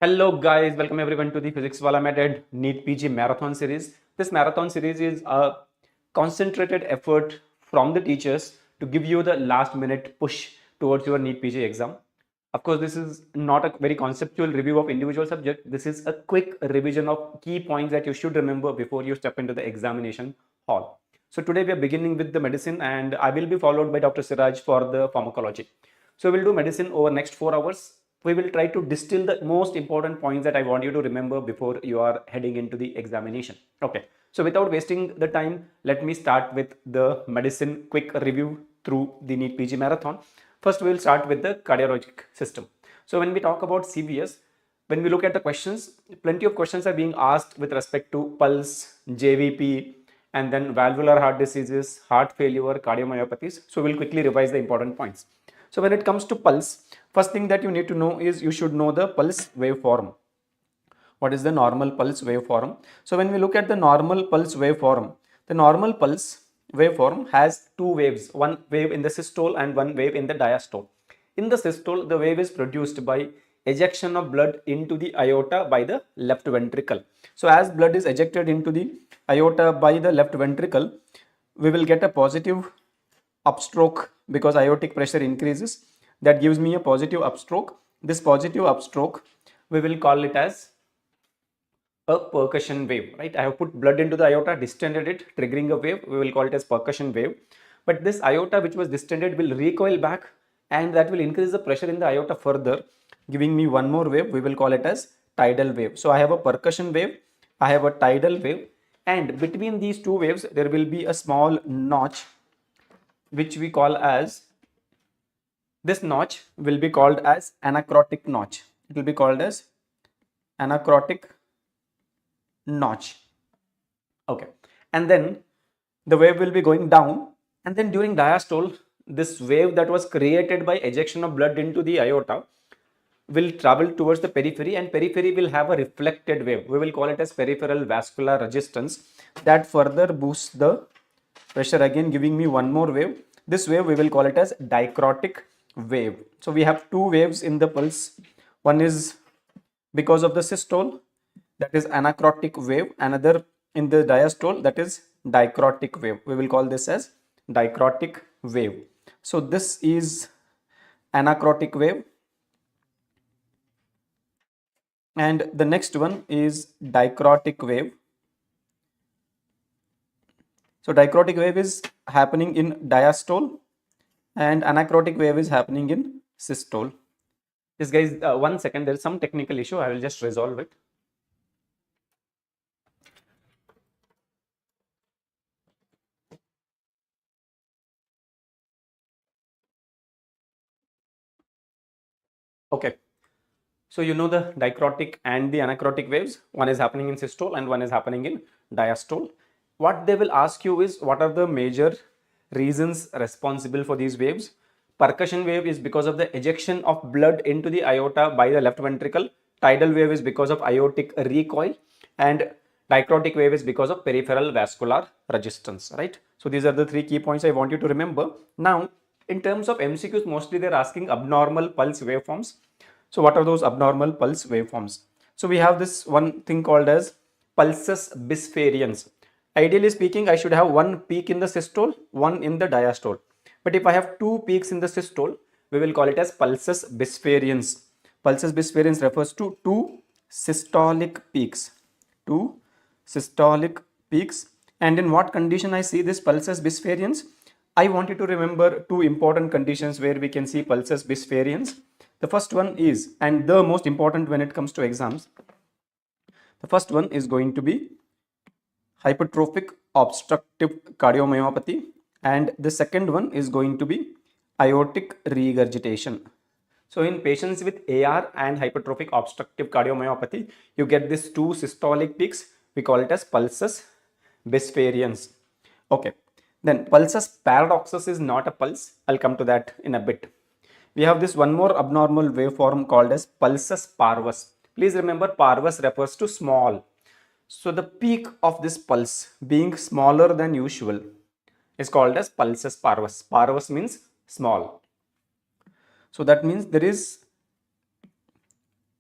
Hello guys, welcome everyone to the Physics Wala Method NEET PG marathon series. This marathon series is a concentrated effort from the teachers to give you the last minute push towards your NEET PG exam. Of course, this is not a very conceptual review of individual subject. This is a quick revision of key points that you should remember before you step into the examination hall. So today we are beginning with the medicine and I will be followed by Dr. Siraj for the pharmacology. So we'll do medicine over next 4 hours. We will try to distill the most important points that I want you to remember before you are heading into the examination. Okay. So without wasting the time, let me start with the medicine quick review through the NEET PG marathon. First, we will start with the cardiologic system. So when we talk about CVS, when we look at the questions, plenty of questions are being asked with respect to pulse, JVP, and then valvular heart diseases, heart failure, cardiomyopathies. So we'll quickly revise the important points. So when it comes to pulse, first thing that you need to know is you should know the pulse waveform. What is the normal pulse waveform? So when we look at the normal pulse waveform, the normal pulse waveform has two waves, one wave in the systole and one wave in the diastole. In the systole, the wave is produced by ejection of blood into the aorta by the left ventricle. So as blood is ejected into the aorta by the left ventricle, we will get a positive upstroke because aortic pressure increases. That gives me a positive upstroke. This positive upstroke, we will call it as a percussion wave, right? I have put blood into the aorta, distended it, triggering a wave. We will call it as percussion wave. But this aorta which was distended will recoil back and that will increase the pressure in the aorta further, giving me one more wave. We will call it as tidal wave. So I have a percussion wave, I have a tidal wave, and between these two waves there will be a small notch which we call as, this notch will be called as anacrotic notch. It will be called as anacrotic notch. Okay, and then the wave will be going down, and then during diastole, this wave that was created by ejection of blood into the aorta will travel towards the periphery, and periphery will have a reflected wave. We will call it as peripheral vascular resistance that further boosts the pressure, again giving me one more wave. This wave we will call it as dicrotic wave. So we have two waves in the pulse. One is because of the systole, that is anacrotic wave. Another in the diastole, that is dicrotic wave. We will call this as dicrotic wave. So this is anacrotic wave, and the next one is dicrotic wave. So dicrotic wave is happening in diastole and anacrotic wave is happening in systole. Yes guys, 1 second, there is some technical issue. I will just resolve it. Okay. So you know the dicrotic and the anacrotic waves. One is happening in systole and one is happening in diastole. What they will ask you is, what are the major reasons responsible for these waves? Percussion wave is because of the ejection of blood into the aorta by the left ventricle. Tidal wave is because of aortic recoil, and dicrotic wave is because of peripheral vascular resistance, right? So these are the three key points I want you to remember. Now, in terms of MCQs, mostly they're asking abnormal pulse waveforms. So what are those abnormal pulse waveforms? So we have this one thing called as pulsus bispherians. Ideally speaking, I should have one peak in the systole, one in the diastole. But if I have two peaks in the systole, we will call it as pulsus bispherians. Pulsus bispherians refers to two systolic peaks. Two systolic peaks. And in what condition I see this pulsus bispherians? I want you to remember two important conditions where we can see pulsus bispherians. The first one is, and the most important when it comes to exams, the first one is going to be hypertrophic obstructive cardiomyopathy, and the second one is going to be aortic regurgitation. So in patients with AR and hypertrophic obstructive cardiomyopathy, you get these two systolic peaks. We call it as pulsus bispherians. Okay, then pulsus paradoxus is not a pulse. I'll come to that in a bit. We have this one more abnormal waveform called as pulsus parvus. Please remember, parvus refers to small. So the peak of this pulse being smaller than usual is called as pulsus parvus. Parvus means small. So that means there is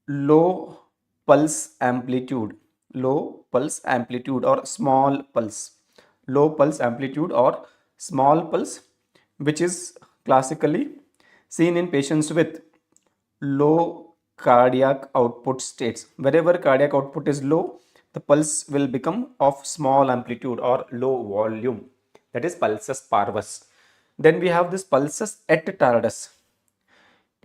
low pulse amplitude, low pulse amplitude or small pulse, low pulse amplitude or small pulse, which is classically seen in patients with low cardiac output states. Wherever cardiac output is low, the pulse will become of small amplitude or low volume. That is pulsus parvus. Then we have this pulsus et tardus.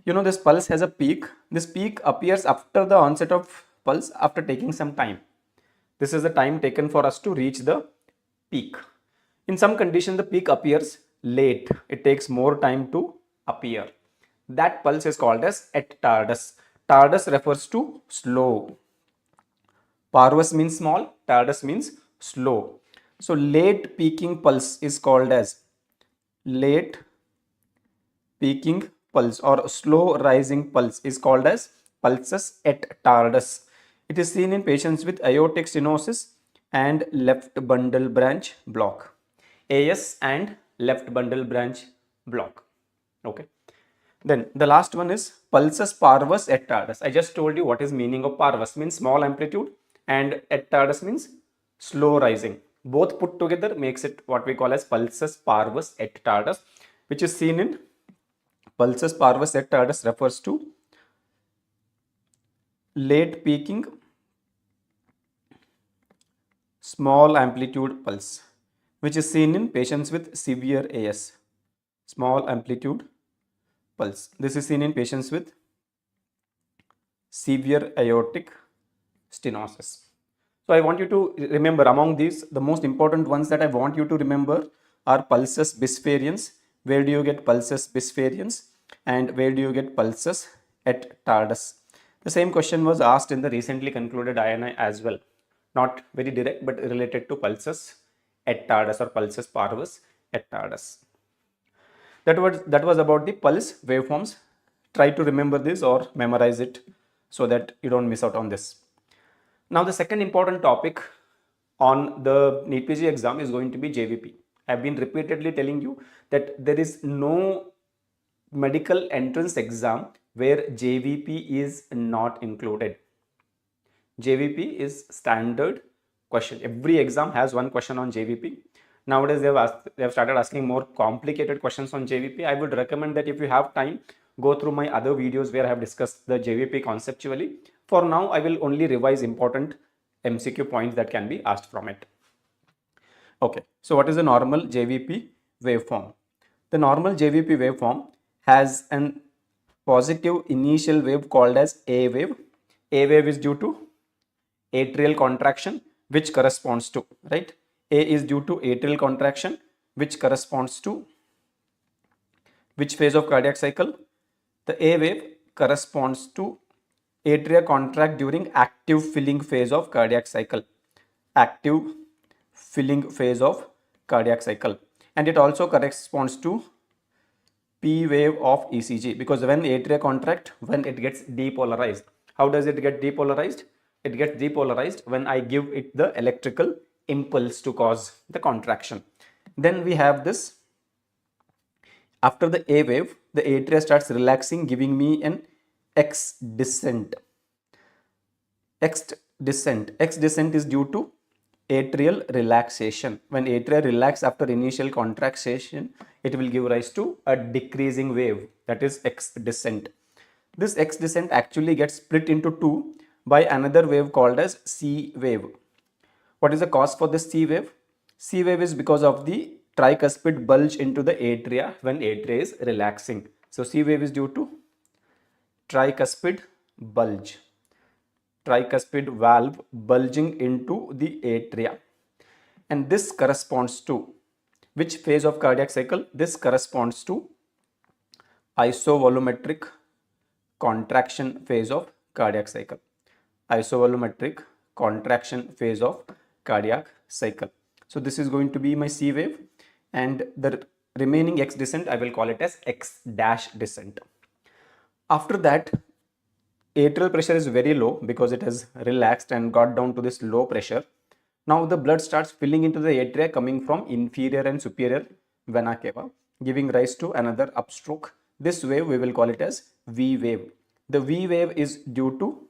You know, this pulse has a peak. This peak appears after the onset of pulse after taking some time. This is the time taken for us to reach the peak. In some condition, the peak appears late. It takes more time to appear. That pulse is called as et tardus. Tardus refers to slow. Parvus means small, tardus means slow. So late peaking pulse is called as late peaking pulse or slow rising pulse is called as pulsus et tardus. It is seen in patients with aortic stenosis and left bundle branch block. AS and left bundle branch block. Okay. Then the last one is pulsus parvus et tardus. I just told you what is meaning of parvus, means small amplitude, and et tardus means slow rising. Both put together makes it what we call as pulsus parvus et tardus, which is seen in pulsus parvus et tardus refers to late peaking small amplitude pulse, which is seen in patients with severe AS. Small amplitude pulse. This is seen in patients with severe aortic stenosis. So I want you to remember, among these, the most important ones that I want you to remember are pulsus bispherians. Where do you get pulsus bispherians? And where do you get pulsus et tardus? The same question was asked in the recently concluded INI as well. Not very direct, but related to pulsus et tardus or pulsus parvus et tardus. That was about the pulse waveforms. Try to remember this or memorize it so that you don't miss out on this. Now the second important topic on the NEET PG exam is going to be JVP. I have been repeatedly telling you that there is no medical entrance exam where JVP is not included. JVP is standard question. Every exam has one question on JVP. Nowadays, they have started asking more complicated questions on JVP. I would recommend that if you have time, go through my other videos where I have discussed the JVP conceptually. For now, I will only revise important MCQ points that can be asked from it. Okay, so what is a normal JVP waveform? The normal JVP waveform has an positive initial wave called as A wave. A wave is due to atrial contraction, which corresponds to, right? A is due to atrial contraction, which corresponds to which phase of cardiac cycle? The A wave corresponds to atria contract during active filling phase of cardiac cycle. Active filling phase of cardiac cycle. And it also corresponds to P wave of ECG, because when atria contract, when it gets depolarized. How does it get depolarized? It gets depolarized when I give it the electrical impulse to cause the contraction. Then we have this, after the A wave, the atria starts relaxing, giving me an X descent. X descent is due to atrial relaxation. When atria relax after initial contraction, it will give rise to a decreasing wave, that is X descent. This X descent actually gets split into two by another wave called as C wave. What is the cause for this C wave? C wave is because of the tricuspid bulge into the atria when atria is relaxing. So C wave is due to tricuspid bulge, tricuspid valve bulging into the atria. And this corresponds to which phase of cardiac cycle? This corresponds to isovolumetric contraction phase of cardiac cycle. Isovolumetric contraction phase of cardiac cycle. So this is going to be my C wave, and the remaining X descent I will call it as X dash descent. After that, atrial pressure is very low because it has relaxed and got down to this low pressure. Now the blood starts filling into the atria coming from inferior and superior vena cava, giving rise to another upstroke. This wave we will call it as V wave. The V wave is due to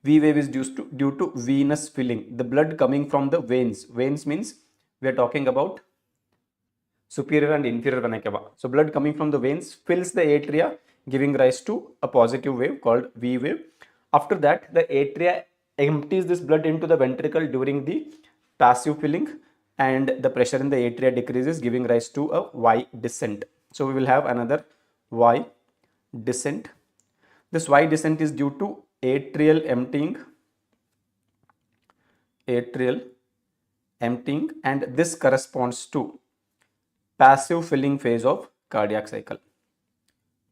V wave is due to venous filling, the blood coming from the veins. Veins means we are talking about superior and inferior vena cava. So blood coming from the veins fills the atria, giving rise to a positive wave called V wave. After that, the atria empties this blood into the ventricle during the passive filling, and the pressure in the atria decreases, giving rise to a Y descent. So we will have another Y descent. This Y descent is due to atrial emptying, and this corresponds to passive filling phase of cardiac cycle.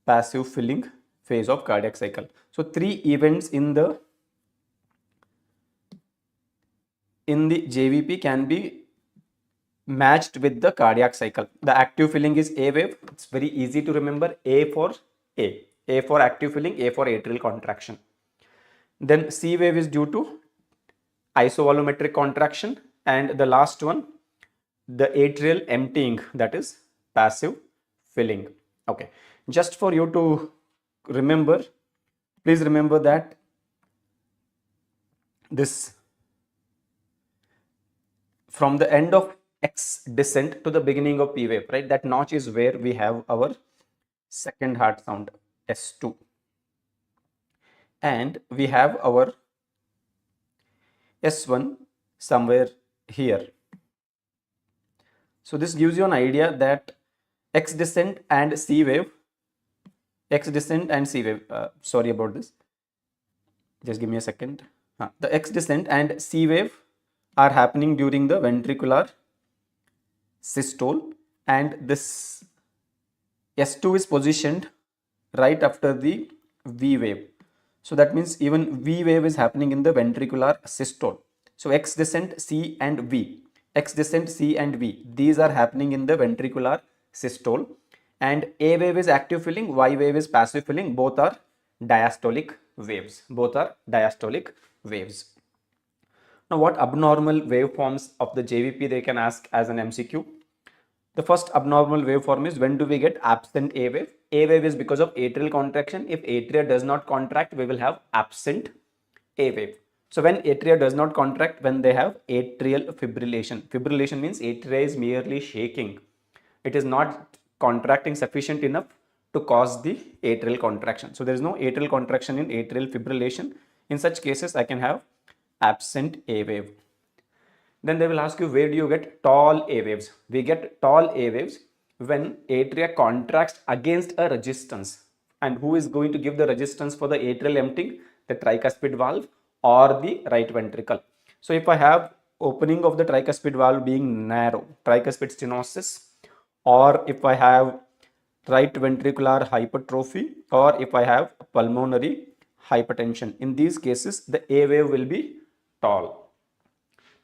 Passive filling phase of cardiac cycle. So three events in the JVP can be matched with the cardiac cycle. The active filling is A wave. It's very easy to remember. A for active filling, A for atrial contraction. Then C wave is due to isovolumetric contraction, and the last one, the atrial emptying, that is passive filling. Okay, just for you to remember, please remember that this, from the end of X descent to the beginning of P wave, right? That notch is where we have our second heart sound, S2. And we have our S1 somewhere here. So this gives you an idea that X descent and C wave, sorry about this. Just give me a second. The X descent and C wave are happening during the ventricular systole, and this S2 is positioned right after the V wave. So that means even V wave is happening in the ventricular systole. So X descent, C and V. X descent, C and V. These are happening in the ventricular systole. And A wave is active filling, Y wave is passive filling. Both are diastolic waves. Now, what abnormal waveforms of the JVP they can ask as an MCQ? The first abnormal waveform is, when do we get absent A wave? A wave is because of atrial contraction. If atria does not contract, we will have absent A wave. So when atria does not contract, when they have atrial fibrillation. Fibrillation means atria is merely shaking. It is not contracting sufficient enough to cause the atrial contraction. So there is no atrial contraction in atrial fibrillation. In such cases, I can have absent A wave. Then they will ask you, where do you get tall A waves? We get tall A waves when atria contracts against a resistance. And who is going to give the resistance for the atrial emptying? The tricuspid valve or the right ventricle. So if I have opening of the tricuspid valve being narrow, tricuspid stenosis, or if I have right ventricular hypertrophy, or if I have pulmonary hypertension, in these cases the A wave will be tall.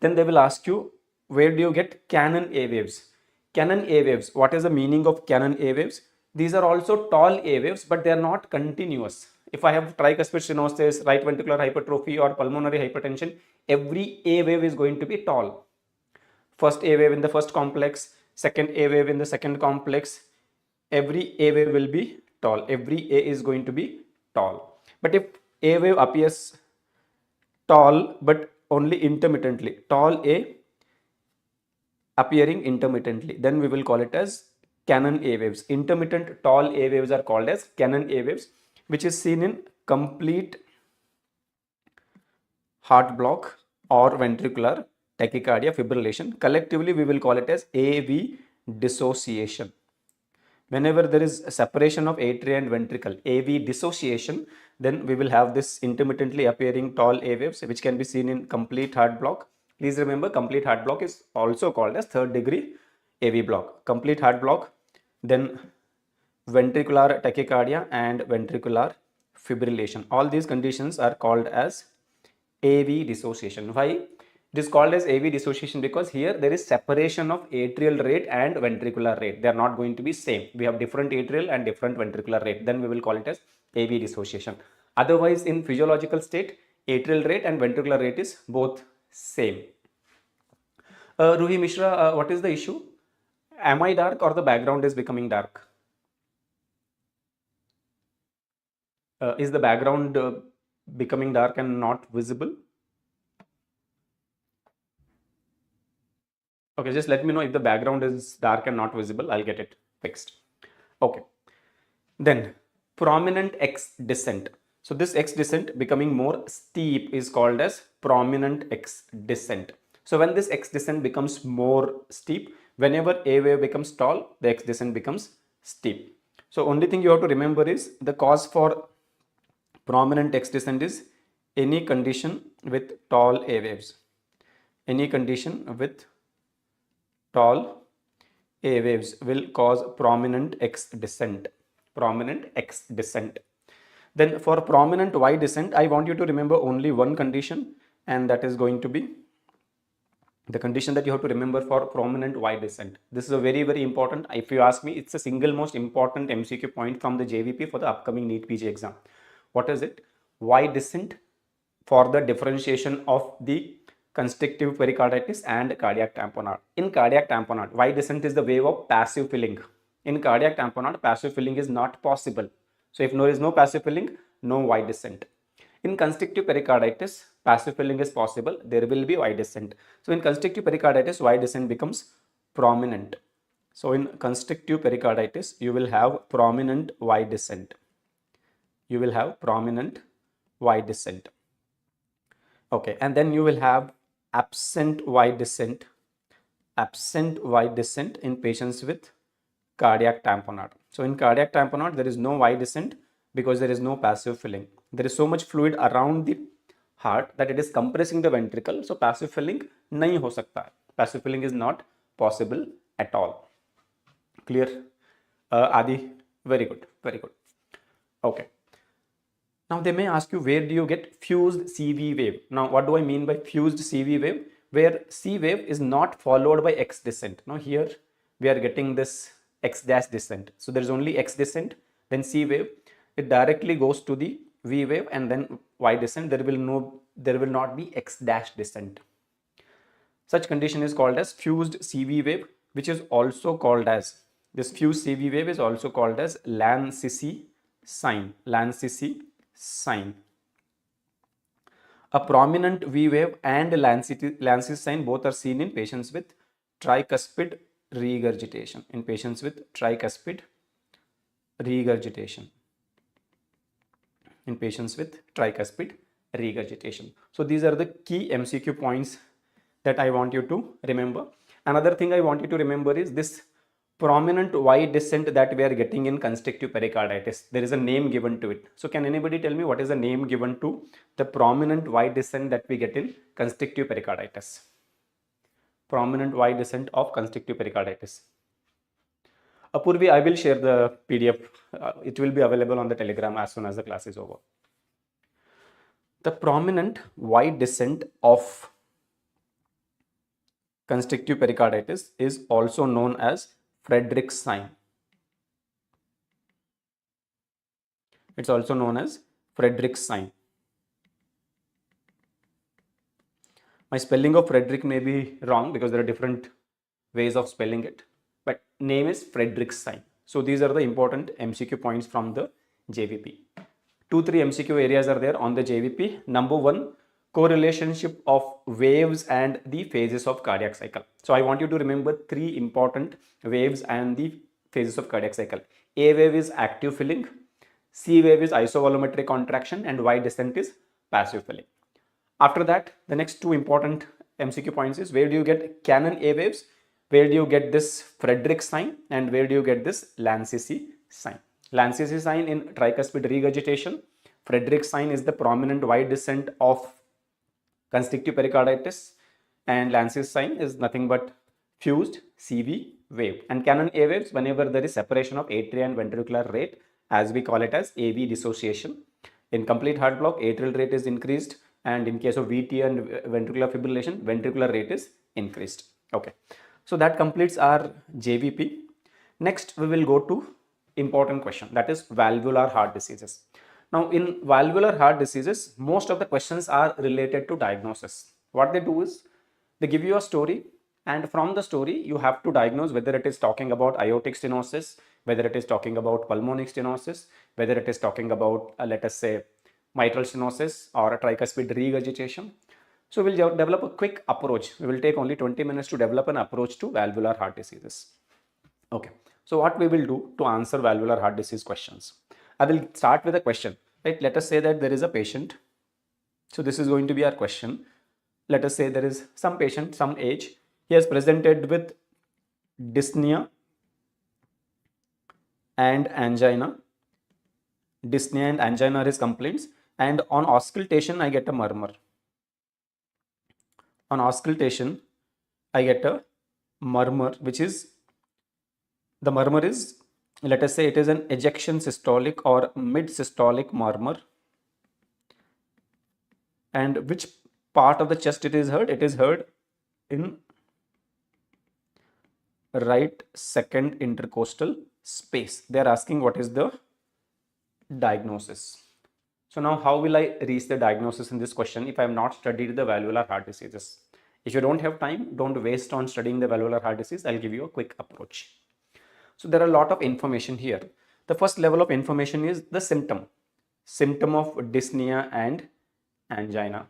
Then they will ask you, where do you get Cannon A waves? Cannon A waves, what is the meaning of Cannon A waves? These are also tall A waves, but they are not continuous. If I have tricuspid stenosis, right ventricular hypertrophy or pulmonary hypertension, every A wave is going to be tall. First A wave in the first complex, second A wave in the second complex, every A wave will be tall. Every A is going to be tall. But if A wave appears tall but only intermittently, tall A appearing intermittently, then we will call it as Cannon A waves. Intermittent tall A waves are called as Cannon A waves, which is seen in complete heart block or ventricular tachycardia fibrillation. Collectively, we will call it as AV dissociation. Whenever there is a separation of atria and ventricle, AV dissociation, then we will have this intermittently appearing tall A waves, which can be seen in complete heart block. Please remember, complete heart block is also called as third degree AV block. Complete heart block, then ventricular tachycardia and ventricular fibrillation. All these conditions are called as AV dissociation. Why? It is called as AV dissociation because here there is separation of atrial rate and ventricular rate. They are not going to be same. We have different atrial and different ventricular rate. Then we will call it as AV dissociation. Otherwise, in physiological state, atrial rate and ventricular rate is both same. Ruhi Mishra, what is the issue? Am I dark or the background is becoming dark? Is the background becoming dark and not visible. Okay, just let me know if the background is dark and not visible. I'll get it fixed. Okay. Then prominent X descent. So this X descent becoming more steep is called as prominent X descent. So when this X descent becomes more steep, whenever A wave becomes tall, the X descent becomes steep. So only thing you have to remember is the cause for prominent X descent is any condition with tall A waves. Any condition with tall A waves will cause prominent X descent. Prominent X descent. Then for prominent Y descent, I want you to remember only one condition, and that is going to be the condition that you have to remember for prominent Y descent. This is a very, very important. If you ask me, it's a single most important MCQ point from the JVP for the upcoming NEET PG exam. What is it? Y descent for the differentiation of the constrictive pericarditis and cardiac tamponade. In cardiac tamponade, Y descent is the wave of passive filling. In cardiac tamponade, passive filling is not possible. So if there is no passive filling, no Y descent. In constrictive pericarditis, passive filling is possible. There will be Y descent. So in constrictive pericarditis, Y descent becomes prominent. So in constrictive pericarditis, you will have prominent Y descent. You will have prominent Y descent. Okay, and then you will have absent Y descent. Absent Y descent in patients with cardiac tamponade. So in cardiac tamponade, there is no Y descent because there is no passive filling. There is so much fluid around the heart that it is compressing the ventricle. So passive filling nahi ho sakta hai. Passive filling is not possible at all. Clear? Adi? Very good. Very good. Okay. Now they may ask you, where do you get fused CV wave? Now what do I mean by fused CV wave? Where C wave is not followed by X descent. Now here we are getting this X dash descent. So there is only X descent, then C wave. It directly goes to the V wave and then Y descent. There will not be X dash descent. Such condition is called as fused CV wave, which is also called as, this fused CV wave is also called as Lanzisi sign. Lanzisi sign. A prominent V wave and Lanzisi sign both are seen in patients with tricuspid regurgitation. In patients with tricuspid regurgitation. In patients with tricuspid regurgitation. So these are the key MCQ points that I want you to remember. Another thing I want you to remember is this prominent Y descent that we are getting in constrictive pericarditis. There is a name given to it. So can anybody tell me what is the name given to the prominent Y descent that we get in constrictive pericarditis? Prominent Y descent of constrictive pericarditis. Apurvi, I will share the PDF. It will be available on the Telegram as soon as the class is over. The prominent Y descent of constrictive pericarditis is also known as Frederick's sign. It's also known as Frederick's sign. My spelling of Frederick may be wrong because there are different ways of spelling it, but name is Frederick's sign. So these are the important MCQ points from the JVP. 2-3 MCQ areas are there on the JVP. Number 1, correlationship of waves and the phases of cardiac cycle. So I want you to remember 3 important waves and the phases of cardiac cycle. A wave is active filling, C wave is isovolumetric contraction, and Y descent is passive filling. After that, the next 2 important MCQ points is, where do you get Cannon A waves, where do you get this Frederick sign, and where do you get this Lanzisi sign. Lanzisi sign in tricuspid regurgitation. Frederick sign is the prominent Y descent of constrictive pericarditis, and Lanzisi sign is nothing but fused CV wave. And Cannon A waves, whenever there is separation of atria and ventricular rate, as we call it as AV dissociation. In complete heart block, atrial rate is increased, and in case of VT and ventricular fibrillation, ventricular rate is increased. Okay, so that completes our JVP. Next, we will go to important question, that is valvular heart diseases. Now in valvular heart diseases, most of the questions are related to diagnosis. What they do is, they give you a story, and from the story you have to diagnose whether it is talking about aortic stenosis, whether it is talking about pulmonic stenosis, whether it is talking about let us say mitral stenosis or a tricuspid regurgitation. So we'll develop a quick approach. We will take only 20 minutes to develop an approach to valvular heart diseases. Okay, so what we will do to answer valvular heart disease questions? I will start with a question, right? Let us say that there is a patient. So this is going to be our question. Let us say there is some patient, some age. He has presented with dyspnea and angina. Dyspnea and angina are his complaints. And on auscultation, I get a murmur. On auscultation, I get a murmur, which is, the murmur is, let us say it is an ejection systolic or mid systolic murmur. And which part of the chest it is heard? It is heard in right second intercostal space. They are asking what is the diagnosis. So now how will I reach the diagnosis in this question if I have not studied the valvular heart diseases? If you don't have time, don't waste on studying the valvular heart disease. I'll give you a quick approach. So there are a lot of information here. The first level of information is the symptom of dyspnea and angina.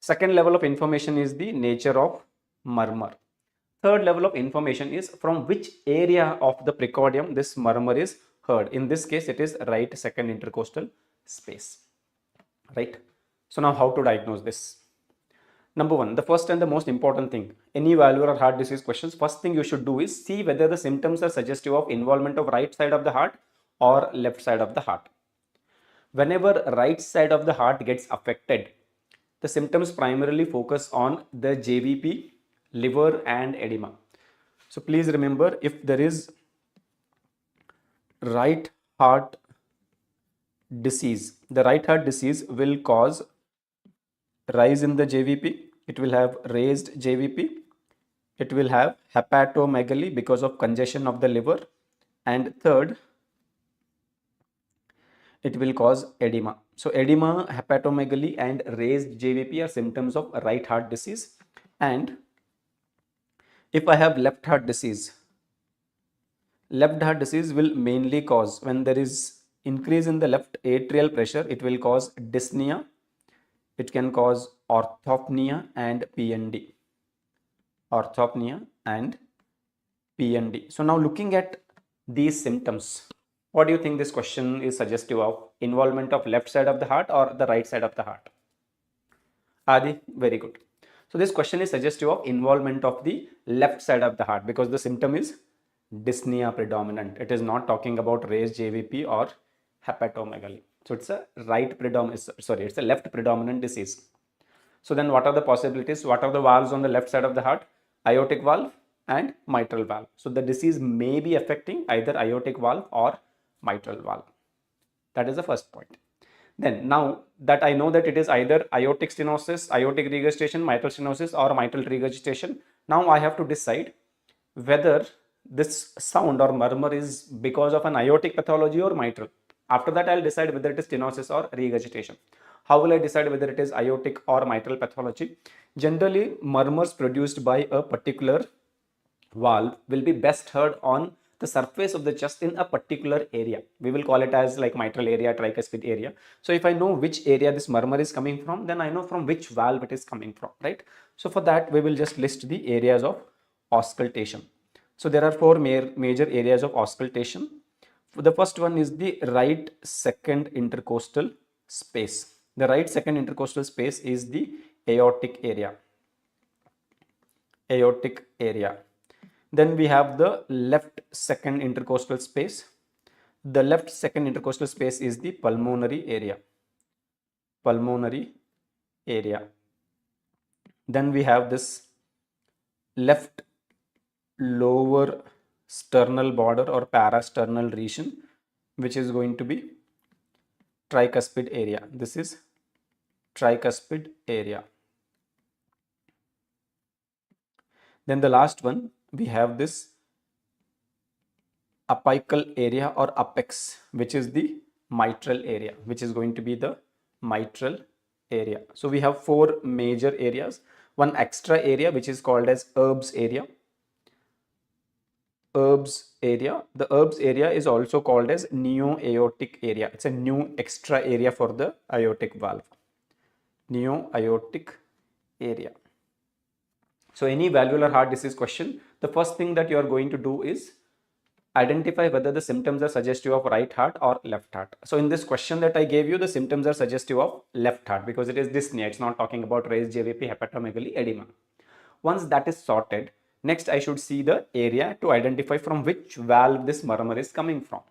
Second level of information is the nature of murmur. Third level of information is from which area of the precordium this murmur is heard. In this case, it is right second intercostal space, right? So now how to diagnose this? Number one, the first and the most important thing, any valvular heart disease questions, first thing you should do is see whether the symptoms are suggestive of involvement of right side of the heart or left side of the heart. Whenever right side of the heart gets affected, the symptoms primarily focus on the JVP, liver and edema. So please remember, if there is right heart disease, the right heart disease will cause rise in the JVP, it will have raised JVP, it will have hepatomegaly because of congestion of the liver, and third, it will cause edema. So edema, hepatomegaly and raised JVP are symptoms of right heart disease. And if I have left heart disease will mainly cause, when there is increase in the left atrial pressure, it will cause dyspnea, it can cause orthopnea and PND. Orthopnea and PND. So now looking at these symptoms, what do you think this question is suggestive of? Involvement of left side of the heart or the right side of the heart? Adi, very good. So this question is suggestive of involvement of the left side of the heart because the symptom is dyspnea predominant. It is not talking about raised JVP or hepatomegaly. So it's a it's a left predominant disease. So then what are the possibilities? What are the valves on the left side of the heart? Aortic valve and mitral valve. So the disease may be affecting either aortic valve or mitral valve. That is the first point. Then now that I know that it is either aortic stenosis, aortic regurgitation, mitral stenosis or mitral regurgitation, now I have to decide whether this sound or murmur is because of an aortic pathology or mitral. After that, I'll decide whether it is stenosis or regurgitation. How will I decide whether it is aortic or mitral pathology? Generally, murmurs produced by a particular valve will be best heard on the surface of the chest in a particular area. We will call it as like mitral area, tricuspid area. So if I know which area this murmur is coming from, then I know from which valve it is coming from, right? So for that, we will just list the areas of auscultation. So there are four major areas of auscultation. The first one is the right second intercostal space. The right second intercostal space is the aortic area. Aortic area. Then we have the left second intercostal space. The left second intercostal space is the pulmonary area. Pulmonary area. Then we have this left lower sternal border or parasternal region, which is going to be tricuspid area. This is tricuspid area. Then the last one, we have this apical area or apex, which is the mitral area, which is going to be the mitral area. So we have four major areas. One extra area which is called as Erb's area. Erb's area. The Erb's area is also called as neo-aortic area. It's a new extra area for the aortic valve. Neo-aortic area. So any valvular heart disease question, the first thing that you are going to do is identify whether the symptoms are suggestive of right heart or left heart. So in this question that I gave you, the symptoms are suggestive of left heart because it is dyspnea. It's not talking about raised JVP, hepatomegaly, edema. Once that is sorted, next I should see the area to identify from which valve this murmur is coming from.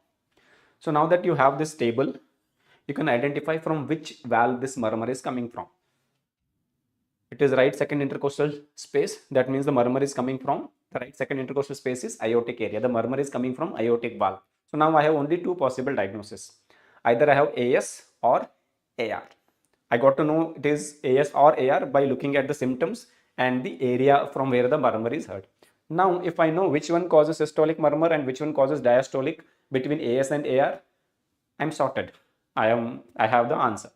So now that you have this table, you can identify from which valve this murmur is coming from. It is right second intercostal space. That means the murmur is coming from the right second intercostal space is aortic area. The murmur is coming from aortic valve. So now I have only two possible diagnoses. Either I have AS or AR. I got to know it is AS or AR by looking at the symptoms and the area from where the murmur is heard. Now, if I know which one causes systolic murmur and which one causes diastolic between AS and AR, I'm sorted. I have the answer.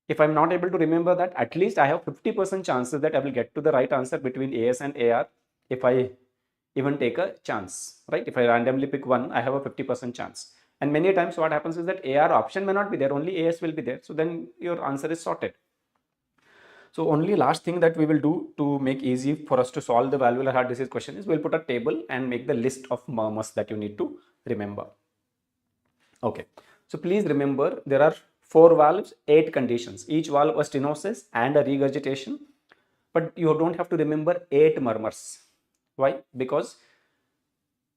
If I'm not able to remember that, at least I have 50% chances that I will get to the right answer between AS and AR if I even take a chance, right? If I randomly pick one, I have a 50% chance. And many times what happens is that AR option may not be there, only AS will be there. So then your answer is sorted. So only last thing that we will do to make easy for us to solve the valvular heart disease question is we'll put a table and make the list of murmurs that you need to remember. Okay, so please remember there are 4 valves, 8 conditions. Each valve a stenosis and a regurgitation, but you don't have to remember 8 murmurs. Why? Because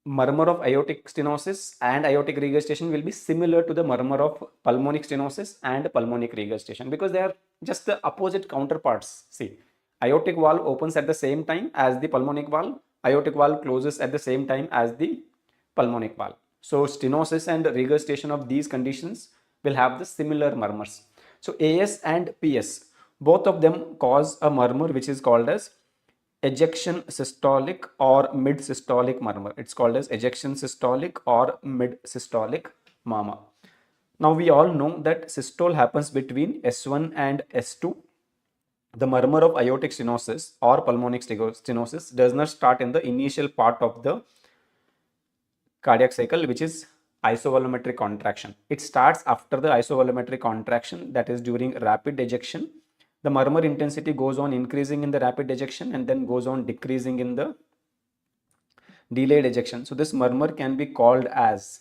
murmur of aortic stenosis and aortic regurgitation will be similar to the murmur of pulmonic stenosis and pulmonic regurgitation because they are just the opposite counterparts. See, aortic valve opens at the same time as the pulmonic valve, aortic valve closes at the same time as the pulmonic valve. So stenosis and regurgitation of these conditions will have the similar murmurs. So AS and PS, both of them cause a murmur which is called as ejection systolic or mid systolic murmur. It's called as ejection systolic or mid systolic murmur. Now we all know that systole happens between S1 and S2. The murmur of aortic stenosis or pulmonic stenosis does not start in the initial part of the cardiac cycle, which is isovolumetric contraction. It starts after the isovolumetric contraction, that is during rapid ejection. The murmur intensity goes on increasing in the rapid ejection and then goes on decreasing in the delayed ejection. So this murmur can be called as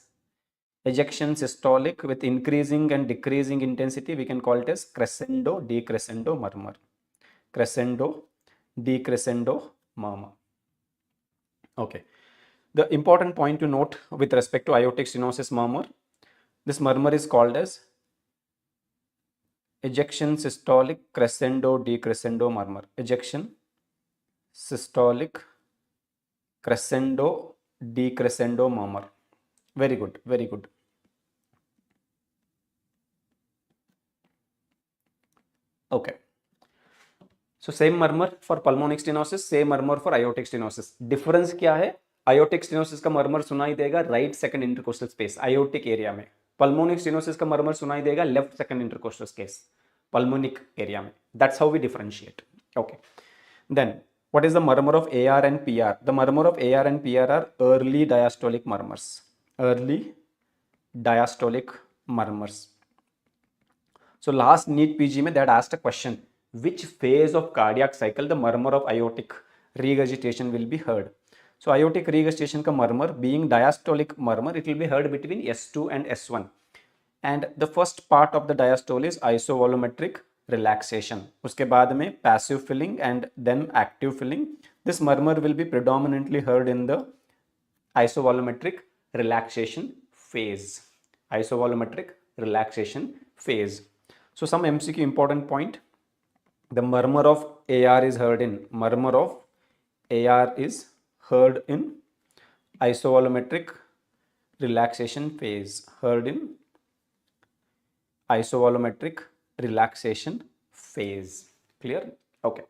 ejection systolic with increasing and decreasing intensity. We can call it as crescendo decrescendo murmur. Crescendo decrescendo murmur. Okay. The important point to note with respect to aortic stenosis murmur, this murmur is called as ejection systolic crescendo decrescendo murmur. Ejection systolic crescendo decrescendo murmur. Very good, very good. Okay. So same murmur for pulmonic stenosis, same murmur for aortic stenosis. Difference क्या है? Aortic stenosis का murmur सुनाई देगा right second intercostal space, aortic area में. Pulmonic stenosis का murmur सुनाई देगा left second intercostal space, pulmonic area में. That's how we differentiate. Okay. Then what is the murmur of AR and PR? The murmur of AR and PR are early diastolic murmurs. Early diastolic murmurs. So last NEET PG में they had asked a question, which phase of cardiac cycle the murmur of aortic regurgitation will be heard? So aortic regurgitation का murmur being diastolic murmur, it will be heard between S2 and S1. And the first part of the diastole is isovolumetric relaxation. उसके बाद में passive filling and then active filling. This murmur will be predominantly heard in the isovolumetric relaxation phase. Isovolumetric relaxation phase. So some MCQ important point. The murmur of AR is heard in isovolumetric relaxation phase. Heard in isovolumetric relaxation phase. Clear? Okay.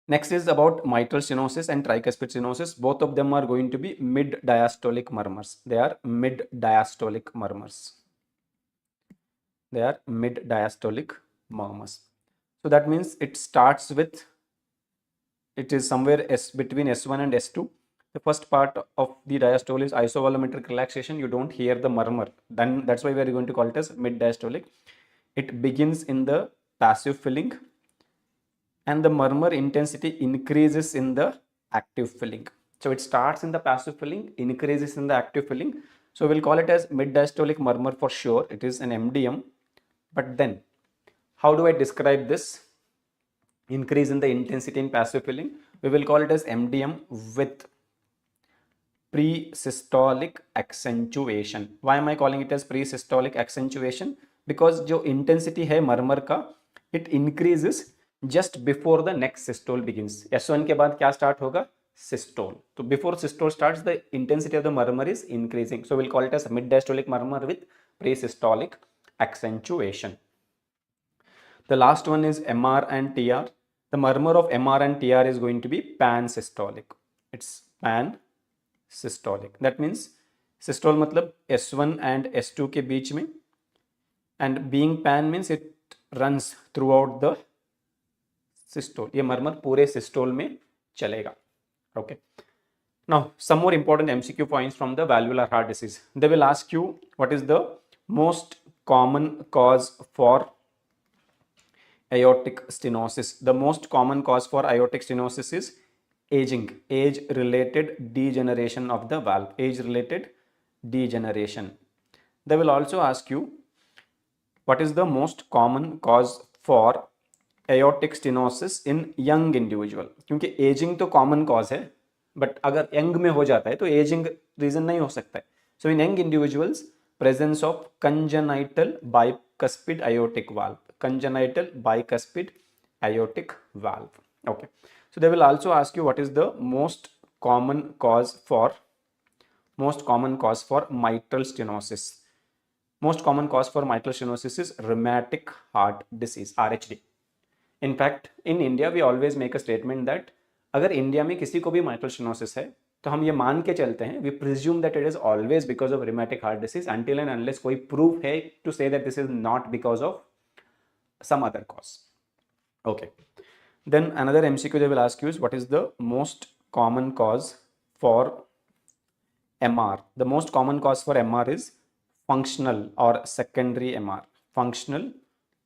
Next is about mitral stenosis and tricuspid stenosis. Both of them are going to be mid diastolic murmurs. They are mid diastolic murmurs. They are mid diastolic murmurs. So that means it starts with it is somewhere between S1 and S2. The first part of the diastole is isovolumetric relaxation. You don't hear the murmur. Then that's why we are going to call it as mid diastolic. It begins in the passive filling, and the murmur intensity increases in the active filling. So it starts in the passive filling, increases in the active filling. So we'll call it as mid diastolic murmur for sure. It is an MDM. But then, how do I describe this increase in the intensity in passive filling? We will call it as MDM with pre-systolic accentuation. Why am I calling it as pre-systolic accentuation? Because जो intensity है murmur का, it increases just before the next systole begins. S1 के बाद क्या start होगा? Systole. So before systole starts, the intensity of the murmur is increasing. So we'll call it as mid-diastolic murmur with pre-systolic accentuation. The last one is MR and TR. The murmur of MR and TR is going to be pan-systolic. It's pan-systolic. That means systole मतलब S1 and S2 के बीच में, and being pan means it runs throughout the systole. ये murmur पूरे systole में चलेगा. Okay. Now, some more important MCQ points from the valvular heart disease. They will ask you what is the most common cause for aortic stenosis. The most common cause for aortic stenosis is aging, age-related degeneration of the valve, age-related degeneration. They will also ask you what is the most common cause for aortic stenosis in young individual. क्योंकि aging तो common cause है, but अगर young में हो जाता है तो aging reason नहीं हो सकता है. So in young individuals, presence of congenital bicuspid aortic valve. Congenital bicuspid aortic valve. Okay. So they will also ask you what is the most common cause for mitral stenosis. Most common cause for mitral stenosis is rheumatic heart disease, RHD. In fact, in India, we always make a statement that अगर India में किसी को भी mitral stenosis है तो हम ये मान के चलते हैं, we presume that it is always because of rheumatic heart disease until and unless कोई proof है to say that this is not because of some other cause. Okay. Then another MCQ they will ask you is what is the most common cause for MR. The most common cause for MR is functional or secondary MR. Functional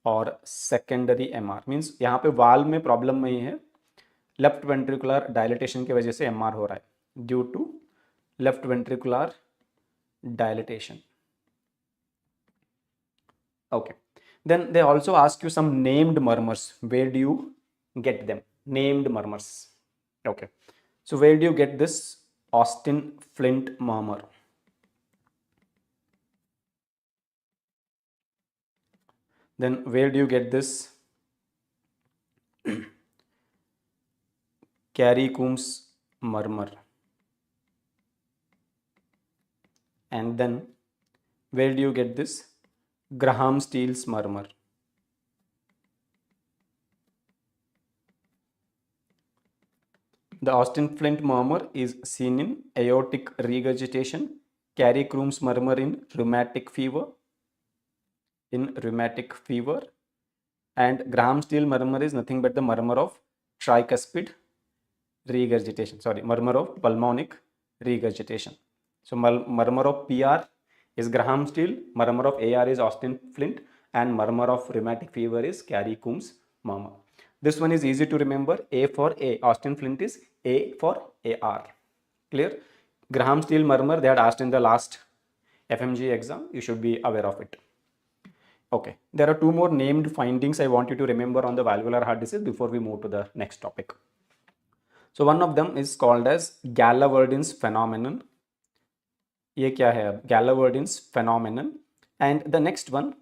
और secondary MR means यहाँ पे valve में problem नहीं है, left ventricular dilatation की वजह से MR हो रहा है due to left ventricular dilatation. Okay. Then they also ask you some named murmurs. Where do you get them? Named murmurs. Okay. So where do you get this Austin Flint murmur? Then where do you get this 𝐒𝐂𝐈𝐀𝐋 murmur? And then where do you get this Graham-Steele's murmur? The Austin Flint murmur is seen in aortic regurgitation, 𝐒𝐂𝐈𝐾's murmur in rheumatic fever, and Graham-Steele murmur is nothing but the murmur of tricuspid regurgitation, murmur of pulmonic regurgitation. So murmur of PR is Graham-Steele, murmur of AR is Austin Flint, and murmur of rheumatic fever is 𝐒𝐂𝐈𝐾's murmur. This one is easy to remember. A for A, Austin Flint is A for AR. Clear? Graham-Steele murmur they had asked in the last FMGE exam. You should be aware of it. Okay, there are two more named findings I want you to remember on the valvular heart disease before we move to the next topic. So one of them is called as Gallawerdin's phenomenon. ये क्या है अब? Gallawerdin's phenomenon. And the next one,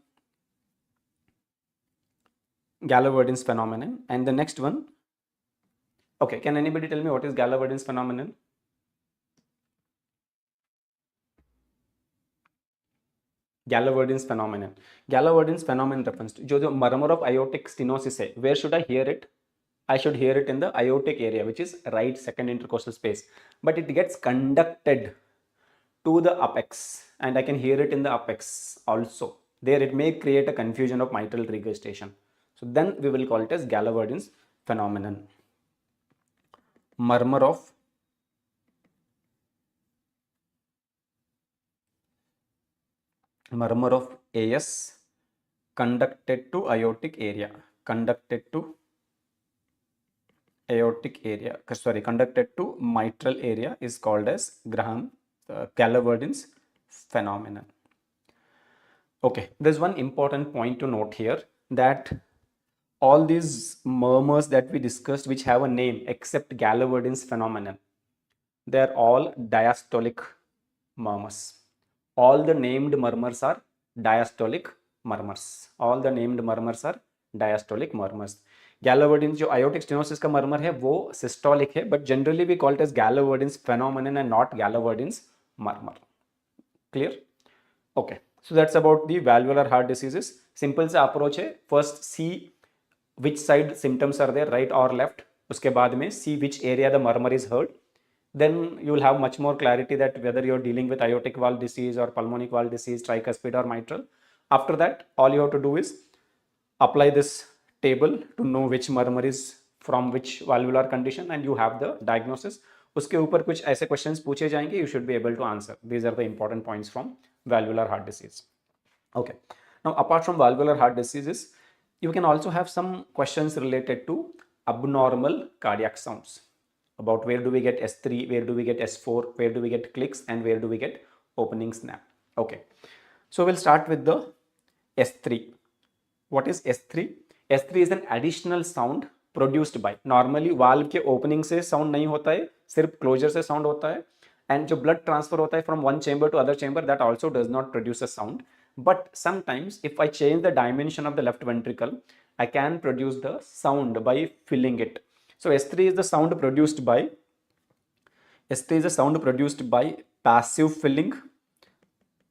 Gallawerdin's phenomenon. And the next one, okay, can anybody tell me what is Gallawerdin's phenomenon? Gallawerdin's phenomenon. Gallawerdin's phenomenon refers to जो murmur of aortic stenosis है. Where should I hear it? I should hear it in the aortic area, which is right second intercostal space. But it gets conducted to the apex, and I can hear it in the apex also. There it may create a confusion of mitral regurgitation. So then we will call it as Gallawerdin's phenomenon. murmur of AS conducted to aortic area, conducted to mitral area is called as Gallagher's phenomenon. Okay, there's one important point to note here, that all these murmurs that we discussed which have a name except Gallagher's phenomenon, they're all diastolic murmurs. All the named murmurs are diastolic murmurs. All the named murmurs are diastolic murmurs. Gallagher's जो aortic stenosis का murmur है वो systolic है, but generally we call it as Gallagher's phenomenon and not Gallagher's murmur. Clear? Okay. So that's about the valvular heart diseases. Simple सा approach है. First see which side symptoms are there, right or left. उसके बाद में see which area the murmur is heard. Then you will have much more clarity that whether you're dealing with aortic valve disease or pulmonic valve disease, tricuspid or mitral. After that, all you have to do is apply this table to know which murmur is from which valvular condition and you have the diagnosis. उसके ऊपर कुछ ऐसे questions पूछे जाएंगे, you should be able to answer. These are the important points from valvular heart disease. Okay. Now, apart from valvular heart diseases, you can also have some questions related to abnormal cardiac sounds. About where do we get S3, where do we get S4, where do we get clicks, and where do we get opening snap. Okay, so we'll start with the S3. What is S3? S3 is an additional sound produced by, normally valve के opening से sound नहीं होता है, सिर्फ closure से sound होता है, and जो blood transfer होता है from one chamber to other chamber, that also does not produce a sound. But sometimes if I change the dimension of the left ventricle, I can produce the sound by filling it. So S3 is the sound produced by passive filling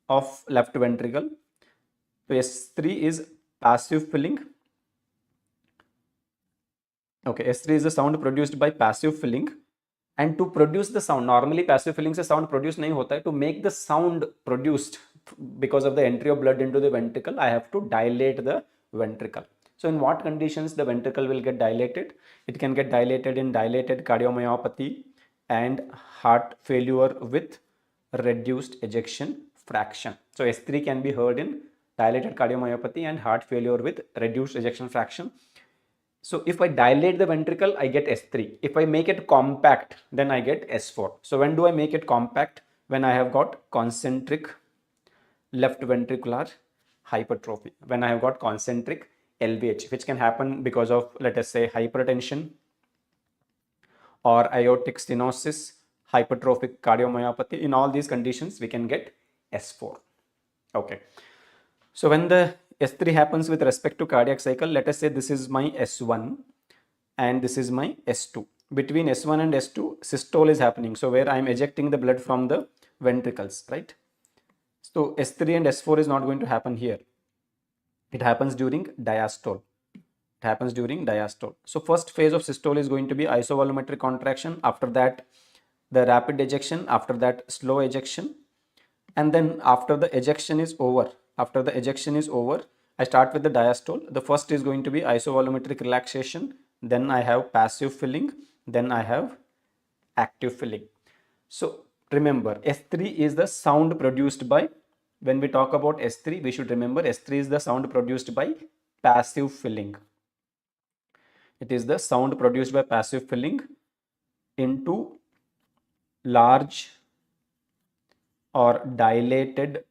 of left ventricle. So S3 is passive filling. Okay, S3 is the sound produced by passive filling. And to produce the sound, normally passive filling से sound produced नहीं होता है. To make the sound produced because of the entry of blood into the ventricle, I have to dilate the ventricle. So in what conditions the ventricle will get dilated? It can get dilated in dilated cardiomyopathy and heart failure with reduced ejection fraction. So S3 can be heard in dilated cardiomyopathy and heart failure with reduced ejection fraction. So if I dilate the ventricle, I get S3. If I make it compact, then I get S4. So when do I make it compact? When I have got concentric left ventricular hypertrophy. When I have got concentric LVH, which can happen because of, let us say, hypertension or aortic stenosis, hypertrophic cardiomyopathy. In all these conditions, we can get S4. Okay. So when the S3 happens with respect to cardiac cycle, let us say this is my S1 and this is my S2. Between S1 and S2, systole is happening. So where I am ejecting the blood from the ventricles, right? So S3 and S4 is not going to happen here. It happens during diastole. So first phase of systole is going to be isovolumetric contraction. After that, the rapid ejection. After that, slow ejection. And then after the ejection is over, I start with the diastole. The first is going to be isovolumetric relaxation. Then I have passive filling. Then I have active filling. So remember, S3 is the sound produced by, when we talk about S3, we should remember S3 is the sound produced by passive filling. It is the sound produced by passive filling into large or dilated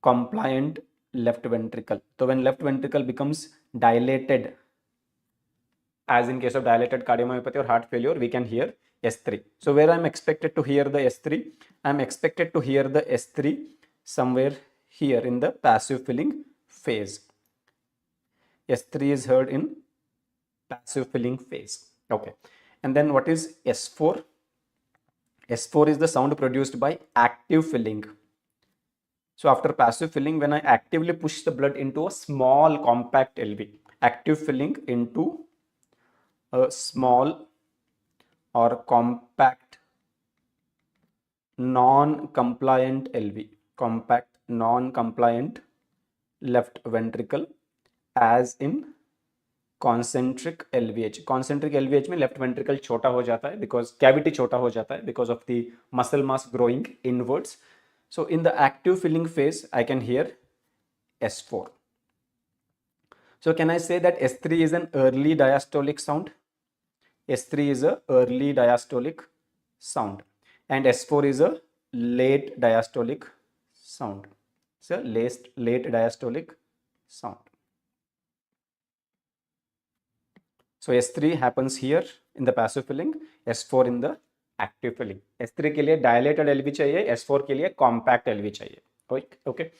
compliant left ventricle. So when left ventricle becomes dilated, as in case of dilated cardiomyopathy or heart failure, we can hear S3. So where I'm expected to hear the S3, I'm expected to hear the S3 somewhere here in the passive filling phase. S3 is heard in passive filling phase. Okay. And then what is S4? S4 is the sound produced by active filling. So after passive filling, when I actively push the blood into a small compact LV, active filling into a small or compact non-compliant LV, compact non-compliant left ventricle, as in concentric LVH. Concentric LVH में left ventricle छोटा हो जाता है because cavity छोटा हो जाता है because of the muscle mass growing inwards. So in the active filling phase, I can hear S4. So can I say that S3 is an early diastolic sound? S3 is a early diastolic sound and S4 is a late diastolic sound. It's a late diastolic sound. So S3 happens here in the passive filling, S4 in the active filling. S3 के लिए dilated LV चाहिए, S4 के लिए compact LV चाहिए. Okay.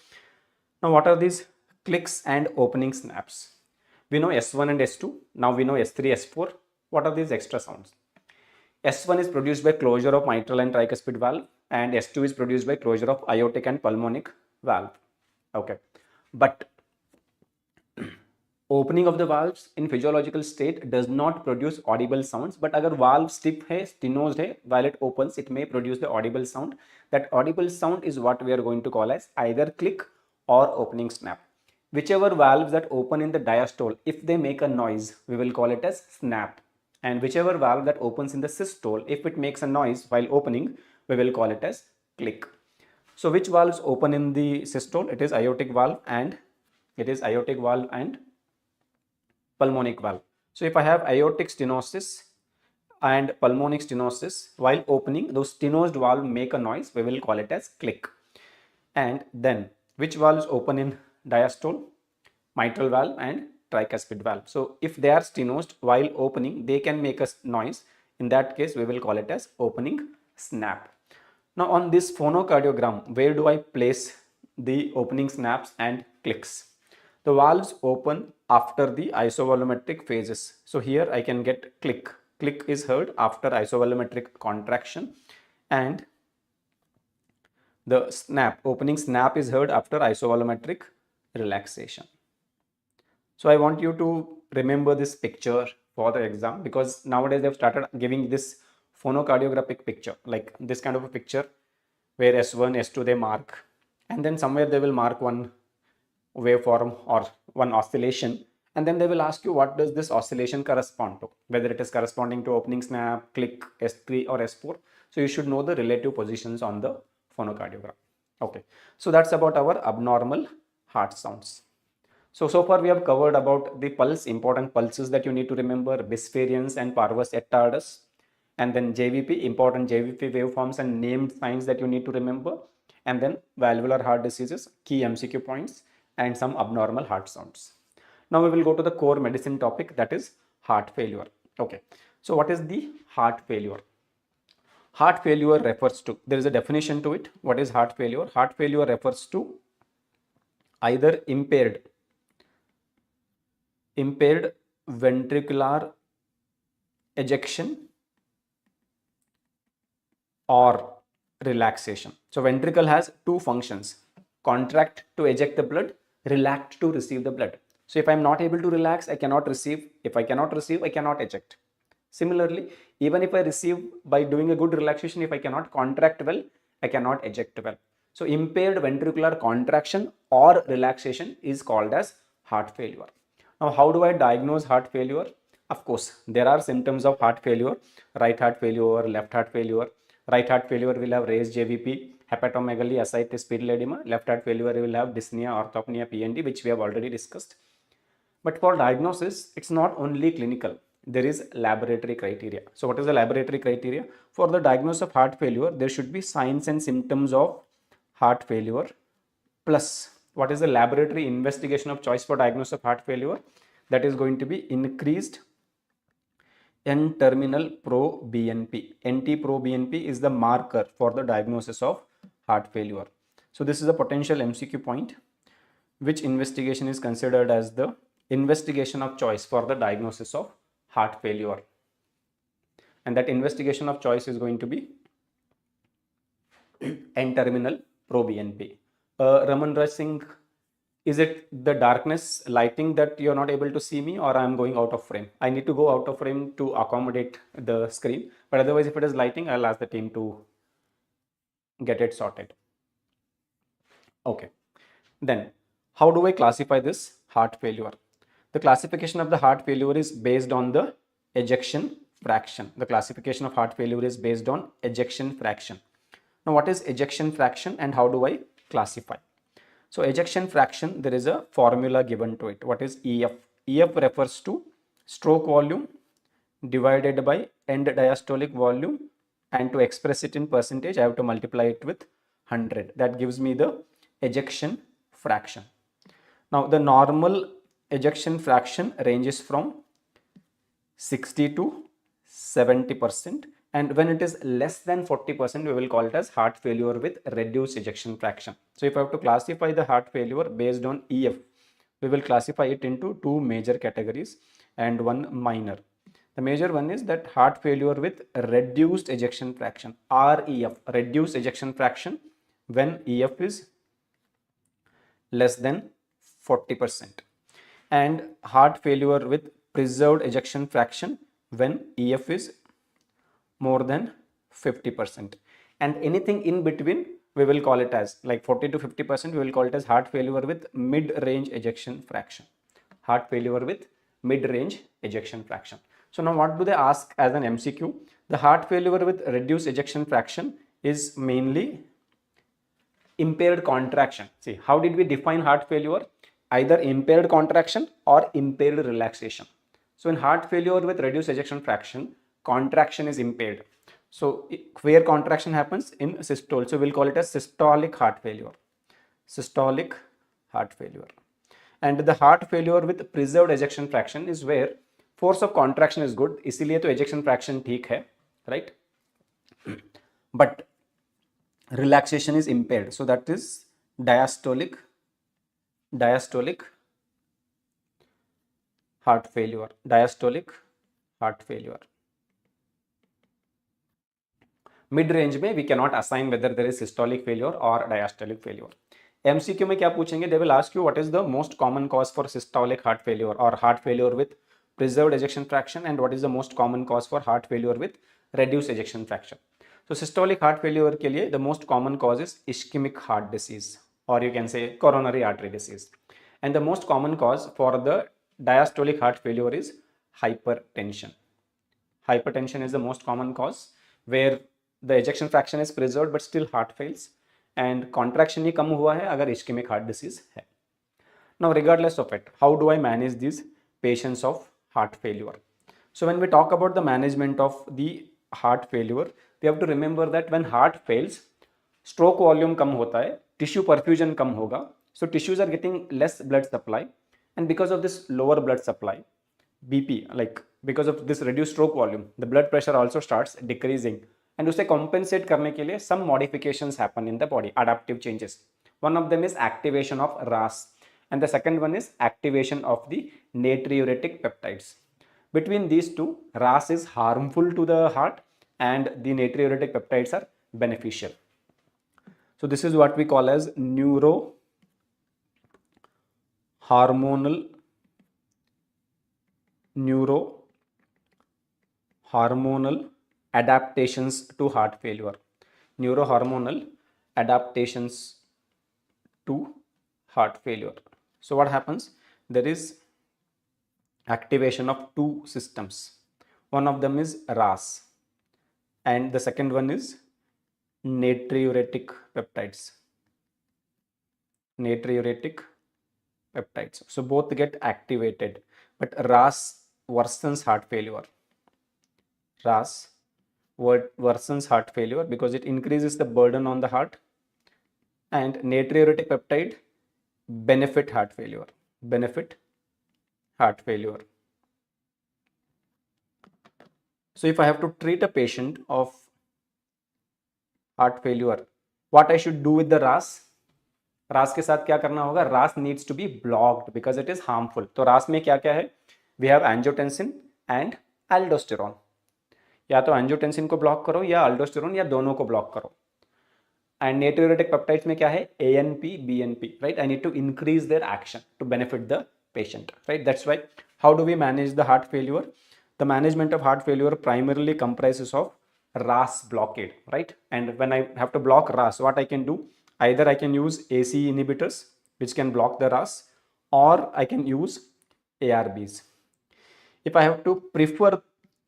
Now what are these clicks and opening snaps? We know S1 and S2. Now we know S3, S4. What are these extra sounds? S1 is produced by closure of mitral and tricuspid valve, and S2 is produced by closure of aortic and pulmonic valve. Okay, but opening of the valves in physiological state does not produce audible sounds, but अगर valve stiff है, stenosed है, while it opens, it may produce the audible sound. That audible sound is what we are going to call as either click or opening snap. Whichever valves that open in the diastole, if they make a noise, we will call it as snap. And whichever valve that opens in the systole, if it makes a noise while opening, we will call it as click. So which valves open in the systole? It is aortic valve and pulmonic valve. So if I have aortic stenosis and pulmonic stenosis, while opening, those stenosed valve make a noise, we will call it as click. And then which valves open in diastole? Mitral valve and tricuspid valve. So if they are stenosed while opening, they can make a noise. In that case, we will call it as opening snap. Now on this phonocardiogram, where do I place the opening snaps and clicks? The valves open after the isovolumetric phases. So here I can get click. Click is heard after isovolumetric contraction, and the snap, opening snap, is heard after isovolumetric relaxation. So I want you to remember this picture for the exam, because nowadays they've started giving this phonocardiographic picture, like this kind of a picture where S1, S2 they mark, and then somewhere they will mark one waveform or one oscillation, and then they will ask you what does this oscillation correspond to, whether it is corresponding to opening snap, click, S3 or S4. So you should know the relative positions on the phonocardiogram. Okay, so that's about our abnormal heart sounds. So far we have covered about the pulse, important pulses that you need to remember, Bispherians and Parvus et tardus, and then JVP, important JVP waveforms and named signs that you need to remember, and then valvular heart diseases, key MCQ points, and some abnormal heart sounds. Now we will go to the core medicine topic, that is heart failure. Okay, so what is the heart failure? Heart failure refers to, there is a definition to it. What is heart failure? Heart failure refers to either impaired ventricular ejection or relaxation. So ventricle has two functions: contract to eject the blood, relax to receive the blood. So if I am not able to relax, I cannot receive. If I cannot receive, I cannot eject. Similarly, even if I receive by doing a good relaxation, if I cannot contract well, I cannot eject well. So impaired ventricular contraction or relaxation is called as heart failure. Now, how do I diagnose heart failure? Of course, there are symptoms of heart failure: right heart failure, left heart failure. Right heart failure will have raised JVP, hepatomegaly, ascites, pedal edema. Left heart failure will have dyspnea, orthopnea, PND, which we have already discussed. But for diagnosis, it's not only clinical. There is laboratory criteria. So what is the laboratory criteria? For the diagnosis of heart failure, there should be signs and symptoms of heart failure, plus what is the laboratory investigation of choice for diagnosis of heart failure? That is going to be increased N-terminal pro-BNP. NT-pro-BNP is the marker for the diagnosis of heart failure. So this is a potential MCQ point. Which investigation is considered as the investigation of choice for the diagnosis of heart failure? And that investigation of choice is going to be N-terminal pro-BNP. Raman Singh, is it the darkness lighting that you're not able to see me, or I'm going out of frame? I need to go out of frame to accommodate the screen, but otherwise if it is lighting, I'll ask the team to get it sorted. Okay, then how do I classify this heart failure? The classification of the heart failure is based on the ejection fraction. The classification of heart failure is based on ejection fraction. Now, what is ejection fraction and how do I classify? So, ejection fraction, there is a formula given to it. What is EF? EF refers to stroke volume divided by end diastolic volume, and to express it in percentage, I have to multiply it with 100. That gives me the ejection fraction. Now, the normal ejection fraction ranges from 60 to 70%, and when it is less than 40%, we will call it as heart failure with reduced ejection fraction. So if I have to classify the heart failure based on EF, we will classify it into two major categories and one minor. The major one is that heart failure with reduced ejection fraction, REF, reduced ejection fraction, when EF is less than 40%, and heart failure with preserved ejection fraction when EF is more than 50%, and anything in between we will call it as, like 40 to 50%, we will call it as heart failure with mid-range ejection fraction. Heart failure with mid-range ejection fraction. So now what do they ask as an MCQ? The heart failure with reduced ejection fraction is mainly impaired contraction. See, how did we define heart failure? Either impaired contraction or impaired relaxation. So in heart failure with reduced ejection fraction, contraction is impaired. So where contraction happens? In systole. So we'll call it as systolic heart failure. Systolic heart failure. And the heart failure with preserved ejection fraction is where force of contraction is good, इसलिए तो ejection fraction ठीक है, right? But relaxation is impaired, so that is diastolic heart failure. Diastolic heart failure. Mid-range में we cannot assign whether there is systolic failure or diastolic failure. MCQ में क्या पूछेंगे? They will ask you what is the most common cause for systolic heart failure or heart failure with preserved ejection fraction, and what is the most common cause for heart failure with reduced ejection fraction. So systolic heart failure के लिए the most common cause is ischemic heart disease, or you can say coronary artery disease, and the most common cause for the diastolic heart failure is hypertension. Hypertension is the most common cause where the ejection fraction is preserved but still heart fails, and contraction ही कम हुआ है अगर ischemic heart disease है. Now regardless of it, how do I manage these patients of heart failure? So when we talk about the management of the heart failure, we have to remember that when heart fails, stroke volume कम होता है, tissue perfusion कम होगा, so tissues are getting less blood supply, and because of this lower blood supply, BP, like because of this reduced stroke volume, the blood pressure also starts decreasing, and उसे compensate करने के लिए some modifications happen in the body, adaptive changes. One of them is activation of RAS, and the second one is activation of the natriuretic peptides. Between these two, RAS is harmful to the heart and the natriuretic peptides are beneficial. So this is what we call as neurohormonal adaptations to heart failure. Neurohormonal adaptations to heart failure. So what happens? There is activation of two systems. One of them is RAS and the second one is natriuretic peptides. Natriuretic peptides. So both get activated, but RAS worsens heart failure. RAS worsens heart failure because it increases the burden on the heart, and natriuretic peptide benefit heart failure. So if I have to treat a patient of heart failure, what I should do with the RAS? RAS के साथ क्या करना होगा? RAS needs to be blocked because it is harmful. तो RAS में क्या क्या है? We have angiotensin and aldosterone. या तो angiotensin को ब्लॉक करो या aldosterone या दोनों को ब्लॉक करो. And natriuretic peptides में क्या है? ANP, BNP, right? I need to increase their action to benefit the patient, right? That's why, how do we manage the heart failure? The management of heart failure primarily comprises of RAS blockade, right? And when I have to block RAS, what I can do? Either I can use ACE inhibitors, which can block the RAS, or I can use ARBs. If I have to prefer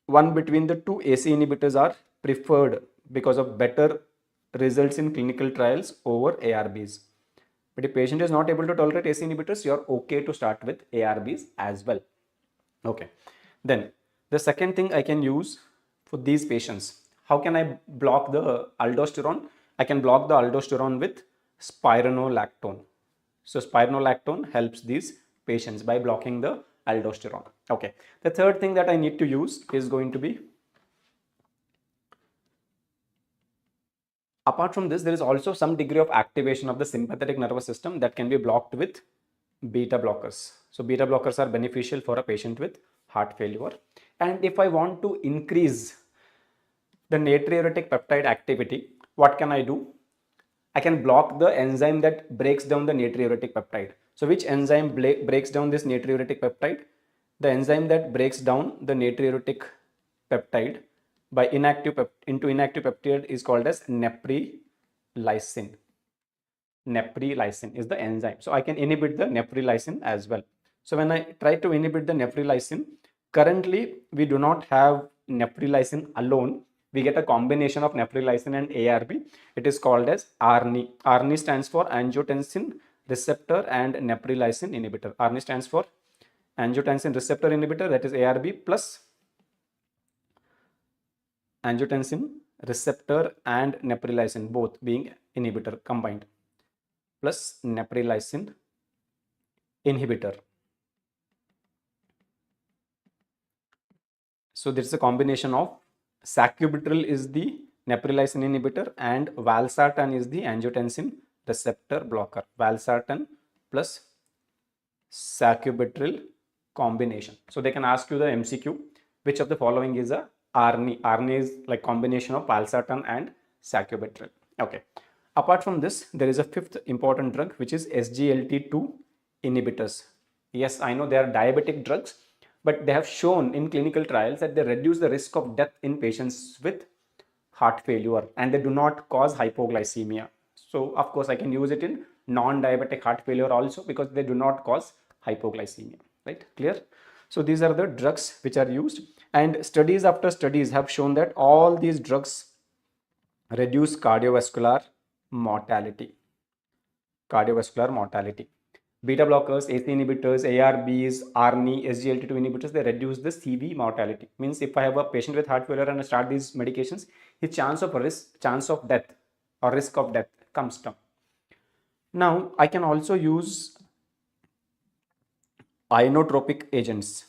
one between the two, AC inhibitors are preferred because of better results in clinical trials over ARBs. But if patient is not able to tolerate AC inhibitors, you are okay to start with ARBs as well. Okay. Then the second thing I can use for these patients, how can I block the aldosterone? I can block the aldosterone with spironolactone. So spironolactone helps these patients by blocking the aldosterone. Okay. The third thing that I need to use is going to be, apart from this, there is also some degree of activation of the sympathetic nervous system that can be blocked with beta blockers. So beta blockers are beneficial for a patient with heart failure. And if I want to increase the natriuretic peptide activity, what can I do? I can block the enzyme that breaks down the natriuretic peptide. So which enzyme breaks down this natriuretic peptide? The enzyme that breaks down the natriuretic peptide by inactive peptide is called as neprilysin. Neprilysin is the enzyme. So I can inhibit the neprilysin as well. So when I try to inhibit the neprilysin, currently we do not have neprilysin alone. We get a combination of neprilysin and ARB. It is called as ARNI. ARNI stands for angiotensin receptor and neprilysin inhibitor. ARNI stands for angiotensin receptor inhibitor, that is ARB, plus angiotensin receptor and neprilysin, both being inhibitor combined, plus neprilysin inhibitor. So there is a combination of sacubitril is the neprilysin inhibitor and valsartan is the angiotensin receptor blocker. Valsartan plus sacubitril combination. So they can ask you the MCQ, which of the following is a ARNI? ARNI is like combination of valsartan and sacubitril. Okay. Apart from this, there is a fifth important drug, which is SGLT2 inhibitors. Yes, I know they are diabetic drugs, but they have shown in clinical trials that they reduce the risk of death in patients with heart failure and they do not cause hypoglycemia. So of course I can use it in non-diabetic heart failure also because they do not cause hypoglycemia, right? Clear? So these are the drugs which are used, and studies after studies have shown that all these drugs reduce cardiovascular mortality. Beta blockers, AC inhibitors, ARBs, ARNI, SGLT2 inhibitors, they reduce the CV mortality. Means if I have a patient with heart failure and I start these medications, his chance of death or risk of death comes down. Now I can also use inotropic agents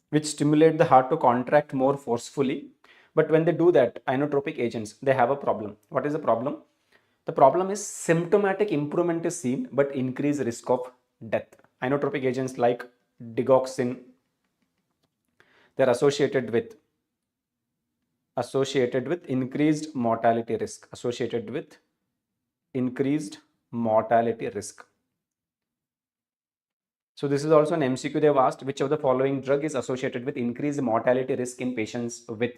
which stimulate the heart to contract more forcefully. But when they do that, inotropic agents, they have a problem. What is the problem? The problem is symptomatic improvement is seen, but increased risk of death. Inotropic agents like digoxin, they're associated with increased mortality risk. So this is also an MCQ they have asked, which of the following drug is associated with increased mortality risk in patients with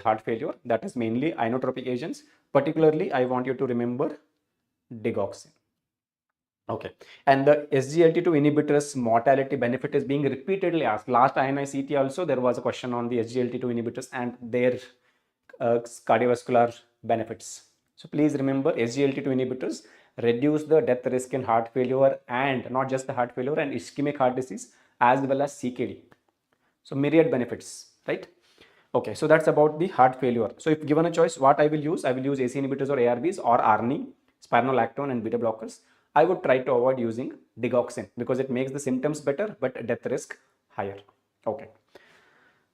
heart failure? That is mainly inotropic agents. Particularly, I want you to remember digoxin. Okay, and the SGLT2 inhibitors mortality benefit is being repeatedly asked. Last INI-CT also there was a question on the SGLT2 inhibitors and their cardiovascular benefits. So please remember, SGLT2 inhibitors reduce the death risk in heart failure, and not just the heart failure, and ischemic heart disease as well as CKD. So myriad benefits, right? Okay, so that's about the heart failure. So if given a choice, what I will use AC inhibitors or ARBs or ARNI, spironolactone and beta blockers. I would try to avoid using digoxin because it makes the symptoms better but death risk higher. Okay.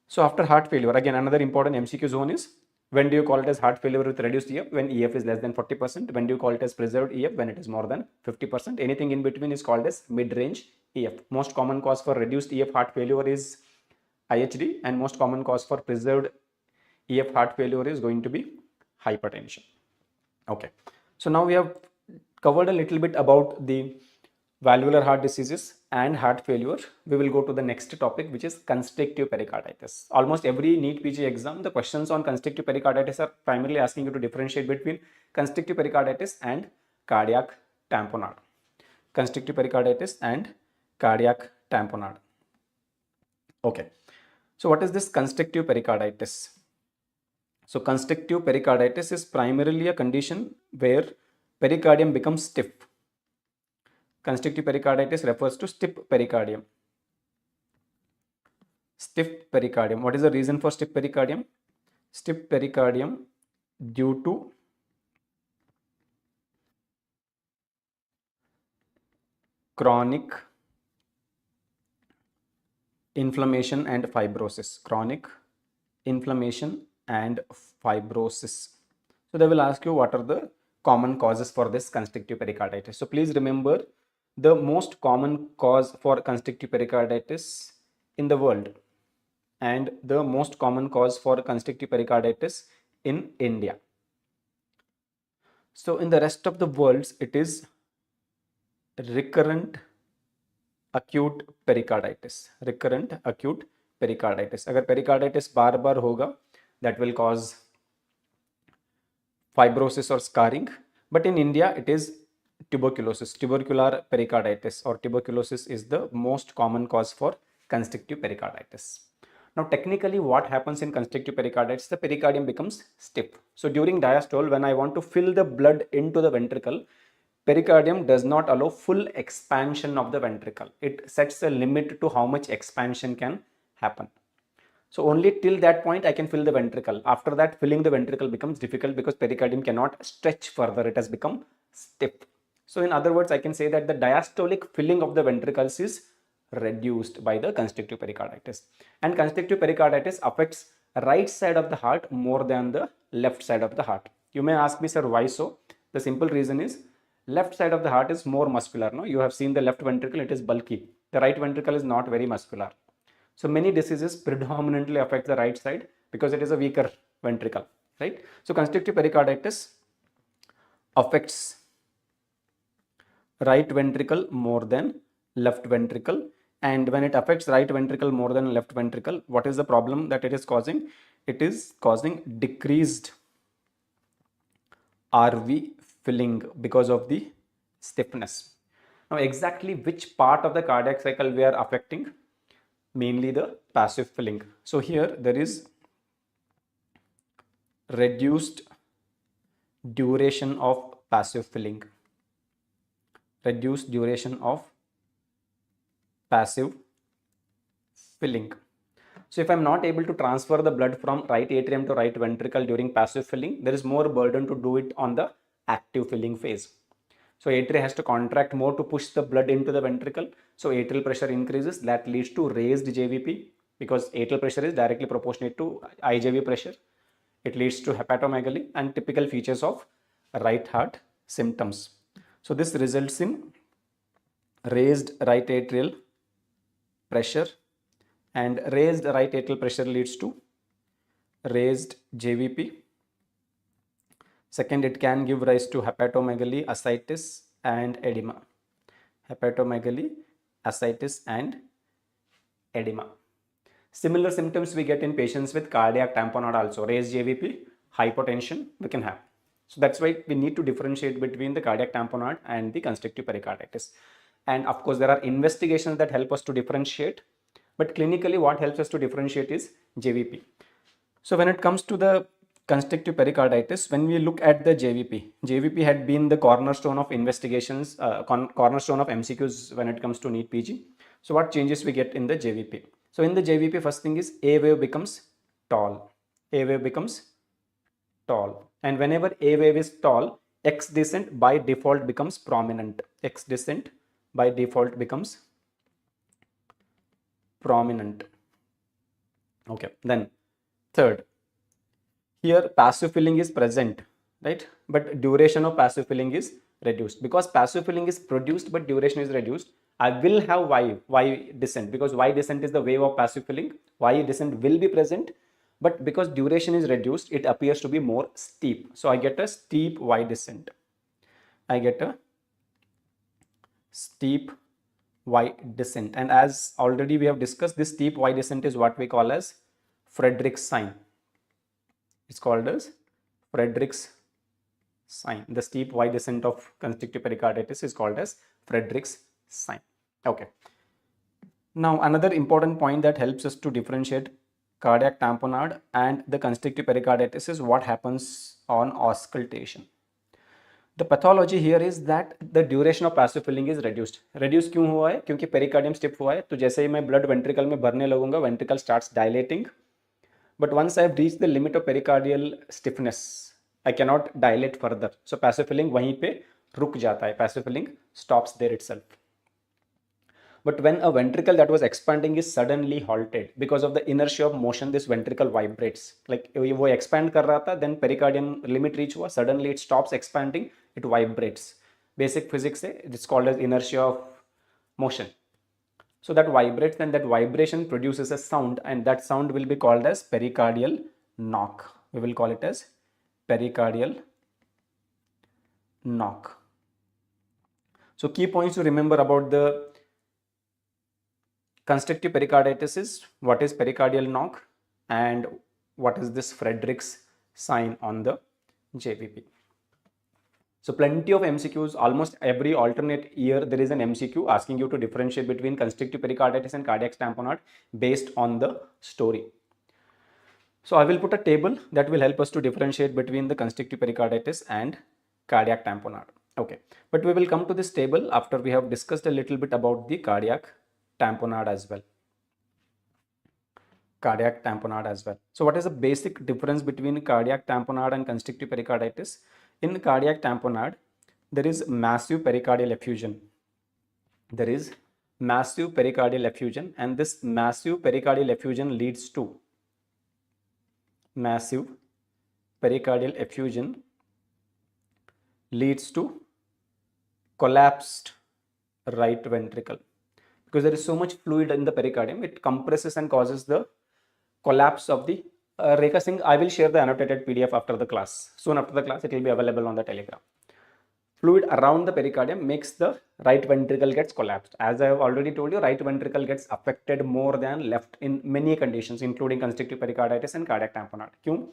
So after heart failure, again another important MCQ zone is, when do you call it as heart failure with reduced EF? When EF is less than 40%. When do you call it as preserved EF? When it is more than 50%. Anything in between is called as mid-range EF. Most common cause for reduced EF heart failure is IHD, and most common cause for preserved EF heart failure is going to be hypertension. Okay. So now we have covered a little bit about the valvular heart diseases and heart failure. We will go to the next topic, which is constrictive pericarditis. Almost every NEET PG exam, the questions on constrictive pericarditis are primarily asking you to differentiate between constrictive pericarditis and cardiac tamponade. constrictive pericarditis and cardiac tamponade. Okay, so what is this constrictive pericarditis? So constrictive pericarditis is primarily a condition where pericardium becomes stiff. Constrictive pericarditis refers to stiff pericardium. Stiff pericardium. What is the reason for stiff pericardium? Stiff pericardium due to chronic inflammation and fibrosis. Chronic inflammation and fibrosis. So they will ask you what are the common causes for this constrictive pericarditis. So please remember the most common cause for constrictive pericarditis in the world and the most common cause for constrictive pericarditis in India. So in the rest of the world, it is recurrent acute pericarditis. Recurrent acute pericarditis. अगर pericarditis बार बार होगा, that will cause fibrosis or scarring. But in India, it is tuberculosis. Tubercular pericarditis or tuberculosis is the most common cause for constrictive pericarditis. Now, technically, what happens in constrictive pericarditis? The pericardium becomes stiff. So, during diastole, when I want to fill the blood into the ventricle, pericardium does not allow full expansion of the ventricle. It sets a limit to how much expansion can happen. So, only till that point I can fill the ventricle. After that, filling the ventricle becomes difficult because pericardium cannot stretch further. It has become stiff. So, in other words, I can say that the diastolic filling of the ventricles is reduced by the constrictive pericarditis. And constrictive pericarditis affects right side of the heart more than the left side of the heart. You may ask me, sir, why so? The simple reason is left side of the heart is more muscular. No, you have seen the left ventricle, it is bulky. The right ventricle is not very muscular. So many diseases predominantly affect the right side because it is a weaker ventricle, right? So constrictive pericarditis affects right ventricle more than left ventricle. And when it affects right ventricle more than left ventricle, what is the problem that it is causing? It is causing decreased RV filling because of the stiffness. Now, exactly which part of the cardiac cycle we are affecting? Mainly the passive filling. So here there is reduced duration of passive filling. Reduced duration of passive filling. So if I'm not able to transfer the blood from right atrium to right ventricle during passive filling, there is more burden to do it on the active filling phase. So atria has to contract more to push the blood into the ventricle. So atrial pressure increases. That leads to raised JVP because atrial pressure is directly proportionate to IJV pressure. It leads to hepatomegaly and typical features of right heart symptoms. So this results in raised right atrial pressure, and raised right atrial pressure leads to raised JVP. Second, it can give rise to hepatomegaly, ascites and edema. Hepatomegaly, ascites and edema. Similar symptoms we get in patients with cardiac tamponade also. Raised JVP, hypotension we can have. So that's why we need to differentiate between the cardiac tamponade and the constrictive pericarditis. And of course, there are investigations that help us to differentiate. But clinically, what helps us to differentiate is JVP. So when it comes to the constrictive pericarditis, when we look at the JVP had been the cornerstone of investigations, cornerstone of MCQs when it comes to NEET PG. So what changes we get in the JVP? So in the JVP, first thing is A wave becomes tall. A wave becomes tall. And whenever A wave is tall, X descent by default becomes prominent. X descent by default becomes prominent. Okay, then third, here passive filling is present, right? But duration of passive filling is reduced. Because passive filling is produced but duration is reduced, I will have Y descent, because Y descent is the wave of passive filling. Y descent will be present, but because duration is reduced, it appears to be more steep. So I get a steep Y descent. I get a steep Y descent. And as already we have discussed, this steep Y descent is what we call as Frederick's sign. It's called as Frederick's sign. The steep Y descent of constrictive pericarditis is called as Frederick's sign. Okay. Now another important point that helps us to differentiate cardiac tamponade and the constrictive pericarditis is what happens on auscultation. The pathology here is that the duration of passive filling is reduced. Reduce क्यों हुआ है? क्योंकि pericardium stiff हुआ है, तो जैसे ही मैं blood ventricle में भरने लगूंगा, ventricle starts dilating, but once I have reached the limit of pericardial stiffness, I cannot dilate further. So passive filling वहीं पे रुक जाता है. Passive filling stops there itself. But when a ventricle that was expanding is suddenly halted because of the inertia of motion, this ventricle vibrates. Like वो expand कर रहा था, then pericardium limit reach हुआ, suddenly it stops expanding, it vibrates. Basic physics से it's called as inertia of motion. So that vibrates, and that vibration produces a sound, and that sound will be called as pericardial knock. We will call it as pericardial knock. So key points to remember about the constrictive pericarditis is what is pericardial knock and what is this Frederick's sign on the JVP. So plenty of MCQs, almost every alternate year there is an MCQ asking you to differentiate between constrictive pericarditis and cardiac tamponade based on the story. So I will put a table that will help us to differentiate between the constrictive pericarditis and cardiac tamponade. Okay, but we will come to this table after we have discussed a little bit about the cardiac tamponade as well. Cardiac tamponade as well. So what is the basic difference between cardiac tamponade and constrictive pericarditis? In cardiac tamponade, there is massive pericardial effusion. There is massive pericardial effusion, and this massive pericardial effusion leads to collapsed right ventricle. Because there is so much fluid in the pericardium, it compresses and causes the collapse of the Rekha Singh, I will share the annotated PDF after the class. Soon after the class, it will be available on the Telegram. Fluid around the pericardium makes the right ventricle gets collapsed. As I have already told you, right ventricle gets affected more than left in many conditions, including constrictive pericarditis and cardiac tamponade. Kyun?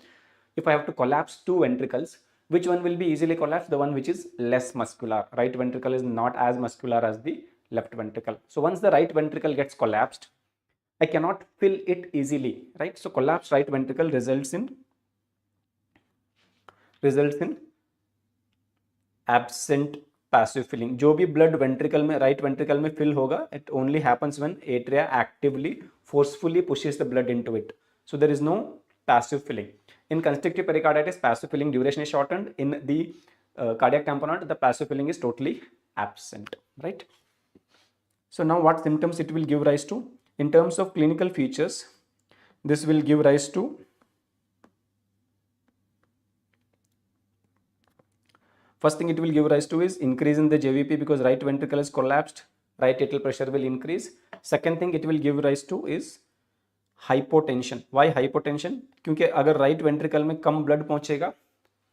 If I have to collapse two ventricles, which one will be easily collapsed? The one which is less muscular. Right ventricle is not as muscular as the left ventricle. So once the right ventricle gets collapsed, I cannot fill it easily, right? So collapsed right ventricle results in absent passive filling. जो भी blood ventricle में right ventricle में fill होगा, it only happens when atria actively, forcefully pushes the blood into it. So there is no passive filling. In constrictive pericarditis, passive filling duration is shortened. In the cardiac tamponade, the passive filling is totally absent, right? So now what symptoms it will give rise to? In terms of clinical features, this will give rise to first thing it will give rise to is increase in the JVP because right ventricle is collapsed, right atrial pressure will increase. Second thing it will give rise to is hypotension. Why hypotension? क्योंकि अगर right ventricle में कम blood पहुंचेगा,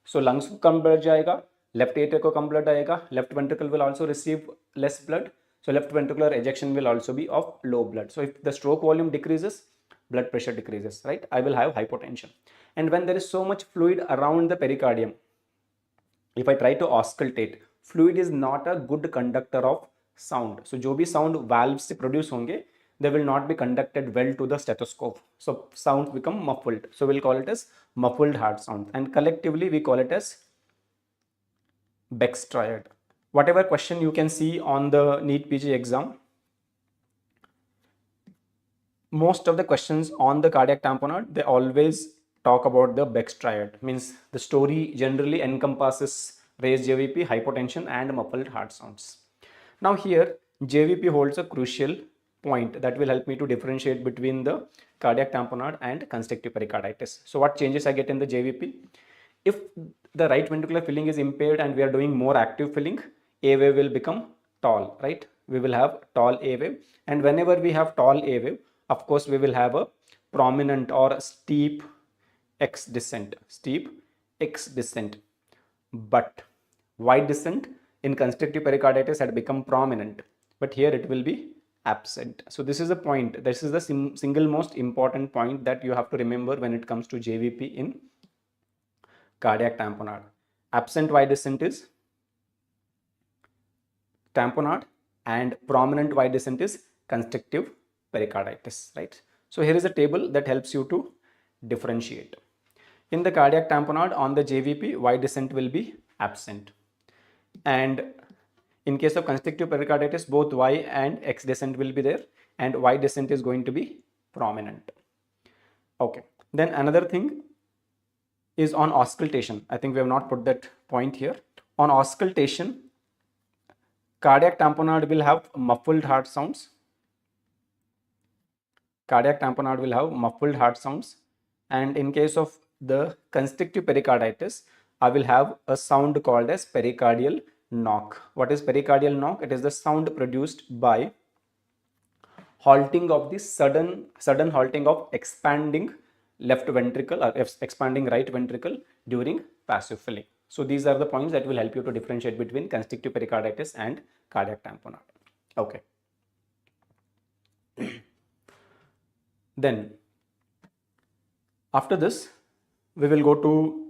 so lungs को कम blood जाएगा, left atrium को कम blood आएगा, left ventricle will also receive less blood. So left ventricular ejection will also be of low blood. So if the stroke volume decreases, blood pressure decreases, right? I will have hypotension. And when there is so much fluid around the pericardium, if I try to auscultate, fluid is not a good conductor of sound. So जो भी sound valves से produce होंगे, they will not be conducted well to the stethoscope. So sounds become muffled. So we'll call it as muffled heart sound. And collectively we call it as Beck's triad. Whatever question you can see on the NEET PG exam, most of the questions on the cardiac tamponade, they always talk about the Beck's triad. Means the story generally encompasses raised JVP, hypotension and muffled heart sounds. Now here JVP holds a crucial point that will help me to differentiate between the cardiac tamponade and constrictive pericarditis. So what changes I get in the JVP? If the right ventricular filling is impaired and we are doing more active filling, A wave will become tall, right? We will have tall A wave, and whenever we have tall A wave, of course we will have a prominent or steep X descent, but wide descent in constrictive pericarditis had become prominent, but here it will be absent. So this is a point, this is the single most important point that you have to remember when it comes to JVP in cardiac tamponade. Absent wide descent is tamponade, and prominent Y descent is constrictive pericarditis, right? So here is a table that helps you to differentiate. In the cardiac tamponade, on the JVP, Y descent will be absent. And in case of constrictive pericarditis, both Y and X descent will be there, and Y descent is going to be prominent. Okay. Then another thing is on auscultation. I think we have not put that point here. On auscultation, cardiac tamponade will have muffled heart sounds. Cardiac tamponade will have muffled heart sounds. And in case of the constrictive pericarditis, I will have a sound called as pericardial knock. What is pericardial knock? It is the sound produced by halting of the sudden halting of expanding left ventricle or expanding right ventricle during passive filling. So these are the points that will help you to differentiate between constrictive pericarditis and cardiac tamponade. Okay. Then after this, we will go to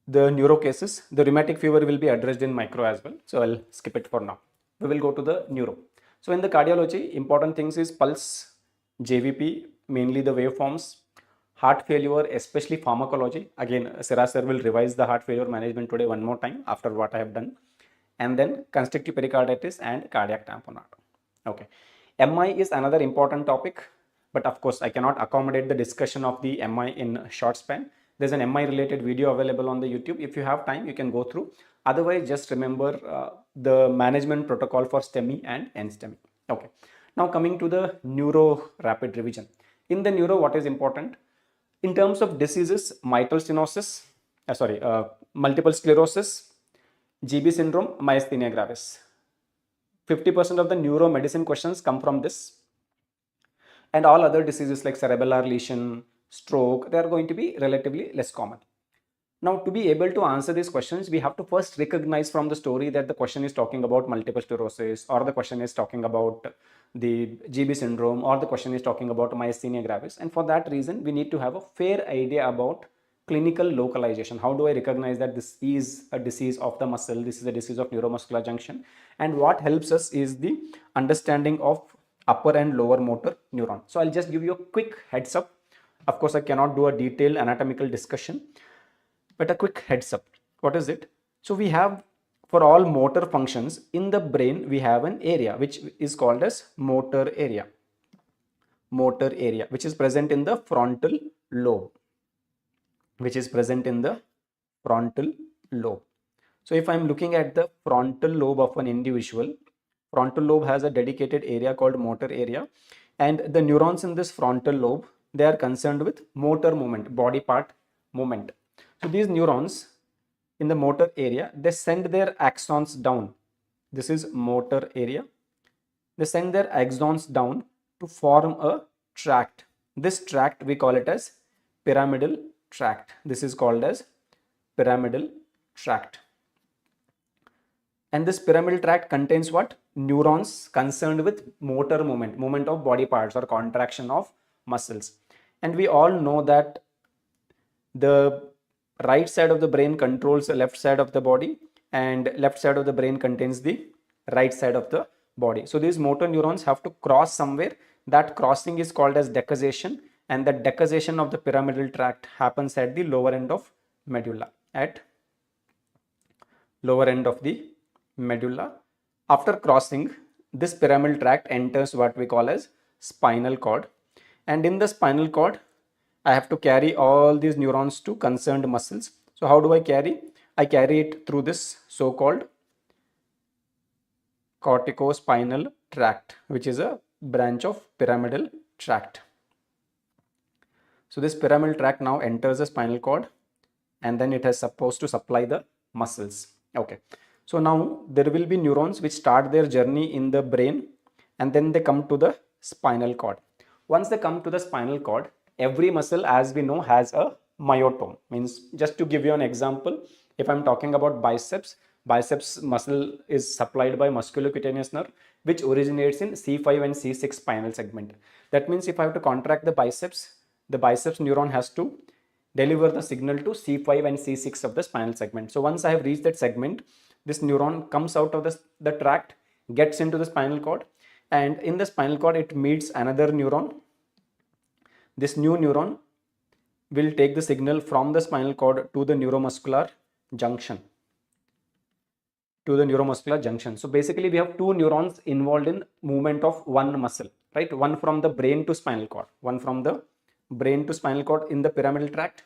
the neuro cases. The rheumatic fever will be addressed in micro as well, so I'll skip it for now. We will go to the neuro. So in the cardiology, important things is pulse, JVP, mainly the waveforms, heart failure, especially pharmacology. Again, Siraj sir will revise the heart failure management today one more time after what I have done. And then constrictive pericarditis and cardiac tamponade. Okay. MI is another important topic, but of course I cannot accommodate the discussion of the MI in a short span. There's an MI related video available on the YouTube. If you have time, you can go through. Otherwise, just remember the management protocol for STEMI and NSTEMI. Okay. Now coming to the neuro rapid revision. In the neuro, what is important? In terms of diseases, mitral stenosis, multiple sclerosis, GB syndrome, myasthenia gravis. 50% of the neuromedicine questions come from this. And all other diseases like cerebellar lesion, stroke, they are going to be relatively less common. Now, to be able to answer these questions, we have to first recognize from the story that the question is talking about multiple sclerosis, or the question is talking about the GB syndrome, or the question is talking about myasthenia gravis. And for that reason, we need to have a fair idea about clinical localization. How do I recognize that this is a disease of the muscle, this is a disease of neuromuscular junction? And what helps us is the understanding of upper and lower motor neuron. So I'll just give you a quick heads up. Of course, I cannot do a detailed anatomical discussion, but a quick heads up. What is it? So we have, for all motor functions in the brain, we have an area which is called as motor area, which is present in the frontal lobe, So if I'm looking at the frontal lobe of an individual, frontal lobe has a dedicated area called motor area, and the neurons in this frontal lobe, they are concerned with motor movement, body part movement. So these neurons in the motor area, they send their axons down. This is motor area. They send their axons down to form a tract. This tract, we call it as pyramidal tract. This is called as pyramidal tract. And this pyramidal tract contains what? Neurons concerned with motor movement of body parts or contraction of muscles. And we all know that the right side of the brain controls the left side of the body, and left side of the brain contains the right side of the body. So these motor neurons have to cross somewhere. That crossing is called as decussation, and the decussation of the pyramidal tract happens at the lower end of medulla, After crossing, this pyramidal tract enters what we call as spinal cord, and in the spinal cord I have to carry all these neurons to concerned muscles. So how do I carry? I carry it through this so-called corticospinal tract, which is a branch of pyramidal tract. So this pyramidal tract now enters the spinal cord, and then it is supposed to supply the muscles. Okay. So now there will be neurons which start their journey in the brain, and then they come to the spinal cord. Once they come to the spinal cord, every muscle, as we know, has a myotome. Means, just to give you an example, if I'm talking about biceps muscle is supplied by musculocutaneous nerve, which originates in C5 and C6 spinal segment. That means if I have to contract the biceps neuron has to deliver the signal to C5 and C6 of the spinal segment. So once I have reached that segment, this neuron comes out of the tract, gets into the spinal cord, and in the spinal cord it meets another neuron. This new neuron will take the signal from the spinal cord to the neuromuscular junction. So basically we have two neurons involved in movement of one muscle, right? One from the brain to spinal cord, in the pyramidal tract,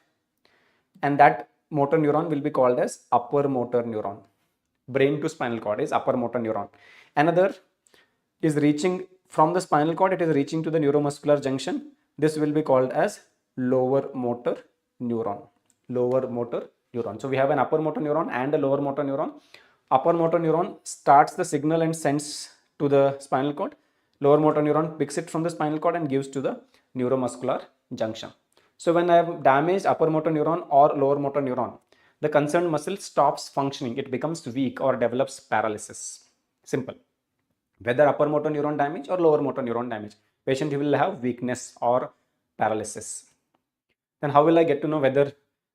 and that motor neuron will be called as upper motor neuron. Brain to spinal cord is upper motor neuron. Another is reaching from the spinal cord, it is reaching to the neuromuscular junction. This will be called as lower motor neuron. So we have an upper motor neuron and a lower motor neuron. Upper motor neuron starts the signal and sends to the spinal cord. Lower motor neuron picks it from the spinal cord and gives to the neuromuscular junction. So when I have damaged upper motor neuron or lower motor neuron, the concerned muscle stops functioning. It becomes weak or develops paralysis. Simple. Whether upper motor neuron damage or lower motor neuron damage, patient will have weakness or paralysis. Then how will I get to know whether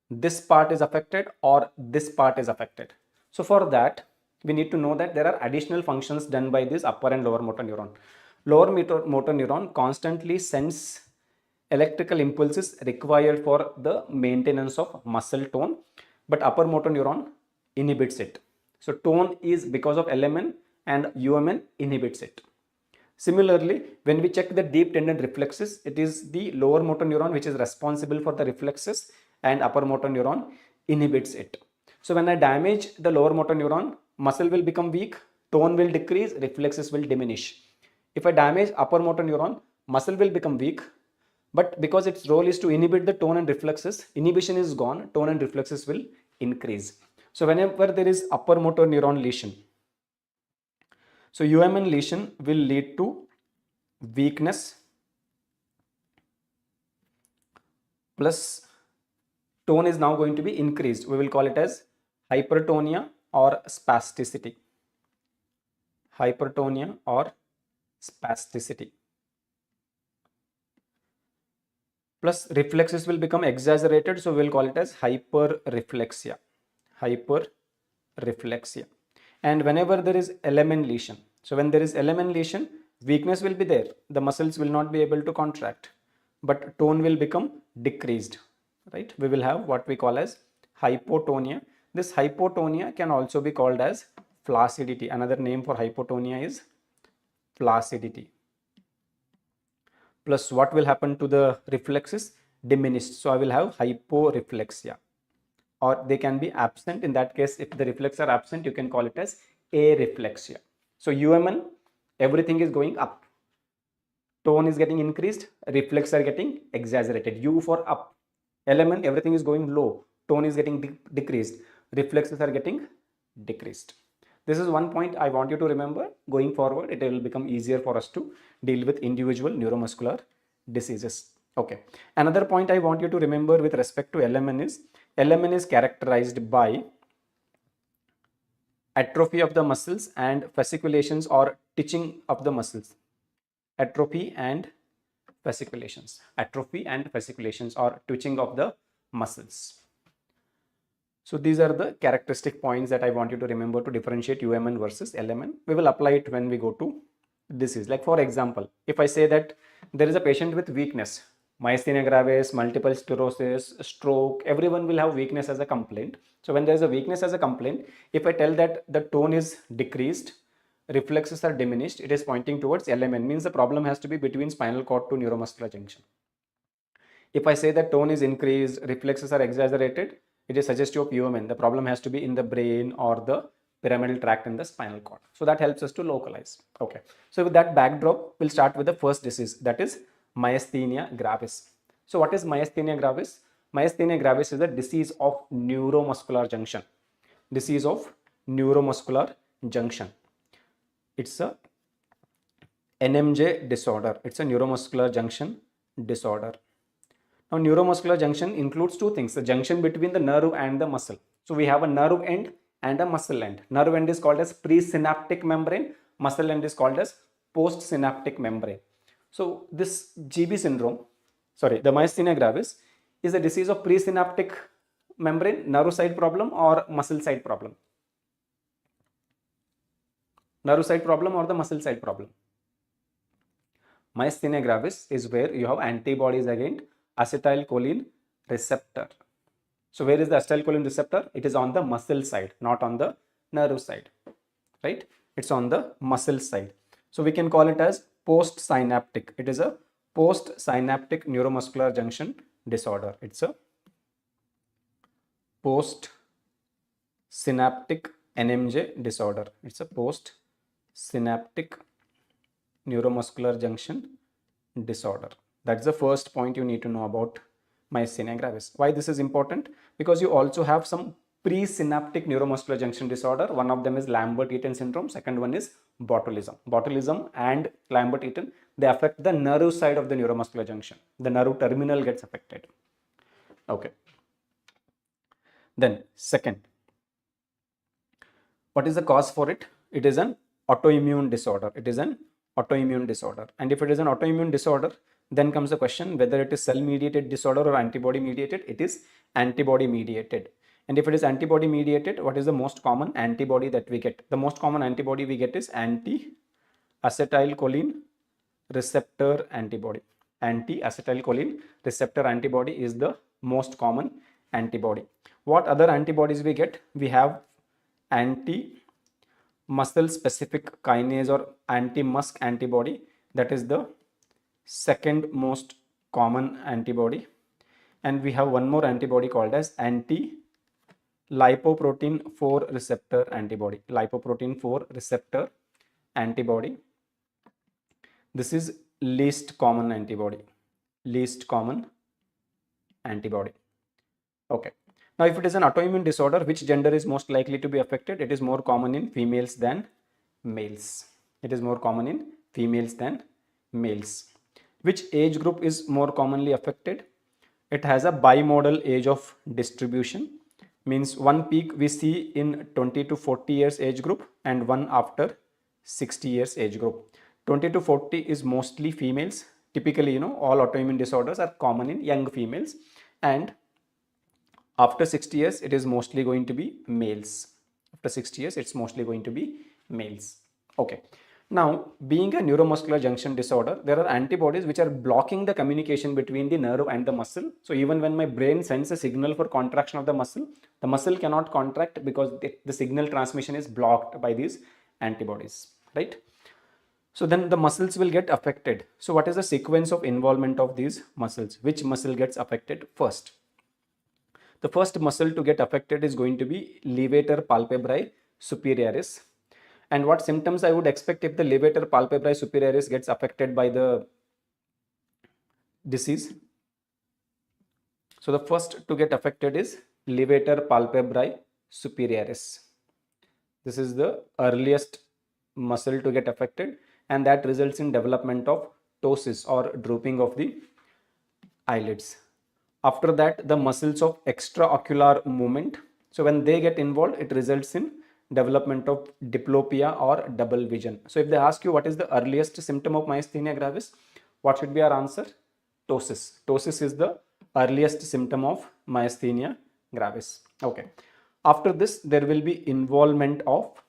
this part is affected or this part is affected? So for that, we need to know that there are additional functions done by this upper and lower motor neuron. Lower motor neuron constantly sends electrical impulses required for the maintenance of muscle tone, but upper motor neuron inhibits it. So tone is because of LMN and UMN inhibits it. Similarly, when we check the deep tendon reflexes, it is the lower motor neuron which is responsible for the reflexes and upper motor neuron inhibits it. So when I damage the lower motor neuron, muscle will become weak, tone will decrease, reflexes will diminish. If I damage upper motor neuron, muscle will become weak, but because its role is to inhibit the tone and reflexes, inhibition is gone, tone and reflexes will increase. So whenever there is upper motor neuron lesion, so UMN lesion will lead to weakness plus tone is now going to be increased. We will call it as hypertonia or spasticity. Plus reflexes will become exaggerated, so we will call it as hyperreflexia. And whenever there is LMN lesion, so when there is LMN lesion, weakness will be there. The muscles will not be able to contract, but tone will become decreased, right? We will have what we call as hypotonia. This hypotonia can also be called as flaccidity. Another name for hypotonia is flaccidity. Plus what will happen to the reflexes? Diminished. So I will have hyporeflexia, or they can be absent. In that case, if the reflexes are absent, you can call it as areflexia. So UMN, everything is going up. Tone is getting increased, reflexes are getting exaggerated. U for up. LMN, everything is going low. Tone is getting decreased. Reflexes are getting decreased. This is one point I want you to remember. Going forward, it will become easier for us to deal with individual neuromuscular diseases. Okay. Another point I want you to remember with respect to LMN is characterized by atrophy of the muscles and fasciculations or twitching of the muscles. Atrophy and fasciculations or twitching of the muscles. So these are the characteristic points that I want you to remember to differentiate UMN versus LMN. We will apply it when we go to disease. Like for example, if I say that there is a patient with weakness, myasthenia gravis, multiple sclerosis, stroke, everyone will have weakness as a complaint. So when there is a weakness as a complaint, if I tell that the tone is decreased, reflexes are diminished, it is pointing towards LMN, means the problem has to be between spinal cord to neuromuscular junction. If I say that tone is increased, reflexes are exaggerated, it is suggestive of UMN. The problem has to be in the brain or the pyramidal tract in the spinal cord. So that helps us to localize. Okay. So with that backdrop, we'll start with the first disease, that is myasthenia gravis. So what is myasthenia gravis? Myasthenia gravis is a disease of neuromuscular junction. It's a NMJ disorder. It's a neuromuscular junction disorder. Now, neuromuscular junction includes two things, the junction between the nerve and the muscle. So we have a nerve end and a muscle end. Nerve end is called as presynaptic membrane. Muscle end is called as postsynaptic membrane. So this GB syndrome, the myasthenia gravis is a disease of presynaptic membrane, nerve side problem or muscle side problem. Nerve side problem or the muscle side problem? Myasthenia gravis is where you have antibodies against acetylcholine receptor. So where is the acetylcholine receptor? It is on the muscle side, not on the nerve side, right? It's on the muscle side. So we can call it as postsynaptic. It is a postsynaptic neuromuscular junction disorder. It's a postsynaptic NMJ disorder. It's a postsynaptic neuromuscular junction disorder. That's the first point you need to know about myasthenia gravis. Why this is important? Because you also have some presynaptic neuromuscular junction disorder. One of them is Lambert-Eaton syndrome. Second one is botulism. Botulism and Lambert-Eaton, they affect the nerve side of the neuromuscular junction. The nerve terminal gets affected. Okay. Then second, what is the cause for it? It is an autoimmune disorder. It is an autoimmune disorder. And if it is an autoimmune disorder, then comes the question whether it is cell mediated disorder or antibody mediated. It is antibody mediated. And if it is antibody mediated, what is the most common antibody that we get? The most common antibody we get is anti-acetylcholine receptor antibody. Anti-acetylcholine receptor antibody is the most common antibody. What other antibodies we get? We have anti-muscle specific kinase or anti-MuSK antibody. That is the second most common antibody. And we have one more antibody called as anti-lipoprotein 4 receptor antibody. Lipoprotein 4 receptor antibody. This is least common antibody. Least common antibody. Okay. Now, if it is an autoimmune disorder, which gender is most likely to be affected? It is more common in females than males. It is more common in females than males. Which age group is more commonly affected? It has a bimodal age of distribution. Means one peak we see in 20 to 40 years age group and one after 60 years age group. 20 to 40 is mostly females. Typically, all autoimmune disorders are common in young females, and after 60 years, it is mostly going to be males. After 60 years, it's mostly going to be males. Okay. Now, being a neuromuscular junction disorder, there are antibodies which are blocking the communication between the nerve and the muscle. So even when my brain sends a signal for contraction of the muscle cannot contract because the signal transmission is blocked by these antibodies, right? So then the muscles will get affected. So what is the sequence of involvement of these muscles? Which muscle gets affected first? The first muscle to get affected is going to be levator palpebrae superioris. And what symptoms I would expect if the levator palpebrae superioris gets affected by the disease? So the first to get affected is levator palpebrae superioris. This is the earliest muscle to get affected, and that results in development of ptosis or drooping of the eyelids. After that, the muscles of extraocular movement. So when they get involved, it results in development of diplopia or double vision. So if they ask you what is the earliest symptom of myasthenia gravis, what should be our answer? Ptosis. Ptosis is the earliest symptom of myasthenia gravis. Okay. After this, there will be involvement of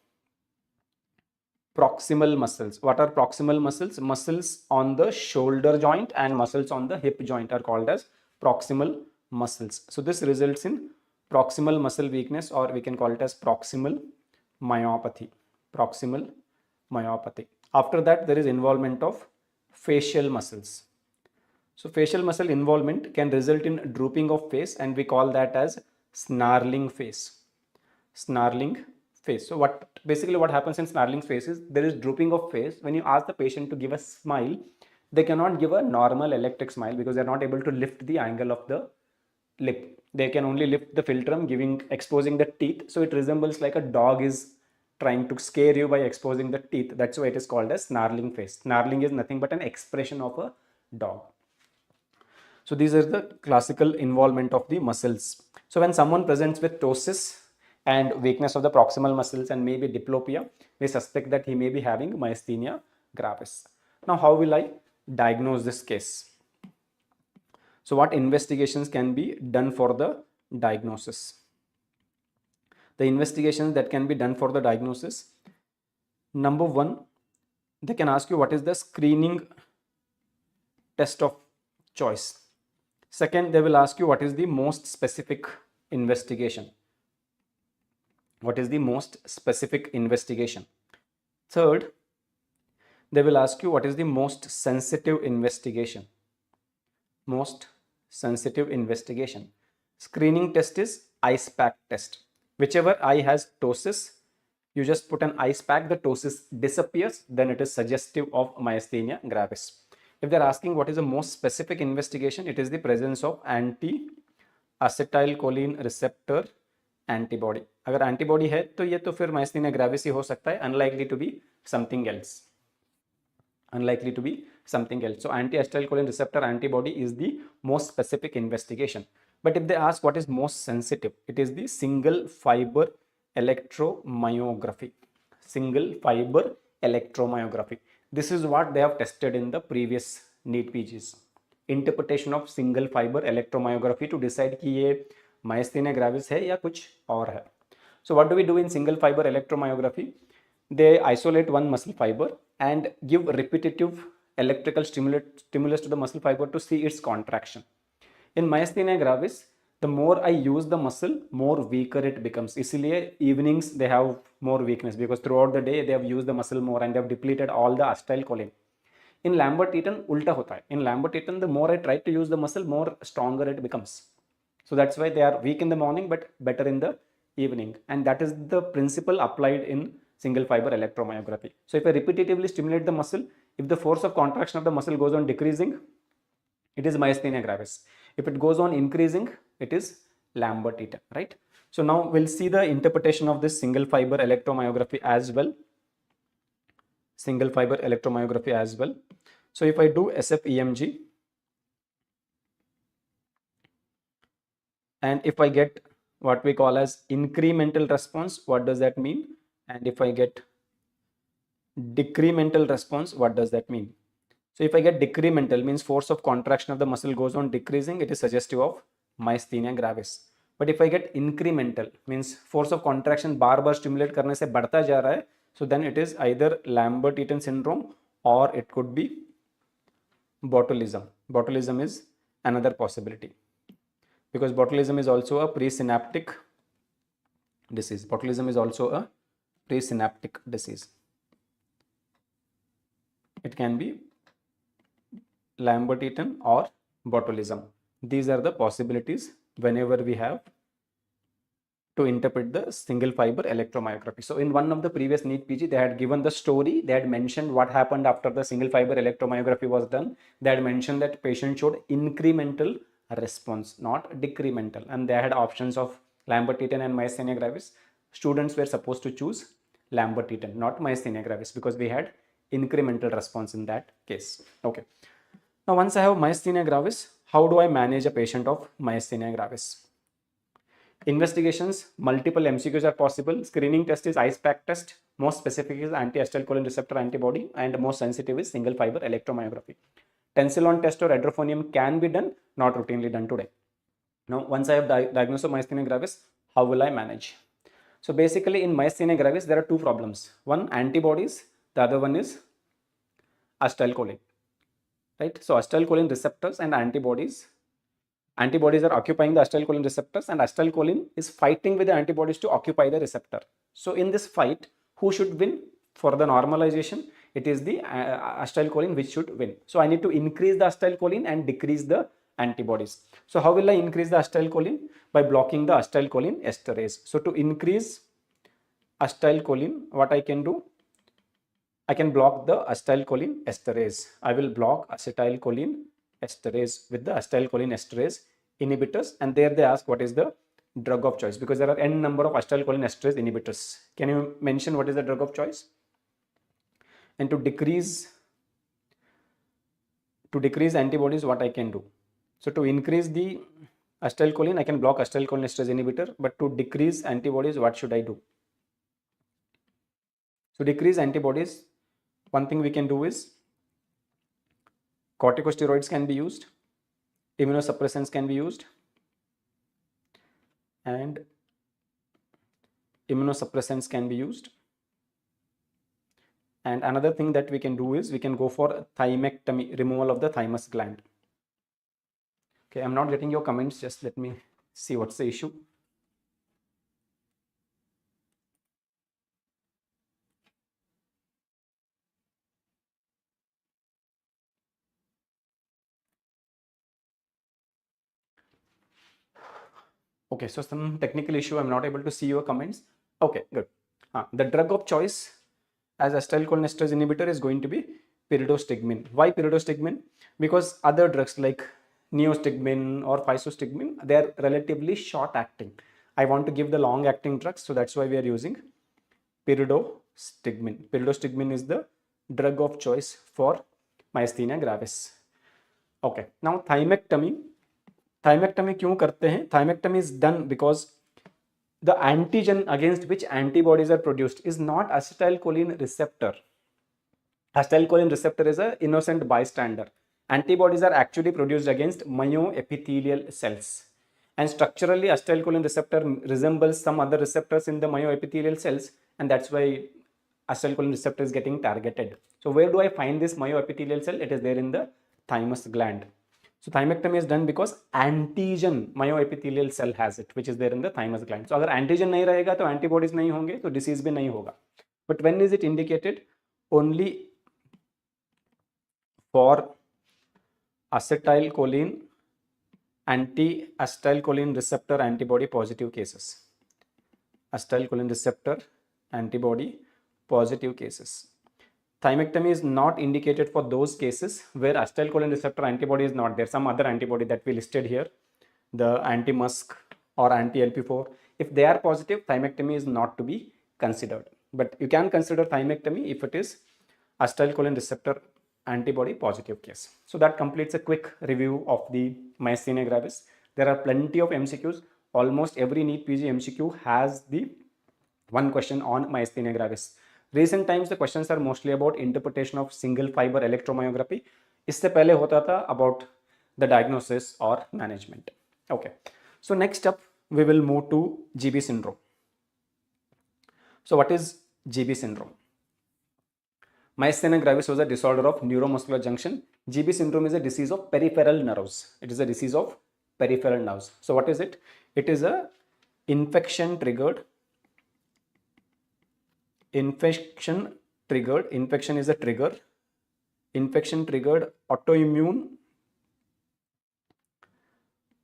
proximal muscles. What are proximal muscles? Muscles on the shoulder joint and muscles on the hip joint are called as proximal muscles. So this results in proximal muscle weakness, or we can call it as proximal myopathy. Proximal myopathy. After that, there is involvement of facial muscles. So facial muscle involvement can result in drooping of face, and we call that as snarling face. Snarling face. So what happens in snarling face is there is drooping of face. When you ask the patient to give a smile, they cannot give a normal electric smile because they are not able to lift the angle of the lip. They can only lift the philtrum, exposing the teeth. So it resembles like a dog is trying to scare you by exposing the teeth. That's why it is called as snarling face. Snarling is nothing but an expression of a dog. So these are the classical involvement of the muscles. So when someone presents with ptosis and weakness of the proximal muscles and maybe diplopia, we suspect that he may be having myasthenia gravis. Now, how will I diagnose this case? So what investigations can be done for the diagnosis? The investigations that can be done for the diagnosis, Number one, they can ask you what is the screening test of choice. Second, they will ask you what is the most specific investigation. What is the most specific investigation? Third, they will ask you what is the most sensitive investigation. Most sensitive investigation. Screening test is ice pack test. Whichever eye has ptosis, you just put an ice pack, the ptosis disappears, then it is suggestive of myasthenia gravis. If they're asking what is the most specific investigation, it is the presence of anti-acetylcholine receptor antibody. अगर antibody है तो ये तो फिर myasthenia gravis ही हो सकता है, unlikely to be something else. Unlikely to be something else. So anti-acetylcholine receptor antibody is the most specific investigation. But if they ask what is most sensitive, it is the single fiber electromyography. Single fiber electromyography. This is what they have tested in the previous NEET PGs. Interpretation of single fiber electromyography to decide कि ये myasthenia gravis है या कुछ और है. So what do we do in single fiber electromyography? They isolate one muscle fiber and give repetitive electrical stimulus to the muscle fiber to see its contraction. In myasthenia gravis, the more I use the muscle, more weaker it becomes. इसलिए evenings they have more weakness because throughout the day they have used the muscle more and they have depleted all the acetylcholine. In Lambert-Eaton, ulta hota hai. In Lambert-Eaton, the more I try to use the muscle, more stronger it becomes. So that's why they are weak in the morning but better in the evening. And that is the principle applied in single fiber electromyography. So if I repetitively stimulate the muscle, if the force of contraction of the muscle goes on decreasing, it is myasthenia gravis. If it goes on increasing, it is Lambert-Eaton, right? So now we'll see the interpretation of this single fiber electromyography as well. Single fiber electromyography as well. So if I do SFEMG, and if I get what we call as incremental response, what does that mean? And if I get decremental response, what does that mean? So if I get decremental, means force of contraction of the muscle goes on decreasing, it is suggestive of myasthenia gravis. But if I get incremental, means force of contraction bar bar stimulate करने से बढ़ता जा रहा है, so then it is either Lambert-Eaton syndrome or it could be botulism. Botulism is another possibility because botulism is also a presynaptic disease. Botulism is also a presynaptic disease. It can be Lambert-Eaton or botulism. These are the possibilities whenever we have to interpret the single fiber electromyography. So in one of the previous NEET PG, they had given the story. They had mentioned what happened after the single fiber electromyography was done. They had mentioned that patient showed incremental response, not decremental. And they had options of Lambert-Eaton and myasthenia gravis. Students were supposed to choose Lambert-Eaton, not myasthenia gravis, because we had incremental response in that case. Okay. Now, once I have myasthenia gravis, how do I manage a patient of myasthenia gravis? Investigations, multiple MCQs are possible. Screening test is ice pack test. Most specific is anti-acetylcholine receptor antibody, and most sensitive is single fiber electromyography. Tensilon test or hydrophonium can be done, not routinely done today. Now, once I have diagnosed of myasthenia gravis, how will I manage? So basically in myasthenia gravis, there are two problems. One, antibodies. The other one is acetylcholine. Right? So acetylcholine receptors and antibodies. Antibodies are occupying the acetylcholine receptors and acetylcholine is fighting with the antibodies to occupy the receptor. So in this fight, who should win? For the normalization, it is the acetylcholine which should win. So I need to increase the acetylcholine and decrease the antibodies. So how will I increase the acetylcholine? By blocking the acetylcholine esterase. So to increase acetylcholine, what I can do? I can block the acetylcholine esterase. I will block acetylcholine esterase with the acetylcholine esterase inhibitors, and there they ask what is the drug of choice because there are n number of acetylcholine esterase inhibitors. Can you mention what is the drug of choice? And to decrease antibodies, what I can do? So to increase the acetylcholine, I can block acetylcholine esterase inhibitor, but to decrease antibodies, what should I do? To decrease antibodies, one thing we can do is corticosteroids can be used, immunosuppressants can be used, and immunosuppressants can be used. And another thing that we can do is we can go for thymectomy, removal of the thymus gland. Okay, I'm not getting your comments, just let me see what's the issue. Okay, so some technical issue, I'm not able to see your comments. Okay, good. The drug of choice as acetylcholinesterase inhibitor is going to be pyridostigmine. Why pyridostigmine? Because other drugs like neostigmine or physostigmine, they are relatively short acting. I want to give the long acting drugs, so that's why we are using pyridostigmine. Pyridostigmine is the drug of choice for myasthenia gravis. Okay, now thymectomy. Thymectomy क्यों करते हैं? Thymectomy is done because the antigen against which antibodies are produced is not acetylcholine receptor. Acetylcholine receptor is an innocent bystander. Antibodies are actually produced against myoepithelial cells. And structurally, acetylcholine receptor resembles some other receptors in the myoepithelial cells, and that's why acetylcholine receptor is getting targeted. So where do I find this myoepithelial cell? It is there in the thymus gland. So thymectomy is done because antigen myoepithelial cell has it, which is there in the thymus gland. So अगर antigen नहीं रहेगा तो antibodies नहीं होंगे, तो disease भी नहीं होगा. But when is it indicated? Only for acetylcholine anti-acetylcholine receptor antibody positive cases. Acetylcholine receptor antibody positive cases. Thymectomy is not indicated for those cases where acetylcholine receptor antibody is not there. Some other antibody that we listed here, the anti-MuSK or anti-LP4, if they are positive, thymectomy is not to be considered. But you can consider thymectomy if it is acetylcholine receptor antibody positive case. So that completes a quick review of the myasthenia gravis. There are plenty of MCQs. Almost every NEET PG MCQ has the one question on myasthenia gravis. Recent times the questions are mostly about interpretation of single fiber electromyography. इससे पहले होता था about the diagnosis or management. Okay, so next up we will move to GB syndrome. So what is GB syndrome? Myasthenia gravis was a disorder of neuromuscular junction. GB syndrome is a disease of peripheral nerves. It is a disease of peripheral nerves. So what is it? It is a infection triggered, infection is a trigger, infection triggered autoimmune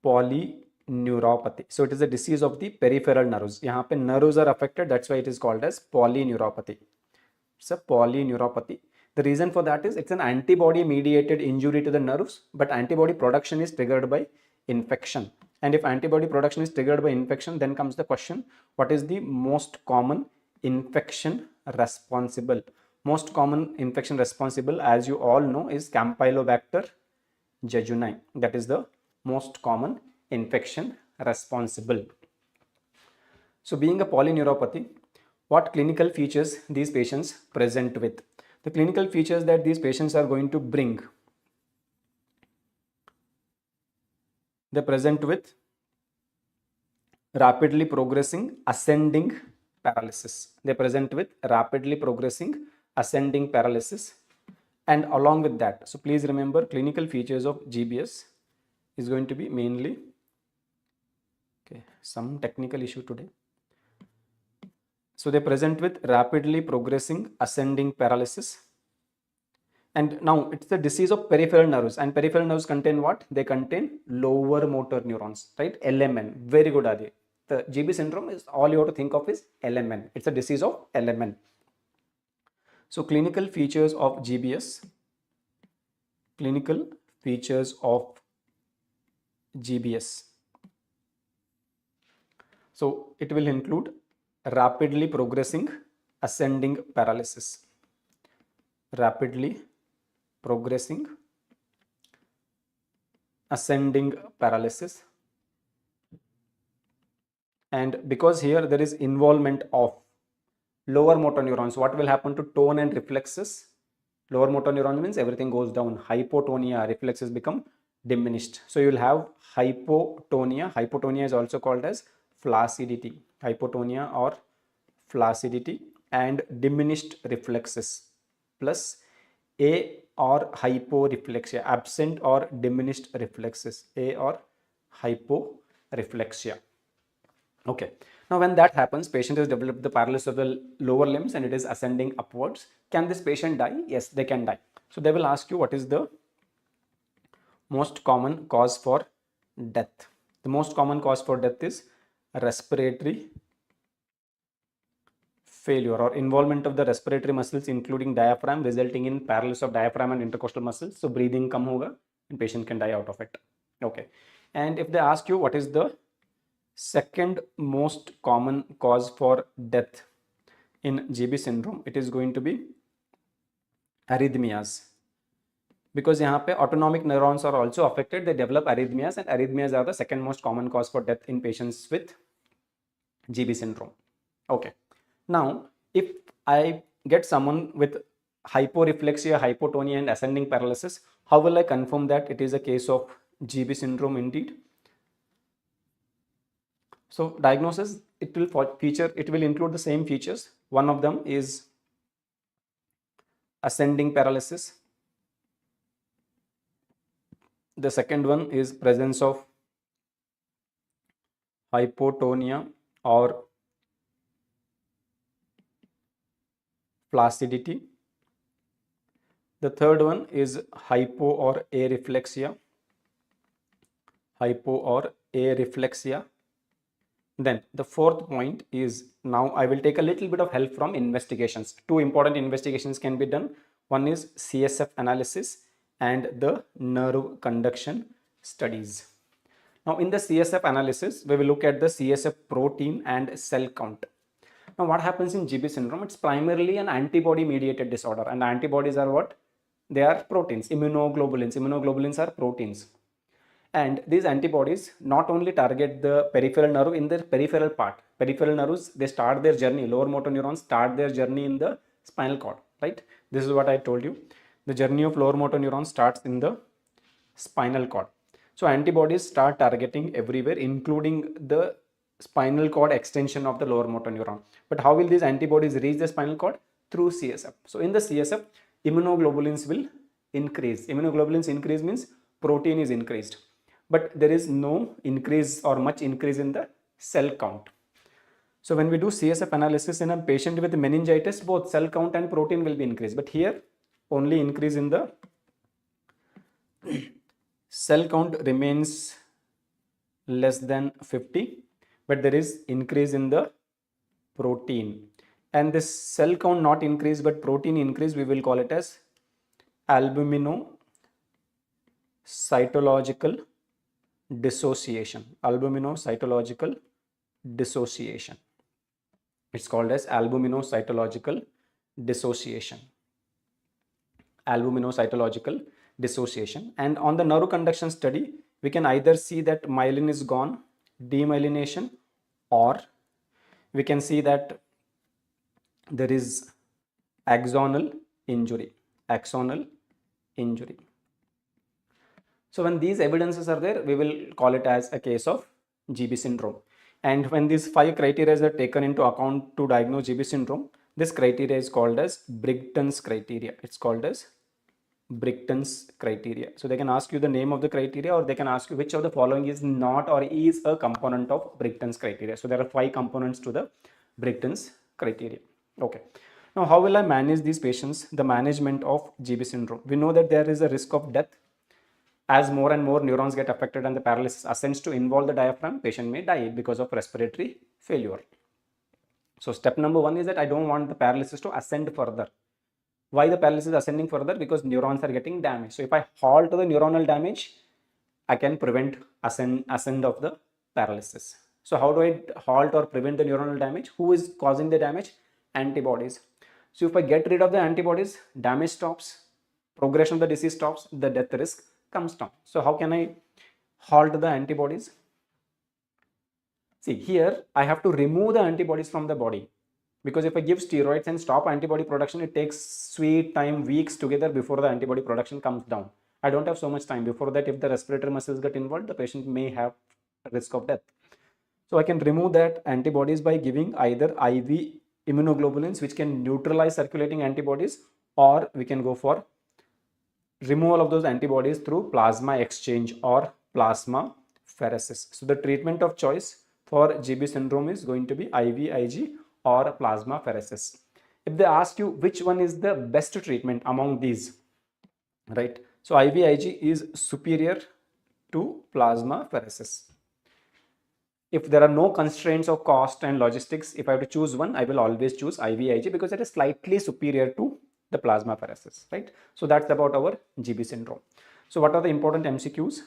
polyneuropathy. So it is a disease of the peripheral nerves. यहाँ पे nerves are affected, that's why it is called as polyneuropathy. It's a polyneuropathy. The reason for that is it's an antibody mediated injury to the nerves, but antibody production is triggered by infection. And if antibody production is triggered by infection, then comes the question, what is the most common infection responsible? Most common infection responsible, as you all know, is Campylobacter jejuni. That is the most common infection responsible. So being a polyneuropathy, what clinical features these patients present with? The clinical features that these patients are going to bring, they present with rapidly progressing ascending paralysis. They present with rapidly progressing ascending paralysis, and along with that, so please remember, clinical features of GBS is going to be mainly, okay, some technical issue today. So they present with rapidly progressing ascending paralysis. And now it's the disease of peripheral nerves, and peripheral nerves contain what? They contain lower motor neurons, right? LMN. Very good, Adi. The GB syndrome is all you have to think of is LMN. It's a disease of LMN. So clinical features of GBS, clinical features of GBS. So it will include rapidly progressing ascending paralysis, rapidly progressing ascending paralysis. And because here there is involvement of lower motor neurons, what will happen to tone and reflexes? Lower motor neuron means everything goes down. Hypotonia, reflexes become diminished. So you will have hypotonia. Hypotonia is also called as flaccidity. Hypotonia or flaccidity, and diminished reflexes. plus A or hyporeflexia, absent or diminished reflexes, A or hyporeflexia. Okay, now when that happens, patient has developed the paralysis of the lower limbs and it is ascending upwards. Can this patient die? Yes, they can die. So they will ask you what is the most common cause for death. The most common cause for death is respiratory failure or involvement of the respiratory muscles including diaphragm, resulting in paralysis of diaphragm and intercostal muscles. So breathing come hoga and patient can die out of it. Okay, and if they ask you what is the second most common cause for death in GB syndrome, it is going to be arrhythmias. Because यहाँ पे autonomic neurons are also affected, they develop arrhythmias, and arrhythmias are the second most common cause for death in patients with GB syndrome. Okay, now if I get someone with hyporeflexia, hypotonia and ascending paralysis, how will I confirm that it is a case of GB syndrome indeed? So diagnosis, it will include the same features. One of them is ascending paralysis. The second one is presence of hypotonia or flaccidity. The third one is hypo or areflexia. Hypo or areflexia. Then the fourth point is, now I will take a little bit of help from investigations. Two important investigations can be done. One is CSF analysis and the nerve conduction studies. Now in the CSF analysis, we will look at the CSF protein and cell count. Now what happens in GB syndrome? It's primarily an antibody mediated disorder, and antibodies are what? They are proteins, immunoglobulins. Immunoglobulins are proteins. And these antibodies not only target the peripheral nerve in their peripheral part. Peripheral nerves, they start their journey, lower motor neurons start their journey in the spinal cord, right? This is what I told you. The journey of lower motor neurons starts in the spinal cord. So antibodies start targeting everywhere, including the spinal cord extension of the lower motor neuron. But how will these antibodies reach the spinal cord? Through CSF. So in the CSF, immunoglobulins will increase. Immunoglobulins increase means protein is increased, but there is no increase or much increase in the cell count. So when we do CSF analysis in a patient with meningitis, both cell count and protein will be increased, but here only increase in the cell count remains less than 50, but there is increase in the protein. And this cell count not increase but protein increase, we will call it as albuminocytological dissociation. Albuminocytological dissociation. It's called as albuminocytological dissociation. Albuminocytological dissociation. And on the nerve conduction study, we can either see that myelin is gone, demyelination, or we can see that there is axonal injury. Axonal injury. So when these evidences are there, we will call it as a case of GB syndrome. And when these 5 criteria are taken into account to diagnose GB syndrome, this criteria is called as Brighton's criteria. It's called as Brighton's criteria. So they can ask you the name of the criteria, or they can ask you which of the following is not or is a component of Brighton's criteria. So there are 5 components to the Brighton's criteria. Okay. Now how will I manage these patients? The management of GB syndrome. We know that there is a risk of death. As more and more neurons get affected and the paralysis ascends to involve the diaphragm, patient may die because of respiratory failure. So step number 1 is that I don't want the paralysis to ascend further. Why the paralysis is ascending further? Because neurons are getting damaged. So if I halt the neuronal damage, I can prevent ascend of the paralysis. So how do I halt or prevent the neuronal damage? Who is causing the damage? Antibodies. So if I get rid of the antibodies, damage stops, progression of the disease stops, the death risk comes down. So how can I halt the antibodies? See, here I have to remove the antibodies from the body, because if I give steroids and stop antibody production, it takes sweet time, weeks together before the antibody production comes down. I don't have so much time. Before that, if the respiratory muscles get involved, the patient may have a risk of death. So I can remove that antibodies by giving either IV immunoglobulins, which can neutralize circulating antibodies, or we can go for removal of those antibodies through plasma exchange or plasmapheresis. So the treatment of choice for GB syndrome is going to be IVIG or plasmapheresis. If they ask you which one is the best treatment among these, right? So IVIG is superior to plasmapheresis. If there are no constraints of cost and logistics, if I have to choose one, I will always choose IVIG because it is slightly superior to the plasmapheresis, right? So that's about our GB syndrome. So what are the important MCQs?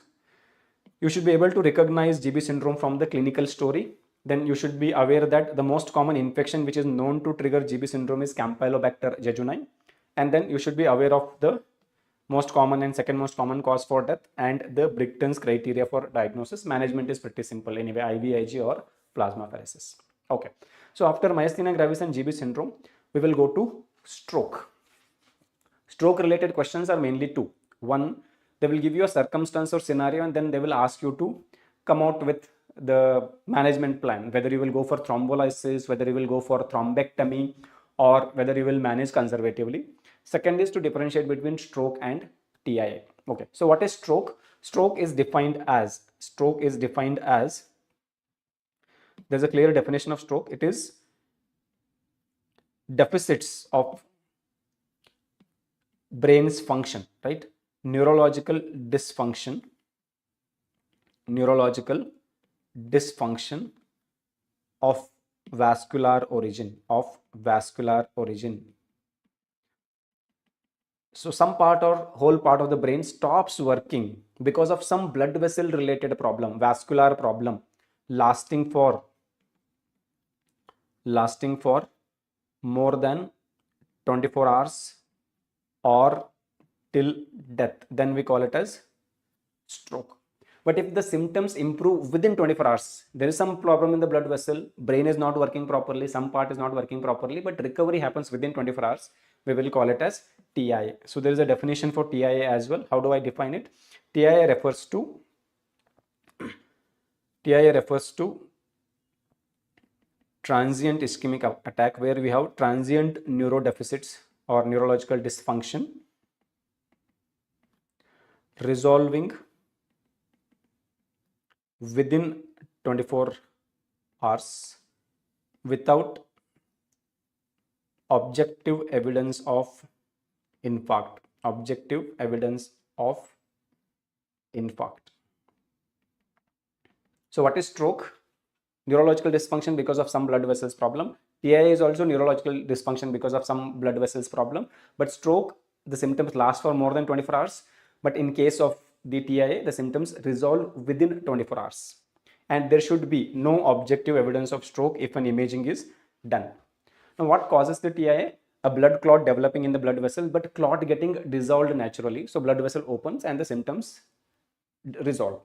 You should be able to recognize GB syndrome from the clinical story. Then you should be aware that the most common infection which is known to trigger GB syndrome is Campylobacter jejuni. And then you should be aware of the most common and second most common cause for death and the Brighton's criteria for diagnosis. Management is pretty simple anyway, IVIG or plasmapheresis. Okay, so after myasthenia gravis and GB syndrome, we will go to stroke. Stroke related questions are mainly two. One, they will give you a circumstance or scenario and then they will ask you to come out with the management plan, whether you will go for thrombolysis, whether you will go for thrombectomy, or whether you will manage conservatively. Second is to differentiate between stroke and TIA. Okay, so what is stroke? Stroke is defined as, there's a clear definition of stroke. It is deficits of brain's function, right? Neurological dysfunction of vascular origin, So some part or whole part of the brain stops working because of some blood vessel related problem, vascular problem, lasting for more than 24 hours or till death. Then we call it as stroke. But if the symptoms improve within 24 hours, there is some problem in the blood vessel, brain is not working properly, some part is not working properly, but recovery happens within 24 hours, we will call it as TIA. So there is a definition for TIA as well. How do I define it? TIA refers to transient ischemic attack, where we have transient neurodeficits or neurological dysfunction resolving within 24 hours without objective evidence of infarct. So what is stroke? Neurological dysfunction because of some blood vessels problem. TIA is also neurological dysfunction because of some blood vessels problem. But stroke, the symptoms last for more than 24 hours. But in case of the TIA, the symptoms resolve within 24 hours. And there should be no objective evidence of stroke if an imaging is done. Now, what causes the TIA? A blood clot developing in the blood vessel, but clot getting dissolved naturally. So blood vessel opens and the symptoms resolve.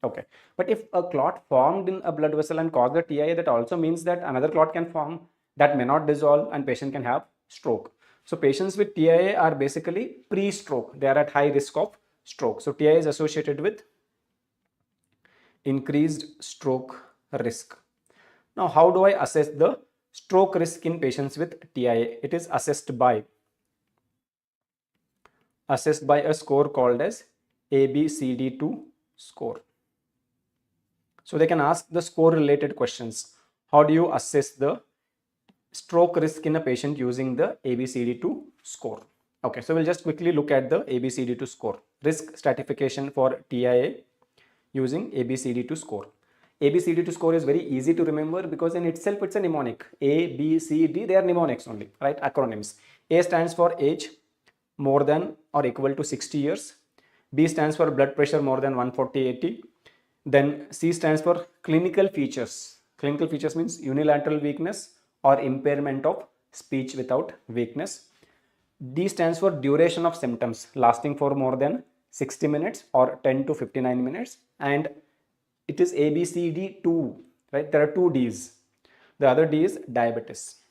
Okay, but if a clot formed in a blood vessel and caused the TIA, that also means that another clot can form that may not dissolve and patient can have stroke. So patients with TIA are basically pre-stroke. They are at high risk of stroke. So TIA is associated with increased stroke risk. Now, how do I assess the stroke risk in patients with TIA? It is assessed by a score called as ABCD2 score. So they can ask the score related questions. How do you assess the stroke risk in a patient using the ABCD2 score? Okay, so we'll just quickly look at the ABCD2 score. Risk stratification for TIA using ABCD2 score. ABCD2 score is very easy to remember because in itself it's a mnemonic. A, B, C, D, they are mnemonics only, right? Acronyms. A stands for age more than or equal to 60 years. B stands for blood pressure more than 140/80. Then C stands for clinical features. Clinical features means unilateral weakness or impairment of speech without weakness. D stands for duration of symptoms lasting for more than 60 minutes or 10 to 59 minutes. And it is ABCD2, right? There are two Ds. The other D is diabetes.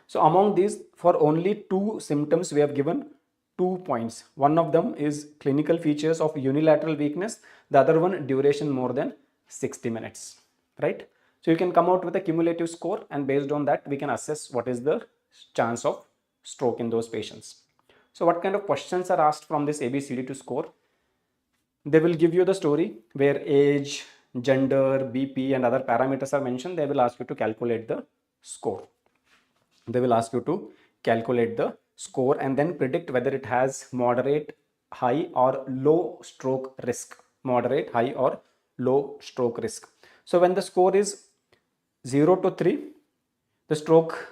So among these, for only two symptoms, we have given 2 points. One of them is clinical features of unilateral weakness. The other one, duration more than 60 minutes, right? So you can come out with a cumulative score, and based on that, we can assess what is the chance of stroke in those patients. So what kind of questions are asked from this ABCD2 score? They will give you the story where age, gender, BP and other parameters are mentioned. They will ask you to calculate the score. They will ask you to calculate the score and then predict whether it has moderate, high or low stroke risk. Moderate, high or low stroke risk. So when the score is 0 to 3, the stroke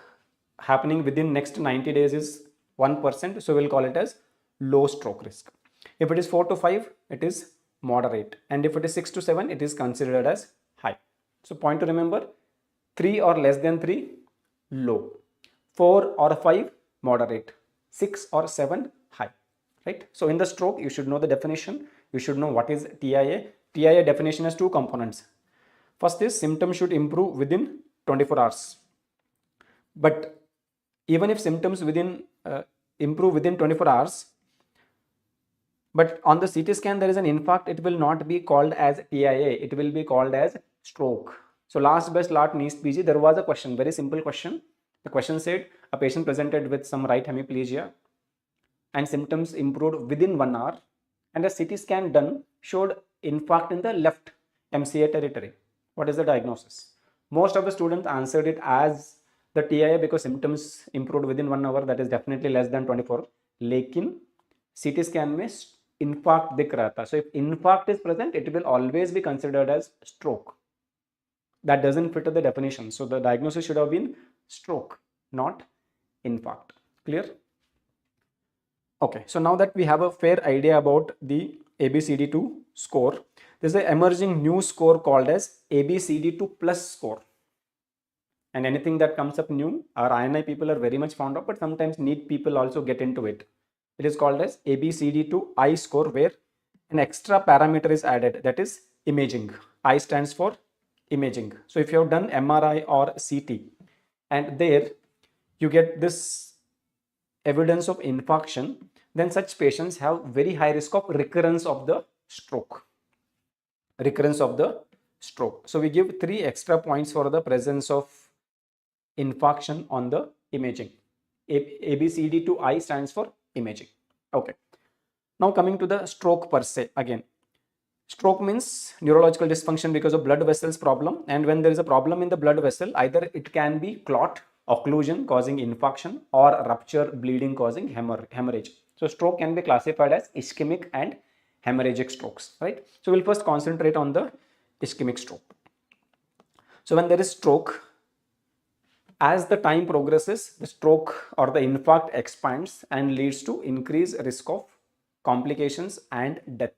happening within next 90 days is 1%. So we'll call it as low stroke risk. If it is 4 to 5, it is moderate. And if it is 6 to 7, it is considered as high. So point to remember, 3 or less than 3, low. 4 or 5, moderate. 6 or 7, high. Right? So in the stroke, you should know the definition. You should know what is TIA. TIA definition has two components. First is symptoms should improve within 24 hours. But even if symptoms improve within 24 hours, but on the CT scan there is an infarct, it will not be called as TIA, it will be called as stroke. So last best lot NEET PG, there was a question, very simple question. The question said a patient presented with some right hemiplegia and symptoms improved within 1 hour, and a CT scan done showed infarct in the left MCA territory. What is the diagnosis? Most of the students answered it as the TIA because symptoms improved within 1 hour, that is definitely less than 24. लेकिन CT scan में infarct दिख रहा था. So if infarct is present, it will always be considered as stroke. That doesn't fit the definition. So the diagnosis should have been stroke, not infarct. Clear? Okay, so now that we have a fair idea about the ABCD2 score, there's an emerging new score called as ABCD2 plus score. And anything that comes up new, our INI people are very much fond of, but sometimes NEET people also get into it. It is called as ABCD2I score, where an extra parameter is added, that is imaging. I stands for imaging. So if you have done MRI or CT and there you get this evidence of infarction, then such patients have very high risk of recurrence of the stroke. Recurrence of the stroke. So we give 3 extra points for the presence of infarction on the imaging. ABCD2I stands for imaging. Okay. Now coming to the stroke per se again. Stroke means neurological dysfunction because of blood vessels problem, and when there is a problem in the blood vessel, either it can be clot, occlusion causing infarction, or rupture, bleeding causing hemorrhage. So stroke can be classified as ischemic and hemorrhagic strokes, right? So we'll first concentrate on the ischemic stroke. So when there is stroke, as the time progresses, the stroke or the infarct expands and leads to increased risk of complications and death.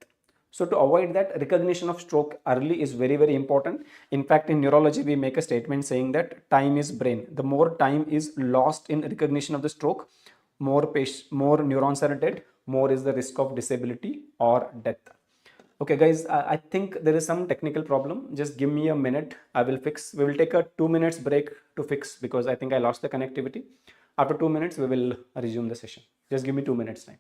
So to avoid that, recognition of stroke early is very, very important. In fact, in neurology, we make a statement saying that time is brain. The more time is lost in recognition of the stroke, more neurons are dead, more is the risk of disability or death. Okay guys, I think there is some technical problem. Just give me a minute. I will fix. We will take a 2 minutes break to fix because I think I lost the connectivity. After 2 minutes, we will resume the session. Just give me 2 minutes time.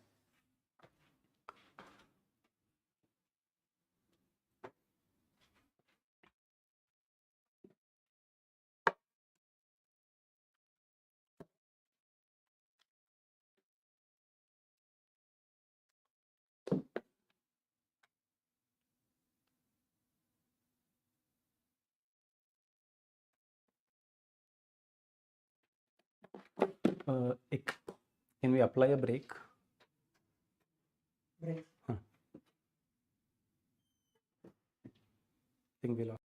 Can we apply a break? Break. I think we lost.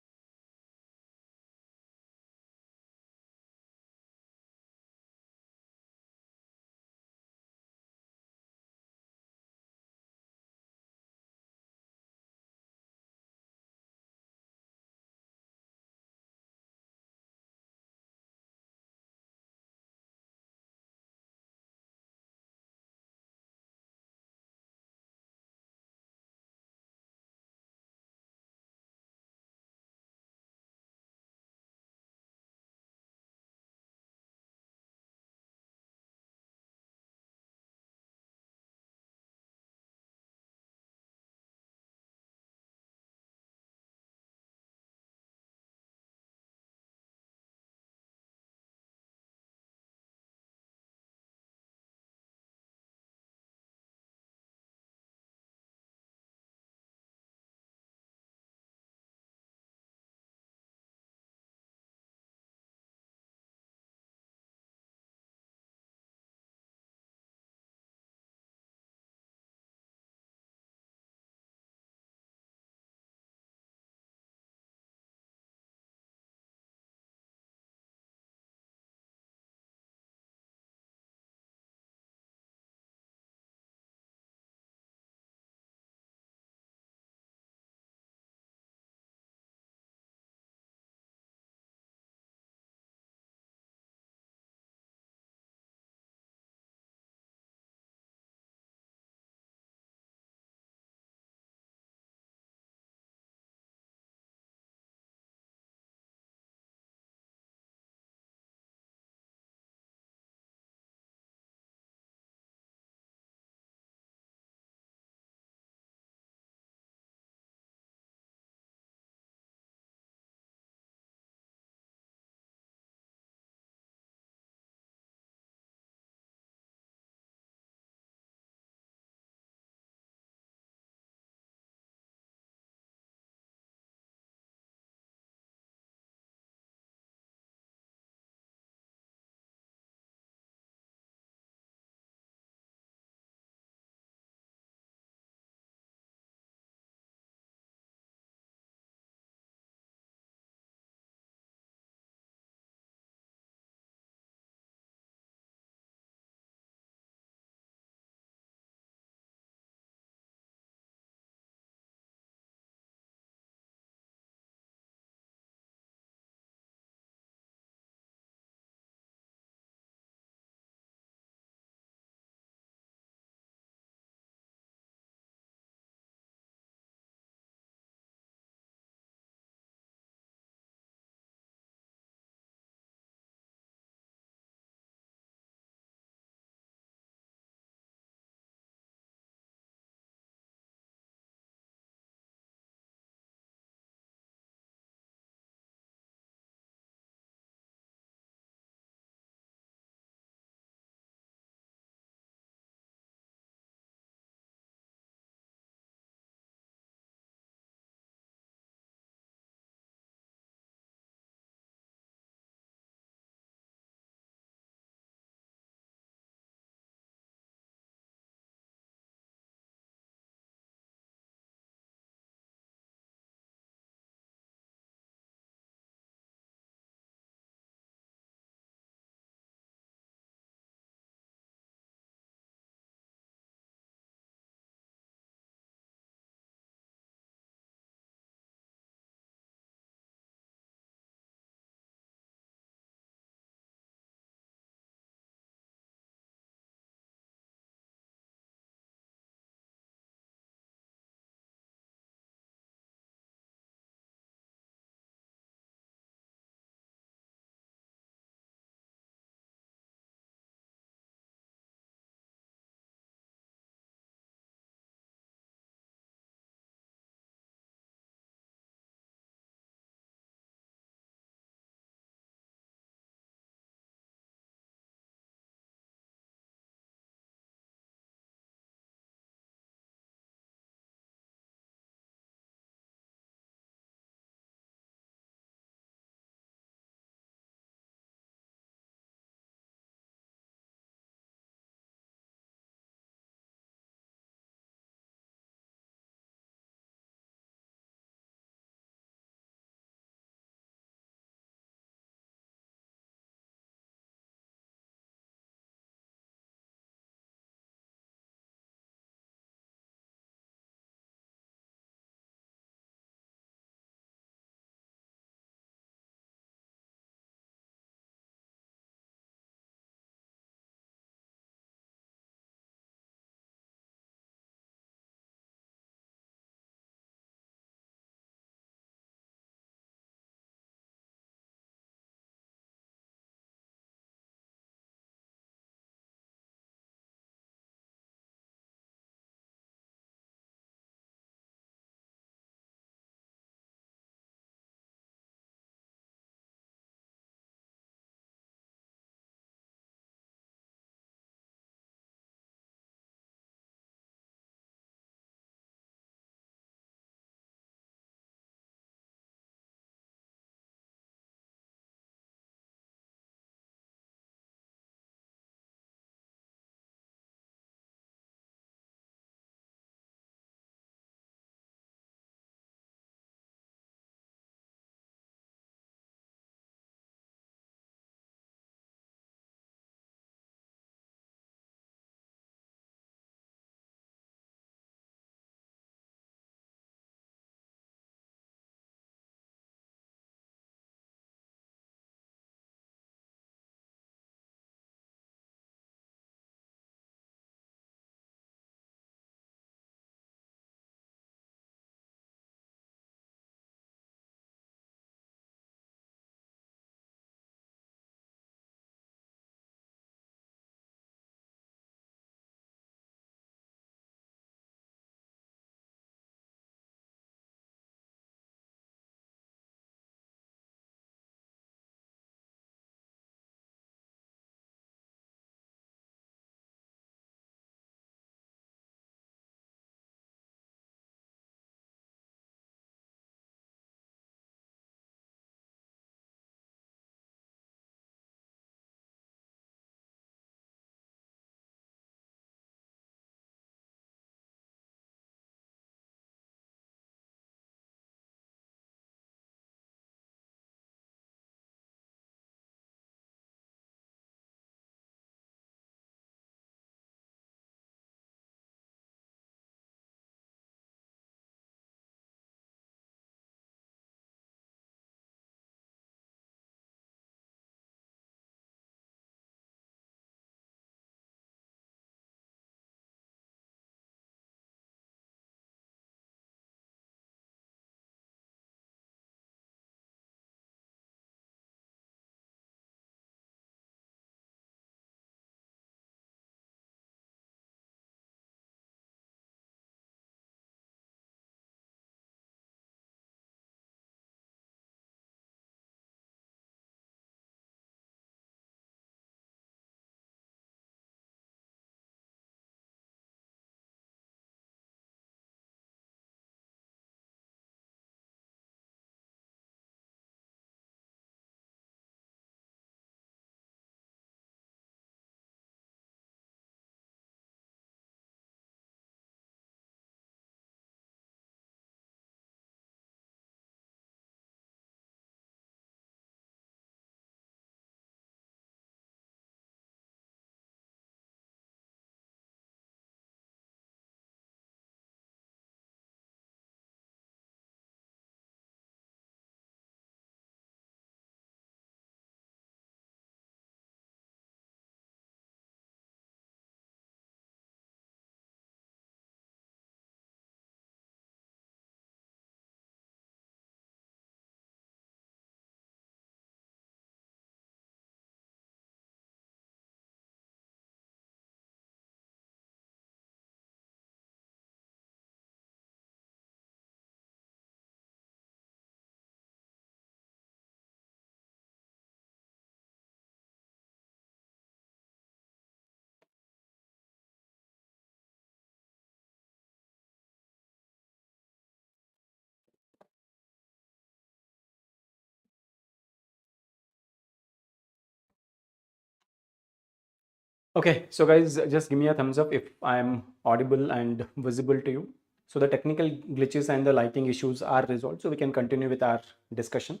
Okay, so guys, just give me a thumbs up if I'm audible and visible to you. So the technical glitches and the lighting issues are resolved, so we can continue with our discussion.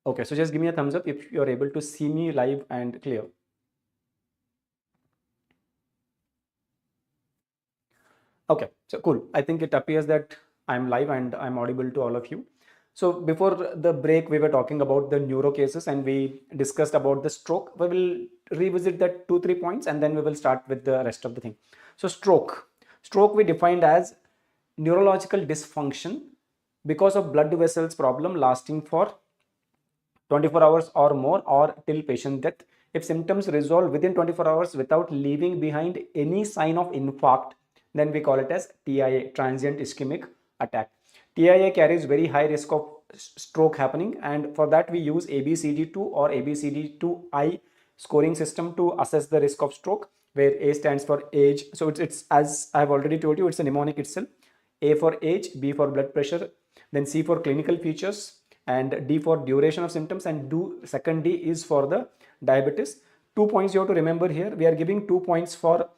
Okay, so just give me a thumbs up if you're able to see me live and clear. Okay, so cool. I think it appears that I'm live and I'm audible to all of you. So before the break, we were talking about the neuro cases and we discussed about the stroke. We will revisit that 2-3 points and then we will start with the rest of the thing. So stroke. Stroke we defined as neurological dysfunction because of blood vessels problem lasting for 24 hours or more or till patient death. If symptoms resolve within 24 hours without leaving behind any sign of infarct, then we call it as TIA, transient ischemic attack. TIA carries very high risk of stroke happening, and for that we use ABCD2 or ABCD2I scoring system to assess the risk of stroke, where A stands for age. So it's as I've already told you, it's a mnemonic itself. A for age, B for blood pressure, then C for clinical features, and D for duration of symptoms, and second D is for the diabetes. 2 points you have to remember here. We are giving 2 points for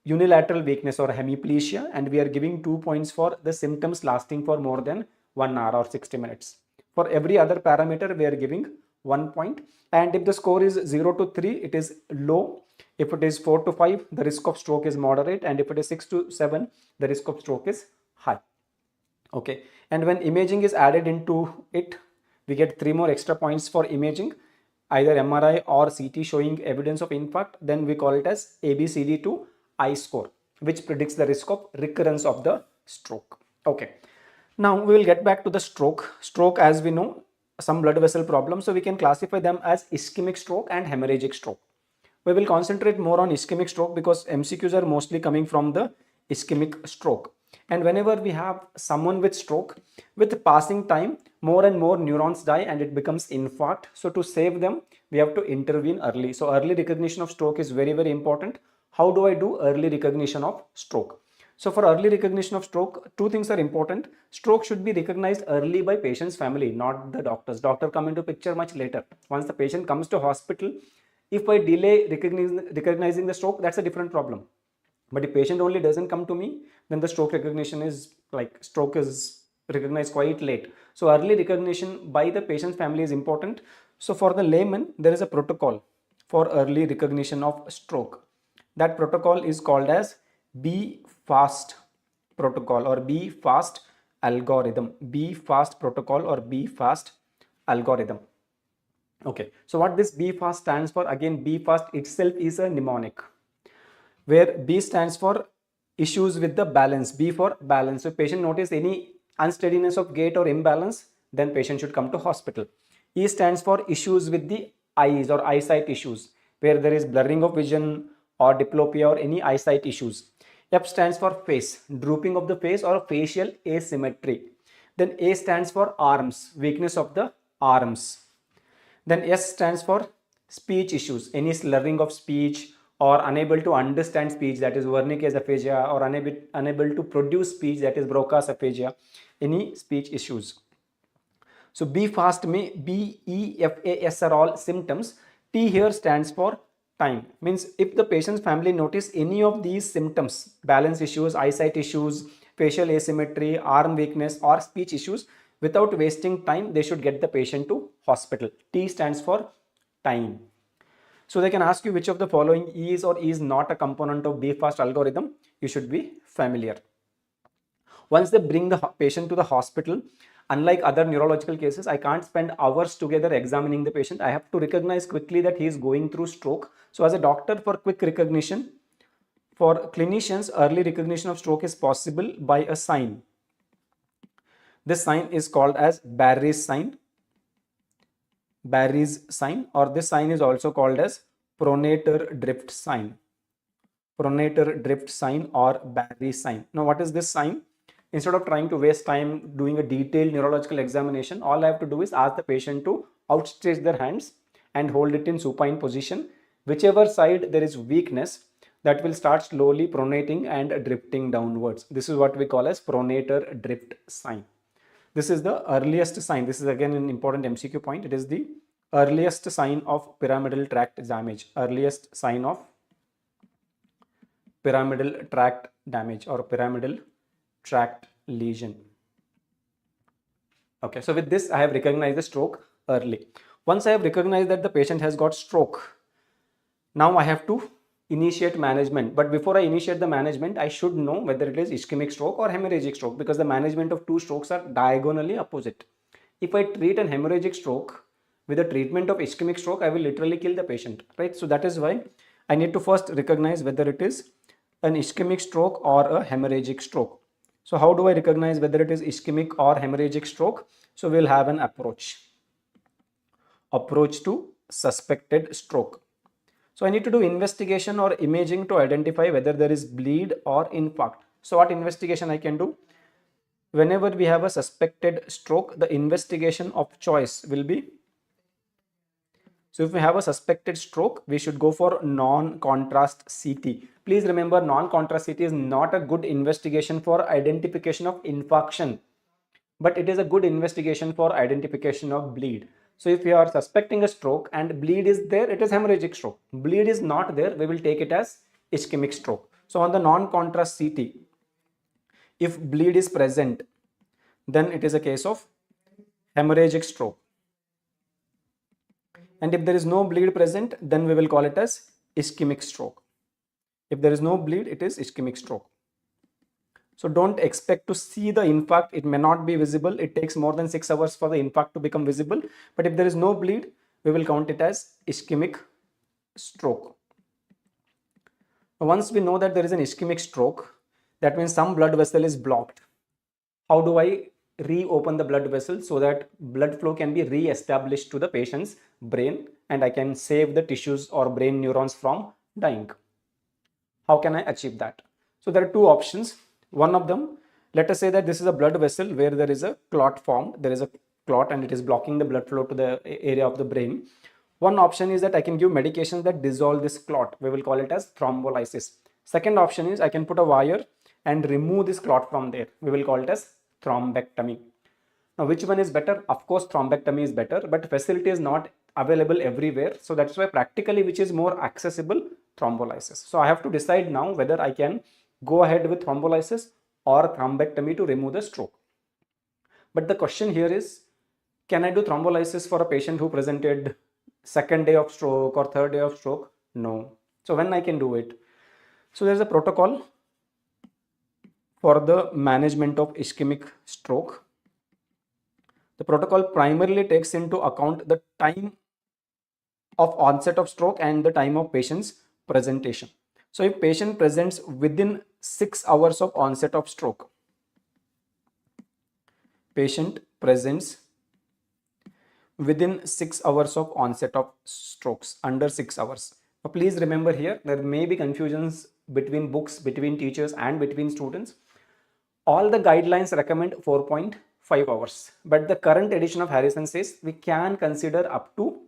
unilateral weakness or hemiplegia, and we are giving 2 points for the symptoms lasting for more than 1 hour or 60 minutes. For every other parameter, we are giving 1 point. And if the score is 0 to 3, it is low. If it is 4 to 5, the risk of stroke is moderate. And if it is 6 to 7, the risk of stroke is high. Okay. And when imaging is added into it, we get 3 more extra points for imaging, either MRI or CT showing evidence of infarct. Then we call it as ABCD2 I score, which predicts the risk of recurrence of the stroke. Okay. Now we will get back to the stroke. Stroke, as we know, some blood vessel problems. So we can classify them as ischemic stroke and hemorrhagic stroke. We will concentrate more on ischemic stroke because MCQs are mostly coming from the ischemic stroke. And whenever we have someone with stroke, with passing time, more and more neurons die and it becomes infarct. So to save them, we have to intervene early. So early recognition of stroke is very, very important. How do I do early recognition of stroke? So for early recognition of stroke, 2 things are important. Stroke should be recognized early by patient's family, not the doctors. Doctor come into picture much later. Once the patient comes to hospital, if I delay recognizing the stroke, that's a different problem. But if patient only doesn't come to me, then the stroke recognition is like stroke is recognized quite late. So early recognition by the patient's family is important. So for the layman, there is a protocol for early recognition of stroke. That protocol is called as B-FAST protocol or B-FAST algorithm. B-FAST protocol or B-FAST algorithm. Okay, so what this B-FAST stands for? Again, B-FAST itself is a mnemonic, where B stands for issues with the balance, B for balance. So patient notice any unsteadiness of gait or imbalance, then patient should come to hospital. E stands for issues with the eyes or eyesight issues, where there is blurring of vision or diplopia or any eyesight issues. F stands for face, drooping of the face or facial asymmetry. Then A stands for arms, weakness of the arms. Then S stands for speech issues, any slurring of speech or unable to understand speech, that is Wernicke's aphasia, or unable to produce speech, that is Broca's aphasia, any speech issues. So B-FAST may B, E, F, A, S are all symptoms. T here stands for time. Means if the patient's family notice any of these symptoms, balance issues, eyesight issues, facial asymmetry, arm weakness or speech issues, without wasting time, they should get the patient to hospital. T stands for time. So they can ask you which of the following is or is not a component of B-FAST algorithm. You should be familiar. Once they bring the patient to the hospital, unlike other neurological cases, I can't spend hours together examining the patient. I have to recognize quickly that he is going through stroke. So as a doctor, for quick recognition, for clinicians, early recognition of stroke is possible by a sign. This sign is called as Barry's sign. Barry's sign, or this sign is also called as pronator drift sign. Pronator drift sign or Barry's sign. Now, what is this sign? Instead of trying to waste time doing a detailed neurological examination, all I have to do is ask the patient to outstretch their hands and hold it in supine position. Whichever side there is weakness, that will start slowly pronating and drifting downwards. This is what we call as pronator drift sign. This is the earliest sign. This is again an important MCQ point. It is the earliest sign of pyramidal tract damage, earliest sign of pyramidal tract damage or pyramidal tract lesion. Okay, so with this I have recognized the stroke early. Once I have recognized that the patient has got stroke, now I have to initiate management. But before I initiate the management, I should know whether it is ischemic stroke or hemorrhagic stroke, because the management of two strokes are diagonally opposite. If I treat an hemorrhagic stroke with a treatment of ischemic stroke, I will literally kill the patient, right? So that is why I need to first recognize whether it is an ischemic stroke or a hemorrhagic stroke. So how do I recognize whether it is ischemic or hemorrhagic stroke? So we'll have an approach to suspected stroke. So I need to do investigation or imaging to identify whether there is bleed or infarct. So what investigation I can do? Whenever we have a suspected stroke, the investigation of choice will be, so if we have a suspected stroke, we should go for non-contrast CT. Please remember, non-contrast CT is not a good investigation for identification of infarction, but it is a good investigation for identification of bleed. So if we are suspecting a stroke and bleed is there, it is hemorrhagic stroke. Bleed is not there, we will take it as ischemic stroke. So on the non-contrast CT, if bleed is present, then it is a case of hemorrhagic stroke. And if there is no bleed present, then we will call it as ischemic stroke. If there is no bleed, it is ischemic stroke. So don't expect to see the infarct. It may not be visible. It takes more than 6 hours for the infarct to become visible. But if there is no bleed, we will count it as ischemic stroke. Once we know that there is an ischemic stroke, that means some blood vessel is blocked. How do I reopen the blood vessel so that blood flow can be re-established to the patient's brain and I can save the tissues or brain neurons from dying? How can I achieve that? So there are two options. One of them, let us say that this is a blood vessel where there is a clot formed. There is a clot and it is blocking the blood flow to the area of the brain. One option is that I can give medications that dissolve this clot. We will call it as thrombolysis. Second option is I can put a wire and remove this clot from there. We will call it as thrombectomy. Now, which one is better? Of course, thrombectomy is better, but facility is not available everywhere. So that's why practically which is more accessible, thrombolysis. So I have to decide now whether I can go ahead with thrombolysis or thrombectomy to remove the stroke. But the question here is, can I do thrombolysis for a patient who presented second day of stroke or third day of stroke? No. So when I can do it? So there's a protocol for the management of ischemic stroke. The protocol primarily takes into account the time of onset of stroke and the time of patient's presentation. So if patient presents within 6 hours of onset of stroke, patient presents within 6 hours of onset of strokes, under 6 hours. Now please remember here, there may be confusions between books, between teachers and between students. All the guidelines recommend 4.5 hours, but the current edition of Harrison says we can consider up to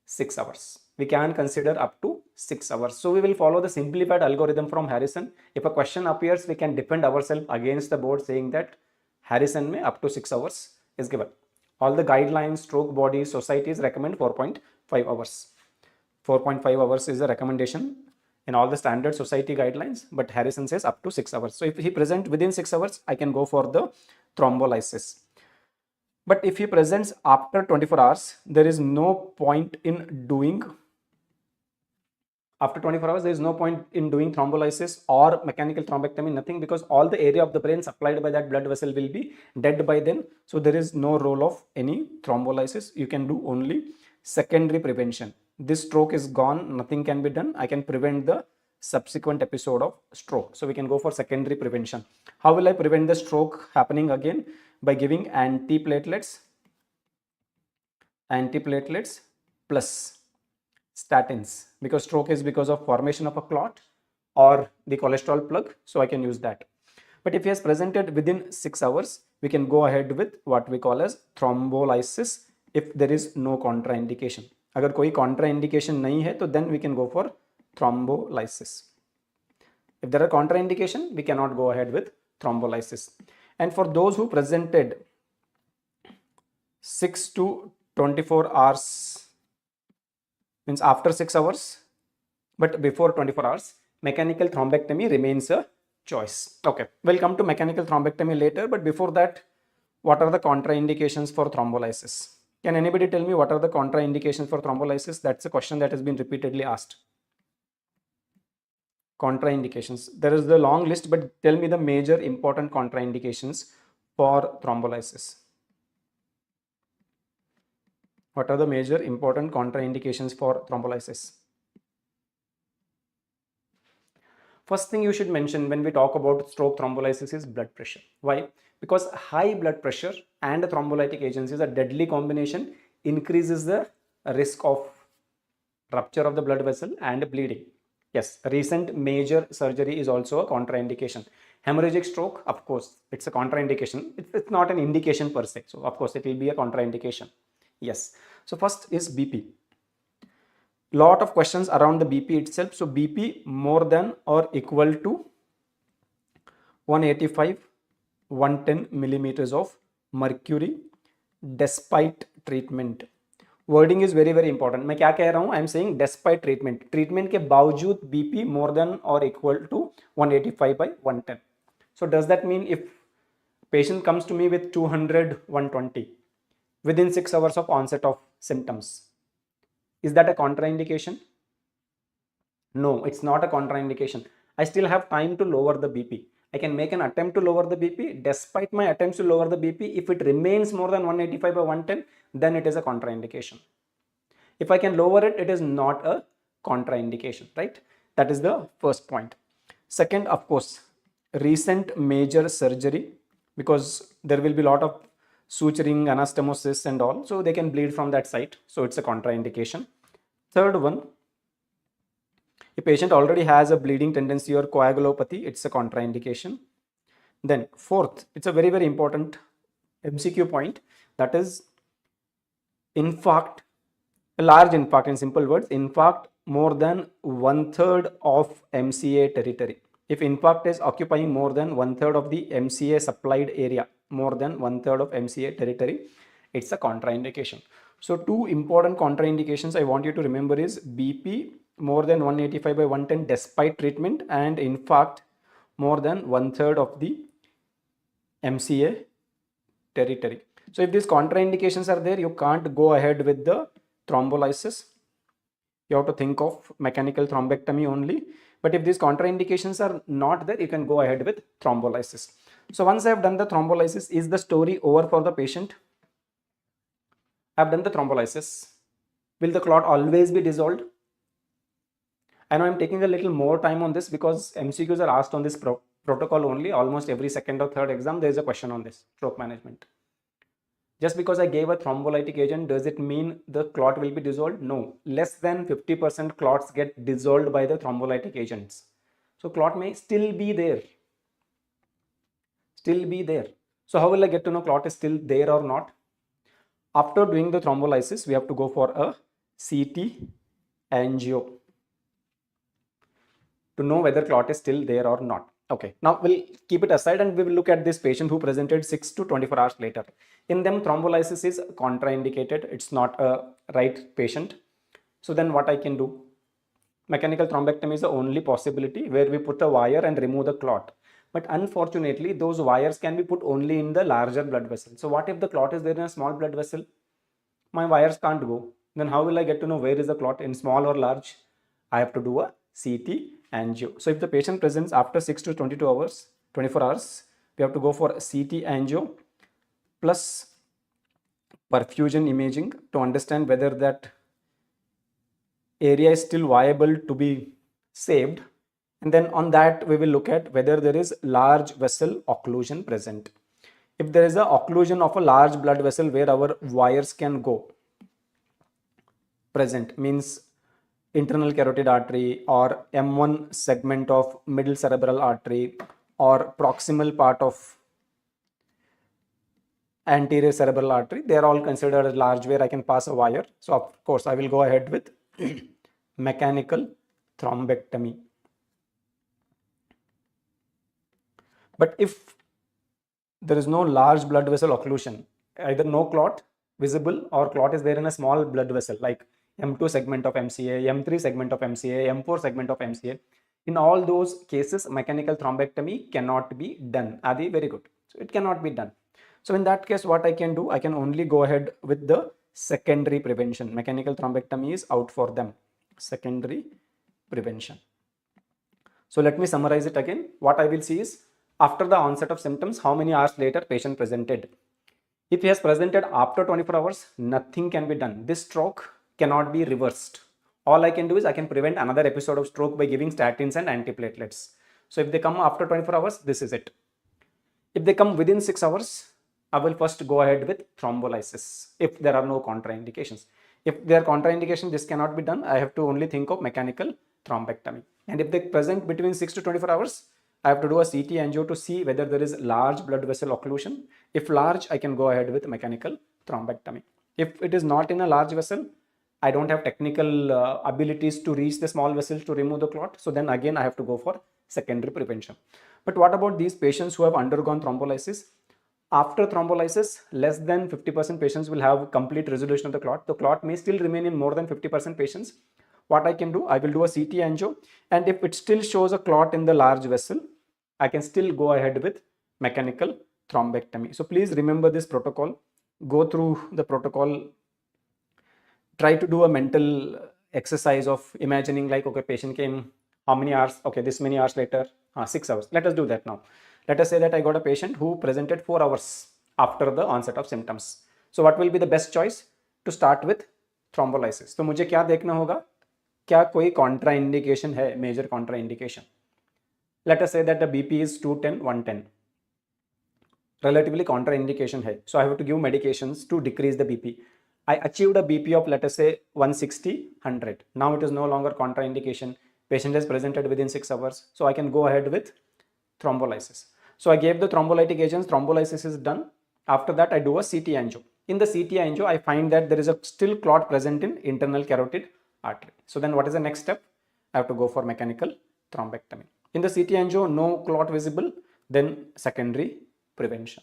6 hours. We can consider up to 6 hours. So we will follow the simplified algorithm from Harrison. If a question appears, we can defend ourselves against the board saying that Harrison may up to 6 hours is given. All the guidelines, stroke bodies, societies recommend 4.5 hours. 4.5 hours is a recommendation in all the standard society guidelines, but Harrison says up to 6 hours. So if he presents within 6 hours, I can go for the thrombolysis. But if he presents after 24 hours, there is no point in doing, after 24 hours, there is no point in doing thrombolysis or mechanical thrombectomy, nothing, because all the area of the brain supplied by that blood vessel will be dead by then. So there is no role of any thrombolysis. You can do only secondary prevention. This stroke is gone, nothing can be done. I can prevent the subsequent episode of stroke. So we can go for secondary prevention. How will I prevent the stroke happening again? By giving antiplatelets plus statins, because stroke is because of formation of a clot or the cholesterol plug. So I can use that. But if he has presented within 6 hours, we can go ahead with what we call as thrombolysis if there is no contraindication. अगर कोई contraindication नहीं है, तो then we can go for thrombolysis. If there are contraindication, we cannot go ahead with thrombolysis. And for those who presented 6 to 24 hours means after 6 hours, but before 24 hours, mechanical thrombectomy remains a choice. Okay, we'll come to mechanical thrombectomy later, but before that, what are the contraindications for thrombolysis? Can anybody tell me what are the contraindications for thrombolysis? That's a question that has been repeatedly asked. Contraindications. There is the long list, but tell me the major important contraindications for thrombolysis. What are the major important contraindications for thrombolysis? First thing you should mention when we talk about stroke thrombolysis is blood pressure. Why? Because high blood pressure and a thrombolytic agents is a deadly combination, increases the risk of rupture of the blood vessel and bleeding. Yes, recent major surgery is also a contraindication. Hemorrhagic stroke, of course, it's a contraindication. It's not an indication per se. So, of course, it will be a contraindication. Yes. So, first is BP. Lot of questions around the BP itself. So, BP more than or equal to 185, 110 millimeters of mercury despite treatment. Wording is very very important. मैं क्या कह रहा हूं? I am saying despite treatment. Treatment के बावजूद BP more than और equal to 185/110. So does that mean if patient comes to me with 200, 120 within 6 hours of onset of symptoms, is that a contraindication? No, it's not a contraindication. I still have time to lower the BP. I can make an attempt to lower the BP. Despite my attempts to lower the BP, if it remains more than 185/110, then it is a contraindication. If I can lower it, it is not a contraindication, right? That is the first point. Second, of course, recent major surgery, because there will be a lot of suturing, anastomosis and all, so they can bleed from that site, so it's a contraindication. Third one, a patient already has a bleeding tendency or coagulopathy, it's a contraindication. Then fourth, it's a very very important MCQ point, that is infarct, a large infarct, in simple words, infarct more than 1/3 of MCA territory. If infarct is occupying more than 1/3 of the MCA supplied area, more than 1/3 of MCA territory, it's a contraindication. So two important contraindications I want you to remember is BP more than 185/110 despite treatment, and infarct more than 1/3 of the MCA territory. So if these contraindications are there, you can't go ahead with the thrombolysis. You have to think of mechanical thrombectomy only. But if these contraindications are not there, you can go ahead with thrombolysis. So once I have done the thrombolysis, is the story over for the patient? I have done the thrombolysis. Will the clot always be dissolved? I know I'm taking a little more time on this because MCQs are asked on this protocol only. Almost every second or third exam, there is a question on this, stroke management. Just because I gave a thrombolytic agent, does it mean the clot will be dissolved? No. Less than 50% clots get dissolved by the thrombolytic agents. So clot may still be there. Still be there. So how will I get to know clot is still there or not? After doing the thrombolysis, we have to go for a CT angio to know whether clot is still there or not. Okay, now we'll keep it aside and we will look at this patient who presented 6 to 24 hours later. In them, thrombolysis is contraindicated. It's not a right patient. So then what I can do? Mechanical thrombectomy is the only possibility where we put a wire and remove the clot. But unfortunately, those wires can be put only in the larger blood vessel. So what if the clot is there in a small blood vessel? My wires can't go. Then how will I get to know where is the clot, in small or large? I have to do a CT angio. So if the patient presents after 6 to 22 hours, 24 hours, we have to go for CT angio plus perfusion imaging to understand whether that area is still viable to be saved. And then on that, we will look at whether there is large vessel occlusion present. If there is a occlusion of a large blood vessel where our wires can go present, means internal carotid artery or M1 segment of middle cerebral artery or proximal part of anterior cerebral artery, they are all considered as large where I can pass a wire. So of course I will go ahead with mechanical thrombectomy. But if there is no large blood vessel occlusion, either no clot visible or clot is there in a small blood vessel like M2 segment of MCA, M3 segment of MCA, M4 segment of MCA, in all those cases, mechanical thrombectomy cannot be done. Adi, very good. So it cannot be done. So in that case, what I can do, I can only go ahead with the secondary prevention. Mechanical thrombectomy is out for them. Secondary prevention. So let me summarize it again. What I will see is after the onset of symptoms, how many hours later patient presented. If he has presented after 24 hours, nothing can be done. This stroke cannot be reversed. All I can do is I can prevent another episode of stroke by giving statins and antiplatelets. So if they come after 24 hours, this is it. If they come within 6 hours, I will first go ahead with thrombolysis if there are no contraindications. If there are contraindications, this cannot be done. I have to only think of mechanical thrombectomy. And if they present between 6 to 24 hours, I have to do a CT angio to see whether there is large blood vessel occlusion. If large, I can go ahead with mechanical thrombectomy. If it is not in a large vessel, I don't have technical abilities to reach the small vessels to remove the clot. So then again, I have to go for secondary prevention. But what about these patients who have undergone thrombolysis? After thrombolysis, less than 50% patients will have complete resolution of the clot. The clot may still remain in more than 50% patients. What I can do, I will do a CT angio, and if it still shows a clot in the large vessel, I can still go ahead with mechanical thrombectomy. So please remember this protocol. Go through the protocol. Try to do a mental exercise of imagining like, okay, patient came how many hours? Okay, this many hours later, 6 hours. Let us do that now. Let us say that I got a patient who presented 4 hours after the onset of symptoms. So what will be the best choice? To start with thrombolysis. तो मुझे क्या देखना होगा? क्या कोई contraindication है? Major contraindication. Let us say that the BP is 210, 110. Relatively contraindication hai. So I have to give medications to decrease the BP. I achieved a BP of, let us say, 160, 100. Now it is no longer contraindication. Patient has presented within 6 hours. So I can go ahead with thrombolysis. So I gave the thrombolytic agents. Thrombolysis is done. After that, I do a CT angio. In the CT angio, I find that there is a still clot present in internal carotid artery. So then what is the next step? I have to go for mechanical thrombectomy. In the CT angio, no clot visible, then secondary prevention.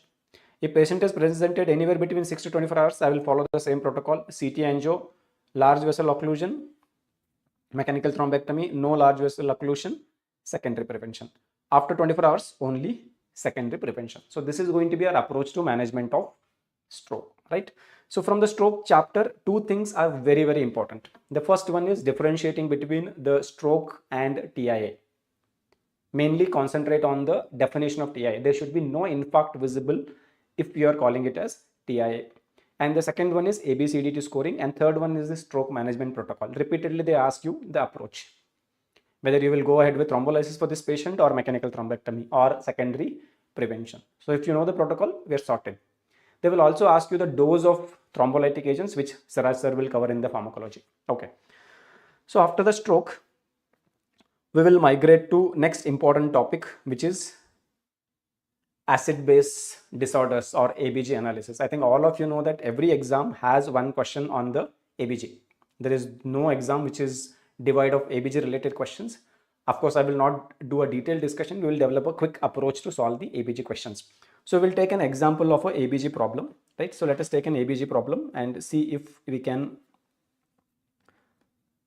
If patient is presented anywhere between 6 to 24 hours, I will follow the same protocol. CT angio, large vessel occlusion, mechanical thrombectomy, no large vessel occlusion, secondary prevention. After 24 hours, only secondary prevention. So this is going to be our approach to management of stroke, right? So from the stroke chapter, two things are very, very important. The first one is differentiating between the stroke and TIA. Mainly concentrate on the definition of TIA. There should be no infarct visible if you are calling it as TIA. And the second one is ABCDT scoring, and third one is the stroke management protocol. Repeatedly they ask you the approach, whether you will go ahead with thrombolysis for this patient or mechanical thrombectomy or secondary prevention. So if you know the protocol, we are sorted. They will also ask you the dose of thrombolytic agents, which Siraj sir will cover in the pharmacology. Okay. So after the stroke, we will migrate to next important topic, which is acid-base disorders or ABG analysis. I think all of you know that every exam has one question on the ABG. There is no exam which is devoid of ABG related questions. Of course, I will not do a detailed discussion. We will develop a quick approach to solve the ABG questions. So we'll take an example of a ABG problem, right? So let us take an ABG problem and see if we can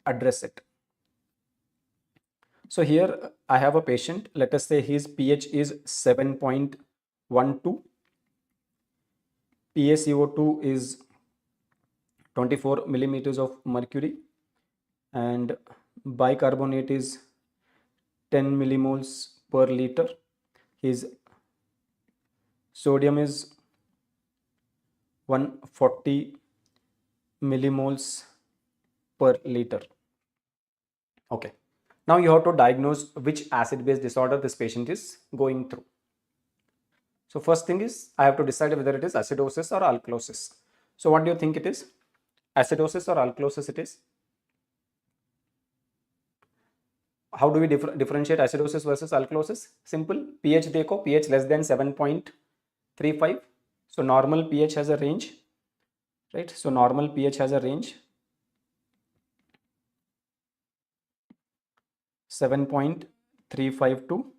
address it. So here I have a patient. Let us say his pH is 7.12. PaCO2 is 24 millimeters of mercury, and bicarbonate is 10 millimoles per liter. His sodium is 140 millimoles per liter. Okay. Now you have to diagnose which acid-base disorder this patient is going through. So first thing is I have to decide whether it is acidosis or alkalosis. So what do you think it is? Acidosis or alkalosis it is? How do we differentiate acidosis versus alkalosis? Simple. pH dekho, pH less than 7.35. So normal pH has a range, right? So normal pH has a range 7.35 to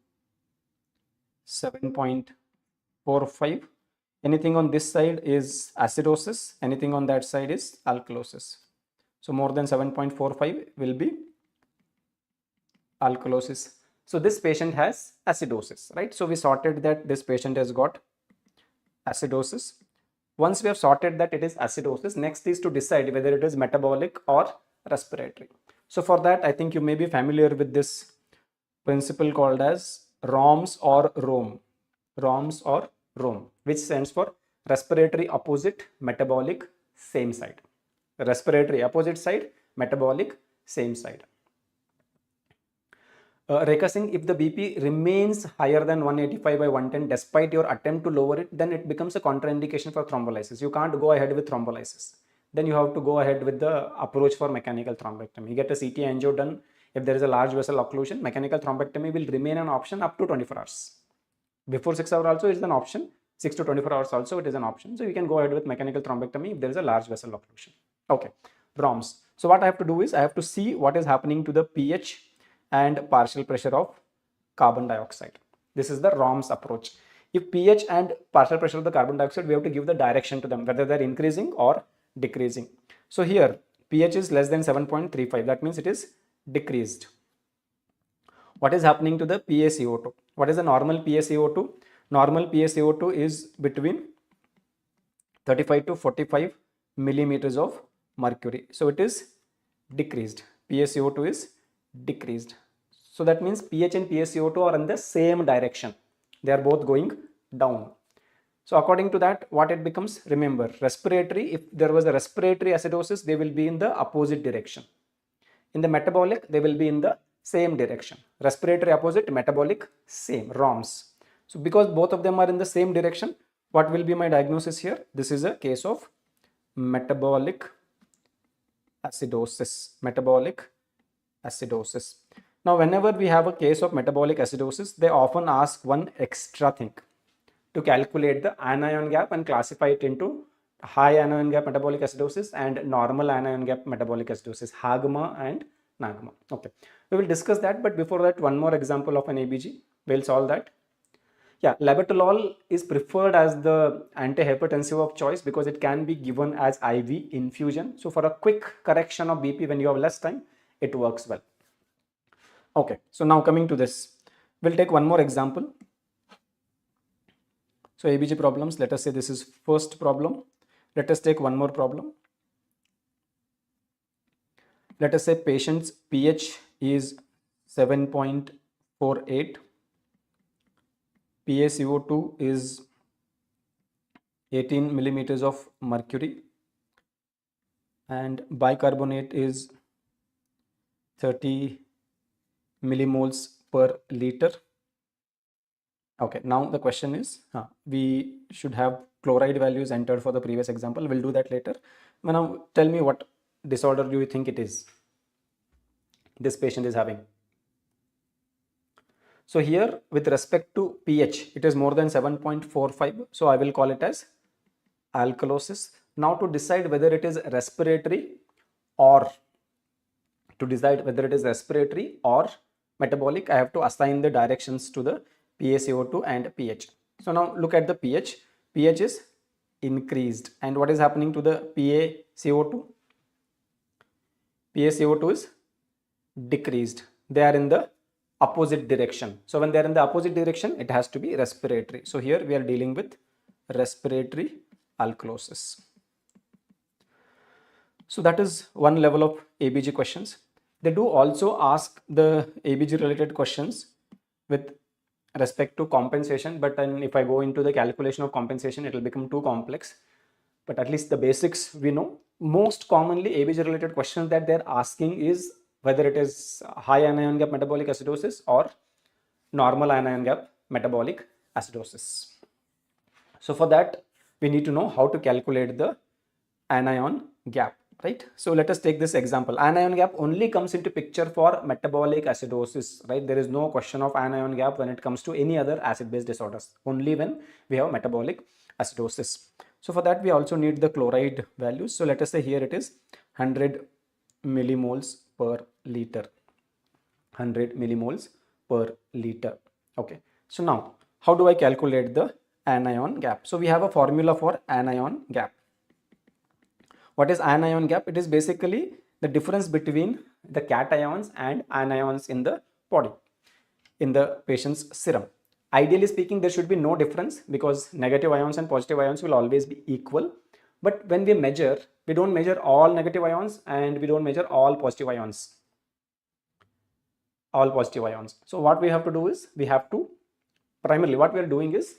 7.45. Anything on this side is acidosis, anything on that side is alkalosis. So more than 7.45 will be alkalosis. So this patient has acidosis, right? So we sorted that this patient has got acidosis. Once we have sorted that it is acidosis, next is to decide whether it is metabolic or respiratory. So for that, I think you may be familiar with this principle called as ROMS or ROM. ROMS or ROM, which stands for respiratory opposite, metabolic same side. Respiratory opposite side, metabolic same side. Rekha Singh, if the BP remains higher than 185 by 110 despite your attempt to lower it, then it becomes a contraindication for thrombolysis. You can't go ahead with thrombolysis. Then you have to go ahead with the approach for mechanical thrombectomy. You get a CT angio done. If there is a large vessel occlusion, mechanical thrombectomy will remain an option up to 24 hours. Before 6 hours also it is an option. 6 to 24 hours also it is an option. So you can go ahead with mechanical thrombectomy if there is a large vessel occlusion. Okay, ROMS. So what I have to do is I have to see what is happening to the pH and partial pressure of carbon dioxide. This is the ROMS approach. If pH and partial pressure of the carbon dioxide, we have to give the direction to them, whether they're increasing or decreasing. So here pH is less than 7.35. That means it is decreased. What is happening to the PaCO2? What is the normal PaCO2? Normal PaCO2 is between 35 to 45 millimeters of mercury. So it is decreased. PaCO2 is decreased. So that means pH and PaCO2 are in the same direction. They are both going down. So according to that, what it becomes? Remember, respiratory, if there was a respiratory acidosis, they will be in the opposite direction. In the metabolic, they will be in the same direction. Respiratory opposite, metabolic same, ROMS. So because both of them are in the same direction, what will be my diagnosis here? This is a case of metabolic acidosis. Metabolic acidosis. Now, whenever we have a case of metabolic acidosis, they often ask one extra thing to calculate the anion gap and classify it into high anion gap metabolic acidosis and normal anion gap metabolic acidosis, HAGMA and NAGMA. Okay, we will discuss that, but before that, one more example of an ABG. We'll solve that. Yeah, labetalol is preferred as the antihypertensive of choice because it can be given as IV infusion. So for a quick correction of BP when you have less time, it works well. Okay, so now coming to this, we'll take one more example. So ABG problems, let us say this is first problem. Let us take one more problem. Let us say patient's pH is 7.48. PaCO2 is 18 millimeters of mercury and bicarbonate is 30 millimoles per liter. Okay, now the question is, we should have chloride values entered for the previous example. We'll do that later. Now tell me what disorder do you think it is? This patient is having. So here with respect to pH, it is more than 7.45. So I will call it as alkalosis. Now to decide whether it is respiratory or metabolic, I have to assign the directions to the PaCO2 and pH. So now look at the pH. pH is increased. And what is happening to the PaCO2? PaCO2 is decreased. They are in the opposite direction. So when they are in the opposite direction, it has to be respiratory. So here we are dealing with respiratory alkalosis. So that is one level of ABG questions. They do also ask the ABG related questions with respect to compensation, but then if I go into the calculation of compensation, it will become too complex. But at least the basics we know. Most commonly ABG related questions that they're asking is whether it is high anion gap metabolic acidosis or normal anion gap metabolic acidosis. So for that, we need to know how to calculate the anion gap, right? So let us take this example. Anion gap only comes into picture for metabolic acidosis, right? There is no question of anion gap when it comes to any other acid-base disorders, only when we have metabolic acidosis. So for that, we also need the chloride values. So let us say here it is 100 millimoles per liter. 100 millimoles per liter. Okay. So now, how do I calculate the anion gap. So we have a formula for anion gap. What is anion gap? It is basically the difference between the cations and anions in the body, in the patient's serum. Ideally speaking, there should be no difference because negative ions and positive ions will always be equal. But when we measure, we don't measure all negative ions and we don't measure all positive ions. So what we have to do is, primarily what we are doing is,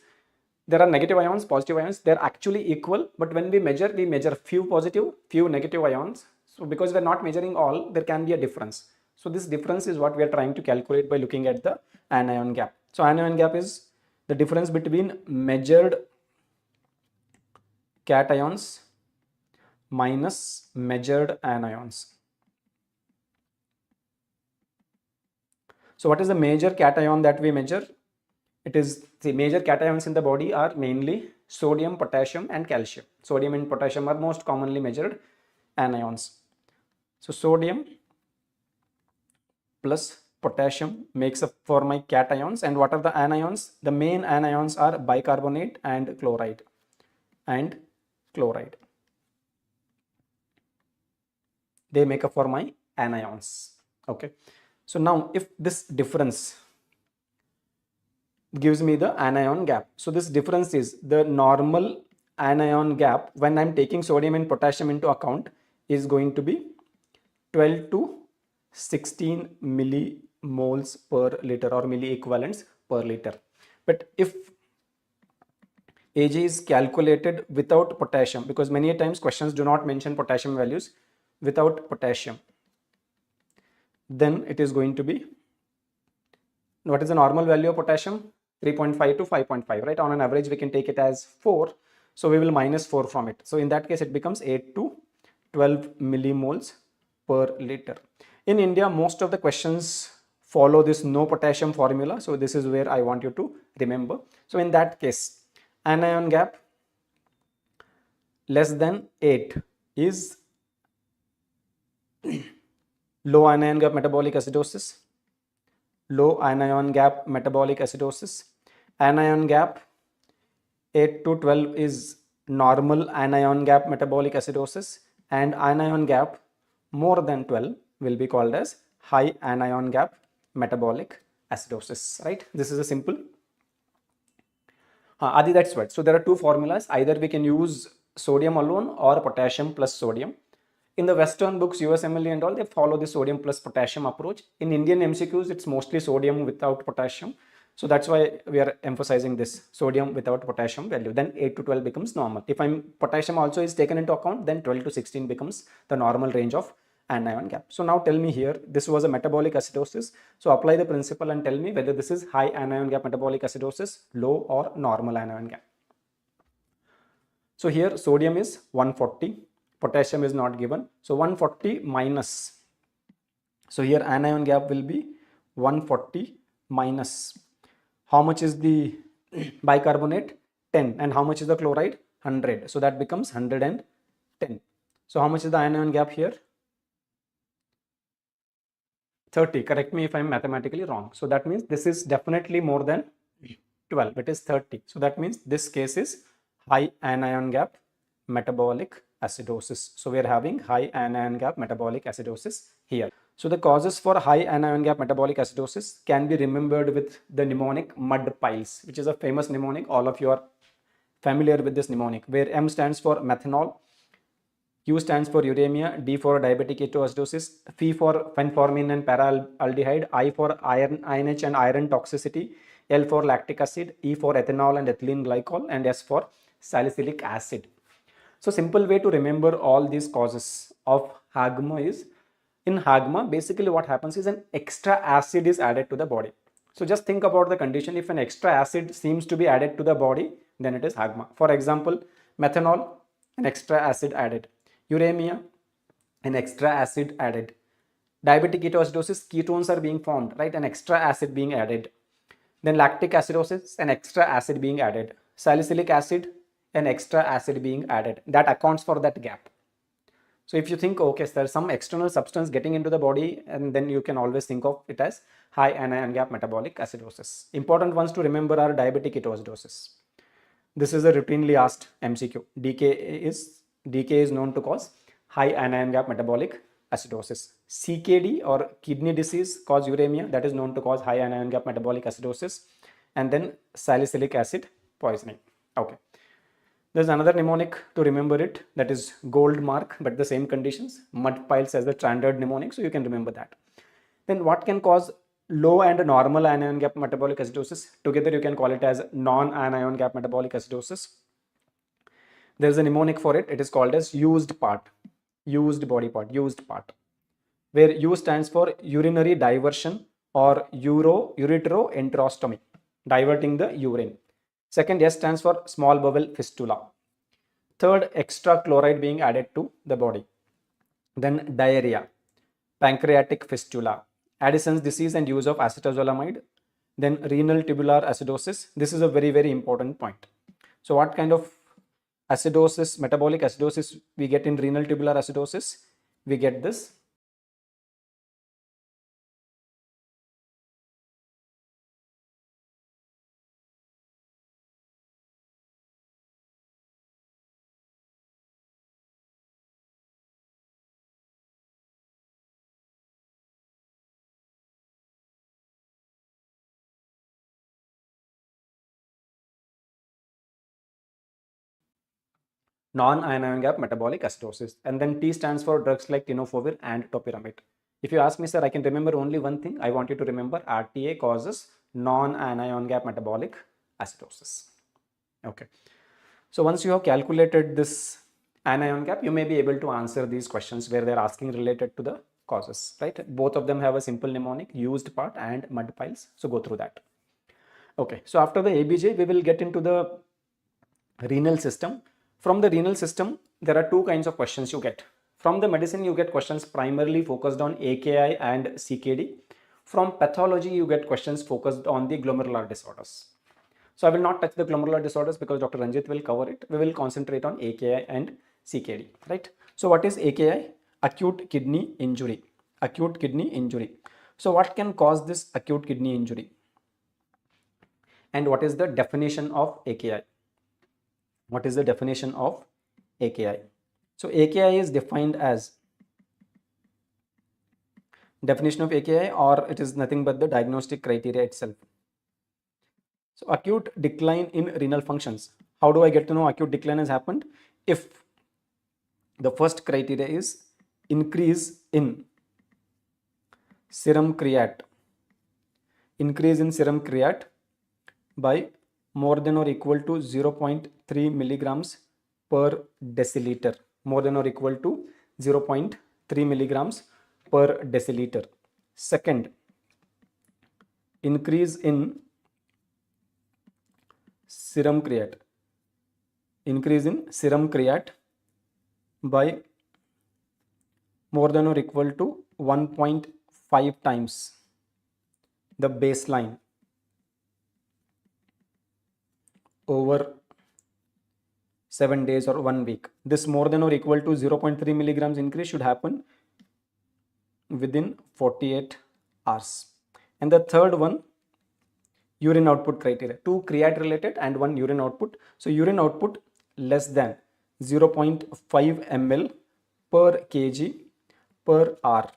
there are negative ions, positive ions, they're actually equal, but when we measure few positive, few negative ions. So because we're not measuring all, there can be a difference. So this difference is what we are trying to calculate by looking at the anion gap. So anion gap is the difference between measured cations minus measured anions. So what is the major cation that we measure? It is, the major cations in the body are mainly sodium, potassium and calcium. Sodium and potassium are most commonly measured anions. So sodium plus potassium makes up for my cations. And what are the anions? The main anions are bicarbonate and chloride. They make up for my anions. Okay. So now if this difference gives me the anion gap. So this difference is the normal anion gap when I'm taking sodium and potassium into account is going to be 12 to 16 millimoles per liter or milliequivalents per liter. But if Ag is calculated without potassium, because many times questions do not mention potassium values, without potassium, then it is going to be, what is the normal value of potassium? 3.5 to 5.5, right? On an average, we can take it as 4. So we will minus 4 from it. So in that case, it becomes 8 to 12 millimoles per liter. In India, most of the questions follow this no potassium formula. So this is where I want you to remember. So in that case, anion gap less than 8 is low anion gap metabolic acidosis. Low anion gap metabolic acidosis. Anion gap 8 to 12 is normal anion gap metabolic acidosis, and anion gap more than 12 will be called as high anion gap metabolic acidosis, right? This is a simple Adi, that's right. So there are two formulas. Either we can use sodium alone or potassium plus sodium. In the Western books, USMLE and all, they follow the sodium plus potassium approach. In Indian MCQs, it's mostly sodium without potassium. So that's why we are emphasizing this sodium without potassium value. Then 8 to 12 becomes normal. If potassium also is taken into account, then 12 to 16 becomes the normal range of anion gap. So now tell me here, this was a metabolic acidosis. So apply the principle and tell me whether this is high anion gap metabolic acidosis, low or normal anion gap. So here sodium is 140, potassium is not given. So 140 minus. So here anion gap will be 140 minus. How much is the bicarbonate? 10. And how much is the chloride? 100. So that becomes 110. So how much is the anion gap here? 30. Correct me if I'm mathematically wrong. So that means this is definitely more than 12. It is 30. So that means this case is high anion gap metabolic acidosis. So we are having high anion gap metabolic acidosis here. So the causes for high anion gap metabolic acidosis can be remembered with the mnemonic mud piles, which is a famous mnemonic. All of you are familiar with this mnemonic, where M stands for methanol, U stands for uremia, D for diabetic ketoacidosis, Ph for fenformin and paraaldehyde, I for INH and iron toxicity, L for lactic acid, E for ethanol and ethylene glycol, and S for salicylic acid. So simple way to remember all these causes of HAGMA is, in HAGMA, basically what happens is an extra acid is added to the body. So just think about the condition. If an extra acid seems to be added to the body, then it is HAGMA. For example, methanol, an extra acid added. Uremia, an extra acid added. Diabetic ketoacidosis, ketones are being formed, right? An extra acid being added. Then lactic acidosis, an extra acid being added. Salicylic acid, an extra acid being added. That accounts for that gap. So if you think, okay, there's some external substance getting into the body, and then you can always think of it as high anion gap metabolic acidosis. Important ones to remember are diabetic ketoacidosis. This is a routinely asked MCQ. DK is known to cause high anion gap metabolic acidosis. CKD or kidney disease cause uremia, that is known to cause high anion gap metabolic acidosis. And then salicylic acid poisoning. Okay. There's another mnemonic to remember it, that is gold mark, but the same conditions. Mud piles as the standard mnemonic, so you can remember that. Then what can cause low and normal anion gap metabolic acidosis? Together you can call it as non-anion gap metabolic acidosis. There's a mnemonic for it. It is called as used part, used body part, used part, where U stands for urinary diversion or ureteroenterostomy, diverting the urine. Second, S stands for small bowel fistula. Third, extra chloride being added to the body. Then diarrhea, pancreatic fistula, Addison's disease and use of acetazolamide. Then renal tubular acidosis. This is a very, very important point. So what kind of acidosis, metabolic acidosis we get in renal tubular acidosis? We get this non-anion gap metabolic acidosis. And then T stands for drugs like tenofovir and topiramate. If you ask me, sir, I can remember only one thing. I want you to remember RTA causes non-anion gap metabolic acidosis. Okay. So once you have calculated this anion gap, you may be able to answer these questions where they're asking related to the causes, right? Both of them have a simple mnemonic, used part and mud piles. So go through that. Okay. So after the ABJ, we will get into the renal system. From the renal system, there are two kinds of questions you get. From the medicine, you get questions primarily focused on AKI and CKD. From pathology, you get questions focused on the glomerular disorders. So I will not touch the glomerular disorders because Dr. Ranjit will cover it. We will concentrate on AKI and CKD, right? So what is AKI? Acute kidney injury. Acute kidney injury. So what can cause this acute kidney injury? And what is the definition of AKI? What is the definition of AKI? So AKI is defined as, definition of AKI, or it is nothing but the diagnostic criteria itself. So acute decline in renal functions. How do I get to know acute decline has happened? If the first criteria is increase in serum creat, increase in serum creat by more than or equal to 0.3 milligrams per deciliter, more than or equal to 0.3 milligrams per deciliter. Second, increase in serum creat, increase in serum creat by more than or equal to 1.5 times the baseline over 7 days or 1 week. This more than or equal to 0.3 milligrams increase should happen within 48 hours. And the third one, urine output criteria. Two creat related and one urine output. So urine output less than 0.5 ml per kg per hour,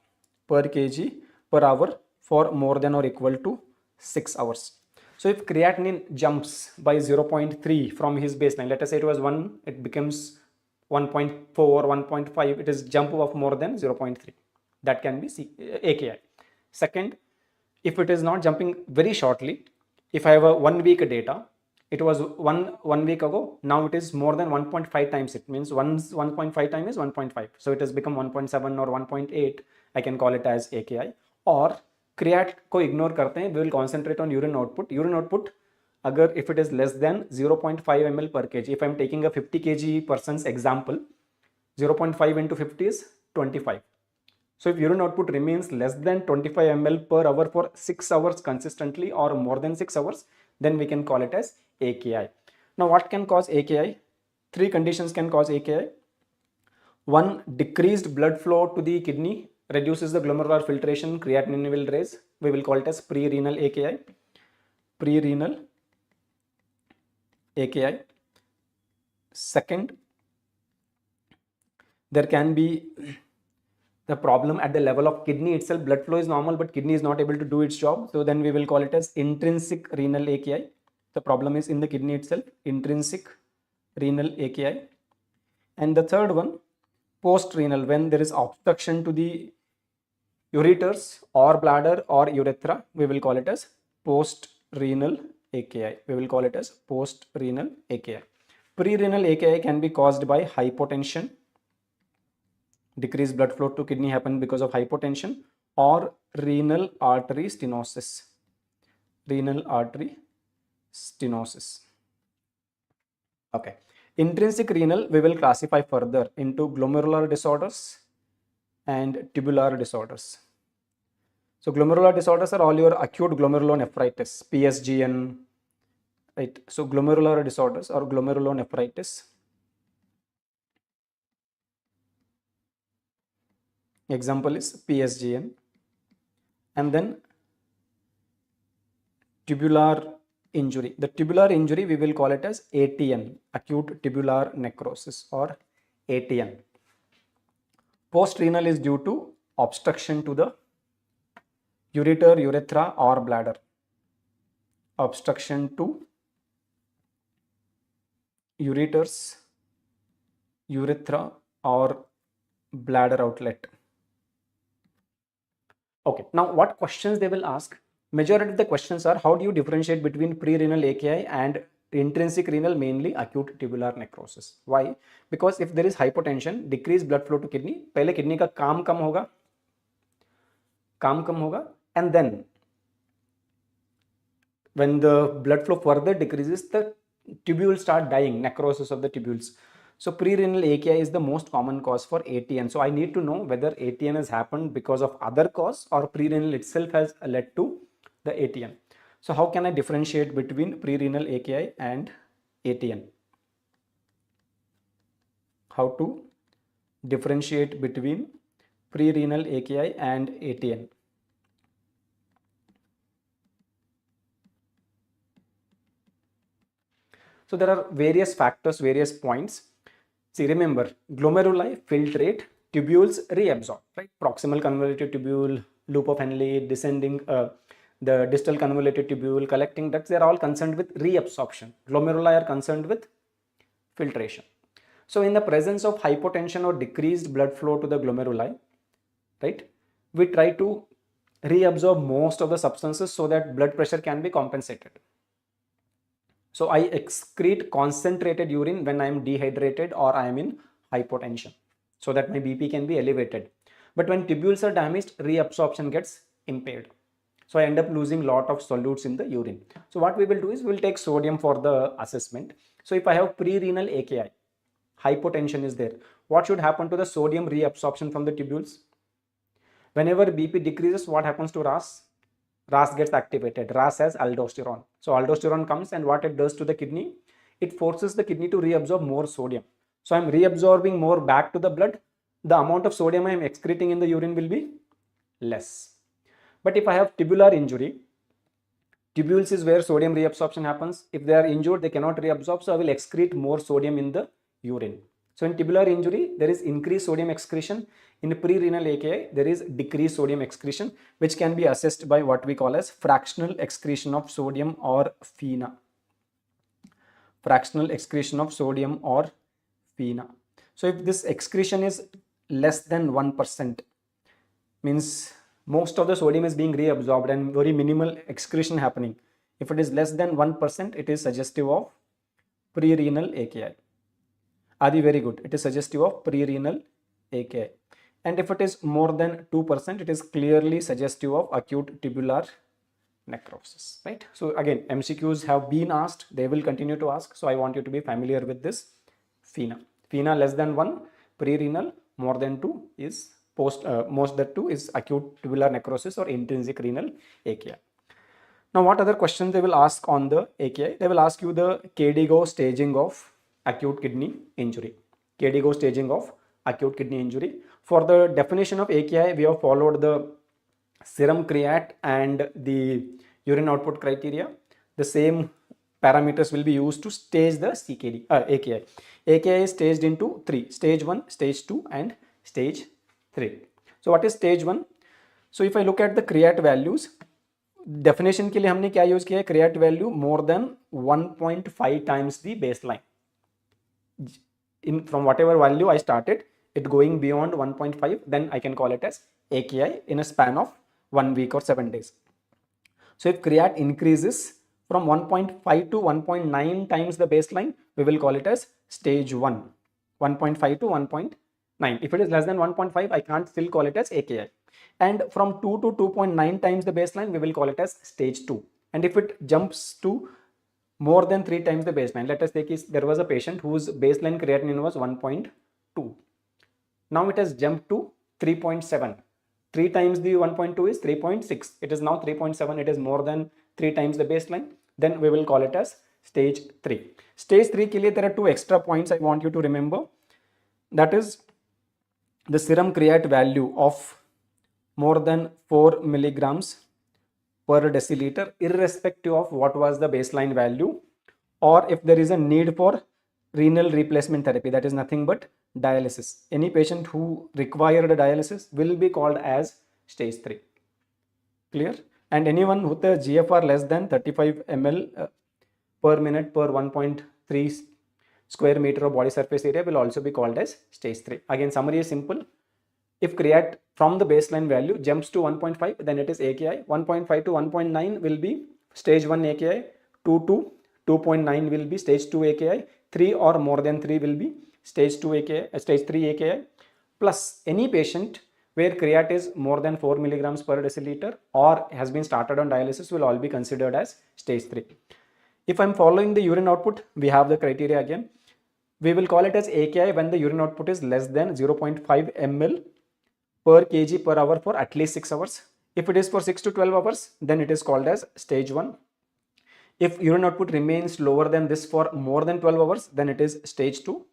per kg per hour for more than or equal to 6 hours. So if creatinine jumps by 0.3 from his baseline, let us say it was 1, it becomes 1.4 or 1.5, it is jump of more than 0.3. That can be AKI. Second, if it is not jumping very shortly, if I have a 1 week data, it was one week ago, now it is more than 1.5 times. It means 1.5 times is 1.5. So it has become 1.7 or 1.8. I can call it as AKI. Or creat को ignore करते हैं, we will concentrate on urine output. Urine output, अगर if it is less than 0.5 ml per kg, if I am taking a 50 kg person's example, 0.5 into 50 is 25. So if urine output remains less than 25 ml per hour for 6 hours consistently or more than 6 hours, then we can call it as AKI. Now what can cause AKI? Three conditions can cause AKI. One, decreased blood flow to the kidney reduces the glomerular filtration, creatinine will raise. We will call it as pre-renal AKI. Pre-renal AKI. Second, there can be the problem at the level of kidney itself. Blood flow is normal, but kidney is not able to do its job. So then we will call it as intrinsic renal AKI. The problem is in the kidney itself, intrinsic renal AKI. And the third one, post-renal, when there is obstruction to the ureters or bladder or urethra, we will call it as post-renal AKI. We will call it as post-renal AKI. Pre-renal AKI can be caused by hypotension. Decreased blood flow to kidney happen because of hypotension, or renal artery stenosis. Renal artery stenosis. Okay. Intrinsic renal we will classify further into glomerular disorders and tubular disorders. So glomerular disorders are all your acute glomerulonephritis, PSGN, right? So glomerular disorders or glomerulonephritis. Example is PSGN. And then tubular injury. The tubular injury we will call it as ATN, acute tubular necrosis, or ATN. Post-renal is due to obstruction to the ureter, urethra or bladder. Obstruction to ureters, urethra or bladder outlet. Okay, now what questions they will ask? Majority of the questions are, how do you differentiate between pre-renal AKI and intrinsic renal, mainly acute tubular necrosis? Why? Because if there is hypotension, decreased blood flow to kidney, पहले kidney का काम कम होगा, and then when the blood flow further decreases, the tubules start dying, necrosis of the tubules. So pre-renal AKI is the most common cause for ATN. So I need to know whether ATN has happened because of other cause or pre-renal itself has led to the ATN. So how can I differentiate between pre-renal AKI and ATN? How to differentiate between pre-renal AKI and ATN? So there are various factors, various points. See, remember, glomeruli filtrate, tubules reabsorb, right? Proximal convoluted tubule, loop of Henle, descending, the distal convoluted tubule, collecting ducts, they are all concerned with reabsorption. Glomeruli are concerned with filtration. So in the presence of hypotension or decreased blood flow to the glomeruli, right, we try to reabsorb most of the substances so that blood pressure can be compensated. So I excrete concentrated urine when I am dehydrated or I am in hypotension, so that my BP can be elevated. But when tubules are damaged, reabsorption gets impaired. So I end up losing lot of solutes in the urine. So what we will do is we will take sodium for the assessment. So if I have pre-renal AKI, hypotension is there, what should happen to the sodium reabsorption from the tubules? Whenever BP decreases, what happens to RAS? RAS gets activated. RAS has aldosterone. So aldosterone comes, and what it does to the kidney? It forces the kidney to reabsorb more sodium. So I'm reabsorbing more back to the blood. The amount of sodium I am excreting in the urine will be less. But if I have tubular injury, tubules is where sodium reabsorption happens. If they are injured, they cannot reabsorb. So I will excrete more sodium in the urine. So in tubular injury, there is increased sodium excretion. In pre-renal AKI, there is decreased sodium excretion, which can be assessed by what we call as fractional excretion of sodium or FeNA. Fractional excretion of sodium or FeNA. So if this excretion is less than 1%, means most of the sodium is being reabsorbed and very minimal excretion happening. If it is less than 1%, it is suggestive of pre-renal AKI. Adi, very good. It is suggestive of pre-renal AKI. And if it is more than 2%, it is clearly suggestive of acute tubular necrosis, right? So again, MCQs have been asked. They will continue to ask. So I want you to be familiar with this FeNA. FeNA less than 1, pre-renal, more than 2 is most than 2 is acute tubular necrosis or intrinsic renal AKI. Now, what other questions they will ask on the AKI? They will ask you the KDIGO staging of acute kidney injury. KDIGO staging of acute kidney injury. For the definition of AKI, we have followed the serum creat and the urine output criteria. The same parameters will be used to stage the CKD, AKI. AKI is staged into 3, stage 1, stage 2 and stage 3. So what is stage 1? So if I look at the create values, definition के लिए हमने क्या use किया है? Create value more than 1.5 times the baseline. From whatever value I started, it going beyond 1.5, then I can call it as AKI in a span of 1 week or 7 days. So if create increases from 1.5 to 1.9 times the baseline, we will call it as stage 1, 1.5 to 1.9. If it is less than 1.5, I can't still call it as AKI. And from 2 to 2.9 times the baseline, we will call it as stage 2. And if it jumps to more than 3 times the baseline, let us take there was a patient whose baseline creatinine was 1.2. Now it has jumped to 3.7. 3 times the 1.2 is 3.6. It is now 3.7. It is more than 3 times the baseline. Then we will call it as stage 3. Stage 3 ke liye there are 2 extra points I want you to remember. That is the serum create value of more than 4 milligrams per deciliter, irrespective of what was the baseline value, or if there is a need for renal replacement therapy, that is nothing but dialysis. Any patient who required a dialysis will be called as stage 3. Clear? And anyone with a GFR less than 35 ml per minute per 1.3 square meter of body surface area will also be called as stage 3. Again, summary is simple. If create from the baseline value jumps to 1.5, then it is AKI. 1.5 to 1.9 will be stage 1 AKI. 2 to 2.9 will be stage 2 AKI. 3 or more than 3 will be stage 2 AKI, stage 3 AKI. Plus any patient where creat is more than 4 milligrams per deciliter or has been started on dialysis will all be considered as stage 3. If I'm following the urine output, we have the criteria again. We will call it as AKI when the urine output is less than 0.5 ml per kg per hour for at least 6 hours. If it is for 6 to 12 hours, then it is called as stage 1. If urine output remains lower than this for more than 12 hours, then it is stage 2.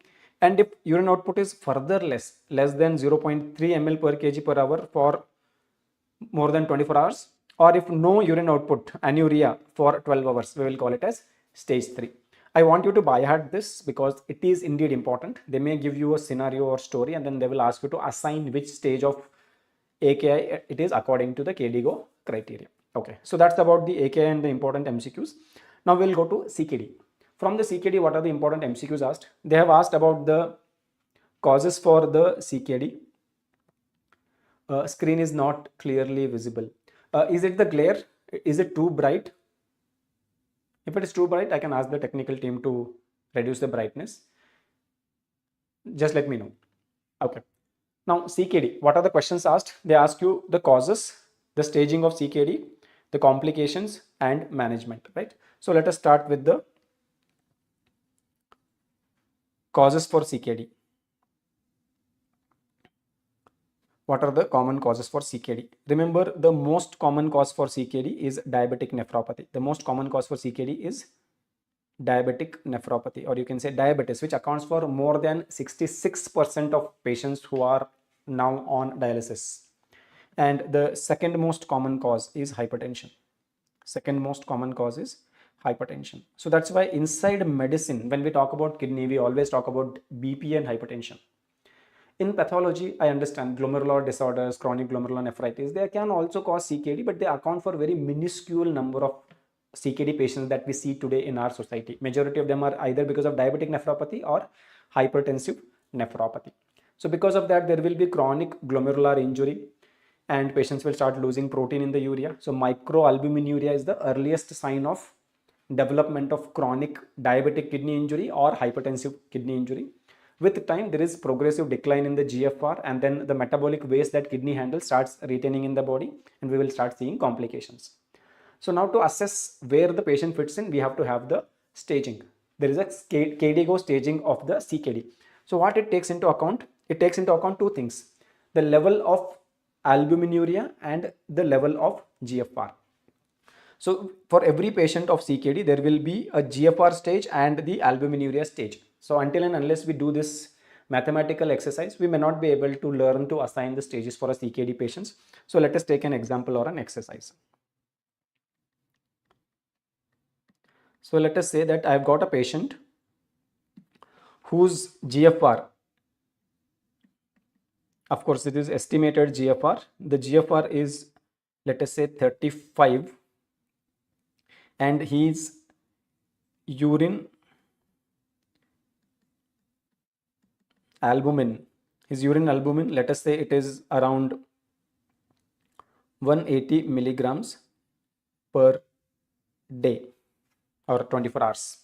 And if urine output is further less than 0.3 ml per kg per hour for more than 24 hours, or if no urine output, anuria, for 12 hours, we will call it as stage 3. I want you to by heart this because it is indeed important. They may give you a scenario or story and then they will ask you to assign which stage of AKI it is according to the KDIGO criteria. Okay, so that's about the AKI and the important MCQs. Now we'll go to CKD. From the CKD, what are the important MCQs asked? They have asked about the causes for the CKD. Screen is not clearly visible. Is it the glare? Is it too bright? If it is too bright, I can ask the technical team to reduce the brightness. Just let me know. Okay. Now CKD, what are the questions asked? They ask you the causes, the staging of CKD, the complications and management, right? So let us start with the causes for CKD. What are the common causes for CKD? Remember, the most common cause for CKD is diabetic nephropathy. The most common cause for CKD is diabetic nephropathy, or you can say diabetes, which accounts for more than 66% of patients who are now on dialysis. And the second most common cause is hypertension. Second most common cause is hypertension. So that's why inside medicine, when we talk about kidney, we always talk about BP and hypertension. In pathology, I understand glomerular disorders, chronic glomerulonephritis, they can also cause CKD, but they account for very minuscule number of CKD patients that we see today in our society. Majority of them are either because of diabetic nephropathy or hypertensive nephropathy. So because of that, there will be chronic glomerular injury and patients will start losing protein in the urea. So microalbuminuria is the earliest sign of development of chronic diabetic kidney injury or hypertensive kidney injury. With time, there is progressive decline in the GFR and then the metabolic waste that kidney handles starts retaining in the body and we will start seeing complications. So now to assess where the patient fits in, we have to have the staging. There is a KDIGO staging of the CKD. So what it takes into account? It takes into account two things: the level of albuminuria and the level of GFR. So for every patient of CKD, there will be a GFR stage and the albuminuria stage. So until and unless we do this mathematical exercise, we may not be able to learn to assign the stages for a CKD patients. So let us take an example or an exercise. So let us say that I've got a patient whose GFR, of course it is estimated GFR, the GFR is, let us say, 35, and his urine albumin, let us say it is around 180 milligrams per day or 24 hours.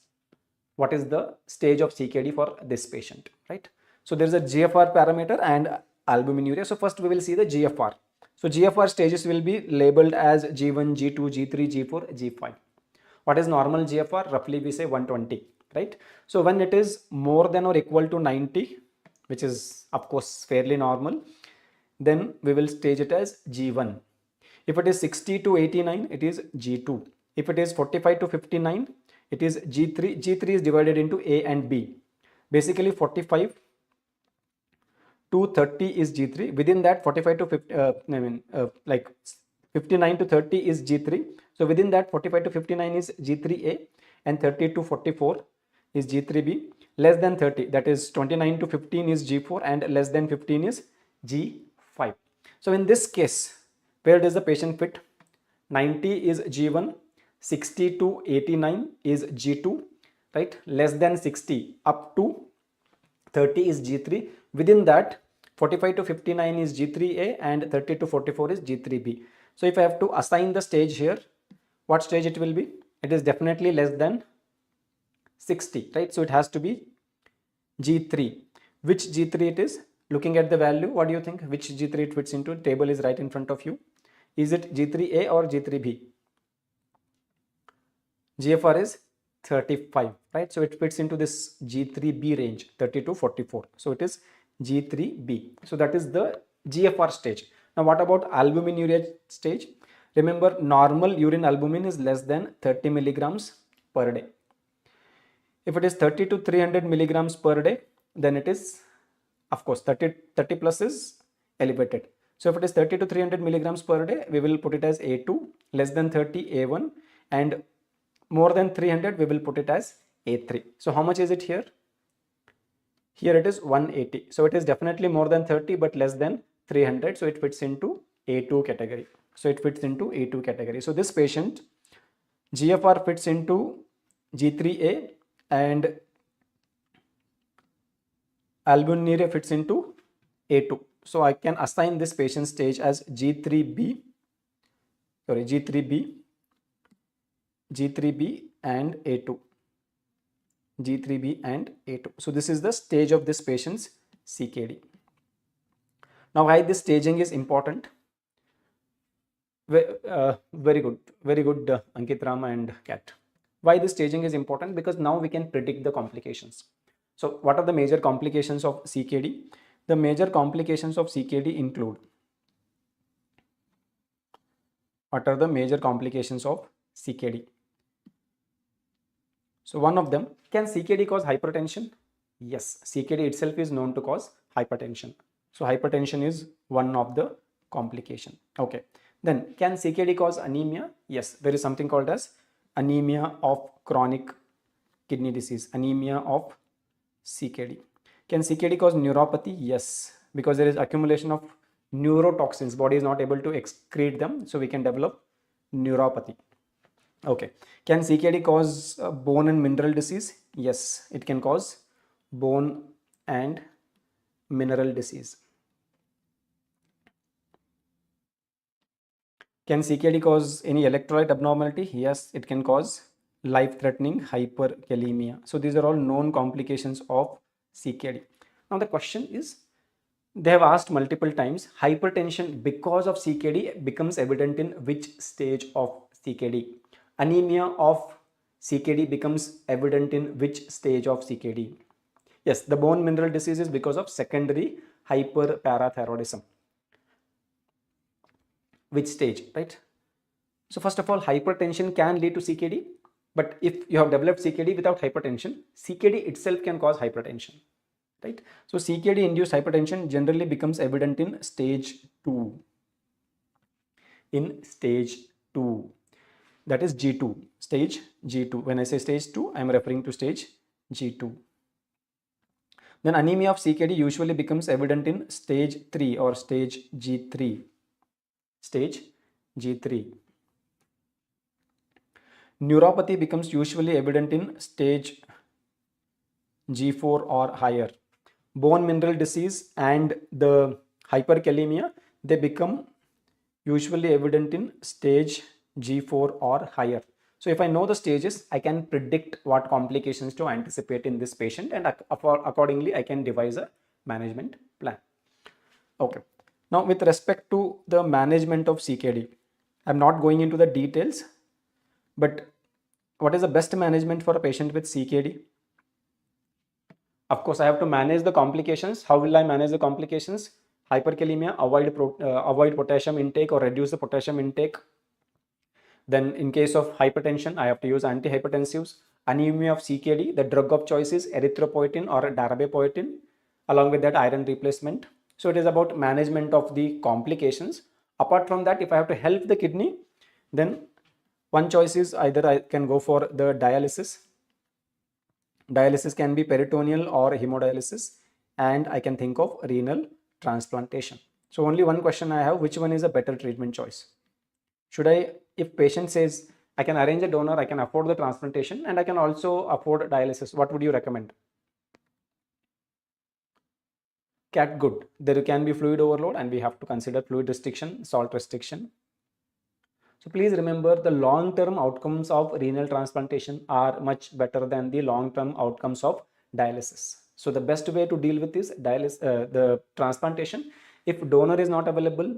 What is the stage of CKD for this patient, right? So there is a GFR parameter and albuminuria. So first we will see the GFR. So GFR stages will be labeled as G1, G2, G3, G4, G5. What is normal GFR? Roughly we say 120, right? So when it is more than or equal to 90, which is of course fairly normal, then we will stage it as G1. If it is 60 to 89, it is G2. If it is 45 to 59, it is G3. G3 is divided into A and B. Basically 45 to 30 is G3. Within that 45 to 50, like 59 to 30 is G3. So within that 45 to 59 is G3A, and 30 to 44 is G3B. Less than 30, that is 29 to 15 is G4, and less than 15 is G5. So in this case, where does the patient fit? 90 is G1, 60 to 89 is G2, right? Less than 60 up to 30 is G3. Within that 45 to 59 is G3A, and 30 to 44 is G3B. So if I have to assign the stage here, what stage it will be? It is definitely less than 60, right? So it has to be G3. Which G3 it is? Looking at the value, what do you think? Which G3 it fits into? Table is right in front of you. Is it G3A or G3B? GFR is 35, right? So it fits into this G3B range, 30 to 44. So it is G3B. So that is the GFR stage. Now what about albuminuria stage? Remember, normal urine albumin is less than 30 milligrams per day. If it is 30 to 300 milligrams per day, then it is, of course, 30 plus is elevated. So if it is 30 to 300 milligrams per day, we will put it as A2, less than 30 A1, and more than 300 we will put it as A3. So how much is it here? Here it is 180. So it is definitely more than 30 but less than 300. So it fits into A2 category. So this patient GFR fits into G3A and albuminuria fits into A2. So I can assign this patient stage as G3B and A2. G3B and A2. So this is the stage of this patient's CKD. Now why this staging is important? Very good, Ankit, Rama and Kat. Why this staging is important? Because now we can predict the complications. So what are the major complications of CKD? The major complications of CKD include, what are the major complications of CKD? So one of them, can CKD cause hypertension? Yes, CKD itself is known to cause hypertension. So hypertension is one of the complication. Okay. Then can CKD cause anemia? Yes, there is something called as anemia of chronic kidney disease, anemia of CKD. Can CKD cause neuropathy? Yes, because there is accumulation of neurotoxins. Body is not able to excrete them, so we can develop neuropathy. Okay. Can CKD cause bone and mineral disease? Yes, it can cause bone and mineral disease. Can CKD cause any electrolyte abnormality? Yes, it can cause life-threatening hyperkalemia. So these are all known complications of CKD. Now the question is, they have asked multiple times, hypertension because of CKD becomes evident in which stage of CKD? Anemia of CKD becomes evident in which stage of CKD? Yes, the bone mineral disease is because of secondary hyperparathyroidism. Which stage, right? So first of all, hypertension can lead to CKD, but if you have developed CKD without hypertension, CKD itself can cause hypertension, right? So CKD induced hypertension generally becomes evident in stage 2. that is G2, stage G2. When I say stage 2, I am referring to stage G2. Then anemia of CKD usually becomes evident in stage 3 or stage G3. Stage G3. Neuropathy becomes usually evident in stage G4 or higher. Bone mineral disease and the hyperkalemia, they become usually evident in stage G4 or higher. So if I know the stages, I can predict what complications to anticipate in this patient, and accordingly I can devise a management plan. Okay. Now with respect to the management of CKD, I'm not going into the details, but what is the best management for a patient with CKD? Of course, I have to manage the complications. How will I manage the complications? Hyperkalemia, avoid potassium intake or reduce the potassium intake. Then in case of hypertension, I have to use antihypertensives. Anemia of CKD, the drug of choice is erythropoietin or darbepoetin. Along with that, iron replacement. So it is about management of the complications. Apart from that, if I have to help the kidney, then one choice is either I can go for the dialysis. Dialysis can be peritoneal or hemodialysis, and I can think of renal transplantation. So only one question I have, which one is a better treatment choice? Should I, if patient says I can arrange a donor, I can afford the transplantation, and I can also afford dialysis, what would you recommend? Cat, good. There can be fluid overload and we have to consider fluid restriction, salt restriction. So please remember, the long-term outcomes of renal transplantation are much better than the long-term outcomes of dialysis. So the best way to deal with this the transplantation, if donor is not available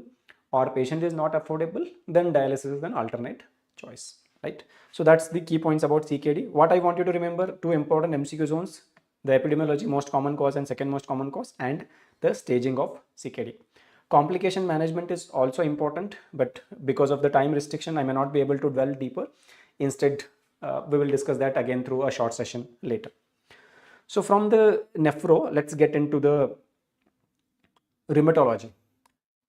or patient is not affordable, then dialysis is an alternate choice, right? So that's the key points about CKD. What I want you to remember, two important MCQ zones: the epidemiology, most common cause and second most common cause, and the staging of CKD. Complication management is also important, but because of the time restriction, I may not be able to dwell deeper. Instead, we will discuss that again through a short session later. So from the nephro, let's get into the rheumatology.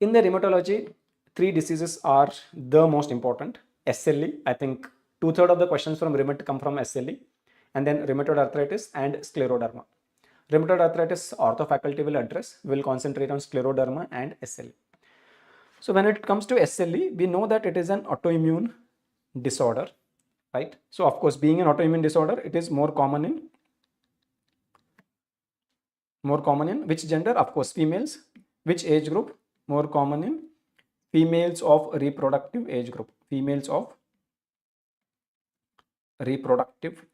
In the rheumatology, three diseases are the most important. SLE, I think 2/3 of the questions from rheumatoid come from SLE, and then rheumatoid arthritis and scleroderma. Rheumatoid arthritis orthofaculty will address. We will concentrate on scleroderma and SLE. So when it comes to SLE, we know that it is an autoimmune disorder, right? So of course, being an autoimmune disorder, it is more common in which gender? Of course, females. Which age group? More common in females of reproductive age group. Females of reproductive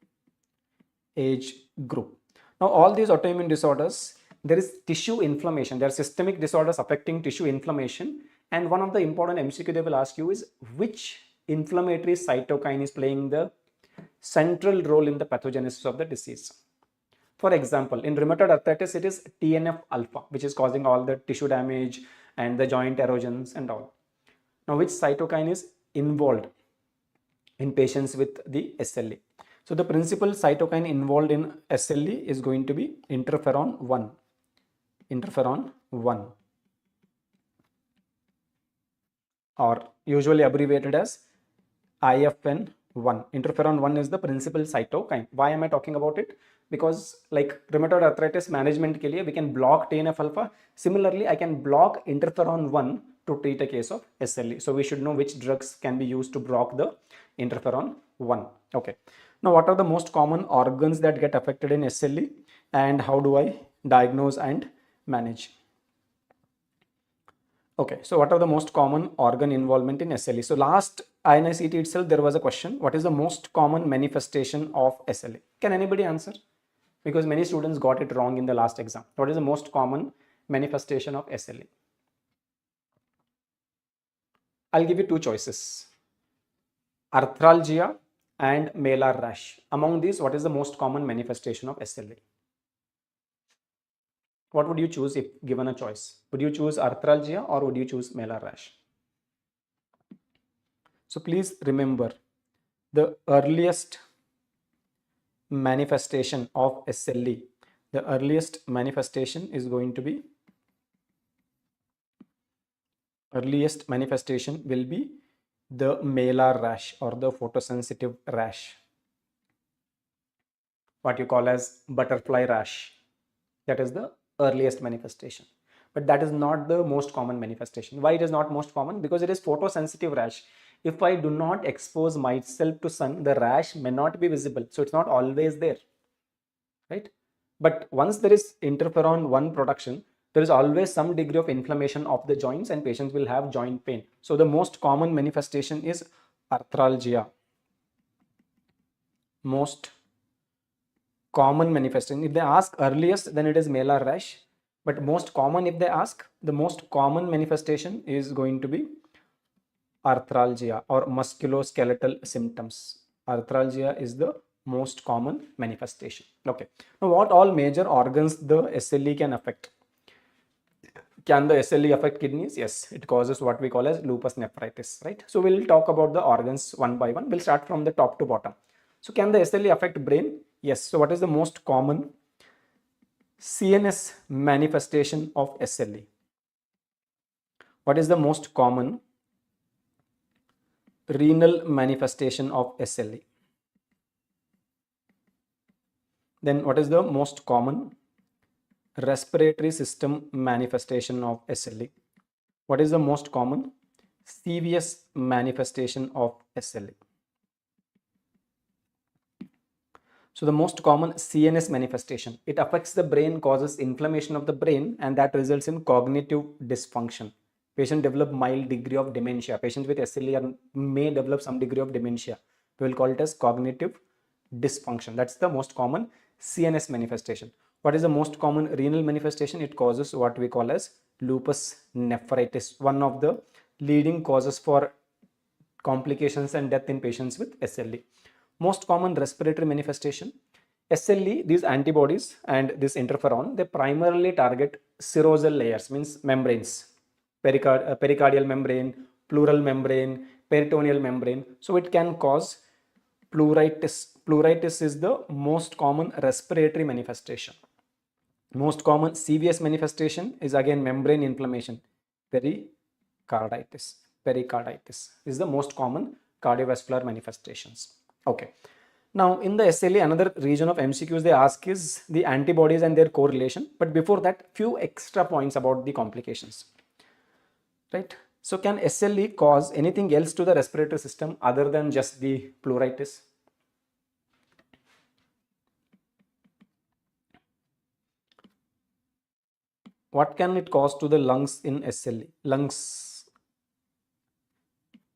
age group. Now, all these autoimmune disorders, there is tissue inflammation. There are systemic disorders affecting tissue inflammation. And one of the important MCQ they will ask you is, which inflammatory cytokine is playing the central role in the pathogenesis of the disease? For example, in rheumatoid arthritis, it is TNF alpha, which is causing all the tissue damage and the joint erosions and all. Now, which cytokine is involved in patients with the SLE? So the principal cytokine involved in SLE is going to be interferon 1. Interferon 1, or usually abbreviated as IFN1. Interferon 1 is the principal cytokine. Why am I talking about it? Because like rheumatoid arthritis management ke liye we can block TNF alpha. Similarly, I can block interferon 1 to treat a case of SLE. So we should know which drugs can be used to block the interferon 1. Okay. Now, what are the most common organs that get affected in SLE, and how do I diagnose and manage? Okay, so what are the most common organ involvement in SLE? So last INICET itself, there was a question: what is the most common manifestation of SLE? Can anybody answer? Because many students got it wrong in the last exam. What is the most common manifestation of SLE? I'll give you two choices: arthralgia and malar rash. Among these, what is the most common manifestation of SLE? What would you choose if given a choice? Would you choose arthralgia or would you choose malar rash? So please remember, the earliest manifestation of SLE, the earliest manifestation is going to be, the malar rash or the photosensitive rash, what you call as butterfly rash. That is the earliest manifestation, but that is not the most common manifestation. Why it is not most common? Because it is photosensitive rash. If I do not expose myself to sun, the rash may not be visible, so it's not always there, right? But once there is interferon 1 production, there is always some degree of inflammation of the joints and patients will have joint pain. So the most common manifestation is arthralgia. Most common manifestation. If they ask earliest, then it is malar rash. But most common, if they ask, the most common manifestation is going to be arthralgia or musculoskeletal symptoms. Arthralgia is the most common manifestation. Okay. Now, what all major organs the SLE can affect? Can the SLE affect kidneys? Yes, it causes what we call as lupus nephritis, right? So we'll talk about the organs one by one. We'll start from the top to bottom. So can the SLE affect brain? Yes. So what is the most common CNS manifestation of SLE? What is the most common renal manifestation of SLE? Then what is the most common respiratory system manifestation of SLE? What is the most common CVS manifestation of SLE? So the most common CNS manifestation, it affects the brain, causes inflammation of the brain, and that results in cognitive dysfunction. Patient develop mild degree of dementia. Patients with SLE may develop some degree of dementia. We will call it as cognitive dysfunction. That's the most common CNS manifestation. What is the most common renal manifestation? It causes what we call as lupus nephritis, one of the leading causes for complications and death in patients with SLE. Most common respiratory manifestation, SLE, these antibodies and this interferon, they primarily target serosal layers, means membranes, pericardial membrane, pleural membrane, peritoneal membrane. So it can cause pleuritis. Pleuritis is the most common respiratory manifestation. Most common CVS manifestation is again membrane inflammation. Pericarditis. Pericarditis is the most common cardiovascular manifestations. Okay. Now in the SLE, another region of MCQs they ask is the antibodies and their correlation. But before that, few extra points about the complications. Right. So can SLE cause anything else to the respiratory system other than just the pleuritis? What can it cause to the lungs in SLE? Lungs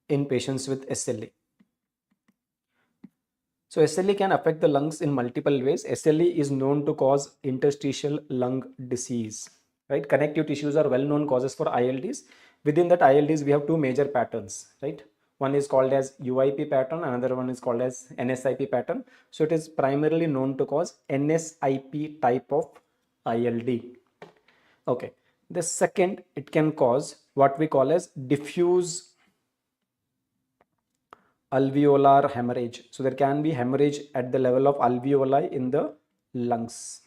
in patients with SLE. So SLE can affect the lungs in multiple ways. SLE is known to cause interstitial lung disease, right? Connective tissues are well-known causes for ILDs. Within that ILDs, we have two major patterns, right? One is called as UIP pattern, another one is called as NSIP pattern. So it is primarily known to cause NSIP type of ILD. Okay. The second, it can cause what we call as diffuse alveolar hemorrhage. So there can be hemorrhage at the level of alveoli in the lungs.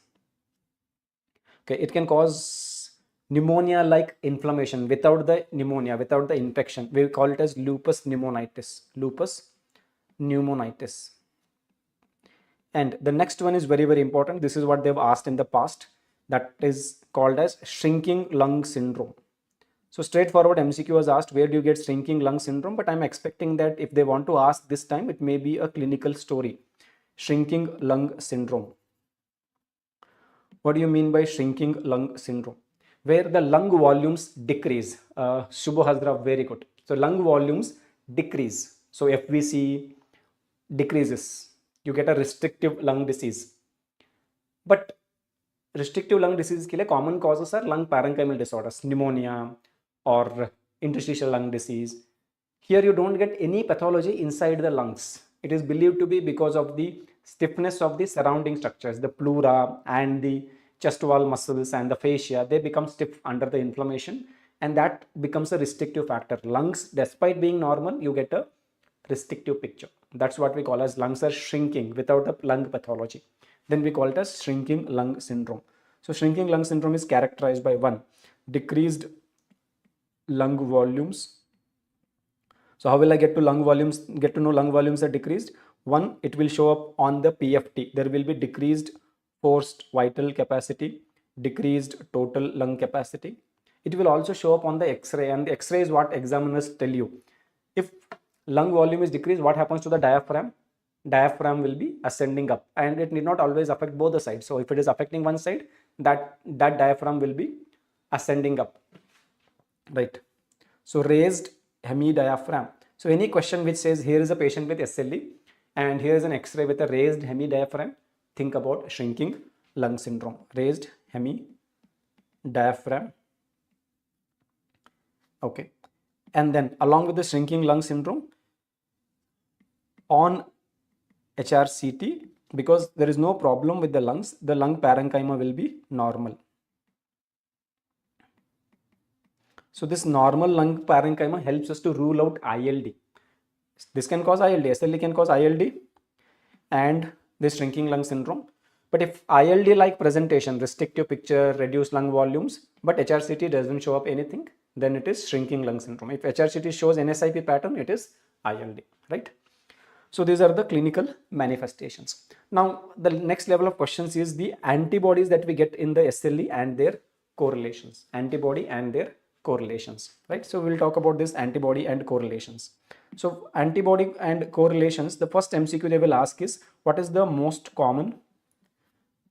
Okay, it can cause pneumonia-like inflammation without the pneumonia, without the infection. We call it as lupus pneumonitis. Lupus pneumonitis. And the next one is very, very important. This is what they've asked in the past. That is called as shrinking lung syndrome. So straightforward MCQ was asked, where do you get shrinking lung syndrome? But I'm expecting that if they want to ask this time, it may be a clinical story. Shrinking lung syndrome. What do you mean by shrinking lung syndrome? Where the lung volumes decrease. Shubho Hazra, very good. So lung volumes decrease. So FVC decreases. You get a restrictive lung disease. But restrictive lung disease के लिए common causes are lung parenchymal disorders, pneumonia or interstitial lung disease. Here you don't get any pathology inside the lungs. It is believed to be because of the stiffness of the surrounding structures, the pleura and the chest wall muscles and the fascia. They become stiff under the inflammation, and that becomes a restrictive factor. Lungs, despite being normal, you get a restrictive picture. That's what we call as lungs are shrinking without a lung pathology. Then we call it as shrinking lung syndrome. So shrinking lung syndrome is characterized by one, decreased lung volumes. So how will I get to lung volumes, get to know lung volumes are decreased? One, it will show up on the PFT. There will be decreased forced vital capacity, decreased total lung capacity. It will also show up on the X-ray, and the X-ray is what examiners tell you. If lung volume is decreased, what happens to the diaphragm? Diaphragm will be ascending up, and it need not always affect both the sides. So if it is affecting one side, that diaphragm will be ascending up, right? So raised hemidiaphragm. So any question which says here is a patient with SLE and here is an X-ray with a raised hemidiaphragm, think about shrinking lung syndrome. Raised hemidiaphragm. Okay. And then along with the shrinking lung syndrome, on HRCT, because there is no problem with the lungs, the lung parenchyma will be normal. So this normal lung parenchyma helps us to rule out ILD. This can cause ILD, SLE can cause ILD and this shrinking lung syndrome. But if ILD-like presentation, restrictive picture, reduced lung volumes, but HRCT doesn't show up anything, then it is shrinking lung syndrome. If HRCT shows NSIP pattern, it is ILD, right? So these are the clinical manifestations. Now, the next level of questions is the antibodies that we get in the SLE and their correlations. Antibody and their correlations, right? So we'll talk about this antibody and correlations. So antibody and correlations, the first MCQ they will ask is, what is the most common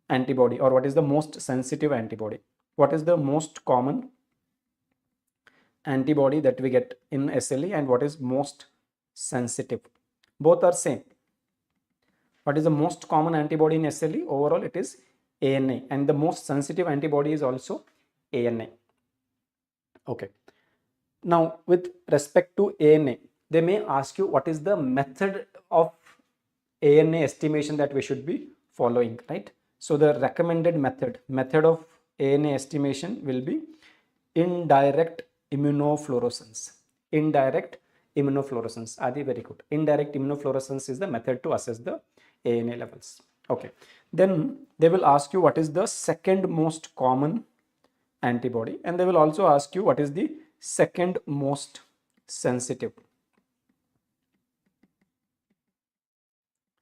antibody, or what is the most sensitive antibody? What is the most common antibody that we get in SLE and what is most sensitive? Both are same. What is the most common antibody in SLE? Overall, it is ANA, and the most sensitive antibody is also ANA. Okay. Now, with respect to ANA, they may ask you what is the method of ANA estimation that we should be following, right? So the recommended method of ANA estimation will be indirect immunofluorescence. Indirect immunofluorescence. Adi, very good. Indirect immunofluorescence is the method to assess the ANA levels. Okay. Then they will ask you what is the second most common antibody, and they will also ask you what is the second most sensitive.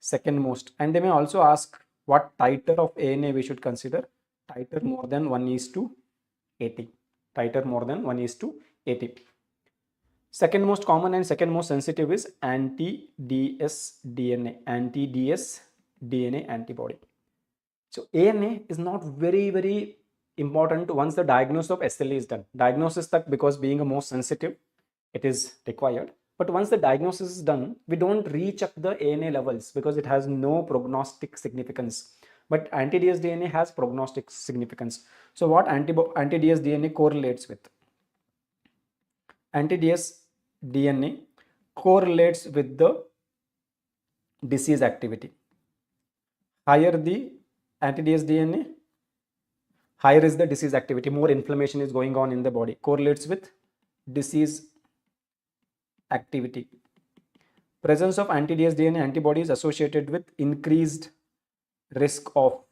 Second most, and they may also ask what titer of ANA we should consider. Titer more than 1:80. Titer more than 1:80. Second most common and second most sensitive is anti-dsDNA. Anti-dsDNA antibody. So ANA is not very important once the diagnosis of SLE is done. Diagnosis tak, because being a most sensitive, it is required. But once the diagnosis is done, we don't recheck the ANA levels because it has no prognostic significance. But anti-dsDNA has prognostic significance. So what anti-dsDNA correlates with? Anti-dsDNA correlates with the disease activity. Higher the anti-dsDNA, higher is the disease activity, more inflammation is going on in the body. Correlates with disease activity. Presence of anti-dsDNA antibodies associated with increased risk of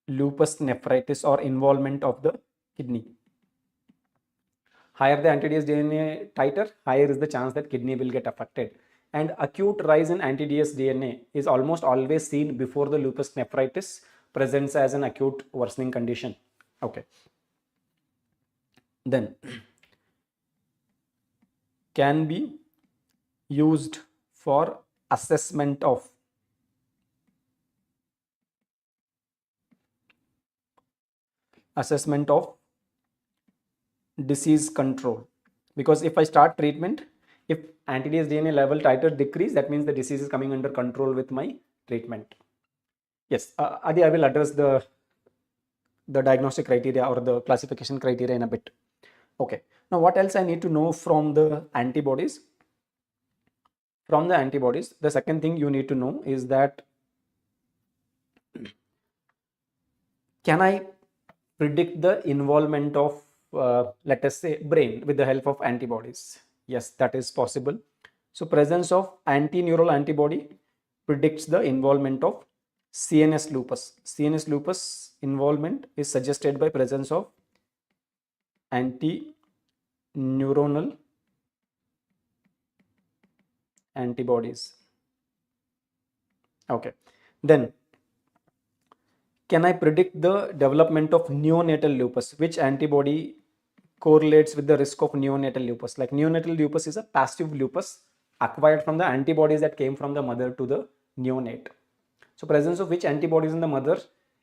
lupus nephritis or involvement of the kidney. Higher the anti-dsDNA titer, higher is the chance that kidney will get affected. And acute rise in anti-dsDNA is almost always seen before the lupus nephritis presents as an acute worsening condition. Okay. Then can be used for assessment of disease control, because if I start treatment, if anti-dsDNA level titer decrease, that means the disease is coming under control with my treatment. Yes, Adi, I will address the diagnostic criteria or the classification criteria in a bit. Okay, now what else I need to know from the antibodies? From the antibodies, the second thing you need to know is that can I predict the involvement of let us say brain with the help of antibodies? Yes, that is possible. So presence of anti-neural antibody predicts the involvement of CNS lupus. CNS lupus involvement is suggested by presence of anti-neuronal antibodies. Okay, then can I predict the development of neonatal lupus? Which antibody correlates with the risk of neonatal lupus? Like neonatal lupus is a passive lupus acquired from the antibodies that came from the mother to the neonate. So presence of which antibodies in the mother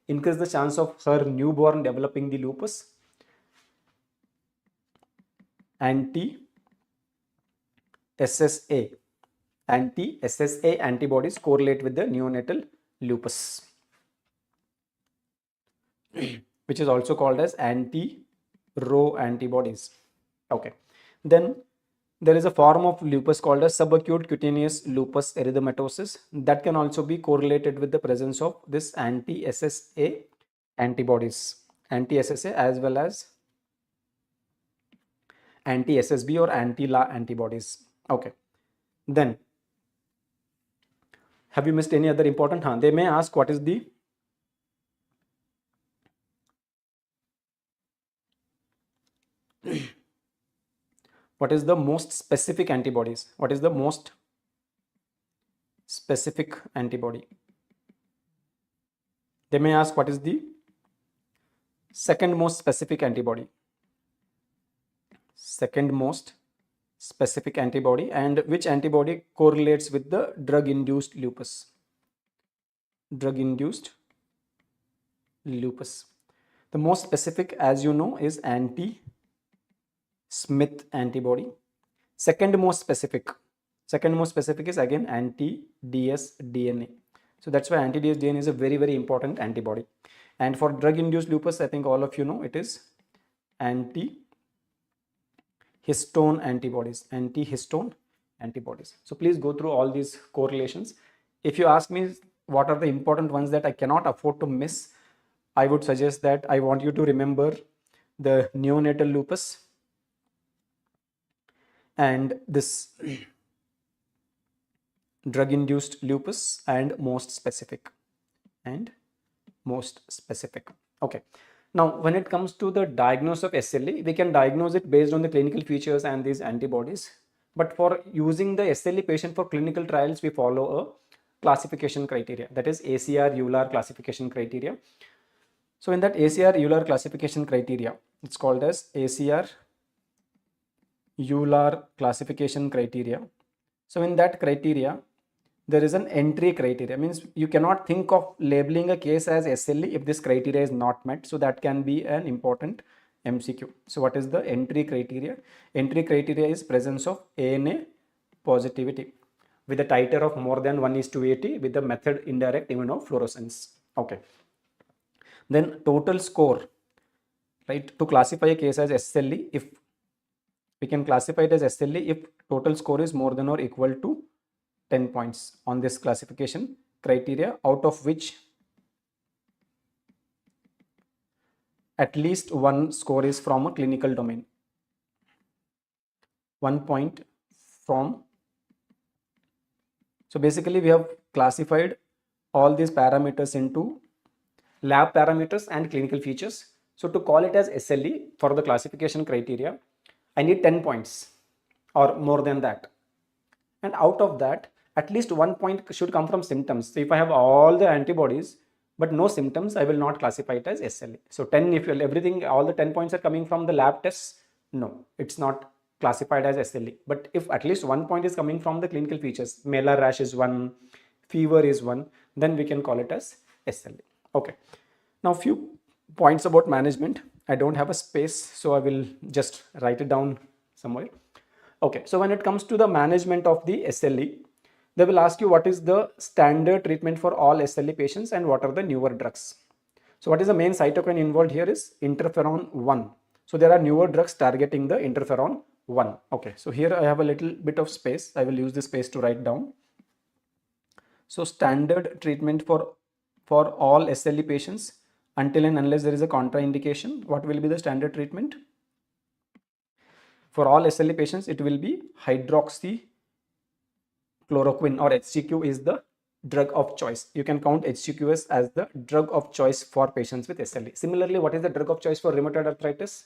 increase the chance of her newborn developing the lupus? Anti-SSA. Anti-SSA antibodies correlate with the neonatal lupus, which is also called as anti-Rho antibodies. Okay, then there is a form of lupus called as subacute cutaneous lupus erythematosus that can also be correlated with the presence of this anti-SSA antibodies, anti-SSA as well as anti-SSB or anti-La antibodies. Okay, then have you missed any other important? They may ask what is the most specific antibodies? What is the most specific antibody? They may ask what is the second most specific antibody? Second most specific antibody, and which antibody correlates with the drug-induced lupus? Drug-induced lupus. The most specific, as you know, is anti-Smith antibody. Second most specific is again anti-dsDNA. So that's why anti-dsDNA is a very, very important antibody. And for drug-induced lupus, I think all of you know it is anti-histone antibodies. Anti-histone antibodies. So please go through all these correlations. If you ask me what are the important ones that I cannot afford to miss, I would suggest that I want you to remember the neonatal lupus and this drug-induced lupus and most specific. Okay. Now, when it comes to the diagnosis of SLE, we can diagnose it based on the clinical features and these antibodies. But for using the SLE patient for clinical trials, we follow a classification criteria, that is ACR-EULAR classification criteria. So in that ACR-EULAR classification criteria, it's called as ACR-EULAR classification criteria. So in that criteria, there is an entry criteria, means you cannot think of labeling a case as SLE if this criteria is not met. So that can be an important MCQ. So what is the entry criteria? Entry criteria is presence of ANA positivity with a titer of more than 1:80 with the method indirect immunofluorescence. Okay. Then total score, right? To classify a case as SLE, if we can classify it as SLE if total score is more than or equal to 10 points on this classification criteria, out of which at least one score is from a clinical domain. 1 point from. So basically we have classified all these parameters into lab parameters and clinical features. So to call it as SLE for the classification criteria, I need 10 points or more than that. And out of that, at least 1 point should come from symptoms. So if I have all the antibodies but no symptoms, I will not classify it as SLE. So 10, if everything, all the 10 points are coming from the lab tests, no, it's not classified as SLE. But if at least 1 point is coming from the clinical features, malar rash is 1, fever is 1, then we can call it as SLE. Okay. Now few points about management. I don't have a space, so I will just write it down somewhere. Okay, so when it comes to the management of the SLE, they will ask you what is the standard treatment for all SLE patients and what are the newer drugs. So what is the main cytokine involved here is interferon 1. So there are newer drugs targeting the interferon 1. Okay, so here I have a little bit of space. I will use this space to write down. So standard treatment for all SLE patients until and unless there is a contraindication, what will be the standard treatment? For all SLE patients, it will be hydroxychloroquine or HCQ is the drug of choice. You can count HCQS as the drug of choice for patients with SLE. Similarly, what is the drug of choice for rheumatoid arthritis?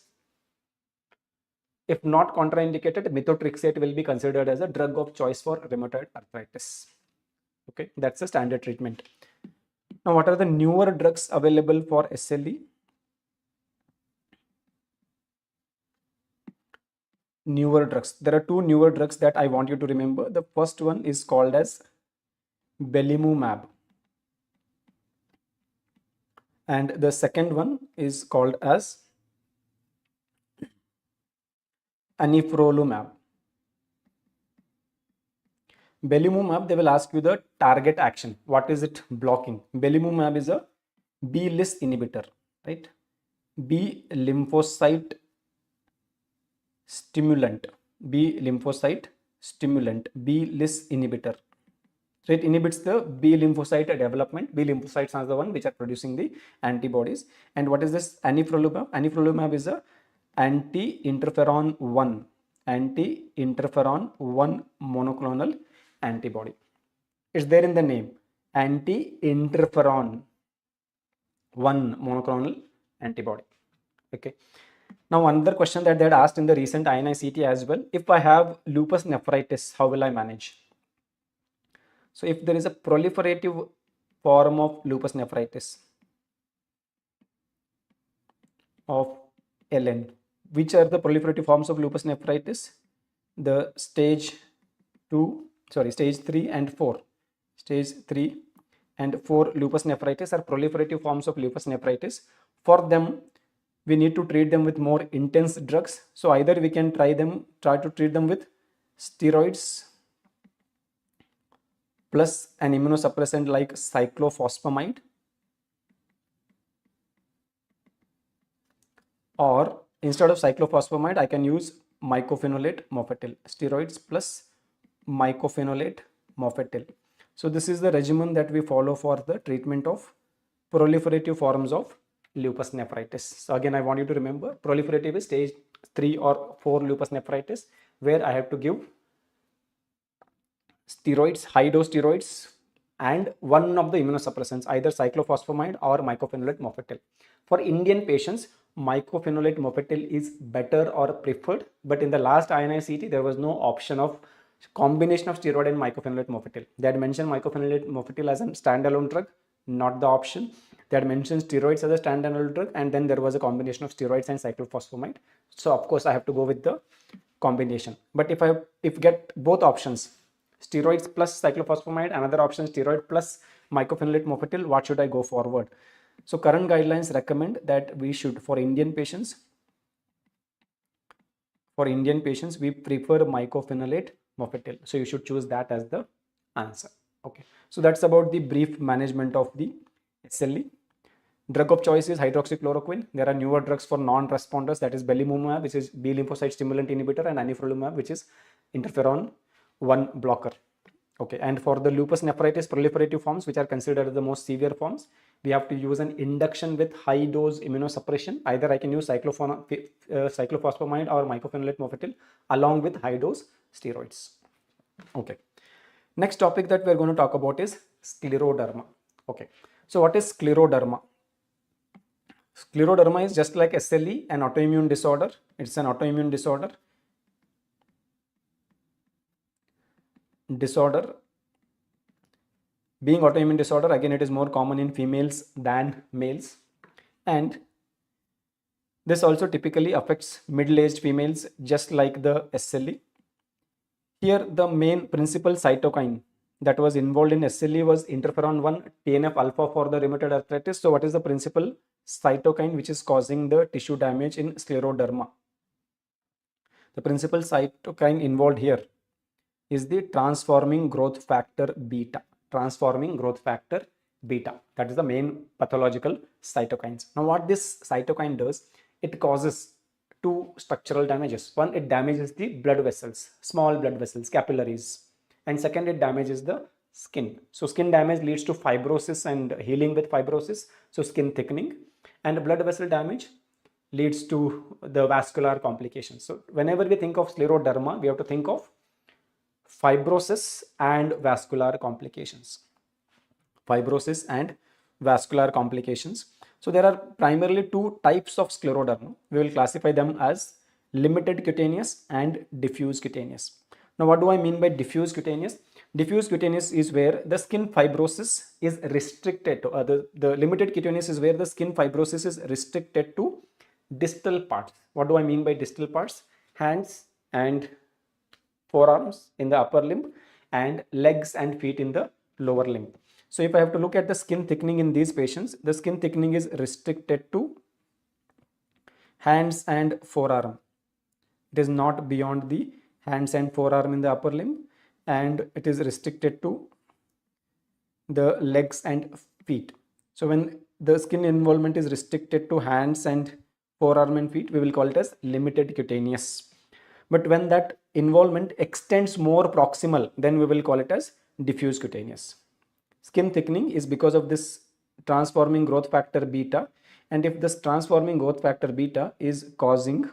If not contraindicated, methotrexate will be considered as a drug of choice for rheumatoid arthritis. Okay, that's the standard treatment. Now, what are the newer drugs available for SLE? Newer drugs. There are two newer drugs that I want you to remember. The first one is called as belimumab, and the second one is called as anifrolumab. Belimumab, they will ask you the target action. What is it blocking? Belimumab is a B-lys inhibitor, right? B lymphocyte stimulant, B lymphocyte stimulant, B-lys inhibitor. So it inhibits the B lymphocyte development. B lymphocytes are the one which are producing the antibodies. And what is this anifrolumab? Anifrolumab is a anti-interferon 1 monoclonal antibody. It's there in the name, anti-interferon 1 monoclonal antibody. Okay. Now another question that they had asked in the recent INI-CT as well, if I have lupus nephritis, how will I manage? So if there is a proliferative form of lupus nephritis of LN, which are the proliferative forms of lupus nephritis? The stage 3 and 4. Stage 3 and 4 lupus nephritis are proliferative forms of lupus nephritis. For them, we need to treat them with more intense drugs. So either we can try to treat them with steroids plus an immunosuppressant like cyclophosphamide, or instead of cyclophosphamide, I can use mycophenolate mofetil, steroids plus mycophenolate mofetil. So this is the regimen that we follow for the treatment of proliferative forms of lupus nephritis. So again, I want you to remember, proliferative is stage 3 or 4 lupus nephritis, where I have to give steroids, high dose steroids, and one of the immunosuppressants, either cyclophosphamide or mycophenolate mofetil. For Indian patients, mycophenolate mofetil is better or preferred, but in the last INI-CT, there was no option of combination of steroid and mycophenolate mofetil. They had mentioned mycophenolate mofetil as a standalone drug, not the option. They had mentioned steroids as a standalone drug, and then there was a combination of steroids and cyclophosphamide. So of course I have to go with the combination. But if get both options, steroids plus cyclophosphamide, another option steroid plus mycophenolate mofetil, what should I go forward? So current guidelines recommend that we should, for Indian patients, we prefer mycophenolate mofetil. So you should choose that as the answer. Okay. So that's about the brief management of the SLE. Drug of choice is hydroxychloroquine. There are newer drugs for non-responders, that is belimumab, which is B lymphocyte stimulant inhibitor, and anifrolumab, which is interferon 1 blocker. Okay, and for the lupus nephritis proliferative forms, which are considered the most severe forms, we have to use an induction with high dose immunosuppression. Either I can use cyclophosphamide or mycophenolate mofetil along with high dose steroids. Okay. Next topic that we're going to talk about is scleroderma. Okay. So what is scleroderma? Scleroderma is just like SLE, an autoimmune disorder. It's an autoimmune disorder. Being autoimmune disorder, again, it is more common in females than males, and this also typically affects middle-aged females, just like the SLE. Here the main principal cytokine that was involved in SLE was interferon 1 TNF alpha for the rheumatoid arthritis. So what is the principal cytokine which is causing the tissue damage in scleroderma? The principal cytokine involved here is the transforming growth factor beta. That is the main pathological cytokines. Now what this cytokine does, it causes two structural damages. One, it damages the blood vessels, small blood vessels, capillaries, and second, it damages the skin. So skin damage leads to fibrosis and healing with fibrosis, so skin thickening, and blood vessel damage leads to the vascular complications. So whenever we think of scleroderma, we have to think of fibrosis and vascular complications. So there are primarily two types of scleroderma. We will classify them as limited cutaneous and diffuse cutaneous. Now, what do I mean by diffuse cutaneous? Diffuse cutaneous is where the skin fibrosis is restricted to, the limited cutaneous is where the skin fibrosis is restricted to distal parts. What do I mean by distal parts? Hands and forearms in the upper limb and legs and feet in the lower limb. So if I have to look at the skin thickening in these patients, the skin thickening is restricted to hands and forearm. It is not beyond the hands and forearm in the upper limb, and it is restricted to the legs and feet. So when the skin involvement is restricted to hands and forearm and feet, we will call it as limited cutaneous. But when that involvement extends more proximal, then we will call it as diffuse cutaneous. Skin thickening is because of this transforming growth factor beta, and if this transforming growth factor beta is causing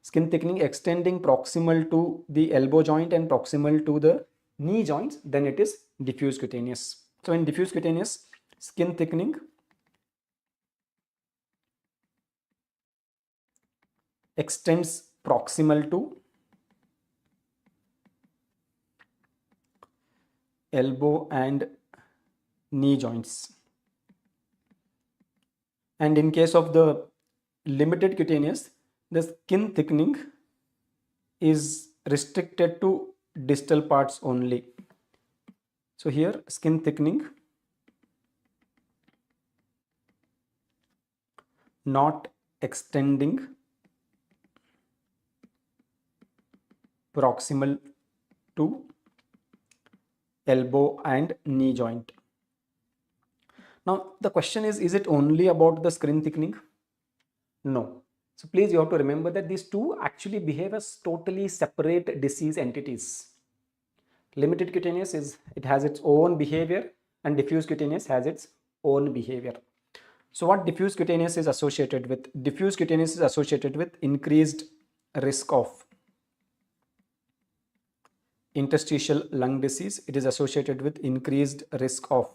skin thickening extending proximal to the elbow joint and proximal to the knee joints, then it is diffuse cutaneous. So in diffuse cutaneous, skin thickening extends proximal to elbow and knee joints. And in case of the limited cutaneous, the skin thickening is restricted to distal parts only. So here skin thickening not extending proximal to elbow and knee joint. Now the question is it only about the skin thickening? No. So please, you have to remember that these two actually behave as totally separate disease entities. Limited cutaneous it has its own behavior, and diffuse cutaneous has its own behavior. So what diffuse cutaneous is associated with? Diffuse cutaneous is associated with increased risk of interstitial lung disease. It is associated with increased risk of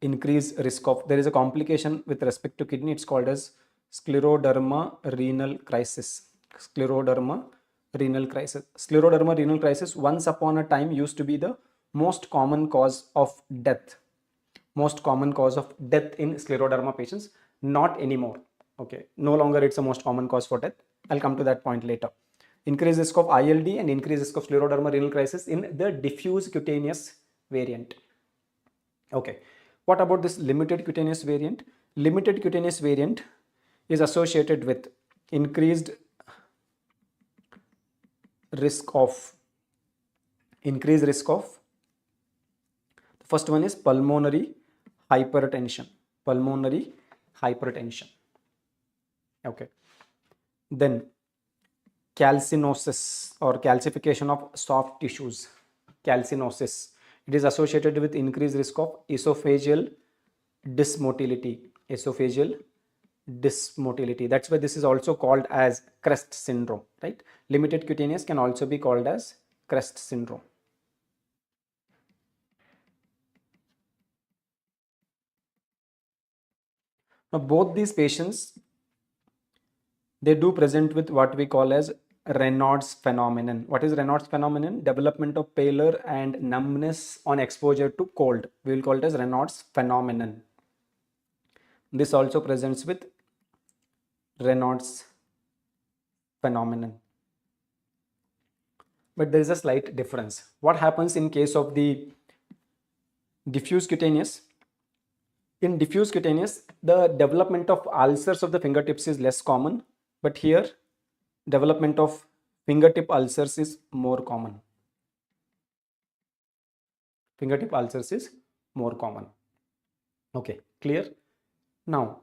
there is a complication with respect to kidney. It's called as scleroderma renal crisis. Scleroderma renal crisis once upon a time used to be the most common cause of death. Most common cause of death in scleroderma patients. Not anymore. Okay, no longer it's a most common cause for death. I'll come to that point later. Increased risk of ILD and increased risk of scleroderma renal crisis in the diffuse cutaneous variant. Okay, what about this limited cutaneous variant? Limited cutaneous variant is associated with increased risk of the first one is pulmonary hypertension. Okay, then calcinosis or calcification of soft tissues. Calcinosis, it is associated with increased risk of esophageal dysmotility. That's why this is also called as CREST syndrome, right? Limited cutaneous can also be called as CREST syndrome. Now both these patients, they do present with what we call as Raynaud's phenomenon. What is Raynaud's phenomenon? Development of pallor and numbness on exposure to cold. We will call it as Raynaud's phenomenon. This also presents with Raynaud's phenomenon. But there is a slight difference. What happens in case of the diffuse cutaneous? In diffuse cutaneous, the development of ulcers of the fingertips is less common, but here development of fingertip ulcers is more common. Okay, clear? Now,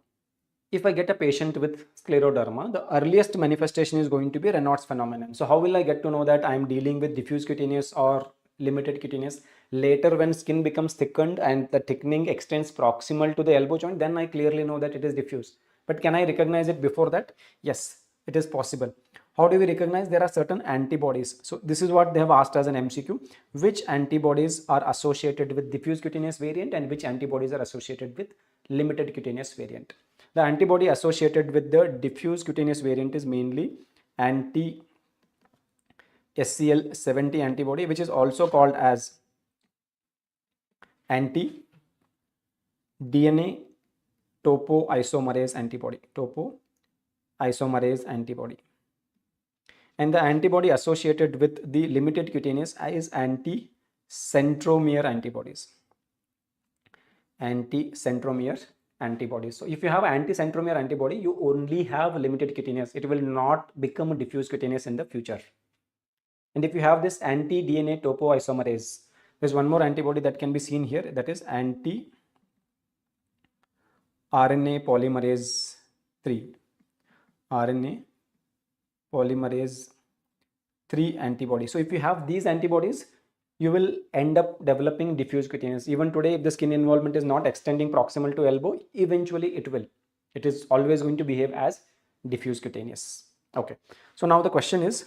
if I get a patient with scleroderma, the earliest manifestation is going to be Raynaud's phenomenon. So how will I get to know that I am dealing with diffuse cutaneous or limited cutaneous? Later, when skin becomes thickened and the thickening extends proximal to the elbow joint, then I clearly know that it is diffuse. But can I recognize it before that? Yes, it is possible. How do we recognize? There are certain antibodies. So this is what they have asked as an MCQ. Which antibodies are associated with diffuse cutaneous variant and which antibodies are associated with limited cutaneous variant? The antibody associated with the diffuse cutaneous variant is mainly anti-SCL70 antibody, which is also called as anti-DNA topoisomerase antibody. Topoisomerase antibody. And the antibody associated with the limited cutaneous is anti-centromere antibodies. Anti-centromere antibodies. So if you have anti-centromere antibody, you only have limited cutaneous. It will not become diffuse cutaneous in the future. And if you have this anti-DNA topoisomerase, there's one more antibody that can be seen here, that is anti-RNA polymerase 3. RNA polymerase 3 antibody. So if you have these antibodies, you will end up developing diffuse cutaneous. Even today, if the skin involvement is not extending proximal to elbow, eventually it will. It is always going to behave as diffuse cutaneous. Okay. So now the question is,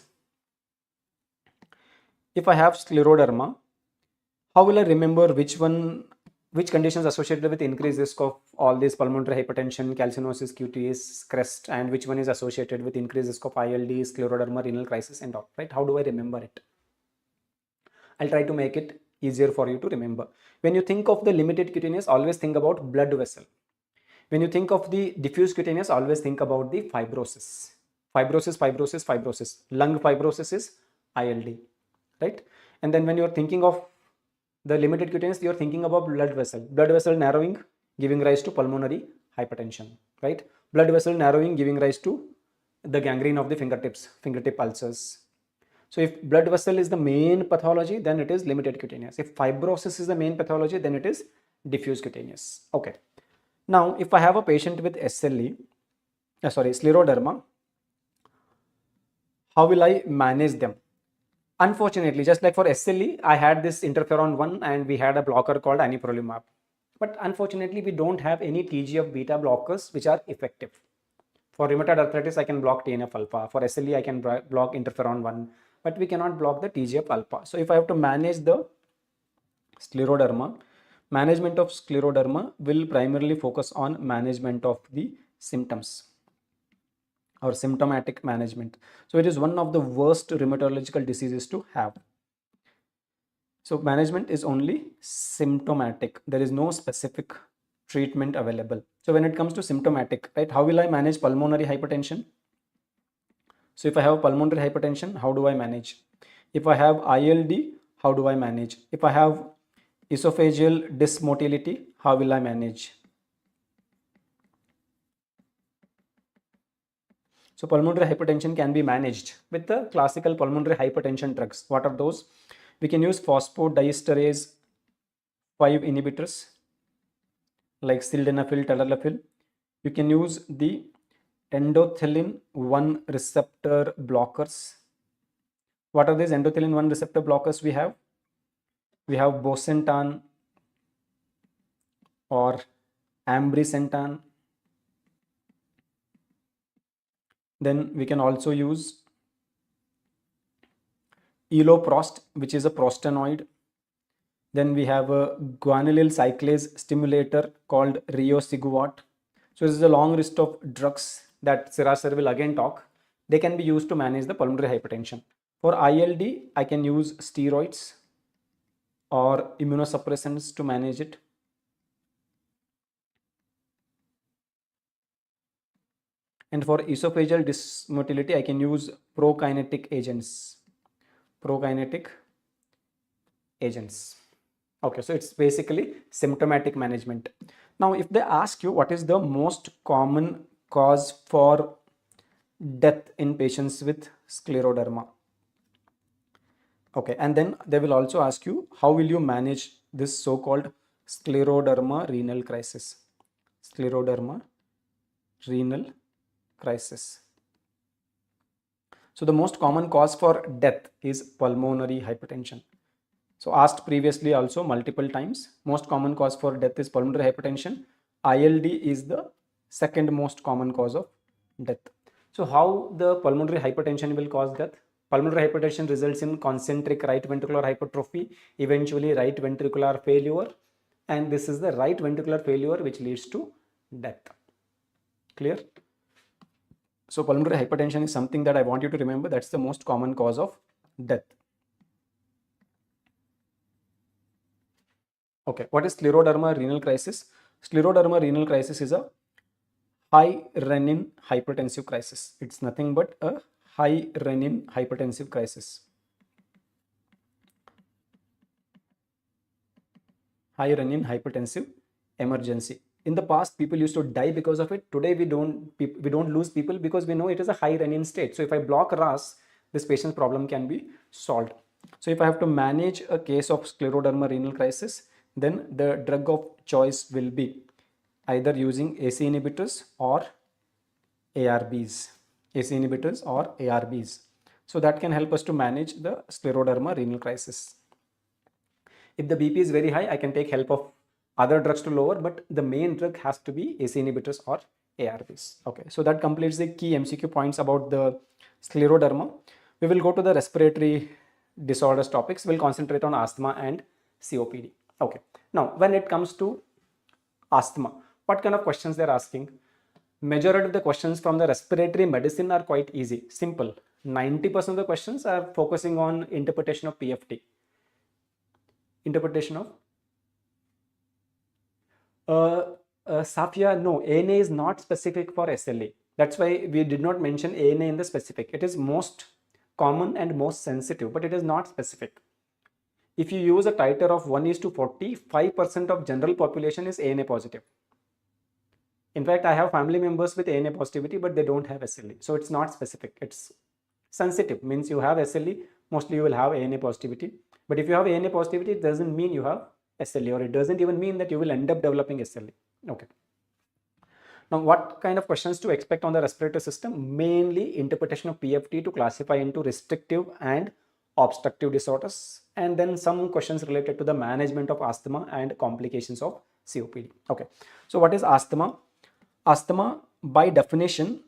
if I have scleroderma, how will I remember which conditions associated with increased risk of all these pulmonary hypertension, calcinosis, QTS, CREST, and which one is associated with increased risk of ILD, scleroderma, renal crisis, and all, right? How do I remember it? I'll try to make it easier for you to remember. When you think of the limited cutaneous, always think about blood vessel. When you think of the diffuse cutaneous, always think about the fibrosis. Fibrosis. Lung fibrosis is ILD, right? And then when you're thinking of the limited cutaneous, you're thinking about blood vessel narrowing, giving rise to pulmonary hypertension, right? Blood vessel narrowing, giving rise to the gangrene of the fingertip ulcers. So if blood vessel is the main pathology, then it is limited cutaneous. If fibrosis is the main pathology, then it is diffuse cutaneous. Okay. Now, if I have a patient with scleroderma, how will I manage them? Unfortunately, just like for SLE, I had this interferon 1 and we had a blocker called anifrolumab. But unfortunately, we don't have any TGF-beta blockers which are effective. For rheumatoid arthritis, I can block TNF-alpha. For SLE, I can block interferon 1. But we cannot block the TGF-alpha. So if I have to manage the scleroderma, management of scleroderma will primarily focus on management of the symptoms or symptomatic management. So it is one of the worst rheumatological diseases to have. So management is only symptomatic. There is no specific treatment available. So when it comes to symptomatic, right, how will I manage pulmonary hypertension? So if I have pulmonary hypertension, how do I manage? If I have ILD, how do I manage? If I have esophageal dysmotility, how will I manage? So pulmonary hypertension can be managed with the classical pulmonary hypertension drugs. What are those? We can use phosphodiesterase 5 inhibitors like sildenafil, tadalafil. You can use the endothelin 1 receptor blockers. What are these endothelin 1 receptor blockers we have? We have bosentan or ambrisentan. Then we can also use eloprost, which is a prostanoid. Then we have a guanylyl cyclase stimulator called riociguat. So this is a long list of drugs that Siraj sir will again talk. They can be used to manage the pulmonary hypertension. For ILD, I can use steroids or immunosuppressants to manage it. And for esophageal dysmotility, I can use prokinetic agents. Okay, so it's basically symptomatic management. Now, if they ask you what is the most common cause for death in patients with scleroderma, okay, and then they will also ask you how will you manage this so-called scleroderma renal crisis. Scleroderma renal crisis. So the most common cause for death is pulmonary hypertension. So asked previously also multiple times, most common cause for death is pulmonary hypertension. ILD is the second most common cause of death. So how the pulmonary hypertension will cause death? Pulmonary hypertension results in concentric right ventricular hypertrophy, eventually right ventricular failure, and this is the right ventricular failure which leads to death. Clear? So pulmonary hypertension is something that I want you to remember. That's the most common cause of death. Okay, what is scleroderma renal crisis? Scleroderma renal crisis is a high renin hypertensive crisis. It's nothing but a high renin hypertensive crisis. High renin hypertensive emergency. In the past, people used to die because of it. Today, we don't lose people because we know it is a high renin state. So if I block RAS, this patient's problem can be solved. So if I have to manage a case of scleroderma renal crisis, then the drug of choice will be either using ACE inhibitors or ARBs. ACE inhibitors or ARBs. So that can help us to manage the scleroderma renal crisis. If the BP is very high, I can take help of other drugs to lower, but the main drug has to be ACE inhibitors or ARBs. Okay, so that completes the key MCQ points about the scleroderma. We will go to the respiratory disorders topics. We'll concentrate on asthma and COPD. Okay, now when it comes to asthma, what kind of questions they're asking? Majority of the questions from the respiratory medicine are quite easy, simple. 90% of the questions are focusing on interpretation of PFT. Interpretation of Safia, no, ANA is not specific for SLE. That's why we did not mention ANA in the specific. It is most common and most sensitive, but it is not specific. If you use a titer of 1:40, 5% of general population is ANA positive. In fact, I have family members with ANA positivity, but they don't have SLE. So it's not specific. It's sensitive, means you have SLE, mostly you will have ANA positivity. But if you have ANA positivity, it doesn't mean you have SLE, or it doesn't even mean that you will end up developing SLE. Okay. Now, what kind of questions to expect on the respiratory system? Mainly interpretation of PFT to classify into restrictive and obstructive disorders, and then some questions related to the management of asthma and complications of COPD. Okay. So what is asthma? Asthma, by definition,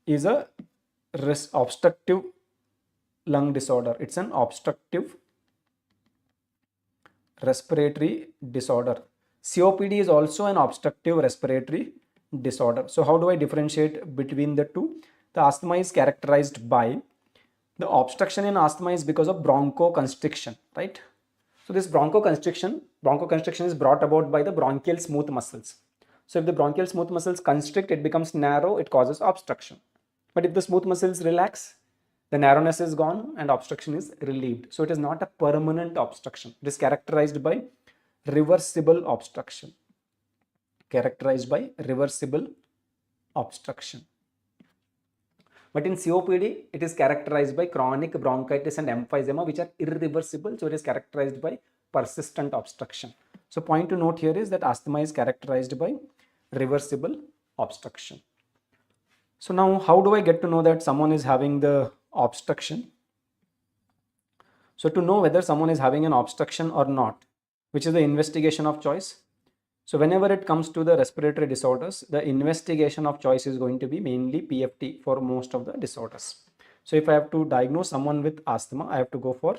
is a obstructive lung disorder. It's an obstructive respiratory disorder. COPD is also an obstructive respiratory disorder. So how do I differentiate between the two? The asthma is characterized by, the obstruction in asthma is because of bronchoconstriction, right? So this bronchoconstriction is brought about by the bronchial smooth muscles. So if the bronchial smooth muscles constrict, it becomes narrow, it causes obstruction. But if the smooth muscles relax, the narrowness is gone and obstruction is relieved. So it is not a permanent obstruction. It is characterized by reversible obstruction. Characterized by reversible obstruction. But in COPD, it is characterized by chronic bronchitis and emphysema, which are irreversible. So it is characterized by persistent obstruction. So point to note here is that asthma is characterized by reversible obstruction. So now how do I get to know that someone is having the obstruction? So to know whether someone is having an obstruction or not, which is the investigation of choice. So whenever it comes to the respiratory disorders, the investigation of choice is going to be mainly PFT for most of the disorders. So if I have to diagnose someone with asthma, I have to go for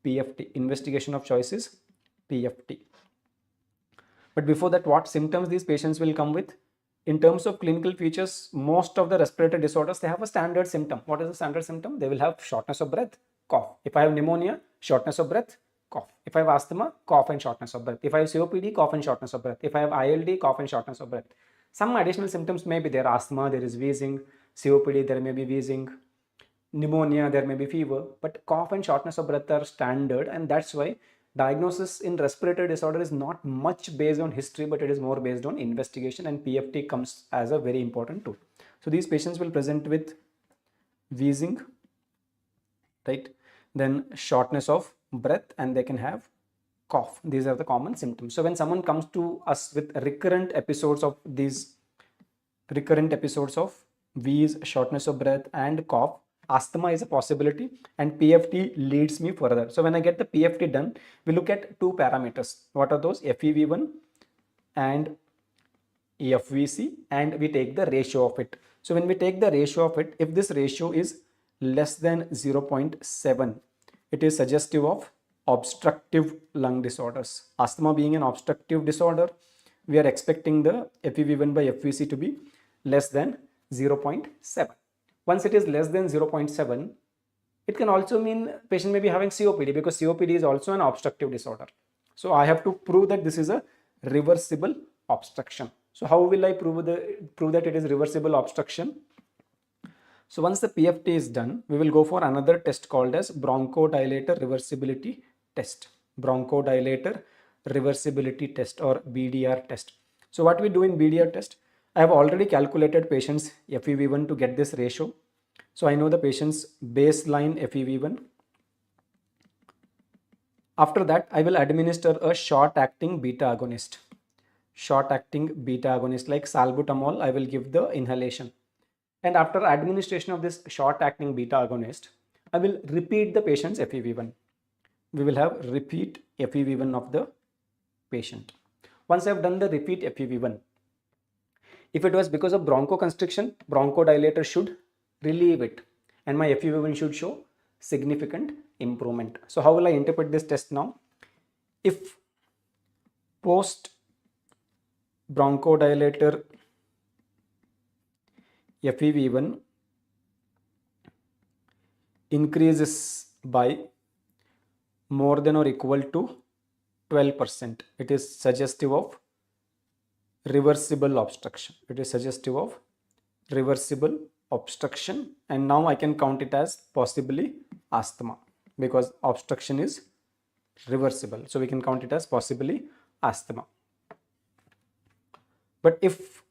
PFT. Investigation of choice is PFT. But before that, what symptoms these patients will come with? In terms of clinical features, most of the respiratory disorders, they have a standard symptom. What is the standard symptom? They will have shortness of breath, cough. If I have pneumonia, shortness of breath, cough. If I have asthma, cough and shortness of breath. If I have COPD, cough and shortness of breath. If I have ILD, cough and shortness of breath. Some additional symptoms may be there. Asthma, there is wheezing. COPD, there may be wheezing. Pneumonia, there may be fever. But cough and shortness of breath are standard, and that's why diagnosis in respiratory disorder is not much based on history, but it is more based on investigation, and PFT comes as a very important tool. So these patients will present with wheezing, right? Then shortness of breath, and they can have cough. These are the common symptoms. So when someone comes to us with recurrent episodes of wheeze, shortness of breath and cough, asthma is a possibility, and PFT leads me further. So when I get the PFT done, we look at two parameters. What are those? FEV1 and FVC, and we take the ratio of it. So when we take the ratio of it, if this ratio is less than 0.7, it is suggestive of obstructive lung disorders. Asthma being an obstructive disorder, we are expecting the FEV1 by FVC to be less than 0.7. Once it is less than 0.7, it can also mean patient may be having COPD, because COPD is also an obstructive disorder. So I have to prove that this is a reversible obstruction. So how will I prove that it is reversible obstruction? So once the PFT is done, we will go for another test called as bronchodilator reversibility test. Bronchodilator reversibility test, or BDR test. So what we do in BDR test, I have already calculated patient's FEV1 to get this ratio. So I know the patient's baseline FEV1. After that, I will administer a short-acting beta agonist. Short-acting beta agonist like salbutamol, I will give the inhalation. And after administration of this short-acting beta agonist, I will repeat the patient's FEV1. We will have repeat FEV1 of the patient. Once I have done the repeat FEV1, if it was because of bronchoconstriction, bronchodilator should relieve it, and my FEV1 should show significant improvement. So how will I interpret this test now? If post bronchodilator FEV1 increases by more than or equal to 12%, it is suggestive of reversible obstruction. It is suggestive of reversible obstruction, and now I can count it as possibly asthma, because obstruction is reversible. So we can count it as possibly asthma. But if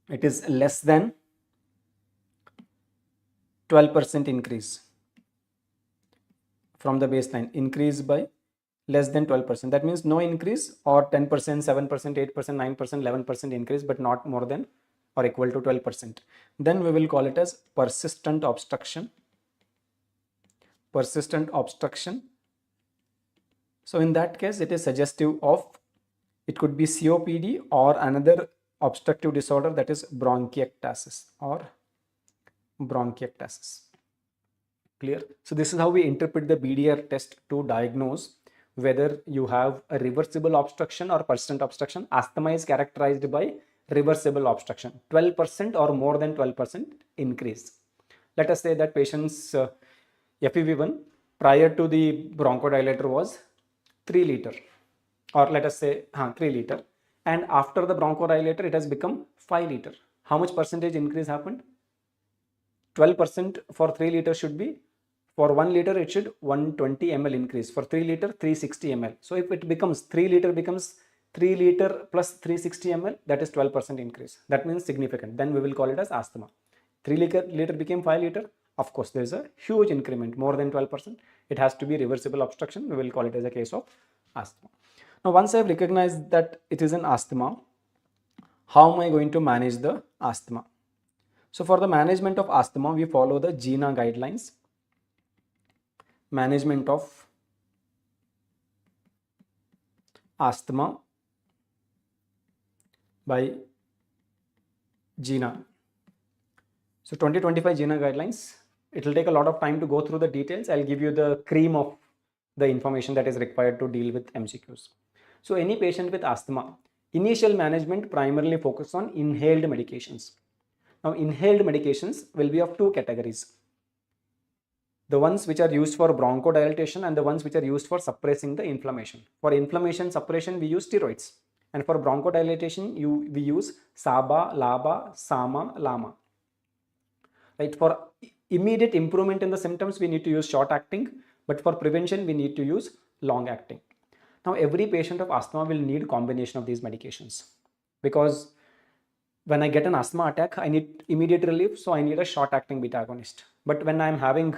it is less than 12% increase from the baseline, increase by less than 12%, that means no increase, or 10%, 7%, 8%, 9%, 11% increase, but not more than or equal to 12%, then we will call it as persistent obstruction. Persistent obstruction. So in that case, it is suggestive of, it could be COPD or another obstructive disorder, that is bronchiectasis or bronchiectasis. Clear? So this is how we interpret the BDR test to diagnose whether you have a reversible obstruction or persistent obstruction. Asthma is characterized by reversible obstruction, 12% or more than 12% increase. Let us say that patient's FEV1 prior to the bronchodilator was 3 liter, or let us say 3 liter, and after the bronchodilator it has become 5 liter. How much percentage increase happened? 12% for 3 liter should be, for 1 liter it should 120 ml increase, for 3 liter 360 ml. So if it becomes 3 liter becomes 3 liter plus 360 ml, that is 12% increase. That means significant. Then we will call it as asthma. 3 liter became 5 liter. Of course, there is a huge increment, more than 12%. It has to be reversible obstruction. We will call it as a case of asthma. Now, once I have recognized that it is an asthma, how am I going to manage the asthma? So for the management of asthma, we follow the GINA guidelines. Management of asthma by GINA. So 2025 GINA guidelines. It will take a lot of time to go through the details. I'll give you the cream of the information that is required to deal with MCQs. So any patient with asthma, initial management primarily focus on inhaled medications. Now inhaled medications will be of two categories. The ones which are used for bronchodilation and the ones which are used for suppressing the inflammation. For inflammation suppression, we use steroids. And for bronchodilation, we use SABA, LABA, SAMA, LAMA. Right? For immediate improvement in the symptoms, we need to use short acting, but for prevention, we need to use long acting. Now, every patient of asthma will need combination of these medications, because when I get an asthma attack, I need immediate relief, so I need a short acting beta agonist. But when I'm having,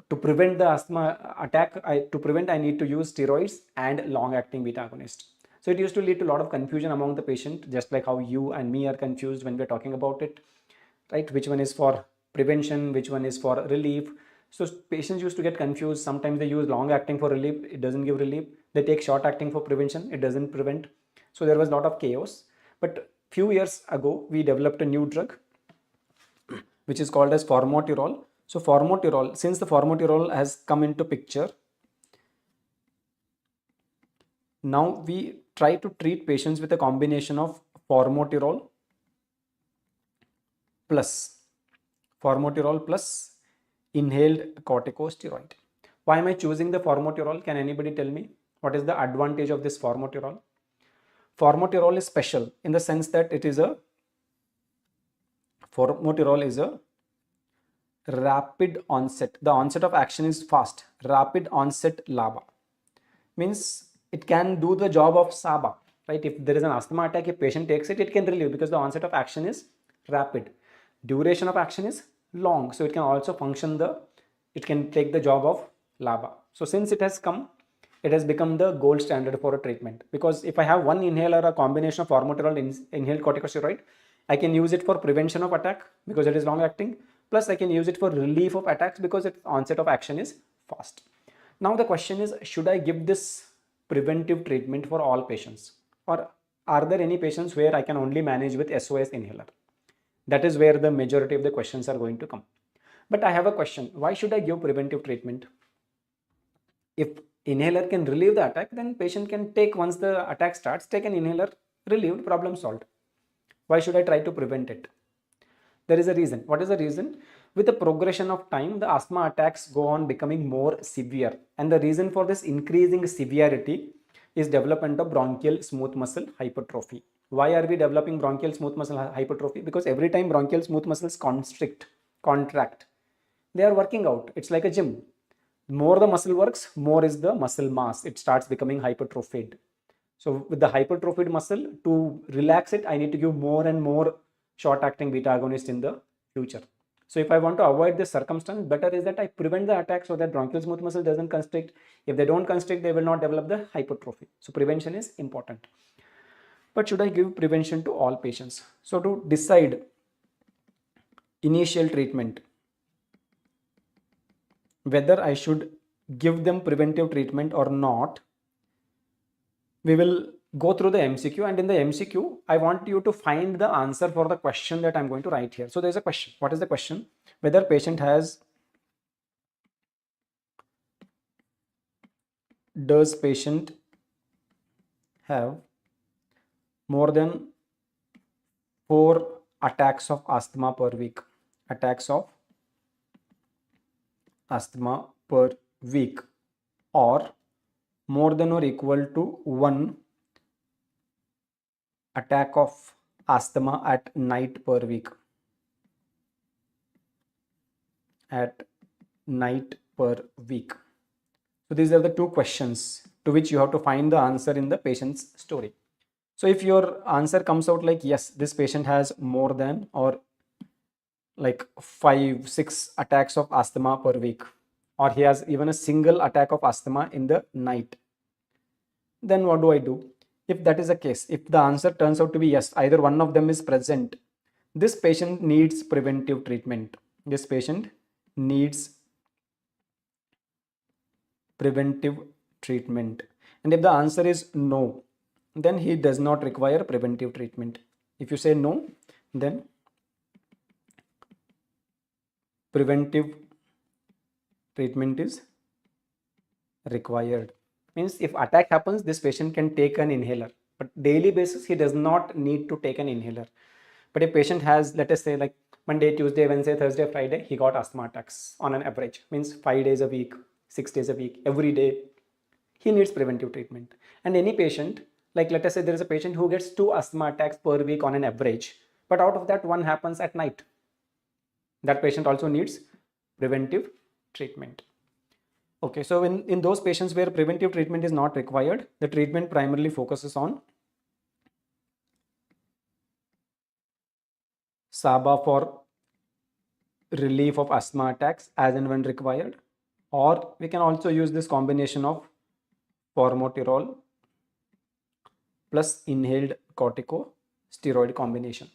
to prevent the asthma attack, I need to use steroids and long acting beta agonist. So it used to lead to a lot of confusion among the patient, just like how you and me are confused when we're talking about it, right? Which one is for prevention, which one is for relief. So patients used to get confused. Sometimes they use long acting for relief, it doesn't give relief. They take short acting for prevention, it doesn't prevent. So there was a lot of chaos. But few years ago, we developed a new drug, which is called as formoterol. So formoterol, since the formoterol has come into picture, now we try to treat patients with a combination of formoterol plus formoterol plus inhaled corticosteroid. Why am I choosing the formoterol? Can anybody tell me what is the advantage of this formoterol? Formoterol is special in the sense that formoterol is a rapid onset. The onset of action is fast. Rapid onset LABA means it can do the job of SABA, right? If there is an asthma attack, if patient takes it, it can relieve because the onset of action is rapid. Duration of action is long, so it can also it can take the job of LABA. So since it has become the gold standard for a treatment, because if I have one inhaler, a combination of formoterol and inhaled corticosteroid, I can use it for prevention of attack because it is long acting, plus I can use it for relief of attacks because its onset of action is fast. Now the question is, should I give this preventive treatment for all patients, or are there any patients where I can only manage with SOS inhaler? That is where the majority of the questions are going to come. But I have a question. Why should I give preventive treatment? If inhaler can relieve the attack, then patient can take, once the attack starts, take an inhaler, relieved, problem solved. Why should I try to prevent it? There is a reason. What is the reason? With the progression of time, the asthma attacks go on becoming more severe. And the reason for this increasing severity is development of bronchial smooth muscle hypertrophy. Why are we developing bronchial smooth muscle hypertrophy? Because every time bronchial smooth muscles contract, they are working out. It's like a gym. More the muscle works, more is the muscle mass. It starts becoming hypertrophied. So with the hypertrophied muscle, to relax it, I need to give more and more short-acting beta agonist in the future. So if I want to avoid this circumstance, better is that I prevent the attack so that bronchial smooth muscle doesn't constrict. If they don't constrict, they will not develop the hypertrophy. So prevention is important. But should I give prevention to all patients? So to decide initial treatment, whether I should give them preventive treatment or not, we will go through the MCQ, and in the MCQ, I want you to find the answer for the question that I'm going to write here. So there's a question. What is the question? Whether does patient have more than 4 attacks of asthma per week? Attacks of asthma per week, or more than or equal to 1 attack of asthma at night per week. At night per week. So these are the 2 questions to which you have to find the answer in the patient's story. So if your answer comes out like, yes, this patient has more than or like 5-6 attacks of asthma per week, or he has even a single attack of asthma in the night, then what do I do? If that is the case, if the answer turns out to be yes, either one of them is present, this patient needs preventive treatment. This patient needs preventive treatment. And if the answer is no, then he does not require preventive treatment. If you say no, then preventive treatment is required. Means if attack happens, this patient can take an inhaler, but daily basis he does not need to take an inhaler. But if patient has, let us say like Monday, Tuesday, Wednesday, Thursday, Friday, he got asthma attacks on an average, means 5 days a week, 6 days a week, every day, he needs preventive treatment. And any patient, like let us say there is a patient who gets 2 asthma attacks per week on an average, but out of that one happens at night, that patient also needs preventive treatment. Okay, so in those patients where preventive treatment is not required, the treatment primarily focuses on SABA for relief of asthma attacks as and when required, or we can also use this combination of formoterol plus inhaled corticosteroid combination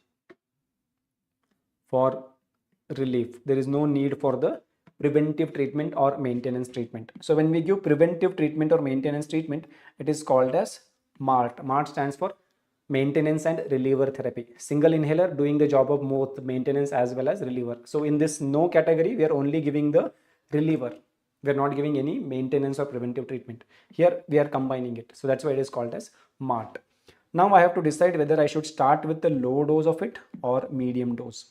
for relief. There is no need for the preventive treatment or maintenance treatment. So when we give preventive treatment or maintenance treatment, it is called as MART. MART stands for maintenance and reliever therapy. Single inhaler doing the job of both maintenance as well as reliever. So in this no category, we are only giving the reliever. We are not giving any maintenance or preventive treatment. Here we are combining it. So that's why it is called as MART. Now I have to decide whether I should start with the low dose of it or medium dose.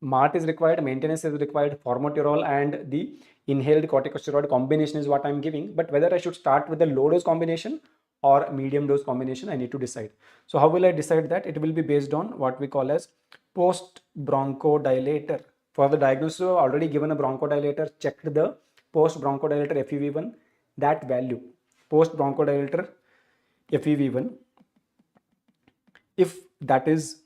MART is required, maintenance is required, formoterol and the inhaled corticosteroid combination is what I'm giving. But whether I should start with the low dose combination or medium dose combination, I need to decide. So how will I decide that? It will be based on what we call as post bronchodilator. For the diagnosis, I've already given a bronchodilator, checked the post bronchodilator FEV1, that value, post bronchodilator FEV1, if that is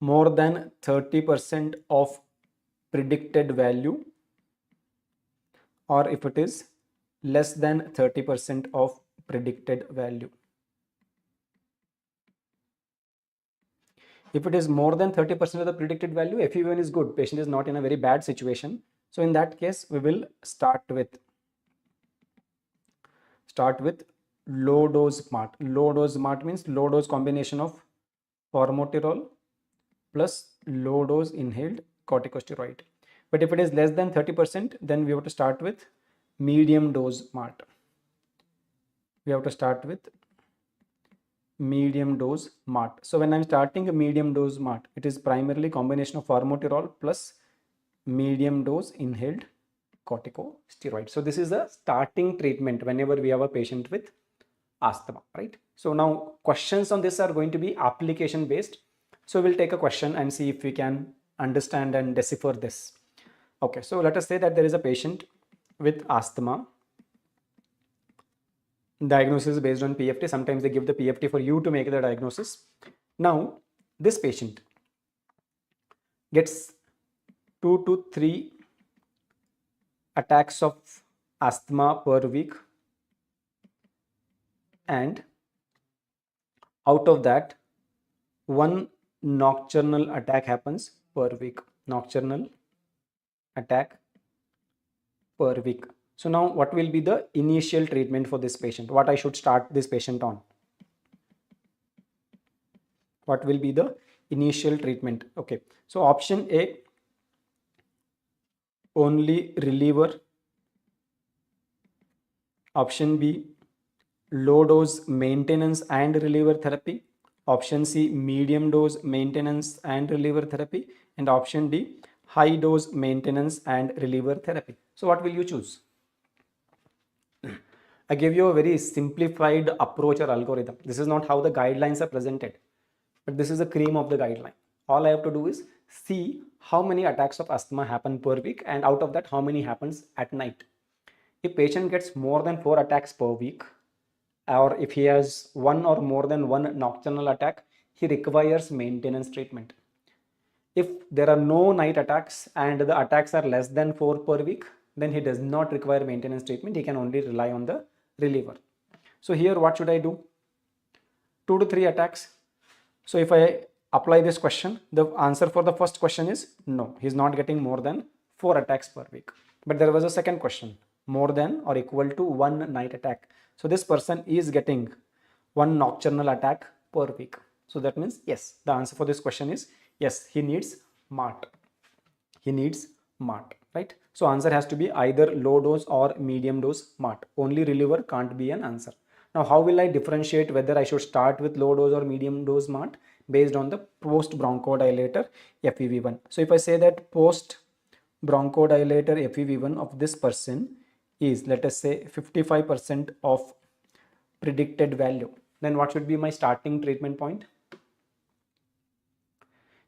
more than 30% of predicted value, or if it is less than 30% of predicted value. If it is more than 30% of the predicted value, FEV1 is good. Patient is not in a very bad situation. So in that case, we will start with low dose MART. Low dose MART means low dose combination of formoterol plus low dose inhaled corticosteroid. But if it is less than 30%, then we have to start with medium dose MART. We have to start with medium dose MART. So when I'm starting a medium dose MART, it is primarily combination of formoterol plus medium dose inhaled corticosteroid. So this is a starting treatment whenever we have a patient with asthma, right? So now questions on this are going to be application based. So we'll take a question and see if we can understand and decipher this. Okay, so let us say that there is a patient with asthma. Diagnosis is based on PFT. Sometimes they give the PFT for you to make the diagnosis. Now, this patient gets 2 to 3 attacks of asthma per week, and out of that, 1 nocturnal attack happens per week. Nocturnal attack per week. So now what will be the initial treatment for this patient? What I should start this patient on? What will be the initial treatment? Okay, so option A, only reliever. Option B, low dose maintenance and reliever therapy. Option C, medium dose maintenance and reliever therapy. And option D, high dose maintenance and reliever therapy. So what will you choose? I gave you a very simplified approach or algorithm. This is not how the guidelines are presented, but this is the cream of the guideline. All I have to do is see how many attacks of asthma happen per week, and out of that, how many happens at night. If patient gets more than 4 attacks per week, or if he has 1 or more than 1 nocturnal attack, he requires maintenance treatment. If there are no night attacks and the attacks are less than 4 per week, then he does not require maintenance treatment. He can only rely on the reliever. So here what should I do? 2 to 3 attacks. So if I apply this question, the answer for the first question is no, he's not getting more than 4 attacks per week. But there was a second question, more than or equal to 1 night attack. So this person is getting 1 nocturnal attack per week. So that means yes, the answer for this question is yes, he needs MART. He needs MART, right? So answer has to be either low dose or medium dose MART. Only reliever can't be an answer. Now how will I differentiate whether I should start with low dose or medium dose MART? Based on the post bronchodilator FEV1. So if I say that post bronchodilator FEV1 of this person is, let us say, 55% of predicted value, then what should be my starting treatment point?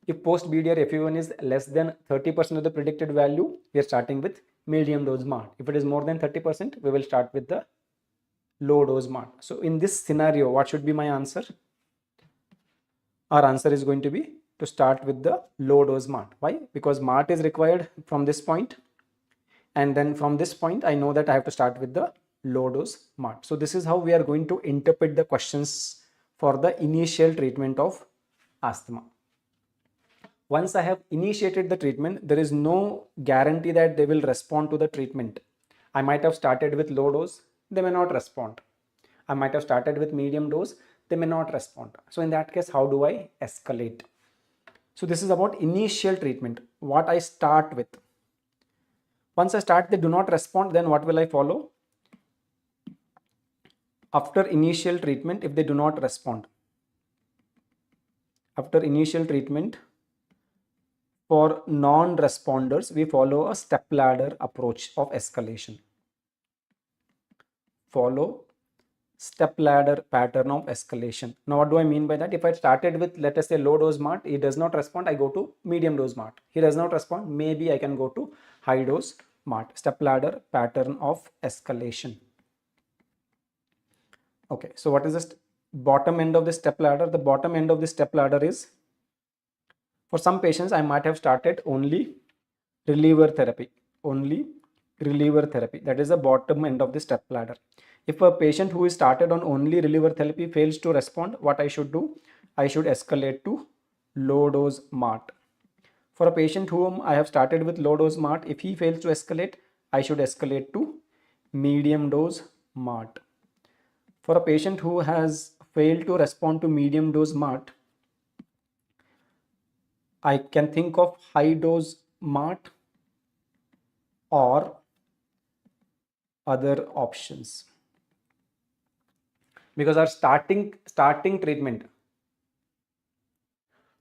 If post BDR FEV1 is less than 30% of the predicted value, we are starting with medium dose MART. If it is more than 30%, we will start with the low dose MART. So in this scenario, what should be my answer? Our answer is going to be to start with the low dose MART. Why? Because MART is required from this point, and then from this point I know that I have to start with the low dose MART. So this is how we are going to interpret the questions for the initial treatment of asthma. Once I have initiated the treatment, there is no guarantee that they will respond to the treatment. I might have started with low dose, they may not respond. I might have started with medium dose, they may not respond. So in that case, how do I escalate? So this is about initial treatment, what I start with. Once I start, they do not respond, then what will I follow? After initial treatment, if they do not respond, After initial treatment, for non-responders, we follow a step-ladder approach of escalation. Follow step-ladder pattern of escalation. Now, what do I mean by that? If I started with, let us say, low-dose MART, he does not respond, I go to medium-dose MART. He does not respond, maybe I can go to high-dose MART. Step-ladder pattern of escalation. Okay, so what is the bottom end of the step-ladder? The bottom end of the step-ladder is, for some patients, I might have started only reliever therapy. Only reliever therapy. That is the bottom end of the step ladder. If a patient who is started on only reliever therapy fails to respond, what I should do? I should escalate to low dose MART. For a patient whom I have started with low dose MART, if he fails to escalate, I should escalate to medium dose MART. For a patient who has failed to respond to medium dose MART, I can think of high dose MART or other options, because our starting treatment,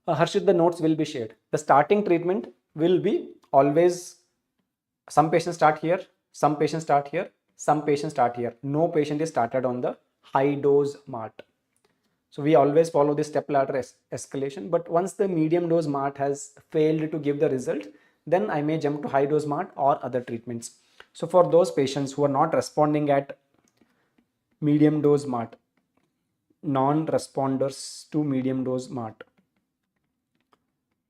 Harshit, the notes will be shared. The starting treatment will be always, some patients start here, some patients start here, some patients start here. No patient is started on the high dose MART. So we always follow the step ladder escalation, but once the medium dose MART has failed to give the result, then I may jump to high dose MART or other treatments. So for those patients who are not responding at medium dose MART, non-responders to medium dose MART,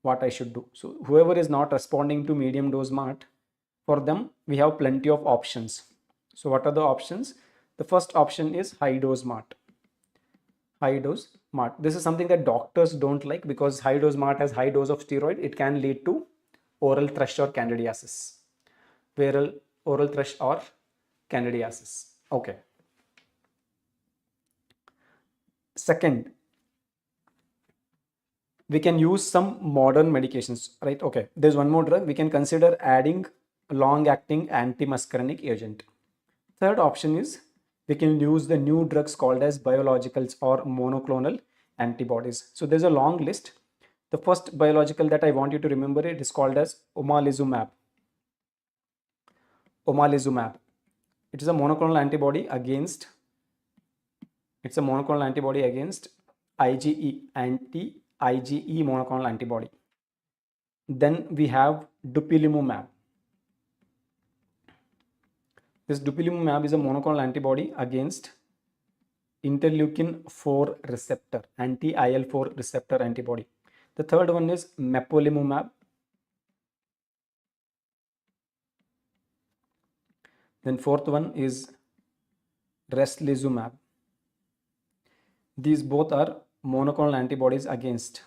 what I should do? So whoever is not responding to medium dose MART, for them we have plenty of options. So what are the options? The first option is high dose MART. High dose MART. This is something that doctors don't like, because high dose MART has high dose of steroid. It can lead to oral thrush or candidiasis. Oral thrush or candidiasis. Okay. Second, we can use some modern medications, right? Okay, there's one more drug. We can consider adding long-acting antimuscarinic agent. Third option is we can use the new drugs called as biologicals or monoclonal antibodies. So there's a long list. The first biological that I want you to remember, it is called as omalizumab. Omalizumab. It is a monoclonal antibody against. It's a monoclonal antibody against IgE, anti-IgE monoclonal antibody. Then we have dupilumab. This dupilumab is a monoclonal antibody against interleukin 4 receptor, anti-IL-4 receptor antibody. The third one is mepolizumab. Then fourth one is reslizumab. These both are monoclonal antibodies against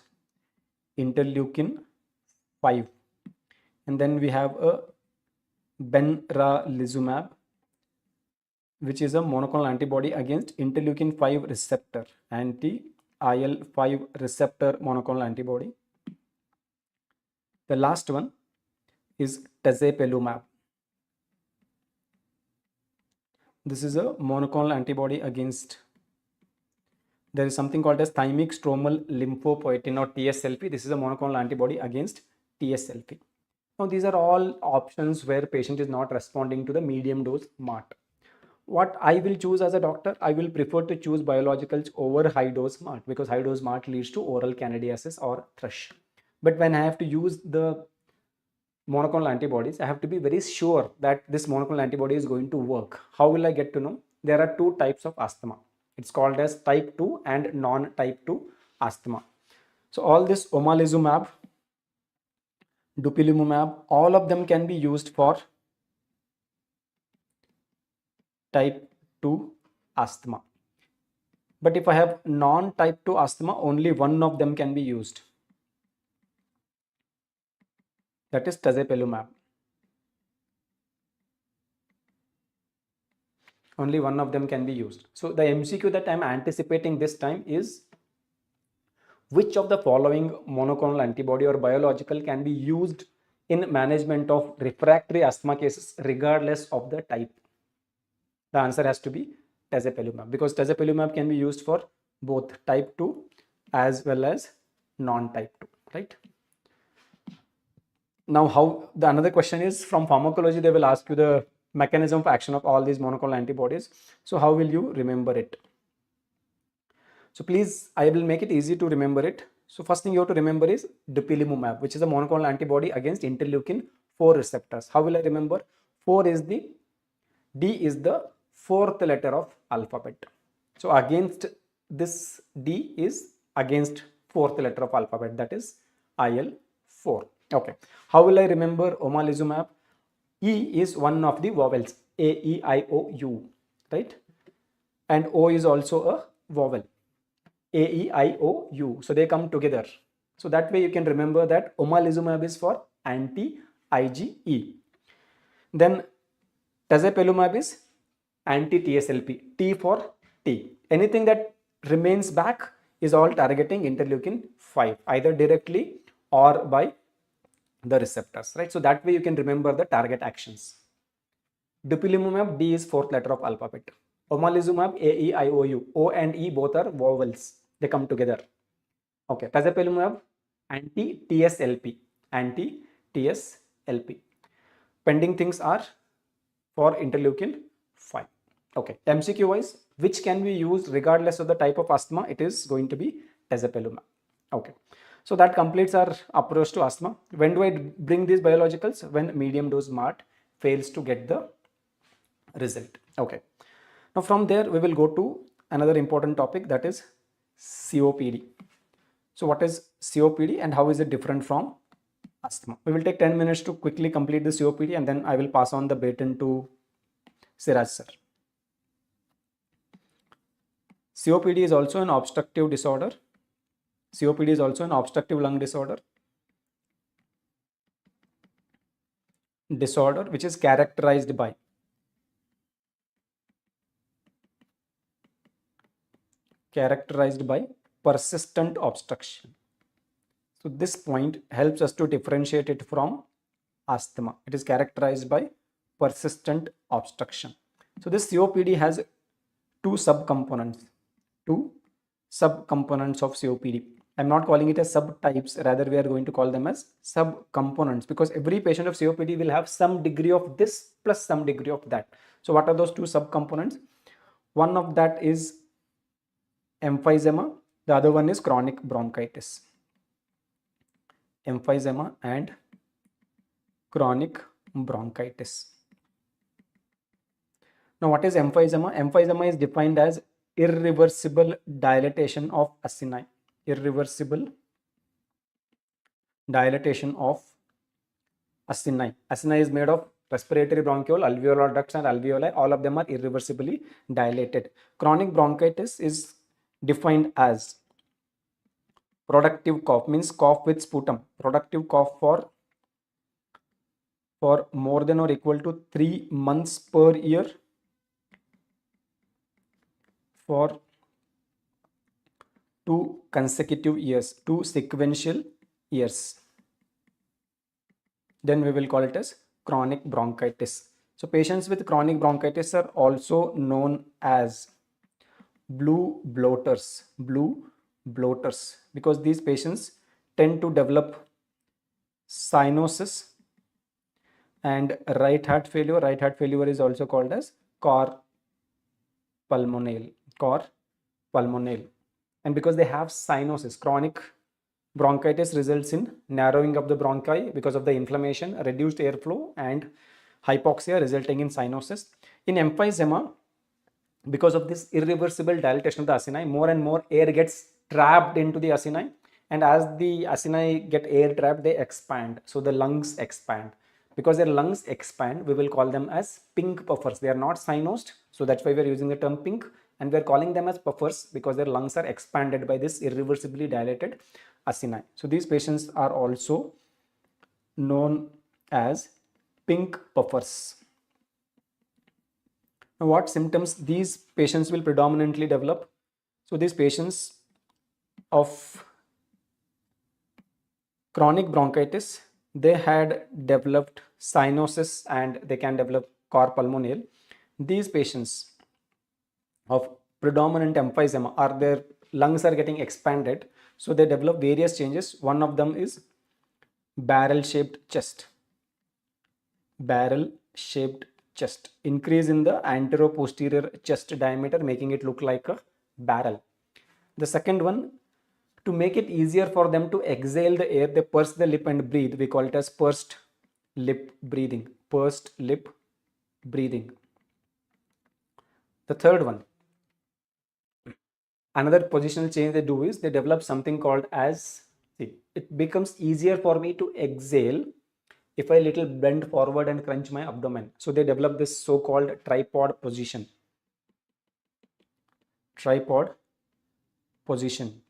interleukin 5. And then we have a benralizumab, which is a monoclonal antibody against interleukin 5 receptor, anti-IL-5 receptor monoclonal antibody. The last one is tezepelumab. This is a monoclonal antibody against, there is something called as thymic stromal lymphopoietin or TSLP. This is a monoclonal antibody against TSLP. Now these are all options where patient is not responding to the medium dose MART. What I will choose as a doctor, I will prefer to choose biologicals over high dose MART, because high dose MART leads to oral candidiasis or thrush. But when I have to use the monoclonal antibodies, I have to be very sure that this monoclonal antibody is going to work. How will I get to know? There are two types of asthma. It's called as type 2 and non-type 2 asthma. So all this omalizumab, dupilumab, all of them can be used for type 2 asthma. But if I have non-type 2 asthma, only one of them can be used. That is tezepelumab. Only one of them can be used. So the MCQ that I'm anticipating this time is, which of the following monoclonal antibody or biological can be used in management of refractory asthma cases regardless of the type? The answer has to be tezepelumab, because tezepelumab can be used for both type 2 as well as non-type 2, right? Now, how the another question is from pharmacology, they will ask you the mechanism of action of all these monoclonal antibodies. So how will you remember it? So please, I will make it easy to remember it. So first thing you have to remember is dupilumab, which is a monoclonal antibody against interleukin 4 receptors. How will I remember? 4 is the, D is the fourth letter of alphabet. So against this, D is against fourth letter of alphabet, that is IL-4. Okay. How will I remember omalizumab? E is one of the vowels, A, E, I, O, U, right? And O is also a vowel, A, E, I, O, U. So they come together. So that way you can remember that omalizumab is for anti-IgE. Then tezepelumab is anti-TSLP, T for T. Anything that remains back is all targeting interleukin 5, either directly or by the receptors, right? So that way you can remember the target actions. Dupilumab, D is fourth letter of alphabet. Omalizumab, A, E, I, O, U. O and E both are vowels. They come together. Okay. Tezepelumab, anti-TSLP. Anti-TSLP. Pending things are for interleukin 5. Okay. MCQ wise, which can be used regardless of the type of asthma? It is going to be tezepelumab. Okay. So that completes our approach to asthma. When do I bring these biologicals? When medium dose MART fails to get the result. Okay. Now from there we will go to another important topic, that is COPD. So what is COPD and how is it different from asthma? We will take 10 minutes to quickly complete the COPD and then I will pass on the baton to Siraj sir. COPD is also an obstructive disorder. COPD is also an obstructive lung disorder which is characterized by persistent obstruction. So this point helps us to differentiate it from asthma. It is characterized by persistent obstruction. So this COPD has two subcomponents of COPD. I'm not calling it as subtypes, rather we are going to call them as subcomponents, because every patient of COPD will have some degree of this plus some degree of that. So what are those two subcomponents? One of that is emphysema, the other one is chronic bronchitis. Emphysema and chronic bronchitis. Now what is emphysema? Emphysema is defined as irreversible dilatation of acini. Irreversible dilatation of acini. Acini is made of respiratory bronchiole, alveolar ducts and alveoli. All of them are irreversibly dilated. Chronic bronchitis is defined as productive cough, means cough with sputum. Productive cough for more than or equal to 3 months per year for 2 consecutive years, 2 sequential years. Then we will call it as chronic bronchitis. So patients with chronic bronchitis are also known as blue bloaters, because these patients tend to develop cyanosis and right heart failure. Right heart failure is also called as cor pulmonale. And because they have cyanosis, chronic bronchitis results in narrowing of the bronchi because of the inflammation, reduced airflow and hypoxia resulting in cyanosis. In emphysema, because of this irreversible dilatation of the acini, more and more air gets trapped into the acini, and as the acini get air trapped, they expand. So the lungs expand. Because their lungs expand, we will call them as pink puffers. They are not cyanosed, so that's why we are using the term pink, and we are calling them as puffers because their lungs are expanded by this irreversibly dilated acini. So these patients are also known as pink puffers. Now, what symptoms these patients will predominantly develop? So these patients of chronic bronchitis, they had developed cyanosis and they can develop cor pulmonale. These patients of predominant emphysema, their lungs are getting expanded, So they develop various changes. One of them is barrel-shaped chest. Barrel-shaped chest. Increase in the antero-posterior chest diameter, making it look like a barrel. The second one, to make it easier for them to exhale the air, they purse the lip and breathe. We call it as pursed lip breathing. Pursed lip breathing. The third one, another positional change they do is they develop something called as, see, it becomes easier for me to exhale if I little bend forward and crunch my abdomen. So they develop this so-called tripod position. Tripod position.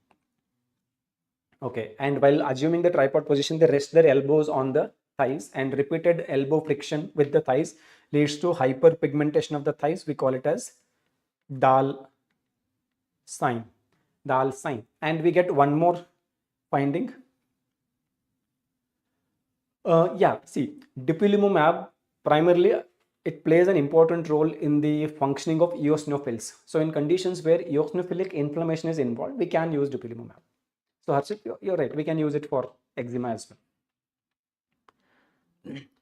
Okay, and while assuming the tripod position, they rest their elbows on the thighs, and repeated elbow friction with the thighs leads to hyperpigmentation of the thighs. We call it as Dahl sign. Dahl sign. And we get one more finding. See, dupilumab primarily it plays an important role in the functioning of eosinophils. So in conditions where eosinophilic inflammation is involved, we can use dupilumab. So Harshit, you're right. We can use it for eczema as well.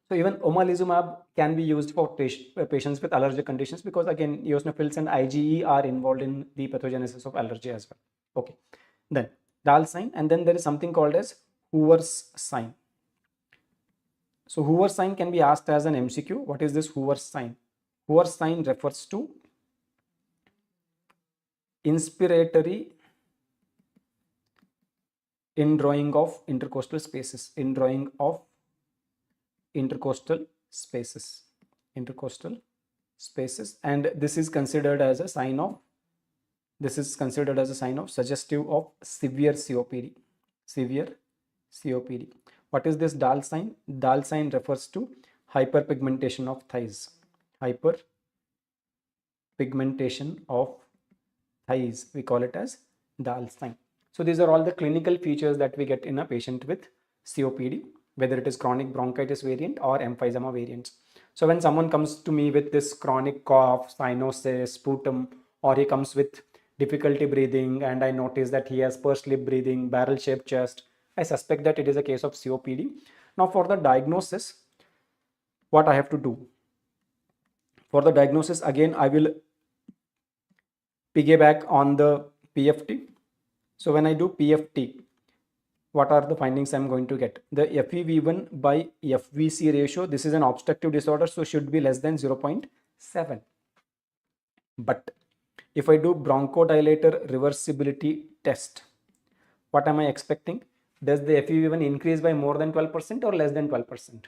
So even omalizumab can be used for patients with allergic conditions, because again, eosinophils and IgE are involved in the pathogenesis of allergy as well. Okay, then Dahl sign, and then there is something called as Hoover's sign. So Hoover's sign can be asked as an MCQ. What is this Hoover's sign? Hoover's sign refers to inspiratory indrawing of intercostal spaces. Indrawing of intercostal spaces. Intercostal spaces, and this is considered as a sign of suggestive of severe COPD. Severe COPD. What is this Dahl sign? Dahl sign refers to hyperpigmentation of thighs. Hyperpigmentation of thighs. We call it as Dahl sign. So these are all the clinical features that we get in a patient with COPD, whether it is chronic bronchitis variant or emphysema variants. So when someone comes to me with this chronic cough, cyanosis, sputum, or he comes with difficulty breathing, and I notice that he has pursed lip breathing, barrel-shaped chest, I suspect that it is a case of COPD. Now for the diagnosis, what I have to do? For the diagnosis, again, I will piggyback on the PFT. So when I do PFT, what are the findings I'm going to get? The FEV1 by FVC ratio, this is an obstructive disorder, so should be less than 0.7. But if I do bronchodilator reversibility test, what am I expecting? Does the FEV1 increase by more than 12% or less than 12%?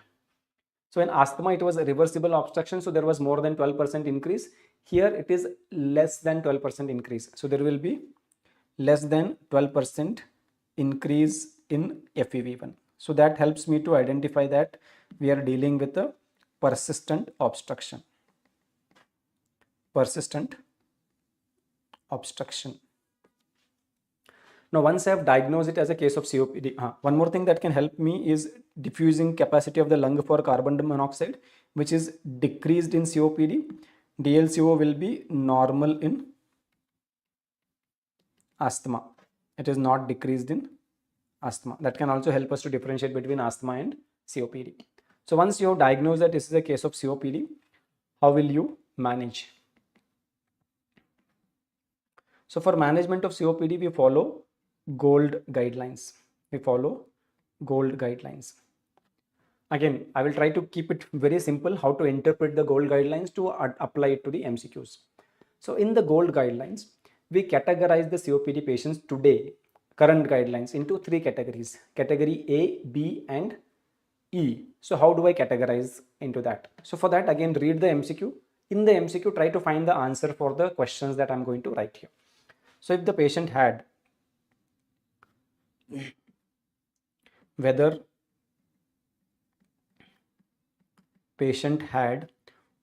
So in asthma, it was a reversible obstruction, so there was more than 12% increase. Here it is less than 12% increase. So there will be less than 12% increase in FEV1. So that helps me to identify that we are dealing with a persistent obstruction. Persistent obstruction. Now, once I have diagnosed it as a case of COPD, one more thing that can help me is diffusing capacity of the lung for carbon monoxide, which is decreased in COPD. DLCO will be normal in asthma. It is not decreased in asthma. That can also help us to differentiate between asthma and COPD. So once you have diagnosed that this is a case of COPD, how will you manage? So for management of COPD, we follow GOLD guidelines. Again, I will try to keep it very simple how to interpret the GOLD guidelines to apply it to the MCQs. So in the GOLD guidelines, we categorize the COPD patients today, current guidelines, into 3 categories: category A, B, and E. So how do I categorize into that? So for that, again, read the MCQ. In the MCQ, try to find the answer for the questions that I'm going to write here. So if the patient had whether patient had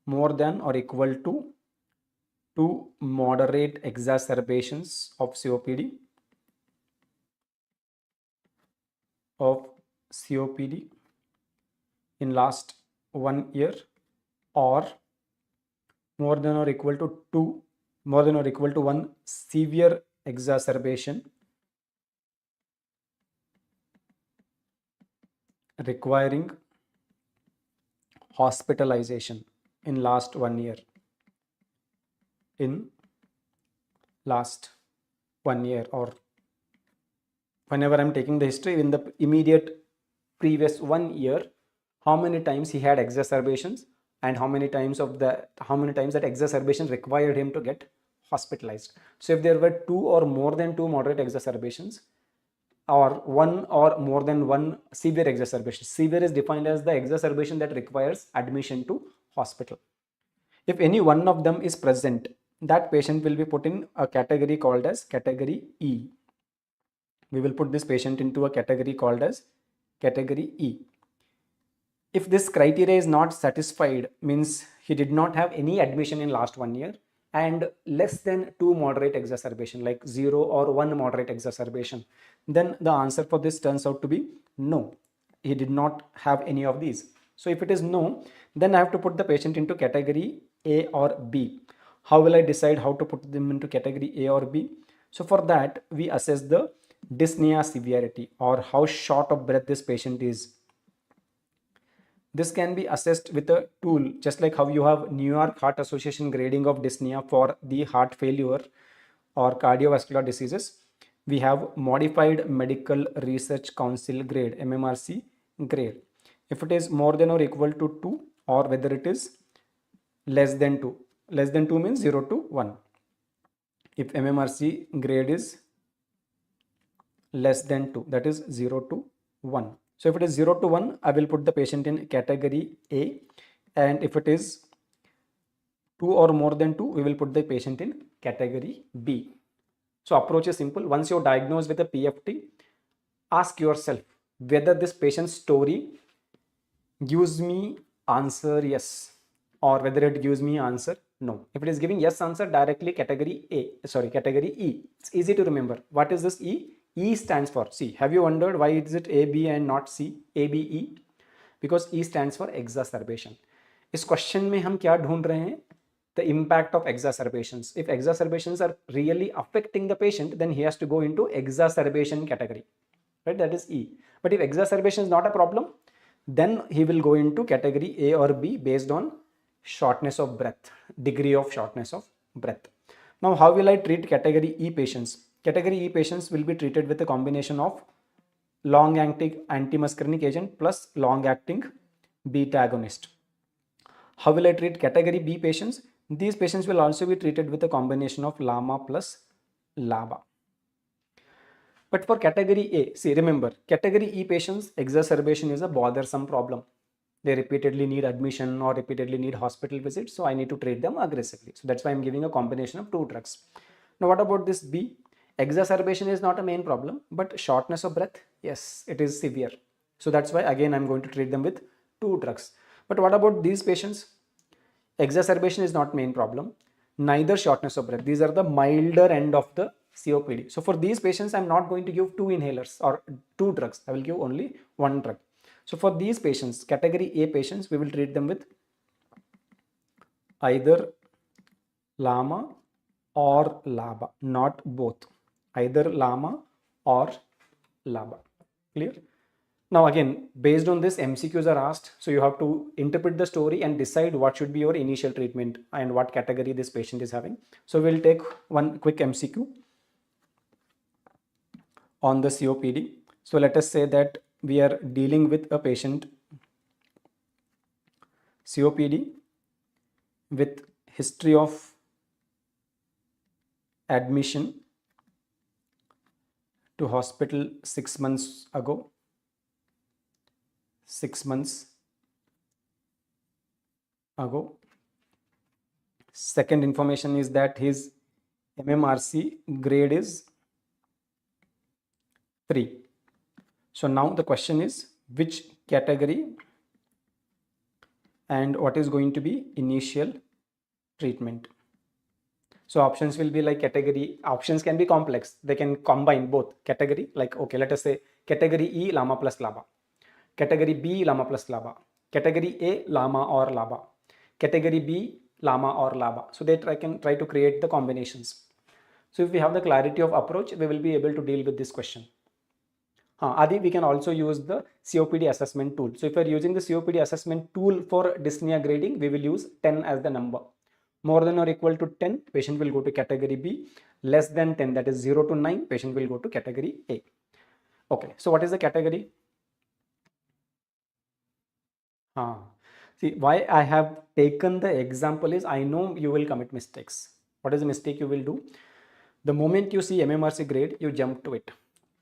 more than or equal to 2 moderate exacerbations of COPD in last 1 year, or more than or equal to 1 severe exacerbation requiring hospitalization in last 1 year. In last 1 year, or whenever I'm taking the history in the immediate previous 1 year, how many times he had exacerbations and how many times that exacerbation required him to get hospitalized. So if there were 2 or more than 2 moderate exacerbations, or 1 or more than 1 severe exacerbation. Severe is defined as the exacerbation that requires admission to hospital. If any one of them is present, that patient will be put in a category called as category E. We will put this patient into a category called as category E. If this criteria is not satisfied, means he did not have any admission in last 1 year and less than 2 moderate exacerbation, like 0 or 1 moderate exacerbation, then the answer for this turns out to be no. He did not have any of these. So if it is no, then I have to put the patient into category A or B. How will I decide how to put them into category A or B? So for that, we assess the dyspnea severity, or how short of breath this patient is. This can be assessed with a tool, just like how you have New York Heart Association grading of dyspnea for the heart failure or cardiovascular diseases. We have Modified Medical Research Council grade, MMRC grade. If it is more than or equal to 2, or whether it is less than 2. Less than 2 means 0 to 1. If MMRC grade is less than 2, that is 0 to 1. So if it is 0 to 1, I will put the patient in category A, and if it is 2 or more than 2, we will put the patient in category B. So approach is simple. Once you're diagnosed with a PFT, ask yourself whether this patient's story gives me answer yes, or whether it gives me answer no. If it is giving yes answer, directly category E. It's easy to remember. What is this E? E stands for, see, have you wondered why is it A, B and not C, A, B, E? Because E stands for exacerbation. इस question में हम क्या ढूंढ रहे हैं? The impact of exacerbations. If exacerbations are really affecting the patient, then he has to go into exacerbation category, right? That is E. But if exacerbation is not a problem, then he will go into category A or B based on shortness of breath, degree of shortness of breath. Now, how will I treat category E patients? Category E patients will be treated with a combination of long-acting antimuscarinic agent plus long-acting beta agonist. How will I treat category B patients? These patients will also be treated with a combination of LAMA plus LABA. But for category A, see, remember, category E patients, exacerbation is a bothersome problem. They repeatedly need admission or repeatedly need hospital visits, so I need to treat them aggressively. So that's why I'm giving a combination of 2 drugs. Now, what about this B? Exacerbation is not a main problem, but shortness of breath, yes, it is severe. So that's why again I'm going to treat them with 2 drugs. But what about these patients? Exacerbation is not main problem, neither shortness of breath. These are the milder end of the COPD. So for these patients, I'm not going to give 2 inhalers or 2 drugs. I will give only 1 drug. So for these patients, category A patients, we will treat them with either LAMA or LABA, not both. Either LAMA or LABA. Clear? Now again, based on this, MCQs are asked. So you have to interpret the story and decide what should be your initial treatment and what category this patient is having. So we'll take one quick MCQ on the COPD. So let us say that we are dealing with a patient COPD with history of admission to hospital 6 months ago. 6 months ago. Second information is that his MMRC grade is 3. So now the question is which category and what is going to be initial treatment. So options will be like category, options can be complex. They can combine both category, like, okay, let us say category E, LAMA plus LABA. Category B, LAMA plus LABA. Category A, LAMA or LABA. Category B, LAMA or LABA. So they can try to create the combinations. So if we have the clarity of approach, we will be able to deal with this question. Adi, we can also use the COPD assessment tool. So if you're using the COPD assessment tool for dyspnea grading, we will use 10 as the number. More than or equal to 10, patient will go to category B. Less than 10, that is 0 to 9, patient will go to category A. Okay, so what is the category? See, why I have taken the example is I know you will commit mistakes. What is the mistake you will do? The moment you see MMRC grade, you jump to it.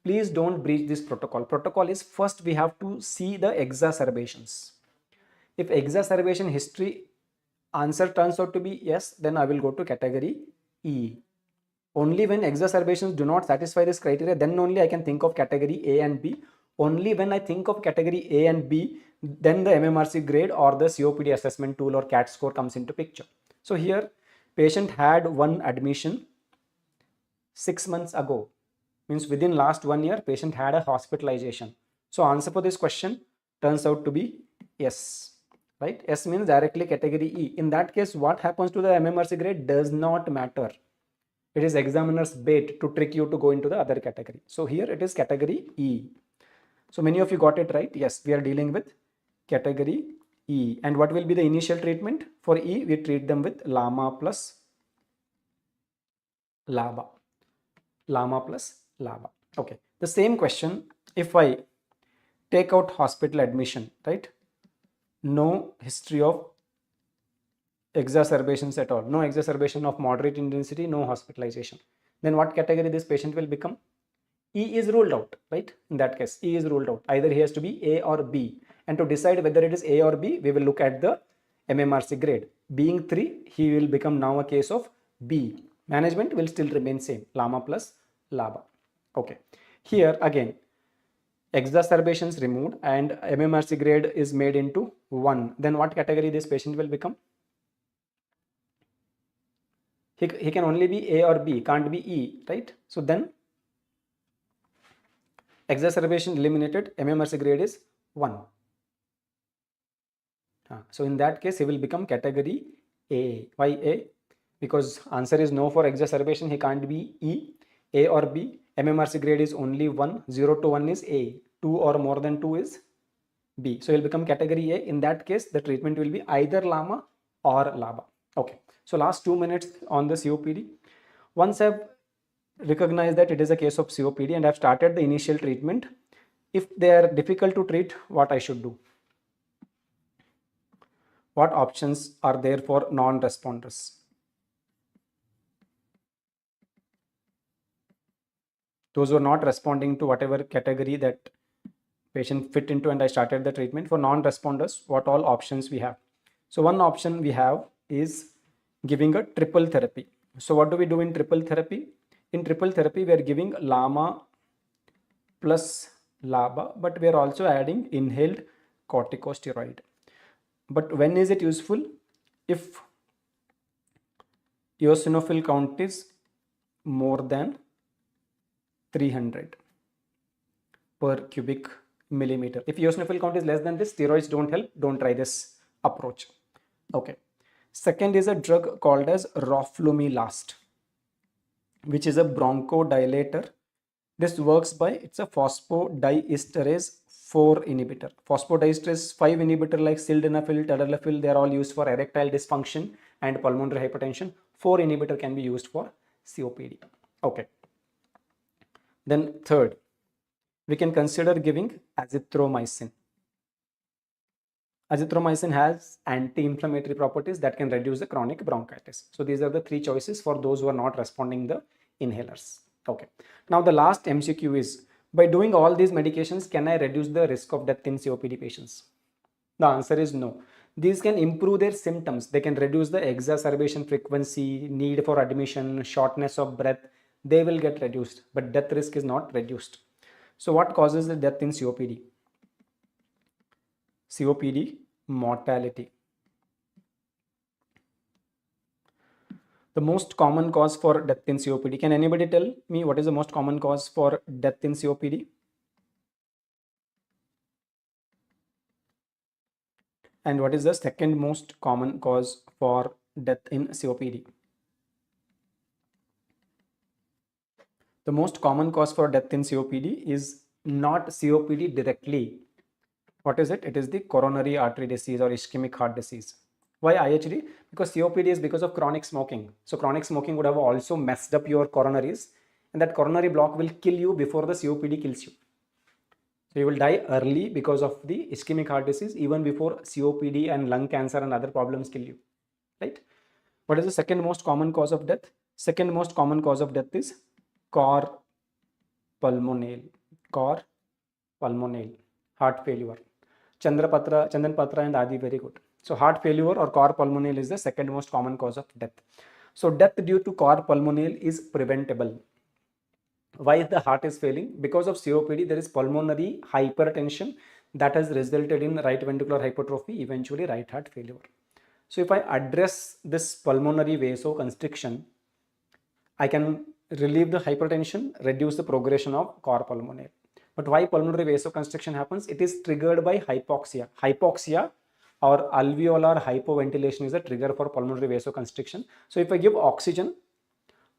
Please don't breach this protocol. Protocol is first we have to see the exacerbations. If exacerbation history answer turns out to be yes, then I will go to category E. Only when exacerbations do not satisfy this criteria, then only I can think of category A and B. Only when I think of category A and B, then the MMRC grade or the COPD assessment tool or CAT score comes into picture. So here, patient had one admission 6 months ago. Means within last 1 year, patient had a hospitalization. So answer for this question turns out to be yes. Right? S means directly category E. In that case, what happens to the MMRC grade does not matter. It is examiner's bait to trick you to go into the other category. So here it is category E. So many of you got it right. Yes, we are dealing with category E. And what will be the initial treatment? For E, we treat them with LAMA plus LABA. LAMA plus LABA. Okay. The same question, if I take out hospital admission, right? No history of exacerbations at all. No exacerbation of moderate intensity, no hospitalization. Then what category this patient will become? E is ruled out, right? In that case, E is ruled out. Either he has to be A or B. And to decide whether it is A or B, we will look at the MMRC grade. Being 3, he will become now a case of B. Management will still remain same, LAMA plus LABA. Okay. Here again, exacerbations removed and MMRC grade is made into 1. Then what category this patient will become? He can only be A or B, can't be E, right? So then exacerbation eliminated, MMRC grade is 1. So in that case, he will become category A. Why A? Because answer is no for exacerbation, he can't be E, A or B. MMRC grade is only 1, 0 to 1 is A, 2 or more than 2 is B. So he'll become category A. In that case, the treatment will be either LAMA or LABA. Okay. So last 2 minutes on the COPD. Once I've recognized that it is a case of COPD and I've started the initial treatment, if they are difficult to treat, what I should do? What options are there for non-responders? Those who are not responding to whatever category that patient fit into and I started the treatment. For non-responders, what all options we have? So one option we have is giving a triple therapy. So what do we do in triple therapy? In triple therapy, we are giving LAMA plus LABA, but we are also adding inhaled corticosteroid. But when is it useful? If eosinophil count is more than 300 per cubic millimeter. If eosinophil count is less than this, steroids don't help. Don't try this approach. Okay. Second is a drug called as roflumilast, which is a bronchodilator. This works by, it's a phosphodiesterase 4 inhibitor. Phosphodiesterase 5 inhibitor like sildenafil, tadalafil, they are all used for erectile dysfunction and pulmonary hypertension. 4 inhibitor can be used for COPD. Okay. Then third, we can consider giving azithromycin. Azithromycin has anti-inflammatory properties that can reduce the chronic bronchitis. So these are the 3 choices for those who are not responding the inhalers. Okay. Now the last MCQ is, by doing all these medications, can I reduce the risk of death in COPD patients? The answer is no. These can improve their symptoms. They can reduce the exacerbation frequency, need for admission, shortness of breath. They will get reduced, but death risk is not reduced. So what causes the death in COPD? COPD mortality. The most common cause for death in COPD. Can anybody tell me what is the most common cause for death in COPD? And what is the second most common cause for death in COPD? The most common cause for death in COPD is not COPD directly. What is it? It is the coronary artery disease or ischemic heart disease. Why IHD? Because COPD is because of chronic smoking. So chronic smoking would have also messed up your coronaries, and that coronary block will kill you before the COPD kills you. So you will die early because of the ischemic heart disease, even before COPD and lung cancer and other problems kill you, right? What is the second most common cause of death? Second most common cause of death is cor pulmonale. Cor pulmonale, heart failure. Chandan Patra and Adi, very good. So heart failure or cor pulmonale is the second most common cause of death. So death due to cor pulmonale is preventable. Why the heart is failing? Because of COPD, there is pulmonary hypertension that has resulted in right ventricular hypertrophy, eventually right heart failure. So if I address this pulmonary vasoconstriction, I can relieve the hypertension, reduce the progression of cor pulmonale. But why pulmonary vasoconstriction happens? It is triggered by hypoxia. Hypoxia or alveolar hypoventilation is a trigger for pulmonary vasoconstriction. So if I give oxygen,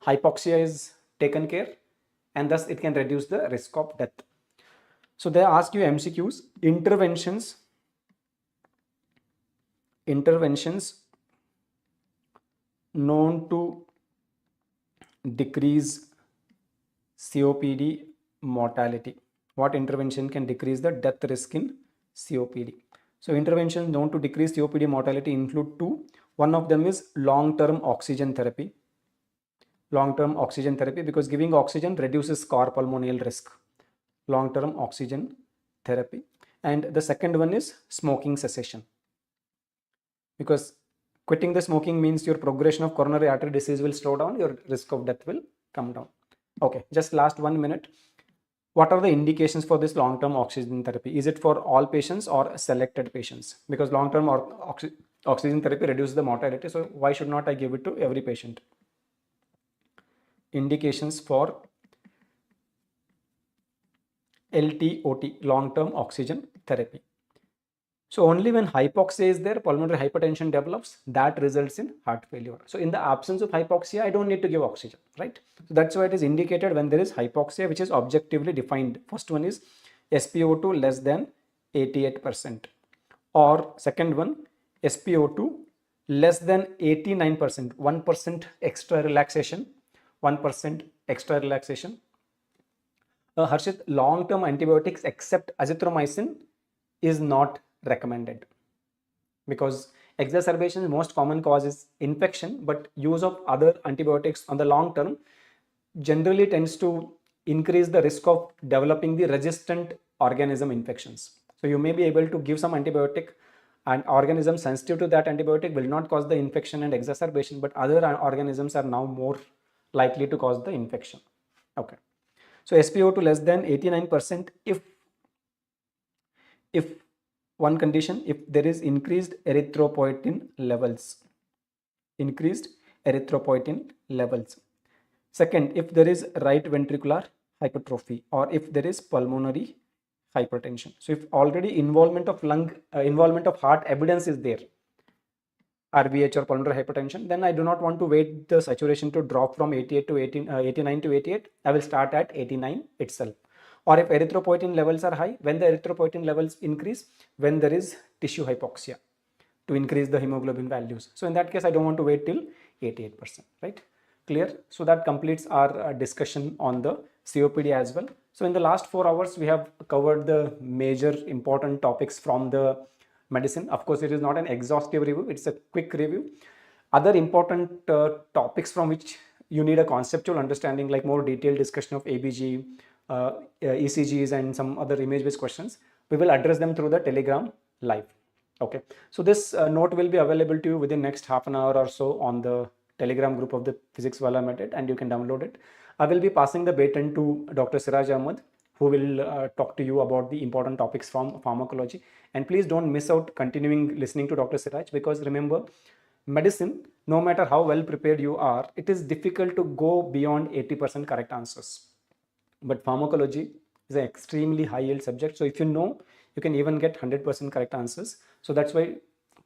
hypoxia is taken care, and thus it can reduce the risk of death. So they ask you MCQs, interventions known to decrease COPD mortality. What intervention can decrease the death risk in COPD? So interventions known to decrease COPD mortality include two. One of them is long-term oxygen therapy. Long-term oxygen therapy, because giving oxygen reduces cor pulmonale risk. Long-term oxygen therapy. And the second one is smoking cessation, because quitting the smoking means your progression of coronary artery disease will slow down, your risk of death will come down. Okay, just last 1 minute. What are the indications for this long-term oxygen therapy? Is it for all patients or selected patients? Because long-term oxygen therapy reduces the mortality, so why should not I give it to every patient? Indications for LTOT, long-term oxygen therapy. So only when hypoxia is there, pulmonary hypertension develops, that results in heart failure. So in the absence of hypoxia, I don't need to give oxygen, right? So that's why it is indicated when there is hypoxia, which is objectively defined. First one is SpO2 less than 88%, or second one, SpO2 less than 89%, 1% extra relaxation, 1% extra relaxation. Harshit, long-term antibiotics except azithromycin is not recommended, because exacerbation most common cause is infection, but use of other antibiotics on the long term generally tends to increase the risk of developing the resistant organism infections. So you may be able to give some antibiotic, and organisms sensitive to that antibiotic will not cause the infection and exacerbation, but other organisms are now more likely to cause the infection. Okay, so SpO2 less than 89% if one condition, if there is increased erythropoietin levels. Second, if there is right ventricular hypertrophy, or if there is pulmonary hypertension. So if already involvement of heart evidence is there, RVH or pulmonary hypertension, then I do not want to wait the saturation to drop from 88 to 89 to 88. I will start at 89 itself. Or if erythropoietin levels are high, when the erythropoietin levels increase, when there is tissue hypoxia, to increase the hemoglobin values. So in that case, I don't want to wait till 88%, right? Clear? So that completes our discussion on the COPD as well. So in the last 4 hours, we have covered the major important topics from the medicine. Of course, it is not an exhaustive review, it's a quick review. Other important topics from which you need a conceptual understanding, like more detailed discussion of ABG, ECGs and some other image-based questions, we will address them through the Telegram live. Okay, so this note will be available to you within next half an hour or so on the Telegram group of the Physics Wala Method, and you can download it. I will be passing the baton to Dr. Siraj Ahmed, who will talk to you about the important topics from pharmacology. And please don't miss out continuing listening to Dr. Siraj, because remember, medicine, no matter how well prepared you are, it is difficult to go beyond 80% correct answers. But pharmacology is an extremely high yield subject. So if you know, you can even get 100% correct answers. So that's why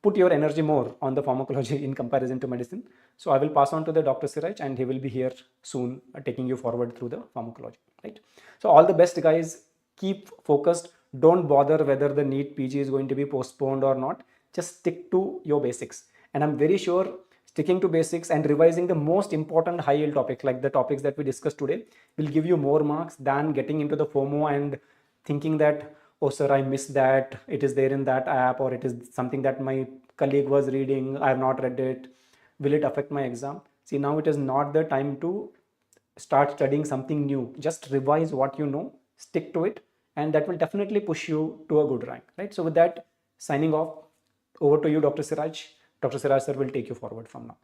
put your energy more on the pharmacology in comparison to medicine. So I will pass on to the Dr. Siraj, and he will be here soon taking you forward through the pharmacology, right? So all the best, guys. keep focused. Don't bother whether the NEET PG is going to be postponed or not. Just stick to your basics. And I'm very sure sticking to basics and revising the most important high yield topics, like the topics that we discussed today, will give you more marks than getting into the FOMO and thinking that, oh sir, I missed that, it is there in that app, or it is something that my colleague was reading, I have not read it, will it affect my exam? See, now it is not the time to start studying something new. Just revise what you know, stick to it, and that will definitely push you to a good rank, right? So with that, signing off. Over to you, Dr. Siraj. Dr. Siraj sir will take you forward from now.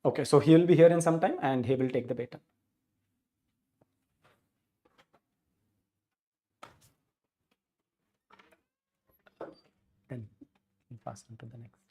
Okay, so he will be here in some time and he will take the baton. Then we'll pass on to the next.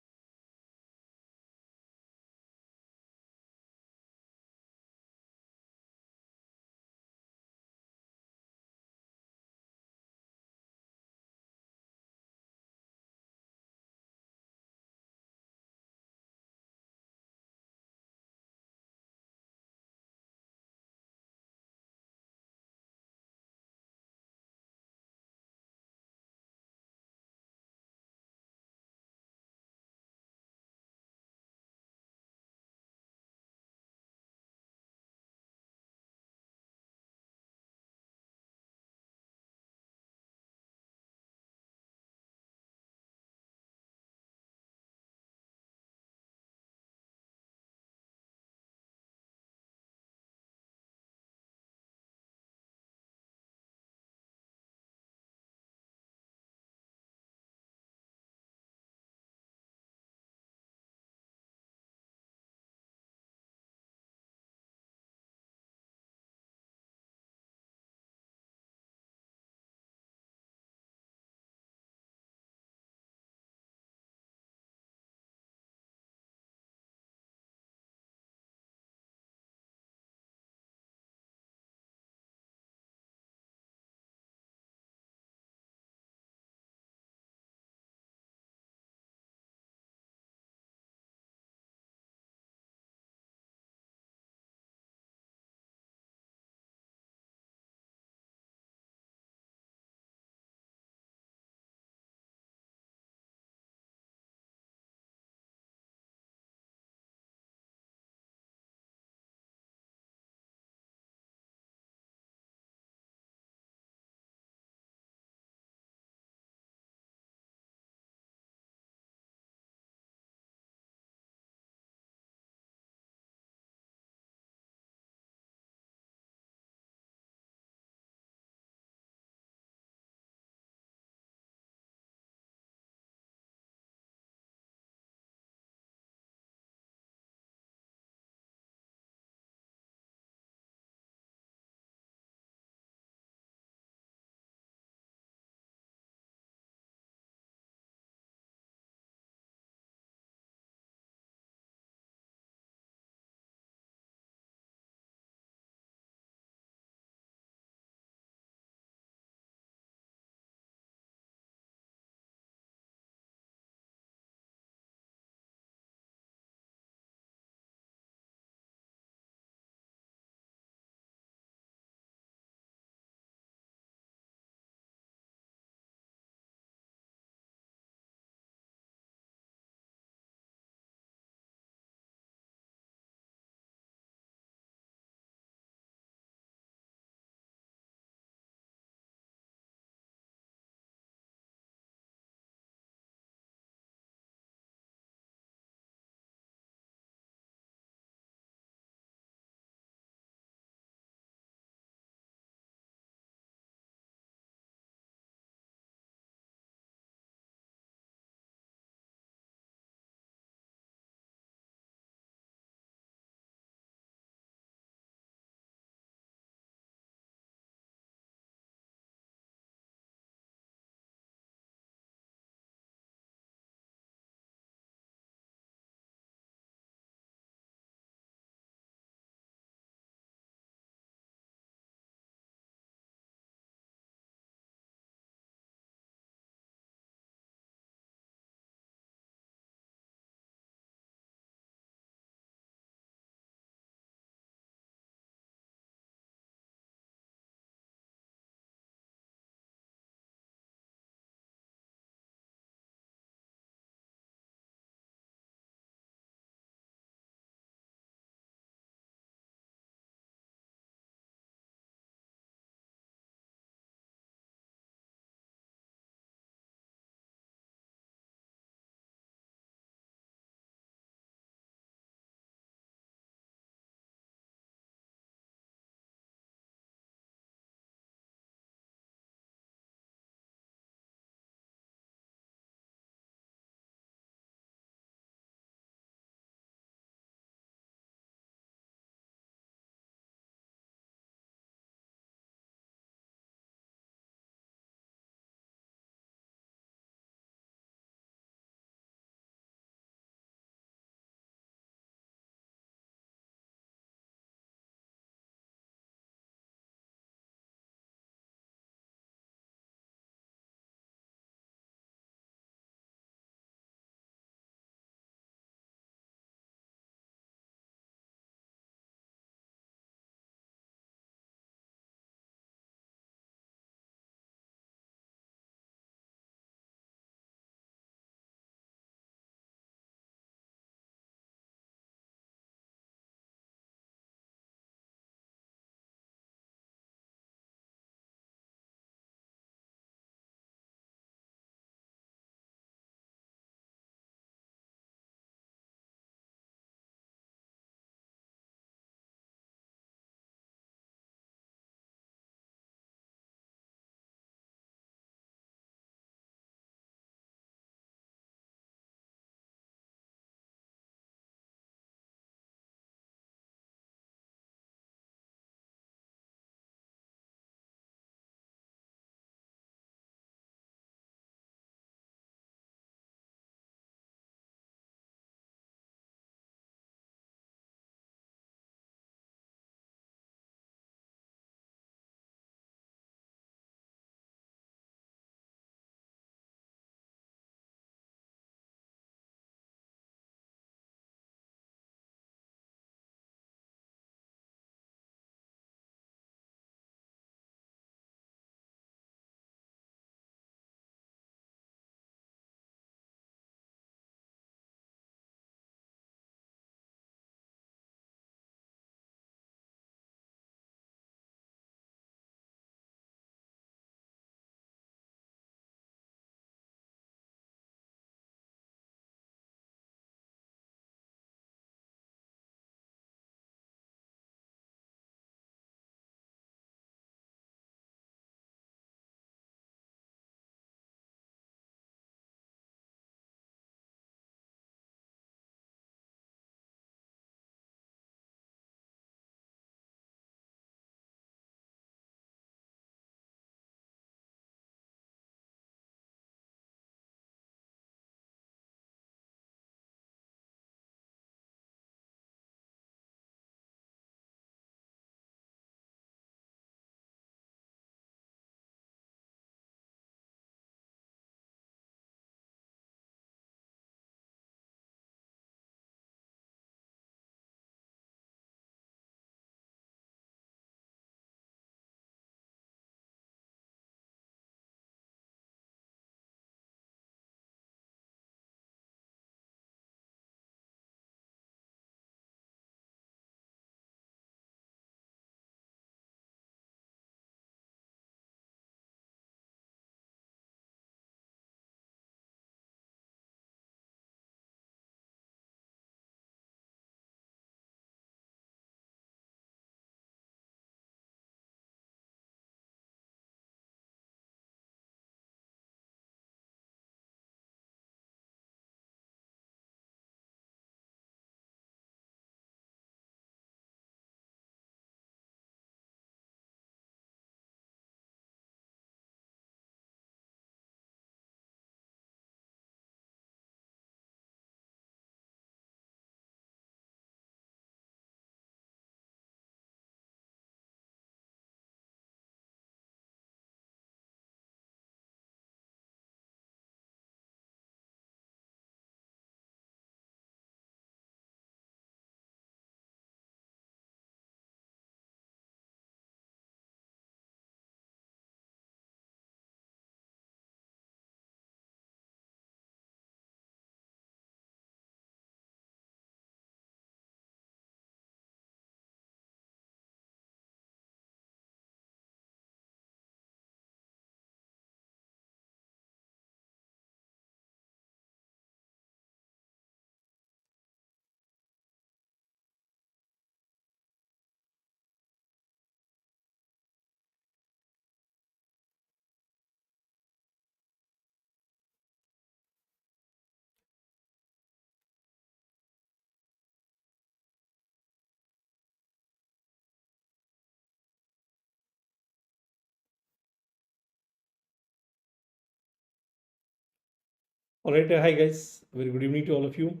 All right, hi guys. Very good evening to all of you.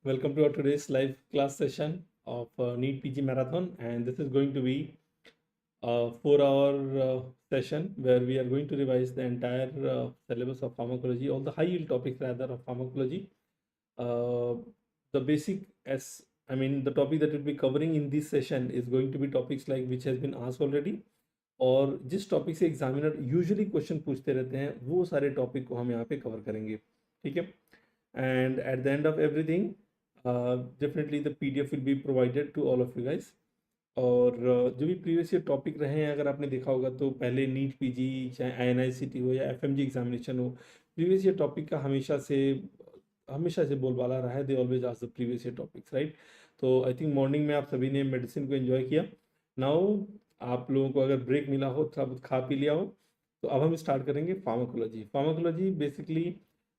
Welcome to our today's live class session of NEET PG Marathon, and this is going to be a 4-hour session where we are going to revise the entire syllabus of pharmacology, all the high yield topics rather of pharmacology. The basic the topic that we'll be covering in this session is going to be topics like which has been asked already, और जिस topic से examiner usually question पूछते रहते हैं वो सारे topic को हम यहाँ पे कवर करेंगे, ठीक है. And at the end of everything, definitely the PDF will be provided to all of you guys. और जो भी प्रीवियस ईयर टॉपिक रहे हैं अगर आपने देखा होगा तो पहले नीट पीजी चाहे INICT हो या FMG एग्जामिनेशन हो, प्रीवियस ईयर टॉपिक का हमेशा से बोलबाला रहा है. They always ask the previous year topics, right. तो आई थिंक मॉर्निंग में आप सभी ने मेडिसिन को एंजॉय किया. नाउ आप लोगों को अगर ब्रेक मिला हो, थोड़ा बहुत खा पी लिया हो, तो अब हम स्टार्ट करेंगे फार्माकोलॉजी. बेसिकली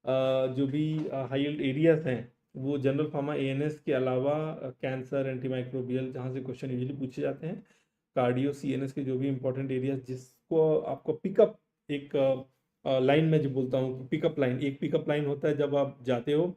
जो भी हाई यील्ड एरियाज हैं वो जनरल फार्मा ANS के अलावा कैंसर, एंटीमाइक्रोबियल, जहाँ से क्वेश्चन यूजुअली पूछे जाते हैं, कार्डियो, CNS के जो भी इंपॉर्टेंट एरियाज जिसको आपको पिकअप एक लाइन में जो बोलता हूँ पिकअप लाइन, एक पिकअप लाइन होता है जब आप जाते हो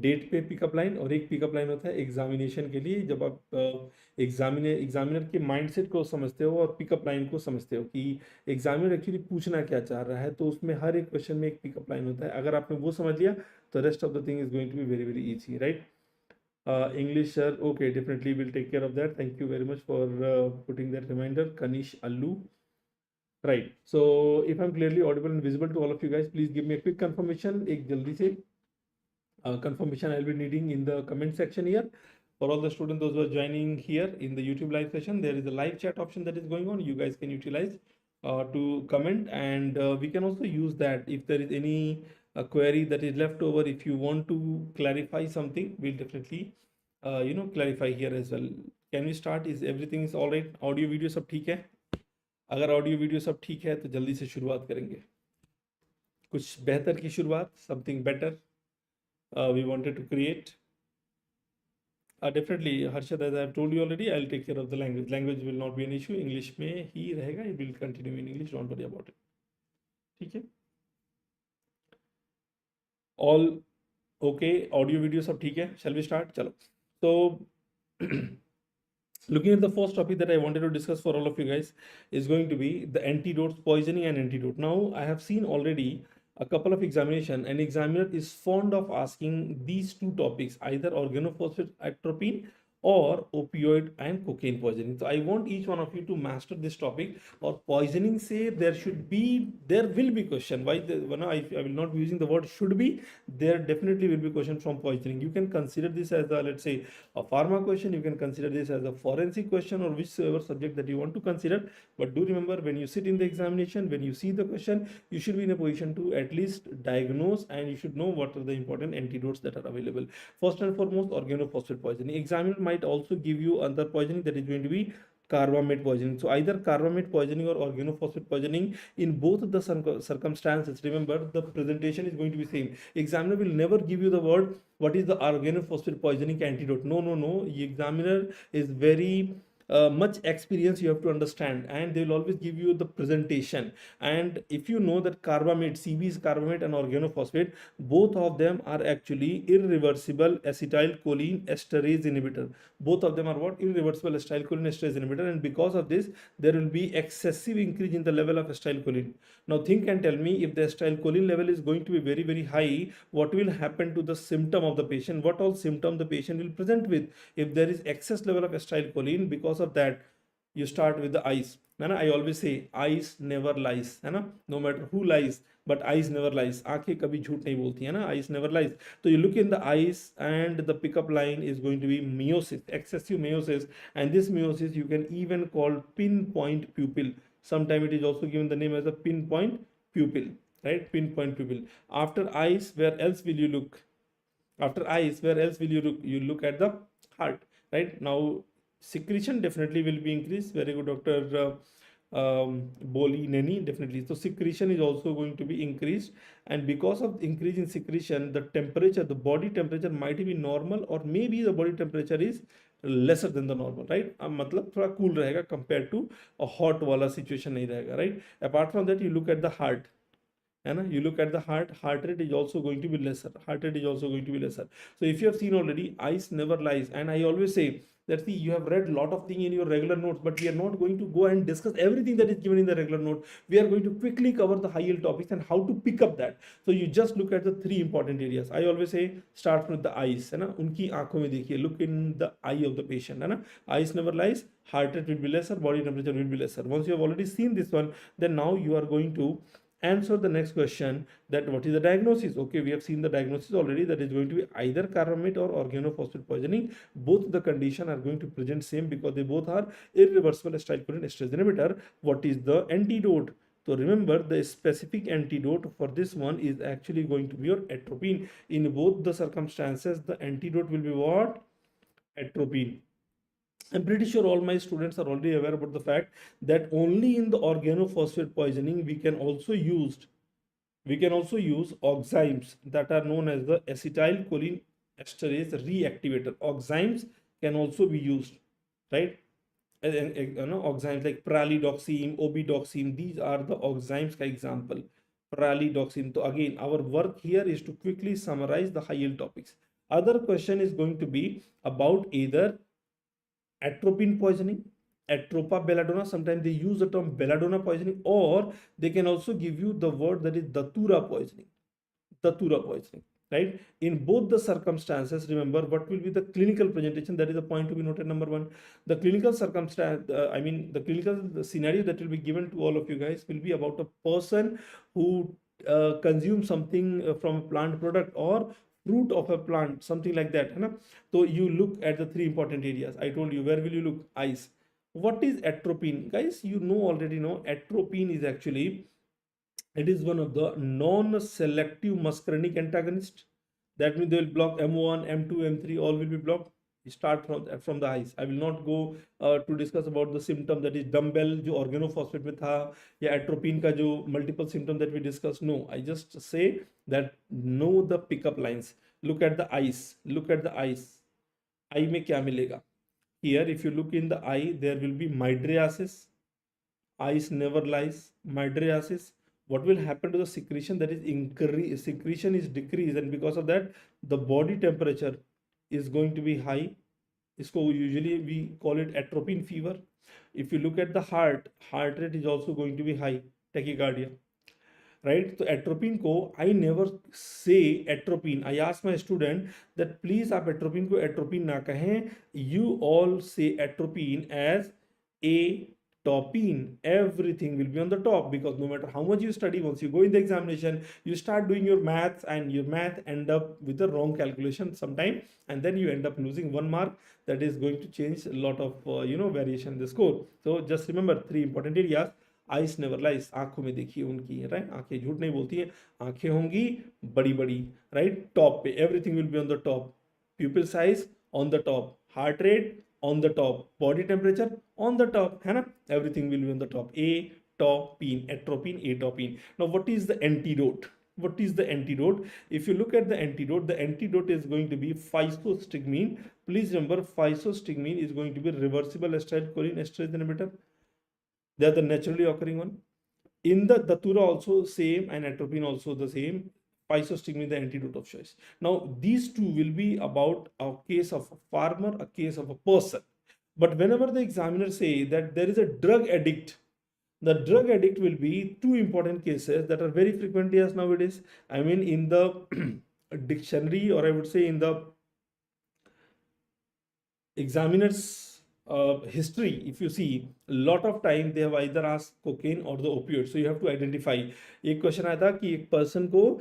डेट पे पिकअप लाइन, और एक पिकअप लाइन होता है एग्जामिनेशन के लिए जब आप एग्जामिनर के माइंडसेट को समझते हो और पिकअप लाइन को समझते हो कि एग्जामिनर एक्चुअली पूछना क्या चाह रहा है. तो उसमें हर एक क्वेश्चन में एक पिकअप लाइन होता है. अगर आपने वो समझ लिया तो rest of the thing is going to be very very easy, right. English sir, okay, definitely we'll take care of that. Thank you very much for putting that reminder, Kanish Allu. Right, so if I'm clearly audible and visible to all of you guys, please give me a quick confirmation. एक जल्दी से confirmation I'll be needing in the comment section here. For all the students, those who are joining here in the YouTube live session, there is a live chat option that is going on. You guys can utilize to comment, and we can also use that if there is any query that is left over. If you want to clarify something, we'll definitely clarify here as well. Can we start? Is everything is all right? Audio video सब ठीक है? अगर audio video सब ठीक है तो जल्दी से शुरुआत करेंगे. कुछ बेहतर की शुरुआत, something better we wanted to create. Definitely Harshad, as I have told you already, I'll take care of the language will not be an issue. English में ही रहेगा, it will continue in English, don't worry about it. ठीक है, all okay, audio video सब ठीक है. Shall we start? चलो. So looking at the first topic that I wanted to discuss for all of you guys is going to be the antidotes, poisoning and antidote. Now I have seen already a couple of examination, an examiner is fond of asking these two topics, either organophosphate atropine or opioid and cocaine poisoning. So I want each one of you to master this topic. Or poisoning say there will be question. Why I will not be using the word should be. There definitely will be question from poisoning. You can consider this as a, let's say, a pharma question. You can consider this as a forensic question, or whichever subject that you want to consider. But do remember, when you sit in the examination, when you see the question, you should be in a position to at least diagnose, and you should know what are the important antidotes that are available. First and foremost, organophosphate poisoning. Examiner might also give you other poisoning, that is going to be carbamate poisoning. So either carbamate poisoning or organophosphate poisoning. In both of the circumstances, remember, the presentation is going to be same. Examiner will never give you the word what is the organophosphate poisoning antidote. No. The examiner is very much experience you have to understand, and they will always give you the presentation. And if you know that carbamate, CB is carbamate and organophosphate, both of them are actually irreversible acetylcholine esterase inhibitor. Both of them are what? Irreversible acetylcholine esterase inhibitor, and because of this there will be excessive increase in the level of acetylcholine. Now think and tell me, if the acetylcholine level is going to be very very high, what will happen to the symptom of the patient? What all symptom the patient will present with? If there is excess level of acetylcholine, because of that you start with the eyes. I always say eyes never lies, no matter who lies, but eyes never lies. आंखें कभी झूठ नहीं बोलती है ना, eyes never lies. So you look in the eyes, and the pickup line is going to be meiosis, excessive meiosis, and this meiosis you can even call pinpoint pupil. Sometimes it is also given the name as a pinpoint pupil, right? Pinpoint pupil. After eyes, where else will you look? After eyes, where else will you look? You look at the heart, right? Now secretion definitely will be increased. Very good, Dr. Boli Neni, definitely. So secretion is also going to be increased, and because of increase in secretion, the temperature, the body temperature might be normal, or maybe the body temperature is lesser than the normal, right? मतलब थोड़ा cool रहेगा compared to a hot वाला situation नहीं रहेगा, right? Apart from that, you look at the heart. है ना. You look at the heart rate is also going to be lesser. Heart rate is also going to be lesser. So if you have seen already, eyes never lies. And I always say that, see, you have read a lot of things in your regular notes, but we are not going to go and discuss everything that is given in the regular note. We are going to quickly cover the high yield topics and how to pick up that. So you just look at the three important areas. I always say start with the eyes, है ना. उनकी आंखों में देखिए. Look in the eye of the patient, है ना. Eyes never lies. Heart rate will be lesser. Body temperature will be lesser. Once you have already seen this one, then now you are going to answer the next question, that what is the diagnosis. Okay, we have seen the diagnosis already, that is going to be either carbamate or organophosphate poisoning. Both the condition are going to present same because they both are irreversible acetylcholine esterase inhibitor. What is the antidote? So remember, the specific antidote for this one is actually going to be your atropine. In both the circumstances, the antidote will be what? Atropine. I'm pretty sure all my students are already aware about the fact that only in the organophosphate poisoning we can also use oximes that are known as the acetylcholine esterase reactivator. Oximes can also be used, right? Oximes like pralidoxime, obidoxime, these are the oximes ka example. Pralidoxime. So again, our work here is to quickly summarize the high yield topics. Other question is going to be about either atropine poisoning, atropa belladonna. Sometimes they use the term belladonna poisoning, or they can also give you the word that is datura poisoning. Datura poisoning, right? In both the circumstances, remember what will be the clinical presentation. That is a point to be noted. Number one, the clinical circumstance, the clinical scenario that will be given to all of you guys will be about a person who consumes something from a plant product or fruit of a plant, something like that, है ना. So you look at the three important areas. I told you, where will you look? Eyes. What is atropine, guys? You already know atropine is actually, it is one of the non-selective muscarinic antagonist. That means they will block M1, M2, M3, all will be blocked. Start from the eyes. I will not go to discuss about the symptom, that is dumbbell जो organophosphate में था, या atropine का जो multiple symptom that we discussed. No, I just say that know the pickup lines. Look at the eyes. Look at the eyes. Eye में क्या मिलेगा? Here, if you look in the eye, there will be mydriasis. Eyes never lies. Mydriasis. What will happen to the secretion? That is secretion is decreased, and because of that, the body temperature is going to be high. इसको usually we call it atropine fever. If you look at the heart rate is also going to be high, tachycardia, right? So atropine को I never say atropine. I ask my student that please आप atropine को atropine ना कहें. You all say atropine as atopine. Everything will be on the top, because no matter how much you study, once you go in the examination, you start doing your maths and your math end up with the wrong calculation sometime, and then you end up losing 1 mark. That is going to change a lot of variation in the score. So just remember three important areas. Eyes never lies, आंखों में देखिए उनकी, right? आंखें झूठ नहीं बोलती है, आंखें होंगी बड़ी बड़ी, राइट? टॉप पे everything will be on the top. प्यूपिल size on the top, heart rate on the top, body temperature on the top, है ना? Everything will be on the top. Atopine, atopine. Now what is the antidote? What is the antidote? If you look at the antidote is going to be physostigmine. Please remember, physostigmine is going to be reversible acetylcholine esterase inhibitor. They are the naturally occurring one. In the datura also same, and atropine also the same. Physostigmine the antidote of choice. Now these two will be about a case of a farmer, a case of a person. But whenever the examiner say that there is a drug addict, the drug addict will be two important cases that are very frequently asked nowadays. I mean, in the dictionary, or I would say in the examiner's history, if you see, a lot of time they have either asked cocaine or the opioid. So you have to identify. एक question आया था कि एक person को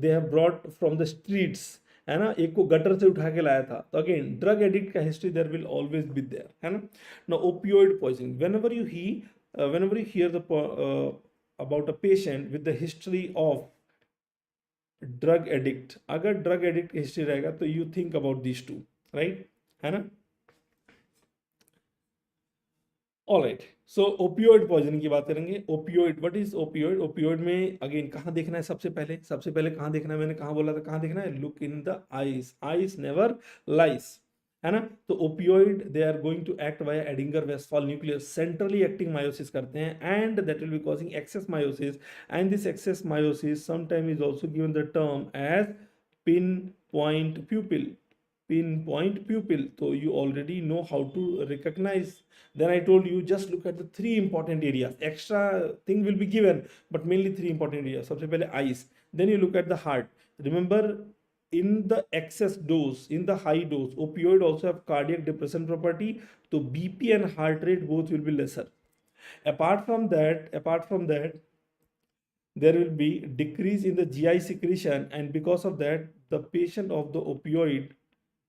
they have brought from the streets, है ना, एक को गटर से उठा के लाया था. तो अगेन ड्रग एडिक्ट का history there will always be there, है ना. Now opioid poisoning, whenever you hear the about a patient with the history of drug addict, अगर ड्रग एडिक्ट की हिस्ट्री रहेगा तो you think about these two, right? है ना. All right. So opioid poisoning की बात करेंगे. Opioid, what is opioid? Opioid में अगेन कहाँ देखना है? सबसे पहले कहाँ देखना है? मैंने कहाँ बोला था कहाँ देखना है? Look in the eyes. Eyes never lies, है ना। तो opioid they are going to act via Edinger Westphal nucleus, centrally acting miosis करते हैं, and that will be causing excess miosis, and this excess miosis sometime is also given the term as pinpoint pupil, pinpoint pupil. So you already know how to recognize. Then I told you just look at the three important areas. Extra thing will be given, but mainly three important areas. सबसे पहले eyes, then you look at the heart. Remember, in the excess dose, in the high dose, opioid also have cardiac depression property. So BP and heart rate both will be lesser. Apart from that, there will be decrease in the GI secretion, and because of that, the patient of the opioid,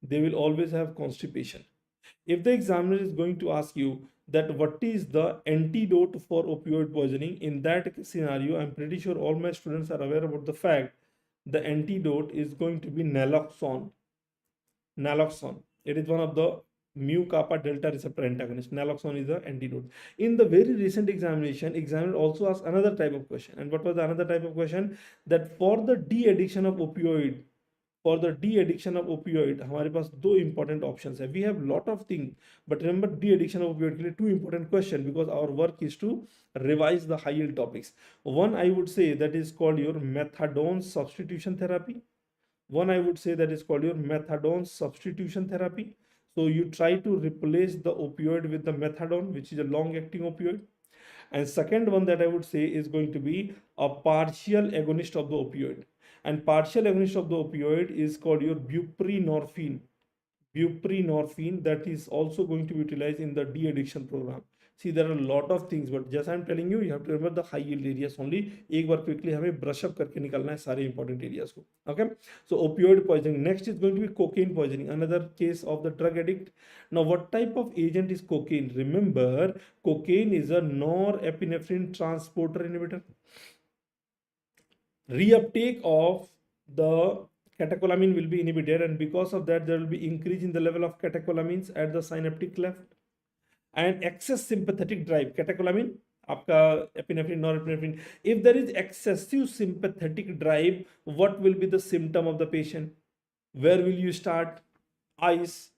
they will always have constipation. If the examiner is going to ask you that what is the antidote for opioid poisoning, in that scenario, I'm pretty sure all my students are aware about the fact the antidote is going to be naloxone. Naloxone. It is one of the mu kappa delta receptor antagonist. Naloxone is the antidote. In the very recent examination, examiner also asked another type of question. And what was the another type of question? That for the de-addiction of opioid, हमारे पास दो important options है. We have lot of things, but remember de-addiction of opioid के लिए two important question, because our work is to revise the high yield topics. One, I would say, that is called your methadone substitution therapy. So you try to replace the opioid with the methadone, which is a long-acting opioid. And second one that I would say is going to be a partial agonist of the opioid. And partial agonist of the opioid is called your buprenorphine. That is also going to be utilized in the de-addiction program. See, there are a lot of things, but just I'm telling you, you have to remember the high yield areas only. एक बार quickly हमें brush up करके निकलना है सारे important areas को. Okay, so opioid poisoning. Next is going to be cocaine poisoning, another case of the drug addict. Now, what type of agent is cocaine? Remember, cocaine is a norepinephrine transporter inhibitor. Reuptake of the catecholamine will be inhibited, and because of that, there will be increase in the level of catecholamines at the synaptic cleft. And excess sympathetic drive, catecholamine, आपका epinephrine, norepinephrine. If there is excessive sympathetic drive, what will be the symptom of the patient? Where will you start? Eyes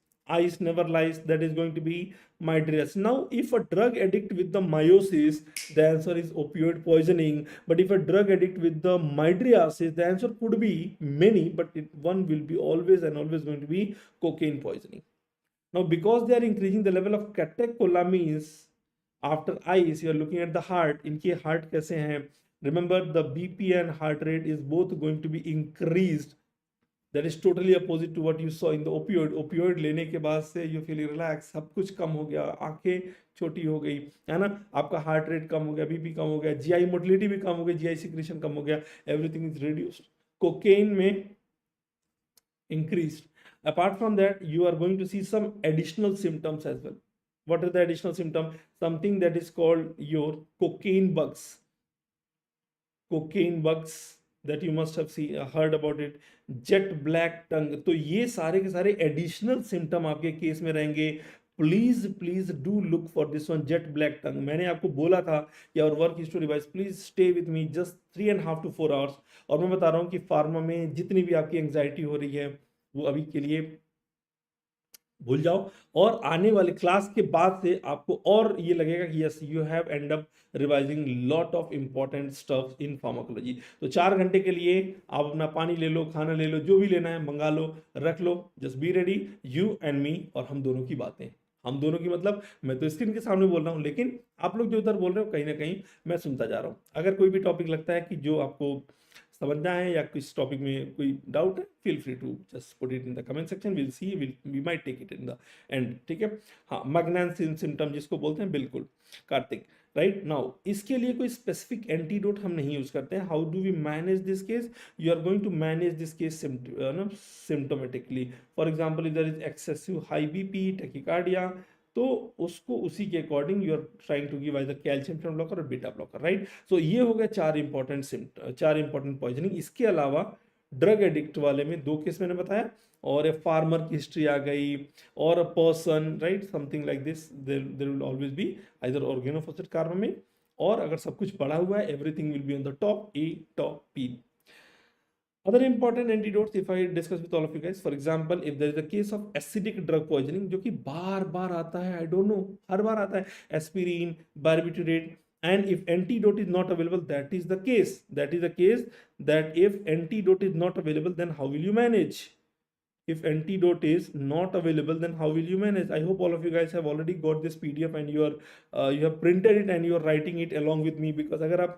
never lies. That is going to be mydrias. Now, if a drug addict with the meiosis, the answer is opioid poisoning. But if a drug addict with the mydriasis, the answer could be many, but one will be always and always going to be cocaine poisoning. Now, because they are increasing the level of catecholamines after eyes, you are looking at the heart. इनके heart कैसे हैं? Remember, the BP and heart rate is both going to be increased. That is totally opposite to what you saw in the opioid. Opioid लेने के बाद से you feel relaxed, सब कुछ कम हो गया, आंखें छोटी हो गई, है ना, आपका heart rate कम हो गया, BP कम हो गया, GI motility भी कम हो गई, GI secretion कम हो गया, everything is reduced. Cocaine में increased. Apart from that, you are going to see some additional symptoms as well. What are the additional symptoms? Something that is called your cocaine bugs. Cocaine bugs that you must have heard about it. Jet black tongue. तो ये सारे के सारे additional symptom आपके case में रहेंगे. Please do look for this one, jet black tongue. मैंने आपको बोला था कि our work is to revise. Please stay with me just 3.5 to 4 hours. और मैं बता रहा हूँ कि फार्मा में जितनी भी आपकी एंग्जाइटी हो रही है वो अभी के लिए भूल जाओ, और आने वाले क्लास के बाद से आपको और ये लगेगा कि yes you have and up revising lot of important stuff in pharmacology. तो 4 घंटे के लिए आप अपना पानी ले लो, खाना ले लो, जो भी लेना है मंगा लो, रख लो. Just be ready, you and me, और हम दोनों की बातें. हम दोनों की मतलब मैं तो स्क्रीन के सामने बोल रहा हूँ, लेकिन आप लोग जो उधर बोल रहे हो कहीं ना कहीं मैं सुनता जा रहा हूँ. अगर कोई भी टॉपिक लगता है कि जो आपको समझना है या किस टॉपिक में कोई डाउट है, feel free to just put it in the comment section. Will see, we might take it in the end. ठीक है, हाँ, मग्नान सिम्टम जिसको बोलते हैं, बिल्कुल कार्तिक, राइट. नाउ इसके लिए कोई स्पेसिफिक एंटीडोट हम नहीं यूज करते हैं. How do we manage this case? You are going to manage this case symptomatically. For example, if there is excessive high BP, tachycardia, तो उसको उसी के according you are trying to give either calcium channel blocker और beta blocker, right. So ये हो गया 4 important poisoning. इसके अलावा ड्रग एडिक्ट वाले में 2 केस मैंने बताया, और ए फार्मर की हिस्ट्री आ गई, और a person, right, something like this. There will always be either organophosphate carbamate, और अगर सब कुछ पड़ा हुआ है, everything will be on the top A, top P. Other important antidotes, if I discuss with all of you guys, for example, if there is a case of acidic drug poisoning, जो कि बार बार आता है, I don't know, हर बार आता है, aspirin, barbiturate, and if antidote is not available, that is the case. That is the case that if antidote is not available, then how will you manage? If antidote is not available, then how will you manage? I hope all of you guys have already got this PDF and you have printed it and you are writing it along with me, because अगर आप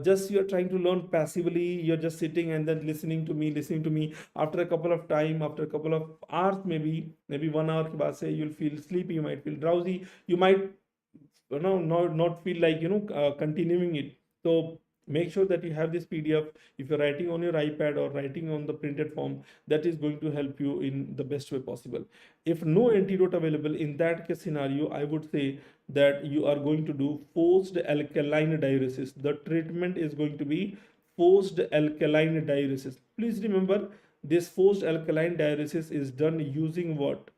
just you're trying to learn passively, you're just sitting and then listening to me, after a couple of time, after a couple of hours, maybe 1 hour के बाद से you'll feel sleepy, you might feel drowsy, you might not feel like continuing it. So make sure that you have this PDF. If you're writing on your iPad or writing on the printed form, that is going to help you in the best way possible. If no antidote available, in that case scenario, I would say that you are going to do forced alkaline diuresis. The treatment is going to be forced alkaline diuresis. Please remember, this forced alkaline diuresis is done using what?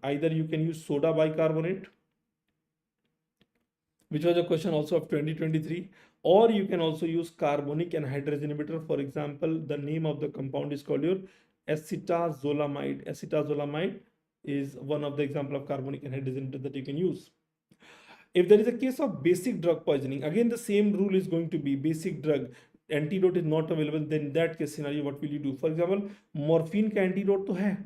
Either you can use soda bicarbonate, which was a question also of 2023, or you can also use carbonic anhydrase inhibitor. For example, the name of the compound is called your acetazolamide. Acetazolamide is one of the example of carbonic anhydrase inhibitor that you can use. If there is a case of basic drug poisoning, again the same rule is going to be basic drug, antidote is not available, then in that case scenario what will you do? For example, morphine का antidote तो है,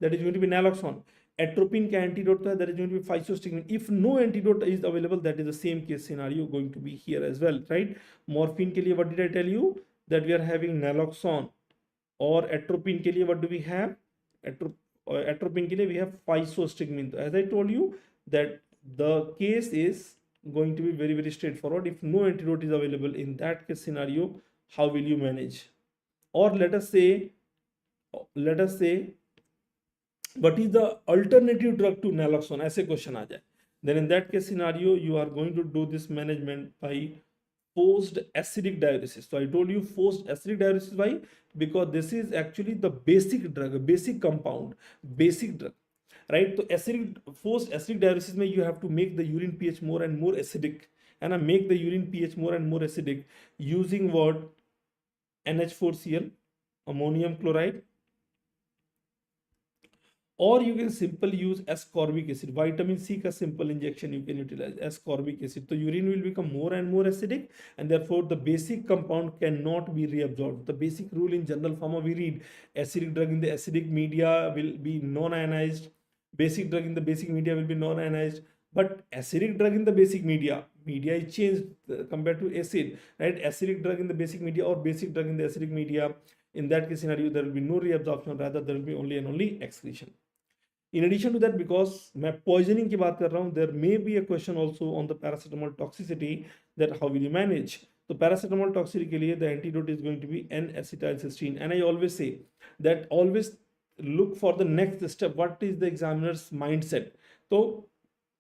that is going to be naloxone. Atropine का antidote तो है, that is going to be physostigmine. If no antidote is available, that is the same case scenario going to be here as well, right? Morphine के लिए what did I tell you? That we are having naloxone. और atropine के लिए what do we have? Atropine के लिए we have physostigmine. As I told you, that the case is going to be very, very straightforward. If no antidote is available, in that case scenario, how will you manage? Or let us say what is the alternative drug to naloxone? ऐसे question आ जाए. Then in that case scenario, you are going to do this management by forced acidic diuresis. So I told you forced acidic diuresis. Why? Because this is actually the basic drug, basic compound, basic drug, right? So forced acidic diuresis में you have to make the urine pH more and more acidic, and make the urine pH more and more acidic using what? NH4Cl, ammonium chloride, or you can simply use ascorbic acid. Vitamin C का simple injection you can utilize ascorbic acid. So urine will become more and more acidic, and therefore the basic compound cannot be reabsorbed. The basic rule in general pharma we read: acidic drug in the acidic media will be non-ionized, basic drug in the basic media will be non-ionized. But acidic drug in the basic media is changed compared to acid, right? Acidic drug in the basic media or basic drug in the acidic media, in that case scenario there will be no reabsorption, rather there will be only and only excretion. In addition to that, because मैं poisoning की बात कर रहा हूँ, there may be a question also on the paracetamol toxicity, that how will you manage? So paracetamol toxicity के लिए the antidote is going to be N-acetylcysteine, and I always say that always look for the next step. What is the examiner's mindset? So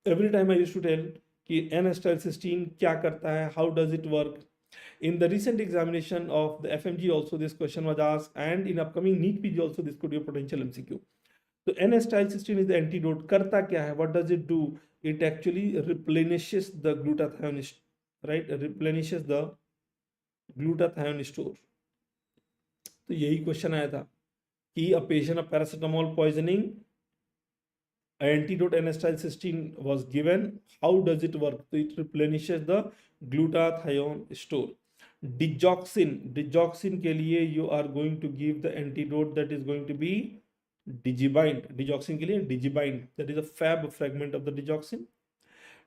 every time I used to tell कि N-acetylcysteine क्या करता है, how does it work? In the recent examination of the FMGE also this question was asked, and in upcoming NEET PG also this could be a potential MCQ. So N-acetylcysteine is the antidote. करता क्या है? What does it do? It actually replenishes the glutathione, right? Replenishes the glutathione store. तो यही question आया था कि a patient of paracetamol poisoning, antidote N-acetylcysteine was given. How does it work? So it replenishes the glutathione store. Digoxin के लिए you are going to give the antidote that is going to be digibind. Digoxin के लिए digibind, that is a fab fragment of the digoxin.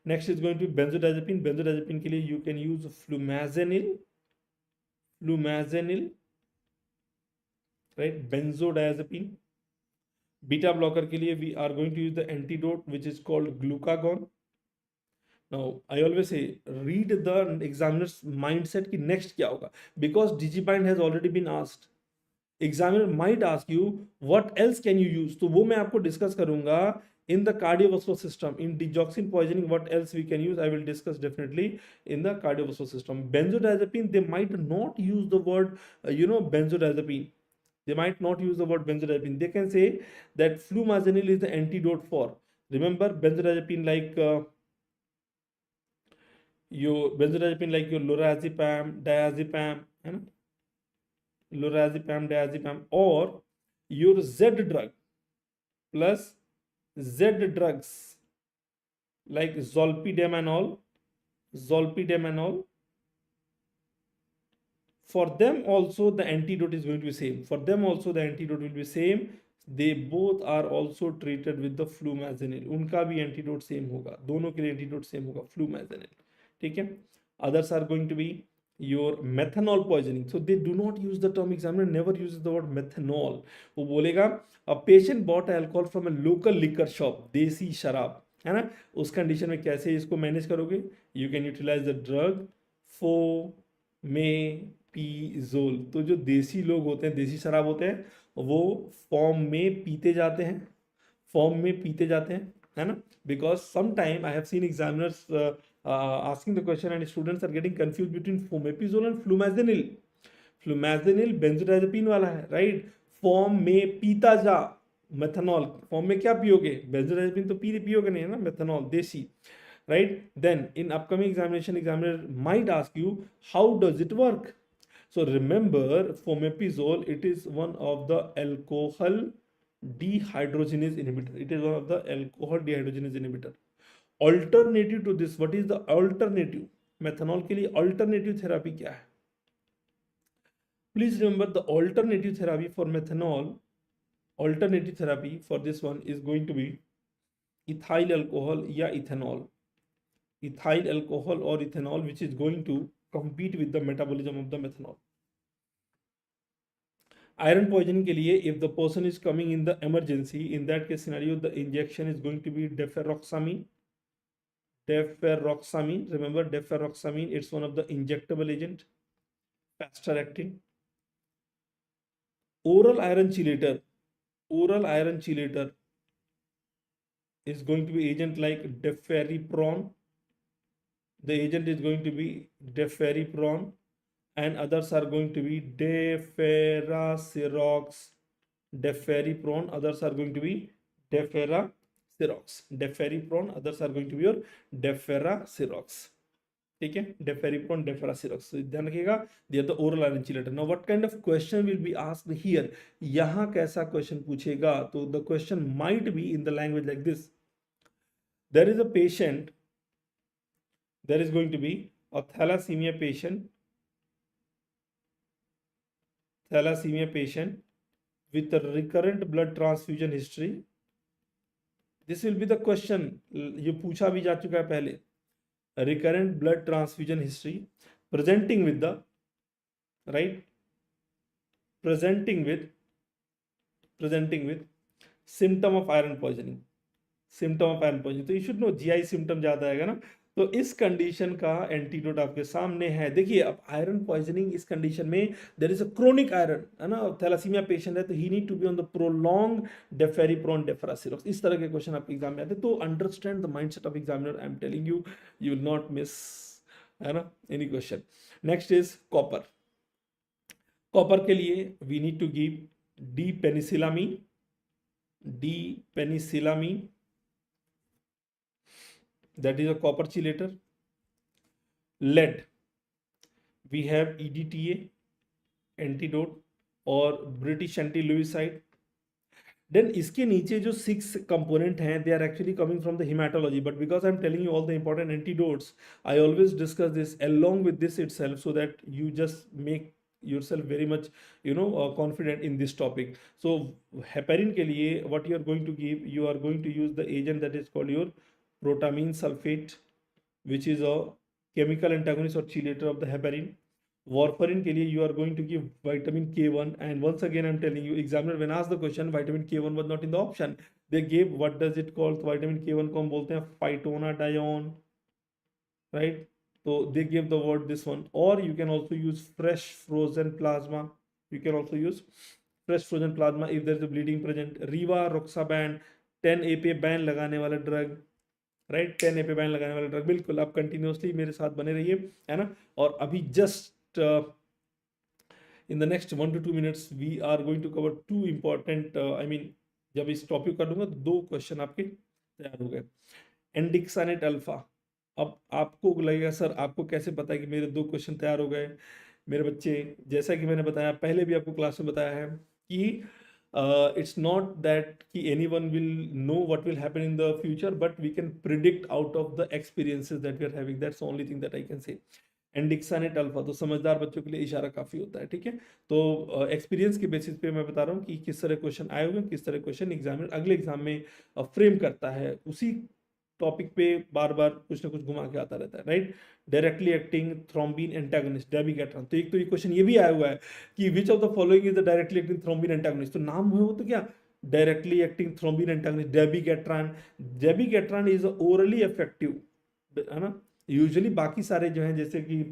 Next is going to be benzodiazepine. Benzodiazepine के लिए you can use flumazenil, right? Benzodiazepine. Beta blocker के लिए we are going to use the antidote which is called glucagon. Now I always say read the examiner's mindset कि next क्या होगा, because digibind has already been asked. Examiner might ask you what else can you use, तो वो मैं आपको discuss करूंगा in the cardiovascular system. In digoxin poisoning, what else we can use, I will discuss definitely in the cardiovascular system. Benzodiazepine, they might not use the word benzodiazepine. They might not use the word benzodiazepine. They can say that flumazenil is the antidote for, remember benzodiazepine like your lorazepam, diazepam, है ना? lorazepam, diazepam, or your Z drug plus Z drugs like zolpidem and all, for them also the antidote is going to be same. For them also the antidote will be same. They both are also treated with the flumazenil. उनका भी antidote same होगा, दोनों के लिए antidote same होगा, flumazenil. ठीक है? Others are going to be your methanol poisoning. So they do not use the term, examiner never uses the word methanol. वो बोलेगा a patient bought alcohol from a local liquor shop, देसी शराब, है ना? उस condition में कैसे इसको मैनेज करोगे? You can utilize the drug फोमेपिजोल. तो जो देसी लोग होते हैं, देसी शराब होते हैं, वो फॉर्म में पीते जाते हैं, है ना? Because some time I have seen examiners asking the question and students are getting confused between fomepizole and flumazenil. Flumazenil benzodiazepine वाला है, राइट? फॉर्म में पीता जा, मेथनॉल फॉर्म में क्या पियोगे? बेंजोडाइजेपिन तो पियोगे नहीं, है ना? मेथनॉल देसी, right? Then in upcoming examination, examiner might ask you, how does it work? So remember, fomepizole, it is one of the alcohol dehydrogenase inhibitor. It is one of the alcohol dehydrogenase inhibitor. Alternative to this, what is the alternative? Methanol के लिए alternative therapy क्या है? Please remember the alternative therapy for methanol, alternative therapy for this one is going to be ethyl alcohol या ethanol. Ethyl alcohol or ethanol, which is going to compete with the metabolism of the methanol. Iron poisoning के लिए, if the person is coming in the emergency, in that case scenario, the injection is going to be deferoxamine. Remember deferoxamine, it's one of the injectable agent, faster acting. Oral iron chelator is going to be agent like deferriprone. The agent is going to be deferriprone, and others are going to be deferasirox. Deferriprone, others are going to be deferasirox. Deferriprone, others are going to be your deferasirox. ठीक है? Deferriprone, deferasirox. So ध्यान रखिएगा, they are the oral iron chelator. Now what kind of question will be asked here? यहाँ कैसा question पूछेगा? तो the question might be in the language like this. There is a patient, there is going to be a thalassemia patient with a recurrent blood transfusion history. This will be the question, ये पूछा भी जा चुका है पहले. Recurrent blood transfusion history, presenting with the, right, presenting with symptom of iron poisoning. तो you should know GI symptom ज्यादा आएगा ना. तो इस कंडीशन का एंटीडोट आपके सामने है. देखिए, अब आयरन पॉइजनिंग इस कंडीशन में, there is a chronic iron, है ना? थैलासीमिया पेशेंट है, तो he need to be on the prolong deferiprone deferasirox. इस तरह के क्वेश्चन आपके एग्जाम में आते हैं. तो understand the mindset of examiner. I am telling you, you will not miss, है ना, any question. Next is copper. Copper के लिए we need to give the penicillamine. That is a copper chelator. Lead, we have EDTA antidote or British anti-Lewisite. Then इसके नीचे जो 6 component हैं, they are actually coming from the hematology, but because I'm telling you all the important antidotes, I always discuss this along with this itself, so that you just make yourself very much, confident in this topic. So heparin के लिए what you are going to give, you are going to use the agent that is called your protamine sulfate, which is a chemical antagonist or chelator of the heparin. Warfarin के लिए you are going to give vitamin K1, and once again I'm telling you, examiner when asked the question, vitamin K1 was not in the option. They gave, what does it called? vitamin K1 को हम बोलते हैं phytonadione, right? So they give the word this one. Or you can also use fresh frozen plasma. If there is a bleeding present. Rivaroxaban 10-APA ban लगाने वाला drug, right? 10-APA ban लगाने वाला drug. बिल्कुल, आप continuously मेरे साथ बने रहिए, है ना? और अभी just in the next 1 to 2 minutes we are going to cover 2 important, जब इस टॉपिक कर दूंगा तो 2 क्वेश्चन आपके तैयार हो गए. एंडिक्सानेट अल्फा. अब आपको लगेगा, सर आपको कैसे पता है कि मेरे 2 क्वेश्चन तैयार हो गए? मेरे बच्चे, जैसा कि मैंने बताया पहले भी आपको क्लास में बताया है कि it's not that ki anyone will know what will happen in the future, but we can predict out of the experiences that we are having. That's the only thing that I can say. Andexanet alfa, तो समझदार बच्चों के लिए इशारा काफी होता है, ठीक है। तो एक्सपीरियंस के बेसिस पे मैं बता रहा हूँ कि किस तरह क्वेश्चन आए हुए, किस तरह क्वेश्चन एग्जामिनर अगले एग्जाम में फ्रेम करता है, उसी टॉपिक पे बार बार कुछ ना कुछ घुमा के आता रहता है, right. Directly acting thrombin antagonist dabigatran, तो एक तो ये क्वेश्चन ये भी आया हुआ है कि which of the following is the directly acting thrombin antagonist, तो नाम हो तो क्या directly acting thrombin antagonist dabigatran. Dabigatran is orally effective, है ना। यूजुअली बाकी सारे जो हैं जैसे कि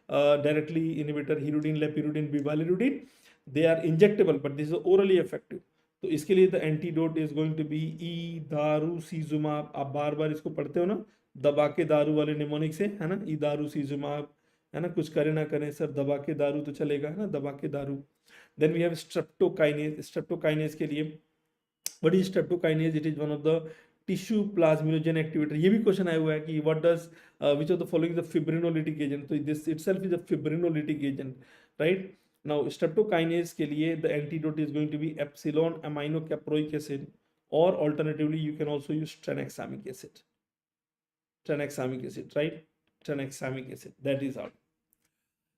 directly inhibitor hirudin, lepirudin, bivalirudin, they are injectable, but this is orally effective. तो इसके लिए the antidote is going to be idarucizumab. आप बार बार इसको पढ़ते हो ना, दबा के दारू वाले निमोनिक से, है ना, ईदारुसीजुमाब, है ना, कुछ करे ना करें सर, दबा के दारू तो चलेगा, है ना, दबा के दारू। Then we have streptokinase. Streptokinase के लिए what is streptokinase? It is one of the tissue plasminogen activator. ये भी क्वेश्चन आया हुआ है कि what does which of the following the fibrinolytic agent, तो this itself is a fibrinolytic agent, right. Now, streptokinase के लिए the antidote is going to be epsilon aminocaproic acid, or alternatively you can also use tranexamic acid. Tranexamic acid, right? Tranexamic acid, that is all.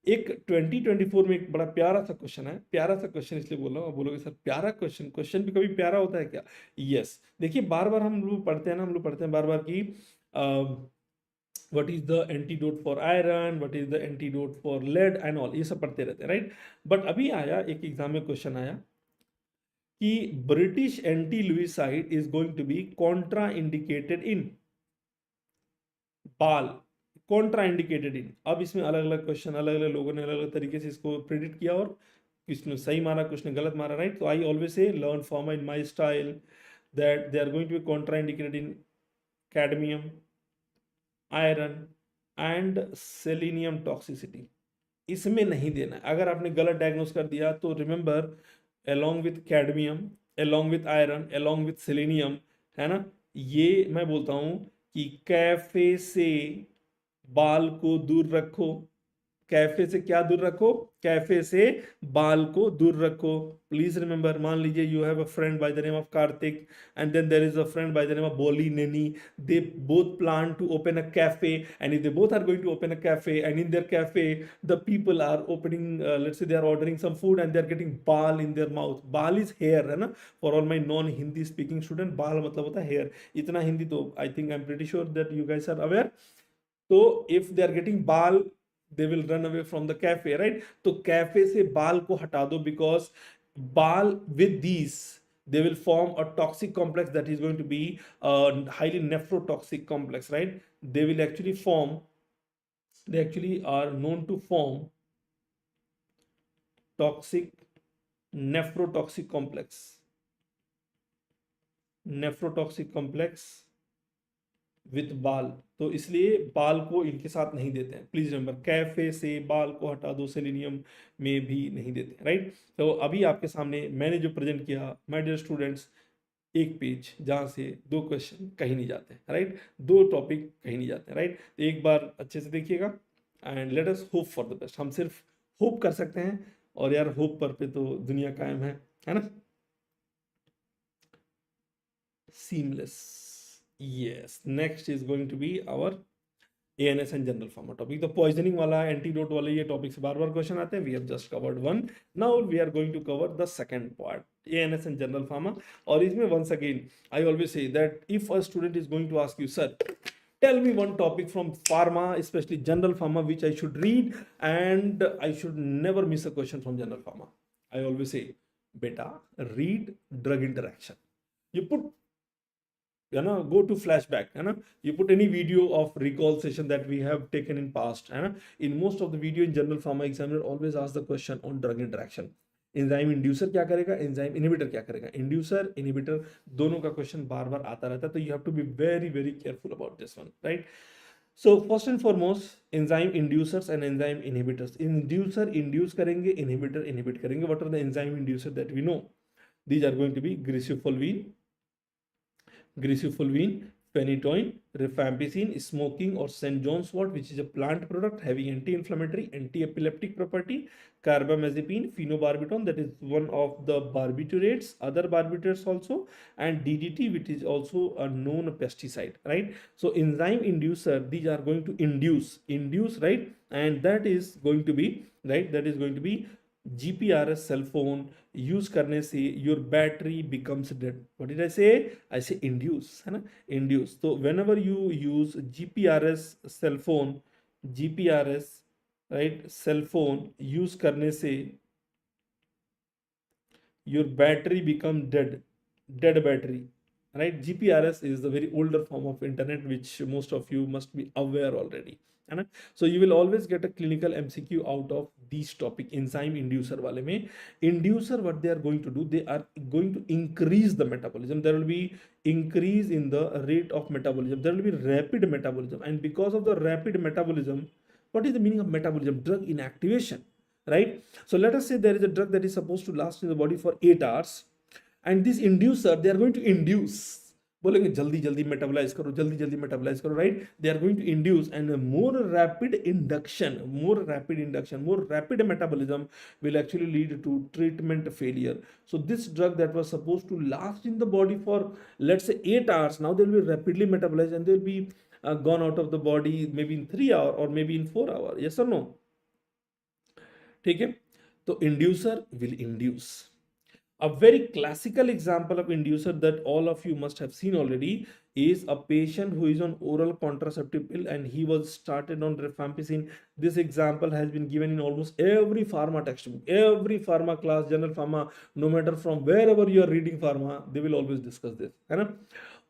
एक 2024 में एक बड़ा प्यारा सा question है, प्यारा सा क्वेश्चन इसलिए बोल रहा हूँ, आप बोलोगे सर प्यारा क्वेश्चन, क्वेश्चन भी कभी प्यारा होता है क्या? यस, देखिए बार बार हम लोग पढ़ते हैं ना, हम लोग पढ़ते हैं बार बार की what is the antidote for iron, what is the antidote for lead and all, ये सब पढ़ते रहते हैं, राइट। बट अभी आया एक एग्जाम में क्वेश्चन आया कि British anti lewisite is going to be contraindicated in बाल, कॉन्ट्रा इंडिकेटेड इन। अब इसमें अलग अलग क्वेश्चन, अलग अलग लोगों ने अलग अलग तरीके से इसको प्रिडिक्ट किया, और किसने सही मारा, कुछ ने गलत मारा, राइट। तो I always say learn form in my style that they are going to be contraindicated in cadmium, iron and selenium toxicity. इसमें नहीं देना है। अगर आपने गलत डायग्नोस कर दिया तो remember, along with cadmium, along with iron, along with selenium, है ना, ये मैं बोलता हूं कि कैफे से बाल को दूर रखो। कैफे से क्या दूर रखो? कैफे से बाल को दूर रखो। प्लीज रिमेंबर, मान लीजिए you have a friend by the name of Kartik and then there is a friend by the name of Bolineni, they both plan to open a cafe, and if they both are going to open a cafe, and in their cafe the people are opening let's say they are ordering some food and they are getting bal in their mouth. Bal is hair, है ना, for all my non Hindi speaking student, बाल मतलब होता है hair। इतना हिंदी तो I think I'm pretty sure that you guys are aware। तो if they are getting bal, they will run away from the cafe, right? तो cafe से बाल को हटा दो, because बाल with these they will form a toxic complex that is going to be a highly nephrotoxic complex, right? They will actually form, they actually are known to form toxic nephrotoxic complex, nephrotoxic complex with बाल। तो इसलिए बाल को इनके साथ नहीं देते हैं, प्लीज रिमेंबर, कैफे से बाल को हटा दो, सेलेनियम में भी नहीं देते, राइट। तो अभी आपके सामने मैंने जो प्रेजेंट किया माय डियर स्टूडेंट्स, एक पेज जहाँ से दो क्वेश्चन कहीं नहीं जाते, राइट, दो टॉपिक कहीं नहीं जाते, राइट। तो एक बार अच्छे से देखिएगा and let us hope for the best. हम सिर्फ होप कर सकते हैं, और यार होप पर पे तो दुनिया कायम है ना। Seamless, yes, next is going to be our ANS and general pharma topic। तो पॉइजनिंग वाला, एंटीडोट वाले ये टॉपिक से बार बार क्वेश्चन आते हैं। We have just covered one, now we are going to cover the second part, ANS and general pharma। और इसमें once again I always say that if a student is going to ask you sir tell me one topic from pharma, especially general pharma, which I should read, and I should never miss a question from general pharma, I always say beta read drug interaction। you put, you know, go to flashback, है ना, you put any video of recall session that we have taken in past, है ना, in most of the video in general pharma examiner always ask the question on drug interaction। Enzyme inducer क्या करेगा, enzyme inhibitor क्या करेगा, inducer inhibitor दोनों का question बार बार आता रहता है। तो you have to be very very careful about this one, right. So first and foremost enzyme inducers and enzyme inhibitors. Inducer induce करेंगे, इनहिबिटर इनहिबिट करेंगे। What are the enzyme inducer that we know? These are going to be griseofulvin, griseofulvin, phenytoin, rifampicin, smoking or St. John's wort, which is a plant product having anti-inflammatory, anti-epileptic property, carbamazepine, phenobarbital, that is one of the barbiturates, other barbiturates also, and DDT, which is also a known pesticide, right? So enzyme inducer, these are going to induce, right? And that is going to be, right, that is going to be GPRS cell phone use करने से your battery becomes dead. What did I say? I say induce, है ना? Induce. So whenever you use GPRS cell phone, GPRS, right, cell phone use करने से your battery become dead battery, right? GPRS is the very older form of internet which most of you must be aware already, है ना? So you will always get a clinical MCQ out of these topic. enzyme inducer वाले में inducer, what they are going to do, they are going to increase the metabolism. There will be increase in the rate of metabolism, there will be rapid metabolism, and because of the rapid metabolism, what is the meaning of metabolism? Drug inactivation, right? So let us say there is a drug that is supposed to last in the body for 8 hours, and this inducer, they are going to induce, बोलेंगे जल्दी जल्दी metabolise करो, जल्दी जल्दी metabolise करो, right? They are going to induce, and a more rapid induction, more rapid metabolism will actually lead to treatment failure. So this drug that was supposed to last in the body for, let's say, 8 hours, now they will be rapidly metabolized and they'll be gone out of the body maybe in 3 hours or maybe in 4 hours. Yes or no? ठीक है, तो inducer will induce. A very classical example of inducer that all of you must have seen already is a patient who is on oral contraceptive pill and he was started on rifampicin. This example has been given in almost every pharma textbook, every pharma class, general pharma, no matter from wherever you are reading pharma, they will always discuss this, है ना?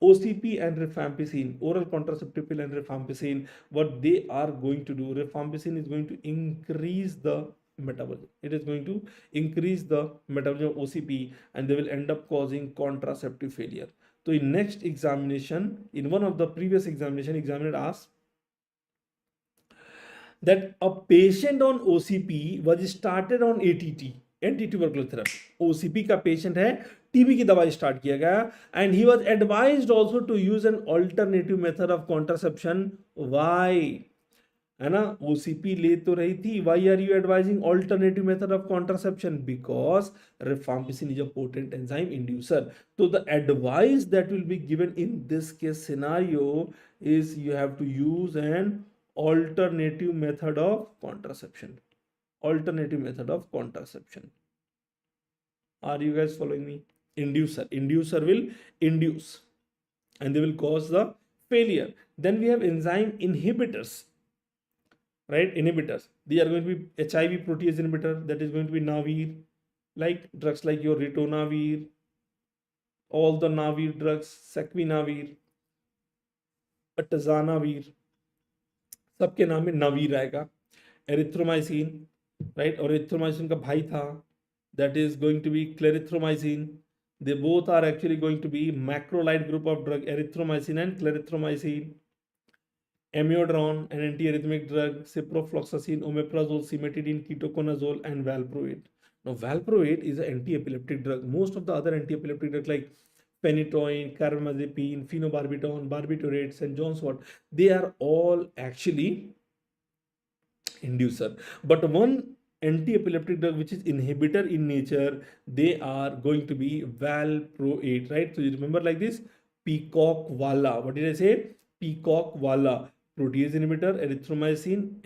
OCP and rifampicin, oral contraceptive pill and rifampicin, what they are going to do, rifampicin is going to increase the metabolism. It is going to increase the metabolism of OCP and they will end up causing contraceptive failure. So in next examination, in one of the previous examination, examiner asked that a patient on OCP was started on ATT, anti-tubercular therapy. OCP का patient है, TB की दवाई start किया गया, and he was advised also to use an alternative method of contraception. Why? है ना, OCP ले तो रही थी. Why are you advising alternative method of contraception? Because rifampicin is a potent enzyme inducer. So the advice that will be given in this case scenario is you have to use an alternative method of contraception. Alternative method of contraception. Are you guys following me? Inducer will induce and they will cause the failure. Then we have enzyme inhibitors, right? Inhibitors, they are going to be HIV protease inhibitor, that is going to be Navir, like drugs like your ritonavir, all the Navir drugs, Sequinavir, Atazanavir, सबके नाम में नवीर आएगा. Erythromycin, right, और erythromycin का भाई था, that is going to be clarithromycin. They both are actually going to be macrolide group of drug, erythromycin and clarithromycin. Amiodarone, an antiarrhythmic drug, ciprofloxacin, omeprazole, cimetidine, ketoconazole, and valproate. Now, valproate is an anti-epileptic drug. Most of the other anti-epileptic drugs like phenytoin, carbamazepine, phenobarbital, barbiturates, St. John's wort, they are all actually inducer. But one anti-epileptic drug which is inhibitor in nature, they are going to be valproate, right? So you remember like this, peacock wala. What did I say? Peacock wala. Protease inhibitor, erythromycin,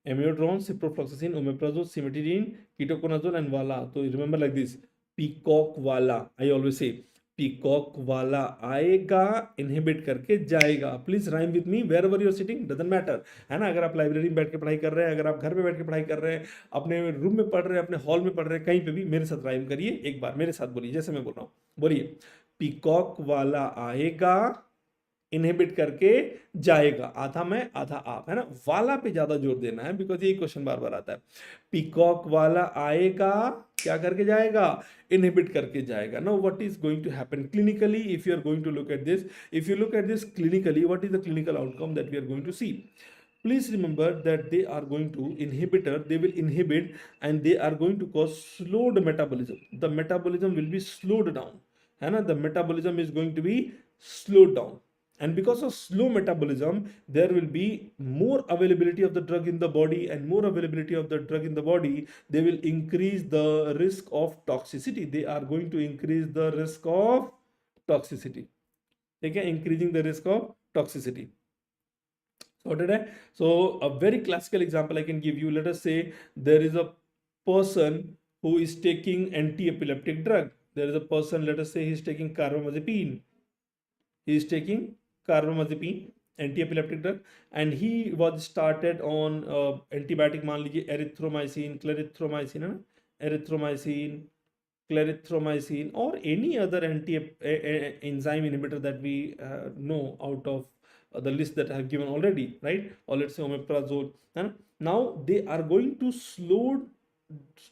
amiodarone, ciprofloxacin, omeprazole, cimetidine, ketoconazole, and wala. So you remember like this, peacock wala. I always say peacock wala आएगा, inhibit करके जाएगा. Please rhyme with me wherever you are sitting, doesn't matter, है ना? अगर आप library में बैठ के पढ़ाई कर रहे हैं, अगर आप घर पे बैठ के पढ़ाई कर रहे हैं, अपने रूम में पढ़ रहे हैं, अपने हॉल में पढ़ रहे हैं, कहीं पे भी मेरे साथ राइम करिए. एक बार मेरे साथ बोलिए जैसे मैं बोल रहा हूँ, बोलिए पीकॉक वाला आएगा, इनहिबिट करके जाएगा. आधा मैं आधा आप, है ना? वाला पे ज्यादा जोर देना है बिकॉज ये क्वेश्चन बार बार आता है. पीकॉक वाला आएगा, क्या करके जाएगा? इनहिबिट करके जाएगा. Now what is going to happen clinically if you are going to look at this? If you look at this clinically, what is the clinical outcome that we are going to see? Please remember that they are going to inhibitor, they will inhibit and they are going to cause slowed metabolism. The metabolism will be slowed down, है ना? The metabolism is going to be slowed down. And because of slow metabolism, there will be more availability of the drug in the body, and more availability of the drug in the body, they will increase the risk of toxicity. They are going to increase the risk of toxicity. Okay, increasing the risk of toxicity. So a very classical example I can give you, let us say there is a person who is taking anti-epileptic drug. There is a person, let us say he is taking carbamazepine. He is taking carbamazepine, anti-epileptic drug, and he was started on antibiotic, मान लीजिए erythromycin, clarithromycin, है ना, erythromycin, clarithromycin, or any other enzyme inhibitor that we know out of the list that I have given already, right? Or let's say omeprazole. And now they are going to slow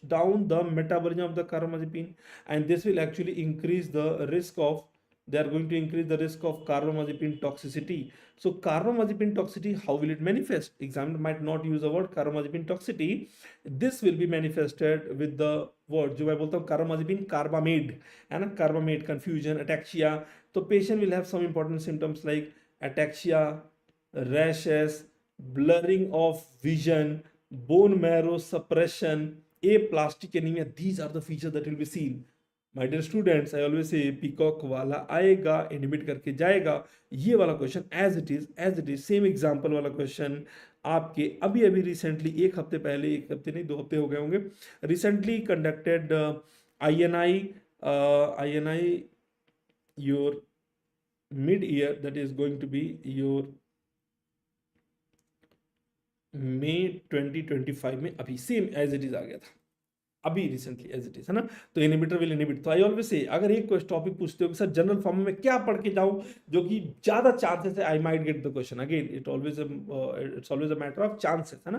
down the metabolism of the carbamazepine, and this will actually increase the risk of, they are going to increase the risk of carbamazepine toxicity. So carbamazepine toxicity, how will it manifest? Examiner might not use the word carbamazepine toxicity. This will be manifested with the word, जो मैं बोलता हूँ carbamazepine, carbamide, है ना, carbamide, confusion, ataxia. तो patient will have some important symptoms like ataxia, rashes, blurring of vision, bone marrow suppression, aplastic anemia. These are the features that will be seen. My dear students, I always say peacock वाला आएगा एनिमिट करके जाएगा. ये वाला question as it is same example वाला question आपके अभी अभी रिसेंटली, एक हफ्ते पहले, एक हफ्ते नहीं 2 हफ्ते हो गए होंगे, recently conducted INI your mid year, that is going to be your May 2025 में अभी सेम एज इट इज आ गया था अभी रिसेंटली एज इट इज, है ना. तो इनहिबिटर विल इनहिबिट. तो आई ऑलवेज से, अगर एक टॉपिक पूछते हो कि सर जनरल फॉर्म में क्या पढ़ के जाऊं जो कि ज्यादा चांसेस है I might get the question, again it's always a matter of chances, है ना,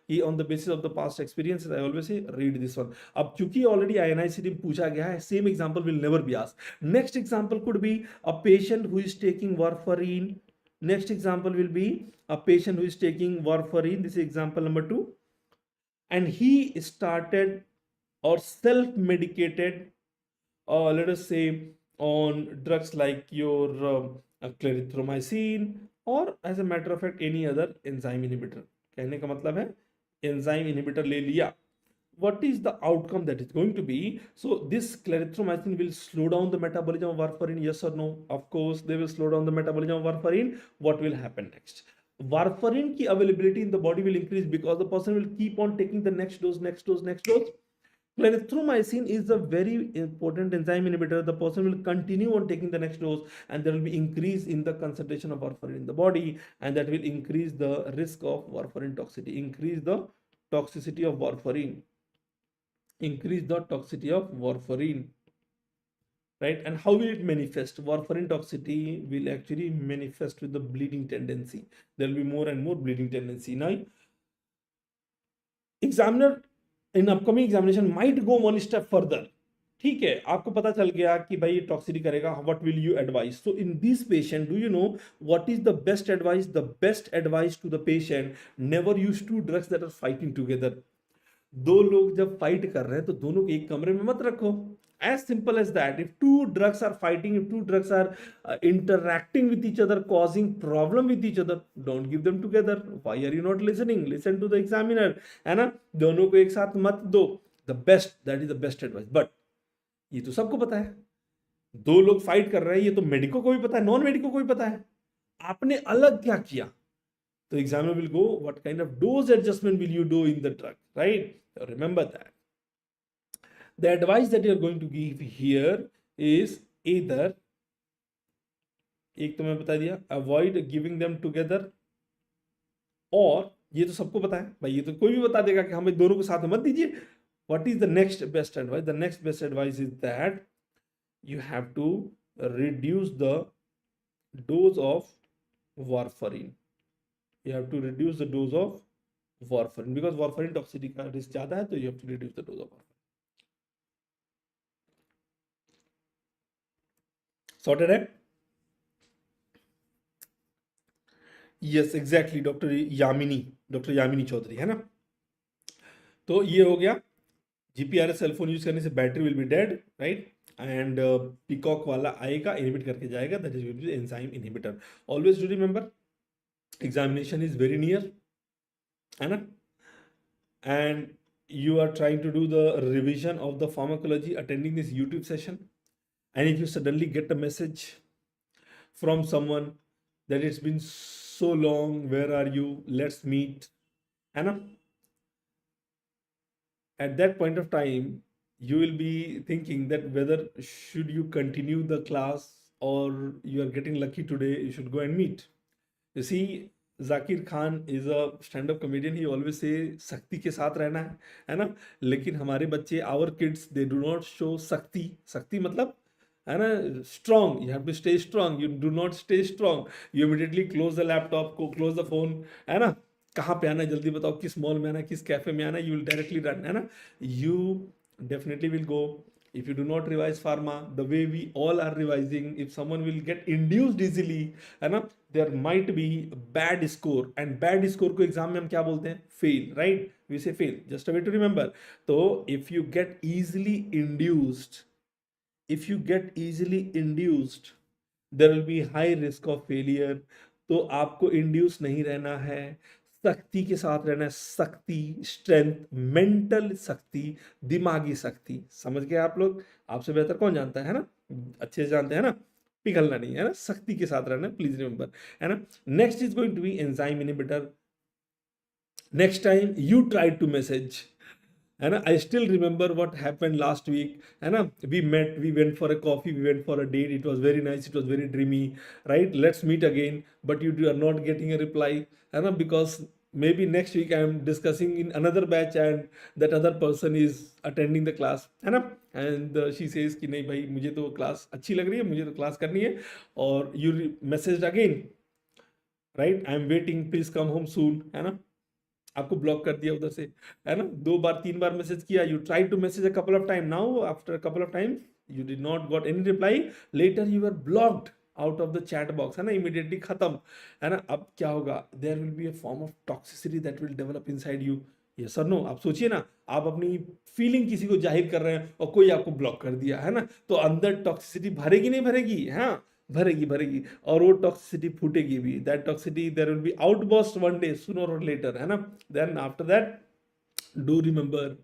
कि on the basis of the past experiences I always say read this one. अब चूंकि ऑलरेडी INICD पूछा गया है, same example will never be asked. Next example could be a patient who is taking warfarin. Next example will be a patient who is taking warfarin. This is example number 2, and he started or self-medicated, let us say on drugs like your clarithromycin, or as a matter of fact any other enzyme inhibitor. कहने का मतलब है enzyme inhibitor ले लिया. What is the outcome that is going to be? So this clarithromycin will slow down the metabolism of warfarin, yes or no? Of course they will slow down the metabolism of warfarin. What will happen next? Warfarin ki availability in the body will increase because the person will keep on taking the next dose. Clarithromycin is a very important enzyme inhibitor. The person will continue on taking the next dose, and there will be increase in the concentration of warfarin in the body, and that will increase the risk of warfarin toxicity, increase the toxicity of warfarin, right? And how will it manifest? Warfarin toxicity will actually manifest with the bleeding tendency. There will be more and more bleeding tendency. Now examiner in upcoming examination might go one step further. ठीक है, आपको पता चल गया कि भाई ये toxicity करेगा, what will you advise? So in this patient, do you know what is the best advice? The best advice to the patient, never use two drugs that are fighting together. दो लोग जब fight कर रहे हैं तो दोनों को एक कमरे में मत रखो. As simple as that. If two drugs are fighting, if two drugs are interacting with each other, causing problem with each other, don't give them together. Why are you not listening? Listen to the examiner, है ना. दोनों को एक साथ मत दो. The best, that is the best advice. But ये तो सबको पता है, दो लोग फाइट कर रहे हैं, ये तो मेडिको को भी पता है, नॉन मेडिको को भी पता है. आपने अलग क्या किया? तो examiner will go, what kind of dose adjustment will you do in the drug, right? So remember that. The advice that you are going to give here is either, एक तो मैं बता दिया, avoid giving them together, और ये तो सबको पता है भाई, ये तो कोई भी बता देगा कि हमें दोनों को साथ में मत दीजिए. What is the next best advice? The next best advice is that you have to reduce the dose of warfarin. You have to reduce the dose of warfarin because warfarin toxicity का risk ज़्यादा है, तो you have to reduce the dose of warfarin. Sorted है? Yes, exactly. Doctor Yamini Chaudhary, है ना. तो ये हो गया GPRS सेल फोन यूज करने से battery will be dead, right, and peacock वाला आएगा, इनहिबिट करके जाएगा, that is will be enzyme inhibitor. Always do remember, examination is very near, है ना, and you are trying to do the revision of the pharmacology attending this YouTube session, and if you suddenly get a message from someone that it's been so long, where are you, let's meet, है ना, at that point of time you will be thinking that whether should you continue the class or you are getting lucky today, you should go and meet. You see, Zakir Khan is a stand up comedian, he always say सख्ती के साथ रहना है ना, लेकिन हमारे बच्चे, our kids, they do not show सख्ती. सख्ती मतलब, है ना, strong, you have to stay strong, you do not stay strong, you immediately close the laptop को, क्लोज द फोन, है ना, कहाँ पे आना है जल्दी बताओ, किस मॉल में आना है, किस कैफे में आना है, यू विल डायरेक्टली रन, है ना, you definitely will go. If you do not revise pharma the way we all are revising, if someone will get induced easily, है ना, there might be bad score, and bad score को exam में हम क्या बोलते हैं, fail, right, we say fail, just a way to remember. तो if you get easily induced, if you get easily induced, there will be high risk of failure. तो आपको induce नहीं रहना है, सख्ती के साथ रहना है, सख्ती, स्ट्रेंथ, मेंटल शक्ति, दिमागी शक्ति. समझ गए आप लोग, आपसे बेहतर कौन जानता है ना, अच्छे से जानते हैं ना, पिघलना नहीं है ना, सख्ती के साथ रहना है, प्लीज रिमेंबर, है ना. Next is going to be enzyme inhibitor. Next time you try to message, है ना, I still remember what happened last week, है ना, we met, we went for a coffee, we went for a date, it was very nice, it was very dreamy, right, let's meet again, but you are not getting a reply, है ना, because maybe next week I am discussing in another batch and that other person is attending the class, है ना, and she says कि नहीं भाई मुझे तो class अच्छी लग रही है, मुझे तो क्लास करनी है, और you messaged again, right, I am waiting, please come home soon, है ना, आपको ब्लॉक कर दिया उधर से, है ना, 2 बार 3 बार मैसेज किया, you try to message a couple of time, now after a couple of time you did not got any reply, later you are blocked out of the chat box, है ना, इमीडिएटली खत्म, है ना. अब क्या होगा, there will be a form of toxicity that will develop inside you. Yes और no, आप सोचिए ना, आप अपनी फीलिंग किसी को जाहिर कर रहे हैं और कोई आपको ब्लॉक कर दिया, है ना, तो अंदर टॉक्सिसिटी भरेगी नहीं भरेगी, हाँ भरेगी भरेगी, और वो टॉक्सिसिटी फूटेगी भी, that toxicity there will be outburst one day sooner और लेटर, है ना. Then after that do remember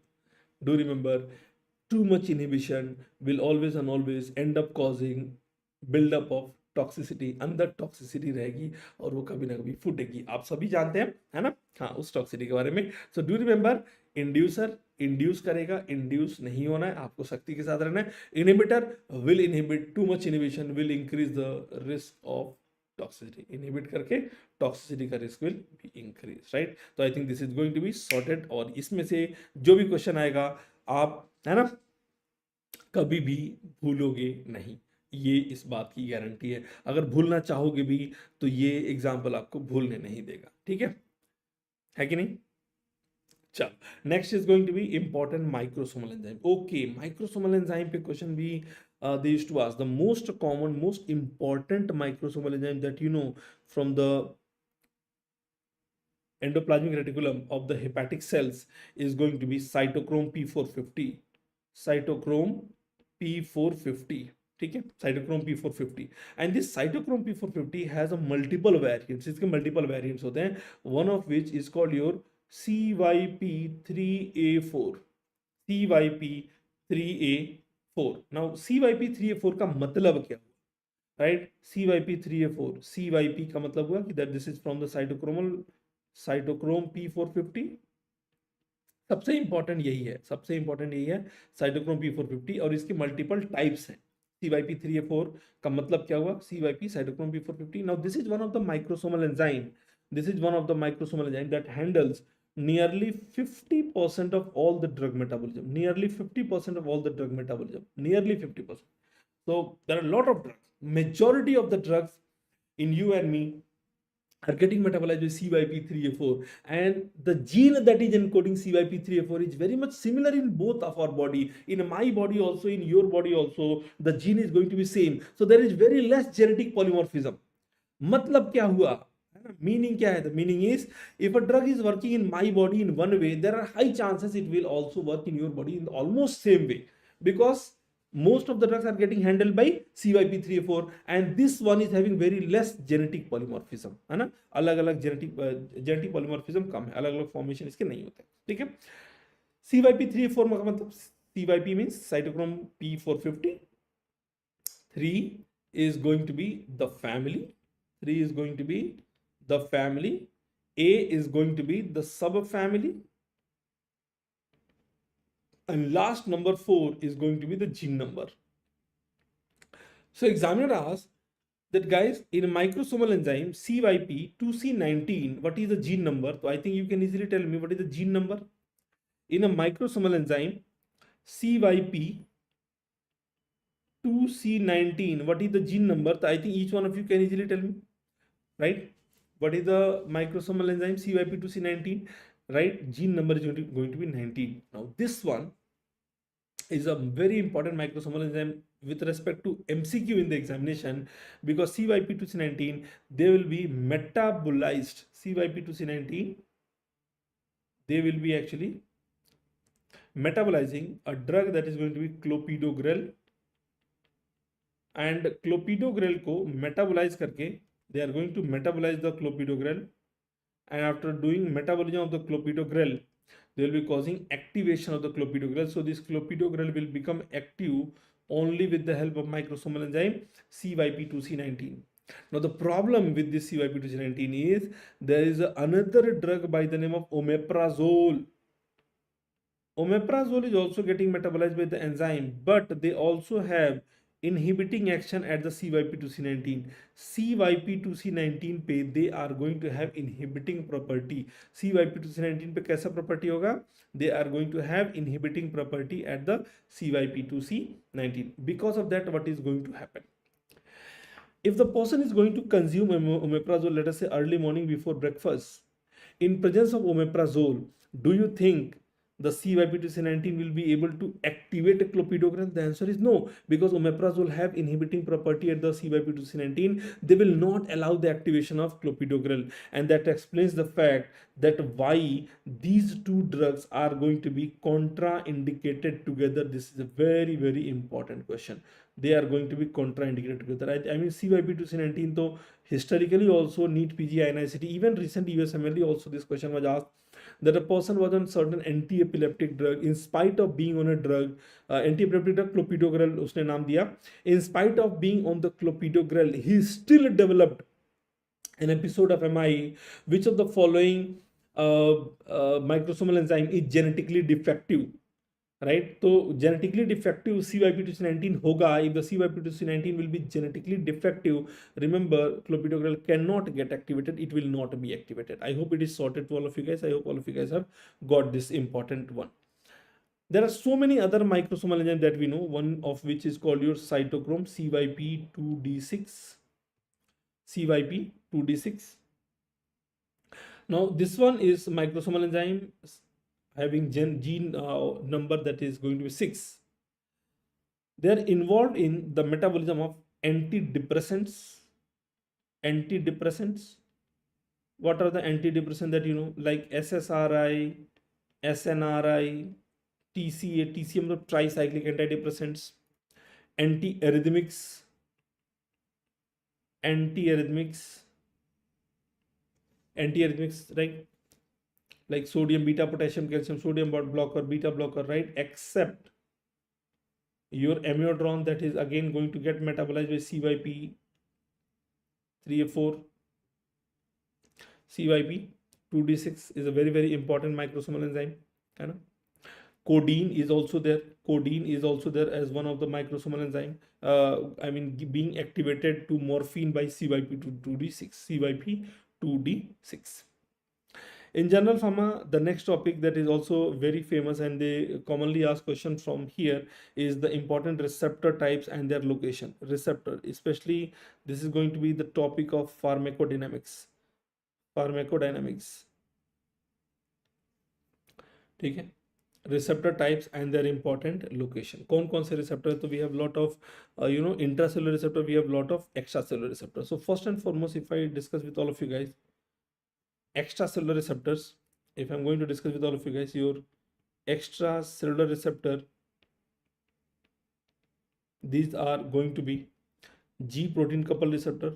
too much inhibition will always and always end up causing build up of toxicity, अंदर टॉक्सिसिटी रहेगी और वो कभी ना कभी फूटेगी, आप सभी जानते हैं, है ना, हाँ, उस टॉक्सिसिटी के बारे में. So do remember, inducer induce करेगा, इंड्यूस नहीं होना है, आपको शक्ति के साथ रहना है. Inhibitor will inhibit, too much inhibition will increase the risk of toxicity, inhibit करके टॉक्सिसिटी का risk will be increase, right. तो I think this is going to be sorted, और इसमें से जो भी क्वेश्चन आएगा आप, है ना, कभी भी भूलोगे नहीं, ये इस बात की गारंटी है. अगर भूलना चाहोगे भी तो ये एग्जाम्पल आपको भूलने नहीं देगा, ठीक है कि नहीं. चलो, next is going to be important microsomal enzyme. Okay, microsomal enzyme पे क्वेश्चन भी they used to ask the most common, most important microsomal enzyme that you know from the endoplasmic reticulum of the hepatic cells is going to be cytochrome P450. cytochrome P450, ठीक है, cytochrome P450, and this cytochrome P450 has a multiple variants, इसके multiple variants होते हैं, one of which is called your CYP3A4. CYP3A4. now CYP3A4 का मतलब क्या हुआ, right, CYP3A4, CYP का मतलब हुआ कि that this is from the cytochrome P450. सबसे इंपॉर्टेंट यही है, साइटोक्रोम P450, और इसके मल्टीपल टाइप्स हैं. CYP3A4 का मतलब क्या हुआ, CYP, cytochrome P450. now this is one of the microsomal enzyme, that handles nearly 50% of all the drug metabolism, nearly 50%. So there are a lot of drugs, majority of the drugs in you and me are getting metabolized with CYP3A4, and the gene that is encoding CYP3A4 is very much similar in both of our body, in my body also, in your body also, the gene is going to be same, so there is very less genetic polymorphism. मतलब क्या हुआ, है meaning क्या है? The meaning is if a drug is working in my body in one way, there are high chances it will also work in your body in almost same way, because most of the drugs are getting handled by CYP3A4 and this one is having very less genetic polymorphism, है ना, अलग अलग genetic polymorphism कम है, अलग अलग formation इसके नहीं होते, ठीक है। CYP3A4 का मतलब CYP means cytochrome P450, 3 is going to be the family, 3 is going to be the family, A is going to be the subfamily, and last number 4 is going to be the gene number. So examiner asks that guys, in a microsomal enzyme CYP2C19, what is the gene number? So I think you can easily tell me what is the gene number. In a microsomal enzyme CYP2C19, what is the gene number? So I think each one of you can easily tell me, right? What is the microsomal enzyme CYP2C19, right? Gene number is going to be 19. Now this one is a very important microsomal enzyme with respect to MCQ in the examination, because CYP2C19, they will be metabolized. CYP2C19, they will be actually metabolizing a drug that is going to be clopidogrel, and clopidogrel को metabolize करके they are going to metabolize the clopidogrel, and after doing metabolism of the clopidogrel, they will be causing activation of the clopidogrel. So this clopidogrel will become active only with the help of microsomal enzyme CYP2C19. Now the problem with this CYP2C19 is there is another drug by the name of omeprazole. Omeprazole is also getting metabolized by the enzyme, but they also have inhibiting action at the CYP2C19. CYP2C19 पे they are going to have inhibiting property. CYP2C19 पे कैसा property होगा? They are going to have inhibiting property at the CYP2C19. Because of that, what is going to happen? If the person is going to consume omeprazole, let us say early morning before breakfast, in presence of omeprazole, do you think the CYP2C19 will be able to activate a clopidogrel? The answer is no, because omeprazole have inhibiting property at the CYP2C19. They will not allow the activation of clopidogrel, and that explains the fact that why these two drugs are going to be contraindicated together. This is a very, very important question. They are going to be contraindicated together. I mean CYP2C19 though historically also NEET PG INICT, even recent USMLE also this question was asked, that a person was on certain anti-epileptic drug, in spite of being on a drug, anti-epileptic drug clopidogrel उसने नाम दिया, in spite of being on the clopidogrel, he still developed an episode of MI. Which of the following microsomal enzyme is genetically defective? Right, so genetically defective CYP2C19 hoga. If the CYP2C19 will be genetically defective, remember clopidogrel cannot get activated, it will not be activated. I hope it is sorted to all of you guys. I hope all of you guys have got this important one. There are so many other microsomal enzymes that we know, one of which is called your cytochrome CYP2D6. CYP2D6. Now this one is microsomal enzyme having gene number that is going to be 6. They are involved in the metabolism of antidepressants. Antidepressants. What are the antidepressants that you know? Like SSRI, SNRI, TCA, TCM, tricyclic antidepressants, antiarrhythmics, right? Like sodium, beta, potassium, calcium, sodium blocker, beta blocker, right? Except your amiodarone, that is again going to get metabolized by CYP3A4. CYP2D6 is a very, very important microsomal enzyme. Codeine is also there. Codeine is also there as one of the microsomal enzyme. I mean, being activated to morphine by CYP2D6. CYP2D6. In general pharma, the next topic that is also very famous and they commonly ask questions from here is the important receptor types and their location. Receptor, especially this is going to be the topic of pharmacodynamics. ठीक है, receptor types and their important location. कौन से receptor? So we have lot of intracellular receptor, we have lot of extracellular receptor. So first and foremost, if I discuss with all of you guys, extracellular receptors. If I'm going to discuss with all of you guys, your extracellular receptor, these are going to be G protein coupled receptor.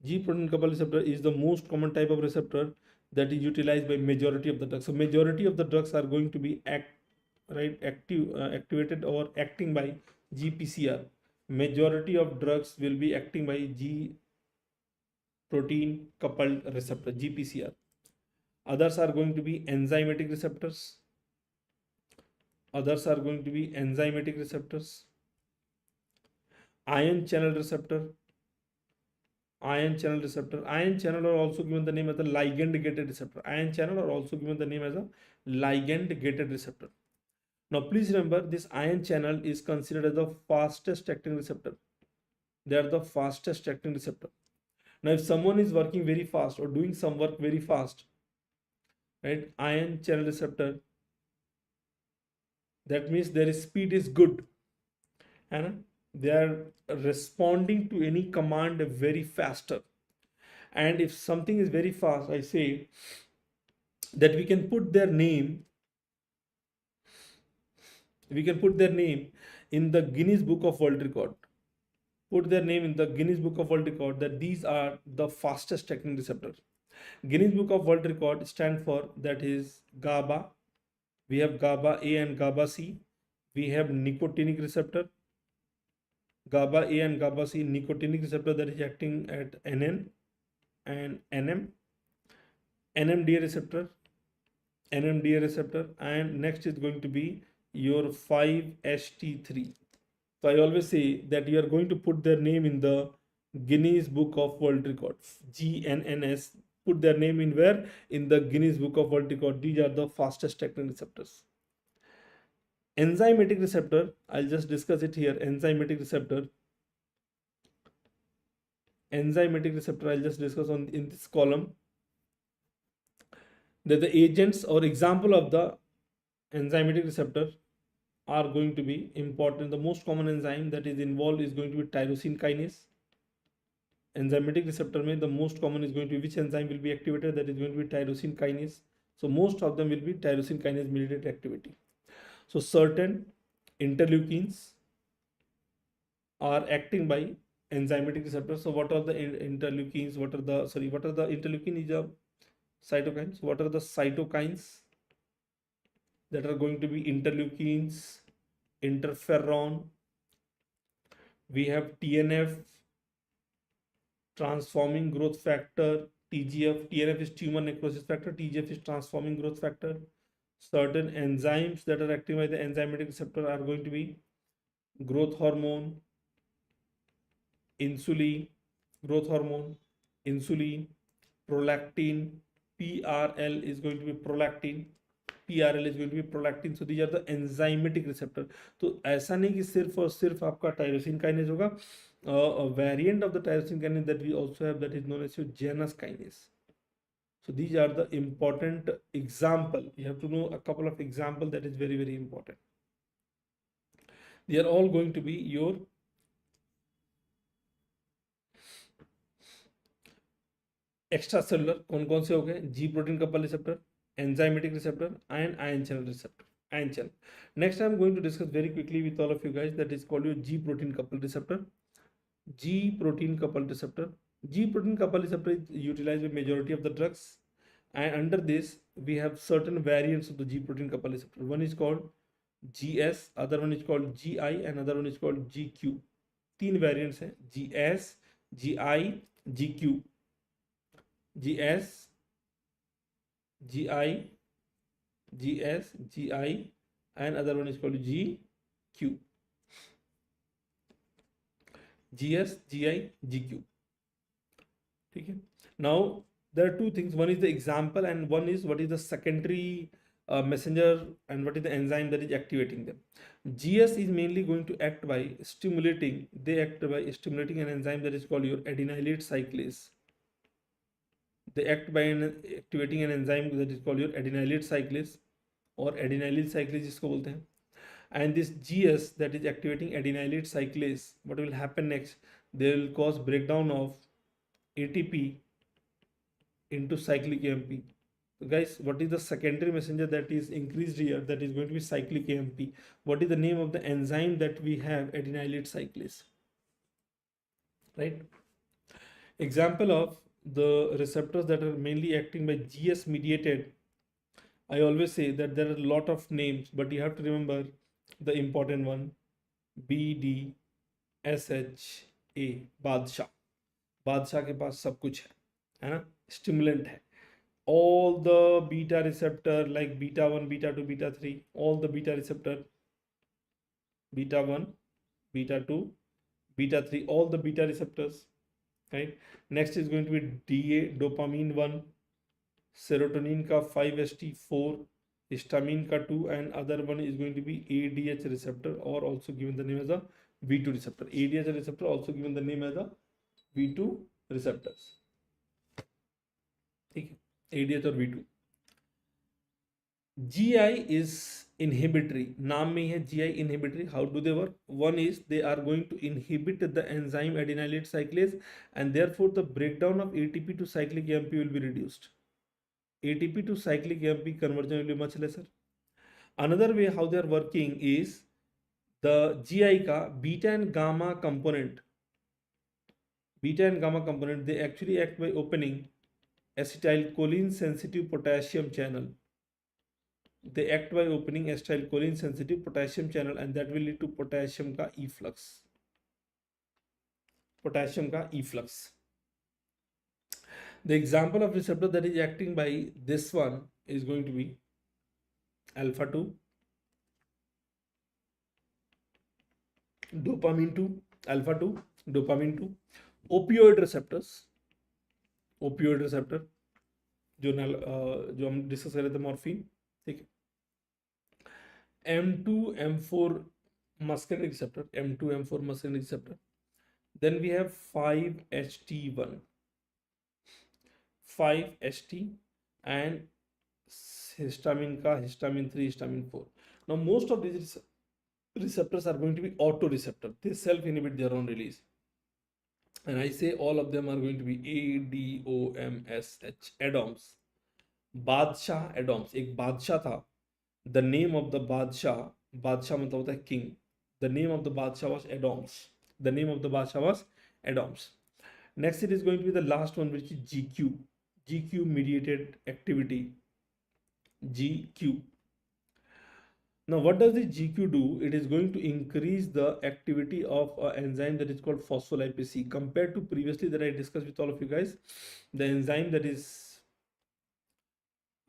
G protein coupled receptor is the most common type of receptor that is utilized by majority of the drugs. So majority of the drugs are going to be activated or acting by GPCR. Majority of drugs will be acting by G protein coupled receptor, GPCR. Others are going to be enzymatic receptors. Others are going to be enzymatic receptors. Ion channel receptor. Ion channel receptor. Ion channel are also given the name as a ligand gated receptor. Ion channel are also given the name as a ligand gated receptor. Now please remember, this ion channel is considered as the fastest acting receptor. They are the fastest acting receptor. Now if someone is working very fast or doing some work very fast, right, ion channel receptor, that means their speed is good and they are responding to any command very faster. And if something is very fast, I say that we can put their name in the Guinness Book of World Record. Put their name in the Guinness Book of World Record that these are the fastest acting receptors. Guinness Book of World Record stand for, that is GABA. We have GABA A and GABA C. We have nicotinic receptor. GABA A and GABA C, nicotinic receptor that is acting at NN and NM. NMDA receptor. NMDA receptor. And next is going to be your 5-HT3. So I always say that you are going to put their name in the Guinness Book of World Record. GNNS. Put their name in where? In the Guinness Book of World Record. These are the fastest acting receptors. Enzymatic receptor, I'll just discuss it here. Enzymatic receptor, I'll just discuss in this column. That the agents or example of the enzymatic receptor are going to be important. The most common enzyme that is involved is going to be tyrosine kinase. Enzymatic receptor mein the most common is going to be which enzyme will be activated, that is going to be tyrosine kinase. So most of them will be tyrosine kinase mediated activity. So certain interleukins are acting by enzymatic receptors. So what are the interleukins? What are the interleukin is a cytokines? What are the cytokines that are going to be interleukins? Interferon. We have TNF, transforming growth factor. TGF. TNF is tumor necrosis factor. TGF is transforming growth factor. Certain enzymes that are acting by the enzymatic receptor are going to be growth hormone, insulin, prolactin. PRL is going to be prolactin. So these are the enzymatic receptor. तो ऐसा नहीं कि सिर्फ और सिर्फ आपका tyrosine kinase होगा. A variant of the tyrosine kinase that we also have, that is known as your Janus kinase. So these are the important example. You have to know a couple of examples that is very, very important. They are all going to be your extracellular. कौन से हो गए? G protein coupled receptor, enzymatic receptor, and ion channel receptor. Ion channel. Next, I am going to discuss very quickly with all of you guys that is called your G protein coupled receptor. G protein coupled receptor. G protein coupled receptor is utilized by majority of the drugs, and under this we have certain variants of the G protein coupled receptor. One is called GS, other one is called GI, and other one is called GQ. तीन variants हैं, GS, GI, GQ. GS, GI, GS, GI, and other one is called GQ. GS, GI, GQ. Okay. Now there are two things. One is the example, and one is what is the secondary messenger and what is the enzyme that is activating them. GS is mainly going to act by stimulating. They act by stimulating an enzyme that is called your adenylate cyclase. They act by activating an enzyme that is called your adenylate cyclase, or adenylyl cyclase जिसको बोलते हैं. And this GS that is activating adenylate cyclase, what will happen next? They will cause breakdown of ATP into cyclic AMP. So guys, what is the secondary messenger that is increased here? That is going to be cyclic AMP. What is the name of the enzyme that we have, adenylate cyclase, right? Example of the receptors that are mainly acting by GS mediated. I always say that there are a lot of names, but you have to remember the important one: BDSHA, बादशाह. बादशाह के पास सब कुछ है ना, stimulant है. All the beta receptor like beta 1, beta 2, beta 3, all the beta receptor, beta 1, beta 2, beta 3, all the beta receptors, right? Next is going to be DA, dopamine 1, serotonin का 5-HT4, histamine का 2, and other one is going to be ADH receptor, or also given the name as a V2 receptor. ADH receptor also given the name as a V2 receptors. ठीक है, ADH और V2. GI is inhibitory. नाम में ही है GI inhibitory. How do they work? One is they are going to inhibit the enzyme adenylate cyclase, and therefore the breakdown of ATP to cyclic AMP will be reduced. ATP to cyclic AMP conversion will be much lesser. Another way how they are working is the GI का beta and gamma component. Beta and gamma component, they actually act by opening acetylcholine sensitive potassium channel. They act by opening acetylcholine sensitive potassium channel, and that will lead to potassium का efflux. Potassium का efflux. The example of receptor that is acting by this one is going to be alpha 2, dopamine 2, alpha 2, dopamine 2, opioid receptors, opioid receptor जो हम discuss कर रहे थे, morphine, ठीक है. M2 M4 muscarinic receptor, M2 M4 muscarinic receptor. Then we have 5-HT1, 5-HT, and histamine का histamine 3, histamine 4. Now most of these receptors are going to be autoreceptor. They self-inhibit their own release. And I say all of them are going to be ADOMSH, ADOMS. बादशाह ADOMS. एक बादशाह था. The name of the बादशाह, बादशाह मतलब होता है king. The name of the बादशाह was ADOMS. The name of the बादशाह was ADOMS. Next it is going to be the last one, which is GQ. GQ mediated activity. GQ. Now what does the GQ do? It is going to increase the activity of an enzyme that is called phospholipase C. Compared to previously that I discussed with all of you guys, the enzyme that is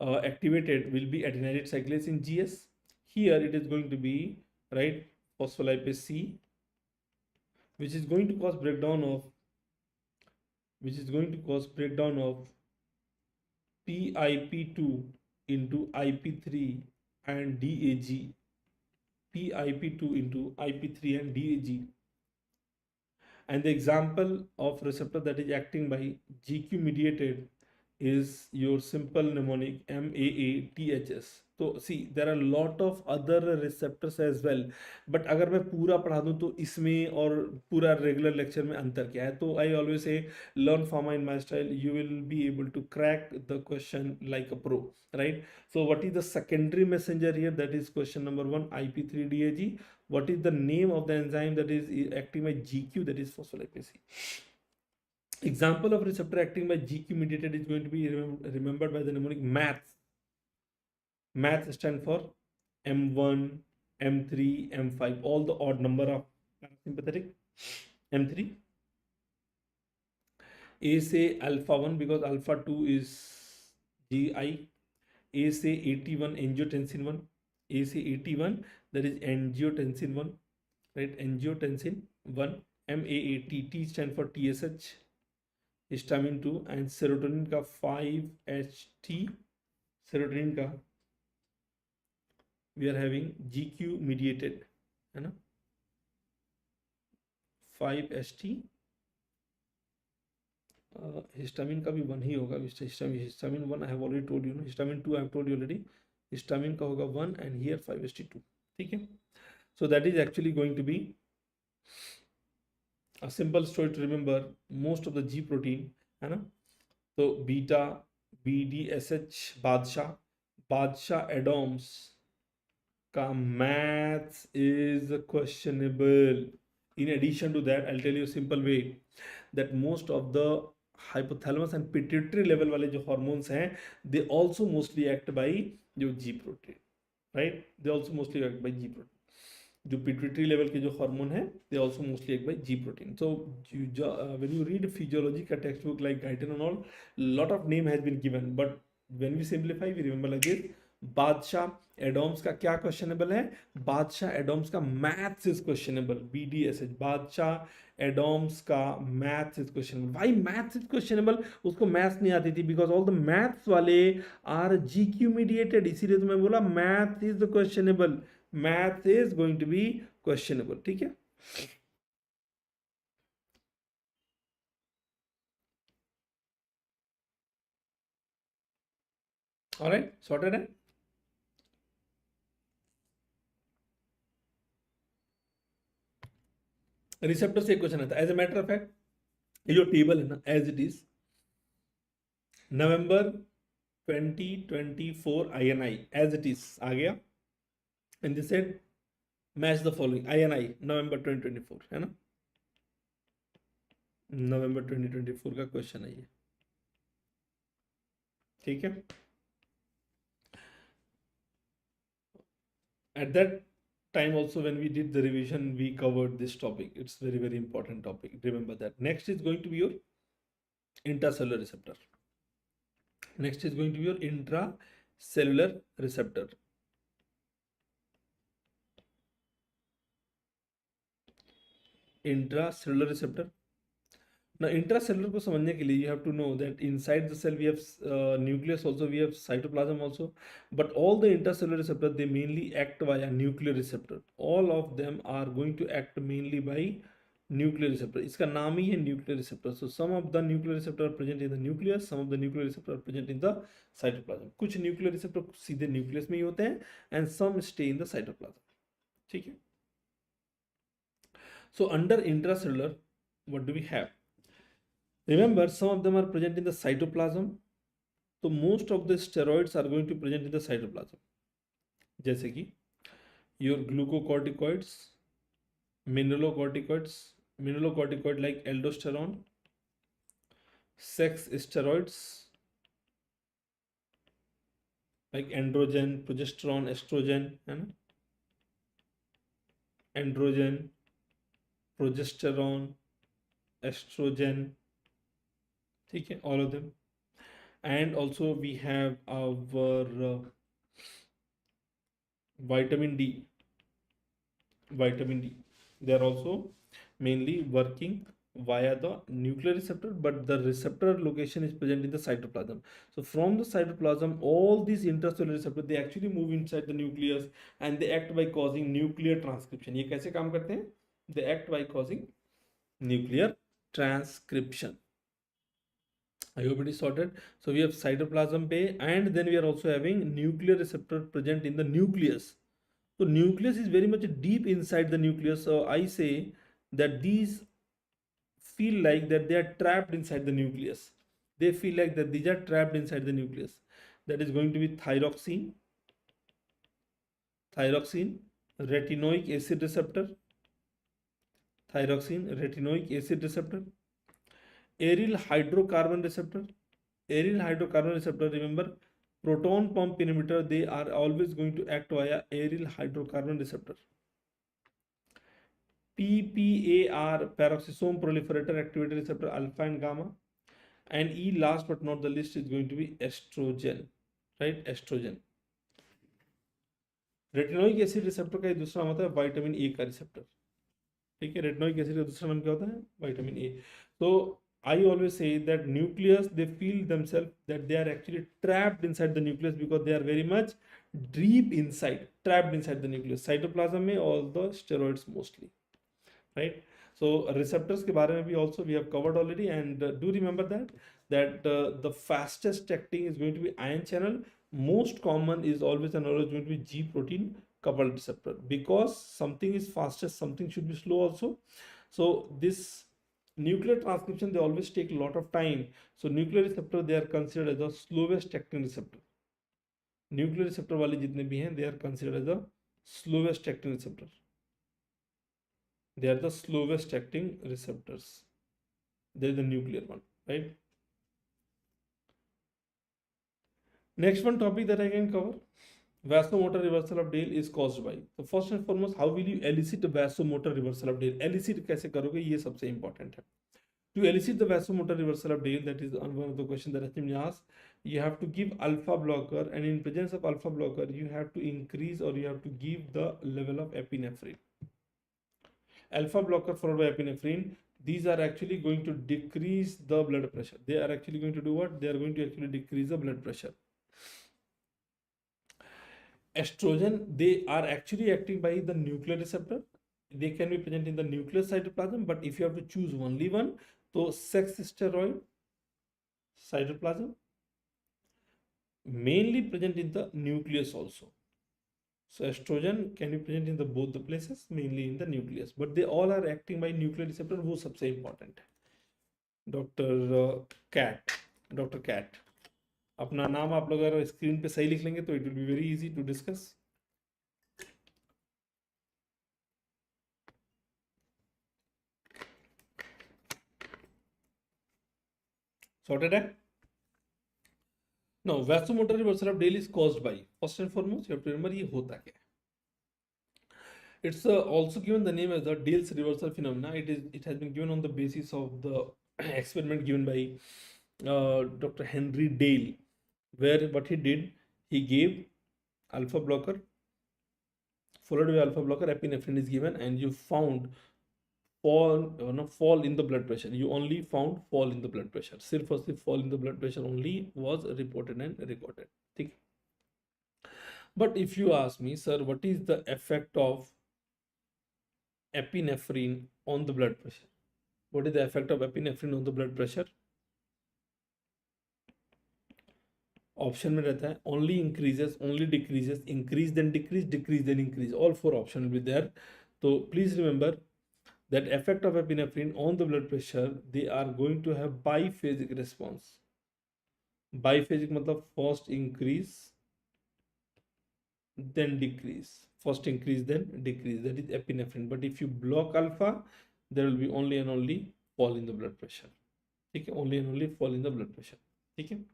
activated will be adenylate cyclase in GS. Here it is going to be, right, phospholipase C, which is going to cause breakdown of PIP2 into IP3 and DAG. PIP2 into IP3 and DAG. And the example of receptor that is acting by GQ mediated is your simple mnemonic MAATHS. So see, there are a lot of other receptors as well, but अगर मैं पूरा पढ़ा दूँ तो इसमें और पूरा regular lecture में अंतर क्या है? तो I always say, learn pharma in my style. You will be able to crack the question like a pro, right? So what is the secondary messenger here? That is question number 1, IP3DAG. What is the name of the enzyme that is acting by GQ? That is phospholipase C. Example of receptor acting by GQ mediated is going to be remembered by the mnemonic MATH. MATH stands for M1, M3, M5, all the odd number of parasympathetic. M3. A say alpha 1 because alpha 2 is GI. A say 81 angiotensin 1. A say 81, that is angiotensin 1, right? Angiotensin 1. MAAT, T stands for TSH. Histamine 2 and serotonin का 5-HT. Serotonin का we are having GQ mediated, है ना, 5-HT. Histamine का भी 1 ही होगा. Histamine 1 I have already told you, no? Histamine 2 I have told you already. Histamine का होगा 1 and here 5-HT2. ठीक है. So that is actually going to be a simple story to remember. Most of the G protein, है ना, तो beta BDSH Badshah Adams का maths is questionable. In addition to that, I'll tell you a simple way that most of the hypothalamus and pituitary level वाले जो hormones हैं, they also mostly act by जो G protein, right? They also mostly act by G protein. जो pituitary level के जो hormone हैं, they also mostly act by G protein. So when you read physiology का textbook like Guyton and all, lot of name has been given, but when we simplify, we remember like this. Badshah Adams का क्या questionable है? Badshah Adams का maths is questionable. BDSH Badshah Adams का maths is questionable. Why maths is questionable? उसको maths नहीं आती थी because all the maths वाले आर GQ मीडिएटेड, इसीलिए तो मैं बोला math is the questionable. Math is going to be questionable. ठीक है. ऑलराइट, सॉर्टेड है. रिसेप्टर से एक क्वेश्चन आता है. As a matter of fact ये जो टेबल है ना, as it is November 2024 INI as it is आ गया. And this said match the following. INI November 2024 है ना, नवंबर 2024 का क्वेश्चन है ये. ठीक है. At that time also when we did the revision, we covered this topic. It's very, very important topic. Remember that. Next is going to be your intracellular receptor. Next is going to be your intracellular receptor. Intracellular receptor. Now, intracellular को समझने के लिए you have to know that inside the cell we have nucleus also, we have cytoplasm also, but all the intracellular receptors, they mainly act via nuclear receptor. All of them are going to act mainly by nuclear receptor. इसका नाम ही है nuclear receptor. So some of the nuclear receptor are present in the nucleus, some of the nuclear receptor are present in the cytoplasm. कुछ nuclear receptor सीधे nucleus में ही होते हैं and some stay in the cytoplasm. ठीक है. So under intracellular, what do we have? Remember, some of them are present in the cytoplasm. So most of the steroids are going to present in the cytoplasm. जैसे कि your glucocorticoids, mineralocorticoid like aldosterone, sex steroids like androgen, progesterone, estrogen, है ना? Androgen, progesterone, estrogen. ठीक है, all of them. And also we have our vitamin D. They are also mainly working via the nuclear receptor, but the receptor location is present in the cytoplasm. So from the cytoplasm, all these intracellular receptors, they actually move inside the nucleus and they act by causing nuclear transcription. ये कैसे काम करते हैं? They act by causing nuclear transcription. I hope it is sorted. So we have cytoplasm पे, and then we are also having nuclear receptor present in the nucleus. So nucleus is very much deep inside the nucleus. So I say that these feel like that they are trapped inside the nucleus. They feel like that these are trapped inside the nucleus. That is going to be thyroxine, retinoic acid receptor, aryl hydrocarbon receptor. Remember, proton pump inhibitor, they are always going to act via aryl hydrocarbon receptor. PPAR, peroxisome proliferator activator receptor, alpha and gamma. And E, last but not the least, is going to be estrogen, right? Estrogen. Retinoic acid receptor का दूसरा नाम होता है vitamin A का receptor. ठीक है, retinoic acid का दूसरा नाम क्या होता है? Vitamin A. तो I always say that nucleus, they feel themselves that they are actually trapped inside the nucleus because they are very much deep inside, trapped inside the nucleus. Cytoplasm में all the steroids mostly, right? So receptors के बारे में भी also we have covered already, and do remember that the fastest acting is going to be ion channel. Most common is always and always going to be G protein coupled receptor, because something is fastest, something should be slow also. So this nuclear transcription, they always take a lot of time. So nuclear receptor, they are considered as the slowest acting receptor. Nuclear receptor वाले जितने भी हैं, they are considered as the slowest acting receptor. They are the slowest acting receptors. There is the nuclear one, right? Next one topic that I can cover, vasomotor reversal of Dale is caused by. So first and foremost, how will you elicit the vasomotor reversal of Dale? Elicit कैसे करोगे, ये सबसे important है. To elicit the vasomotor reversal of Dale, that is one of the questions that has been asked, you have to give alpha blocker, and in presence of alpha blocker, you have to increase or you have to give the level of epinephrine. Alpha blocker followed by epinephrine, these are actually going to decrease the blood pressure. They are actually going to do what? They are going to actually decrease the blood pressure. Estrogen, they are actually acting by the nuclear receptor. They can be present in the nuclear cytoplasm, but if you have to choose only one, so sex steroid cytoplasm, mainly present in the nucleus also. So estrogen can be present in the both the places, mainly in the nucleus, but they all are acting by nuclear receptor. वो सबसे important है. Dr. Cat. अपना नाम आप लोग अगर screen पे सही लिख लेंगे तो it will be very easy to discuss. Sorted है? Now, vasomotor reversal of Dale is caused by, first and foremost, you have to remember ये होता क्या है. It's also given the name as the Dale's reversal phenomena. It has been given on the basis of the experiment given by Dr. Henry Dale, where what he did, he gave alpha blocker followed by alpha blocker, epinephrine is given, and you found fall in the blood pressure. You only found fall in the blood pressure. सिर्फ और सिर्फ fall in the blood pressure only was reported and recorded. ठीक. But if you ask me, sir, what is the effect of epinephrine on the blood pressure? What is the effect of epinephrine on the blood pressure? Option में रहता है only increases, only decreases, increase then decrease, decrease then increase. All four options will be there. So please remember that effect of epinephrine on the blood pressure, they are going to have biphasic response. Biphasic मतलब first increase then decrease, first increase then decrease, that is epinephrine. But if you block alpha, there will be only and only fall in the blood pressure. ठीक है, only and only fall in the blood pressure. ठीक है.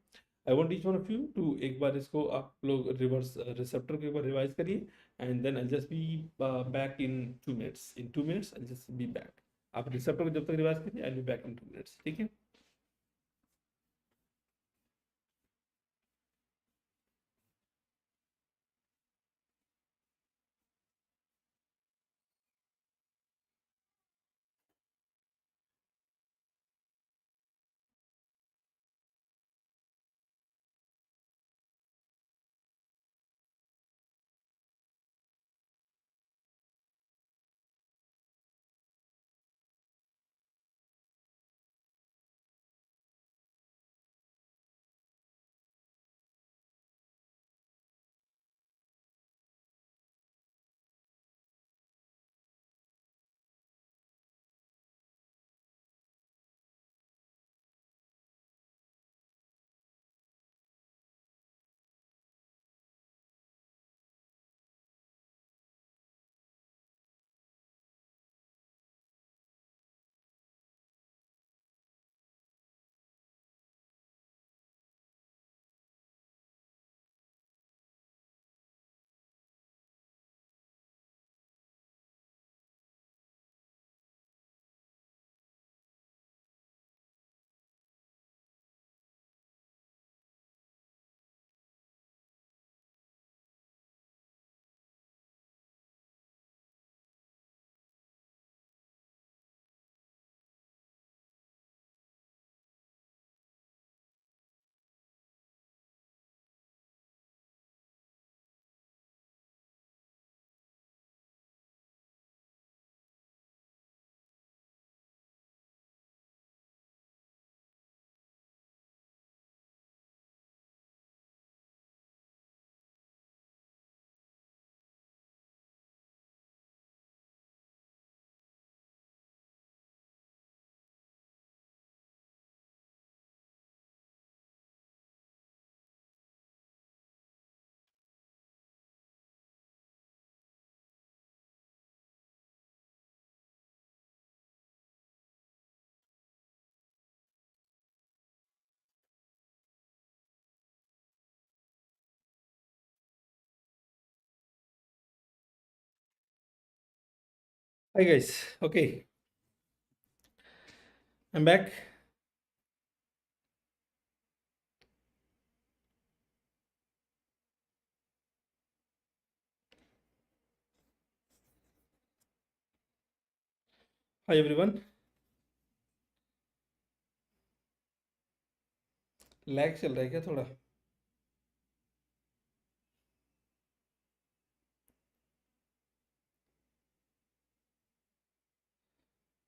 I want each one of you to एक बार इसको आप लोग reverse receptor को एक बार रिवाइज करिए, and then I'll just be back in 2 minutes. In 2 minutes I'll just be back. आप रिसेप्टर को जब तक रिवाइज करिए, I'll be back in 2 minutes. ठीक है. Hi guys, okay, I'm back. Hi everyone. Lag चल रहा है क्या थोड़ा?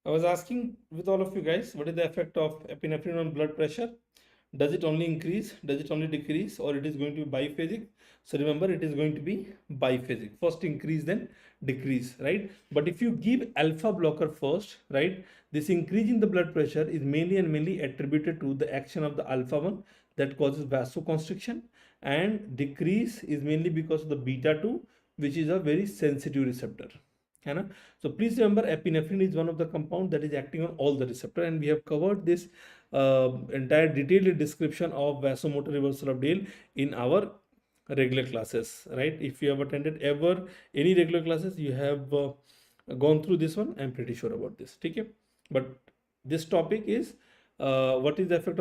I was asking with all of you guys, what is the effect of epinephrine on blood pressure? Does it only increase? Does it only decrease? Or it is going to be biphasic? So remember, it is going to be biphasic. First increase, then decrease, right? But if you give alpha blocker first, right, this increase in the blood pressure is mainly and mainly attributed to the action of the alpha 1 that causes vasoconstriction, and decrease is mainly because of the beta 2, which is a very sensitive receptor. है ना? So please remember, epinephrine is one of the compound that is acting on all the receptor, and we have covered this entire detailed description of vasomotor reversal of Dale in our regular classes, right? If you have attended ever any regular classes, you have gone through this one. I'm pretty sure about this. Okay, but this topic is what is the effect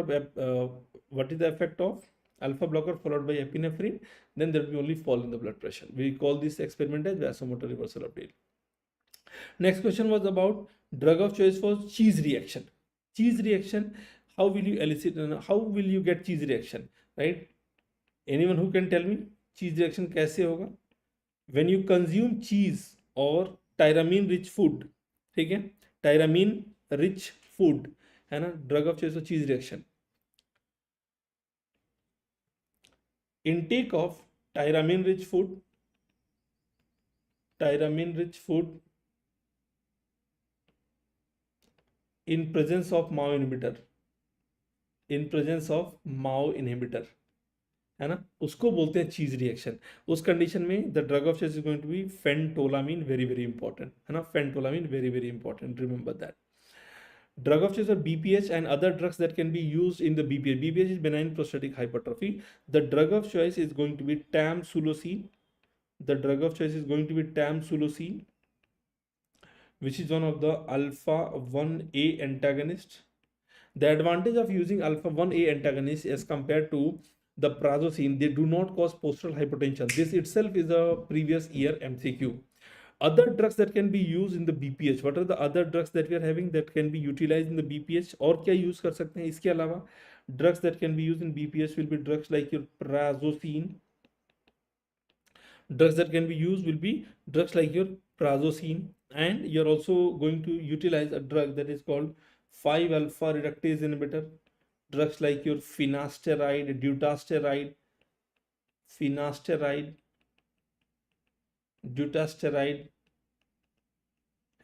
of alpha blocker followed by epinephrine. Then there will be only fall in the blood pressure. We call this experiment as vasomotor reversal of Dale. Next question was about drug of choice for cheese reaction. Cheese reaction, how will you elicit, how will you get cheese reaction, right? Anyone who can tell me cheese reaction कैसे होगा? When you consume cheese or tyramine rich food, ठीक है? Tyramine rich food है ना? Drug of choice for cheese reaction. Intake of tyramine rich food in presence of MAO inhibitor, है ना, उसको बोलते हैं चीज रिएक्शन. उस कंडीशन में the drug of choice is going to be phentolamine. Very very important है ना, phentolamine very very important. Remember that. Drug of choice are BPH and other drugs that can be used in the BPH. BPH is benign prostatic hypertrophy. The drug of choice is going to be tamsulosin. The drug of choice is going to be tamsulosin, which is one of the alpha 1A antagonist. The advantage of using alpha 1A antagonist as compared to the prazosin, they do not cause postural hypotension. This itself is a previous year MCQ. Other drugs that can be used in the BPH. What are the other drugs that we are having that can be utilized in the BPH? और क्या use कर सकते हैं इसके अलावा? Drugs that can be used in BPH will be drugs like your prazosin. Drugs that can be used will be drugs like your prazosin, and you're also going to utilize a drug that is called 5-alpha reductase inhibitor. Drugs like your finasteride, dutasteride,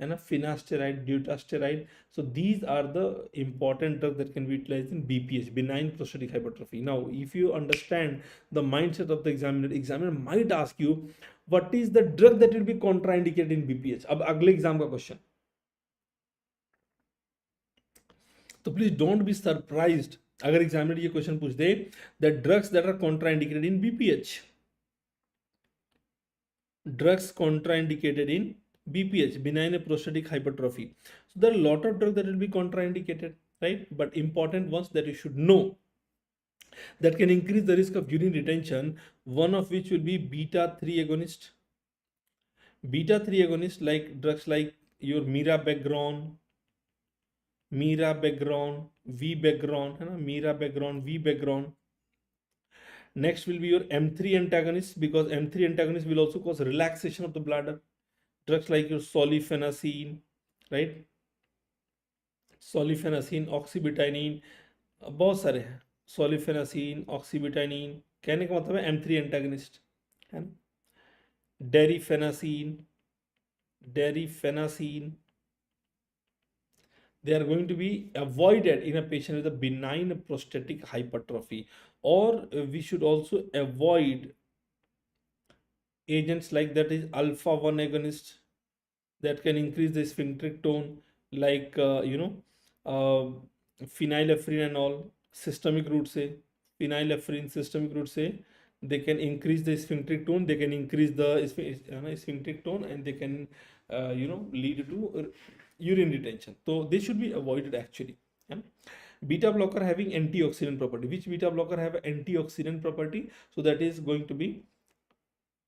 and a finasteride, dutasteride. So these are the important drugs that can be utilized in BPH, benign prostatic hypertrophy. Now, if you understand the mindset of the examiner might ask you, what is the drug that will be contraindicated in BPH? अब अगले exam का question. तो please don't be surprised अगर examiner ये question पूछ दे that drugs that are contraindicated in BPH. Drugs contraindicated in BPH, benign prostatic hypertrophy. So there are a lot of drugs that will be contraindicated, right? But important ones that you should know that can increase the risk of urine retention, one of which will be beta 3 agonist. Beta 3 agonist like drugs like your mirabegron, vbegron. Next will be your M3 antagonist, because M3 antagonist will also cause relaxation of the bladder. Drugs like your solifenacine, right? Solifenacine, oxybutynin, बहुत सारे हैं. Solifenacine, oxybutynin, कहने का मतलब है M3 antagonist है ना. Derifenacine, they are going to be avoided in a patient with a benign prostatic hypertrophy. Or we should also avoid agents like that is alpha 1 agonist that can increase the sphincteric tone, like phenylephrine and all, systemic route से phenylephrine systemic route से they can increase the sphincteric tone, they can increase the sphincteric tone, and they can lead to urine retention. So they should be avoided actually. Yeah? Beta blocker having antioxidant property. Which beta blocker have antioxidant property? So that is going to be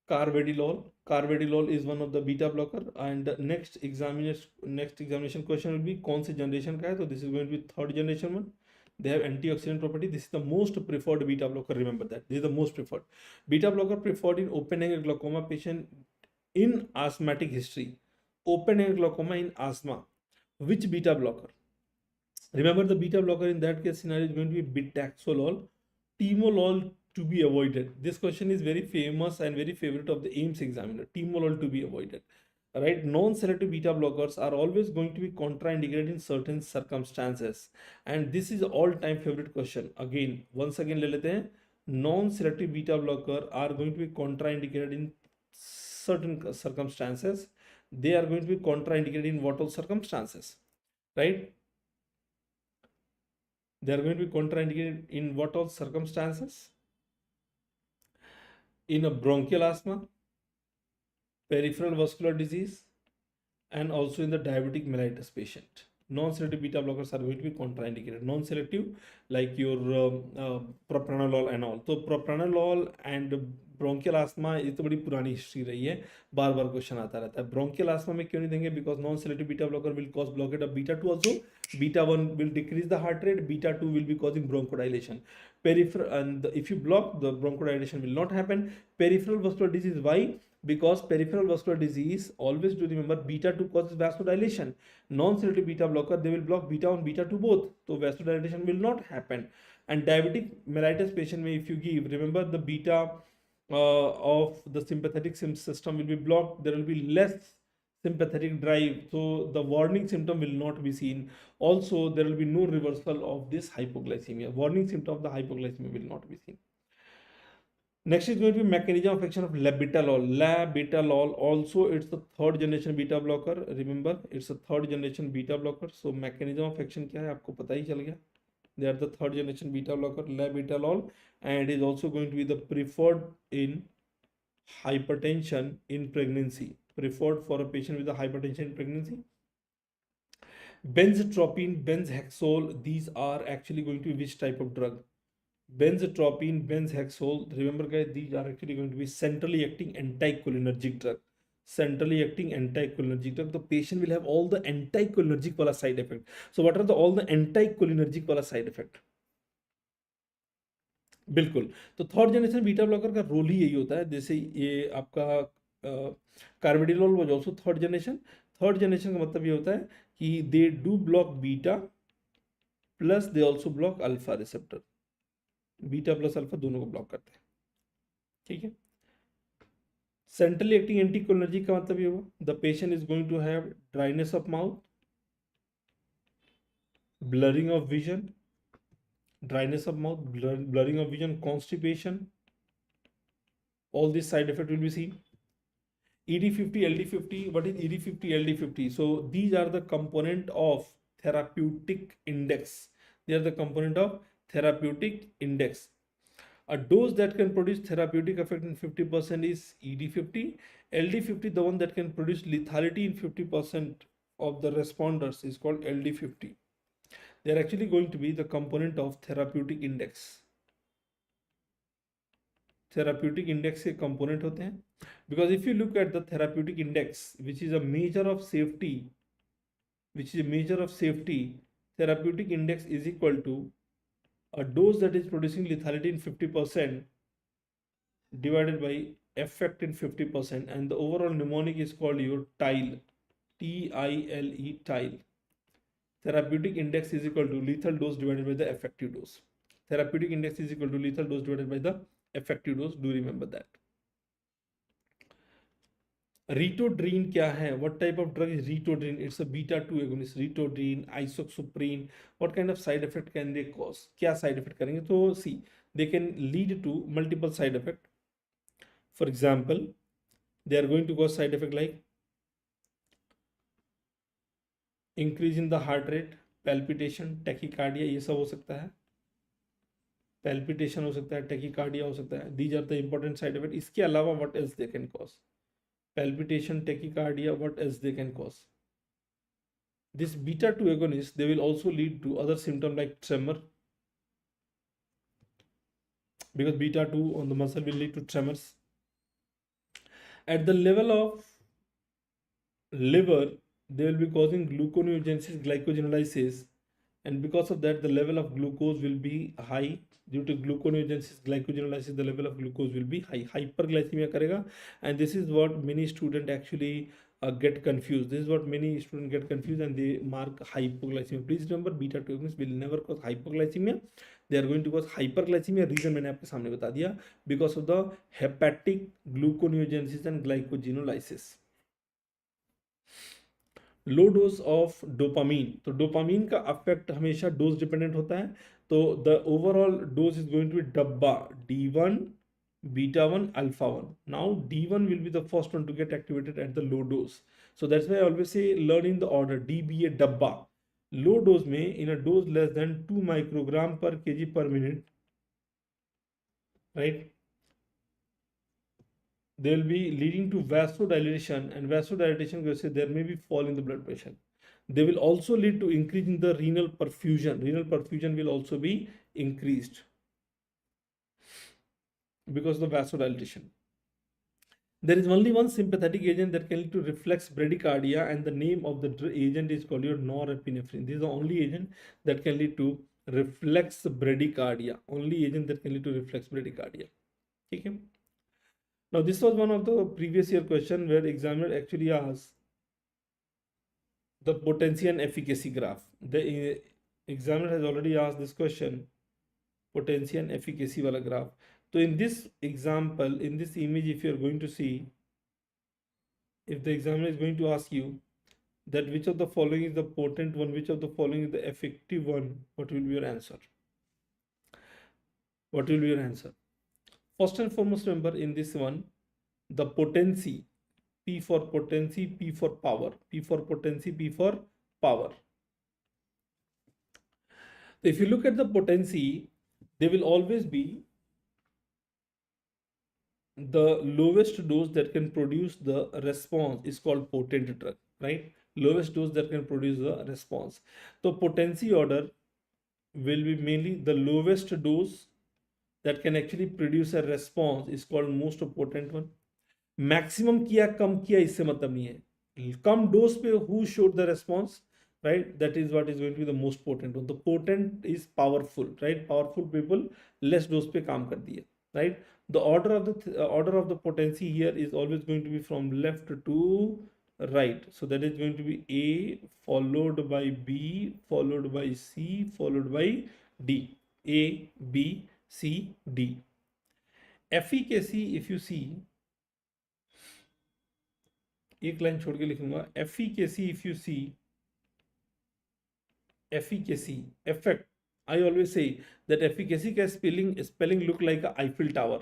carvedilol. Carvedilol is one of the beta blocker. And next examination question will be कौन सी generation का है? So this is going to be third generation one. They have antioxidant property. This is the most preferred beta blocker. Remember that. This is the most preferred. Beta blocker preferred in open angle glaucoma patient in asthmatic history. Open angle glaucoma in asthma. Which beta blocker? Remember the beta blocker in that case scenario is going to be bitaxolol. Timolol to be avoided. This question is very famous and very favorite of the AIIMS examiner. Timolol to be avoided. Right, non-selective beta blockers are always going to be contraindicated in certain circumstances, and this is all-time favorite question. Again, once again ले लेते हैं. Non-selective beta blocker are going to be contraindicated in certain circumstances. They are going to be contraindicated in what all circumstances, right? They are going to be contraindicated in what all circumstances? In a bronchial asthma, peripheral vascular disease, and also in the diabetic mellitus patient. Non-selective beta blockers are going to be contraindicated. Non-selective like your propranolol and all. So propranolol and bronchial asthma ये तो बड़ी पुरानी history रही है, बार बार question आता रहता है. ब्रोंकियल आस्थमा में क्यों नहीं देंगे? Because non selective beta blocker will cause blockade of beta 2 also. Beta 1 will decrease the heart rate, beta 2 will be causing bronchodilation. Peripheral, and if you block, the bronchodilation will not happen. Peripheral vascular disease, why? Because peripheral vascular disease, always do remember, beta 2 causes vasodilation. Non-selective beta blocker, they will block beta 1, beta 2 both, so vasodilation will not happen. And diabetic mellitus patient may, if you give, remember the beta of the sympathetic system will be blocked, there will be less sympathetic drive, so the warning symptom will not be seen. Also, there will be no reversal of this hypoglycemia. Warning symptom of the hypoglycemia will not be seen. Next is going to be mechanism of action of labetalol. Labetalol also, it's the third generation beta blocker. Remember, it's a third generation beta blocker. So mechanism of action क्या है आपको पता ही चल गया. They are the third generation beta blocker, labetalol, and it is also going to be the preferred in hypertension in pregnancy. Preferred for a patient with a hypertension in pregnancy. Benztropine, benzhexol, these are actually going to be which type of drug? Benztropine, benzhexol, remember guys, these are actually going to be centrally acting anticholinergic drug. Centrally acting anticholinergic drug. The patient will have all the anticholinergic wala side effect. So what are the all the anticholinergic wala side effect? बिल्कुल. तो third generation beta blocker का role ही यही होता है. जैसे ये आपका carvedilol was also third generation. Third generation का मतलब ये होता है कि they do block beta plus they also block alpha receptor. Beta plus alpha दोनों को ब्लॉक करते हैं. ठीक है. सेंट्रली एक्टिंग एंटीकोलिनर्जिक का मतलब ये हुआ the patient is going to have dryness of mouth, blurring of vision, dryness of mouth, blurring of vision, constipation. All these side effects will be seen. ED50, LD50. What is ED50, LD50? So these are the component of therapeutic index. They are the component of therapeutic index. A dose that can produce therapeutic effect in 50% is ED50. LD50, the one that can produce lethality in 50% of the responders, is called LD50. They are actually going to be the component of therapeutic index. Therapeutic index के component होते हैं. Because if you look at the therapeutic index, which is a measure of safety, therapeutic index is equal to a dose that is producing lethality in 50% divided by effect in 50%, and the overall mnemonic is called your TILE, T-I-L-E, TILE. Therapeutic index is equal to lethal dose divided by the effective dose. Therapeutic index is equal to lethal dose divided by the effective dose. Do remember that. Ritodrine क्या है? What type of drug is ritodrine? It's a beta 2 agonist. Ritodrine, isoxsuprine. What kind of side effect can they cause? क्या side effect करेंगे? तो see, they can lead to multiple side effect. For example, they are going to cause side effect like increase in the heart rate, palpitation, tachycardia, ये सब हो सकता है. palpitation हो सकता है, tachycardia हो सकता है. These are the important side effects. इसके अलावा what else they can cause? Palpitation, tachycardia, what else they can cause? This beta 2 agonists, they will also lead to other symptoms like tremor, because beta 2 on the muscle will lead to tremors. At the level of liver, they will be causing gluconeogenesis, glycogenolysis, and because of that the level of glucose will be high. Due to gluconeogenesis, glycogenolysis, the level of glucose will be high. Hyperglycemia karega, and this is what many students actually get confused. This is what many students get confused and they mark hypoglycemia. Please remember, beta 2 agonists will never cause hypoglycemia. They are going to cause hyperglycemia. Reason मैंने आपके सामने बता दिया, because of the hepatic gluconeogenesis and glycogenolysis. Low dose of dopamine, तो dopamine का effect हमेशा dose dependent होता है. तो the overall dose is going to be डब्बा D1 beta 1 alpha 1. Now D1 will be the first one to get activated at the low dose, so that's why I always say learn in the order DBA dabba. Low dose में in a dose less than 2 microgram per kg per minute, right, they will be leading to vasodilation, and vasodilation will say there may be fall in the blood pressure. They will also lead to increase in the renal perfusion. Renal perfusion will also be increased because of the vasodilation. There is only one sympathetic agent that can lead to reflex bradycardia, and the name of the agent is called your norepinephrine. This is the only agent that can lead to reflex bradycardia. Only agent that can lead to reflex bradycardia. Okay. Now this was one of the previous year question where examiner actually asked the potency and efficacy graph. The examiner has already asked this question, potency and efficacy wala graph. So in this example, in this image, if you are going to see, if the examiner is going to ask you that which of the following is the potent one, which of the following is the effective one, what will be your answer? What will be your answer? First and foremost, remember in this one, the potency, P for potency, P for power, P for potency, P for power. If you look at the potency, they will always be the lowest dose that can produce the response is called potent drug, right? Lowest dose that can produce the response. So potency order will be mainly the lowest dose that can actually produce a response is called most potent one. Maximum किया कम किया इससे मतलब नहीं है. कम dose पे who showed the response, right? That is what is going to be the most potent one. The potent is powerful, right? Powerful people less dose पे काम कर दिए, right? The order of the potency here is always going to be from left to right. So that is going to be A followed by B followed by C followed by D. A, B, C, D. Efficacy, if you see, एक line छोड़ के लिखूंगा. Efficacy, if you see, efficacy, effect. I always say that efficacy का spelling look like a Eiffel Tower.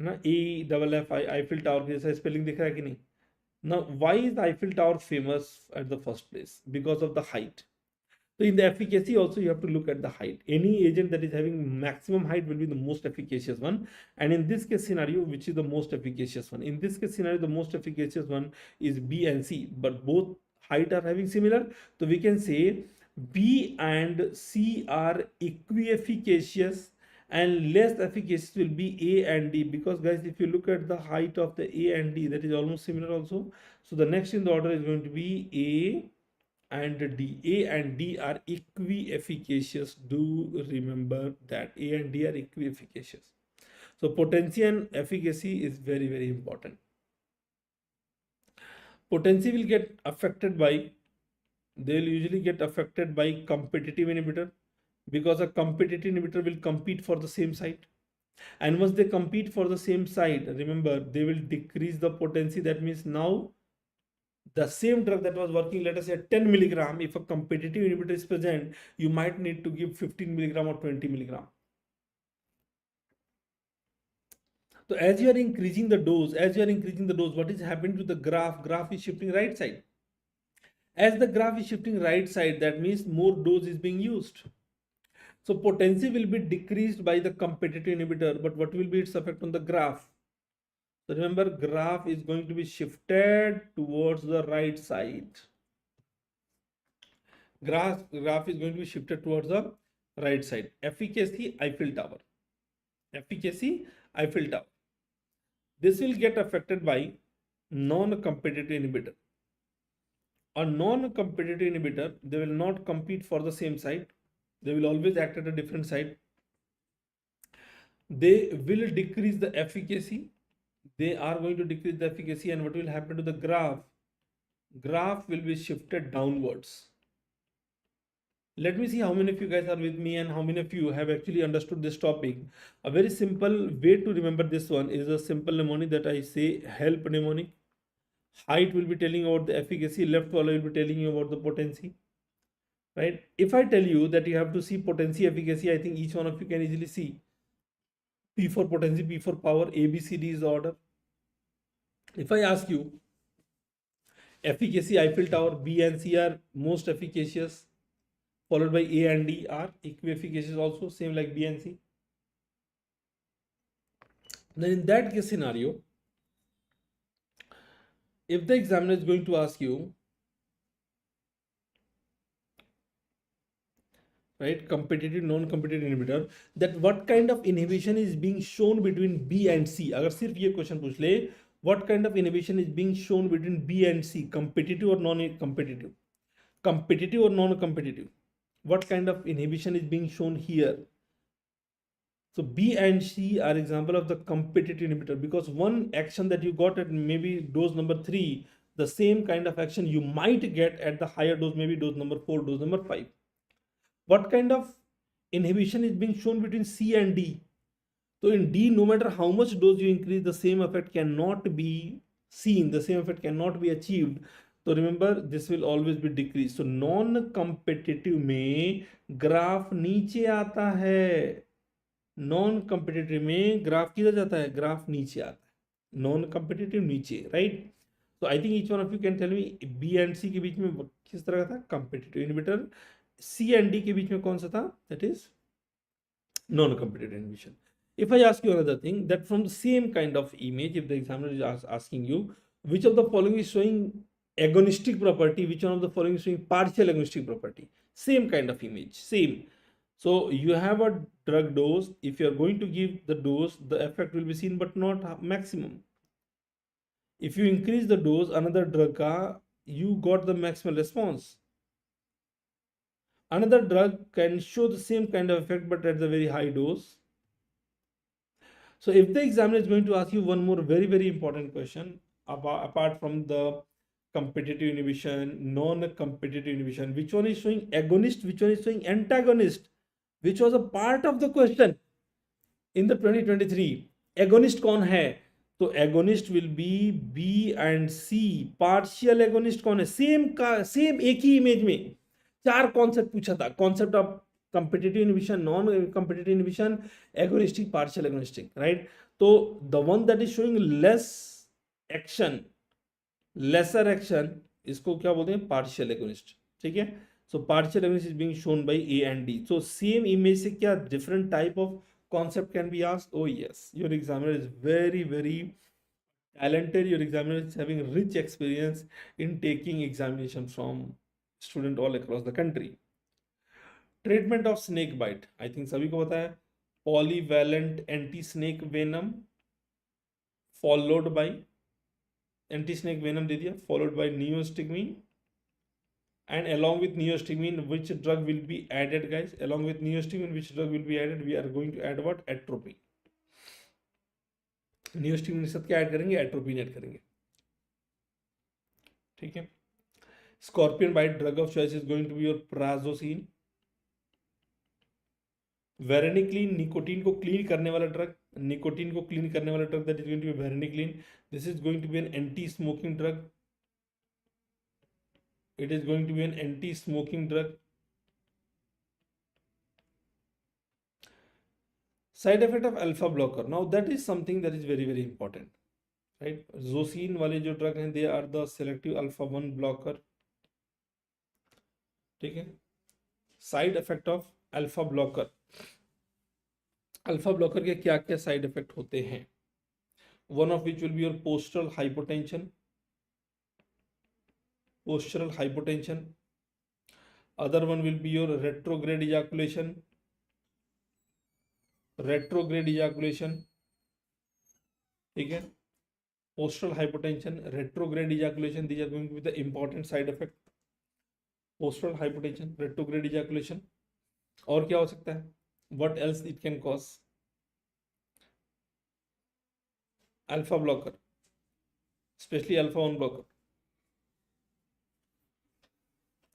ना EFF Eiffel Tower के जैसा spelling दिख रहा है कि नहीं? Now, why is the Eiffel Tower famous at the first place? Because of the height. So in the efficacy also you have to look at the height. Any agent that is having maximum height will be the most efficacious one. And in this case scenario, which is the most efficacious one? In this case scenario, the most efficacious one is B and C, but both height are having similar. So we can say B and C are equiefficacious, and less efficacious will be A and D, because guys, if you look at the height of the A and D, that is almost similar also. So the next in the order is going to be A and D. A and D are equiefficacious. Do remember that A and D are equiefficacious. So potency and efficacy is very, very important. Potency will get affected by, they will usually get affected by competitive inhibitor, because a competitive inhibitor will compete for the same site. And once they compete for the same site, remember, they will decrease the potency. That means now the same drug that was working, let us say 10 milligram, if a competitive inhibitor is present, you might need to give 15 milligram or 20 milligram. So as you are increasing the dose, what is happening to the graph? Graph is shifting right side. As the graph is shifting right side, that means more dose is being used. So potency will be decreased by the competitive inhibitor, but what will be its effect on the graph? So remember, graph is going to be shifted towards the right side. Graph is going to be shifted towards the right side. Efficacy, Eiffel Tower. Efficacy, Eiffel Tower. This will get affected by non-competitive inhibitor. A non-competitive inhibitor, they will not compete for the same site. They will always act at a different site. They will decrease the efficacy. They are going to decrease the efficacy, and what will happen to the graph? Graph will be shifted downwards. Let me see how many of you guys are with me and how many of you have actually understood this topic. A very simple way to remember this one is a simple mnemonic that I say, help mnemonic. Height will be telling you about the efficacy, left column will be telling you about the potency. Right? If I tell you that you have to see potency, efficacy, I think each one of you can easily see. P for potency, P for power, A, B, C, D is the order. If I ask you, efficacy, Eiffel Tower, B and C are most efficacious, followed by A and D are equi-efficacious also, same like B and C. Then in that case scenario, if the examiner is going to ask you, right, competitive, non-competitive inhibitor, that what kind of inhibition is being shown between B and C, अगर सिर्फ ये question पूछ ले, what kind of inhibition is being shown between B and C, competitive or non-competitive, competitive or non-competitive, what kind of inhibition is being shown here? So B and C are example of the competitive inhibitor, because one action that you got at maybe dose number 3, the same kind of action you might get at the higher dose, maybe dose number 4, dose number 5. What kind of inhibition is being shown between C and D? So in D, no matter how much dose you increase, the same effect cannot be seen, the same effect cannot be achieved. So remember, this will always be decreased. So non-competitive में graph नीचे आता है, non-competitive में graph किधर जाता है, graph नीचे आता है, non-competitive नीचे, right? So I think each one of you can tell me B and C के बीच में किस तरह का था, competitive inhibitor, C and D के बीच में कौन सा था, that is non-competitive inhibition. If I ask you another thing, that from the same kind of image, if the examiner is asking you, which of the following is showing agonistic property, which one of the following is showing partial agonistic property, same kind of image, same. So you have a drug dose, if you are going to give the dose, the effect will be seen but not maximum. If you increase the dose, another drug you got the maximal response. Another drug can show the same kind of effect but at the very high dose. So if the examiner is going to ask you one more very, very important question, apart from the competitive inhibition, non-competitive inhibition, which one is showing agonist, which one is showing antagonist, which was a part of the question in the 2023, agonist कौन है? तो agonist will be B and C. partial agonist कौन है? same एक ही image में 4 concept पूछा था, concept of competitive inhibition, non-competitive inhibition, agonistic, partial agonistic, right? So the one that is showing less action, lesser action, इसको क्या बोलते हैं, partial agonist, ठीक है? So partial agonist is being shown by A and D. So same image से क्या different type of concept can be asked? Oh yes, your examiner is very, very talented. Your examiner is having rich experience in taking examination from student all across the country. Treatment of snake bite, I think सभी को पता है, polyvalent anti-snake venom followed by anti-snake venom दे दिया, followed by neostigmine, and along with neostigmine which drug will be added, guys? Along with neostigmine which drug will be added? We are going to add what? Atropine. neostigmine के साथ क्या add करेंगे? atropine add करेंगे, ठीक है? Scorpion bite, drug of choice is going to be your prazosin. Varenicline, nicotine को clean करने वाला ड्रग, निकोटीन को क्लीन करने वाला drug, that is going to be varenicline. This is going to be an anti-smoking drug. It is going to be an anti-smoking drug. Side effect of alpha blocker. Now that is something that is very, very important, right? Zosine वाले जो drug हैं, they are the selective alpha 1 blocker, ठीक है? Side effect of alpha blocker, alpha blocker के क्या क्या side effect होते हैं? One of which will be your postural hypotension, postural hypotension. Other one will be your retrograde ejaculation, retrograde ejaculation. ठीक है, postural hypotension, retrograde ejaculation, these are going to be the important side effect. Postural hypotension, retrograde ejaculation. और क्या हो सकता है? What else it can cause? Alpha blocker, especially alpha 1 blocker.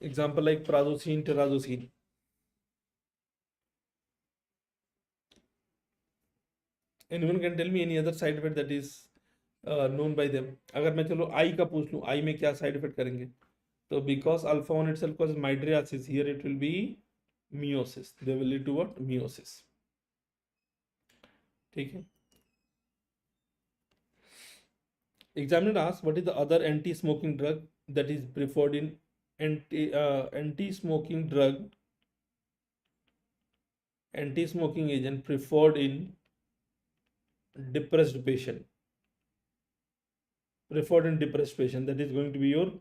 Example like prazosin, terazosin. Anyone can tell me any other side effect that is known by them? अगर मैं चलो आई का पूछ लूँ, आई में क्या साइड इफेक्ट करेंगे? तो because alpha 1 itself causes mydriasis, here it will be meiosis. They will lead to what? Meiosis. ठीक है. Examiner asks, what is the other anti-smoking drug that is preferred in anti-smoking drug, anti-smoking agent preferred in depressed patient, preferred in depressed patient? That is going to be your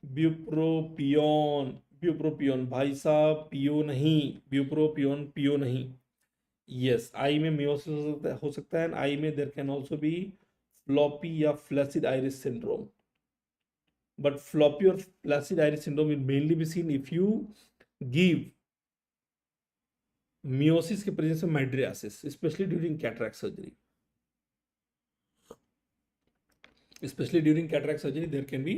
bupropion. bupropion भाई साहब पियो नहीं, bupropion पियो नहीं. Yes, आई में meiosis हो सकता है, आई में there can also be floppy या flaccid iris syndrome. But floppy or flaccid iris syndrome will mainly be seen if you give meiosis के presence में mydriasis, especially during cataract surgery. Especially during cataract surgery, there can be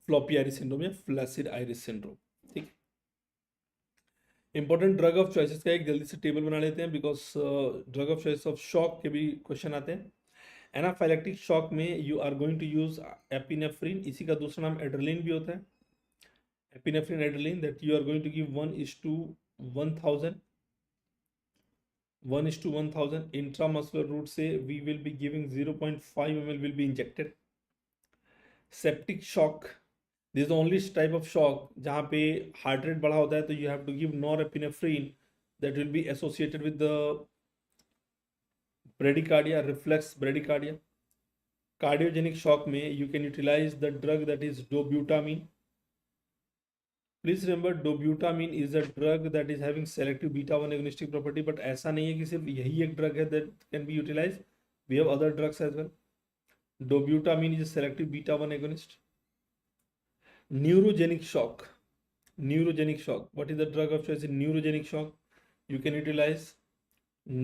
floppy iris syndrome या flaccid iris syndrome. ठीक है. Important drug of choices का एक जल्दी से table बना लेते हैं, because drug of choice of shock के भी क्वेश्चन आते हैं. एनाफाइलेक्टिक शॉक में you are going to use epinephrine, इसी का दूसरा नाम एड्रेलिन भी होता है. Epinephrine adrenaline that you are going to give 1:1000, 1:1000 intramuscular route से we will be giving 0.5 ml will be injected. Septic shock, this is the only type of shock जहाँ पे हार्ट रेट बढ़ा होता है, तो you have to give norepinephrine that will be associated with the bradycardia, reflex bradycardia. Cardiogenic shock में you can utilise the drug that is dobutamine. Please remember dobutamine is a drug that is having selective beta 1 agonistic property, but ऐसा नहीं है कि सिर्फ यही एक drug है that can be utilise. We have other drugs as well. Dobutamine is a selective beta 1 agonist. Neurogenic shock, neurogenic shock, what is the drug of choice in neurogenic shock? You can utilize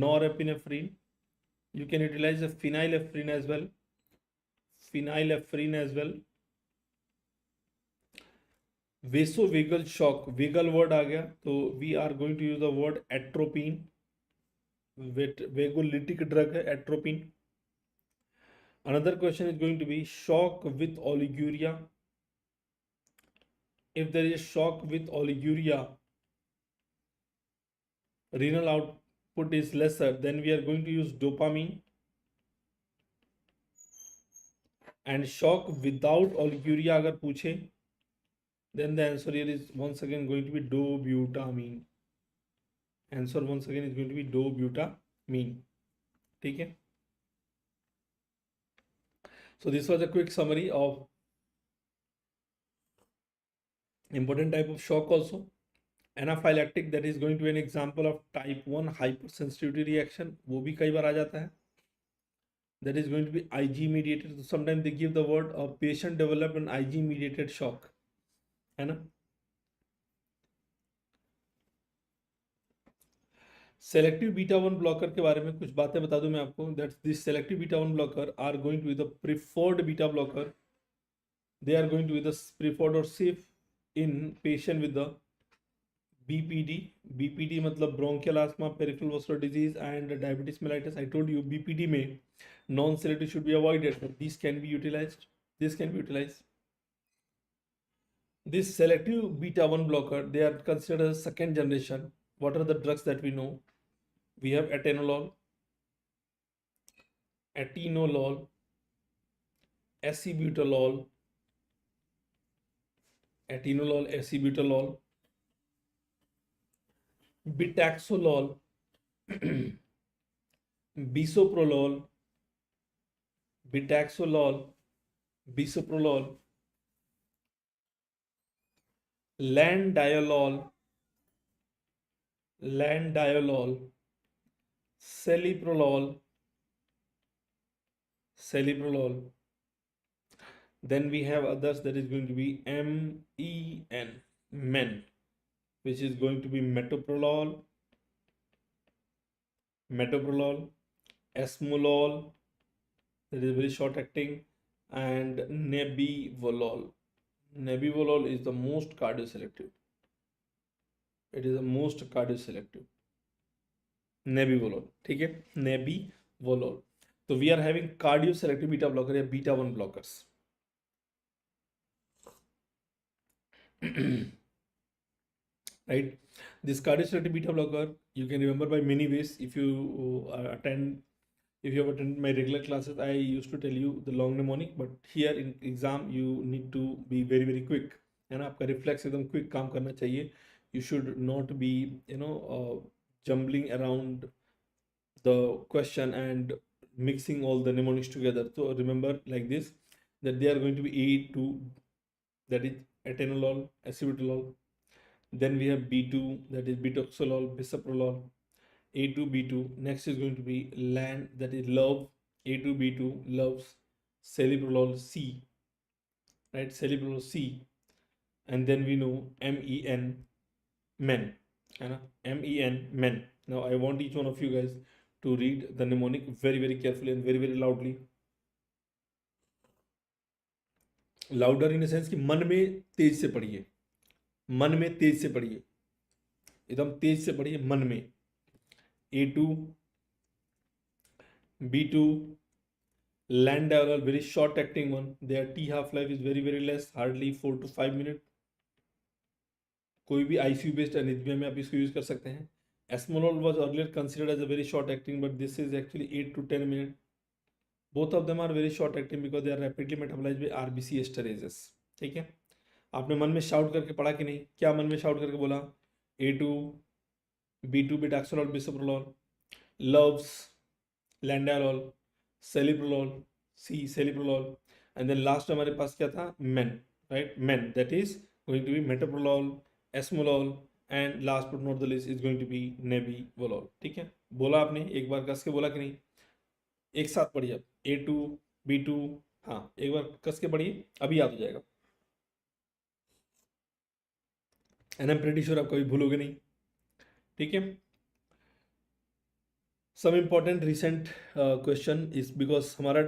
norepinephrine, you can utilize a phenylephrine as well, phenylephrine as well. Vasovagal shock, vagal word आ गया, तो we are going to use the word atropine. vagolytic drug है atropine. Another question is going to be shock with oliguria. If there is shock with oliguria, renal output is lesser, then we are going to use dopamine. And shock without oliguria अगर पूछे, then the answer here is once again going to be dobutamine. Answer once again is going to be dobutamine. ठीक है. So this was a quick summary of important type of shock also. Anaphylactic, that is going to be an example of type 1 hypersensitivity reaction, वो भी कई बार आ जाता है. That is going to be IG mediated. So sometimes they give the word a patient developed an IG mediated shock, है ना. Selective beta 1 blocker के बारे में कुछ बातें बता दूं मैं आपको. That's this selective beta 1 blocker are going to be the preferred beta blocker. They are going to be the preferred और safe in patient with the BPD. BPD मतलब bronchial asthma, peripheral vascular disease and diabetes mellitus. I told you BPD में non-selective should be avoided, but these can be utilized. This can be utilized. This selective beta 1 blocker, they are considered as second generation. What are the drugs that we know? We have atenolol, acebutolol, atenolol, acebutolol. बिटैक्सोलॉल, बिसोप्रोलॉल, बिटैक्सोलॉल, बिसोप्रोलॉल, लैंडायोलॉल, लैंडायोलॉल, सेलिप्रोलॉल, सेलिप्रोलॉल. Then we have others that is going to be MEN, men, which is going to be metoprolol, metoprolol, esmolol, that is very short acting, and nebivolol. Nebivolol is the most cardioselective. It is the most cardioselective. Nebivolol, ठीक है, nebivolol. So we are having cardioselective beta blocker या beta 1 blockers. Right, this cardioselective beta blocker you can remember by many ways. If you have attended my regular classes, I used to tell you the long mnemonic, but here in exam you need to be very very quick, है ना, आपका reflex एकदम quick काम करना चाहिए. You should not be jumbling around the question and mixing all the mnemonics together. So remember like this, that they are going to be A2, that is atenolol, acetylol. Then we have B2, that is betoxolol, bisoprolol, A2, B2. Next is going to be LAN, that is love, A2, B2, loves, celiprolol C, right, celiprolol C. And then we know MEN, men, MEN, men. Now I want each one of you guys to read the mnemonic very very carefully and very very loudly. Louder in a sense कि मन में तेज से पढ़िए, मन में तेज से पढ़िए, एकदम तेज से पढ़िए मन में. A2, B2, Landiolol, very short acting one. Their T half life is very very less, hardly 4 to 5 minutes. कोई भी ICU based arrhythmia में आप इसको यूज कर सकते हैं. Esmolol was earlier considered as a very short acting, but this is actually 8 to 10 minutes. Both of them are very short acting because they are rapidly metabolized by RBC esterases. ठीक है, आपने मन में shout करके पढ़ा कि नहीं? क्या मन में शाउट करके बोला? A2, B2, betaxolol, bisoprolol, loves, landiolol, celiprolol, C, celiprolol, and then last हमारे पास क्या था? Men, right? Men, that is going to be metoprolol, esmolol, and last but not the least is going to be nebivolol. ठीक है, बोला आपने, एक बार कस के बोला कि नहीं? एक साथ पढ़िए. A2, B2, हाँ एक बार कस के पढ़िए, अभी याद हो जाएगा. And I am pretty sure आप कभी भूलोगे नहीं. ठीक है, some important recent question is, because हमारा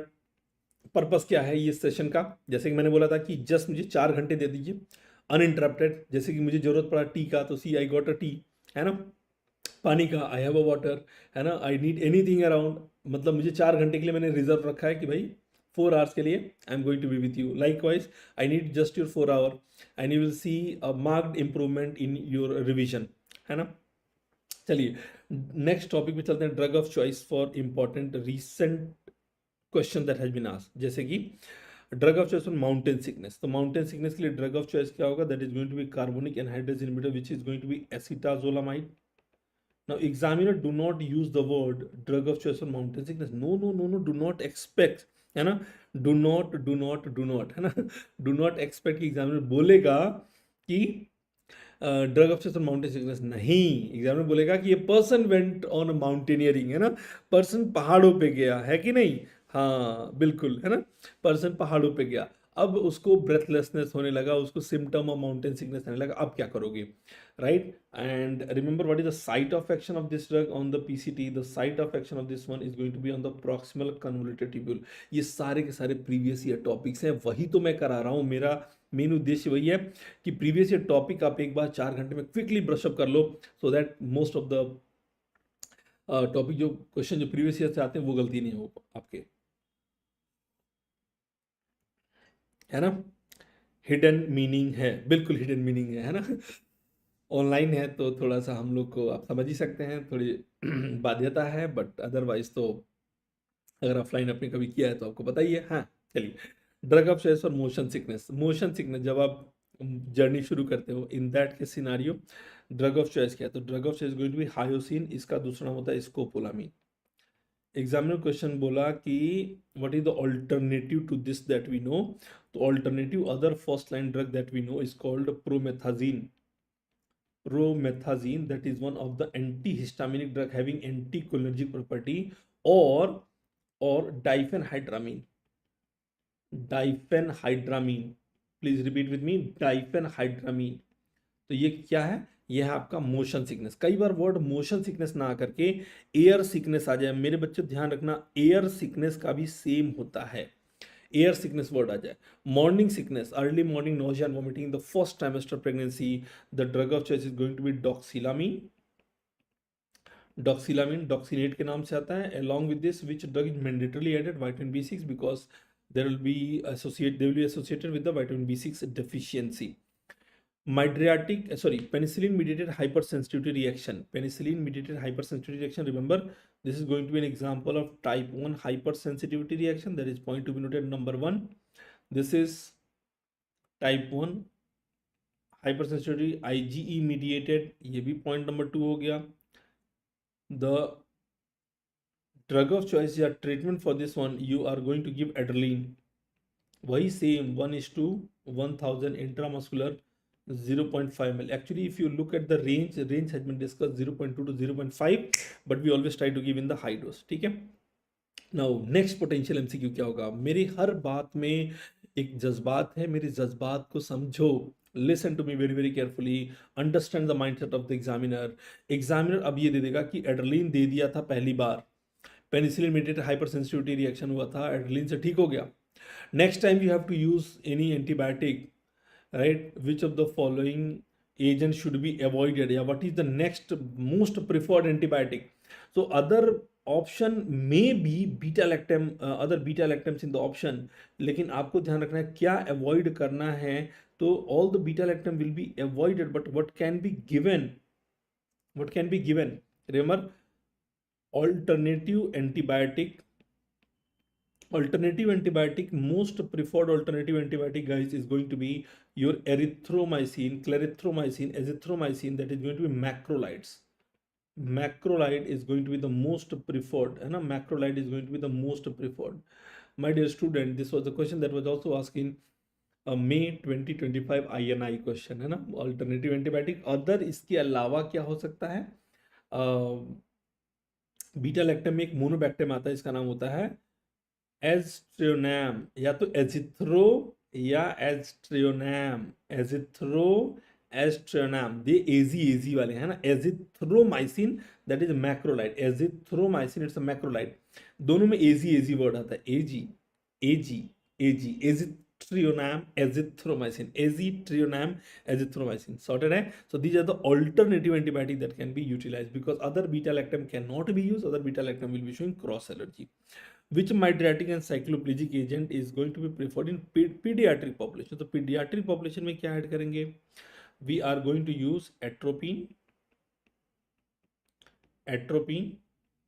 पर्पस क्या है ये सेशन का. जैसे कि मैंने बोला था कि जस्ट मुझे 4 घंटे दे दीजिए अनइंटरप्टेड. जैसे कि मुझे जरूरत पड़ा टी का, तो सी आई गॉट अ टी, है ना. पानी का, आई हैव अ वाटर, है ना. आई नीड एनीथिंग अराउंड, मतलब मुझे 4 घंटे के लिए मैंने रिजर्व रखा है कि भाई 4 आवर्स के लिए I am going to be with you. Likewise I need just your 4 hour and you will see a marked improvement in your revision, है ना. चलिए नेक्स्ट टॉपिक पे चलते हैं. Drug of choice for important recent question that has been asked. जैसे कि drug of choice for mountain sickness. तो mountain sickness के लिए ड्रग ऑफ चॉइस क्या होगा? That is going to B carbonic anhydrase inhibitor which is going to be acetazolamide. Now, examiner do not use the word drug of choice for mountain sickness. No, no, no, no. Do not expect, है ना. Do not, है ना. Do not expect कि examiner बोलेगा कि drug of choice for mountain sickness. नहीं, examiner बोलेगा कि ये पर्सन वेंट ऑन माउंटेनियरिंग, है ना. पर्सन पहाड़ों पे गया, है कि नहीं? हाँ बिल्कुल, है ना. पर्सन पहाड़ों पे गया, अब उसको ब्रेथलेसनेस होने लगा, उसको सिम्टम ऑफ माउंटेन सिकनेस आने लगा. अब क्या करोगे? Right. And remember what is the site of action of this drug on the PCT. The site of action of this one is going to be on the proximal convoluted tubule. ये सारे के सारे previous year topics हैं, वही तो मैं करा रहा हूँ. मेरा मेन उद्देश्य वही है कि प्रीवियस ईयर टॉपिक आप एक बार 4 घंटे में क्विकली ब्रशअप कर लो, so that most of the topic जो क्वेश्चन जो प्रीवियस ईयर से आते हैं वो गलती नहीं हो आपके, है ना. हिडन मीनिंग है, बिल्कुल हिडन मीनिंग है ना. ऑनलाइन है तो थोड़ा सा हम लोग को आप समझ ही सकते हैं, थोड़ी बाध्यता है, बट अदरवाइज तो अगर ऑफलाइन आपने कभी किया है तो आपको पता ही है. हाँ चलिए, drug of choice for motion sickness. Motion sickness, जब आप जर्नी शुरू करते हो, इन दैट के सिनारियो ड्रग ऑफ चॉइस क्या है? तो drug of choice going to be hyoscine, इसका दूसरा नाम होता है स्कोपोलामीन। एग्जामिनर क्वेश्चन बोला कि what is the alternative to this that we know? तो alternative other first line drug that we know is called promethazine. Promethazine, that is one of the antihistaminic drug having anticholinergic property, or diphenhydramine. Diphenhydramine, please repeat with me, diphenhydramine। तो ये क्या है? ये है आपका motion sickness. कई बार word motion sickness ना करके एयर सिकनेस आ जाए, मेरे बच्चे ध्यान रखना, एयर सिकनेस का भी सेम होता है, एयर सिकनेस वर्ड आ जाए। Morning sickness, early morning nausea and vomiting the first trimester pregnancy, the drug of choice is going to be doxylamine. Doxylamine doxinate के नाम से आता है। along with this which drug is mandatorily added? vitamin B6, because there will be they will be associated with the vitamin B6 deficiency. Penicillin mediated hypersensitivity reaction. Penicillin mediated hypersensitivity reaction, remember, this is going to be an example of type 1 hypersensitivity reaction. That is point to be noted, number 1. This is type 1 hypersensitivity, IgE mediated, ये भी point number 2 हो गया। The drug of choice या treatment for this one, you are going to give adrenaline, वही same 1:1000 intramuscular, 0.5 ml. Actually, if you look at the range has been discussed 0.2 to 0.5, but we always try to give in the high dose. ठीक है। Now next potential MCQ क्या होगा? मेरी हर बात में एक जज्बात है, मेरे जज्बात को समझो। Listen to me very very carefully. Understand the mindset of the examiner. Examiner अब ये दे देगा कि एड्रेनालिन दे दिया था पहली बार, पेनिसिलिन mediated hypersensitivity reaction हुआ था, एड्रेनालिन से ठीक हो गया। Next time you have to use any antibiotic, right? Which of the following agents should be avoided? Yeah, what is the next most preferred antibiotic? So other option may be beta lactam, other beta lactams in the option, लेकिन आपको ध्यान रखना है क्या avoid करना है। तो all the beta lactam will be avoided, but what can be given? What can be given? Remember, alternative antibiotic, most preferred alternative antibiotic, guys, is going to be your erythromycin, clarithromycin, azithromycin, that is going to be macrolides. Macrolide is going to be the most preferred, है ना? Macrolide is going to be the most preferred. My dear student, this was the question that was also asking May 2025 INI question, है ना? Alternative antibiotic, other इसके अलावा क्या हो सकता है? बीटा लैक्टम में एक मोनोबैक्टीरियम आता है, इसका नाम होता है एज़्ट्रियोनैम, या तो एजिथ्रो या एज़्ट्रियोनैम, एजिथ्रो एज़्ट्रियोनैम, ये एजी वाले हैं ना। Azithromycin that is macrolide, azithromycin it's a macrolide, दोनों में एजी वर्ड आता है, AG aztreonam azithromycin, aztreonam azithromycin, sorted है। So these are the alternative antibiotic that can be utilized, because other beta lactam can not be used, other beta lactam will be showing cross allergy. Which mydriatic and cycloplegic agent is going to be preferred in pediatric population? तो pediatric population में क्या add करेंगे? We are going to use atropine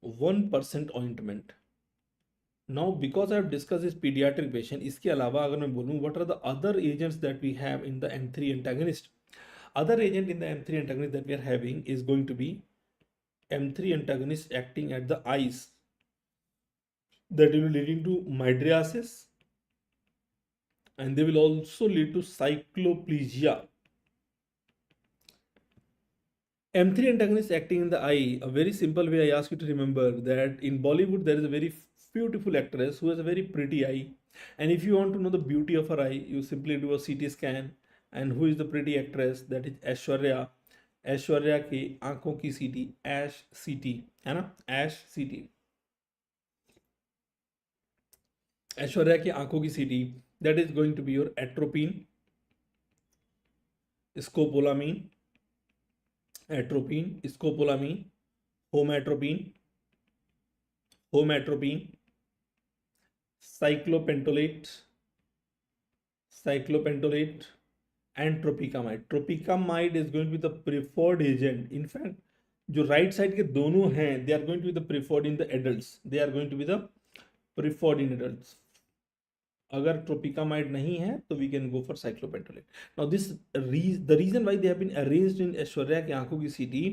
1% ointment. Now because I have discussed this pediatric patient, इसके अलावा अगर मैं बोलूँ what are the other agents that we have in the M3 antagonist? Other agent in the M3 antagonist that we are having is going to be M3 antagonist acting at the eyes, that will be leading to mydriasis, and they will also lead to cycloplegia. M3 antagonist acting in the eye, a very simple way I ask you to remember that in Bollywood there is a very beautiful actress who has a very pretty eye, and if you want to know the beauty of her eye, you simply do a CT scan, and who is the pretty actress? That is Aishwarya की आंखों की CT, ऐश CT, है ना, ऐश CT, Aishwarya की आंखों की CT, that is going to be your atropine, scopolamine, homatropine, cyclopentolate, and tropicamide. Tropicamide is going to be the preferred agent. In fact, जो right side के दोनों हैं, they are going to be the preferred in the adults. They are going to be the preferred in adults. अगर tropicamide नहीं है तो we can go for cyclopentolate. Now this the reason why they have been arranged in Aishwarya की आंखों की सीटी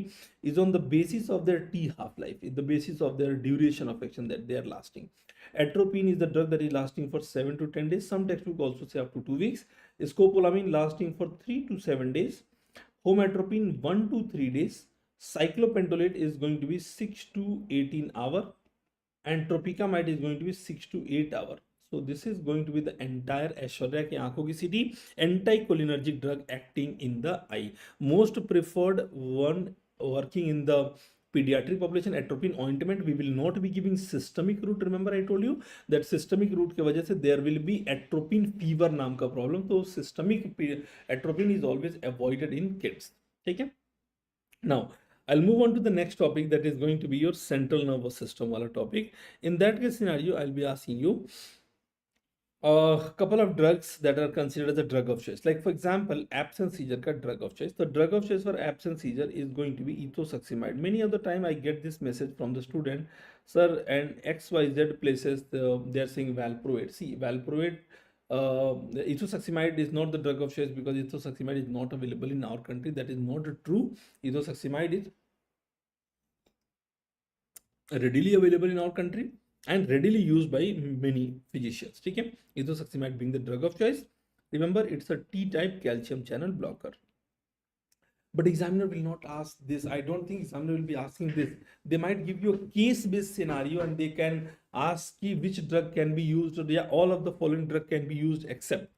is on the basis of their T half life, is the basis of their duration of action that they are lasting. Atropine is the drug that is lasting for 7 to 10 days. Some textbook also say up to 2 weeks. Scopolamine lasting for 3 to 7 days. Homatropine 1 to 3 days. Cyclopentolate is going to be 6 to 18 hour, and tropicamide is going to be 6 to 8 hour. So this is going to be the entire Aishwarya ki aankhon ki city anticholinergic drug acting in the eye. Most preferred one working in the pediatric population, atropine ointment. We will not be giving systemic route. Remember I told you that systemic route की वजह से there will be atropine fever नाम का problem. तो systemic atropine is always avoided in kids. ठीक है. Now I'll move on to the next topic, that is going to be your central nervous system wala topic. In that case scenario, I'll be asking you a couple of drugs that are considered as a drug of choice. Like for example, absence seizure ka drug of choice. The drug of choice for absence seizure is going to be ethosuximide. Many of the time I get this message from the student, sir, and XYZ places they are saying valproate. See, valproate, ethosuximide is not the drug of choice because ethosuximide is not available in our country. That is not true. Ethosuximide is readily available in our country and readily used by many physicians. ठीक है, ethosuximide being the drug of choice. Remember, it's a T-type calcium channel blocker. But examiner will not ask this. I don't think examiner will be asking this. They might give you a case-based scenario and they can ask which drug can be used, or yeah, all of the following drug can be used except.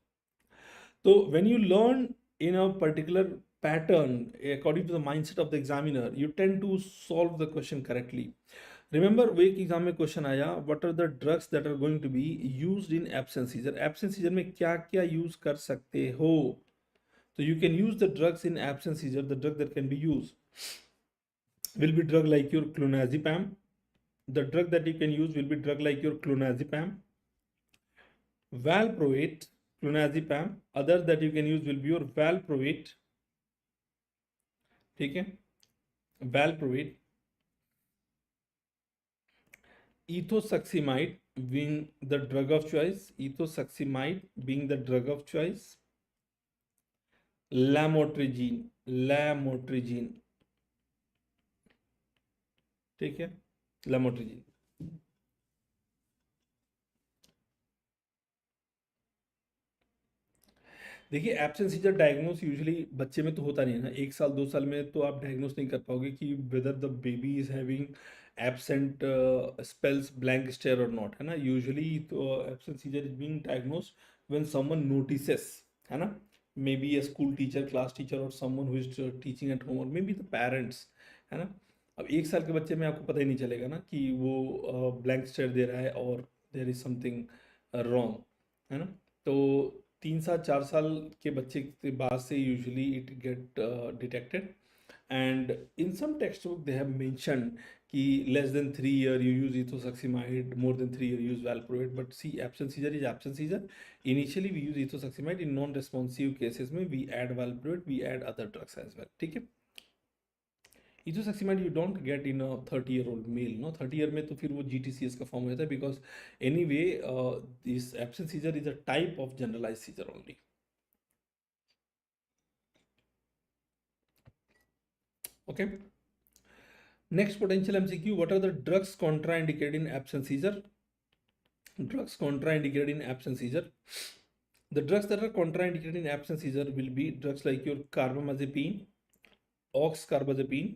So when you learn in a particular pattern according to the mindset of the examiner, you tend to solve the question correctly. Remember, एक exam में question आया, what are the drugs that are going to be used in absence seizure. Absence seizure में क्या क्या use कर सकते हो? तो you can use the drugs in absence seizure. The drug that can be use will be drug like your clonazepam. The drug that you can use will be drug like your clonazepam, valproate, clonazepam. Others that you can use will be your valproate. ठीक है, valproate, ethosuximide being the drug of choice, ethosuximide being the drug of choice, lamotrigine, ठीक है, lamotrigine. देखिए, absence scissor diagnose usually बच्चे में तो होता नहीं है ना. 1 साल 2 साल में तो आप डायग्नोस नहीं कर पाओगे कि whether the baby is having absent spells blank stare और नॉट, है ना. यूजुअली तो absence seizure is being diagnosed when someone notices, है ना. May be a school teacher, class teacher, और someone who is teaching at home, और may be the parents, है ना. अब 1 साल के बच्चे में आपको पता ही नहीं चलेगा ना कि वो ब्लैंक स्टेयर दे रहा है और देयर इज समथिंग रॉन्ग, है ना. तो 3 साल 4 साल के बच्चे के बाद से usually it get detected. And in some text book they have mention कि less than 3 year you use ethosuximide, more than 3 year use valproate. But see, absence seizure is absence seizure. Initially we use ethosuximide. In non responsive cases में we add valproate, we add other drugs as well. ठीक है. ethosuximide you don't get in a 30-year-old male, no. 30 year में तो फिर वो GTCS का form हो जाता है, because anyway this absence seizure is a type of generalize seizure only. Okay. Next potential MCQ, what are the drugs contraindicated in absence seizure? Drugs contraindicated in absence seizure. The drugs that are contraindicated in absence seizure will be drugs like your carbamazepine, oxcarbazepine,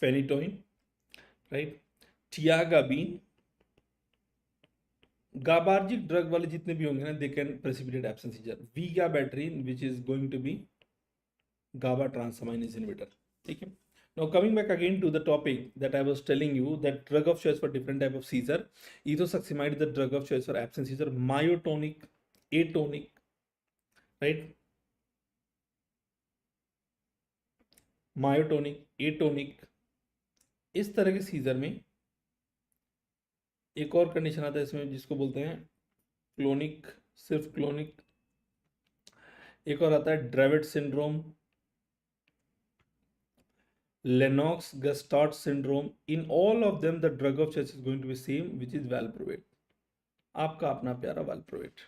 phenytoin, right? Tiagabine. GABAergic drug वाले जितने भी होंगे ना, they can precipitate absence seizure. Vigabatrin which is going to be GABA transaminase inhibitor. ठीक है. Now coming back again to the topic that I was telling you, that drug of choice for different type of seizure. ethosuximide is the drug of choice for absence seizure. Myotonic, atonic, right? Myotonic, atonic, इस तरह के scissor में एक और condition आता है इसमें जिसको बोलते हैं क्लोनिक, सिर्फ क्लोनिक. एक और आता है ड्रेविड syndrome. Lennox-Gastaut syndrome. In all of them, the drug of choice is going to be same, which is valproate. आपका अपना प्यारा valproate.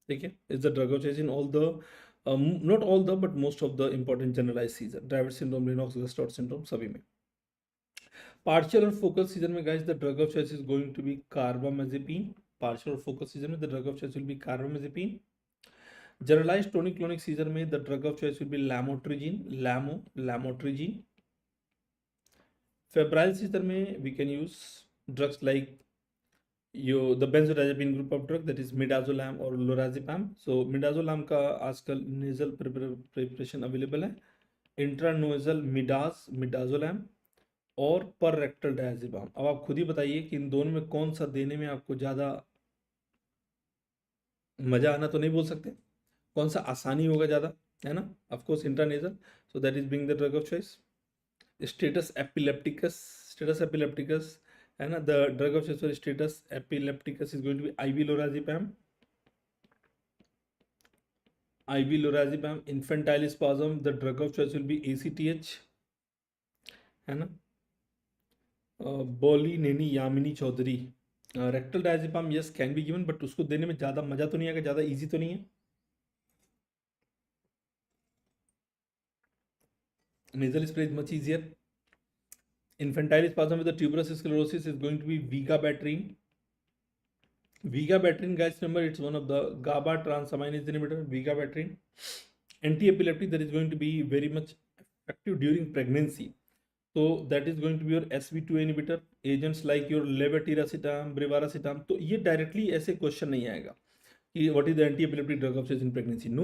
ठीक है? Is the drug of choice in all the not all the but most of the important generalized seizure. Dravet syndrome, Lennox-Gastaut syndrome सभी में. Partial or focal seizure में guys, the drug of choice is going to be carbamazepine. Partial or focal seizure में the drug of choice will be carbamazepine. Generalized tonic-clonic seizure में the drug of choice will be lamotrigine. Febrile seizure में we can use drugs like the benzodiazepine group of drug, that is midazolam or lorazepam. So midazolam का आजकल nasal preparation available है, intranasal midazolam और पर rectal diazepam. अब आप खुद ही बताइए कि इन दोनों में कौन सा देने में आपको ज़्यादा मज़ा आना, तो नहीं बोल सकते, कौन सा आसानी होगा ज़्यादा, है ना? Of course intranasal. So that is being the drug of choice. Status epilepticus है ना, the drug of choice for status epilepticus is going to be IV lorazepam. Infantile spasm, the drug of choice will be ACTH, है ना. बोली Naini Yamini Chaudhary, rectal diazepam yes can be given, but उसको देने में ज़्यादा मज़ा तो नहीं आएगा, ज़्यादा इजी तो नहीं है. Nasal spray is much easier. Infantile spasm with the tuberous sclerosis is going to be vigabatrin. Vigabatrin, guys, remember it's one of the GABA transaminase inhibitor. Vigabatrin. Anti-epileptic, that is going to be very much effective during pregnancy. So that is going to be your SV2 inhibitor. Agents like your levetiracetam, brivaracetam. तो ये directly ऐसे question नहीं आएगा कि what is the anti-epileptic drug of choice in pregnancy. No.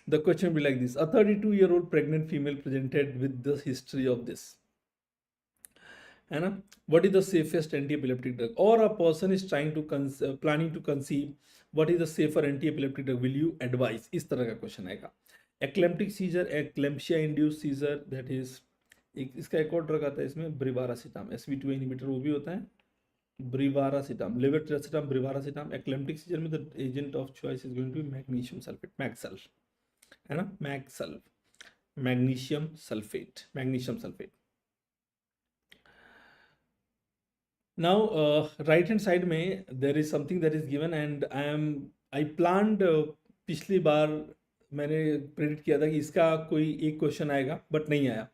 The question will be like this: a 32-year-old pregnant female presented with the history of this, है ना. What is the safest anti-epileptic drug? Or a person is trying to planning to conceive. What is the safer anti-epileptic drug? Will you advise? इस तरह का question आएगा. Eclamptic seizure, eclampsia induced seizure, that is इसका एक और drug आता है इसमें, ब्रिवारासिटाम. SV2 इनहिबिटर वो भी होता है, brivaracetam, levetiracetam, brivaracetam. Eclamptic seizure में the agent of choice is going to be magnesium sulphate, magsal, है ना, magsal, magnesium sulphate. Now right hand side में there is something that is given and I planned, पिछली बार मैंने predict किया था कि इसका कोई एक क्वेश्चन आएगा, बट नहीं आया.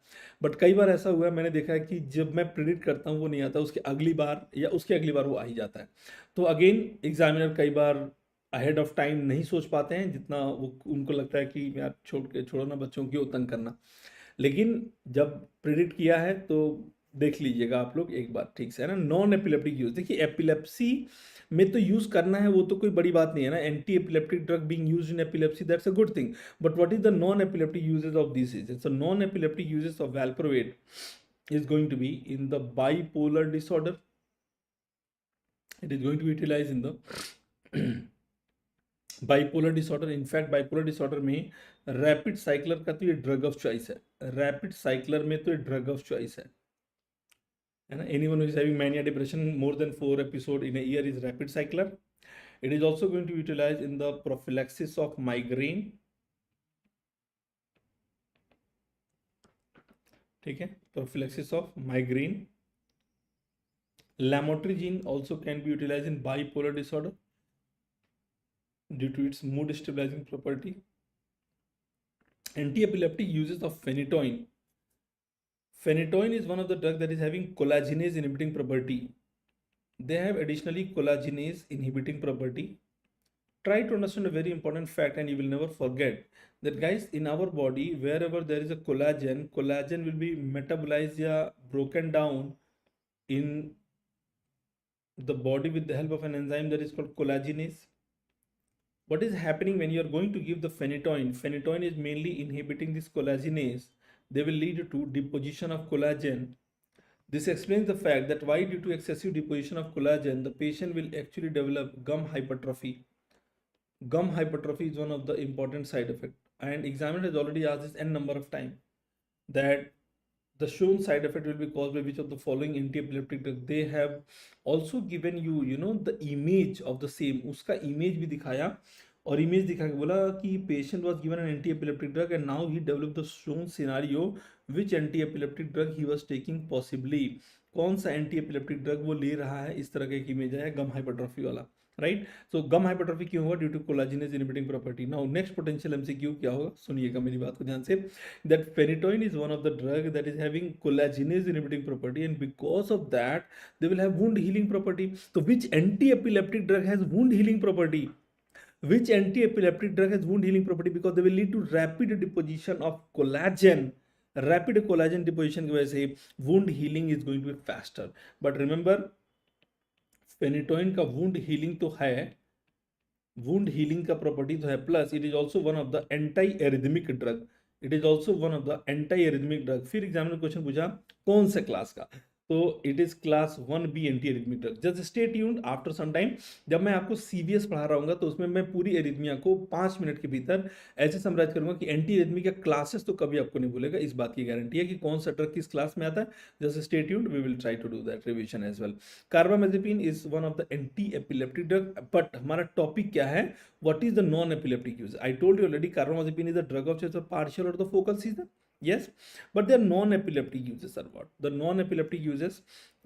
बट कई बार ऐसा हुआ है, मैंने देखा है कि जब मैं प्रेडिक्ट करता हूँ वो नहीं आता, उसके अगली बार या उसके अगली बार वो आ ही जाता है. तो अगेन एग्जामिनर कई बार अहेड ऑफ टाइम नहीं सोच पाते हैं, जितना वो उनको लगता है कि यार छोड़ो ना, बच्चों की तंग करना. लेकिन जब प्रेडिक्ट किया है तो देख लीजिएगा आप लोग एक बार ठीक से, है ना. नॉन एपिलेप्टिक यूज, देखिए एपिलेप्सी में तो यूज करना है, वो तो कोई बड़ी बात नहीं है ना. Anti epileptic drug being used in epilepsy, that's a good thing. But what is the non epileptic uses of this agent? So non epileptic uses of valproate is going to be in the bipolar disorder. It is going to be utilized in the bipolar disorder. In fact bipolar disorder में rapid cycler का तो ये drug of choice है, rapid cycler में तो ये drug of choice है ना. Anyone who is having mania depression more than 4 episodes in a year is rapid cycler. It is also going to be utilized in the prophylaxis of migraine. ठीक है, prophylaxis of migraine. Lamotrigine also can be utilized in bipolar disorder due to its mood stabilizing property. Anti-epileptic uses of phenytoin. Phenytoin is one of the drugs that is having collagenase inhibiting property. They have additionally collagenase inhibiting property. Try to understand a very important fact and you will never forget that, guys, in our body wherever there is a collagen will be metabolized या broken down in the body with the help of an enzyme that is called collagenase. What is happening when you are going to give the phenytoin? Phenytoin is mainly inhibiting this collagenase. They will lead to deposition of collagen. This explains the fact that why, due to excessive deposition of collagen, the patient will actually develop gum hypertrophy. Gum hypertrophy is one of the important side effects, and examiner has already asked this n number of times that the shown side effect will be caused by which of the following anti-epileptic drug. They have also given you, the image of the same, उसका image भी दिखाया और image दिखा के बोला कि patient was given an anti epileptic drug and now he develop the shown scenario which anti epileptic drug he was taking possibly, कौन सा एंटी एपिलेप्टिक ड्रग वो ले रहा है, इस तरह का एक इमेज है गम हाइपरट्रॉफी वाला, राइट। सो गम हाइपरट्रॉफी क्यों हुआ? Due to collagenase inhibiting property. Now next potential MCQ क्या होगा, सुनिएगा मेरी बात को ध्यान से, that phenytoin is one of the drug that is having collagenase inhibiting property and because of that they will have wound healing property. तो which anti epileptic drug has wound healing property? Which anti-epileptic drug has wound healing property? Because they will lead to rapid deposition of collagen. Rapid collagen deposition की वजह से wound healing is going to be faster. But remember, phenytoin का wound healing तो है, wound healing का property तो है, plus it is also one of the anti-arrhythmic drug. It is also one of the anti-arrhythmic drug. फिर exam में question पूछा कौन से क्लास का, तो it is class 1B anti arrhythmic drug. Just stay tuned, after some time जब मैं आपको सीवीएस पढ़ा रहा हूँ तो उसमें मैं पूरी एरिथमिया को 5 मिनट के भीतर ऐसे समराइज करूंगा कि एंटी एरिथमिक का क्लासेस तो कभी आपको नहीं भूलेगा, इस बात की गारंटी है कि कौन सा ड्रग किस क्लास में आता है। Just stay tuned, we will try to do that revision as well. Carbamazepine is one of the anti epileptic drug, but हमारा टॉपिक क्या है, what is the non epileptic use. I told you already, carbamazepine is the drug of choice for partial और the focal seizure, yes, but their non-epileptic uses are what? The non-epileptic uses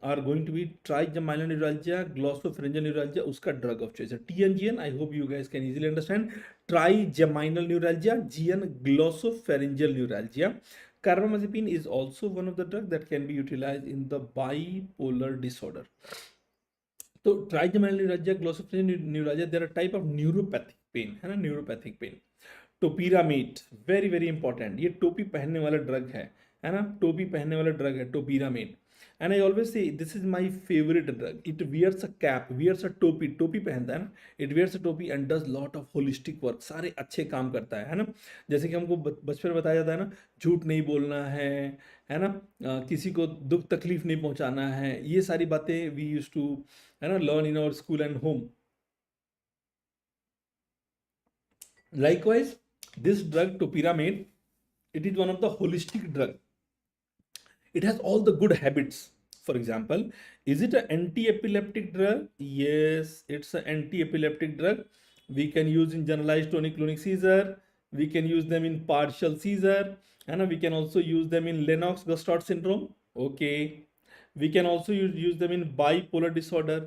are going to be trigeminal neuralgia, glossopharyngeal neuralgia, उसका drug of choice है TNGN. I hope you guys can easily understand. Trigeminal neuralgia, GN, glossopharyngeal neuralgia. Carbamazepine is also one of the drugs that can be utilized in the bipolar disorder. तो trigeminal neuralgia, glossopharyngeal neuralgia, they are a type of neuropathic pain, है ना, neuropathic pain. Topiramate, very very important, ये टोपी पहनने वाला drug है ना, टोपी पहनने वाला ड्रग है topiramate. And I always say this is my favourite drug. It wears a cap, wears a topi, टोपी पहनता है ना, it wears a topi and does lot of holistic work, सारे अच्छे काम करता है ना। जैसे कि हमको बचपन में बताया जाता है ना, झूठ नहीं बोलना है ना, किसी को दुख तकलीफ नहीं पहुंचाना है, ये सारी बातें वी यूज टू, है ना, learn in our school and home. Likewise, this drug topiramate, it is one of the holistic drug. It has all the good habits. For example, is it an anti-epileptic drug? Yes, it's an anti-epileptic drug. We can use in generalized tonic-clonic seizure. We can use them in partial seizure, and we can also use them in Lennox-Gastaut syndrome. Okay. We can also use them in bipolar disorder.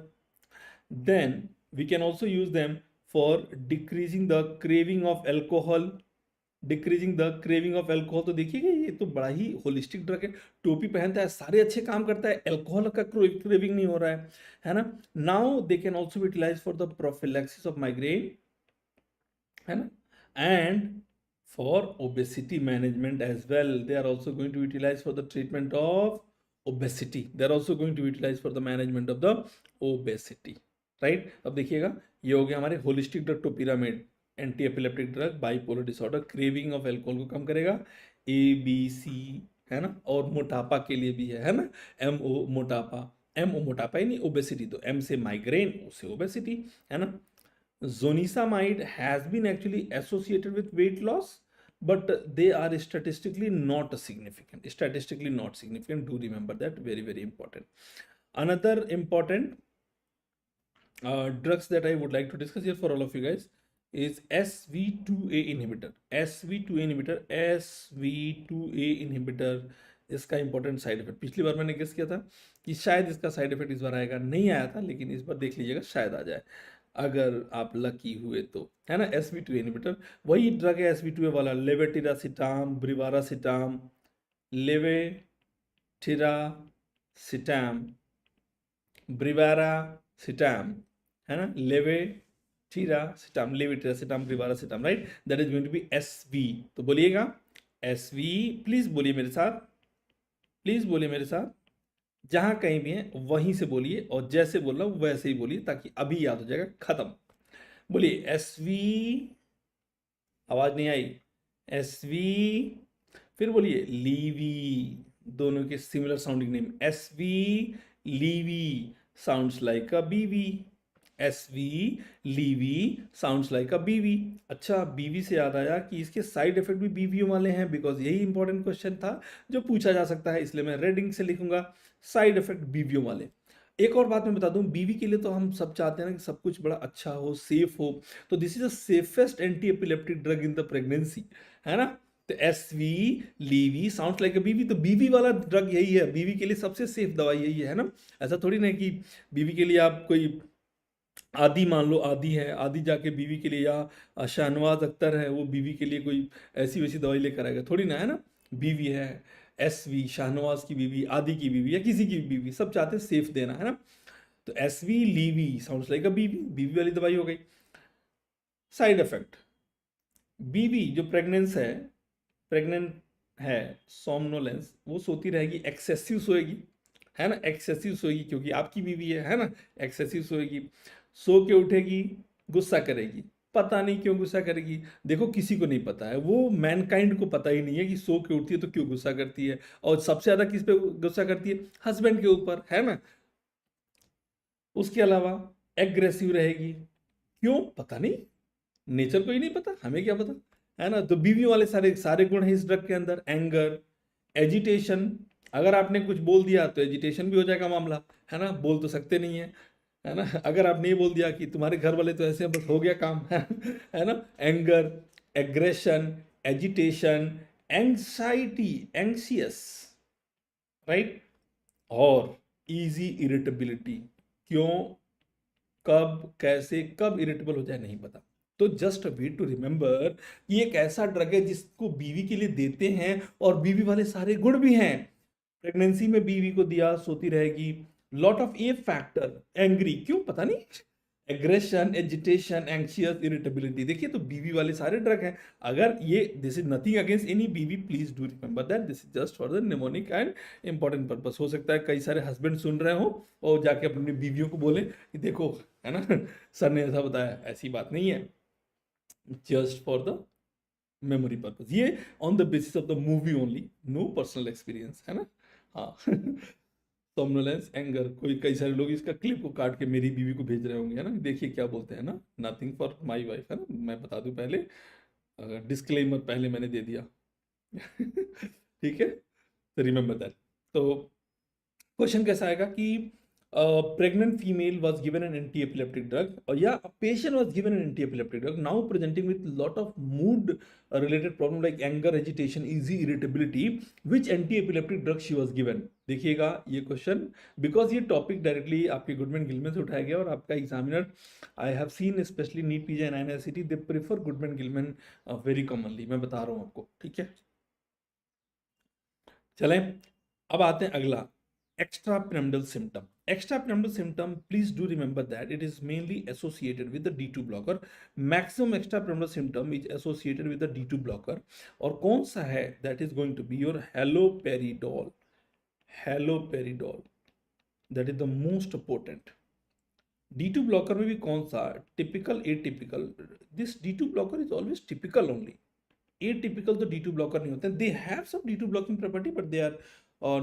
Then we can also use them for decreasing the craving of alcohol, decreasing the craving of alcohol. तो देखिएगा ये तो बड़ा ही holistic drug है, टोपी पहनता है, सारे अच्छे काम करता है, एल्कोहल का क्रेविंग नहीं हो रहा है ना। Now they can also utilise for the prophylaxis of migraine, है ना, and for obesity management as well. They are also going to utilise for the treatment of obesity, they are also going to utilise for the management of the obesity, right. अब देखिएगा ये हो गया हमारे holistic drug topiramate, anti epileptic drug, bipolar disorder, craving of alcohol को कम करेगा, ABC, है ना, और मोटापा के लिए भी है ना, MO मोटापा, MO मोटापा ही नहीं, ओबेसिटी, तो M से माइग्रेन, O से ओबेसिटी, है ना। Zonisamide has been actually associated with weight loss, but they are statistically not significant, statistically not significant. Do remember that, very very important. Another important drugs that I would like to discuss here for all of you guys is SV2A inhibitor. SV2A inhibitor, SV2A inhibitor, इसका important side effect, पिछली बार मैंने guess किया था कि शायद इसका side effect इस बार आएगा, नहीं आया था, लेकिन इस बार देख लीजिएगा शायद आ जाए अगर आप लकी हुए तो, है ना। SV2A इनहिबिटर वही ड्रग है SV2A वाला, लेवेटिरासिटाम, ब्रिवारासिटाम, लेवेटिरासिटाम, ब्रिवारासिटाम, है ना, levetiracetam, levetiracetam, brivaracetam, right, that is going to be SV। तो बोलिएगा SV, प्लीज बोलिए मेरे साथ, प्लीज बोलिए मेरे साथ, जहां कहीं भी है वहीं से बोलिए, और जैसे बोल रहा हूं वैसे ही बोलिए ताकि अभी याद हो जाएगा, खत्म। बोलिए SV, आवाज नहीं आई, SV, फिर बोलिए लीवी, दोनों के similar sounding name, SV Levi sounds like a बीवी, SV Levi sounds like a बीवी। अच्छा, बीवी से याद आया कि इसके साइड इफेक्ट भी बीवियों वाले हैं, बिकॉज यही इंपॉर्टेंट क्वेश्चन था जो पूछा जा सकता है, इसलिए मैं रेड इंक से लिखूंगा साइड इफेक्ट बीवियों वाले। एक और बात मैं बता दूं, बीवी के लिए तो हम सब चाहते हैं ना कि सब कुछ बड़ा अच्छा हो, सेफ हो, तो this is the safest anti epileptic drug in the pregnancy, है ना। तो एसवी लीवी साउंड्स लाइक अ बीवी, तो बीवी वाला ड्रग यही है, बीवी के लिए सबसे सेफ दवाई यही है ना। ऐसा थोड़ी ना कि बीवी के लिए आप कोई आदि मान लो, आदि है, आदि जाके बीवी के लिए, या शाहनवाज अख्तर है वो बीवी के लिए कोई ऐसी वैसी दवाई लेकर आएगा थोड़ी ना, है ना। बीवी है, एसवी, शाहनवाज की बीवी, आदि की बीवी, या किसी की भी बीवी, सब चाहते हैं सेफ देना, है ना। तो एसवी लीवी साउंड्स लाइक अ बीवी, बीवी वाली दवाई हो गई। साइड इफेक्ट, बीवी जो प्रेग्नेंट है, सोमनोलेंस, वो सोती रहेगी, एक्सेसिव सोएगी, है ना, एक्सेसिव सोएगी क्योंकि आपकी बीवी है ना, एक्सेसिव सोएगी, सो के उठेगी, गुस्सा करेगी, पता नहीं क्यों गुस्सा करेगी, देखो किसी को नहीं पता है, वो मैनकाइंड को पता ही नहीं है कि सो के उठती है तो क्यों गुस्सा करती है, और सबसे ज्यादा किस पे गुस्सा करती है, हस्बैंड के ऊपर, है ना। उसके अलावा एग्रेसिव रहेगी, क्यों पता नहीं, नेचर को ही नहीं पता, हमें क्या पता, है ना। तो बीवी वाले सारे सारे गुण हैं इस ड्रग के अंदर। एंगर, एजिटेशन, अगर आपने कुछ बोल दिया तो एजिटेशन भी हो जाएगा मामला, है ना, बोल तो सकते नहीं है ना। अगर आपने ये बोल दिया कि तुम्हारे घर वाले तो ऐसे हैं, बस हो गया काम, है ना। Anger, aggression, agitation, anxiety, anxious, right, और इजी इरिटेबिलिटी, क्यों, कब, कैसे, कब इरिटेबल हो जाए नहीं पता। तो जस्ट वेट टू रिमेंबर, ये एक ऐसा ड्रग है जिसको बीवी के लिए देते हैं और बीवी वाले सारे गुण भी हैं। प्रेगनेंसी में बीवी को दिया, सोती रहेगी, lot of A factor, angry, क्यों पता नहीं, एग्रेशन, एजिटेशन, एंक्शियस, इरिटेबिलिटी, देखिए तो बीवी वाले सारे ड्रग हैं। अगर ये, this is nothing against any बीवी, please do remember that this is just for the mnemonic and important purpose. हो सकता है कई सारे हस्बैंड सुन रहे हो और जाके अपनी बीवियों को बोले कि देखो, है ना, सर ने ऐसा बताया, ऐसी बात नहीं है, just for the memory purpose, ये on the basis of the movie only, no personal experience, है ना। हाँ, सोमनोलेंस, एंगर, कोई कई सारे लोग इसका क्लिप को काट के मेरी बीवी को भेज रहे होंगे, है ना, देखिए क्या बोलते हैं ना, नथिंग फॉर माय वाइफ, है ना, मैं बता दूं पहले, डिस्क्लेमर पहले मैंने दे दिया। ठीक है, तो रिमेंबर दैट। तो क्वेश्चन कैसा आएगा कि pregnant female was given an anti-epileptic drug, or yeah, a patient was given an anti-epileptic drug, now presenting with lot of mood related problem like anger, agitation, easy irritability, which anti-epileptic drug she was given। देखिएगा ये question, because ये topic directly आपके Goodman Gilman से उठाया गया, और आपका examiner, I have seen specially NEET PG and INICET, they prefer Goodman Gilman very commonly, मैं बता रहा हूँ आपको, ठीक है। चलें, अब आते हैं अगला, extrapyramidal symptom। Extrapyramidal symptom, please do remember that it is mainly associated with the D2 blocker। Maximum extrapyramidal symptom is associated with the D2 blocker। और कौन सा है, that is going to be your haloperidol। haloperidol, that is the most potent। D2 blocker में भी कौन सा, typical, atypical, this D2 blocker is always typical only, atypical तो D2 blocker नहीं होते, they have some D2 blocking property but they are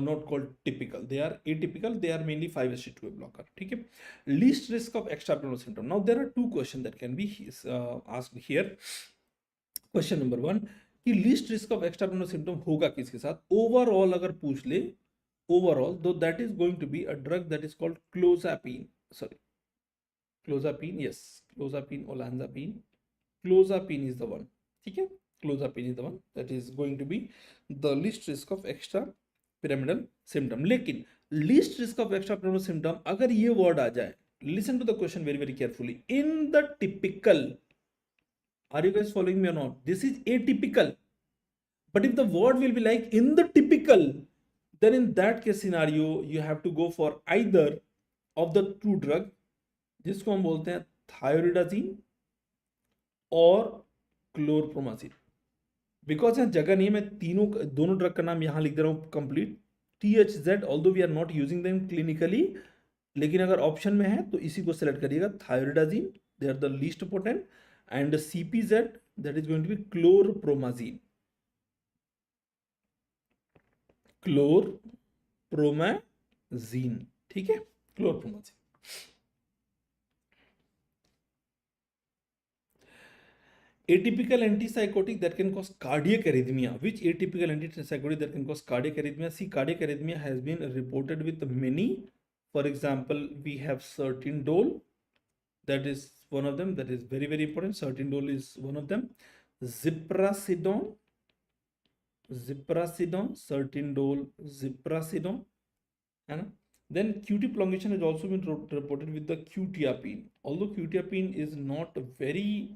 not called typical, they are atypical, they are mainly 5-HT2A blocker, ठीक है। least risk of extrapyramidal symptom, now there are two questions that can be asked here। question number 1 कि least risk of extrapyramidal symptom होगा किसके साथ, overall अगर पूछ ले, overall, तो that is going to be a drug that is called clozapine, sorry, clozapine, yes, clozapine, olanzapine, clozapine is the one, ठीक है, clozapine is the one that is going to be the least risk of extra pyramidal symptom. लेकिन least risk of extra pyramidal symptom, अगर ये word आ जाए, listen to the question very very carefully, in the typical, are you guys following me और not, this is atypical, but if the word will be like in the typical, then in that case scenario you have to go for either of the two drug, जिसको हम बोलते हैं थायोरिडाजीन और chlorpromazine. Because यहाँ जगह नहीं है, मैं दोनों ड्रग का नाम यहाँ लिख दे रहा हूँ complete, THZ, although we are not using them clinically, लेकिन अगर ऑप्शन में है तो इसी को सेलेक्ट करिएगा, thioridazine, they are the least potent, and CPZ, that is going to be chlorpromazine, chlorpromazine, ठीक है, chlorpromazine. Atypical antipsychotic that can cause cardiac arrhythmia, which atypical antipsychotic that can cause cardiac arrhythmia, see cardiac arrhythmia has been reported with many For example, we have Sertindole. That is one of them. That is very, very important. Sertindole is one of them. Ziprasidone, Sertindole, Ziprasidone. Then QT prolongation has also been reported with the quetiapine. Although quetiapine is not very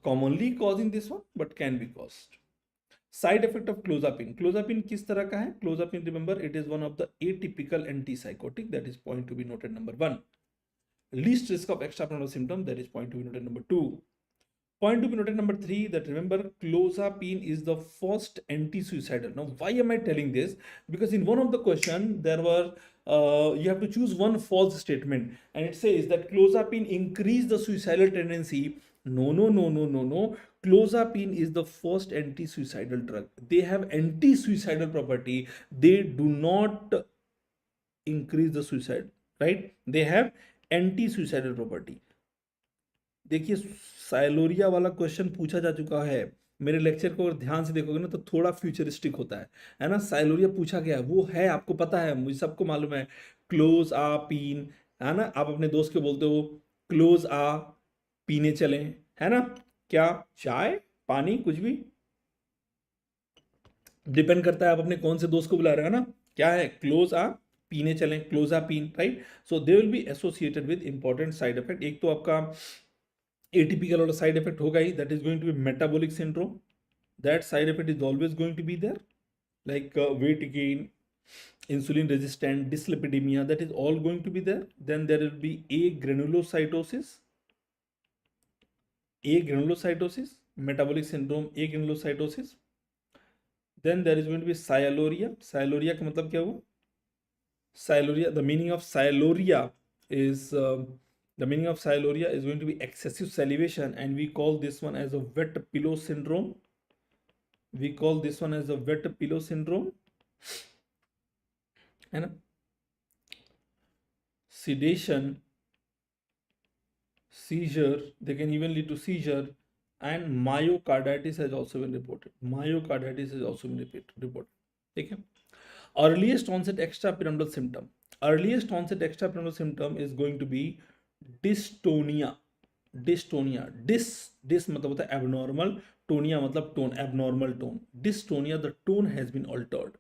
commonly causing this one, but can be caused. Side effect of clozapine. Clozapine किस तरह का है? Clozapine, remember, it is one of the atypical antipsychotic. That is point to be noted number 1. Least risk of extrapyramidal symptom. That is point to be noted number 2. Point to be noted number 3, that remember, clozapine is the first anti-suicidal. Now, why am I telling this? Because in one of the question, there were, you have to choose one false statement. And it says that clozapine increase the suicidal tendency. No. Clozapine is the first anti-suicidal drug. They have anti-suicidal property. They do not increase the suicide, right? They have anti-suicidal property. देखिए, साइलोरिया वाला question पूछा जा चुका है मेरे lecture को, अगर ध्यान से देखोगे ना तो थोड़ा फ्यूचरिस्टिक होता है ना। साइलोरिया पूछा गया, वो है, आपको पता है, मुझे सबको मालूम है। क्लोज आ पीन, है ना। आप अपने दोस्त को बोलते हो क्लोज आ पीने चलें, है ना। क्या? चाय, पानी, कुछ भी डिपेंड करता है आप अपने कौन से दोस्त को बुला रहे हो ना। क्या है? क्लोज आ पीने चलें, clozapine, right. So they will be associated with important side effect. एक तो आपका atypical or side effect होगा ही, that is going to be metabolic syndrome. That side effect is always going to be there, like weight gain, insulin resistant, dyslipidemia, that is all going to be there. Then there will be agranulocytosis, metabolic syndrome, agranulocytosis. Then there is going to be sialorrhea. Sialorrhea का मतलब क्या हुआ? Sialorrhea, the meaning of sialorrhea is going to be excessive salivation, and we call this one as a wet pillow syndrome. है ना। Sedation, seizure, they can even lead to seizure, and myocarditis has also been reported. ठीक है। Earliest onset extrapyramidal symptom. Is going to be dystonia. Dis मतलब होता है abnormal, tonia मतलब tone, abnormal tone. Dystonia, the tone has been altered.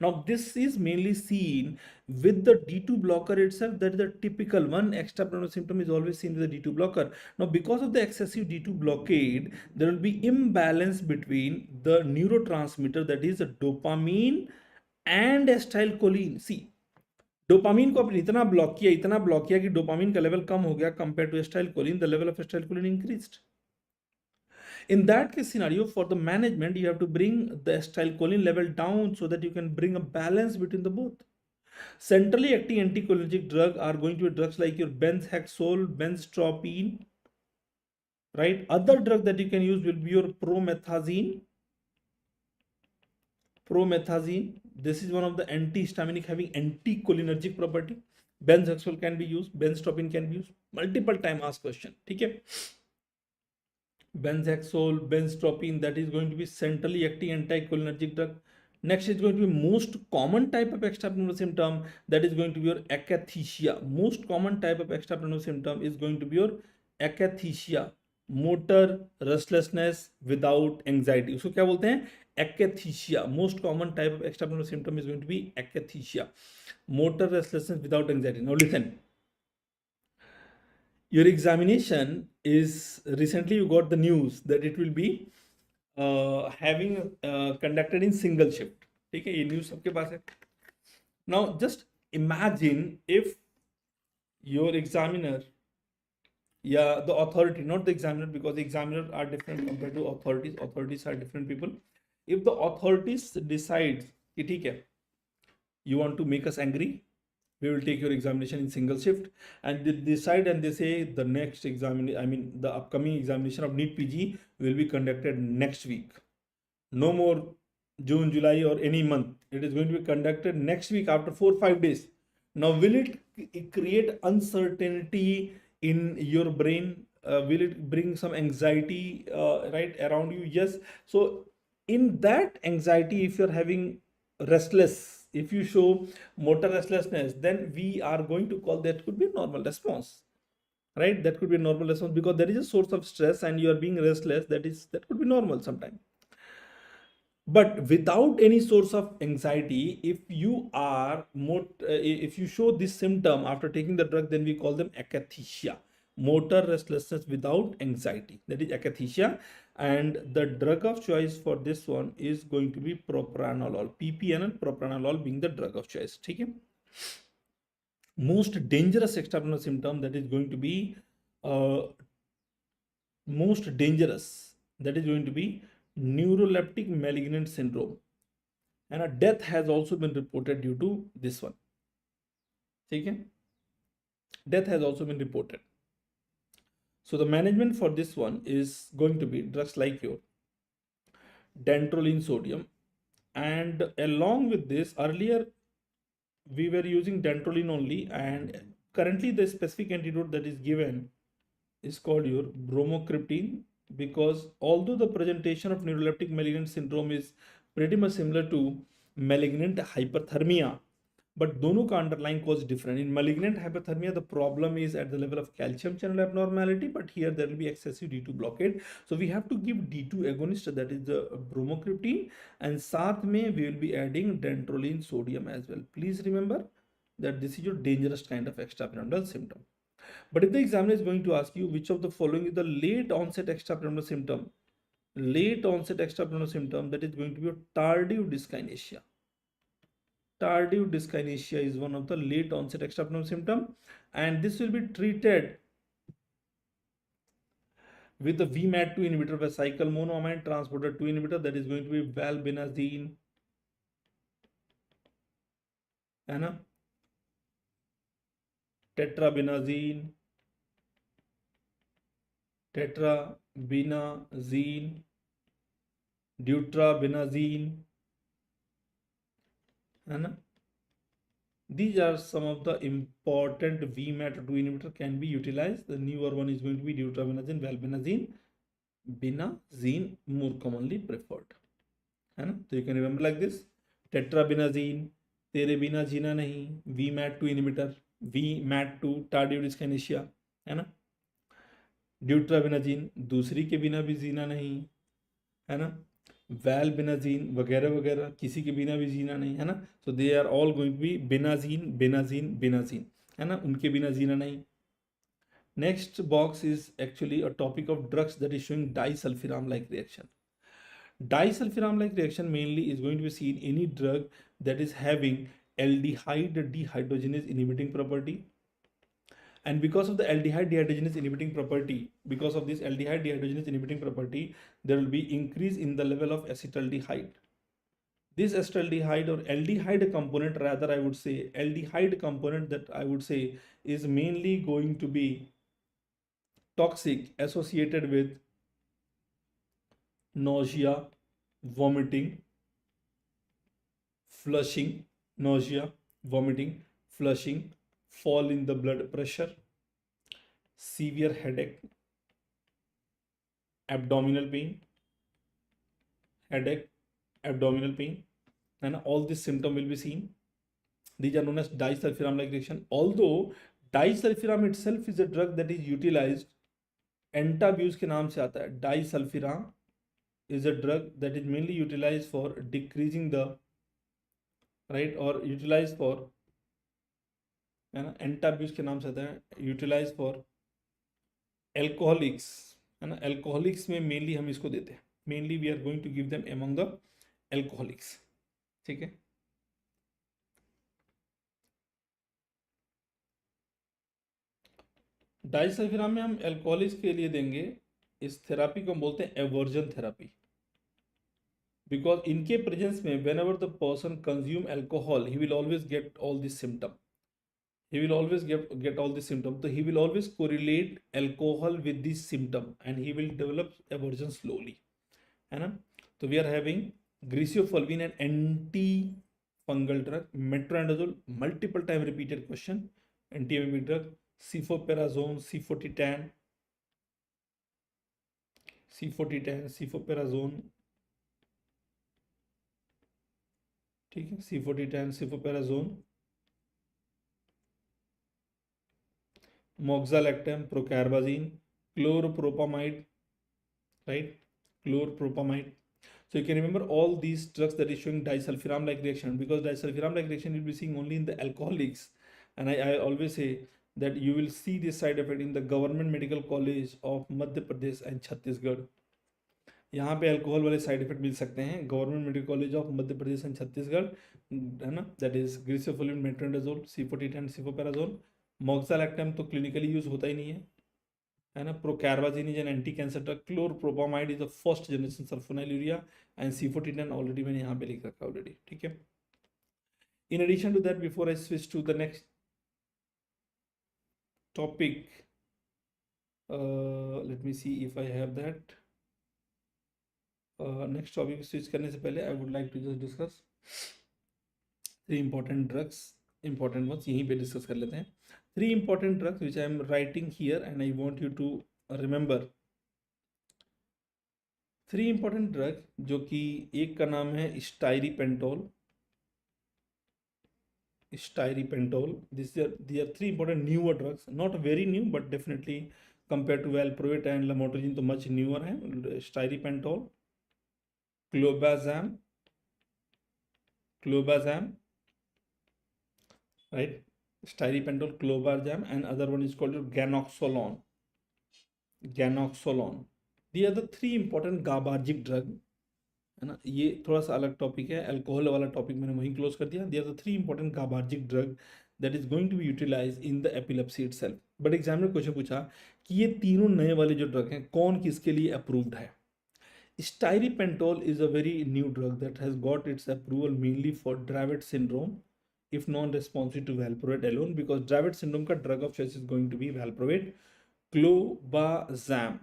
Now this is mainly seen with the D2 blocker itself. That is the typical one. Extrapyramidal symptom is always seen with the D2 blocker. Now because of the excessive D2 blockade, there will be imbalance between the neurotransmitter, that is dopamine and acetylcholine. See, dopamine को आपने इतना block किया कि dopamine का level कम हो गया compare to acetylcholine, the level of acetylcholine increased. In that case scenario, for the management, you have to bring the acetylcholine level down so that you can bring a balance between the both. Centrally acting anticholinergic drug are going to be drugs like your benzhexol, benztropine, right? Other drug that you can use will be your promethazine. This is one of the antihistaminic having anticholinergic property. Benzhexol can be used, benztropine can be used. Multiple time asked question. ठीक है? Benzhexol, benztropine, that is going to be centrally acting anticholinergic drug. Next is going to be most common type of extrapyramidal symptom, that is going to be your akathisia. Most common type of extrapyramidal symptom is going to be your akathisia, motor restlessness without anxiety. उसको क्या बोलते हैं? Akathisia. Most common type of extrapyramidal symptom is going to be akathisia, motor restlessness without anxiety. Now listen, your examination is, recently you got the news that it will be having conducted in single shift. ठीक है, ये news सबके पास है. Now just imagine if your examiner, the authority, not the examiner, because the examiners are different compared to authorities. Authorities are different people. If the authorities decides कि ठीक है, you want to make us angry, we will take your examination in single shift, and they decide and they say the next the upcoming examination of NEET PG will be conducted next week. No more June, July or any month. It is going to be conducted next week after 4 or 5 days. Now will it create uncertainty in your brain? Will it bring some anxiety right around you? Yes. So in that anxiety, if you're having restless, If you show motor restlessness, then we are going to call that could be a normal response, right? That could be a normal response because there is a source of stress and you are being restless. That could be normal sometime. But without any source of anxiety, if you are if you show this symptom after taking the drug, then we call them akathisia, motor restlessness without anxiety. That is akathisia, and the drug of choice for this one is going to be propranolol, PPNL, propranolol being the drug of choice. Okay. Most dangerous external symptom that is going to be most dangerous, that is going to be neuroleptic malignant syndrome, and a death has also been reported due to this one. Okay, death has also been reported. So the management for this one is going to be drugs like your dantrolene sodium, and along with this, earlier we were using dantrolene only, and currently the specific antidote that is given is called your bromocriptine, because although the presentation of neuroleptic malignant syndrome is pretty much similar to malignant hyperthermia, but दोनों का underlying cause different. In malignant hyperthermia, the problem is at the level of calcium channel abnormality, but here there will be excessive D2 blockade. So we have to give D2 agonist, that is the bromocriptine, and साथ में we will be adding dantrolene sodium as well. Please remember that this is your dangerous kind of extrapyramidal symptom. But if the examiner is going to ask you which of the following is the late onset extrapyramidal symptom, that is going to be a tardive dyskinesia. Tardive dyskinesia is one of the late onset extrapyramidal symptom, and this will be treated with the VMAT2 inhibitor of a cycle monoamine transporter 2 inhibitor, that is going to be valbenazine, and tetrabenazine, deutrabenazine, and these are some of the important VMAT2 inhibitor can be utilized. The newer one is going to be deutrabenazine, valbenazine, benazine, more commonly preferred. So you can remember like this: tetrabenazine, तेरे बिना जीना नहीं, VMAT2 inhibitor, VMAT2 tardive dyskinesia, है ना. ड्यूट्राबेनाजीन, दूसरी के बिना भी जीना नहीं, है ना. वैलबेनाजीन वगैरह वगैरह, किसी के बिना भी जीना नहीं, है ना. So they are all going to be benazine, benazine, benazine, है ना. उनके बिना जीना नहीं. Next box is actually a topic of drugs that is showing disulfiram like reaction. Disulfiram like reaction mainly is going to be seen any drug that is having aldehyde dehydrogenase inhibiting property, and because of the aldehyde dehydrogenase inhibiting property, there will be increase in the level of acetaldehyde. This acetaldehyde or aldehyde component, rather I would say aldehyde component, that I would say is mainly going to be toxic, associated with nausea, vomiting, flushing, fall in the blood pressure, severe headache, abdominal pain, and all this symptom will be seen. These are known as disulfiram like reaction. Although disulfiram itself is a drug that is utilized, एंटाब्यूज के नाम से आता है. Disulfiram is a drug that is mainly utilized for decreasing the, right, or utilized for, है ना, एंटाब्यूज के नाम से आता है, यूटिलाइज फॉर एल्कोहलिक्स, है ना. एल्कोहलिक्स में मेनली हम इसको देते हैं, mainly we are going to give them among the alcoholics. ठीक है. डाइसल्फिराम में हम एल्कोहलिक्स के लिए देंगे, इस थेरापी को हम बोलते हैं एवर्जन थेरापी, because इनके प्रेजेंस में whenever the person consume alcohol, he will always get all this symptom. So he will always correlate alcohol with this symptom and he will develop aversion slowly, है ना. So we are having griseofulvin, an anti-fungal drug, metronidazole, multiple time repeated question, anti-emetic drug, cefoperazone, cefoperazone, ठीक है, C4010 सिफोपेराजोन, मोक्सालेक्टम, procarbazine, क्लोरोप्रोपामाइड, right? Chlorpropamide. So you can remember all these drugs that is showing disulfiram-like reaction, because disulfiram-like reaction you'll be seeing only in the alcoholics. And I always say that you will see this side effect in the Government Medical College of Madhya Pradesh and Chhattisgarh. यहाँ पे alcohol वाले side effect मिल सकते हैं government medical college of Madhya Pradesh and Chhattisgarh, है ना, that is griseofulvin, metronidazole, C4010 cefoperazone. Moxalactam तो clinically use होता ही नहीं है ना। Procarbazine is an anti cancer drug, chlorpropamide is the first generation sulfonylurea, and C4010 already मैंने यहाँ पे लिख रखा है ऑलरेडी, ठीक है। In addition to that, before I switch to the next topic, let me see if I have that. Next topic switch करने से पहले I would like to just discuss 3 important drugs, important ones यहीं पे discuss कर लेते हैं। 3 important drugs which I am writing here and I want you to remember। 3 important drug जो कि एक का नाम है स्टाइरिपेंटोल, these are 3 important newer drugs, not very new but definitely compared to valproate and lamotrigine तो much newer है। स्टाइरिपेंटोल, क्लोबाजाम, right? Styripentol, clobazam, and other one is called ganoxolone. These are the 3 important GABAergic drug, है ना। ये थोड़ा सा अलग topic है, alcohol वाला टॉपिक मैंने वहीं क्लोज कर दिया। These are the 3 important GABAergic drug that is going to be utilized in the epilepsy itself। But exam में क्वेश्चन पूछा कि ये तीनों नए वाले जो ड्रग हैं कौन किसके लिए अप्रूव्ड है। Styripentol is a very new drug that has got its approval mainly for Dravet syndrome if non-responsive to valproate alone, because Dravet syndrome का drug of choice is going to be valproate, clobazam.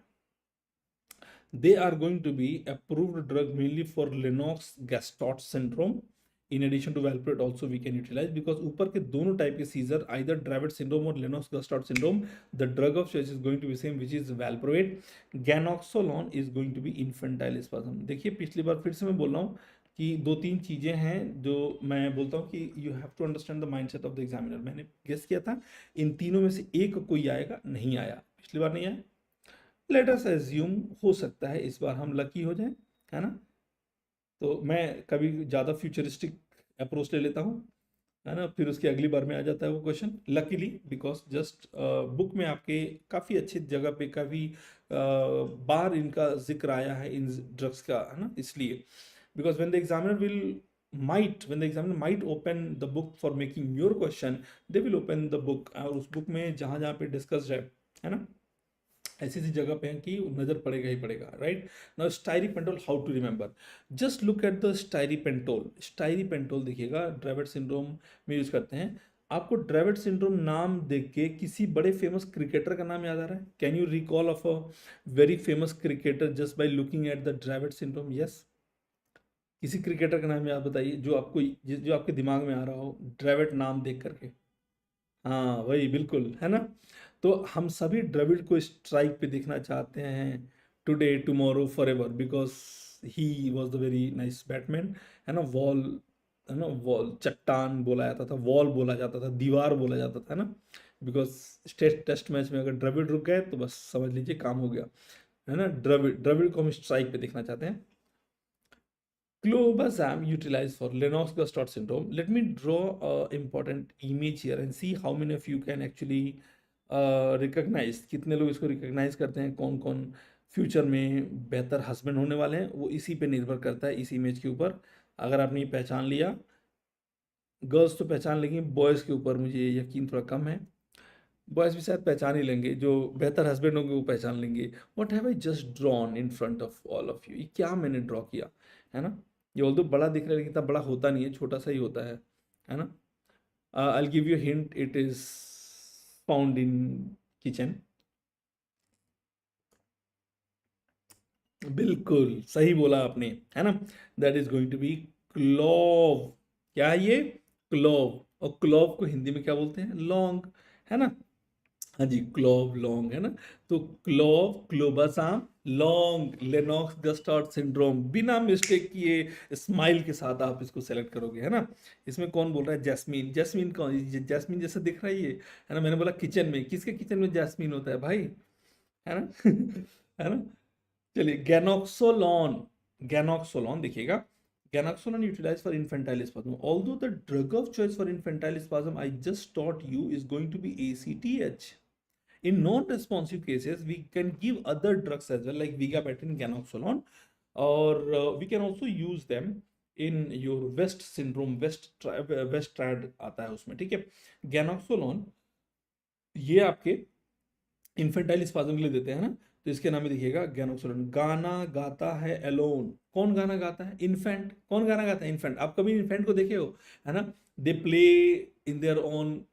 They are going to be approved drug mainly for Lennox-Gastaut syndrome. In addition to valproate also we can utilize, because ऊपर के दोनों type के scissor either Dravet syndrome और Lennox-Gastaut syndrome, the drug of choice is going to be same, which is valproate. Ganoxolone is going to be infantile spasm। देखिए पिछली बार फिर से मैं बोल रहा हूँ कि 2-3 चीज़ें हैं जो मैं बोलता हूँ कि you have to understand the mindset of the examiner. मैंने गेस किया था इन तीनों में से एक कोई आएगा, नहीं आया, पिछली बार नहीं आया। लेट अस एज्यूम हो सकता है इस बार हम लकी हो जाए, है ना। तो मैं कभी ज़्यादा फ्यूचरिस्टिक अप्रोच ले लेता हूँ, है ना, फिर उसकी अगली बार में आ जाता है वो question, luckily, because just book में आपके काफ़ी अच्छी जगह पे काफ़ी बार इनका जिक्र आया है इन ड्रग्स का, है ना, इसलिए because when the examiner might open the book for making your question, they will open the book, और उस बुक में जहाँ जहाँ पे डिस्कस है ना, ऐसी जगह पे है कि नजर पड़ेगा ही पड़ेगा, right. Now stiripentol, how to remember, just look at the stiripentol देखिएगा, ड्राइवेट सिंड्रोम में यूज करते हैं। आपको ड्राइवेट सिंड्रोम नाम देख के किसी बड़े फेमस क्रिकेटर का नाम याद आ रहा है? Can you recall of a very famous cricketer just by looking at the Dravet syndrome? Yes, किसी क्रिकेटर का नाम याद बताइए जो आपको, जो आपके दिमाग में आ रहा हो ड्राविड नाम देख करके। हाँ वही, बिल्कुल, है ना। तो हम सभी ड्राविड को स्ट्राइक पे देखना चाहते हैं, today tomorrow forever, because he was the very nice Batman, है ना। वॉल, है ना, वॉल, चट्टान बोला जाता था, वॉल बोला जाता था, दीवार बोला जाता था, है ना, बिकॉज टेस्ट मैच में अगर ड्राविड रुक गए तो बस समझ लीजिए काम हो गया, है ना। ड्राविड को हम स्ट्राइक पे देखना चाहते हैं। Clobazam utilized for Lennox-Gastaut syndrome. Let me draw an important image here and see how many of you can actually recognize, कितने लोग इसको recognize करते हैं, कौन कौन फ्यूचर में बेहतर हस्बैंड होने वाले हैं, वो इसी पे निर्भर करता है, इस इमेज के ऊपर। अगर आपने ये पहचान लिया, गर्ल्स तो पहचान लेंगी, बॉयज़ के ऊपर मुझे यकीन थोड़ा कम है, बॉयज़ भी शायद पहचान ही लेंगे, जो बेहतर हस्बैंड होंगे वो पहचान लेंगे। What have I just drawn in front of all of you, ये क्या मैंने ड्रॉ किया, है ना। ये ऑल्दो बड़ा दिख रहा है लेकिन इतना बड़ा होता नहीं है, छोटा सा ही होता है ना। I give you hint, it is found in kitchen. बिल्कुल सही बोला आपने, है ना, that is going to be clove. क्या है ये? क्लोव। और क्लोव को हिंदी में क्या बोलते हैं? लौंग, है ना। हाँ जी, क्लोव, लौंग, है ना। तो क्लोव, क्लोबासाम, लॉन्ग लेनॉक्स गस्टार्ड सिंड्रोम, बिना मिस्टेक किए स्माइल के साथ आप इसको सेलेक्ट करोगे, है ना। इसमें कौन बोल रहा है? जैस्मीन। जैस्मीन कौन? जैस्मीन जैसा दिख रहा है ये, है ना। मैंने बोला किचन में, किसके किचन में जैस्मीन होता है भाई, है ना। है ना। चलिए, गैनोक्सोलॉन। गैनोक्सोलॉन देखिएगा, ganaxolone utilized for infantile spasm. Although the drug of choice for infantile spasm I just taught you is going to be ACTH. In non-responsive cases, we can give other drugs as well, like vigabatrin, ganaxolone, or we can also use them in your West syndrome, West triad आता है उसमें, ठीक है। ganaxolone ये आपके infantile spasm के लिए देते हैं ना, तो इसके नाम में देखिएगा गैनोक्सोलन। गाना गाता है एलोन, कौन गाना गाता है? इन्फेंट। कौन गाना गाता है? इन्फेंट। आप कभी इन्फेंट को देखे हो, है ना? They play in their own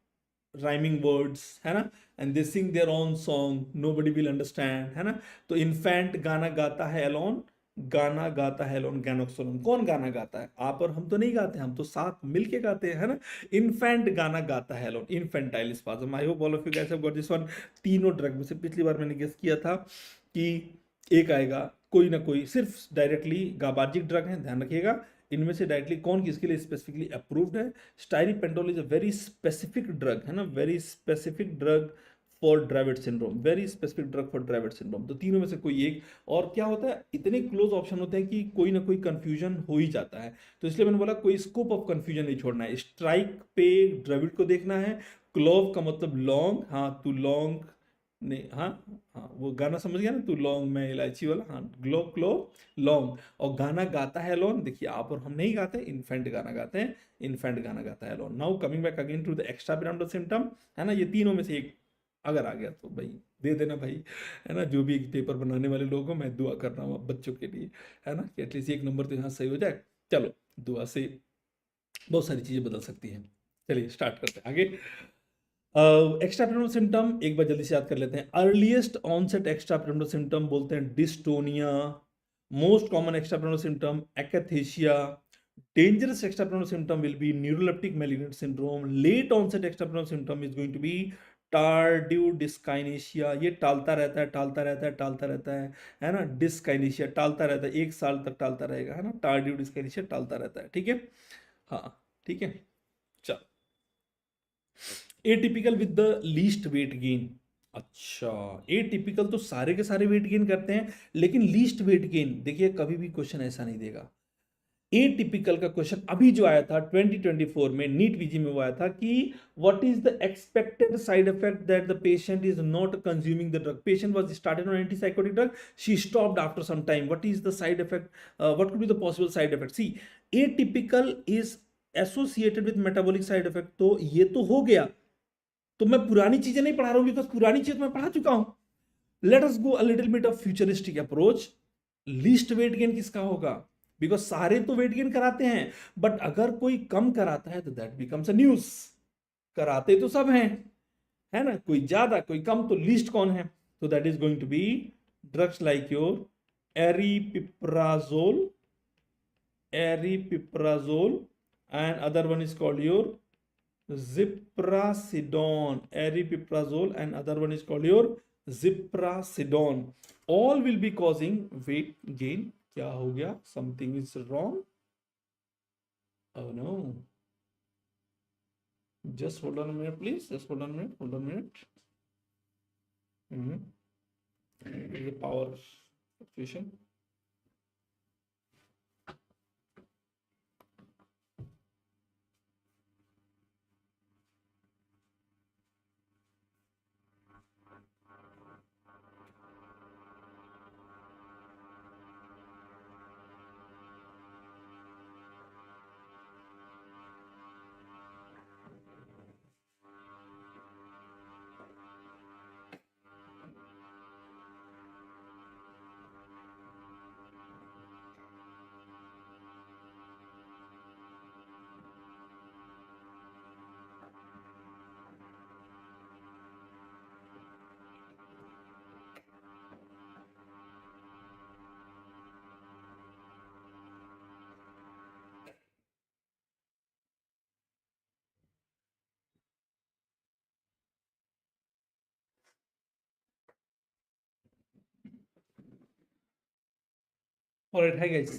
rhyming words, है ना, and they sing their own song, nobody will understand, है ना। तो इन्फेंट गाना गाता है एलोन, गाना गाता है एलोन, गैनोक्सोलन। कौन गाना गाता है? आप और हम तो नहीं गाते, हम तो साथ मिलके गाते हैं, है ना। इन्फेंट गाना गाता है alone, infantile spasm. I hope all of you guys have got this one. तीनों ड्रग में से पिछली बार मैंने गेस किया था कि एक आएगा, कोई ना कोई, सिर्फ डायरेक्टली गाबार्जिक ड्रग है, ध्यान रखिएगा। इनमें से डायरेक्टली कौन किसके लिए स्पेसिफिकली अप्रूव्ड है? Stiripentol is a very specific drug, है ना, very specific drug for Dravet syndrome, very specific drug for Dravet syndrome. तो तीनों में से कोई एक। और क्या होता है, इतने क्लोज ऑप्शन होते हैं कि कोई ना कोई कंफ्यूजन हो ही जाता है, तो इसलिए मैंने बोला कोई स्कोप ऑफ कंफ्यूजन नहीं छोड़ना है। स्ट्राइक पे ड्राविड को देखना है, क्लोव का मतलब लॉन्ग, हाँ तू लॉन्ग, नहीं, हाँ हाँ वो गाना समझ गया ना, तू लॉन्ग मैं इलायची वाला, हाँ ग्लो क्लो लॉन्ग। और गाना गाता है लॉन्ग, देखिए आप और हम नहीं गाते, इन्फेंट गाना गाते हैं, इन्फेंट गाना गाता है long. Now coming back again to the extra pyramidal symptom, है ना, ये तीनों में से एक अगर आ गया तो भाई दे देना भाई, है ना। जो भी पेपर बनाने वाले लोग हो, मैं दुआ कर रहा हूँ बच्चों के लिए, है ना, कि एटलीस्ट एक नंबर तो यहाँ सही हो जाए। चलो, दुआ से बहुत सारी चीज़ें बदल सकती हैं। चलिए स्टार्ट करते हैं आगे। एक्स्ट्रा पिरामिडल सिम्टम एक बार जल्दी से याद कर लेते हैं। Earliest onset extra pyramidal symptom बोलते हैं dystonia. Most common extra pyramidal symptom akathisia. Dangerous extra pyramidal symptom will be neuroleptic malignant syndrome. Late onset extra pyramidal symptom is going to be tardive dyskinesia. ये टालता रहता है, टालता रहता है, टालता रहता है ना। डिस्काइनेशिया टालता रहता है, 1 साल तक टालता रहेगा, है ना। टार्डिव डिस्काइनेशिया टालता रहता है, ठीक है। हाँ ठीक है, चल। Atypical with the least weight gain. अच्छा, एटिपिकल तो सारे के सारे वेट गेन करते हैं, लेकिन लीस्ट वेट गेन देखिए कभी भी क्वेश्चन ऐसा नहीं देगा। एटिपिकल का क्वेश्चन अभी जो आया था 2024 में नीट पीजी में, वो आया था कि what is the expected side effect that the patient is not consuming the drug. Patient was started on antipsychotic drug, she stopped after some time, what is the side effect, what could be the possible side effect. See, atypical is associated with metabolic side effect, तो ये तो हो गया। तो मैं पुरानी चीजें नहीं पढ़ा रहा हूं, बिकॉज पुरानी चीज मैं पढ़ा चुका हूं। Let us go a little bit of futuristic approach. Least weight gain किसका होगा? बिकॉज सारे तो वेट गेन कराते हैं, बट अगर कोई कम कराता है तो दैट बिकम्स अ न्यूज। कराते तो सब हैं, है ना, कोई ज्यादा कोई कम, तो लीस्ट कौन है? तो that is going to be drugs like your aripiprazole, aripiprazole, and other one is called your ziprasidone, aripiprazole, and other one is called your ziprasidone. All will be causing weight gain. क्या हो गया? Something is wrong. Oh no. Just hold on a minute, please. Just hold on a minute. Hold on a minute. This is the power fluctuation. Alright, hi guys,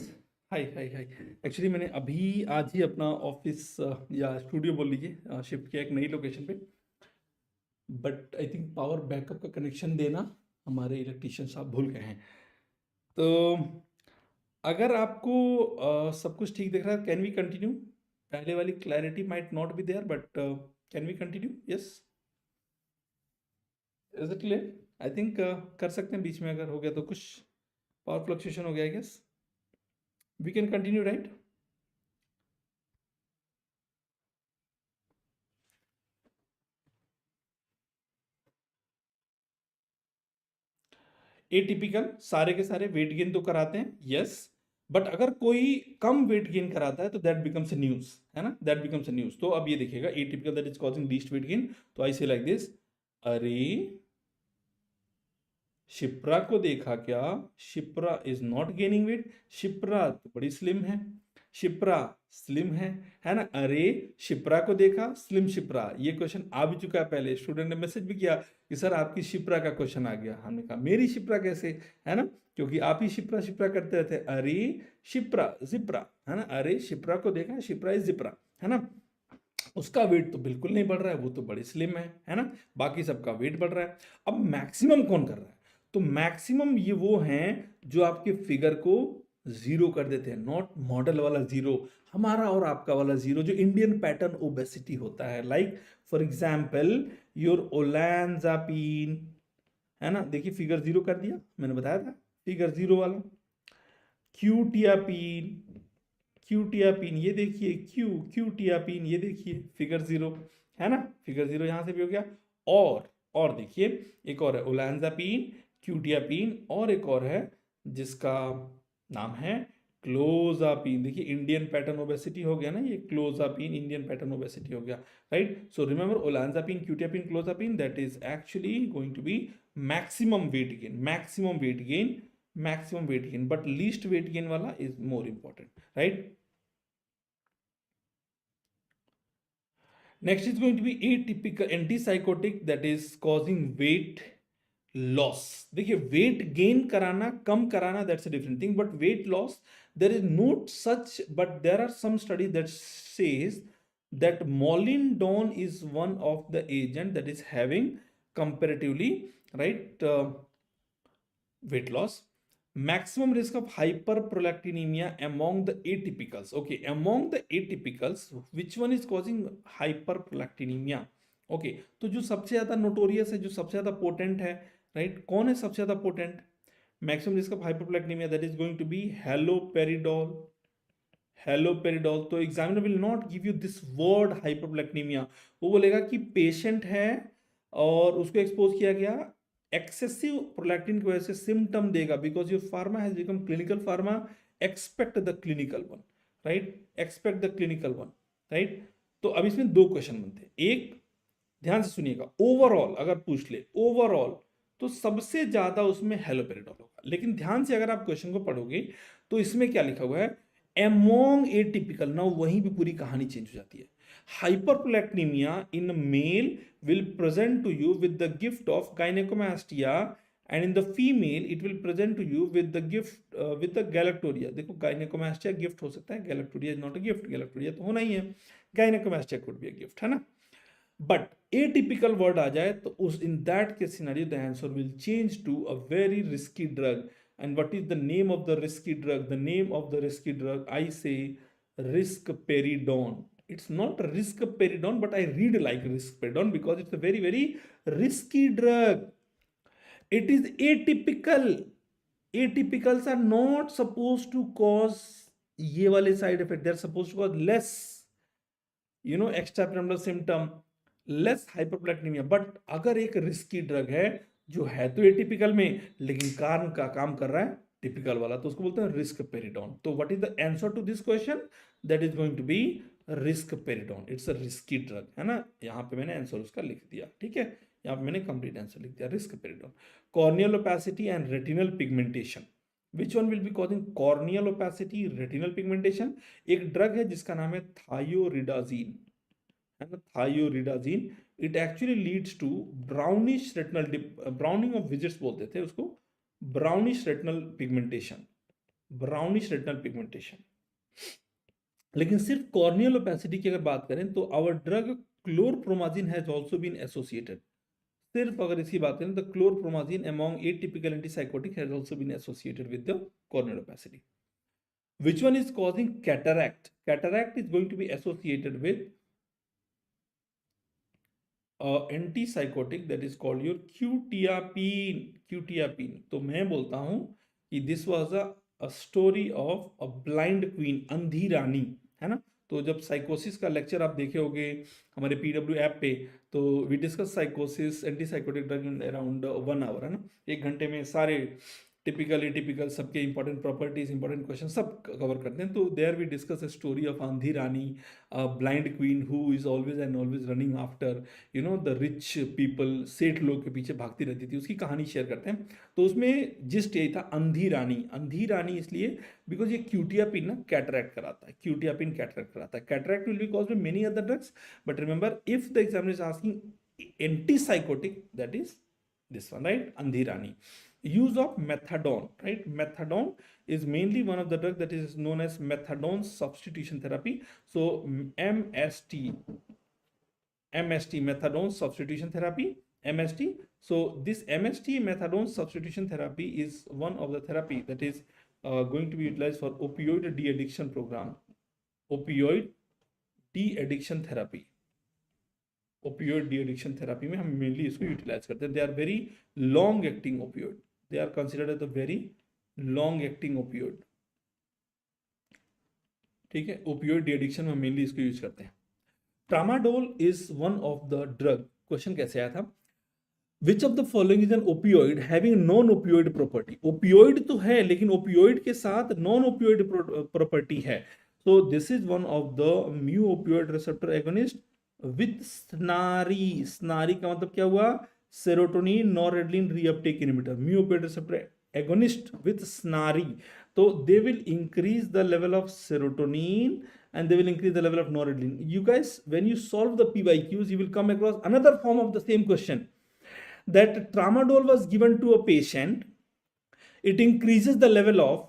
hi hi hi. Actually मैंने अभी आज ही अपना office या studio बोल लीजिए shift किया एक नई लोकेशन पे, but I think power backup का कनेक्शन देना हमारे इलेक्ट्रिशियन साहब भूल गए हैं। तो अगर आपको सब कुछ ठीक दिख रहा है, कैन वी कंटिन्यू? पहले वाली clarity might not be there, but can we continue? Yes, is it clear? I think कर सकते हैं, बीच में अगर हो गया तो कुछ पावर फ्लक्चुएशन हो गया, I guess we can continue, right? Atypical सारे के सारे वेट गेन तो कराते हैं, यस, बट अगर कोई कम वेट गेन कराता है तो दैट बिकम्स अ न्यूज, है ना, दैट बिकम्स अ न्यूज। तो अब ये देखिएगा, atypical that is causing least weight gain, तो आई से लाइक दिस, अरे शिप्रा को देखा क्या, Shipra is not gaining weight, Shipra तो बड़ी स्लिम है, शिप्रा स्लिम है ना। अरे शिप्रा को देखा, स्लिम शिप्रा, ये क्वेश्चन आ भी चुका है पहले, स्टूडेंट ने मैसेज भी किया कि सर आपकी शिप्रा का क्वेश्चन आ गया। हमने कहा मेरी शिप्रा कैसे, है ना, क्योंकि आप ही शिप्रा शिप्रा करते रहते। अरे शिप्रा जिप्रा, है ना, अरे शिप्रा को देखा, शिप्रा इज जिप्रा, है ना। उसका वेट तो बिल्कुल नहीं बढ़ रहा है, वो तो बड़ी स्लिम है ना, बाकी सबका वेट बढ़ रहा है। अब मैक्सिमम कौन कर रहा है? तो मैक्सिमम ये वो हैं जो आपके फिगर को जीरो कर देते हैं, नॉट मॉडल वाला जीरो, हमारा और आपका वाला जीरो, जो इंडियन पैटर्न ओबेसिटी होता है। लाइक फॉर एग्जाम्पल योर ओलैंजापिन, है ना, देखिए फिगर जीरो कर दिया, मैंने बताया था फिगर जीरो वाला। क्यूटियापिन, क्यूटियापिन ये देखिए, क्यूटियापिन ये देखिए फिगर जीरो, है ना, फिगर जीरो यहां से भी हो गया। और देखिए एक और है ओलैंजापिन, क्यूटियापिन, और एक और है जिसका नाम है क्लोजापिन। देखिए इंडियन पैटर्न ओबेसिटी हो गया ना, ये क्लोजापिन इंडियन पैटर्न ओबेसिटी हो गया, right. So remember olanzapine, quetiapine, clozapine, that is actually going to be maximum weight gain, maximum weight gain, maximum weight gain, but least weight gain वाला is more important, right. Next is going to be atypical antipsychotic that is causing weight loss. देखिए weight gain कराना, कम कराना, that's a different thing, but weight loss there is no such, but there are some studies that says that molindone is one of the agent that is having comparatively, right, weight loss. Maximum risk of hyperprolactinemia among the atypicals. Okay, among the atypicals, which one is causing hyperprolactinemia? Okay, तो जो सबसे ज्यादा notorious है, जो सबसे ज्यादा potent है, right, कौन है सबसे ज्यादा potent? Maximum risk of hyperprolactinaemia, that is going to be haloperidol, haloperidol. तो examiner will not give you this word hyperprolactinaemia, वो बोलेगा कि पेशेंट है और उसको एक्सपोज किया गया एक्सेसिव प्रोलैक्टिन की वजह से, सिम्टम देगा, because your pharma has become clinical pharma, expect the clinical one, right, expect the clinical one, right. तो अब इसमें दो क्वेश्चन बनते हैं, एक ध्यान से सुनिएगा, ओवरऑल अगर पूछ ले ओवरऑल तो सबसे ज्यादा उसमें हेलोपेरिडोल होगा, लेकिन ध्यान से अगर आप क्वेश्चन को पढ़ोगे तो इसमें क्या लिखा हुआ है, एमोंग एटिपिकल, ना वहीं पे पूरी कहानी चेंज हो जाती है। Hyperprolactinemia in male will present to you with the gift of gynecomastia, and in the female it will present to you with the gift with the galactoria। देखो gynecomastia गिफ्ट हो सकता है, galactoria is not a gift, galactoria तो होना ही है, gynecomastia could be a gift, है ना। But atypical word आ जाए तो उस in that case scenario the answer will change to a very risky drug. And what is the name of the risky drug? The name of the risky drug, I say risperidone. It's not risperidone, but I read like risperidone because it's a very, very risky drug. It is atypical. Atypicals are not supposed to cause ये वाले side effect. They're supposed to cause less, extrapyramidal symptom, less hyperplatinемia. But अगर एक risky drug है जो है तो atypical में लेकिन कारण का काम कर रहा है टिपिकल वाला, तो उसको बोलते हैं रिस्क पेरिडोन। तो what is the answer to this question? That is going to be risperidone. It's a risky drug, है ना, यहाँ पे मैंने आंसर उसका लिख दिया, ठीक है, यहाँ पे मैंने कंप्लीट आंसर लिख दिया, risperidone. Corneal opacity and retinal pigmentation, which one will be causing corneal opacity, retinal pigmentation? एक ड्रग है जिसका नाम है थायोरिडाजीन, है ना, thioridazine. It actually leads to brownish retinal, browning of visits बोलते थे उसको, brownish retinal pigmentation, brownish retinal pigmentation. लेकिन सिर्फ कॉर्नियल ओपेसिटी की अगर बात करें तो our drug chlorpromazine has also been associated. सिर्फ अगर इसकी बात करें तो क्लोरप्रोमाजिन among atypical antipsychotic has also been associated with the corneal opacity. Which one is causing cataract? Cataract is going to be associated with antipsychotic that is called your quetiapine. Quetiapine. तो मैं बोलता हूं कि this was a story of a blind queen, अंधी रानी, है ना। तो जब साइकोसिस का लेक्चर आप देखे होंगे हमारे पीडब्ल्यू ऐप पे, तो वी डिस्कस साइकोसिस antipsychotic drug in around 1 hour, है ना। 1 घंटे में सारे टिपिकल एटिपिकल सबके इंपॉर्टेंट प्रॉपर्टीज, इंपॉर्टेंट क्वेश्चन सब कवर करते हैं। तो there we discuss a story of आंधी रानी, blind queen who is always and always running after the rich people, सेठ लोग के पीछे भागती रहती थी, उसकी कहानी शेयर करते हैं। तो उसमें जिस्ट यही था, अंधी रानी। अंधी रानी इसलिए बिकॉज ये क्यूटियापिन ना कैटरैक्ट कराता है, क्यूटियापिन कैटरैक्ट कराता है। Cataract will be caused by many other drugs, but remember if the examiner is asking antipsychotic, that is this one, right? अंधी रानी। Use of methadone, right? Methadone is mainly one of the drugs that is known as methadone substitution therapy. So MST, methadone substitution therapy, MST. So this MST, methadone substitution therapy, is one of the therapy that is going to be utilized for opioid de-addiction program. Opioid de-addiction therapy, opioid de addiction therapy में हम mainly इसको utilize करते हैं। They are very long acting opioid, they are considered as the very long acting opioid, ठीक है। Opioid de addiction में mainly इसको use करते हैं। Tramadol is one of the drug, question कैसे आया था, which of the following is an opioid having non opioid property. Opioid तो है लेकिन ओपियोइड के साथ नॉन ओपियोइड प्रॉपर्टी है। So this is one of the mu opioid receptor agonist with SNRI. SNRI का मतलब क्या हुआ, serotonin noradrenaline reuptake inhibitor, mu opioid receptor agonist with SNRI. तो they will increase the level of serotonin and they will increase the level of noradrenaline. You guys, when you solve the PYQs, you will come across another form of the same question, that tramadol was given to a patient, it increases the level of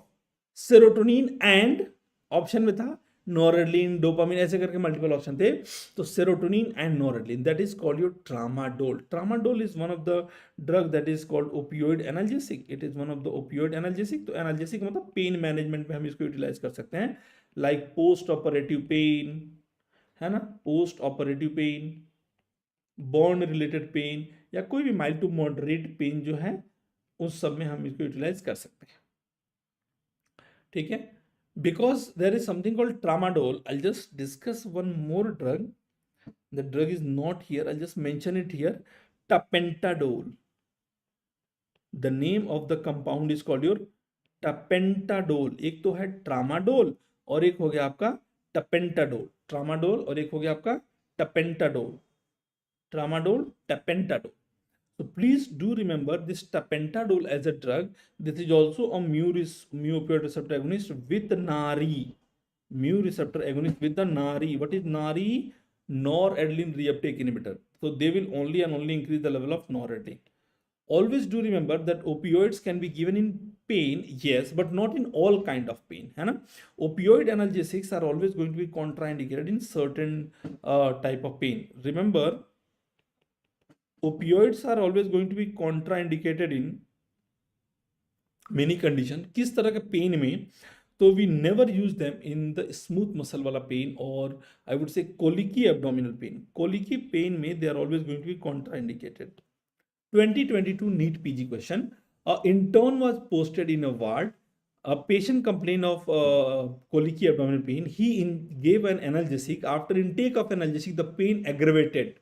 serotonin and option में था noradrenaline, dopamine, ऐसे करके multiple option थे। तो serotonin and noradrenaline, that is called your tramadol. Tramadol is one of the drug that is called opioid analgesic. It is one of the opioid analgesic. तो analgesic मतलब pain management में हम इसको utilise कर सकते हैं, लाइक पोस्ट ऑपरेटिव पेन, है ना, post operative pain, bond related pain, या कोई भी माइल्ड टू मॉडरेट पेन जो है उस सब में हम इसको यूटिलाइज कर सकते हैं, ठीक है। Because there is something called tramadol, I'll just discuss one more drug. The drug is not here, I'll just mention it here. Tapentadol. The name of the compound is called your tapentadol. एक तो है tramadol और एक हो गया आपका tapentadol. Tramadol और एक हो गया आपका tapentadol. Tramadol, tapentadol. So please do remember this tapentadol as a drug. This is also a mu opioid receptor agonist with NARI. Mu receptor agonist with the NARI. What is NARI? Noradrenaline reuptake inhibitor. So they will only and only increase the level of noradrenaline. Always do remember that opioids can be given in pain, yes, but not in all kind of pain, है ना। Opioid analgesics are always going to be contraindicated in certain type of pain. Remember, opioids are always going to be contraindicated in many condition। किस तरह के pen में, तो we never use them in the smooth muscle वाला pen और I would say colicky abdominal pain। colicky pain में they are always going to be contraindicated। 2022 NEET PG question, a intern was posted in a ward, a patient complained of colicky abdominal pain, he gave an analgesic, after intake of analgesic the pain aggravated।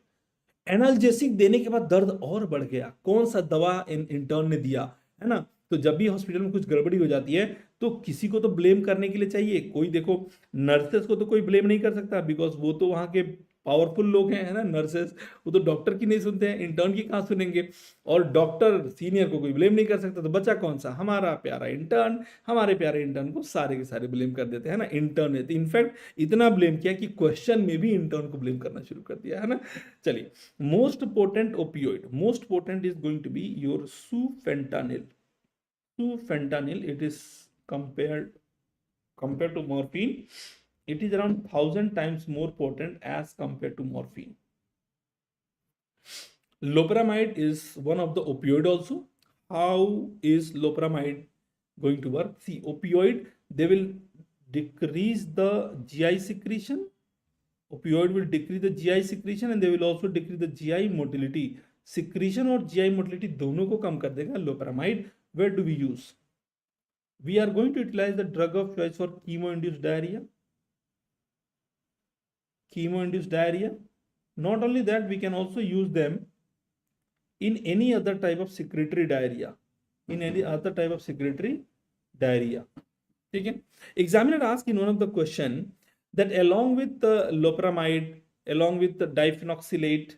Analgesic देने के बाद दर्द और बढ़ गया। कौन सा दवा इंटर्न ने दिया, है ना। तो जब भी हॉस्पिटल में कुछ गड़बड़ी हो जाती है तो किसी को तो ब्लेम करने के लिए चाहिए कोई। देखो नर्सेस को तो कोई ब्लेम नहीं कर सकता बिकॉज वो तो वहां के पावरफुल लोग हैं, है ना। नर्सेस वो तो डॉक्टर की नहीं सुनते हैं, इंटर्न की कहाँ सुनेंगे। और डॉक्टर सीनियर को कोई ब्लेम नहीं कर सकता, तो बचा कौन सा, हमारा प्यारा इंटर्न। हमारे प्यारे इंटर्न को सारे के सारे ब्लेम कर देते हैं ना इंटर्न ने। तो इनफैक्ट इतना ब्लेम किया कि क्वेश्चन में भी इंटर्न को ब्लेम करना शुरू कर दिया, है ना। चलिए, most potent opioid, most potent is going to be your sufentanil. Sufentanil, it is compared to morphine, it is around 1,000 times more potent as compared to morphine. Loperamide is one of the opioid also. How is loperamide going to work? See, opioid, they will decrease the GI secretion. Opioid will decrease the GI secretion and they will also decrease the GI motility. Secretion और GI motility दोनों को कम कर देगा loperamide. Where do we use? We are going to utilize the drug of choice for chemo-induced diarrhea. Chemo-induced diarrhea. Not only that, we can also use them in any other type of secretory diarrhea. Okay? Examiner asked in one of the question that along with the loperamide, along with the diphenoxylate,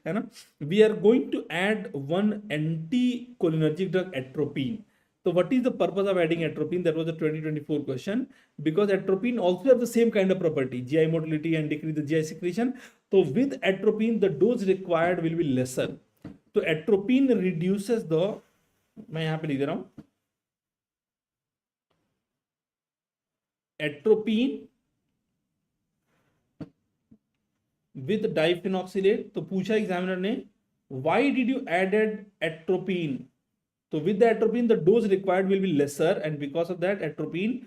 we are going to add one anticholinergic drug, atropine. So what is the purpose of adding atropine? That was a 2024 question. Because atropine also has the same kind of property, GI motility and decrease the GI secretion. So with atropine, the dose required will be lesser. So atropine reduces the, मैं यहाँ पे लिख दे रहा हूँ, atropine with diphenoxylate. तो पूछा examiner ने, why did you added atropine? So with the atropine, the dose required will be lesser, and because of that, atropine,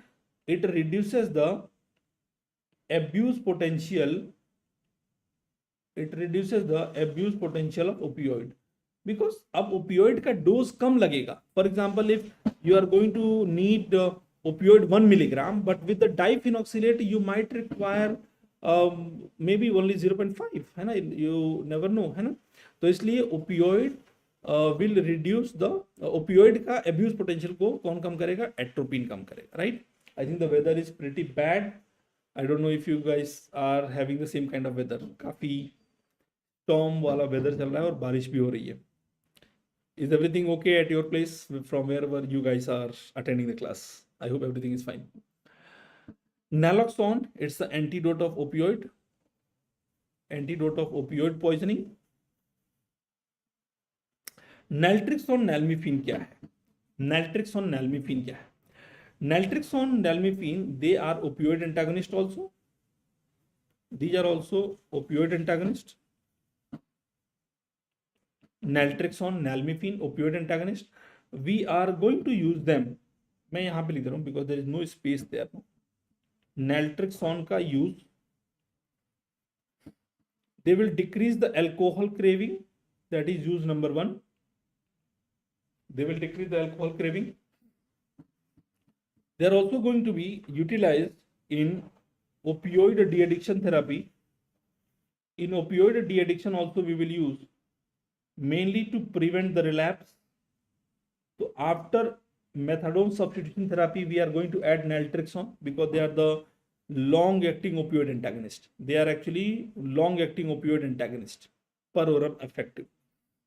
it reduces the abuse potential. It reduces the abuse potential of opioid. Because अब opioid का dose कम लगेगा. For example, if you are going to need opioid 1 milligram, but with the diphenoxylate, you might require maybe only 0.5, है ना? You never know, है ना? तो इसलिए opioid will reduce the opioid का abuse potential को कौन कम करेगा? Atropine कम करेगा, right? I think the weather is pretty bad. I don't know if you guys are having the same kind of weather. काफी storm वाला weather चल रहा है और बारिश भी हो रही है. Is everything okay at your place from wherever you guys are attending the class? I hope everything is fine. Naloxone, it's the antidote of opioid. Antidote of opioid poisoning. Naltrexone, nalmefene क्या है? Naltrexone, nalmefene क्या है? Naltrexone, nalmefene, they are opioid antagonist also. These are also opioid antagonist. Naltrexone, nalmefene, opioid antagonist. We are going to use them. मैं यहाँ पे लिख रहा हूँ because there is no space there. Naltrexone का use, they will decrease the alcohol craving. That is use number 1. They will decrease the alcohol craving. They are also going to be utilized in opioid de-addiction therapy. In opioid de-addiction also we will use mainly to prevent the relapse. So after methadone substitution therapy, we are going to add naltrexone because they are the long-acting opioid antagonist. They are actually long-acting opioid antagonist, per oral effective.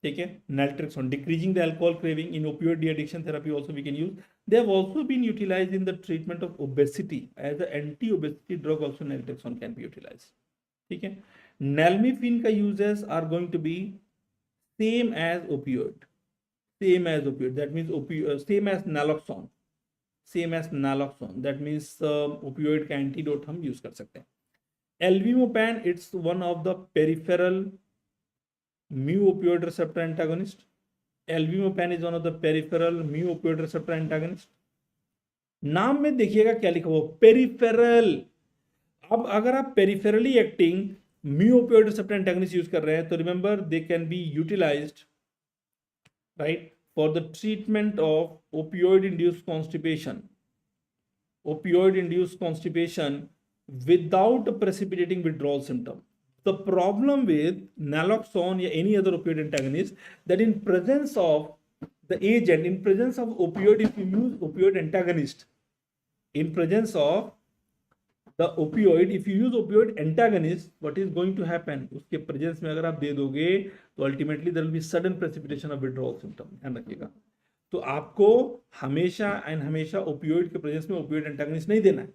Okay, naltrexone, decreasing the alcohol craving. In opioid de-addiction therapy also we can use. They have also been utilized in the treatment of obesity. As an anti-obesity drug also naltrexone can be utilized. Okay, nalmefene ka uses are going to be same as opioid. Same as opioid. That means same as naloxone. Same as naloxone. That means opioid का antidote हम use कर सकते हैं. Albumipan, it's one of the peripheral mu-opioid receptor antagonist. Albumipan is one of the peripheral mu-opioid receptor antagonist. नाम में देखिएगा क्या लिखा हुआ, peripheral. अब अगर आप peripherally acting mu-opioid receptor antagonist use कर रहे हैं, तो remember they can be utilized, right, for the treatment of opioid-induced constipation. Opioid-induced constipation without precipitating withdrawal symptom. The problem with naloxone or any other opioid antagonist, that in presence of the agent, in presence of opioid, if you use opioid antagonist, in presence of the opioid, if you use opioid antagonist, what is going to happen? उसके presence में अगर आप दे दोगे, तो ultimately there will be sudden precipitation of withdrawal symptom. ध्यान रखिएगा. तो आपको हमेशा and हमेशा opioid के presence में opioid antagonist नहीं देना है.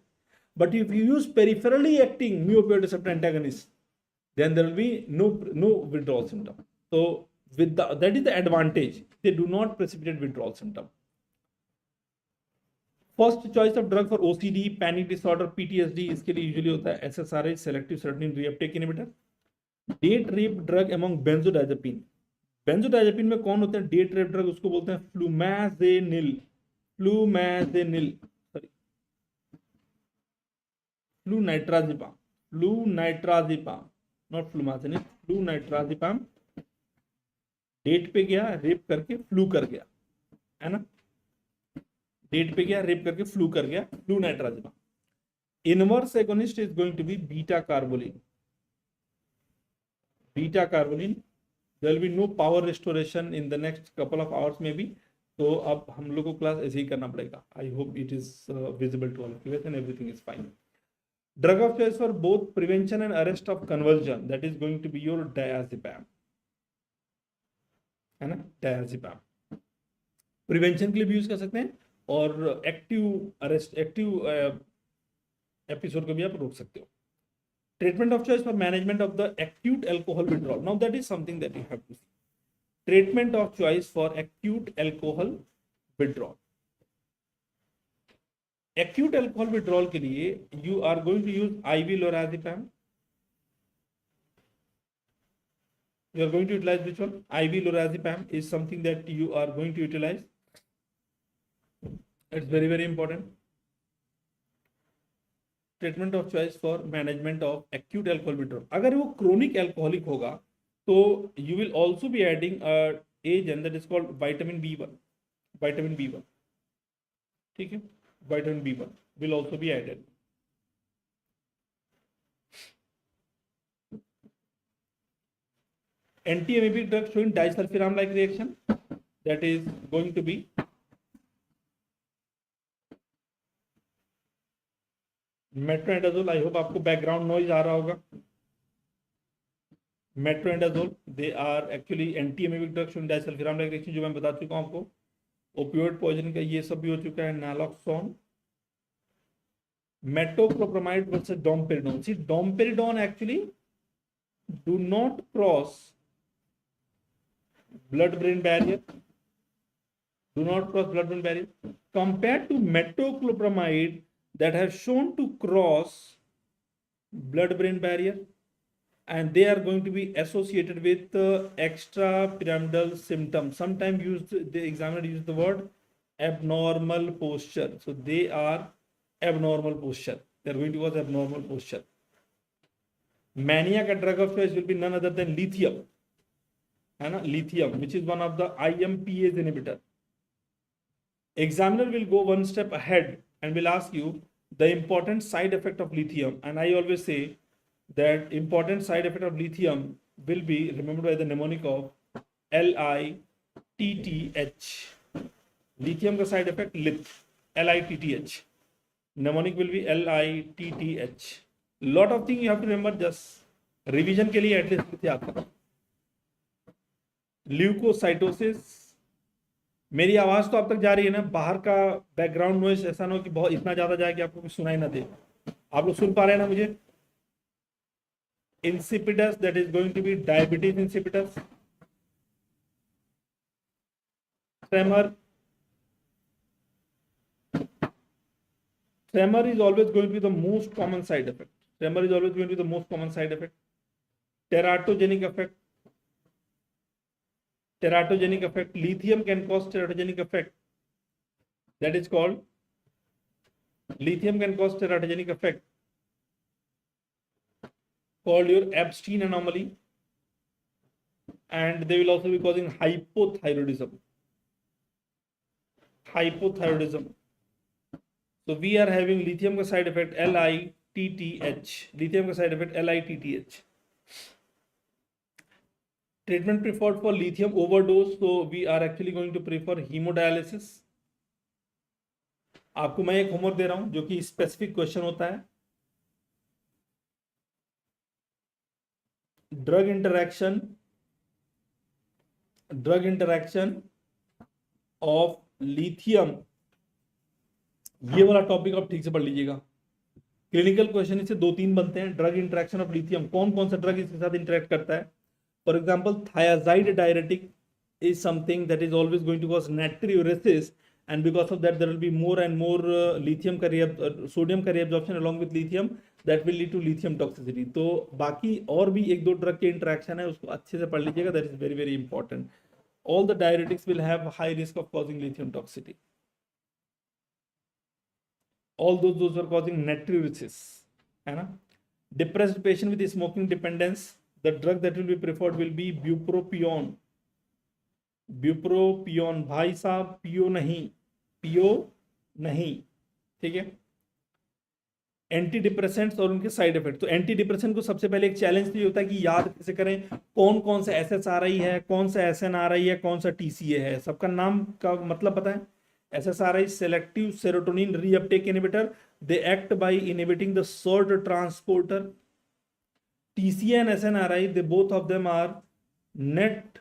But if you use peripherally acting mu-opioid receptor antagonist, then there will be no withdrawal symptom. So with that is the advantage. They do not precipitate withdrawal symptom. First choice of drug for OCD, panic disorder, PTSD, इसके लिए usually होता है SSRI, selective serotonin reuptake inhibitor. Date rape drug among benzodiazepine, benzodiazepine में कौन होते हैं date rape drug, उसको बोलते हैं फ्लूमैजेनिल, फ्लूमैजेनिल सॉरी फ्लूनाइट्राजिपाम, फ्लूनाइट्राजिपाम नॉट फ्लूमाजेनिल, फ्लूनाइट्राजिपाम। डेट पे गया रेप करके फ्लू कर गया, है ना, डेट पे गया रेप करके फ्लू कर गया, flunitrazepam. Inverse agonist is going to be beta carboline, beta carboline. there will be no power restoration in the next couple of hours maybe, तो अब हम लोग को क्लास ऐसे ही करना पड़ेगा। I hope it is visible to all of you and everything is fine. Drug of choice for both prevention and arrest of conversion, that is going to be your diazepam, है ना, डायazepam। Prevention के लिए भी use कर सकते हैं और active arrest, active episode को भी आप रोक सकते हो। Treatment of choice for management of the acute alcohol withdrawal. Now that is something that you have to see. Treatment of choice for acute alcohol withdrawal. Acute alcohol withdrawal के लिए you are going to use IV lorazepam. You are going to utilize which one? IV lorazepam is something that you are going to utilize. It's very very important. Treatment of choice for management of acute alcohol withdrawal. अगर वो chronic alcoholic होगा तो you will also be adding agent that is called vitamin B1, vitamin B1, ठीक है, vitamin B1 will also be added. Anti amoebic drug showing disulfiram like reaction, that is going to be metronidazole. I hope आपको background noise आ रहा होगा। Metronidazole they are actually anti amoebic drug showing disulfiram like reaction, जो मैं बता चुका हूं आपको। ओपियोइड पॉइजन का ये सब भी हो चुका है। Naloxone, metoclopramide versus domperidone. See domperidone actually do not cross blood brain barrier, do not cross blood brain barrier compared to metoclopramide that have shown to cross blood brain barrier, and they are going to be associated with extrapyramidal symptoms. Sometimes the examiner use the word abnormal posture, so they are abnormal posture, they are going to cause abnormal posture. Mania का drug of choice will be none other than lithium, है ना, lithium, which is one of the IMPase inhibitor. Examiner will go one step ahead and will ask you the important side effect of lithium, and I always say that important side effect of lithium will be remembered by the mnemonic of LITTH. Lithium का side effect LITH, LITTH. Mnemonic will be LITTH. Lot of things you have to remember, just revision के लिए at least याद करो। Leukocytosis, मेरी आवाज तो आप तक जा रही है ना, बाहर का बैकग्राउंड नॉइज ऐसा ना हो कि बहुत इतना ज्यादा जाए कि आपको कुछ सुनाई ना दे। आप लोग सुन पा रहे हैं ना मुझे? Insipidus, that is going to be diabetes insipidus. Tremor, tremor is always going to be the most common side effect. Tremor is always going to be the most common side effect. Teratogenic effect. Teratogenic effect. Lithium can cause teratogenic effect. That is called, lithium can cause teratogenic effect called your Epstein anomaly, and they will also be causing hypothyroidism. Hypothyroidism. So we are having lithium का side effect LITTH. Lithium का side effect LITTH. Treatment preferred for lithium overdose, so we are actually going to prefer hemodialysis. आपको मैं एक homework दे रहा हूं जो कि specific question होता है। ड्रग इंटरैक्शन ऑफ लिथियम, ये वाला टॉपिक आप ठीक से पढ़ लीजिएगा। क्लिनिकल क्वेश्चन इससे 2-3 बनते हैं। ड्रग इंटरैक्शन ऑफ लिथियम, कौन कौन सा ड्रग इसके साथ इंटरेक्ट करता है। For example, thiazide diuretic is something that is always going to cause natriuresis and because of that there will be more and more sodium का reabsorption along with lithium that will lead to lithium toxicity. तो बाकी और भी एक दो drug के interaction है, उसको अच्छे से पढ़ लीजिएगा, that is very very important. All the diuretics will have high risk of causing lithium toxicity. All those are causing natriuresis, है ना. Depressed patient with smoking dependence, the drug that will be preferred will be bupropion. bupropion भाई साहब, पियो नहीं, ठीक है. Anti depressants और उनके साइड इफेक्ट. तो एंटी डिप्रेसेंट को सबसे पहले एक चैलेंज तो ये होता है कि याद कैसे करें कौन कौन सा SSRI है, कौन सा SNRI है, कौन सा TCA है. सबका नाम का मतलब पता है. SSRI selective serotonin reuptake inhibitor, they act by inhibiting the SERT transporter. TCA and SNRI, they both of them are NET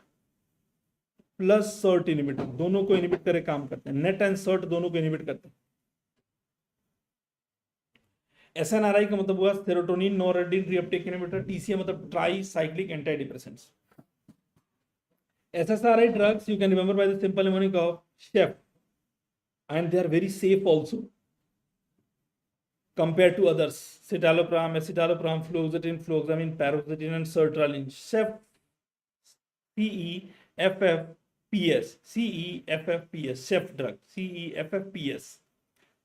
plus SERT inhibitor, दोनों को इनिबिट करे काम करते हैं. नेट एंड SERT दोनों को इनिबिट करते हैं. SNRI का मतलब हुआ serotonin noradrenaline reuptake inhibitor. TCA मतलब try cyclic anti depressants. SSRI drugs you can remember by the simple mnemonic of SHEF, and they are very safe also compared to others. Citalopram, escitalopram, fluoxetine, fluoxamine, paroxetine and sertraline. SHEF, CEFFPS, SHEF drug, CEFFPS.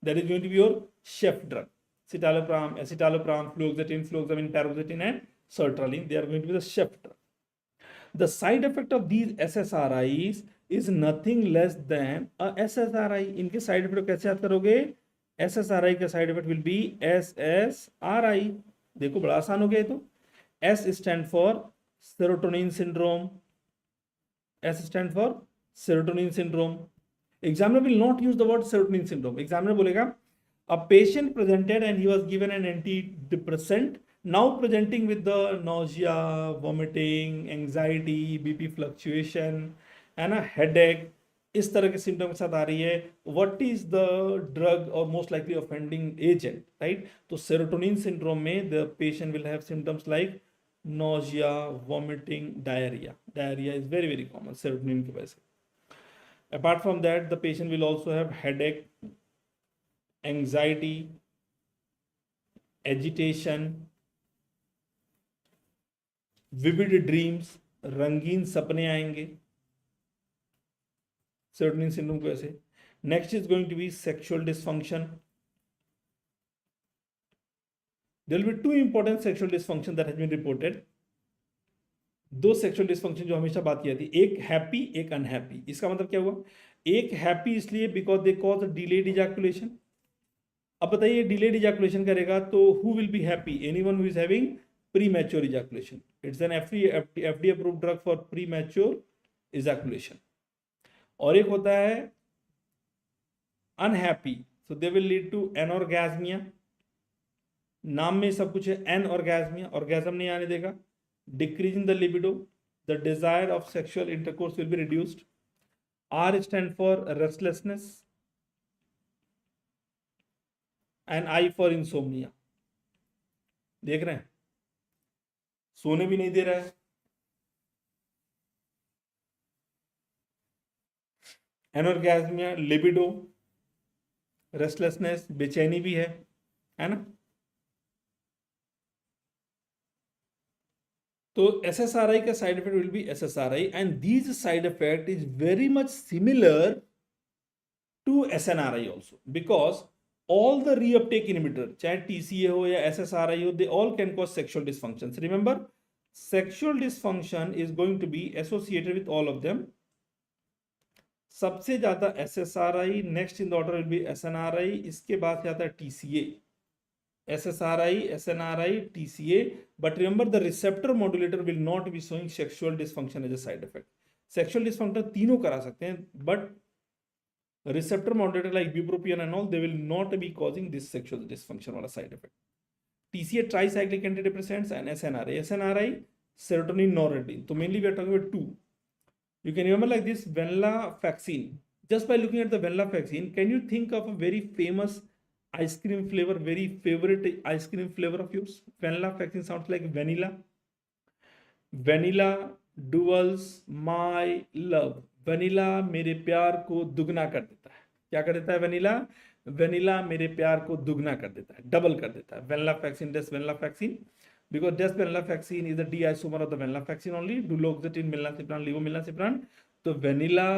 That is going to be your SHEF drug. Citalopram, escitalopram, fluoxetine, fluoxamine, paroxetine and sertraline. They are going to be the SHEF drug. The side effect of these SSRIs is nothing less than a SSRI. इनके side effect कैसे याद करोगे? SSRI का side effect will be SSRI. देखो बड़ा आसान हो गया तो. S stand for serotonin syndrome. S stand for serotonin syndrome. Examiner will not use the word serotonin syndrome. Examiner बोलेगा a patient presented and he was given an antidepressant, now presenting with the nausea, vomiting, anxiety, BP fluctuation and a headache. इस तरह के symptom के साथ आ रही है. What is the drug और most likely offending agent, right? तो serotonin syndrome में the patient will have symptoms like nausea, vomiting, diarrhea. Diarrhea is very very common serotonin की वजह से. Apart from that, the patient will also have headache, anxiety, agitation, vivid dreams, रंगीन सपने आएंगे serotonin syndrome की वजह से. Next is going to be sexual dysfunction. There will be two important sexual dysfunction that has been reported. दो sexual dysfunction जो हमेशा बात की जाती है, एक happy एक unhappy. इसका मतलब क्या हुआ? एक happy इसलिए because they cause delayed ejaculation. अब बताइए delayed ejaculation करेगा तो who will be happy? Anyone who is having premature ejaculation. It's an FDA approved drug for premature ejaculation. और एक होता है unhappy, so they will lead to anorgasmia. नाम में सब कुछ है. anorgasmia, orgasm नहीं आने देगा. Decreasing the libido, the desire of sexual intercourse will be reduced. R stand for restlessness and I for insomnia. देख रहे हैं, सोने भी नहीं दे रहा है. एनोर्गेस्मिया, लिबिडो, रेस्टलेसनेस, बेचैनी भी है ना. तो SSRI का side effect will be SSRI and these side effect is very much similar to SNRI also, because all the reuptake inhibitor, चाहे TCA हो या SSRI हो, they all can cause sexual dysfunctions. Remember, sexual dysfunction is going to be associated with all of them. सबसे ज्यादा SSRI, next in the order will be SNRI, इसके बाद आता है TCA. SSRI, SNRI, TCA, but remember the receptor modulator will not be showing sexual dysfunction as a side effect. Sexual dysfunction तीनों करा सकते हैं, but receptor modulator like bupropion and all, they will not be causing this sexual dysfunction or a side effect. TCA tricyclic antidepressants and SNRI. SNRI serotonin noradrenaline. So mainly we are talking about two. You can remember like this venlafaxine. Just by looking at the venlafaxine, can you think of a very famous ice cream flavor, very favorite ice cream flavor of yours? Venlafaxine sounds like vanilla. Vanilla duals my love. Vanilla मेरे प्यार को दुगना कर देता है. क्या कर देता है वेनिला? वेनिला मेरे प्यार को दुगना कर देता है, डबल कर देता है. वेनिलाफैक्सिन, desvenlafaxine, because desvenlafaxine is the D isomer of the venlafaxine only, duloxetine, milnacipran, levomilnacipran. तो vanilla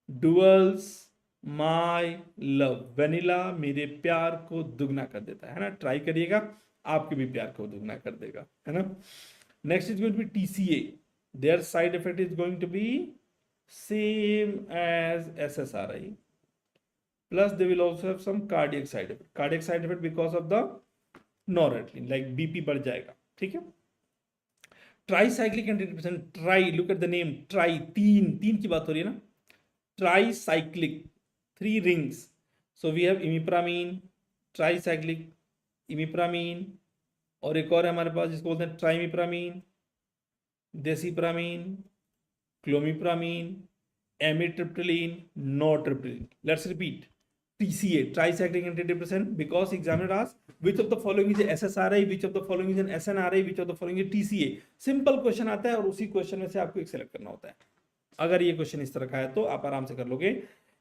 duals my love, vanilla मेरे प्यार को दुगना कर देता है ना. ट्राई करिएगा, आपके भी प्यार को दुगना कर देगा, है ना. Next is going to be TCA. Their side effect is going to be same as SSRI, plus they will also have some cardiac side effect because of the noradrenaline, like BP बढ़ जाएगा, ठीक है. Tricyclic antidepressant, tri, look at the name, tri, तीन की बात हो रही है ना. Tricyclic, 3 rings. So we have imipramine, tricyclic, imipramine, और एक और है हमारे पास जिसको बोलते हैं trimipramine, desipramine, clomipramine, amitriptyline, nortriptyline. Let's repeat. TCA, tricyclic antidepressant, because examiner asks which of the following is SSRI, which of the following is an SNRI, which of the following is TCA. Simple question आता है और उसी question में से आपको एक select करना होता है. अगर ये क्वेश्चन इस तरह का है तो आप आराम से कर लोगे.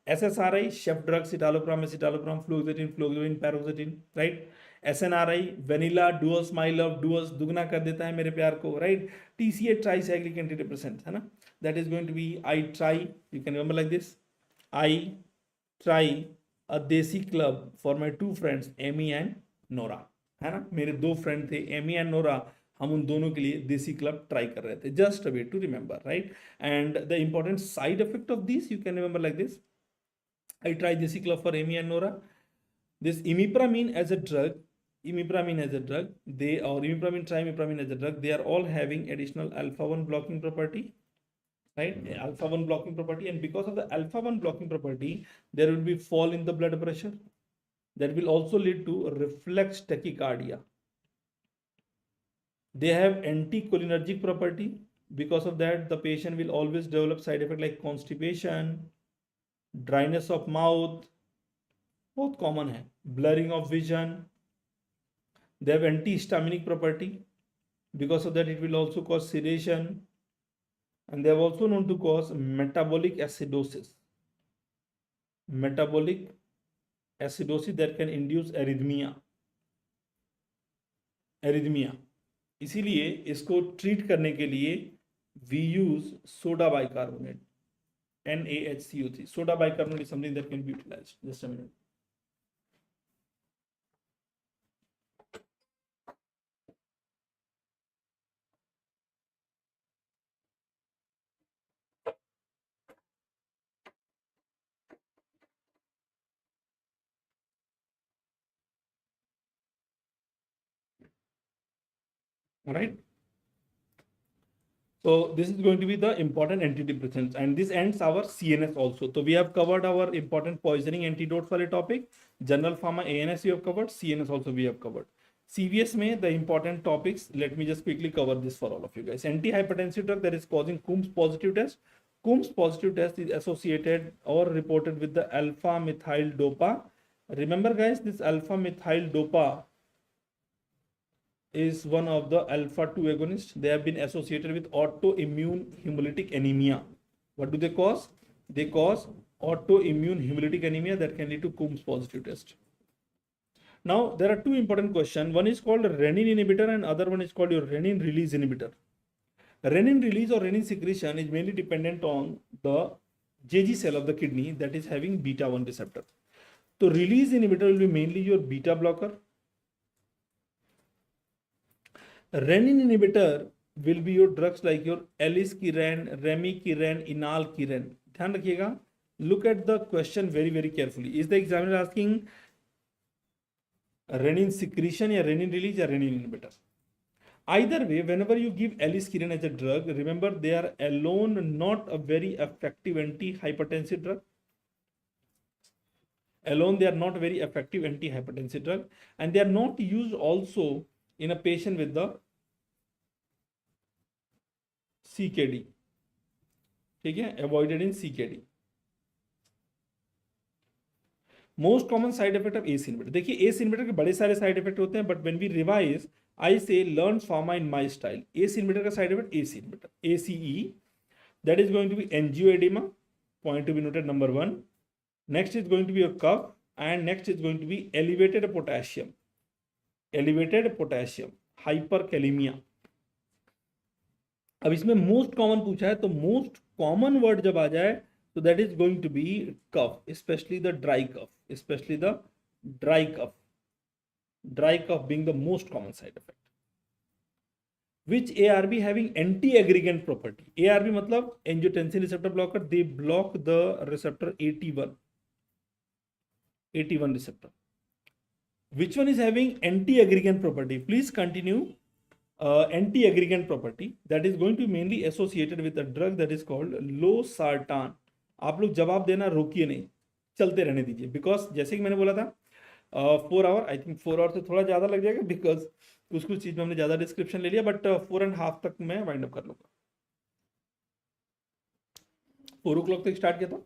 SSRI, safe drug, citalopram, escitalopram, fluoxetine, paroxetine, right. SNRI, vanilla duals my love, duals दुगना कर देता है मेरे प्यार को, राइट. TCA, ट्राईसाइक्लिक एंटीडिप्रेसेंट, है ना. That is going to be I try. You can remember like this, I try a desi club for my 2 friends Amy and Nora, है ना. मेरे 2 फ्रेंड थे एमी एंड नोरा, हम उन दोनों के लिए देसी क्लब ट्राई कर रहे थे. Just a way to remember, right. And the important side effect of this you can remember like this, I try desi club for Amy and Nora. This imipramine as a drug, they, or imipramine, trimipramine as a drug, they are all having additional alpha-1 blocking property, right. Alpha-1 blocking property, and because of the alpha-1 blocking property there will be fall in the blood pressure, that will also lead to reflex tachycardia. They have anticholinergic property, because of that the patient will always develop side effect like constipation, dryness of mouth, बहुत common है, blurring of vision. They have antihistaminic property, because of that it will also cause sedation, and they are also known to cause metabolic acidosis. Metabolic acidosis that can induce arrhythmia. इसीलिए इसको treat करने के लिए we use soda bicarbonate, NaHCO3. Soda bicarbonate is something that can be utilized. Just a minute. All right. So this is going to be the important antidepressants, and this ends our CNS also. So we have covered our important poisoning antidotes वाले topic. General pharma ANS we have covered, CNS also we have covered. CVS में the important topics, let me just quickly cover this for all of you guys. Antihypertensive drug that is causing Coombs positive test. Coombs positive test is associated or reported with the alpha methyl dopa. Remember guys, this alpha methyl dopa is one of the alpha-2 agonists. They have been associated with autoimmune hemolytic anemia. What do they cause? They cause autoimmune hemolytic anemia that can lead to Coombs positive test. Now there are 2 important questions. One is called renin inhibitor and other one is called your renin release inhibitor. Renin release or renin secretion is mainly dependent on the JG cell of the kidney that is having beta-1 receptor. So release inhibitor will be mainly your beta blocker. Renin inhibitor will be your drugs like your Elisquiran, Remiquiran, Enalquiran. ध्यान रखिएगा. Look at the question very very carefully. Is the examiner asking renin secretion या renin release या renin inhibitor? Either way, whenever you give Elisquiran as a drug, remember they are alone not a very effective antihypertensive drug. Alone they are not very effective antihypertensive drug, and they are not used also in a patient with the CKD. ठीक है, avoided in CKD. Most common side effect of ACE inhibitor. देखिए ACE inhibitor के बड़े सारे side effect होते हैं, but when we revise, I say learn pharma in my style. ACE inhibitor का side effect ACE inhibitor, ACE, that is going to be angioedema. Point to be noted number 1. next is going to be your cough, and next is going to be elevated potassium, hyperkalemia. अब इसमें most common पूछा है, तो most common word जब आ जाए तो that is going to be cough, specially the dry cough being the most common side effect. Which ARB having anti-aggregant property? ARB मतलब angiotensin receptor blocker, they block the receptor AT1 receptor. Which one is having anti-aggregant property? Please continue. Anti-aggregant property that is going to be mainly associated with a drug that is called losartan. आप लोग जवाब देना रोकिए नहीं, चलते रहने दीजिए, because जैसे कि मैंने बोला था 4 आवर, आई थिंक 4 आवर से थोड़ा ज़्यादा लग जाएगा, बिकॉज कुछ चीज़ में हमने ज़्यादा डिस्क्रिप्शन ले लिया, बट 4.5 तक मैं वाइंड अप कर लूँगा. 4 o'clock तक स्टार्ट किया था,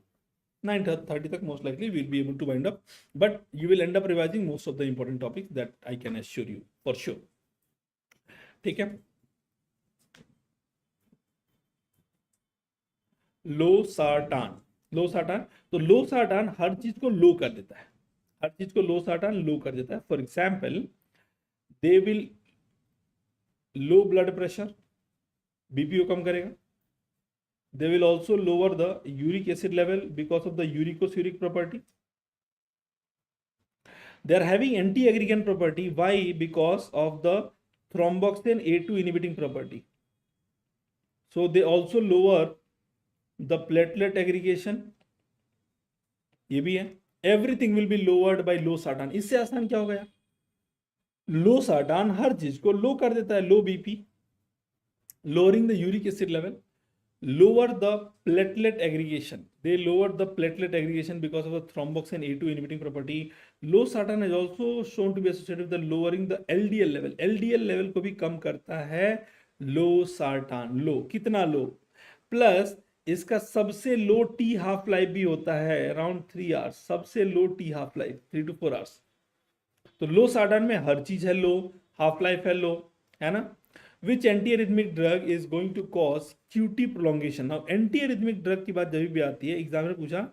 9:30 तक most likely will be able to wind up, but you will end up revising most of the important topics that I can assure you for sure. ठीक है. लोसार्टान, तो लोसार्टान हर चीज को लो कर देता है, for example they will low blood pressure, BP को कम करेगा. They will also lower the uric acid level because of the uricosuric property. They are having anti aggregant property. Why? Because of the thromboxane A2 inhibiting property. So they also lower the platelet aggregation. ये भी है. Everything will be lowered by losartan. इससे आसान क्या हो गया? losartan हर चीज को लो कर देता है. लो BP, lowering the uric acid level, lower the platelet aggregation. They lower the platelet aggregation because of the thromboxane A2 inhibiting property. Losartan is also shown to be associated with the lowering the LDL level. LDL level को भी कम करता है losartan. लो कितना लो? Plus इसका सबसे लो T half life भी होता है अराउंड 3 आवर्स. सबसे लो T half life 3 to 4 hours. तो losartan में हर चीज है लो, हाफ लाइफ है लो, है ना. Which antiarrhythmic drug is going to cause QT prolongation? Now antiarrhythmic drug की बात जब भी आती है, एग्जाम में पूछा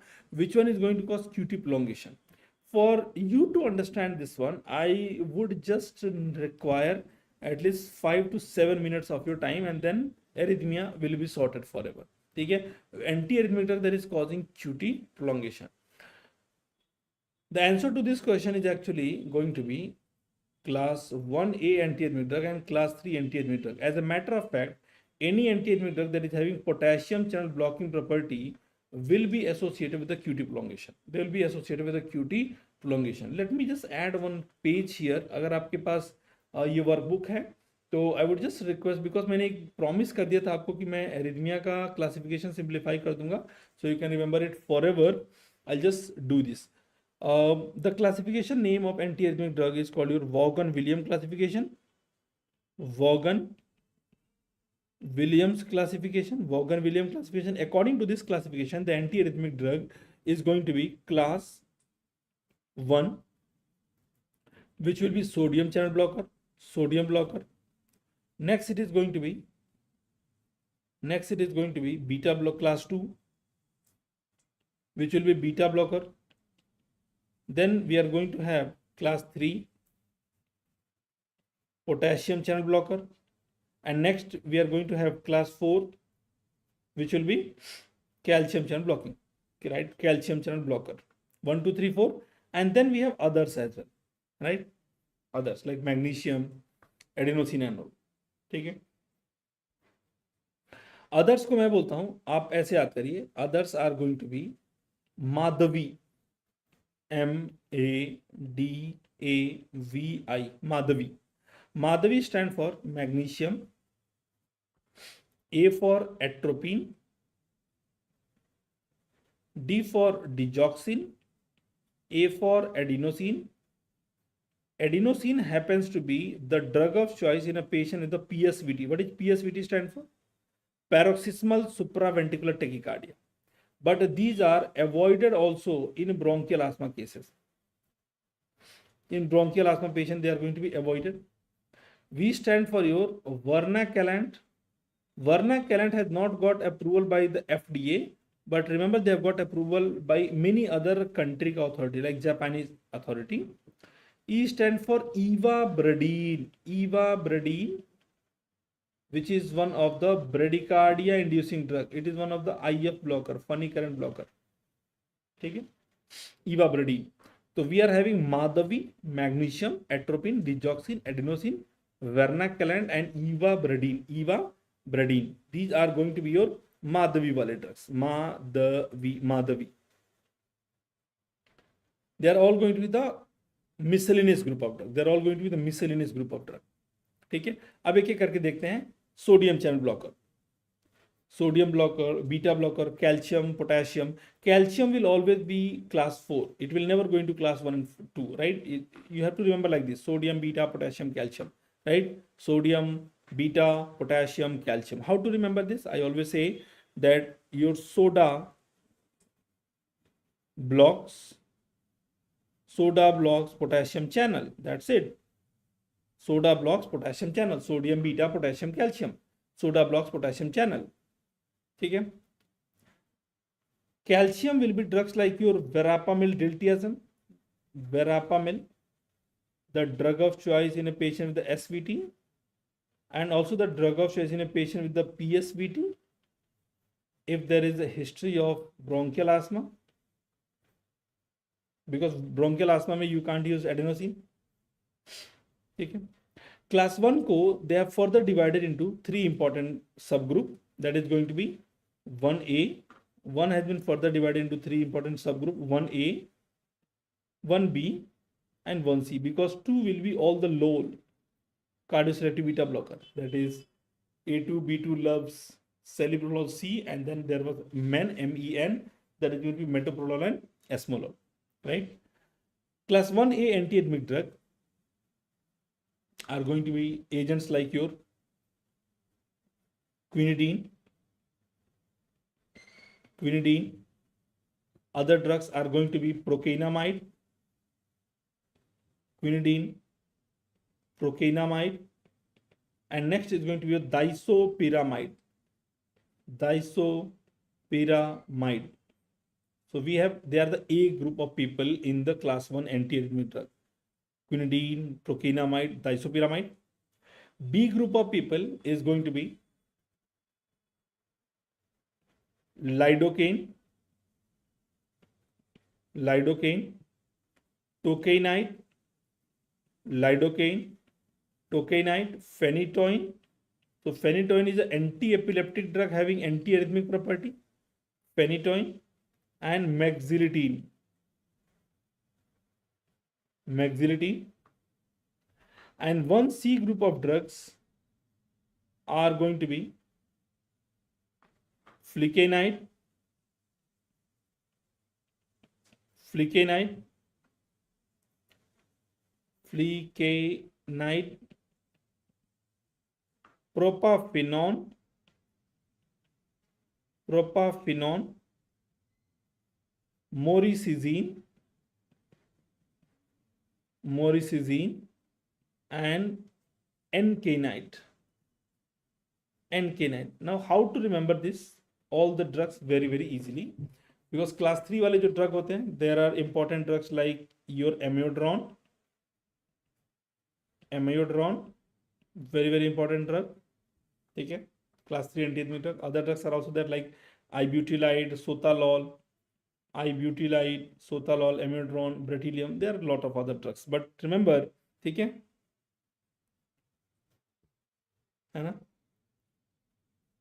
which one is going to cause QT prolongation? For you to understand this one, I would just require at least 5 to 7 minutes of your time, and then arrhythmia will be sorted forever. ठीक है. Antiarrhythmic drug that is causing QT prolongation. The answer to this question is actually going to be class 1A antiarrhythmic drug and class 3 antiarrhythmic drug. As a matter of fact, any antiarrhythmic drug that is having potassium channel blocking property will be associated with the QT prolongation. They will be associated with the QT prolongation. Let me just add one page here. अगर आपके पास ये workbook है तो I would just request, because मैंने एक promise कर दिया था आपको कि मैं एरिथमिया का क्लासिफिकेशन सिंप्लीफाई कर दूंगा, so you can remember it for ever. I just do this. The classification name of antiarrhythmic drug is called your Vaughan-Williams classification. Vaughan-Williams classification. According to this classification, the antiarrhythmic drug is going to be class 1, which will be sodium channel blocker. Next it is going to be beta block class 2, which will be beta blocker. Then we are going to have class 3 potassium channel blocker, and next we are going to have class 4, which will be calcium channel blocking, right? Calcium channel blocker 1, 2, 3, 4, and then we have others as well, right? Others like magnesium, adenosine and all. ठीक है. Others को मैं बोलता हूं, आप ऐसे याद करिए. Others are going to be Madhavi, MADAVI, Madhavi stand for magnesium, A for atropine, D for digoxin, A for adenosine. Adenosine happens to be the drug of choice in a patient with the PSVT. What is PSVT stand for? Paroxysmal supraventricular tachycardia. But these are avoided also in bronchial asthma cases. In bronchial asthma patient, they are going to be avoided. We stand for your Varnacalant. Varnacalant has not got approval by the FDA, but remember they have got approval by many other country authority like Japanese authority. E stand for ivabradine. Ivabradine, which is one of the bradycardia inducing drug. It is one of the IF blocker, funny current blocker. Okay? Ivabradine. So we are having Madhavi, magnesium, atropine, digoxin, adenosine, vernaculant, and ivabradine. Ivabradine. These are going to be your Madhavi wale drugs. Madhavi. They are all going to be the miscellaneous group of drug. They are all going to be the miscellaneous group of drug. ठीक है, अब एक एक करके देखते हैं. Sodium channel blocker, sodium blocker, beta blocker, calcium, potassium. Calcium will always be class 4. It will never go into class 1 and 2, right? You have to remember like this: sodium, beta, potassium, calcium, right? Sodium, beta, potassium, calcium. How to remember this? I always say that your soda blocks potassium channel. That's it. Soda blocks potassium channel. Sodium, beta, potassium, calcium. Soda blocks potassium channel. ठीक है. Calcium will be drugs like your verapamil, diltiazem. Verapamil, the drug of choice in a patient with the SVT, and also the drug of choice in a patient with the PSVT if there is a history of bronchial asthma, because bronchial asthma में you can't use adenosine. ठीक है. Class 1 को they have further divided into 3 important subgroup. That is going to be 1A. 1 has been further divided into 3 important subgroup: 1A, 1B, and 1C, because 2 will be all the low cardioselective beta blocker. That is A2, B2 loves celiprolol C, and then there was MEN, MEN, that is going to be metoprolol and esmolol, right? Class 1A antiarrhythmic drug are going to be agents like your quinidine. Other drugs are going to be procainamide, quinidine, procainamide, and next is going to be a disopyramide. So we have, they are the A group of people in the class 1 antiarrhythmic drug: quinidine, procainamide, disopyramide. B group of people is going to be lidocaine, tocainide, phenytoin. So phenytoin is an anti-epileptic drug having antiarrhythmic property. Phenytoin and maxilitine. And 1C group of drugs are going to be flecainide, propafenone, moricizine, and NK-nite. Now, how to remember this? All the drugs very easily, because class 3 वाले जो drug होते हैं, there are important drugs like your amiodarone, very important drug. ठीक है, class 3 antiarrhythmic drug. Other drugs are also there like ibutylide, sotalol, amiodarone, bretylium. There are a lot of other drugs, but remember, ठीक है ना,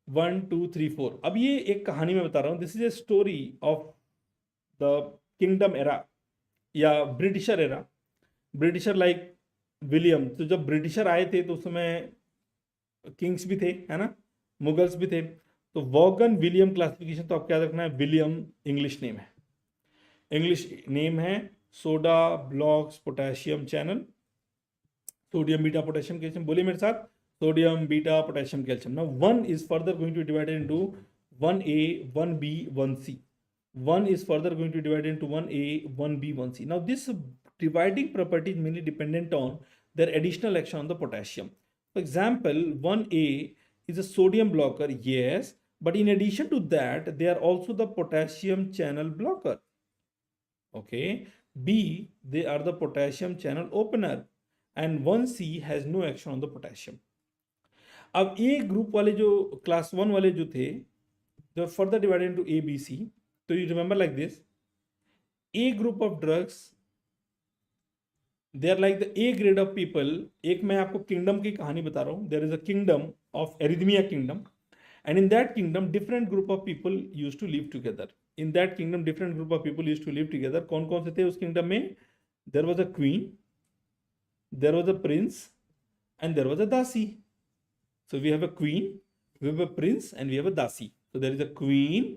1 2 3 4. अब ये एक कहानी में बता रहा हूँ. This is a story of the kingdom era या Britisher era. Britisher like William. तो जब ब्रिटिशर आए थे तो उस समय किंग्स भी थे, है ना, मुगल्स भी थे. तो वॉगन विलियम क्लासिफिकेशन तो आप क्या रखना है? विलियम इंग्लिश नेम है. Soda blocks potassium channel, sodium beta potassium calcium. बोलिए मेरे साथ, sodium, beta, potassium, calcium. Now 1 is further going to be divided into 1A, 1B, 1C. 1 is further going to be divided into 1A, 1B, 1C. Now this dividing property is mainly dependent on their additional action on the potassium. For example, 1A is a sodium blocker, yes, but in addition to that, they are also the potassium channel blocker. Okay, B, they are the potassium channel opener, and 1C has no action on the potassium. अब ए group वाले जो class 1 वाले जो थे, जो further divided into A B C, तो you remember like this, A group of drugs, they are like the A grade of people. एक मैं आपको किंगडम की कहानी बता रहा हूँ. There is a kingdom of arrhythmia kingdom, and in that kingdom different group of people used to live together. In that kingdom different group of people used to live together. कौन कौन से थे उस kingdom में? There was a queen, there was a prince, and there was a dasi. So we have a queen, we have a prince, and we have a dasi. So there is a queen,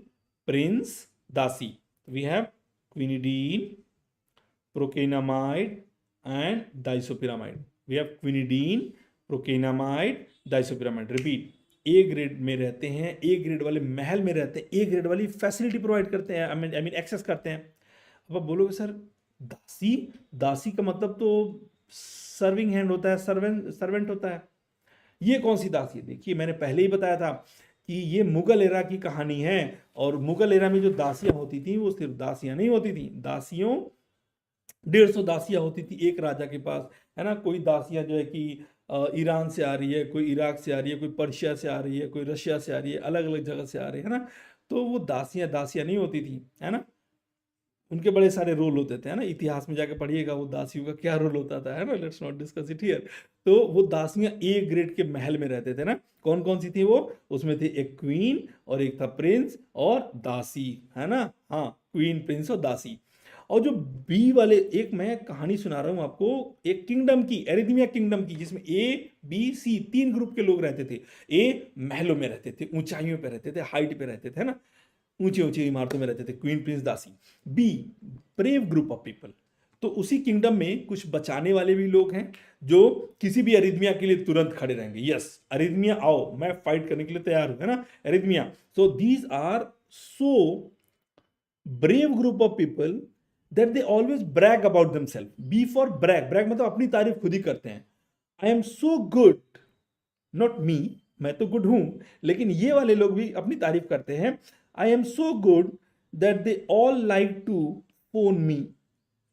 prince, dasi. We have quinidine, procainamide, and disopyramide. We have quinidine, procainamide, disopyramide. Repeat. A grade में रहते हैं, A grade वाले महल में रहते हैं, A grade वाली facility provide करते हैं, आई मीन एक्सेस करते हैं. अब आप बोलोगे सर दासी, दासी का मतलब तो सर्विंग हैंड होता है, सर्वेंट होता है. ये कौन सी दासी है? देखिए मैंने पहले ही बताया था कि ये मुगल एरा की कहानी है, और मुगल एरा में जो दासियां होती थी वो सिर्फ दासियां नहीं होती थी, दासियों 150 दासियां होती थी एक राजा के पास, है ना. कोई दासियां जो है कि ईरान से आ रही है, कोई इराक से आ रही है, कोई पर्शिया से आ रही है, कोई रशिया से आ रही है, अलग अलग जगह से आ रही है ना. तो वो दासियां दासियां नहीं होती थी, है ना. उनके बड़े सारे रोल होते थे, है ना. इतिहास में जाकर पढ़िएगा वो दासियों का क्या रोल होता था, है ना. Let's not discuss it here. तो वो दासियां ए ग्रेड के महल में रहते थे ना. कौन कौन सी थी वो? उसमें थी एक क्वीन और एक था प्रिंस और दासी, है ना. हाँ, क्वीन, प्रिंस और दासी. और जो बी वाले, एक मैं कहानी सुना रहा हूं आपको एक किंगडम की, एरिथमिया किंगडम की, जिसमें ए बी सी 3 ग्रुप के लोग रहते थे. ए महलों में रहते थे, ऊंचाइयों पे रहते थे, हाइट पे रहते थे, है ना, ऊंची ऊंची इमारतों में रहते थे, क्वीन, प्रिंस, दासी. B brave group of people. तो उसी किंगडम में कुछ बचाने वाले भी लोग हैं जो किसी भी अरिथमिया के लिए तुरंत खड़े रहेंगे. यस, अरिथमिया आओ, मैं फाइट करने के लिए तैयार हूं, है ना, arrhythmia. So these are so brave group of people that they always brag about themselves. B for brag. Brag मतलब अपनी तारीफ खुद ही करते हैं. I am so good, not me, मैं तो गुड हूं, लेकिन ये वाले लोग भी अपनी तारीफ करते हैं. I am so good that they all like to phone me.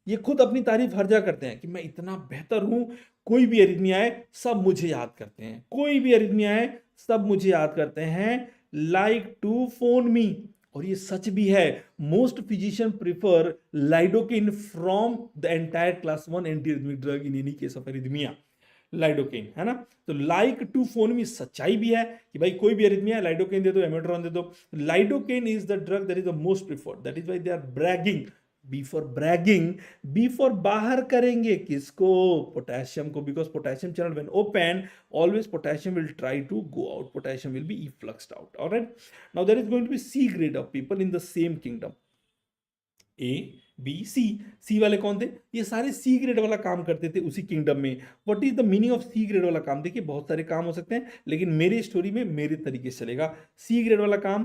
ये खुद अपनी तारीफ हर जगह करते हैं कि मैं इतना बेहतर हूं, कोई भी अरिथमिया आए सब मुझे याद करते हैं, कोई भी अरिथमिया आए सब मुझे याद करते हैं. लाइक टू फोन मी. और ये सच भी है. Most physician prefer lidocaine from the entire class 1 anti arrhythmic drug in any case of arrhythmia. Lidocaine, है ना. तो लाइक टू फोन मी सच्चाई भी है कि भाई कोई भी अरिथमिया लाइडोकेन दे दो, एमेड्रॉन दे दो. Lidocaine is the drug that is the most preferred. That is why they are bragging. B for bragging. B for बाहर करेंगे किसको? पोटेशियम को. Because potassium channel when open, always potassium will try to go out. Potassium will be effluxed out. All right. Now there is going to be C grade of people in the same kingdom. A, B, C. C वाले कौन थे? ये सारे C grade वाला काम करते थे उसी किंगडम में. What is the meaning of C grade वाला काम? देखिए बहुत सारे काम हो सकते हैं, लेकिन मेरी स्टोरी में मेरे तरीके से चलेगा. C ग्रेड वाला काम,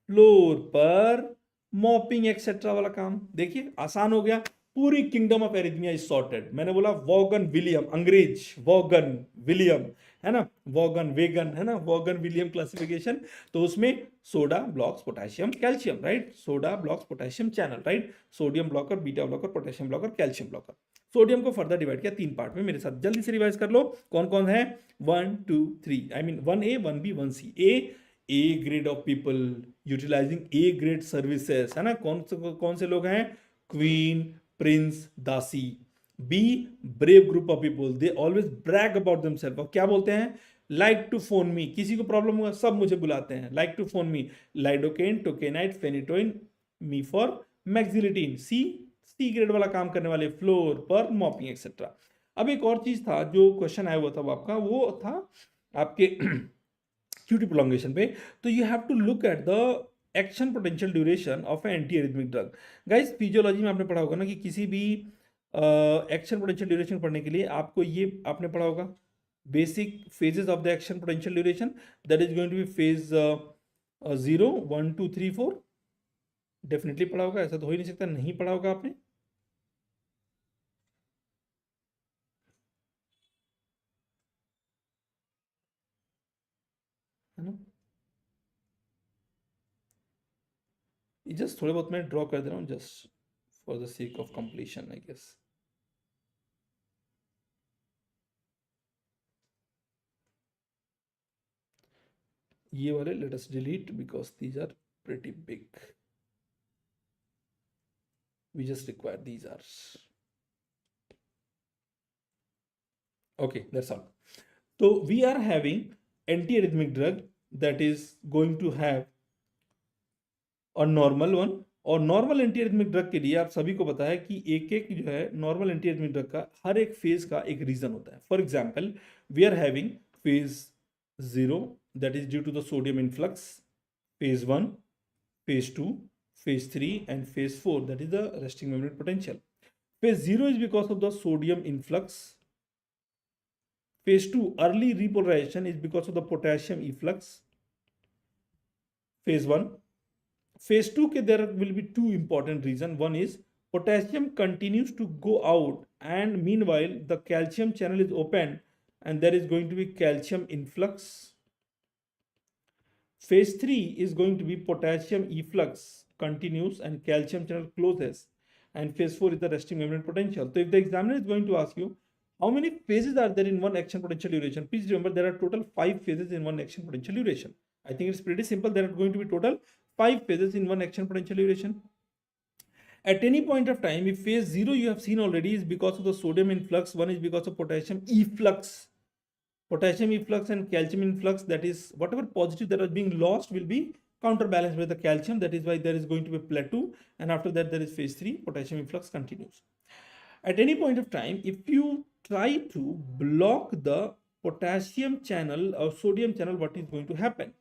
फ्लोर पर मॉपिंग एक्सेट्रा वाला काम. देखिए आसान हो गया. पूरी kingdom of arrhythmia is sorted. मैंने बोला वॉगन विलियम, अंग्रेज वॉगन विलियम, है ना, वॉगन वेगन, है ना, वॉगन विलियम क्लासिफिकेशन. तो उसमें soda blocks potassium calcium, right. Soda blocks potassium channel, right. Sodium blocker, beta blocker, potassium blocker, calcium blocker. Sodium को फर्दर डिवाइड किया 3 पार्ट में. मेरे साथ जल्दी से रिवाइज कर लो. कौन कौन है? 1 2 3, I mean 1A 1B 1C. A grade of people utilising A grade services, है ना. कौन से लोग हैं? क्वीन, प्रिंस, दासी. B brave group of people, they always brag about themselves. और क्या बोलते हैं? Like to phone me. किसी को प्रॉब्लम हुआ सब मुझे बुलाते हैं. Like to phone me. Lidocaine, tocainide, phenytoin, me for mexiletine. C grade वाला काम करने वाले, फ्लोर पर मॉपिंग एक्सेट्रा. अब एक और चीज था जो क्वेश्चन आया हुआ था वो आपका, वो था आपके क्यूटी प्रोलॉन्गेशन पे. तो you have to look at the action potential duration of a anti arrhythmic drug. Guys physiology में आपने पढ़ा होगा ना कि किसी भी एक्शन पोटेंशियल ड्यूरेशन पढ़ने के लिए आपको ये आपने पढ़ा होगा basic phases of the action potential duration. That is going to be phase 0 1 2 3 4. Definitely पढ़ा होगा, ऐसा तो हो ही नहीं सकता नहीं पढ़ा होगा आपने. है ना. ये just थोड़े बहुत मैं ड्रॉ कर दे रहा हूँ just for the sake of completion, I guess. ये वाले let us delete because these are pretty big. We just require these are. Okay, that's all. So we are having antiarrhythmic drug that is going to have a normal one. और normal एंटीआरिथमिक drug के लिए आप सभी को पता है कि एक एक जो है नॉर्मल एंटीआरिथमिक ड्रग का हर एक फेज का एक रीजन होता है. For example we are having phase 0 that is due to the sodium influx, phase 1, phase 2, phase 3 and phase 4, that is the resting membrane potential. Phase 0 is because of the sodium influx. Phase 2 early repolarization is because of the potassium efflux. Phase 1. Phase 2 ke there will be two important reasons. One is potassium continues to go out and meanwhile the calcium channel is open and there is going to be calcium influx. Phase 3 is going to be potassium efflux continues and calcium channel closes, and phase 4 is the resting membrane potential. So if the examiner is going to ask you how many phases are there in one action potential duration, please remember there are total 5 phases in one action potential duration. I think it's pretty simple. There are going to be total 5 phases in one action potential duration. At any point of time, if phase 0 you have seen already is because of the sodium influx, one is because of potassium efflux. Potassium efflux and calcium influx, that is whatever positive that was being lost will be counterbalanced by the calcium. That is why there is going to be plateau, and after that there is phase 3, potassium influx continues. At any point of time, if you try to block the potassium channel or sodium channel, what is going to happen?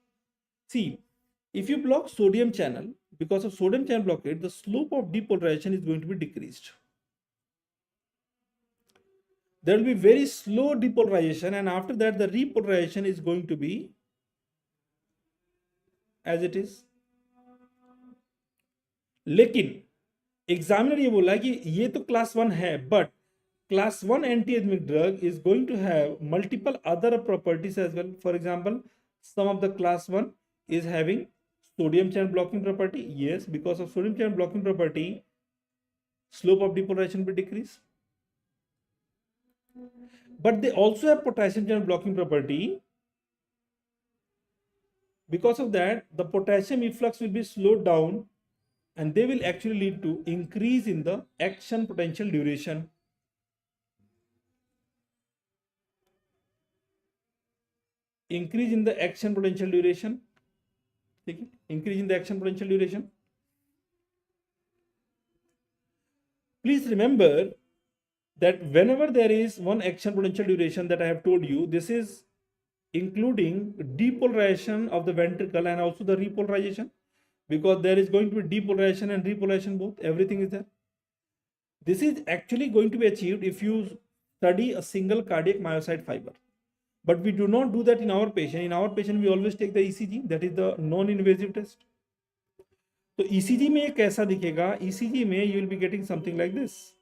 See, if you block sodium channel, because of sodium channel blockade, the slope of depolarization is going to be decreased. There will be very slow depolarization, and after that the repolarization is going to be as it is. लेकिन examiner ये बोला कि ये तो class 1 है, but class 1 antiarrhythmic drug is going to have multiple other properties as well. For example, some of the class 1 is having sodium channel blocking property. Yes, because of sodium channel blocking property, slope of depolarization will decrease. But they also have potassium channel blocking property. Because of that, the potassium efflux will be slowed down and they will actually lead to increase in the action potential duration. Increase in the action potential duration. Increase in the action potential duration. Please remember that whenever there is one action potential duration that I have told you, this is including depolarization of the ventricle and also the repolarization, because there is going to be depolarization and repolarization both, everything is there. This is actually going to be achieved if you study a single cardiac myocyte fiber. But we do not do that in our patient. In our patient, we always take the ECG, that is the non-invasive test. So ECG में कैसा दिखेगा? ECG में you will be getting something like this.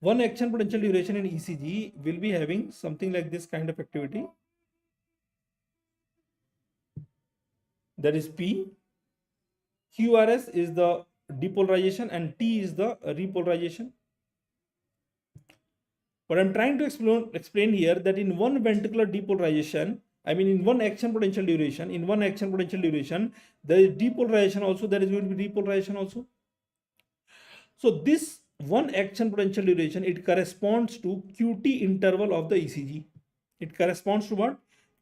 One action potential duration in ECG will be having something like this kind of activity. That is P. QRS is the depolarization and T is the repolarization. But I'm trying to explain here that in one ventricular depolarization, I mean in one action potential duration, there is depolarization also, there is going to be repolarization also. So this one action potential duration, it corresponds to QT interval of the ECG. It corresponds to what?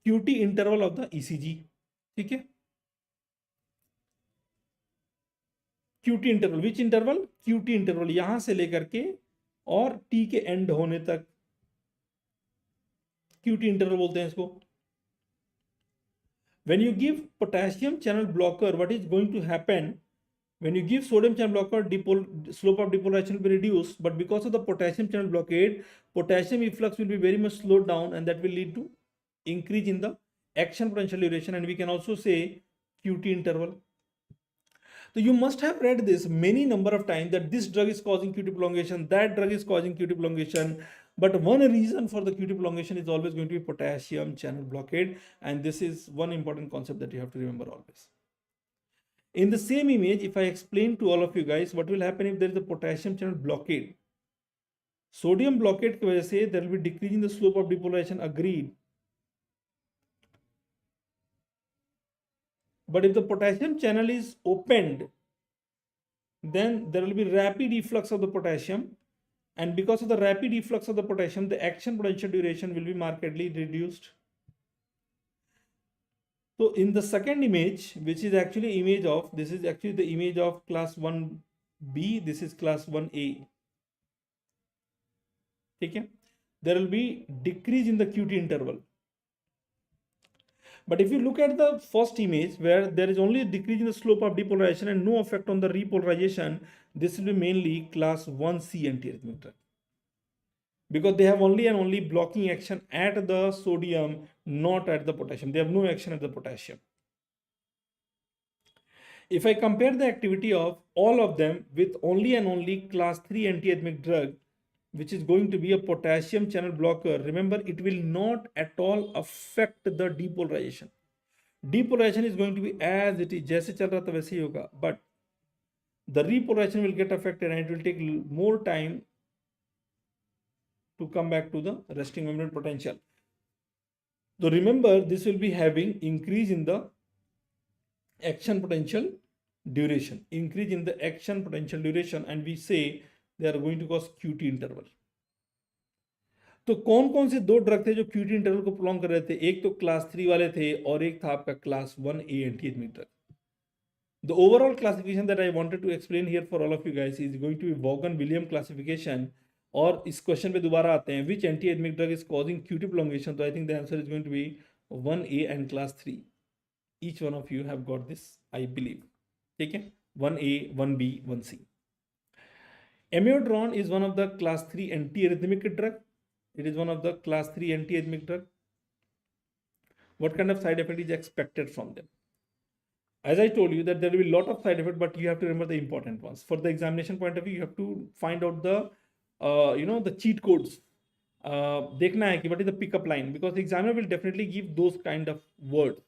QT interval of the ECG. Okay? QT interval, which interval? QT interval, यहाँ से लेकर के और T के and होने तक QT interval बोलते हैं इसको. When you give potassium channel blocker, what is going to happen? When you give sodium channel blocker, slope of depolarization will be reduced, but because of the potassium channel blockade, potassium efflux will be very much slowed down, and that will lead to increase in the action potential duration, and we can also say QT interval. So you must have read this many number of times that this drug is causing QT prolongation, that drug is causing QT prolongation. But one reason for the QT prolongation is always going to be potassium channel blockade. And this is one important concept that you have to remember always. In the same image, if I explain to all of you guys what will happen if there is a potassium channel blockade, sodium blockade की वजह से there will be decrease in the slope of depolarization, agreed. But if the potassium channel is opened, then there will be rapid efflux of the potassium, and because of the rapid efflux of the potassium, the action potential duration will be markedly reduced. So in the second image, which is actually image of, this is actually the image of class 1B, this is class 1A. Okay? There will be decrease in the QT interval. But if you look at the first image where there is only a decrease in the slope of depolarization and no effect on the repolarization, this will be mainly class 1C antiarrhythmic drug, because they have only and only blocking action at the sodium, not at the potassium. They have no action at the potassium. If I compare the activity of all of them with only and only class 3 antiarrhythmic drug, which is going to be a potassium channel blocker, remember it will not at all affect the depolarization. Depolarization is going to be as it is, जैसे चल रहा था वैसे ही होगा, but the repolarization will get affected and it will take more time to come back to the resting membrane potential. So remember, this will be having increase in the action potential duration, increase in the action potential duration, and we say they are going to cause QT interval. तो कौन कौन से दो drug थे जो QT interval को prolong कर रहे थे? एक तो क्लास 3 वाले थे और एक था आपका class 1A antiarrhythmic drug. The overall classification that I wanted to explain here for all of you guys is going to be Vaughan-Williams classification. और इस क्वेश्चन पे दोबारा आते हैं, which antiarrhythmic drug is causing QT prolongation? So I think the answer is going to be 1A and class 3. Each one of you have got this, I believe. ठीक है, 1A, 1B, 1C. Amiodarone is one of the class 3 antiarrhythmic drug. It is one of the class 3 antiarrhythmic drug. What kind of side effect is expected from them? As I told you that there will be a lot of side effects, but you have to remember the important ones. For the examination point of view, you have to find out the, the cheat codes. देखना है कि what is the pickup line, because the examiner will definitely give those kind of words.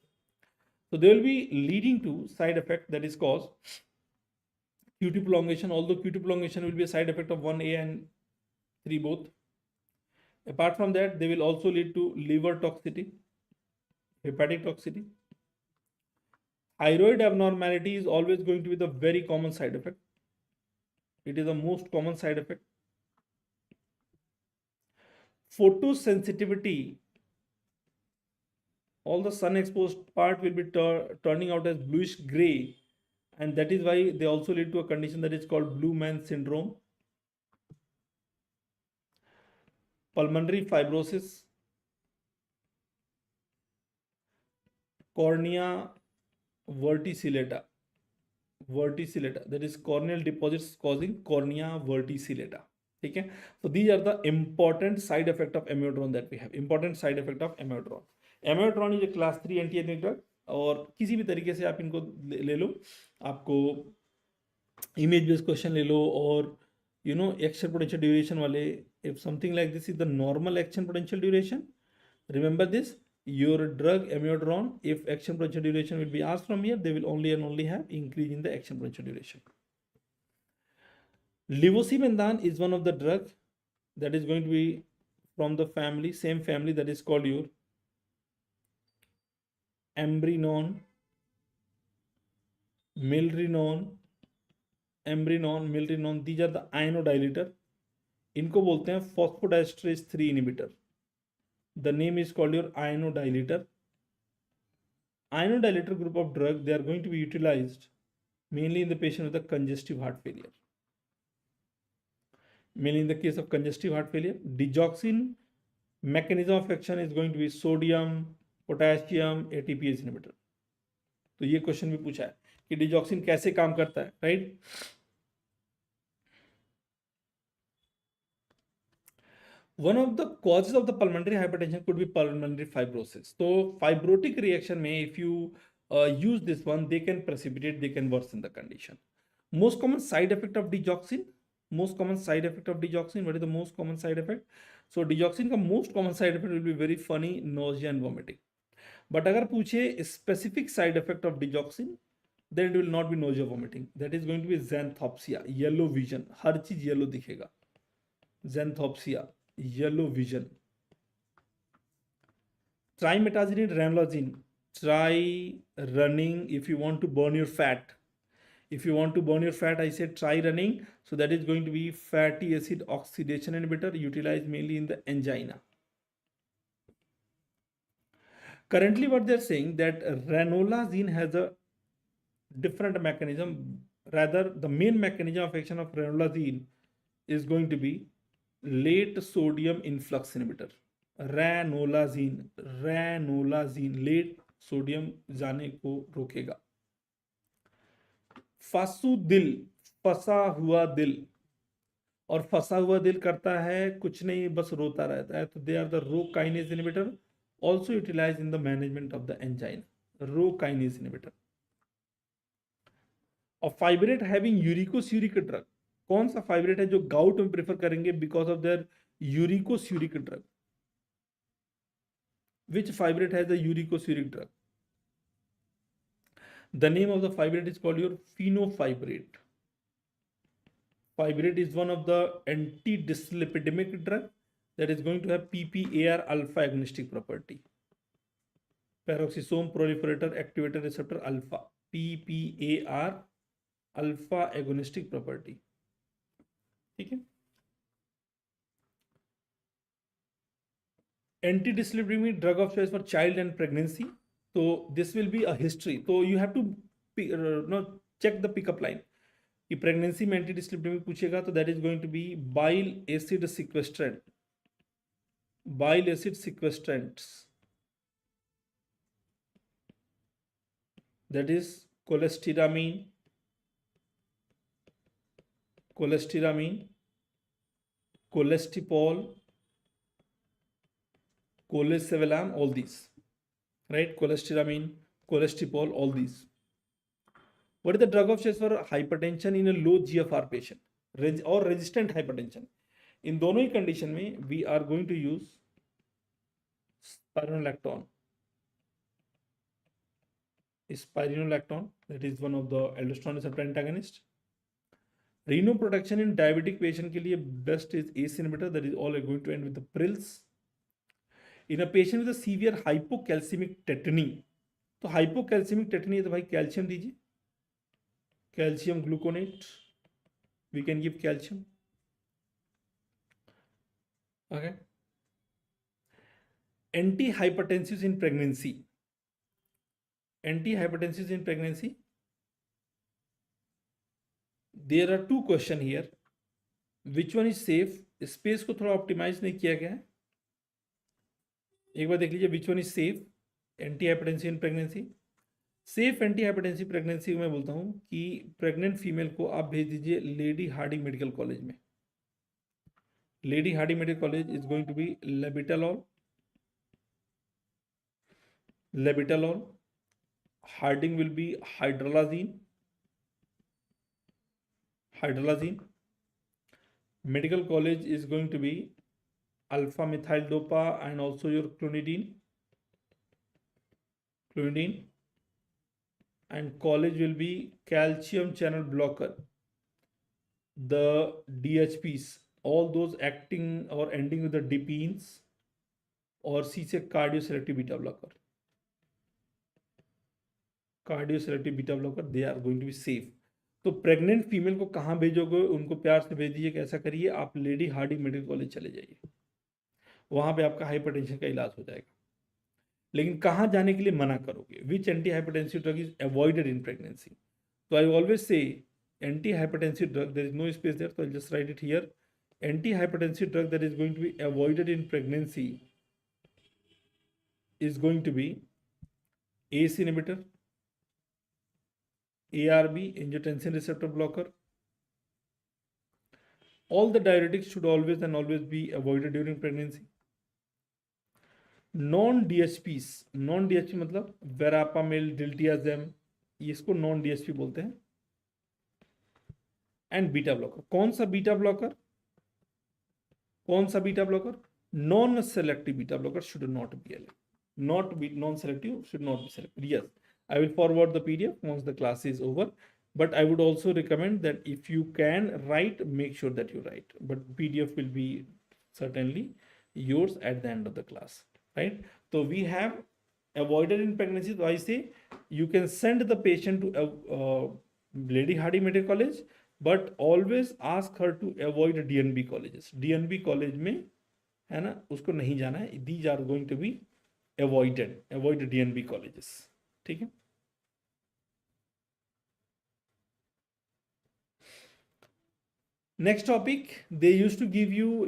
So they will be leading to side effect that is caused QT prolongation, although QT prolongation will be a side effect of 1A and 3 both. Apart from that, they will also lead to liver toxicity, hepatic toxicity. Thyroid abnormality is always going to be the very common side effect. It is the most common side effect. Photosensitivity, all the sun exposed part will be turning out as bluish gray, and that is why they also lead to a condition that is called blue man syndrome. Pulmonary fibrosis, cornea verticillata, that is corneal deposits causing cornea verticillata. Okay, so these are the important side effect of amiodarone that we have. Important side effect of amiodarone. Amiodarone is a class 3 antiarrhythmic drug, और किसी भी तरीके से आप इनको ले लो, आपको image based question ले लो, और action potential duration वाले, if something like this is the normal action potential duration, remember this, your drug amiodarone, if action potential duration will be asked from here, they will only and only have increase in the action potential duration. Levosimendan is one of the drugs that is going to be from the family, same family, that is called your Ambrinone, Milrinone, Milrinone. These are the ionodilator. इनको बोलते हैं phosphodiesterase 3 inhibitor. The name is called your ionodilator. Ionodilator group of drug, they are going to be utilized mainly in the patient with a congestive heart failure. Mainly in the case of congestive heart failure. Digoxin mechanism of action is going to be sodium, potassium, ATPase inhibitor. तो ये question भी पूछा है कि digoxin कैसे काम करता है, right? One of the causes of the pulmonary hypertension could be pulmonary fibrosis. So fibrotic reaction में, if you use this one, they can precipitate, they can worsen the condition. Most common side effect of digoxin. Most common side effect of digoxin. What is the most common side effect? So digoxin का most common side effect will be very funny, nausea and vomiting. But अगर पूछे specific side effect of digoxin, then it will not be nausea vomiting. That is going to be xanthopsia, yellow vision. हर चीज yellow दिखेगा. Xanthopsia, yellow vision. Trimetazidine, ranolazine. Try running if you want to burn your fat. If you want to burn your fat, I said try running. So that is going to be fatty acid oxidation inhibitor, utilized mainly in the angina. Currently, what they're saying that ranolazine has a different mechanism. Rather, the main mechanism of action of ranolazine is going to be late sodium influx inhibitor. ranolazine late sodium जाने को रोकेगा. फासुदिल, फंसा हुआ दिल, और फंसा हुआ दिल करता है कुछ नहीं, बस रोता रहता है. तो they are the rho kinase inhibitor, also utilized in the management of the angina. Rho kinase inhibitor. और fibrate having uricosuric drug. कौन सा fibrate है जो gout में प्रेफर करेंगे because of their uricosuric drug? Which fibrate has the uricosuric drug? The name of the fibrate is called your fenofibrate. Fibrate is one of the anti-dyslipidemic drug that is going to have PPAR alpha agonistic property. Peroxisome proliferator activator receptor alpha, PPAR alpha agonistic property. ठीक है. Anti-dyslipidemic drug of choice for child and pregnancy. So this will be a history. So you have to check the pickup line. कि pregnancy में anti dyslipidemic पूछेगा तो that is going to be bile acid sequestrant. Bile acid sequestrants, that is cholestyramine, cholestyramine, cholesevelam, all these, right? Cholestyramine, cholestyramine, all these. What is the drug of choice for hypertension in a low GFR patient or resistant hypertension? In दोनों ही condition में we are going to use spironolactone. Spironolactone, that is one of the aldosterone receptor antagonist. Renoprotection in diabetic patient के लिए best is ACE inhibitor, that is all are going to end with the prils. In a patient with a severe hypocalcemic tetany, तो hypocalcemic tetany है तो भाई calcium दीजिए, calcium gluconate, we can give calcium. Okay. Antihypertensives in pregnancy. Antihypertensives in pregnancy. There are two questions here. Which one is safe? Space को थोड़ा optimise नहीं किया गया है. एक बार देख लीजिए which one is safe antihypertensive in pregnancy. Safe antihypertensive pregnancy मैं बोलता हूँ कि प्रेग्नेंट फीमेल को आप भेज दीजिए लेडी हार्डिंग मेडिकल कॉलेज में. Lady Harding Medical College is going to be labetalol. Harding will be hydralazine. Medical College is going to be alpha methyl dopa and also your clonidine. And college will be calcium channel blocker, the DHPs, all those acting or ending with the dipines, और C से cardioselective beta blocker. They are going to be safe. तो pregnant female को कहाँ भेजोगे? उनको प्यार से भेज दीजिए. कैसा करिए, आप लेडी हार्डिंग मेडिकल कॉलेज चले जाइए, वहाँ पे आपका हाइपरटेंशन का इलाज हो जाएगा. लेकिन कहाँ जाने के लिए मना करोगे? Which anti hypertensive drug is avoided in pregnancy? तो I always say anti hypertensive drug, there is no space there, तो I just write it here. Antihypertensive drug that is going to be avoided in pregnancy is going to be ACE inhibitor, ARB, angiotensin receptor blocker. All the diuretics should always be avoided during pregnancy. Non-DHPs, non-DHP मतलब verapamil, diltiazem, इसको non-DHP बोलते हैं. And beta blocker. कौन सा beta blocker? Non-selective beta blocker should not be allowed. Non-selective should not be selected. Yes, I will forward the PDF once the class is over. But I would also recommend that if you can write, make sure that you write. But PDF will be certainly yours at the end of the class, right? So we have avoided in pregnancy. So I say you can send the patient to Lady Hardy Medical College, but always ask her to avoid DNB colleges. DNB college में है ना, उसको नहीं जाना है. These are going to be avoided. Avoid DNB colleges. ठीक है. Next topic, they used to give you,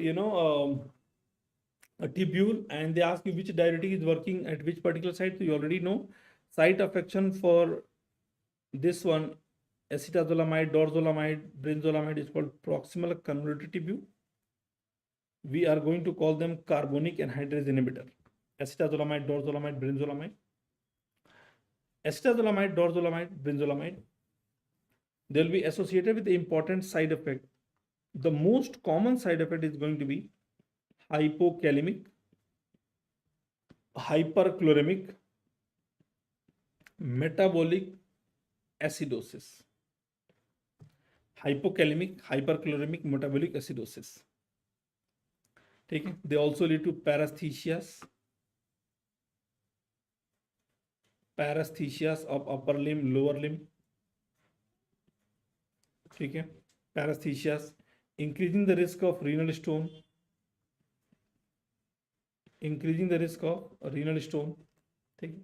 a tubule, and they ask you which diuretic is working at which particular site. So you already know site of action for this one, acetazolamide, dorzolamide, brinzolamide, is called proximal convoluted tubule. We are going to call them carbonic anhydrase inhibitor. Acetazolamide, dorzolamide, brinzolamide. Acetazolamide, dorzolamide, brinzolamide, they will be associated with the important side effect. The most common side effect is going to be hypokalemic, hyperchloremic, metabolic acidosis. Hypokalemic, hyperchloremic, metabolic acidosis. Okay. They also lead to paresthesias of upper limb, lower limb. Okay. Paresthesias, increasing the risk of renal stone. Increasing the risk of renal stone. Okay.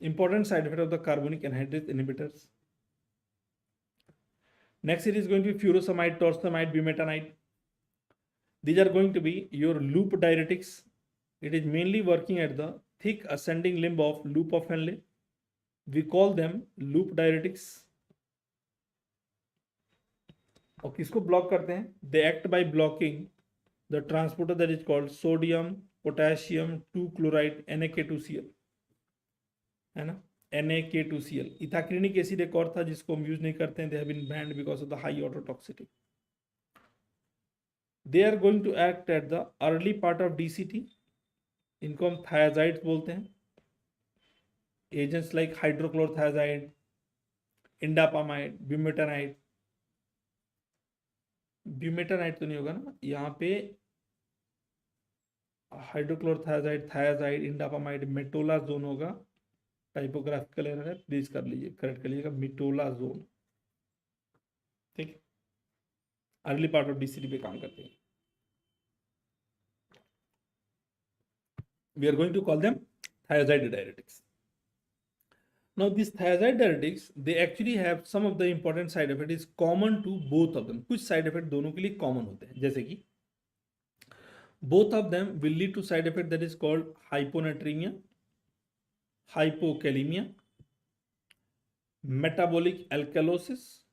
Important side effect of the carbonic anhydrase inhibitors. Next, it is going to be furosemide, torsemide, bumetanide. These are going to be your loop diuretics. It is mainly working at the thick ascending limb of loop of Henle. We call them loop diuretics. और किसको block करते हैं? They act by blocking the transporter that is called sodium potassium 2 chloride NaK2Cl, है ना, NaK2Cl. इथाक्रिनिक acid एक और था जिसको हम यूज नहीं करते हैं. They have been banned because of the high ototoxicity. They are going to act at the early part of DCT. इनको हम thiazides बोलते हैं. Agents like hydrochlorothiazide, indapamide, bumetanide. ब्यूमेटानाइट तो नहीं होगा ना यहाँ पे. हाइड्रोक्लोरोथियाजाइड, थायाजाइड, इंडापामाइड, मेटोलाजोन होगा. टाइपोग्राफिकल एरर है, प्लीज कर लीजिए, करेक्ट कर लीजिएगा. मेटोलाजोन. ठीक, अर्ली पार्ट ऑफ डीसीटी पे काम करते हैं. We are going to call them thiazide diuretics. Now these thiazide diuretics, they actually have some of the important side effect is common to both of them. कुछ side effect दोनों के लिए common होते हैं, जैसे कि both of them will lead to side effect that is called hyponatremia, hypokalemia, metabolic alkalosis,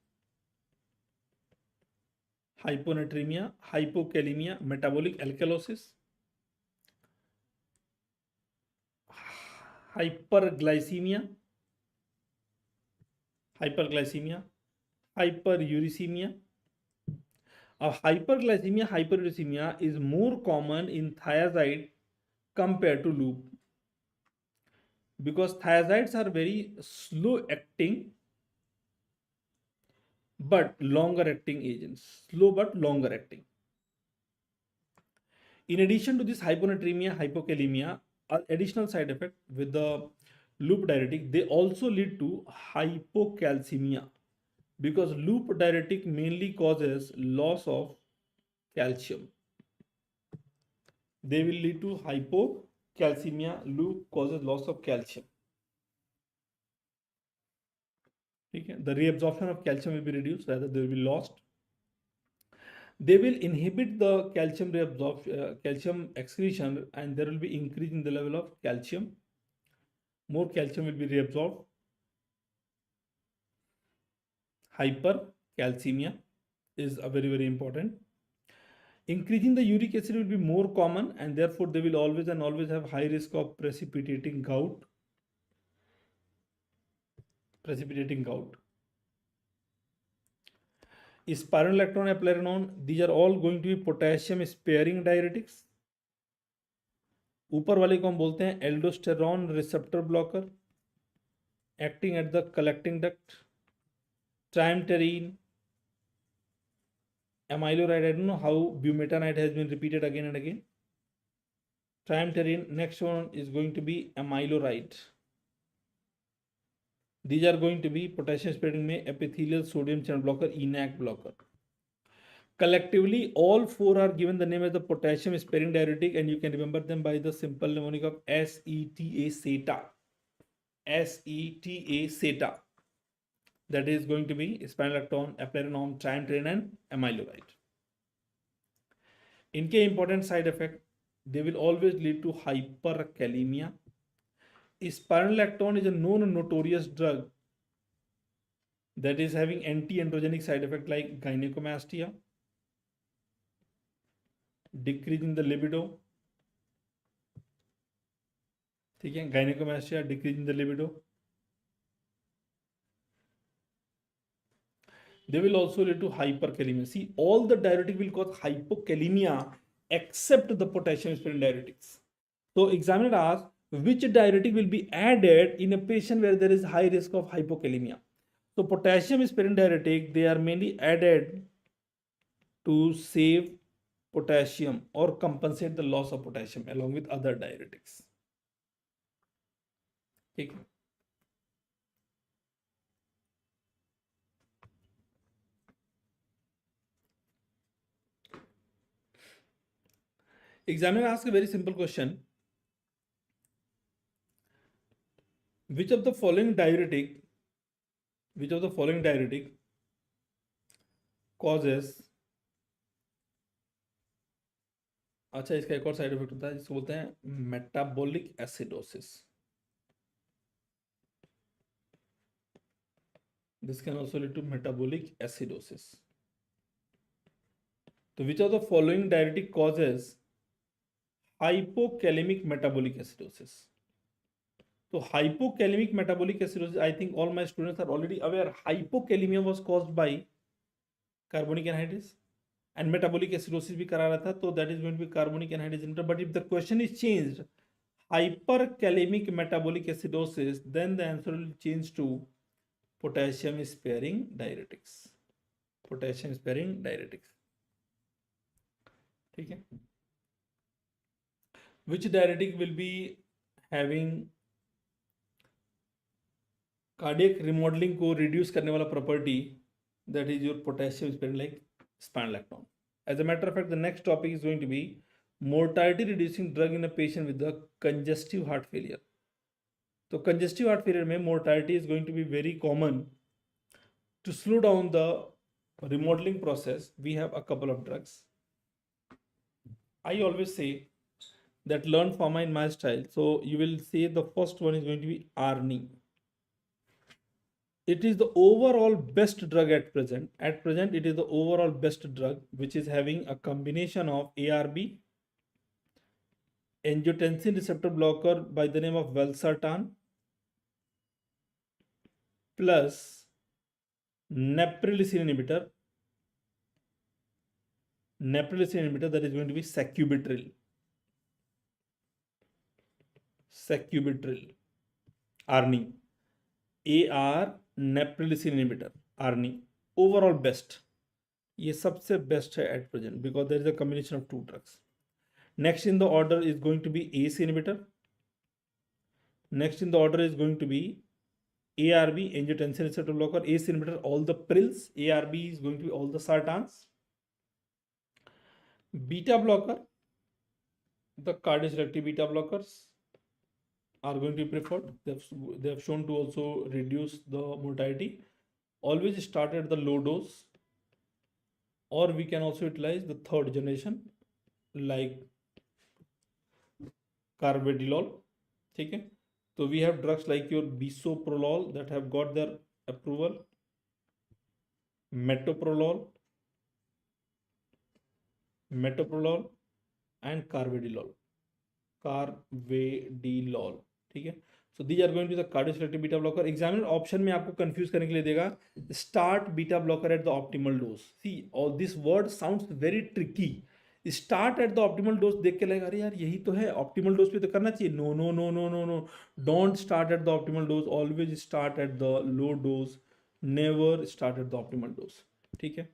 hyponatremia, hypokalemia, metabolic alkalosis, hyperglycemia, hyperuricemia. Hyperuricemia is more common in thiazide compared to loop, because thiazides are very slow acting but longer acting agents. Slow but longer acting. In addition to this hyponatremia, hypokalemia, additional side effect with the loop diuretic, they also lead to hypocalcemia, because loop diuretic mainly causes loss of calcium. They will lead to hypocalcemia. Loop causes loss of calcium. Okay. The reabsorption of calcium will be reduced, rather they will be lost. They will inhibit the calcium reabsorption, calcium excretion, and there will be increase in the level of calcium. More calcium will be reabsorbed. Hypercalcemia is a very, very important. Increasing the uric acid will be more common, and therefore they will always and always have high risk of precipitating gout. Spironolactone, eplerenone, these are all going to be potassium sparing diuretics. ऊपर वाले को हम बोलते हैं aldosterone receptor blocker. acting at the collecting duct, trimterene, amyloride. I don't know how bumetanide has been repeated again and again. Trimterene. Next one is going to be amyloride. These are going to be potassium sparing में epithelial sodium channel blocker, ENaC blocker. Collectively, all four are given the name as the potassium sparing diuretic, and you can remember them by the simple mnemonic of SETA. SETA. That is going to be spironolactone, eplerenone, trimterene, and amyloride. इनके important side effect, they will always lead to hyperkalemia. Spironolactone is a known notorious drug that is having anti-androgenic side effect like gynecomastia, decrease in the libido. ठीक है, gynecomastia, decrease in the libido. They will also lead to hyperkalemia. See, all the diuretic will cause hypokalemia except the potassium sparing diuretics. So examiner asks, which diuretic will be added in a patient where there is high risk of hypokalemia? So potassium sparing diuretic, they are mainly added to save potassium or compensate the loss of potassium along with other diuretics. Okay. Examiner asks a very simple question. Which of the following diuretic causes, अच्छा इसका एक और side effect होता है जिसको बोलते हैं metabolic acidosis. This can also lead to metabolic acidosis. So which of the following diuretic causes hypokalemic metabolic acidosis? So hypokalemic metabolic acidosis, I think all my students are already aware. Hypokalemia was caused by carbonic anhydrase and metabolic acidosis भी करा रहा था, so that is going to be carbonic anhydrase inhibitor. But if the question is changed, hyperkalemic metabolic acidosis, then the answer will change to potassium sparing diuretics. Potassium sparing diuretics. ठीक है. Which diuretic will be having cardiac remodeling को reduce करने वाला property? That is your potassium sparing like spironolactone. As a matter of fact, the next topic is going to be mortality reducing drug in a patient with the congestive heart failure. So congestive heart failure में mortality is going to be very common. To slow down the remodeling process, we have a couple of drugs. I always say that learn pharma in my style. So you will say the first one is going to be ARNI. It is the overall best drug at present. At present, it is the overall best drug which is having a combination of ARB, angiotensin receptor blocker by the name of valsartan, plus neprilysin inhibitor. Neprilysin inhibitor, that is going to be sacubitril. Sacubitril. ARNI. AR neprilysin inhibitor. ARNI. Overall best. ये सबसे best है at present because there is a combination of two drugs. Next in the order is going to be ACE inhibitor. Next in the order is going to be ARB, angiotensin receptor blocker. ACE inhibitor, all the prils. ARB is going to be all the sartans. Beta blocker, the cardioselective beta blockers are going to be preferred. They have shown to also reduce the mortality. Always start at the low dose, or we can also utilize the third generation like carvedilol. Okay? So we have drugs like your bisoprolol that have got their approval, metoprolol and carvedilol. ठीक है. So these are going to be the cardioselective beta blocker. Examiner option में आपको confuse करने के लिए देगा start beta blocker at the optimal dose. See, all this word sounds very tricky. Start at the optimal dose देख के लगेगा अरे यार यही तो है, ऑप्टिमल डोज पे तो करना चाहिए। No no no no no no, don't start at the optimal dose, always start at the low dose, never start at the optimal dose, ठीक है।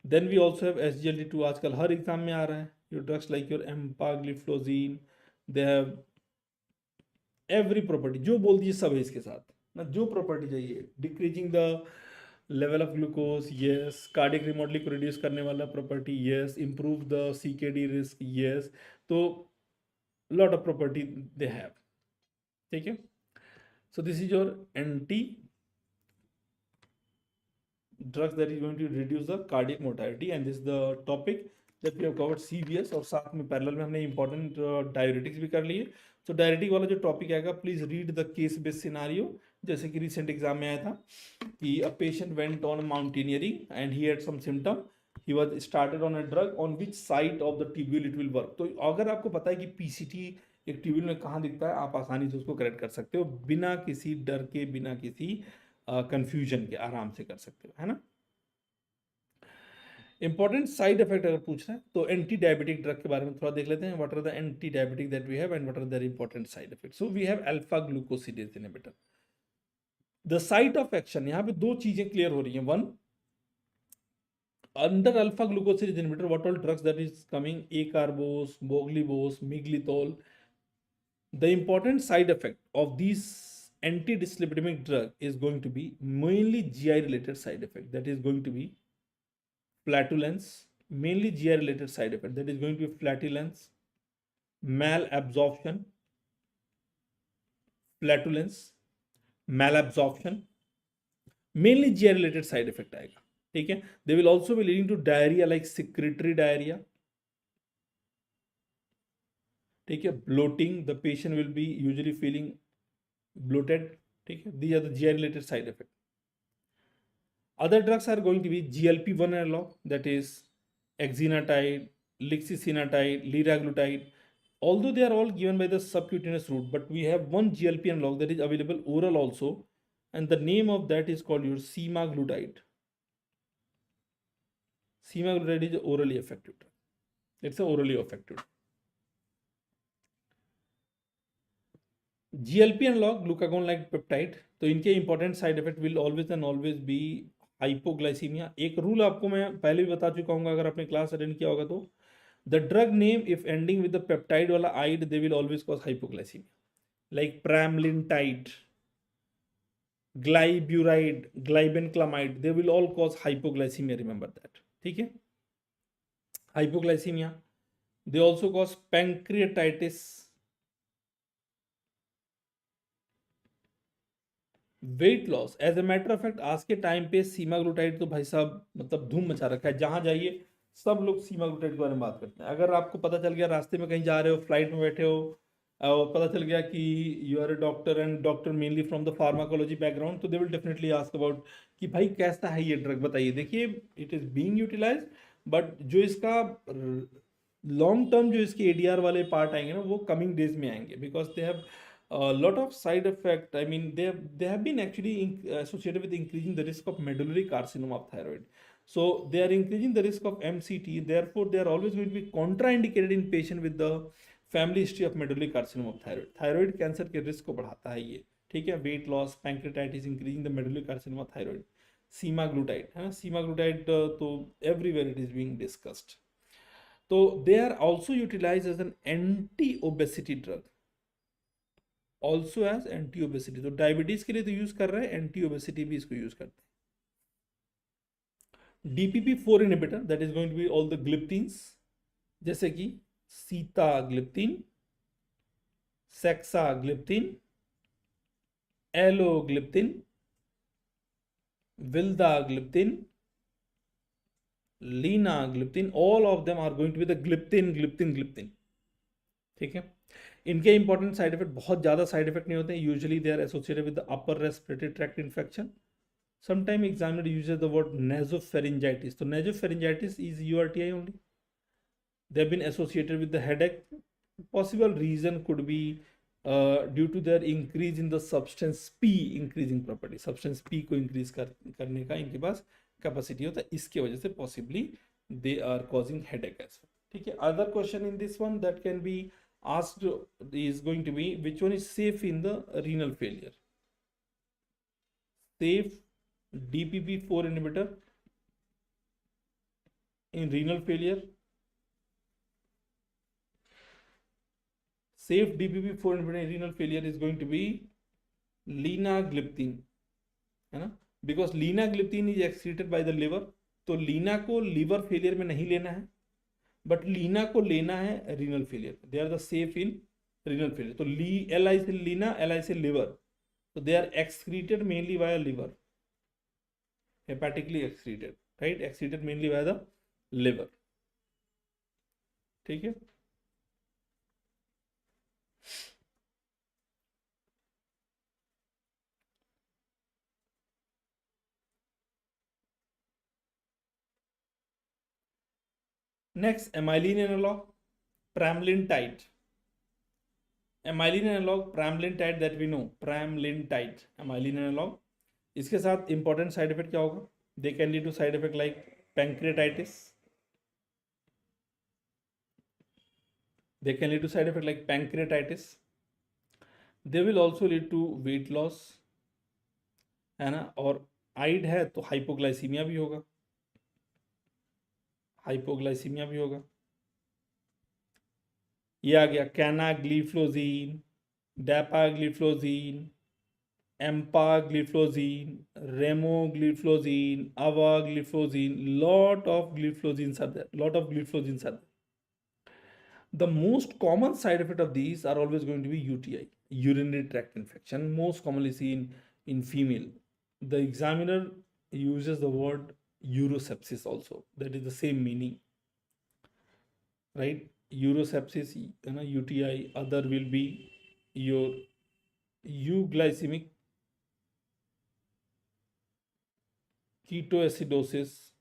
Then we also have SGLT2, आजकल हर exam में आ रहा है। Your drugs like your empagliflozin, they have every property, जो बोल दीजिए सब है इसके साथ ना, जो प्रॉपर्टी चाहिए, decreasing the level of glucose, yes, cardiac remodelling को रिड्यूस करने वाला property, yes, improve the CKD risk, yes, तो lot of property they have, ठीक है। So this is your anti drugs that is going to reduce the cardiac mortality, and this is the topic that we have covered CVS, और साथ में parallel में हमने important diuretics भी कर लिए। तो डायरेटिक वाला जो टॉपिक आएगा, please read the case based scenario, जैसे कि रिसेंट एग्जाम में आया था कि a patient went on mountaineering and he had some symptom, he was started on a drug, on which site of the tubule it will work. तो अगर आपको पता है कि PCT एक ट्यूब्यूल में कहाँ दिखता है, आप आसानी से उसको करेक्ट कर सकते हो, बिना किसी डर के, बिना किसी कंफ्यूजन के, आराम से कर सकते हो, है ना। इंपॉर्टेंट साइड इफेक्ट अगर पूछ रहे हैं तो एंटी डायबिटिक ड्रग के बारे में थोड़ा देख लेते हैं। What are the anti diabetic that we have and what are their important side effect. So we have alpha glucosidase inhibitor. The site of action, यहाँ पे दो चीजें क्लियर हो रही हैं। One, under alpha glucosidase inhibitor what all drugs that is coming, acarbose, voglibose, miglitol. The important side effect of this anti-dyslipidemic drug is going to be mainly GI related side effect, that is going to be flatulence, mainly GI related side effect, that is going to be flatulence, malabsorption, flatulence, malabsorption, mainly GI related side effect आएगा, ठीक है। They will also be leading to diarrhea like secretory diarrhea, ठीक है, bloating, the patient will be usually feeling bloated, ठीक है। These are the GI related side effect. Other drugs are going to be GLP-1 analog, that is exenatide, lixisenatide, liraglutide. Although they are all given by the subcutaneous route, but we have one GLP analog that is available oral also, and the name of that is called your semaglutide. Semaglutide is orally effective. It's a orally effective. GLP analog, glucagon like peptide, तो इनके important side effect will always and always be hypoglycaemia. एक rule आपको मैं पहले भी बता चुका हूँ, अगर आपने क्लास अटेंड किया होगा तो, the drug name if ending with the peptide वाला ide, they will always cause hypoglycaemia, like pramlintide, glyburide, glibenclamide, they will all cause hypoglycaemia, remember that, ठीक है। Hypoglycaemia, they also cause pancreatitis, weight loss. As a matter of fact आज के time पे सीमाग्लूटाइड तो भाई साहब मतलब धूम मचा रखा है, जहां जाइए सब लोग सीमाग्लूटाइड के बारे में बात करते हैं। अगर आपको पता चल गया रास्ते में कहीं जा रहे हो, फ्लाइट में बैठे हो, और पता चल गया कि you are a doctor and doctor mainly from the pharmacology background, तो they will definitely ask about कि भाई कैसा है ये ड्रग, बताइए। देखिए, it is being utilised, but जो इसका लॉन्ग टर्म जो इसके ADR वाले पार्ट आएंगे ना, वो कमिंग डेज में आएंगे, because they have a lot of side effect. I mean, they have been actually associated with increasing the risk of medullary carcinoma of thyroid. So they are increasing the risk of MCT. Therefore, they are always going to be contraindicated in patient with the family history of medullary carcinoma of thyroid. Thyroid cancer के risk को बढ़ाता है ये, ठीक है। Weight loss, pancreatitis, increasing the medullary carcinoma of thyroid. Semaglutide है ना, semaglutide तो everywhere it is being discussed. So they are also utilized as an anti-obesity drug. Also as anti obesity, तो डायबिटीज के लिए तो यूज कर रहे हैं, एंटी ओबेसिटी भी इसको यूज करते हैं। DPP-4 inhibitor, that is going to be all the gliptins, जैसे कि sitagliptin, saxagliptin, alogliptin, vildagliptin, linagliptin, all of them are going to be the gliptin, ठीक है। इनके इंपॉर्टेंट साइड इफेक्ट, बहुत ज़्यादा साइड इफेक्ट नहीं होते हैं। Usually they are associated with the upper respiratory tract infection. Sometime examiner uses the word nasopharyngitis, तो nasopharyngitis is URTI only. They have been associated with the headache. Possible reason could be due to their increase in the substance P increasing property, substance P को increase करने का इनके पास capacity होता है, इसके वजह से possibly they are causing headache as well. ठीक है. Other question in this one that can be asked is going to be, which one is safe in the renal failure? Safe DPP4 inhibitor in renal failure. Safe DPP4 inhibitor in renal failure is going to be linagliptin, है ना, because linagliptin is excreted by the liver. तो lina को liver failure में नहीं लेना है, but Leena को लेना है renal failure. They are the safe in renal failure. तो एल आई से लीना, एल आई से लिवर, तो they are excreted mainly by liver, hepatically excreted, right, excreted mainly by the liver. ठीक है. Next, amylin analog, pramlintide. Amylin analog, pramlintide that we know, pramlintide, amylin analog. इसके साथ important side effect क्या होगा? They can lead to side effect like pancreatitis. They can lead to side effect like pancreatitis. They will also lead to weight loss, है ना. और आइड है तो hypoglycaemia भी होगा, हाइपोग्लाइसीमिया भी होगा. ये आ गया कैनाग्लिफ्लोजीन, डैपाग्लिफ्लोजीन, एम्पाग्लिफ्लोजीन, रेमोग्लिफ्लोजीन, अवाग्लिफ्लोजीन. Lot of gliflozins are there. Lot of gliflozins are there. The most common side effect of these are always going to be UTI, urinary tract infection, most commonly seen in female. The examiner uses the word urosepsis also. That is the same meaning, right? Urosepsis, you know, UTI. Other will be your euglycemic ketoacidosis,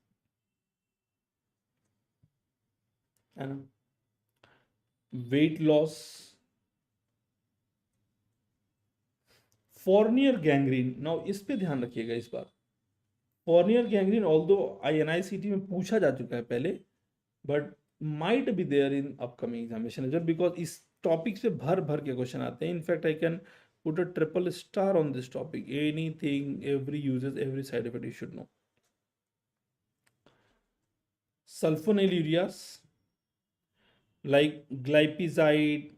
and weight loss, Fournier gangrene. Now इस पे ध्यान रखिएगा इस बार. Fournier gangrene, although NICT में पूछा जा चुका है पहले, but might be there in upcoming examination as well, because इस टॉपिक से भर भर के क्वेश्चन आते हैं. In fact I can put a triple star on this topic. Anything, every uses, every side effect you should know. Sulfonylureas like glipizide,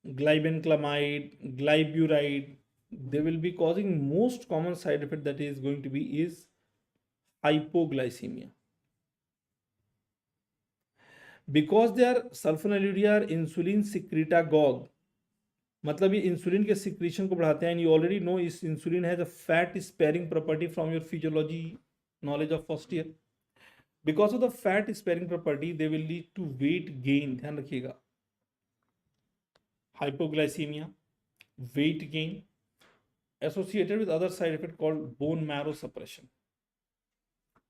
glibenclamide, glyburide, they will be causing most common side effect that is going to be is hypoglycemia. Because they are sulfonylurea are insulin secretagogue, मतलब ये insulin के secretion को बढ़ाते हैं. And you already know is insulin has a fat sparing property from your physiology knowledge of first year. Because of the fat sparing property they will lead to weight gain. ध्यान रखिएगा, hypoglycaemia, weight gain, associated with other side effect called bone marrow suppression.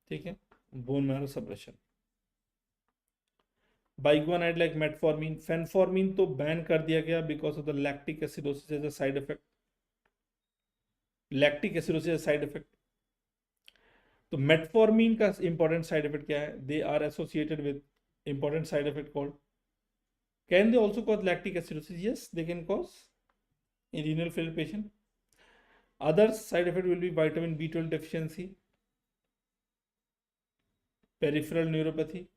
ठीक है, bone marrow suppression. Biguanide like metformin, phenformin तो ban कर दिया गया because of the lactic acidosis as a side effect. Lactic acidosis as side effect. तो metformin का important side effect क्या है? They are associated with important side effect called, can they also cause lactic acidosis? Yes, they can cause in renal failure patient. Other side effect will be vitamin B12 deficiency, peripheral neuropathy.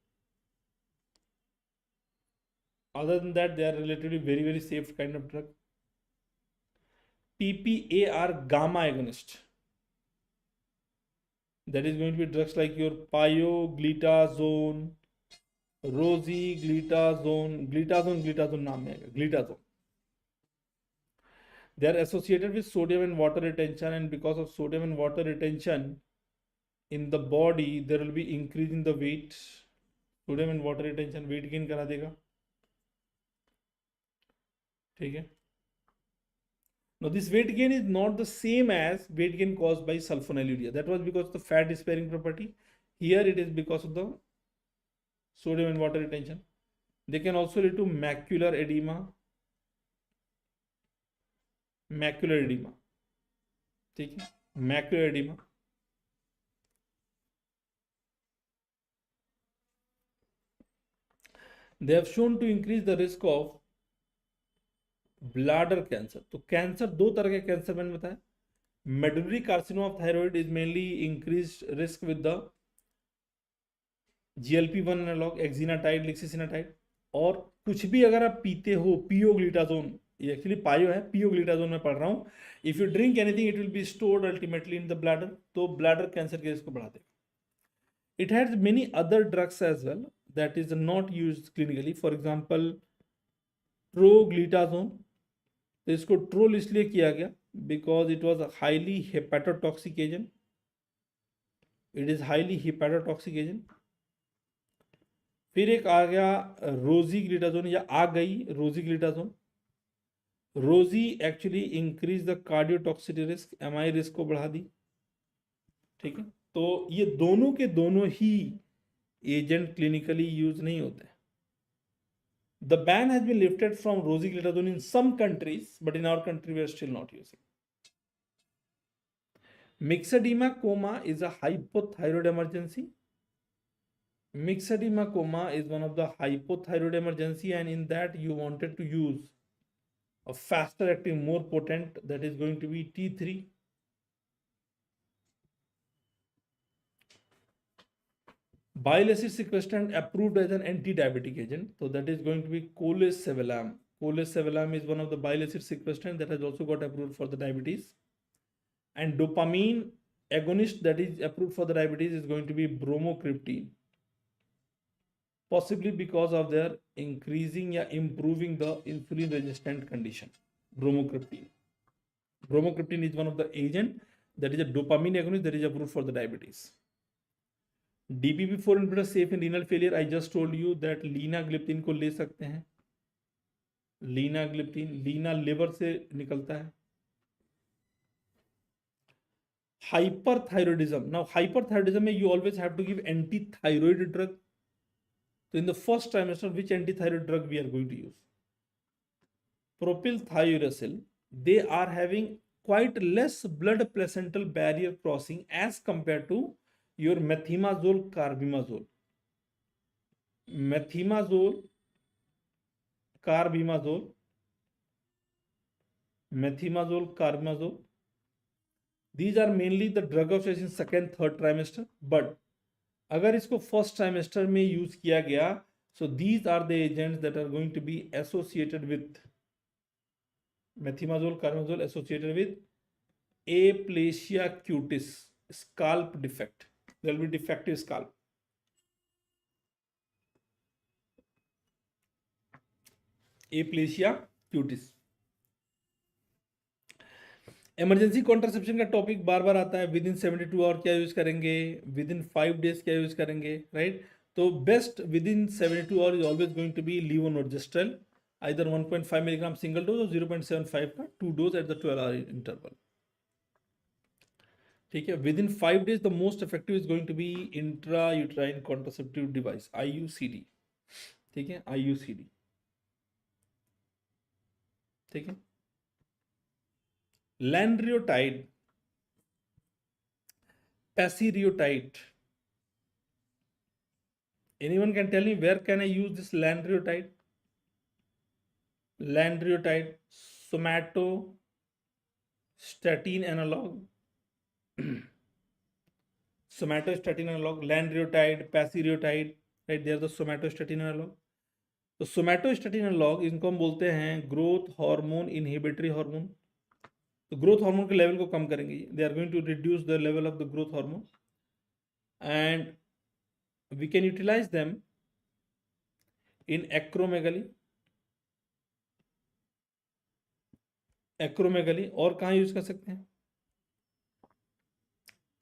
Other than that, they are relatively very, very safe kind of drug. PPAR gamma agonist. That is going to be drugs like your pioglitazone, rosiglitazone, glitazone नाम में आएगा, glitazone. They are associated with sodium and water retention, and because of sodium and water retention in the body, there will be increase in the weight. Sodium and water retention weight gain करा देगा, ठीक है. Now this weight gain is not the same as weight gain caused by sulfonylurea. That was because of the fat sparing property. Here it is because of the sodium and water retention. They can also lead to macular edema. Macular edema, ठीक है, macular edema. They have shown to increase the risk of bladder cancer. तो cancer, दो तरह के cancer मैंने बताया। Medullary carcinoma of thyroid is mainly increase risk with the GLP-1 analogue, exenatide, lixisenatide. और कुछ भी अगर आप पीते हो, पियोग्लिटाजोन, ये एक्चुअली पायो है, पियोग्लिटाजोन में पढ़ रहा हूँ। If you drink anything it will be stored ultimately in the bladder, तो ब्लैडर कैंसर के रिस्क को बढ़ा देगा। It has many other drugs as well that is not used clinically, for example troglitazone. तो इसको ट्रोल इसलिए किया गया because it was highly hepatotoxic agent, it is highly hepatotoxic agent. फिर एक आ गया रोजीग्लिटाजोन, या आ गई rosiglitazone. Rosi actually increase the cardiotoxicity risk, MI risk को बढ़ा दी। ठीक है, तो ये दोनों के दोनों ही एजेंट क्लिनिकली यूज नहीं होते। The ban has been lifted from rosiglitazone in some countries, but in our country we are still not using. Myxedema coma is a hypothyroid emergency. Myxedema coma is one of the hypothyroid emergency, and in that you wanted to use a faster acting, more potent, that is going to be T3. Bile acid sequestrant approved as an anti-diabetic agent, so that is going to be 𝐒𝐿-𝐶𝐴VLAM. 𝐒𝐿-𝐶𝐴VLAM is one of the bile acid sequestrant that has also got approved for the diabetes. And dopamine agonist that is approved for the diabetes is going to be bromocriptine, possibly because of their increasing or improving the insulin resistant condition. Bromocriptine is one of the agent that is a dopamine agonist that is approved for the diabetes. DPP-4 inhibitor safe in renal failure. I just told you that linagliptin को ले सकते हैं। Linagliptin, Leena liver से निकलता है। Hyperthyroidism. Now hyperthyroidism में you always have to give anti-thyroid drug. So in the first trimester, which anti-thyroid drug we are going to use? Propylthiouracil. They are having quite less blood placental barrier crossing as compared to your methimazole, carbimazole. Methimazole, carbimazole, methimazole, carbimazole. These are mainly the drug of choice in second, third trimester. But अगर इसको first trimester में use किया गया, so these are the agents that are going to be associated with methimazole, carbimazole associated with aplasia cutis, scalp defect. There will be defective scalp. Aplasia cutis. Emergency contraception का topic बार बार आता है। Within 72 hour क्या use करेंगे, within 5 days क्या use करेंगे, right. तो best within 72 hour is always going to be levonorgestrel, either 1.5 milligram single dose और 0.75 का 2 dose at the 12 hour interval. ठीक है, within 5 days the most effective is going to be intra uterine contraceptive device, IUCD। ठीक है, IUCD। ठीक है, lanreotide, pasireotide. Anyone can tell me where can I use this lanreotide? Lanreotide, somatostatin analog. Somatostatin analog, lanreotide, pasireotide, right? They are the somatostatin analog. तो somatostatin analog इनको हम बोलते हैं growth hormone inhibitory hormone. तो growth hormone के level को कम करेंगे, they are going to reduce the level of the growth hormone and we can utilise them in acromegaly. Acromegaly और कहाँ यूज कर सकते हैं,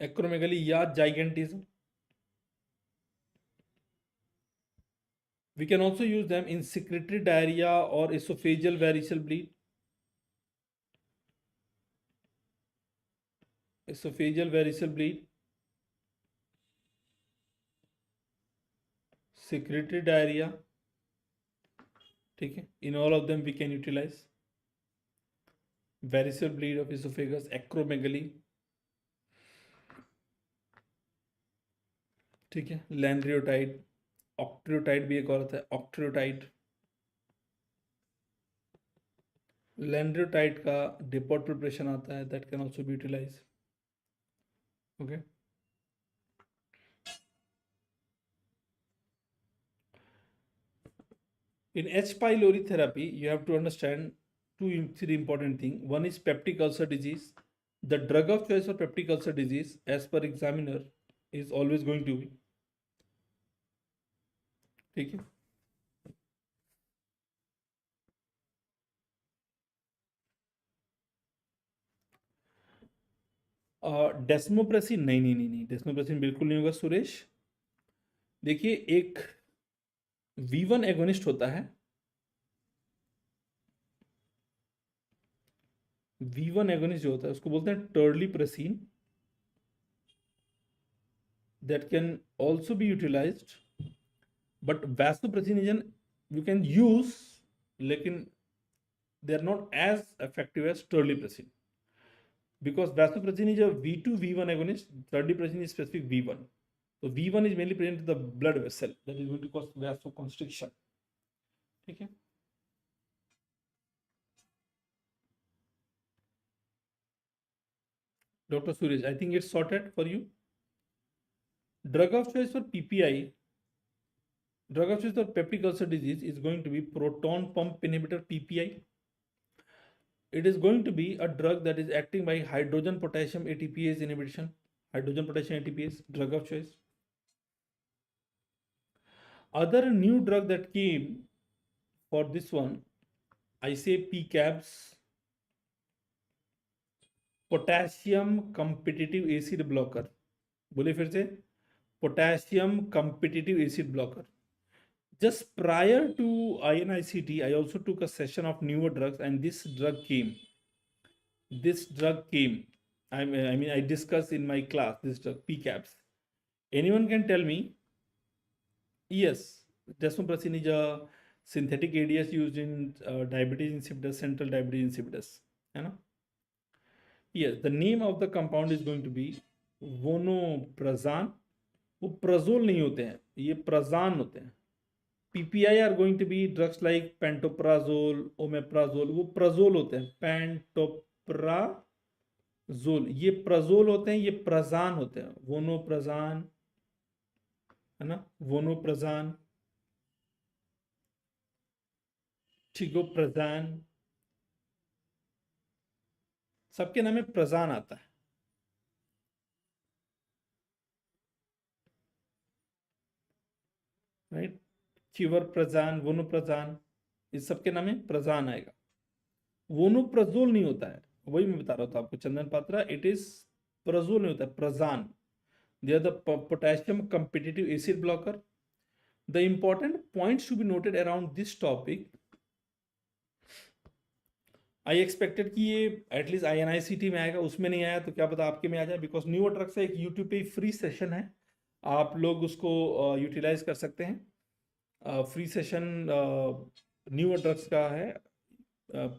एक्रोमेगली या gigantism. We can also use them in secretory diarrhoea और oesophageal variceal bleed. esophageal variceal bleed, secretory diarrhea. ठीक है, in all of them we can utilize variceal bleed of esophagus, acromegaly. ठीक है, lanreotide octreotide भी एक और होता है, ऑक्ट्रियोटाइड। लैंड्रोटाइड का डिपोट प्रिपरेशन आता है, that can also be utilize. Okay, in H. pylori therapy, you have to understand three important things. One is peptic ulcer disease. The drug of choice for peptic ulcer disease, as per examiner, is always going to be, ठीक है, desmopressin नहीं नहीं नहीं नहीं, desmopressin बिल्कुल नहीं होगा सुरेश। देखिए, एक V1 एगोनिस्ट होता है, V1 एगोनिस्ट जो होता है उसको बोलते हैं terlipressin, that can also be utilized, but vasopressin is an you can use, लेकिन they are not as effective as terlipressin, because vasopressin is a V2 V1 agonist, terlipressin is specific V1. So V1 is mainly present in the blood vessel, that is going to cause vasoconstriction. ठीक है, Dr. Suraj, I think it's sorted for you. Drug of choice for PPI, drug of choice for peptic ulcer disease is going to be proton pump inhibitor PPI. It is going to be a drug that is acting by hydrogen potassium ATPase inhibition. Hydrogen potassium ATPase, drug of choice. Other new drug that came for this one, I say PCABs, potassium competitive acid blocker. बोले फिर से, potassium competitive acid blocker. Just prior to INICT, I also took a session of newer drugs, and this drug came. I mean, I discussed in my class this drug, PCABs. Anyone can tell me? Yes, desmopressin is a synthetic ADS used in diabetes insipidus, central diabetes insipidus. है ना? Yes, the name of the compound is going to be vonoprazan. वो प्रजोल नहीं होते हैं, ये प्रजान होते हैं। PPI are going to be drugs like pantoprazole, omeprazole, वो प्रजोल होते हैं, पैंटोप्राजोल, ये प्रजोल होते हैं, ये प्रजान होते हैं, वोनोप्रजान, है ना, वोनोप्रजान, टिगोप्रजान, सबके नाम में प्रजान आता है, राइट, चिवरप्रजान, वोनोप्रजान, इस सबके नाम में प्रजान आएगा, वोनोप्रजोल नहीं होता है, वही मैं बता रहा था आपको चंदन पात्रा, इट इज प्रजोल नहीं होता है, Pragyan. They are the potassium competitive acid blocker. The important points to be noted around this topic, I expected कि ये एटलीस्ट INICT में आएगा, उसमें नहीं आया तो क्या पता आपके में आ जाए, बिकॉज न्यूअर ड्रग्स है, एक यूट्यूब पे फ्री सेशन है, आप लोग उसको यूटिलाइज कर सकते हैं। फ्री सेशन न्यूअर ड्रग्स का है,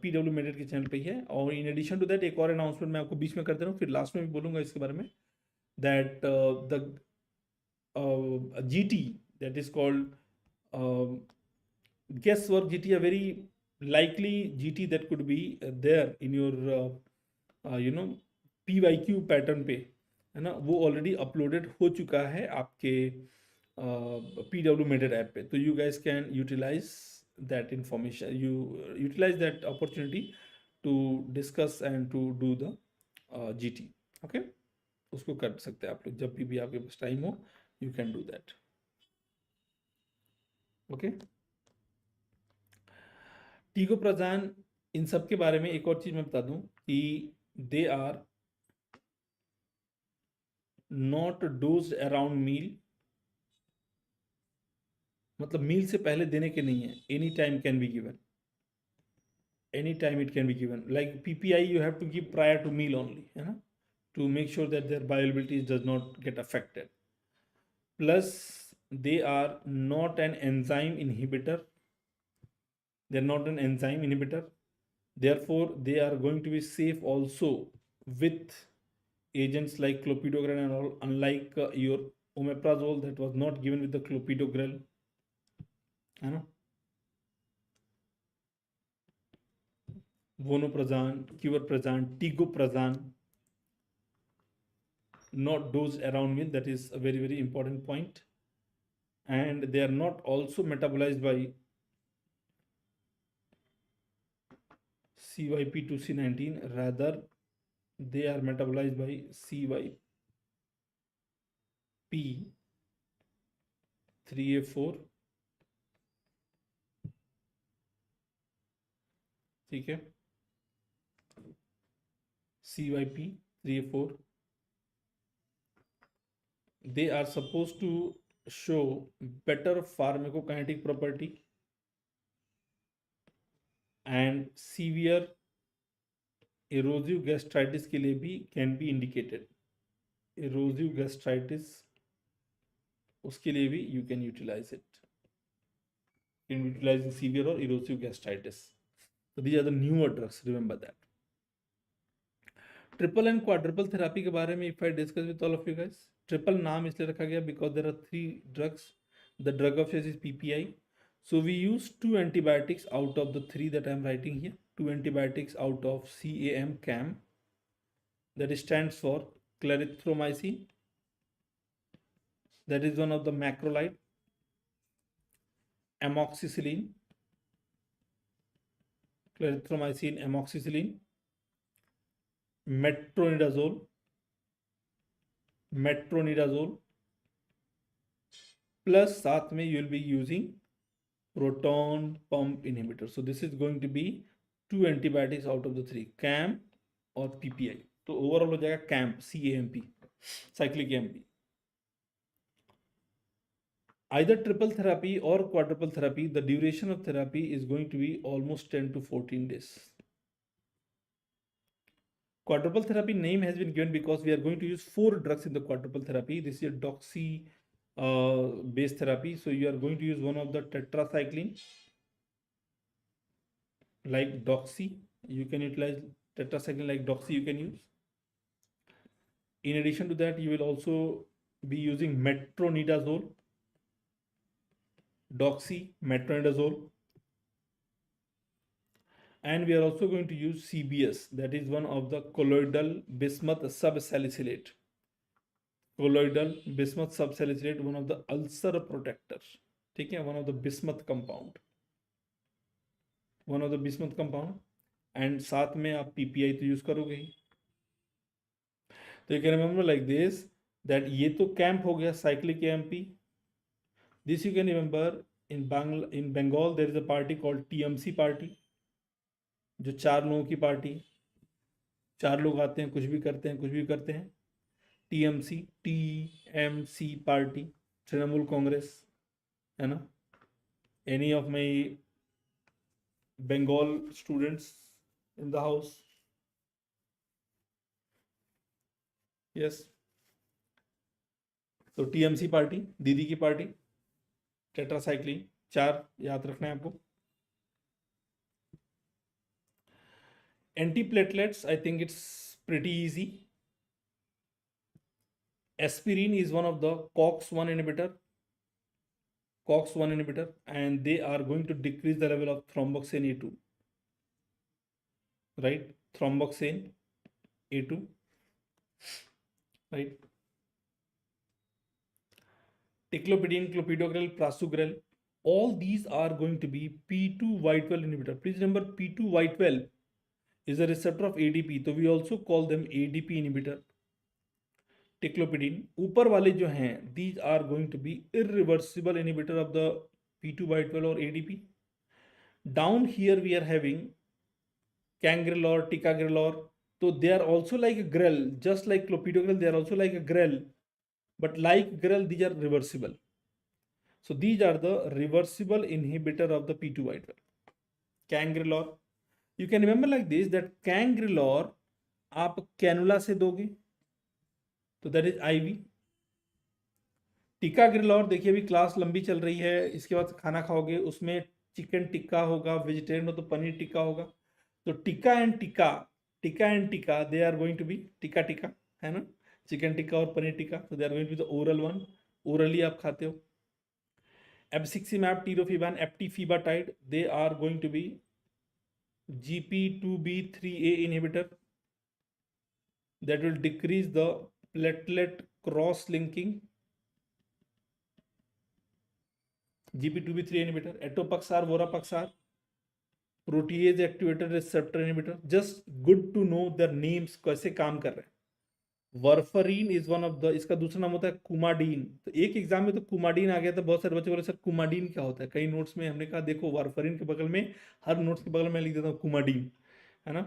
PW मेडेड के चैनल पे ही है। और इन एडिशन टू दैट एक और अनाउंसमेंट मैं आपको बीच में कर दे रहा हूँ, फिर लास्ट में भी बोलूँगा इसके बारे में, that the GT, that is called guesswork GT, a very likely GT that could be there in your PYQ pattern पे, है ना, वो ऑलरेडी अपलोडेड हो चुका है आपके PW मेडेड ऐप पे, तो you guys can utilise that information, you utilise that opportunity to discuss and to do the GT। Okay, उसको कर सकते हैं आप लोग, जब भी आपके पास टाइम हो, you can do that. Okay, tegoprazan, इन सब के बारे में एक और चीज मैं बता दूं कि they are not dosed around meal, मतलब मील से पहले देने के नहीं है, any time can be given, any time it can be given, like PPI you have to give prior to meal only, है ना, to make sure that their bioavailability does not get affected. Plus, they are not an enzyme inhibitor. They are not an enzyme inhibitor. Therefore, they are going to be safe also with agents like clopidogrel and all, unlike your omeprazole that was not given with the clopidogrel. है ना, vonoprazan, quivaprazan, tigoprazan, not dosed around meal. That is a very, very important point. And they are not also metabolized by CYP2C19, rather they are metabolized by CYP3A4, ठीक है, CYP3A4. They are supposed to show better pharmacokinetic property and severe erosive gastritis के लिए भी can be indicated. Erosive gastritis, उसके लिए भी you can utilize it. You can utilize in severe or erosive gastritis. So these are the newer drugs. Remember that. Triple and quadruple therapy के बारे में if I discuss with all of you guys, triple नाम इसलिए रखा गया because there are 3 drugs. The drug of choice is PPI. So we use 2 antibiotics out of the 3 that I am writing here. 2 antibiotics out of CAM, that stands for clarithromycin. That is one of the macrolide. Amoxicillin, clarithromycin, amoxicillin. metronidazole, plus साथ में you will be using proton pump inhibitor. So this is going to be 2 antibiotics out of the 3, CAM और PPI. तो overall हो जाएगा CAMP, CAMP, cyclic AMP. Either triple therapy or quadruple therapy, the duration of therapy is going to be almost 10 to 14 days. Quadruple therapy name has been given because we are going to use 4 drugs in the quadruple therapy. This is a doxy based therapy. So you are going to use one of the tetracycline like doxy. You can utilize tetracycline like doxy you can use. In addition to that, you will also be using metronidazole, doxy, metronidazole. And we are also going to use CBS, that is one of the colloidal bismuth subsalicylate. Colloidal bismuth subsalicylate, one of the ulcer protectors. ठीक है, one of the bismuth compound. One of the bismuth compound. And साथ में आप PPI तो use करोगे ही. तो you can remember like this, that ये तो camp हो गया, cyclic AMP. This you can remember in Bengal there is a party called TMC party. जो 4 लोगों की पार्टी, 4 लोग आते हैं, कुछ भी करते हैं. TMC पार्टी, तृणमूल कांग्रेस, है ना. Any of my Bengal students in the house? Yes. तो TMC पार्टी, दीदी की पार्टी, टेट्रासाइक्लिन, 4 याद रखना है आपको. Antiplatelets, I think it's pretty easy. Aspirin is one of the COX-1 inhibitor, and they are going to decrease the level of thromboxane A2, right? Thromboxane A2, right? Ticlopidine, clopidogrel, prasugrel, all these are going to be P2Y12 inhibitor. Please remember, P2Y12 is a receptor of ADP, so we also call them ADP inhibitor. Ticlopidine, ऊपर वाले जो हैं, these are going to be irreversible inhibitor of the P2Y12 or ADP. Down here we are having cangrelor, ticagrelor, so they are also like a grel, just like clopidogrel, they are also like a grel, but like grel, these are reversible. So these are the reversible inhibitor of the P2Y12. Cangrelor, you can remember like this, that cangrelor आप cannula से दोगे तो that is IV. टिकाग्रिलौर, देखिए अभी class लंबी चल रही है, इसके बाद खाना खाओगे, उसमें चिकन टिक्का होगा, वेजिटेरियन हो तो पनीर टिक्का होगा. तो tikka and tikka they are going to be tikka है ना, चिकन टिक्का और पनीर टिक्का. तो they are going to be the oral one, orally आप खाते हो. abciximab, tirofiban, eptifibatide, they are going to be GP2B3A inhibitor that will decrease the platelet cross-linking. GP2B3 inhibitor, etopaxar, vorapaxar, protease activator receptor inhibitor. Just good to know their names कैसे काम कर रहे हैं. वर्फरीन is one of the, इसका दूसरा नाम होता है कुमाडीन. तो एक एग्जाम में तो कुमाडीन आ गया था, बहुत सारे बच्चे बोले सर कुमाडीन क्या होता है. कई नोट्स में हमने कहा देखो वारफरीन के बगल में, हर नोट्स के बगल में लिख देता हूँ कुमाडीन, है ना.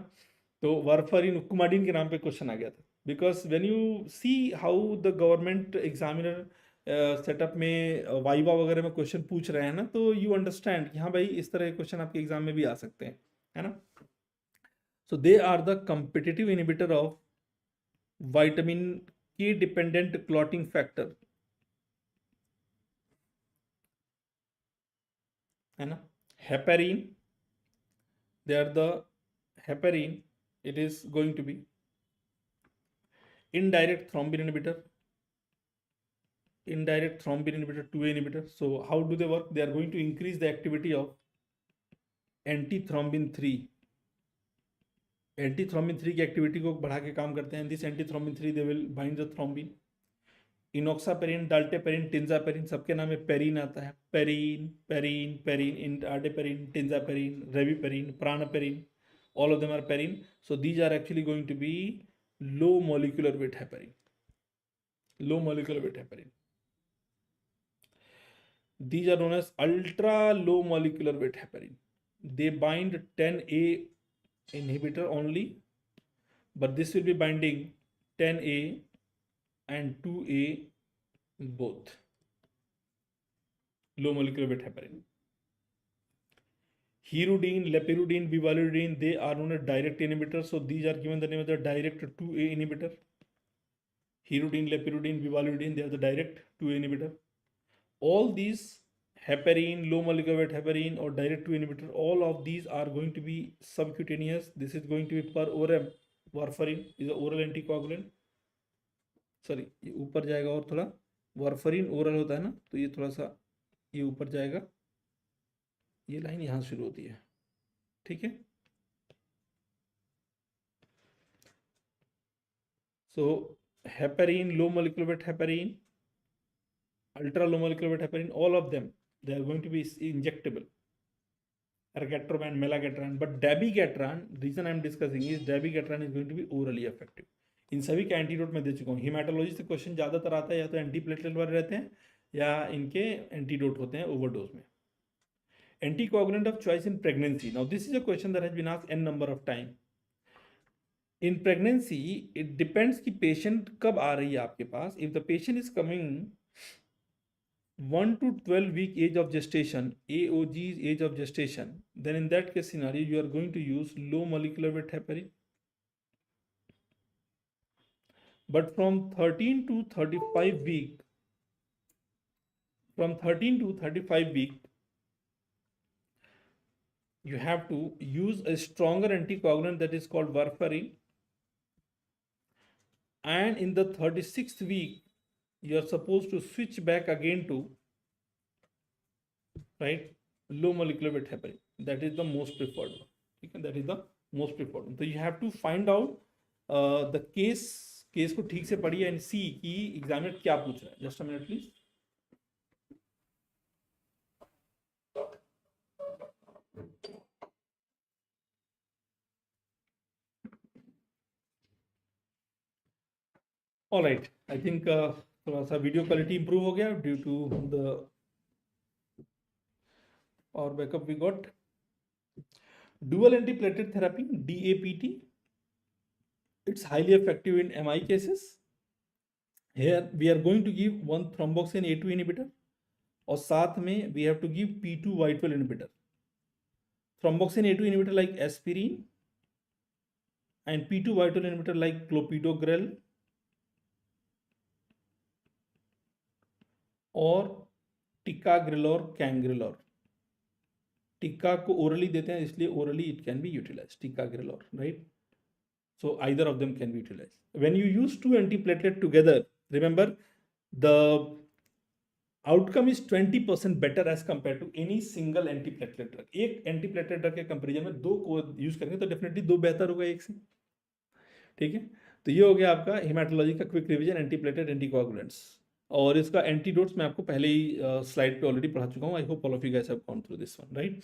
तो वारफरीन कुमाडीन के नाम पे क्वेश्चन आ गया था. Because when you see how the government examiner setup में वाइवा वगैरह में क्वेश्चन पूछ रहे हैं ना, तो यू अंडरस्टैंड कि हाँ भाई इस तरह के क्वेश्चन आपके एग्जाम में भी आ सकते हैं, है ना. So they are the competitive inhibitor of vitamin K dependent clotting factor, है ना. heparin, they are the heparin, it is going to be indirect thrombin inhibitor, 2A inhibitor. So how do they work? They are going to increase the activity of antithrombin 3. Antithrombin 3 की activity को बढ़ा के काम करते हैं. This antithrombin 3 they will bind the thrombin. Enoxaparin, dalteparin, tinzaparin, सबके नाम में पेरिन आता है. Parin, parin, parin, dalteparin, tinzaparin, reviparin, parnaparin, all of them are perin. So these are actually going to be low molecular weight heparin. Low molecular weight heparin. These are known as ultra low molecular weight heparin. They bind 10A inhibitor only, but this will be binding 10A and 2A both. Low molecular weight heparin. Hirudine, lepirudine, bivalirudine, they are known as direct inhibitors. So these are given the name of the direct 2A inhibitor. Hirudine, lepirudine, bivalirudine, they are the direct 2A inhibitor. All these heparin, low molecular weight heparin or direct 2 inhibitor, all of these are going to be subcutaneous. This is going to be per ORM. Warfarin is an oral anticoagulant. Sorry, ये ऊपर जाएगा और थोड़ा. वारफरीन oral होता है ना, तो ये थोड़ा सा ये ऊपर जाएगा. ये लाइन यहाँ शुरू होती है, ठीक है. So heparin, low molecular weight heparin, ultra low molecular weight heparin, all of them, they are going to be injectable. Ergatran, melagatran, but dabigatran, reason I am discussing is dabigatran is going to be orally effective. इन सभी के antidote मैं दे चुका हूँ. Haematology से question ज़्यादातर आता है, या तो एंटीप्लेटलेट वाले रहते हैं या इनके एंटीडोट होते हैं ओवरडोज में. Anticoagulant of choice in pregnancy. Now this is a question that has been asked n number of time. In pregnancy, it depends कि patient कब आ रही है आपके पास. If the patient is coming 1 to 12 week age of gestation, AOG's age of gestation, then in that case scenario you are going to use low molecular weight heparin. But from 13 to 35 week, you have to use a stronger anticoagulant that is called warfarin. And in the 36th week, you are supposed to switch back again to, right, low molecular weight heparin. That is the most preferred one. Okay? That is the most preferred one. So you have to find out the case को ठीक से पढ़िए and see कि examiner क्या पूछ रहा है. Just a minute please. All right, I think थोड़ा सा वीडियो क्वालिटी इंप्रूव हो गया ड्यू टू द और backup we got. Dual antiplatelet therapy, DAPT. It's highly effective in MI cases. Here we are going to give one thromboxane A2 inhibitor और साथ में we have to give P2Y12 inhibitor. Thromboxane A2 inhibitor like aspirin and P2Y12 inhibitor like clopidogrel और ticagrelor, cangrelor. Tikka को orally देते हैं इसलिए orally it can be utilized. ticagrelor, right? So either of them can be utilized. When you use two antiplatelet together, remember the outcome is 20% better as compare to any single antiplatelet drug. एक antiplatelet drug के comparison में दो को use करेंगे तो definitely दो बेहतर होगा एक से, ठीक है। तो ये हो गया आपका हेमाटोलॉजी का क्विक रिवीजन, एंटीप्लेटलेट एंटीकोआगुलेंट्स, और इसका एंटीडोट्स मैं आपको पहले ही स्लाइड पे ऑलरेडी पढ़ा चुका हूँ। आई hope all of you guys have gone through this one, right.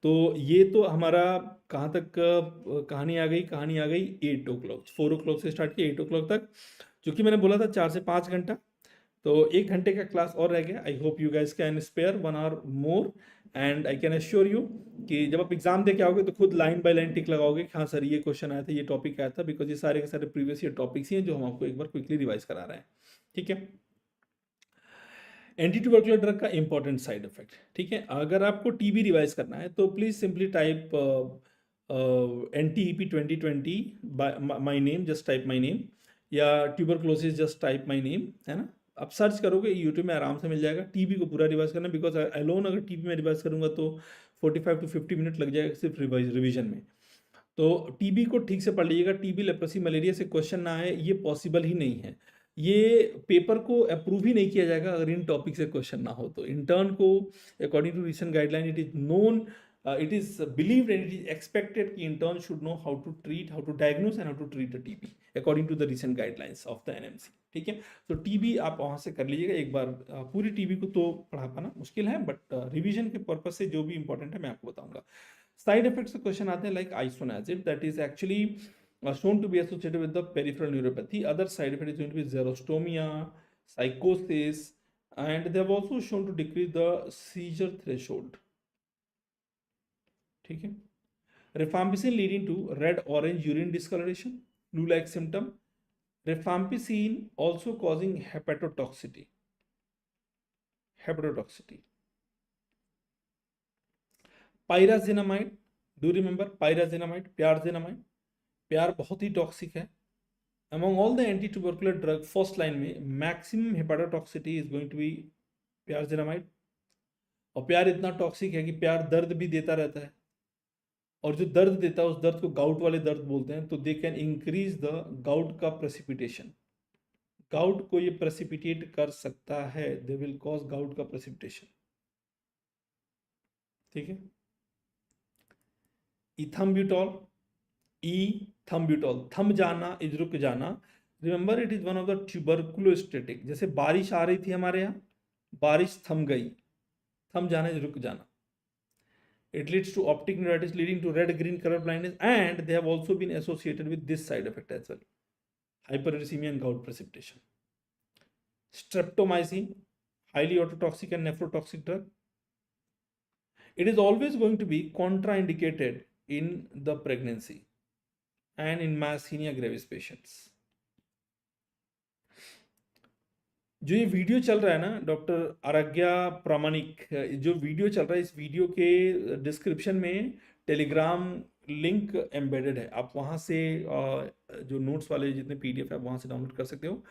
तो ये तो हमारा कहाँ तक कहानी आ गई, 8 o'clock, 4 o'clock से स्टार्ट किया 8 o'clock तक, जो कि मैंने बोला था 4 से 5 घंटा, तो 1 घंटे का क्लास और रह गया। I hope you guys can spare 1 hour more, and I can assure you कि जब आप एग्जाम दे के आओगे तो खुद लाइन बाय लाइन टिक लगाओगे कि हाँ सर ये क्वेश्चन आया था, ये टॉपिक आया था, बिकॉज ये सारे के सारे प्रीवियस ईयर टॉपिक्स ही हैं जो हम आपको एक बार क्विकली रिवाइज करा रहे हैं, ठीक है। एंटी ट्यूबरकुलर ड्रग का इंपॉर्टेंट साइड इफेक्ट, ठीक है। अगर आपको टीबी रिवाइज करना है तो please simply type NTEP 2020 my name, just type my name, या tuberculosis just type my name, है ना। आप सर्च करोगे यूट्यूब में आराम से मिल जाएगा। टीबी को पूरा रिवाइज करना, बिकॉज अलोन अगर टीबी में रिवाइज करूंगा तो 45 to 50 मिनट लग जाएगा सिर्फ रिविजन में। तो टीबी को ठीक से पढ़ लीजिएगा। टीबी, लेप्रोसी, मलेरिया से क्वेश्चन ना आए ये पॉसिबल ही नहीं है। ये पेपर को अप्रूव ही नहीं किया जाएगा अगर इन टॉपिक से क्वेश्चन ना हो। तो इंटर्न को according to recent guideline it is known, it is believed and it is expected कि intern should know how to treat, how to diagnose and how to treat the TB according to the recent guidelines of the NMC, ठीक है। तो TB आप वहाँ से कर लीजिएगा एक बार। पूरी टीबी को तो पढ़ा पाना मुश्किल है, बट रिविजन के पर्पज से जो भी इंपॉर्टेंट है मैं आपको बताऊंगा। साइड इफेक्ट्स के क्वेश्चन आते हैं like isoniazid, that is actually shown to be associated with the peripheral neuropathy. Other side effect is going to be xerostomia, psychosis, and they have also shown to decrease the seizure threshold, ठीक है। Rifampicin leading to red orange urine discoloration, flu like symptom. Rifampicin also causing hepatotoxicity. Pyrazinamide, do you remember pyrazinamide, pyrazinamide? प्यार बहुत ही toxic है। Among all the anti tubercular drug first line में maximum hepatotoxicity is going to be pyrazinamide. और प्यार इतना toxic है कि प्यार दर्द भी देता रहता है, और जो दर्द देता है उस दर्द को गाउट वाले दर्द बोलते हैं। तो they can increase the gout का प्रेसिपिटेशन। गाउट को ये प्रेसिपिटेट कर सकता है, दे विल कॉज गाउट का प्रेसिपिटेशन, ठीक है। इथम्ब्यूटॉल, थम्ब्यूटॉल, थम जाना इज रुक जाना। Remember it is one of the tuberculostatic. जैसे बारिश आ रही थी हमारे यहाँ, बारिश थम गई, थम जाना इज रुक जाना। It leads to optic neuritis leading to red-green color blindness, and they have also been associated with this side effect as well, hyperuricemia and gout precipitation. Streptomycin, highly ototoxic and nephrotoxic drug. It is always going to be contraindicated in the pregnancy and in myasthenia gravis patients. जो ये video चल रहा है ना doctor Aaradhya प्रामाणिक, जो video चल रहा है, इस वीडियो के डिस्क्रिप्शन में टेलीग्राम लिंक एम्बेडेड है। आप वहाँ से जो नोट्स वाले जितने PDF है आप वहाँ से डाउनलोड कर सकते हो।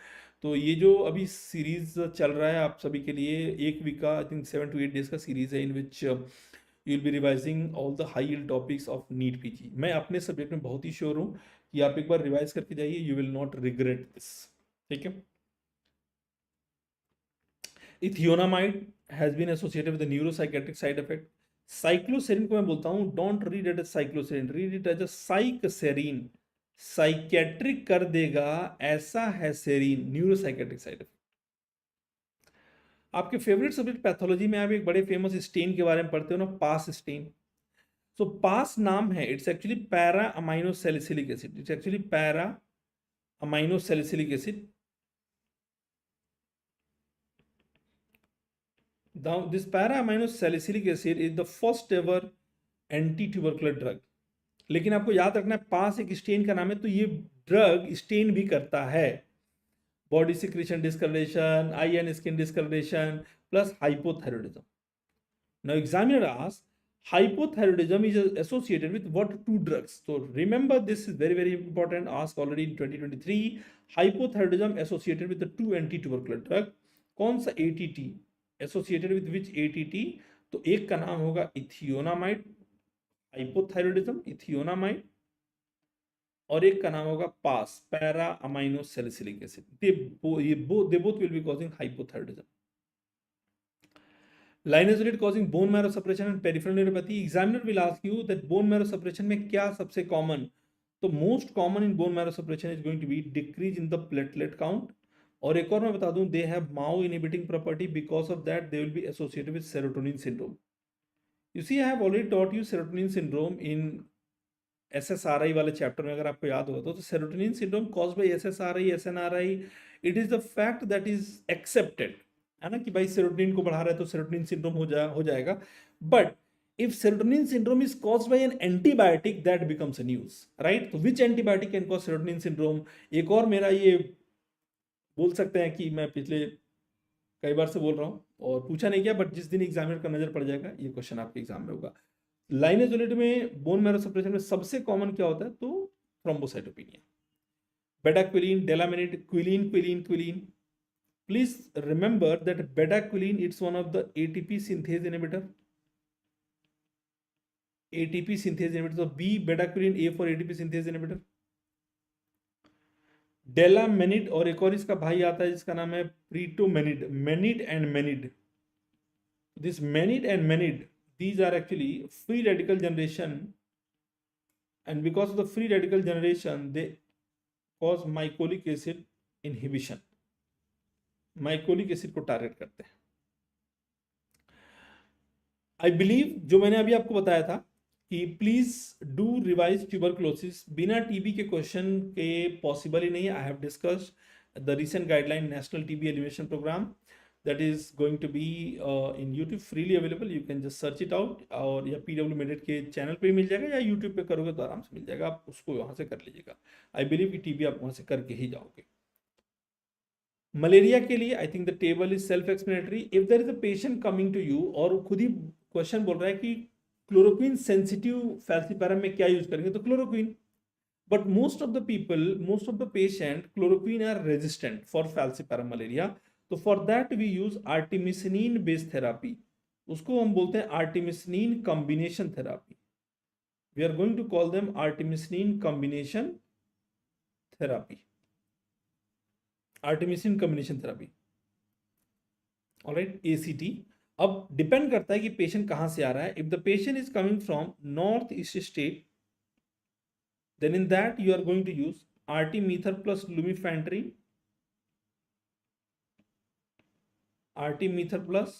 तो ये जो अभी सीरीज चल रहा है आप सभी के लिए, 1 वीक का, आई थिंक 7 to 8 days का सीरीज है, in which you will be revising all the high yield topics of NEET PG। मैं अपने सब्जेक्ट में बहुत ही श्योर हूँ कि आप एक बार रिवाइज करके जाइए, you will not regret this, ठीक है। Ethionamide has been associated with the neuropsychiatric side effect. Cycloserine को मैं बोलता हूँ, don't read it as cycloserine, read it as a psychoserine. Psychiatric कर देगा ऐसा है सेरीन, न्यूरोसाइकेट्रिक साइड इफेक्ट। आपके फेवरेट सब्जेक्ट पैथोलॉजी में आप एक बड़े फेमस स्टेन के बारे में पढ़ते हो ना, पास स्टेन। सो पास नाम है, it's actually para amino salicylic acid, it's actually para amino salicylic acid. Now, this para-amino salicylic acid is the first ever anti-tubercular drug. लेकिन आपको याद रखना है, पास एक स्टेन का नाम है, तो ये ड्रग स्टेन भी करता है। Body secretion discoloration, eye and skin discoloration plus hypothyroidism. Now examiner asks, hypothyroidism is associated with what two drugs? So remember, this is very important, asked already in 2023. Hypothyroidism associated with the two anti-tubercular drug. कौन सा ATT associated with which ATT? तो एक का नाम होगा इथियोनामाइड, hypothyroidism इथियोनामाइड, और एक का नाम होगा PAS, para amino salicylic acid. They both will be causing hypothyroidism. Linezolid causing bone marrow suppression and peripheral neuropathy. Examiner will ask you that bone marrow suppression में क्या सबसे common? तो most common in bone marrow suppression is going to be decrease in the platelet count. और एक और मैं बता दूं, they have MAO inhibiting property. Because of that, they will be associated with serotonin syndrome. You see, I have already taught you serotonin syndrome in SSRI वाले chapter में, अगर आपको याद हो तो serotonin syndrome caused by SSRI, SNRI, it is the fact that is accepted, है ना, कि भाई सेरोटोनिन को बढ़ा रहा है तो सेरोटोनिन सिंड्रोम हो जाएगा. But if serotonin syndrome is caused by an antibiotic, that becomes a news, right? So which antibiotic can cause serotonin syndrome? एक और मेरा ये बोल सकते हैं कि मैं पिछले कई बार से बोल रहा हूँ और पूछा नहीं गया, बट जिस दिन एग्जामिनर का नजर पड़ जाएगा ये क्वेश्चन आपके एग्जाम में होगा. लाइनेजोलिड में बोन मैरो सप्रेशन में सबसे कॉमन क्या होता है? तो thrombocytopenia. Bedaquiline, delamanid, quiline. Please remember that bedaquiline, it's one of the ATP synthase inhibitor. ATP synthase inhibitor. So B bedaquiline, A for ATP synthase inhibitor. डेलामेनिड और एक और इसका भाई आता है जिसका नाम है pretomanid. Manid and manid. This manid and manid, these are actually free radical generation, and because of the free radical generation they cause mycolic acid inhibition. Mycolic acid को टारगेट करते हैं. आई बिलीव जो मैंने अभी आपको बताया था कि प्लीज डू रिवाइज ट्यूबरक्लोसिस. बिना टीबी के क्वेश्चन के पॉसिबल ही नहीं है. I have discussed the recent guideline national TB elimination programme that is going to be in YouTube, freely available. You can just search it out, और या PW Medit के channel पे मिल जाएगा या YouTube पे करोगे तो आराम से मिल जाएगा. आप उसको वहाँ से कर लीजिएगा. आई बिलीव कि टीबी आप वहाँ से करके ही जाओगे. मलेरिया के लिए I think the table is self explanatory. If there is a patient coming to you और खुद ही क्वेश्चन बोल रहा है कि क्लोरोक्विन सेंसिटिव फैल्सिपारम में क्या यूज करेंगे, तो chloroquine. But most of the patient chloroquine are resistant for falciparum malaria. तो for that we use artemisinin based therapy. उसको हम बोलते हैं artemisinin combination therapy. We are going to call them artemisinin combination therapy. Artemisin combination therapy. Alright, ACT. अब depend करता है कि patient कहां से आ रहा है. If the patient is coming from north east state, then in that you are going to use artemether plus lumefantrine. Artemether plus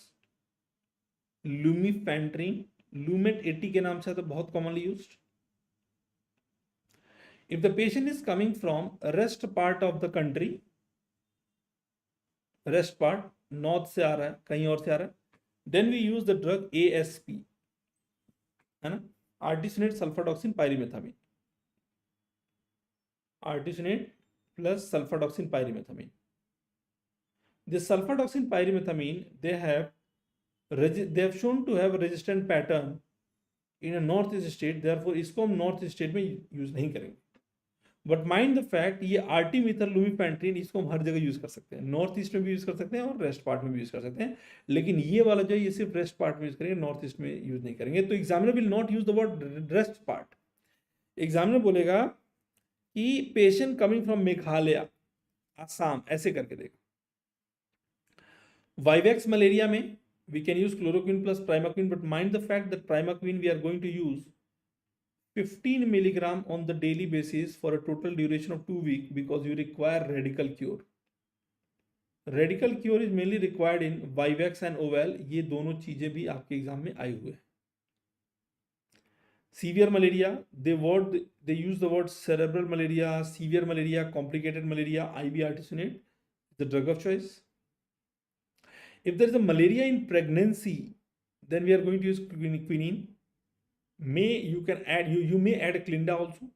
lumefantrine. Lumet 80 के नाम से तो बहुत commonly used. If the patient is coming from rest part of the country, rest part north से आ रहा है, कहीं और से आ रहा है, then we use the drug ASP, है ना, artesunate sulfadoxine pyrimethamine. Artesunate plus sulfadoxine pyrimethamine. This sulfadoxine pyrimethamine, they have shown to have a resistant pattern in a northeast state. Therefore इसको हम नॉर्थ स्टेट में use नहीं करेंगे. But mind the fact, ये आर्टिमीथर लुमिफेंट्रिन इसको हम हर जगह यूज कर सकते हैं. नॉर्थ ईस्ट में भी यूज कर सकते हैं और रेस्ट पार्ट में भी यूज कर सकते हैं. लेकिन ये वाला जो है ये सिर्फ रेस्ट पार्ट में यूज करेंगे, नॉर्थ ईस्ट में यूज नहीं करेंगे. तो examiner will not use the word rest part. Examiner बोलेगा कि patient coming from Meghalaya, Assam, ऐसे करके देगा. वाइवेक्स मलेरिया में we can use chloroquine plus primaquine, but mind the fact that primaquine we are going to use 15 milligram on the daily basis for a total duration of 2 weeks because you require radical cure. Radical cure is mainly required in Vivex and Oval. ये दोनों चीजें भी आपके exam में आई हुए हैं. Severe malaria, they use the word cerebral malaria, severe malaria, complicated malaria. IV artesunate, the drug of choice. If there is a malaria in pregnancy, then we are going to use quinine. You may add Clinda also.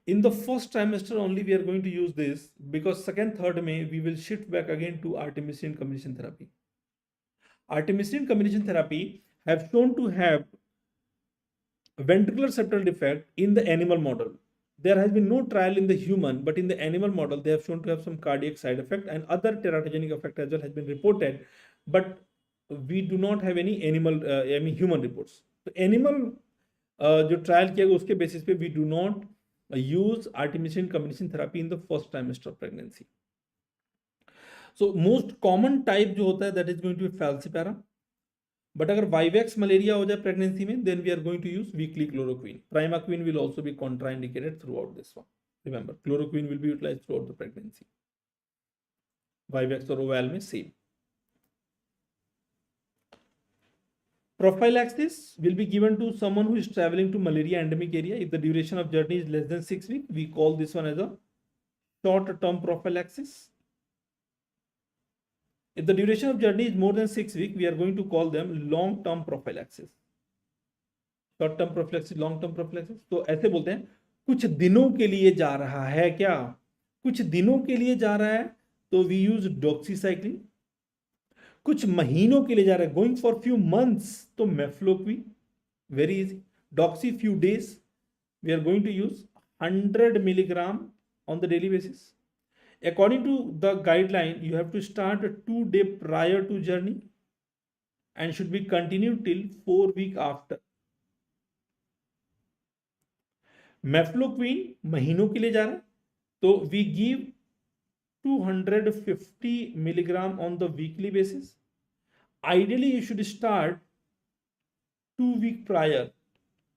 In the first trimester only we are going to use this, because second, third May we will shift back again to artemisinin combination therapy. Artemisinin combination therapy have shown to have ventricular septal defect in the animal model. There has been no trial in the human, but in the animal model, they have shown to have some cardiac side effect and other teratogenic effect as well has been reported, but we do not have any human reports. So animal जो trial किया गया उसके basis पे we do not use artemisinin combination therapy in the first trimester of pregnancy. So most common type जो होता है that is going to be falciparum. But अगर vivax malaria हो जाए प्रेगनेंसी में, then we are going to use weekly chloroquine. Primaquine will also be contraindicated throughout this one. Remember, chloroquine will be utilized throughout the pregnancy. Vivax और ovale में same. Prophylaxis will be given to someone who is traveling to malaria endemic area. If the duration of journey is less than 6 weeks, we call this one as a short-term prophylaxis. If the duration of journey is more than 6 weeks, we are going to call them long-term prophylaxis. Short-term prophylaxis, long-term prophylaxis. तो ऐसे बोलते हैं कुछ दिनों के लिए जा रहा है क्या? कुछ दिनों के लिए जा रहा है तो we use doxycycline. कुछ महीनों के लिए जा रहा है, गोइंग फॉर फ्यू मंथ्स, तो mefloquine. Very easy. Doxy few days, we are going to use 100 milligram on the daily basis. According to the guideline, you have to start 2 days prior to journey and should be continued till 4 weeks after. Mefloquine महीनों के लिए जा रहा है तो we give 250 milligram on the weekly basis. Ideally, you should start 2 weeks prior.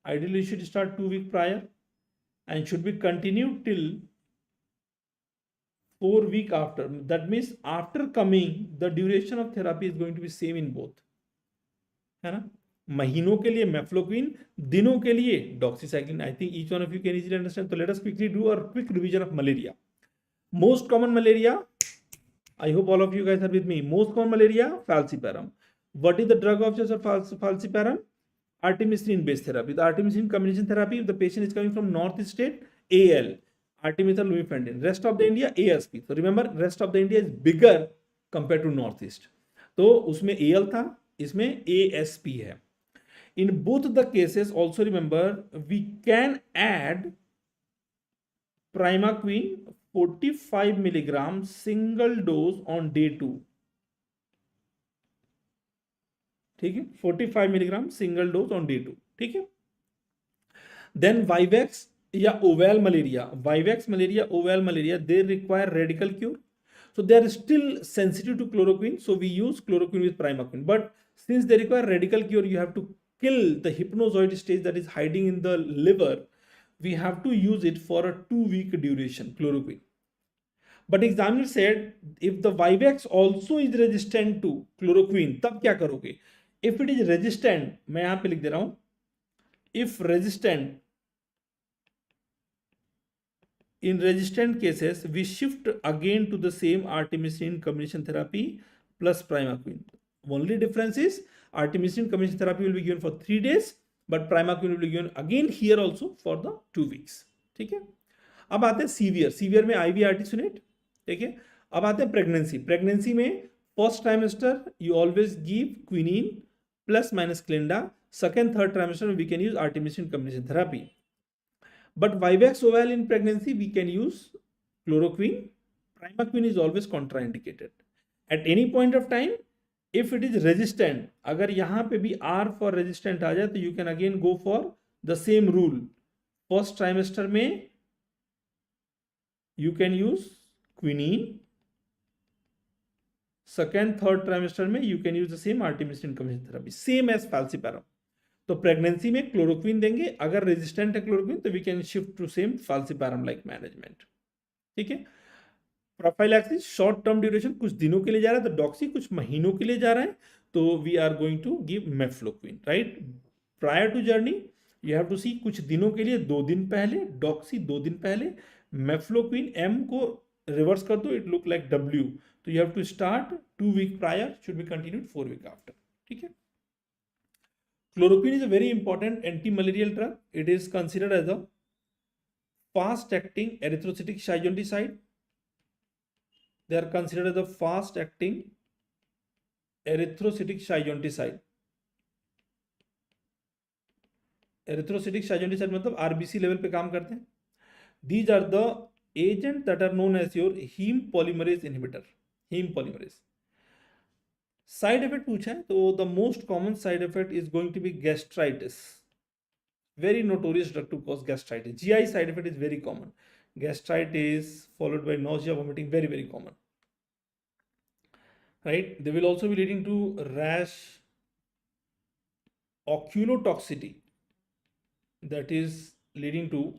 Ideally, you should start 2 weeks prior and should be continued till 4 weeks after. That means after coming, the duration of therapy is going to be same in both. है ना? महीनों के लिए mefloquine, दिनों के लिए doxycycline. I think each one of you can easily understand. तो let us quickly do a quick revision of malaria. Most common malaria, I hope all of you guys are with me. Most common malaria, falciparum. What is the drug of choice of falciparum? Artemisinin based therapy. The artemisinin combination therapy, if the patient is coming from northeast state, AL, artemether lumefantrine. Rest of the India, ASP. So remember, rest of the India is bigger compared to northeast. तो उसमें AL था, इसमें ASP है. In both the cases, also remember, we can add primaquine 45 milligram single dose on day 2. ठीक है, 45 milligram single dose on day 2. ठीक है. Then Vivax या oval malaria, Vivax malaria, oval malaria, they require radical cure. So they are still sensitive to chloroquine. So we use chloroquine with primaquine. But since they require radical cure, you have to kill the hypnozoid stage that is hiding in the liver. We have to use it for a 2-week duration, chloroquine. But examiner said, if the Vivax also is resistant to chloroquine, तब क्या करोगे? If it is resistant, मैं यहाँ पे लिख दे रहा हूँ, if resistant, in resistant cases, we shift again to the same artemisinin combination therapy plus primaquine. Only difference is artemisinin combination therapy will be given for 3 days, but primaquine will be given again here also for the 2 weeks. ठीक है. अब आते हैं severe में IV artesunate. ठीक है. अब आते हैं प्रेगनेंसी में first trimester you always give quinine plus minus clinda. Second third trimester में we can use artemisin combination therapy. But vivax ovale in pregnancy we can use chloroquine. Primaquine is always contraindicated at any point of time. If it is resistant, अगर यहां पे भी R for resistant आ जाए तो you can again go for the same rule. First trimester में you can use quinine, second third trimester में you can use the same artemisin combination therapy, same as falciparum. तो pregnancy में chloroquine देंगे, अगर resistant है chloroquine तो we can shift to same falciparum like management. ठीक है. प्रोफाइलैक्सिस शॉर्ट टर्म ड्यूरेशन, कुछ दिनों के लिए जा रहा है तो डॉक्सी, कुछ महीनों के लिए जा रहा है तो we are going to give mefloquine. Right. Prior to journey you have to see, कुछ दिनों के लिए 2 दिन पहले, डॉक्सी 2 दिन पहले, मेफ्लोक्वीन M को रिवर्स कर दो, इट लुक लाइक W. तो you have to start 2 weeks prior, should be continued 4 weeks after. ठीक है. Chloroquine is a very important anti-malarial drug. It is considered as a fast-acting erythrocytic scinticide. They are considered as a fast-acting erythrocytic scinticide. Erythrocytic scinticide मतलब RBC level पे काम करते हैं. These are the agents that are known as your heme polymerase inhibitor. Heme polymerase. Side effect पूछा है तो the most common side effect is going to be gastritis. Very notorious drug to cause gastritis. GI side effect is very common. Gastritis followed by nausea, vomiting, very very common. Right. They will also be leading to rash, oculotoxicity, that is leading to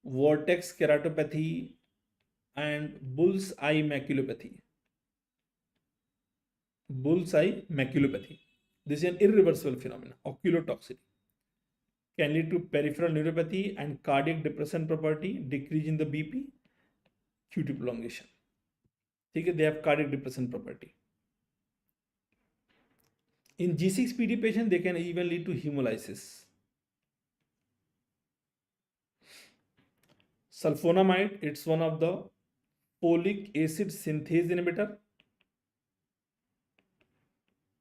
vortex keratopathy and bull's eye maculopathy. Bull's eye maculopathy. This is an irreversible phenomenon. Oculotoxicity can lead to peripheral neuropathy and cardiac depressant property, decrease in the BP, QT prolongation. Okay, they have cardiac depressant property. In G6PD patient, they can even lead to hemolysis. Sulfonamide, it's one of the folic acid synthase inhibitor.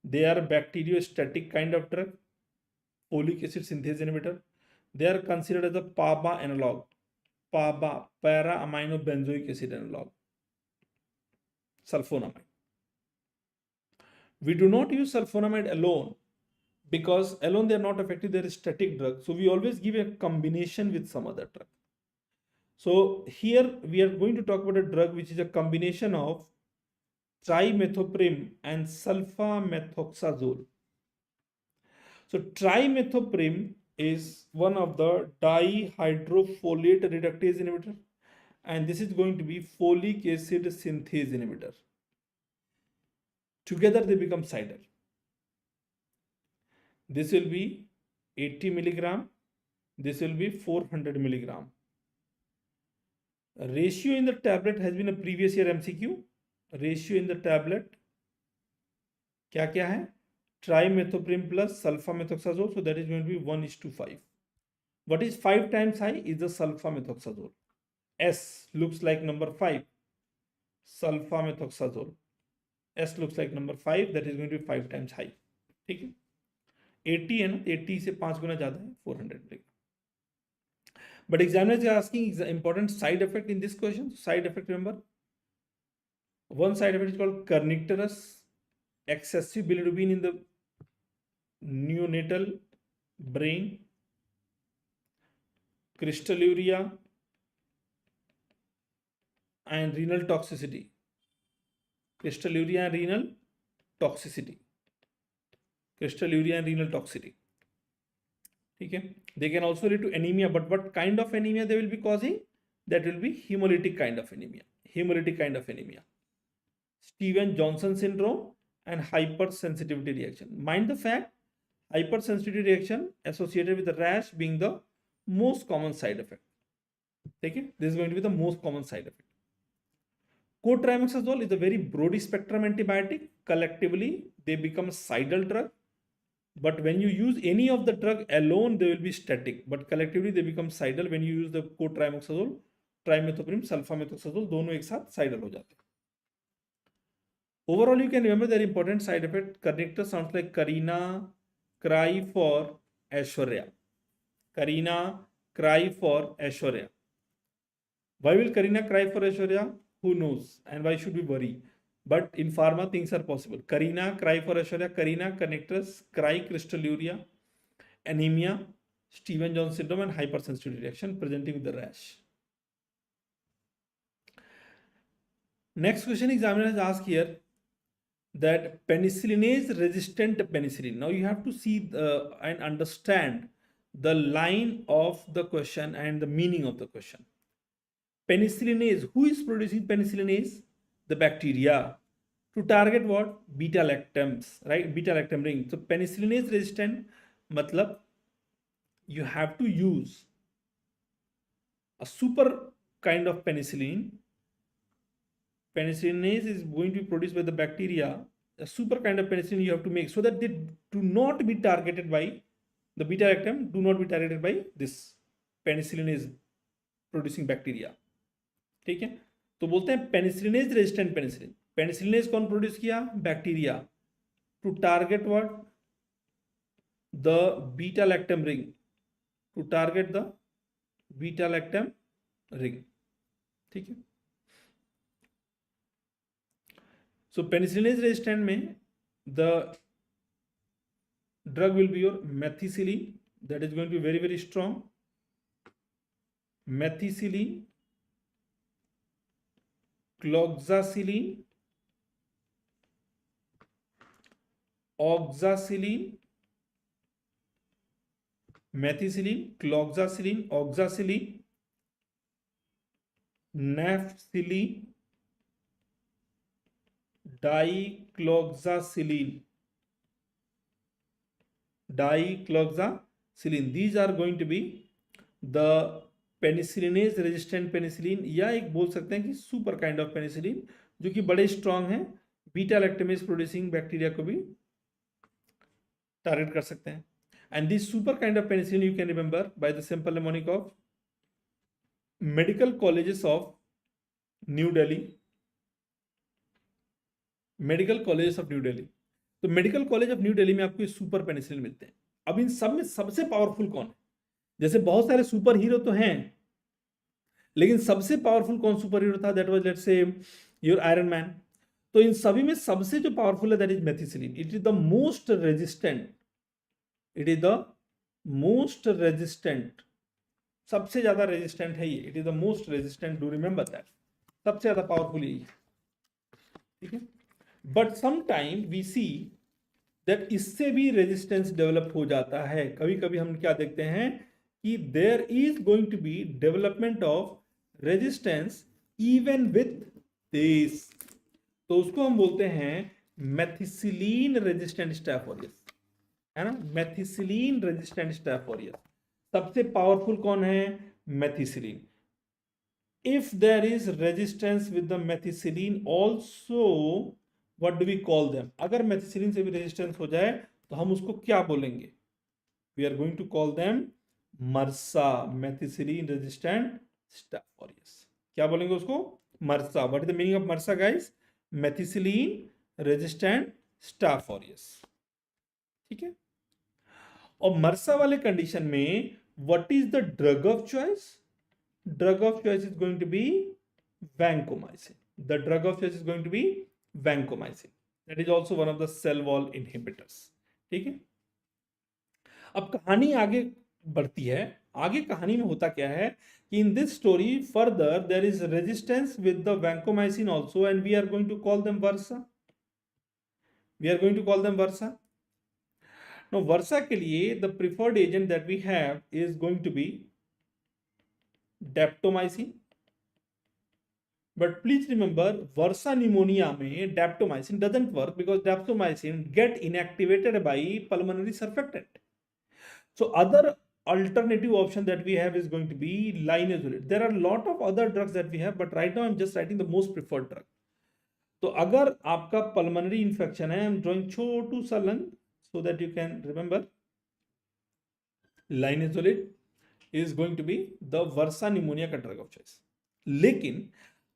They are bacteriostatic kind of drug, folic acid synthase inhibitor. They are considered as a PABA analog, PABA, para-aminobenzoic acid analog, sulfonamide. We do not use sulfonamide alone because alone they are not effective, they are a static drug. So we always give a combination with some other drug. So here we are going to talk about a drug which is a combination of trimethoprim and sulfamethoxazole. So trimethoprim is one of the dihydrofolate reductase inhibitor, and this is going to be folic acid synthase inhibitor. Together they become cider. This will be 80 milligram. This will be 400 milligram. Ratio in the tablet has been a previous year MCQ. Ratio in the tablet क्या क्या है? Trimethoprim plus sulfamethoxazole. So that is going to be 1:5. What is 5 times high is the sulfamethoxazole. S looks like number 5. Sulfamethoxazole. S looks like number 5. That is going to be 5 times high. ठीक है? 80 है ना? 80 से 5 गुना ज़्यादा है, 400 मिलेगा. But examiners are asking important side effect in this question. Side effect, remember, one side effect is called kernicterus, excessive bilirubin in the neonatal brain, crystalluria, and renal toxicity. Crystalluria and renal toxicity. Crystalluria and renal toxicity. Okay. They can also lead to anemia, but what kind of anemia they will be causing? That will be hemolytic kind of anemia. Hemolytic kind of anemia. Stevens-Johnson syndrome and hypersensitivity reaction. Mind the fact, hypersensitivity reaction associated with the rash being the most common side effect. Okay. This is going to be the most common side effect. Cotrimoxazole is a very broad spectrum antibiotic. Collectively, they become a cidal drug. But when you use any of the drug alone, they will be static. But collectively, they become cidal when you use the cotrimoxazole, trimethoprim, sulfamethoxazole, दोनों एक साथ cidal हो जाते हैं. Overall, you can remember their important side effect. Kernicterus sounds like Karina, cry for Aishwarya. Karina, cry for Aishwarya. Why will Karina cry for Aishwarya? Who knows? And why should we worry? But in pharma, things are possible. Karina, cry for Aishwarya. Karina, kernicterus, cry, crystalluria, anemia, Stevens-Johnson syndrome, and hypersensitivity reaction presenting with the rash. Next question examiner has asked here that penicillinase resistant penicillin. Now you have to see and understand the line of the question and the meaning of the question. Penicillinase, who is producing penicillinase? The bacteria. To target what? Beta lactams, right? Beta lactam ring. So penicillinase resistant matlab you have to use a super kind of penicillin. Penicillinase is going to be produced by the bacteria. A super kind of penicillin you have to make so that they do not be targeted by the beta lactam, do not be targeted by this penicillinase producing bacteria. ठीक है, तो बोलते हैं penicillinase resistant penicillin. Penicillinase कौन produce किया? Bacteria. To target what? The beta lactam ring. To target the beta lactam ring. ठीक है. So penicillinase resistant में the drug will be your methicillin. That is going to be very very strong. Methicillin, cloxacillin, oxacillin, methicillin, cloxacillin, oxacillin, nafcillin, dicloxacillin. These are going to be the penicillinase resistant penicillin, या एक बोल सकते हैं कि super kind of penicillin जो कि बड़े strong हैं, बीटा लैक्टेमेज प्रोड्यूसिंग बैक्टीरिया को भी टारगेट कर सकते हैं. And this super kind of penicillin you can remember by the simple mnemonic of medical colleges of New Delhi. Medical colleges of New Delhi. तो medical college of New Delhi में आपको ये सुपर पेनिसिलिन मिलते हैं. अब इन सब में सबसे पावरफुल कौन है? जैसे बहुत सारे सुपर हीरो तो हैं, लेकिन सबसे पावरफुल कौन सुपर हीरो था? That was let's say your Iron Man. तो इन सभी में सबसे जो पावरफुल है that is methicillin. It is the most resistant. It is the most resistant. सबसे ज्यादा रेजिस्टेंट है ये. It is the most resistant. Do remember that. सबसे ज्यादा पावरफुल यही है. ठीक है. But sometime we see that इससे भी रेजिस्टेंस डेवलप हो जाता है. कभी कभी हम क्या देखते हैं कि there is going to be development of resistance even with this. तो उसको हम बोलते हैं मेथिसिलिन रेजिस्टेंट स्टैफ ऑरियस, है ना. Methicillin resistant staph aureus. सबसे पावरफुल कौन है? Methicillin. If there is resistance with the methicillin also, what do we call them? अगर मेथिसिलिन से भी रेजिस्टेंस हो जाए तो हम उसको क्या बोलेंगे? We are going to call them MRSA. Methicillin resistant staph aureus. क्या बोलेंगे उसको? MRSA. What is the meaning of MRSA guys? Methicillin resistant staph aureus. ठीक है. और मर्सा वाले कंडीशन में what is the drug of choice? Drug of choice is going to be vancomycin. The drug of choice is going to be vancomycin. That is also one of the cell wall inhibitors. ठीक है. अब कहानी आगे बढ़ती है. आगे कहानी में होता क्या है कि in this story further there is resistance with the vancomycin also and we are going to call them VRSA. We are going to call them VRSA. No, VRSA के लिए the preferred agent that we have is going to be daptomycin. But please remember, VRSA pneumonia में daptomycin doesn't work because daptomycin get inactivated by pulmonary surfactant. So other alternative option that we have is going to be linezolid. There are a lot of other drugs that we have, but right now I'm just writing the most preferred drug. तो अगर आपका pulmonary infection है, I'm drawing छोटू सा lung so that you can remember. Linezolid is going to be the versa pneumonia का drug of choice. लेकिन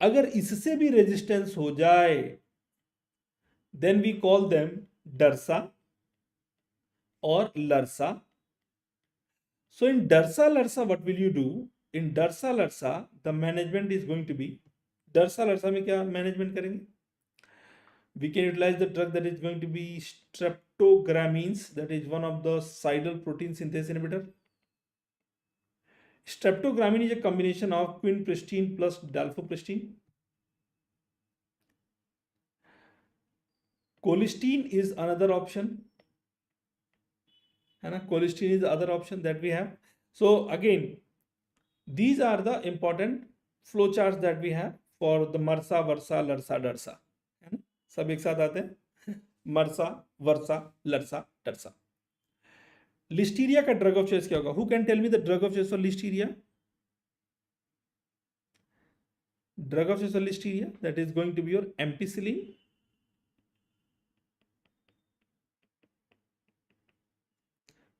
अगर इससे भी रेजिस्टेंस हो जाए then we call them DRSA और LRSA. So in DRSA LRSA what will you do? In DRSA LRSA the management is going to be, DRSA LRSA में क्या मैनेजमेंट करेंगे? We can utilise the drug that is going to be streptogramins. That is one of the cidal protein synthesis inhibitor. Streptogramine is a combination of quinpristine plus dalfopristine. Colistin is another option. Colistin is the other option that we have. So again, these are the important flowcharts that we have for the MRSA, VRSA, LRSA, DRSA. है ना, सब एक साथ आते हैं. MRSA, VRSA, LRSA, DRSA. Listeria का drug of choice क्या होगा? Who can tell me the drug of choice for Listeria? Drug of choice for Listeria that is going to be your ampicillin.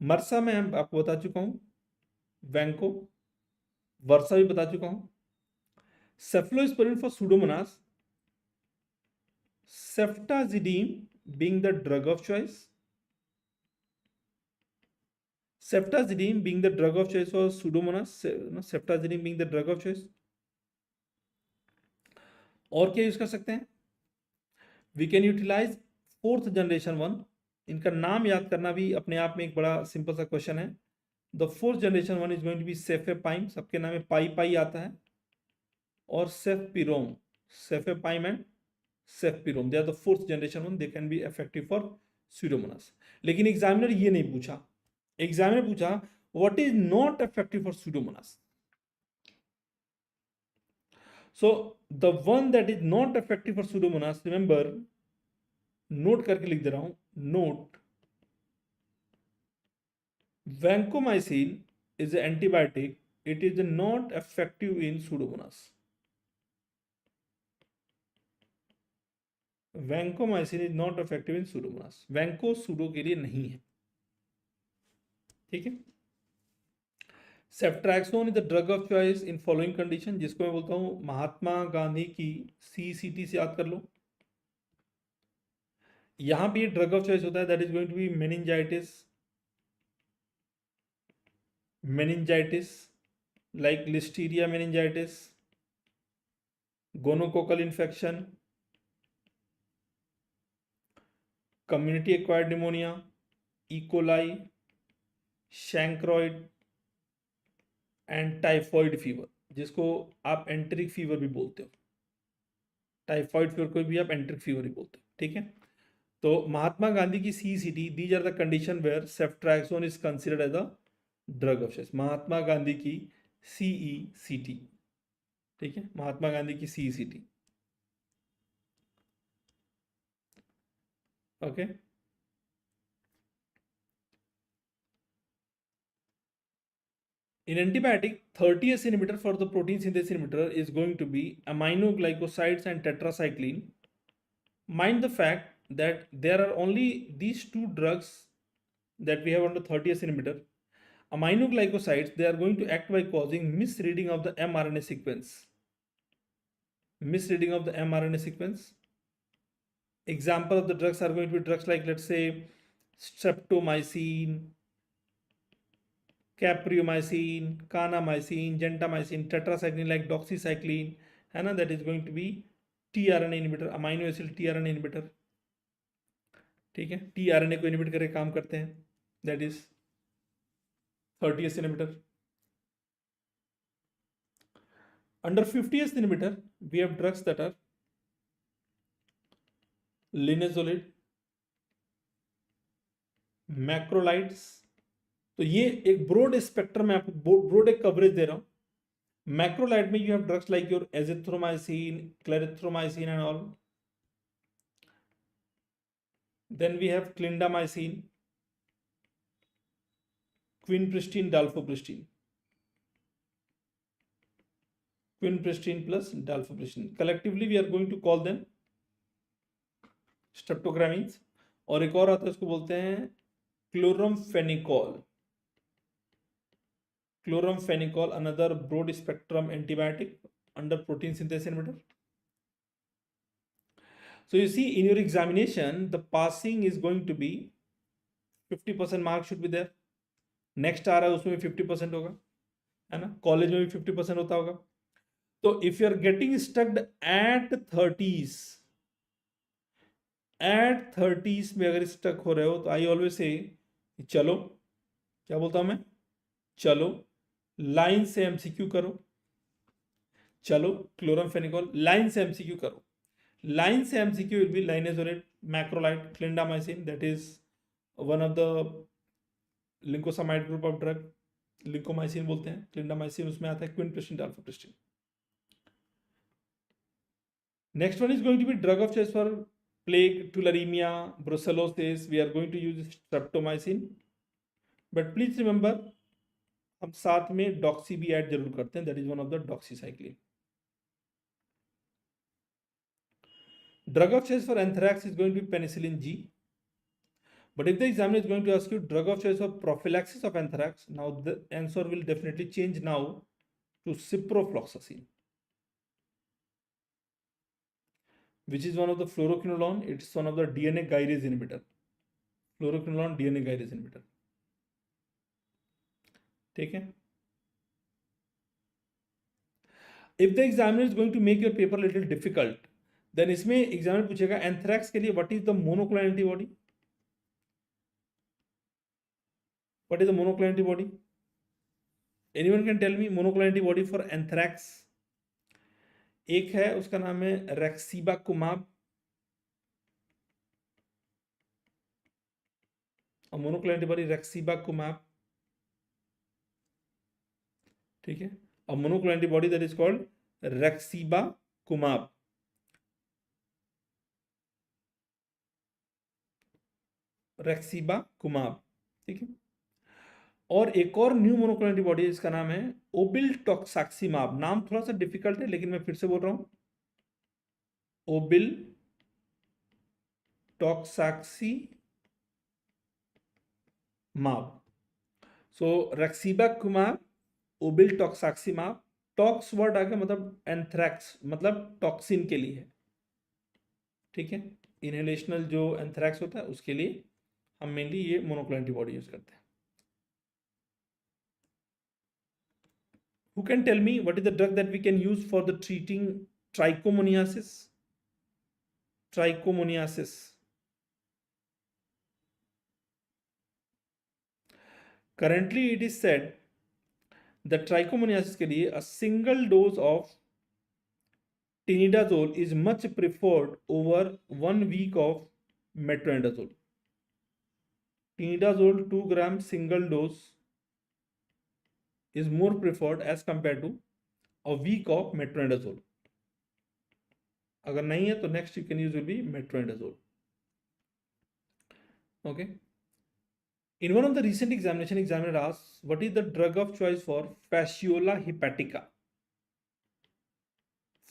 MRSA में हम आपको बता चुका हूं, वैंको. वर्सा भी बता चुका हूं. Cephalosporin for Pseudomonas. Ceftazidime being the drug of choice. Ceftazidime being the drug of choice for Pseudomonas. Ceftazidime being the drug of choice. और क्या यूज कर सकते हैं? We can utilize fourth generation one. इनका नाम याद करना भी अपने आप में एक बड़ा सिंपल सा क्वेश्चन है. The fourth generation one is going to be cefepime. सबके नाम में पाई पाई आता है. और cefpirome. Cefepime and cefpirome, they are the fourth generation one. They can be effective for Pseudomonas. लेकिन एग्जामिनर ये नहीं पूछा. एग्जामिनर पूछा What is not effective for Pseudomonas? So the one that is not effective for Pseudomonas, remember, note करके लिख दे रहा हूं, note, vancomycin is an antibiotic, it is not effective in Pseudomonas. vancomycin is not effective in Pseudomonas. vancomycin pseudo के लिए नहीं है, ठीक है। Ceftriaxone is the drug of choice in following condition, जिसको मैं बोलता हूं महात्मा गांधी की CCT से याद कर लो। यहां भी ड्रग ऑफ चॉइस होता है, that is going to be meningitis, meningitis like listeria meningitis, gonococcal infection, community acquired pneumonia, E. coli, chancroid and typhoid fever, जिसको आप एंट्रिक फीवर भी बोलते हो। टाइफॉइड फीवर को भी आप एंट्रिक फीवर ही बोलते हो, ठीक है। तो महात्मा गांधी की CCT, these are the condition where ceftriaxone is considered as a drug of choice. Mahatma Gandhi की CECT, ठीक है, महात्मा गांधी की CECT, okay. In antibiotic, 30S inhibitor for the protein synthesis inhibitor is going to be aminoglycosides and tetracycline. Mind the fact that there are only these two drugs that we have on the 30S inhibitor. Aminoglycosides, they are going to act by causing misreading of the mRNA sequence. Misreading of the mRNA sequence. Example of the drugs are going to be drugs like, let's say, streptomycin, capreomycin, kanamycin, gentamicin, tetracycline like doxycycline, है ना, that is going to be tRNA inhibitor, amino acid tRNA inhibitor, ठीक है, tRNA को inhibit करके काम करते हैं, that is 30S inhibitor. Under 50S inhibitor we have drugs that are linezolid, macrolides. तो ये एक ब्रॉड स्पेक्ट्रम में आपको ब्रॉड एक कवरेज दे रहा हूं। मैक्रोलाइड में you have drugs like your azithromycin, clarithromycin and all. Then we have clindamycin, quinupristin, dalfopristin, quinupristin plus dalfopristin, collectively we are going to call them streptogramins. और एक और आता है, उसको बोलते हैं chloramphenicol. Chloramphenicol, another broad spectrum antibiotic under protein synthesis inhibitor. So you see in your examination, the passing is going to be 50% mark should be there. Next आ रहा है उसमें भी 50% होगा, है ना, कॉलेज में भी 50% होता होगा। तो if you are getting stuck at 30s, at 30s में अगर stuck हो रहे हो, तो I always say चलो, क्या बोलता हूं मैं, चलो लाइन से MCQ करो, चलो क्लोरमफेनिकोल लाइन से MCQ करो। लाइन से MCQ will be linezolid, macrolide, clindamycin, that is one of the lincosamide group of drug, lincomycin बोलते हैं, क्लिंडामाइसिन उसमें आता है, quinupristin, dalfopristin. Next one is going to be drug of choice for plague, tularemia, brucellosis, we are going to use streptomycin, but please remember हम साथ में doxy भी add जरूर करते हैं, that is one of the doxycycline. Drug of choice for anthrax is going to be penicillin G, but if the examiner is going to ask you drug of choice for prophylaxis of anthrax, now the answer will definitely change now to ciprofloxacin, which is one of the fluoroquinolone, it's one of the DNA gyrase inhibitor, fluoroquinolone DNA gyrase inhibitor, ठीक है। If the examiner is going to make your paper little difficult, then इसमें examiner पूछेगा anthrax के लिए what is the monoclonal antibody, what is the monoclonal antibody, anyone can tell me monoclonal antibody for anthrax. एक है उसका नाम है रेक्सीबाकुमाब, monoclonal antibody रेक्सीबाकुमाब, ठीक है. A monoclonal antibody that is called 𝐒𝐎𝐂𝐈𝐀. 𝐒𝐎𝐂𝐈𝐀, ठीक है. और एक और न्यू मोनोक्लोनल एंटीबॉडी है, इसका नाम है ओबिलटॉक्साक्सिमाब. नाम थोड़ा सा डिफिकल्ट है, लेकिन मैं फिर से बोल रहा हूं, ओबिलटॉक्साक्सिमाब. सो 𝐒𝐒𝐂𝐈𝐀, ओबिलटॉक्साक्सिमाब. टॉक्स वर्ड आ गया, मतलब एंथ्रैक्स, मतलब टॉक्सिन के लिए है, ठीक है. इनहेलेशनल जो एंथ्रैक्स होता है उसके लिए हम मेनली ये मोनोक्लोनल एंटीबॉडी यूज करते हैं. Who can tell me what is the drug that we can use for the treating trichomoniasis? Trichomoniasis. Currently, it is said that trichomoniasis के लिए a single dose of tinidazole is much preferred over 1 week of metronidazole. Tinidazole 2 gram single dose is more preferred as compared to a week of metronidazole. अगर नहीं है तो next you can use will be metronidazole. Okay. In one of the recent examination, examiner asks, what is the drug of choice for fasciola hepatica?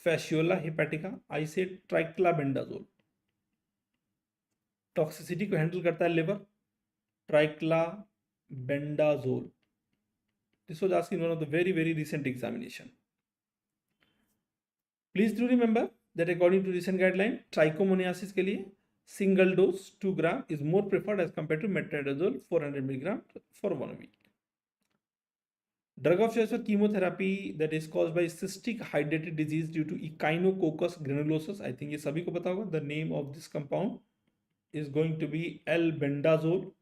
Fasciola hepatica, I say triclabendazole. Toxicity को handle करता है liver, triclabendazole. This was asked in one of the very recent examination. Please do remember that according to recent guideline, trichomoniasis के लिए single dose 2 gram is more preferred as compared to metronidazole 400 milligram for 1 week. Drug of choice for chemotherapy that is caused by cystic hydrated disease due to echinococcus granulosus. I think ये सभी को पता होगा. The name of this compound is going to be albendazole.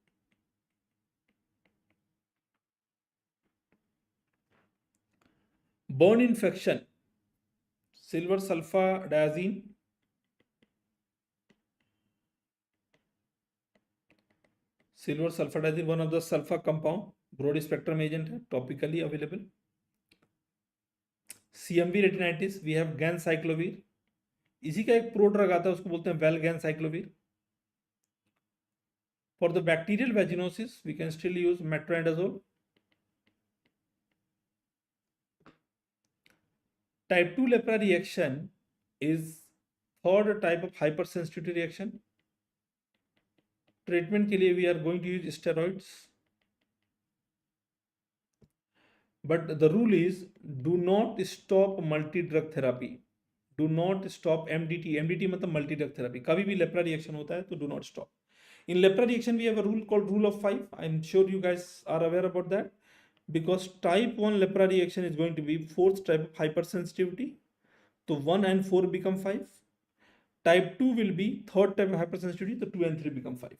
Burn infection, silver sulfadiazine. Silver sulfadiazine, one of the sulfur compound, broad spectrum agent है, topically available. CMV retinitis, we have ganciclovir. इसी का एक pro drug आता है, उसको बोलते हैं valganciclovir. For the bacterial vaginosis, we can still use metronidazole. Type 2 lepra reaction is third type of hypersensitivity reaction. Treatment के लिए we are going to use steroids. But the rule is do not stop multi-drug therapy. Do not stop MDT. MDT मतलब multi-drug therapy. कभी भी lepra reaction होता है तो do not stop. In lepra reaction, we have a rule called rule of 5. I'm sure you guys are aware about that, because type 1 lepra reaction is going to be fourth type of hypersensitivity. So 1 and 4 become 5. Type 2 will be third type of hypersensitivity. So 2 and 3 become 5.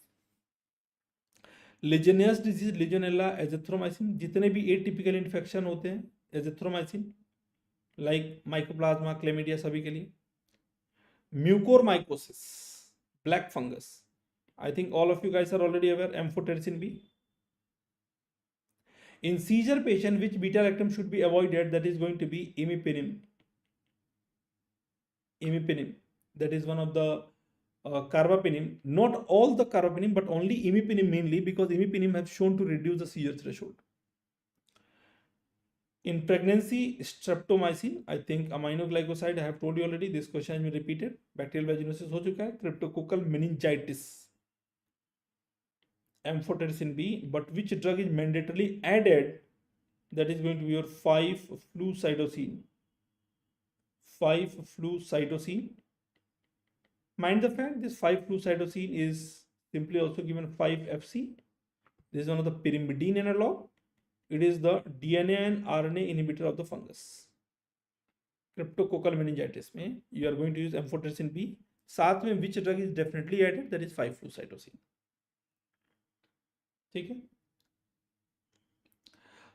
Legionnaires disease, Legionella, azithromycin, जितने भी atypical infection होते हैं, azithromycin, like mycoplasma, chlamydia, सभी के लिए. Mucormycosis, black fungus. I think all of you guys are already aware, amphotericin B. In seizure patient, which beta-lactam should be avoided? That is going to be imipenem. Imipenem. That is one of the carbapenem. Not all the carbapenem, but only imipenem mainly, because imipenem has shown to reduce the seizure threshold. In pregnancy, streptomycin, I think aminoglycoside, I have told you already. This question has been repeated. Bacterial vaginosis हो चुका है. Cryptococcal meningitis. Amphotericin B, but which drug is mandatorily added? That is going to be your 5-flucytosine. 5-flucytosine. Mind the fact, this 5-flucytosine is simply also given 5-FC. This is one of the pyrimidine analog. It is the DNA and RNA inhibitor of the fungus. Cryptococcal meningitis में you are going to use amphotericin B. साथ में which drug is definitely added? That is 5-flucytosine. ठीक है.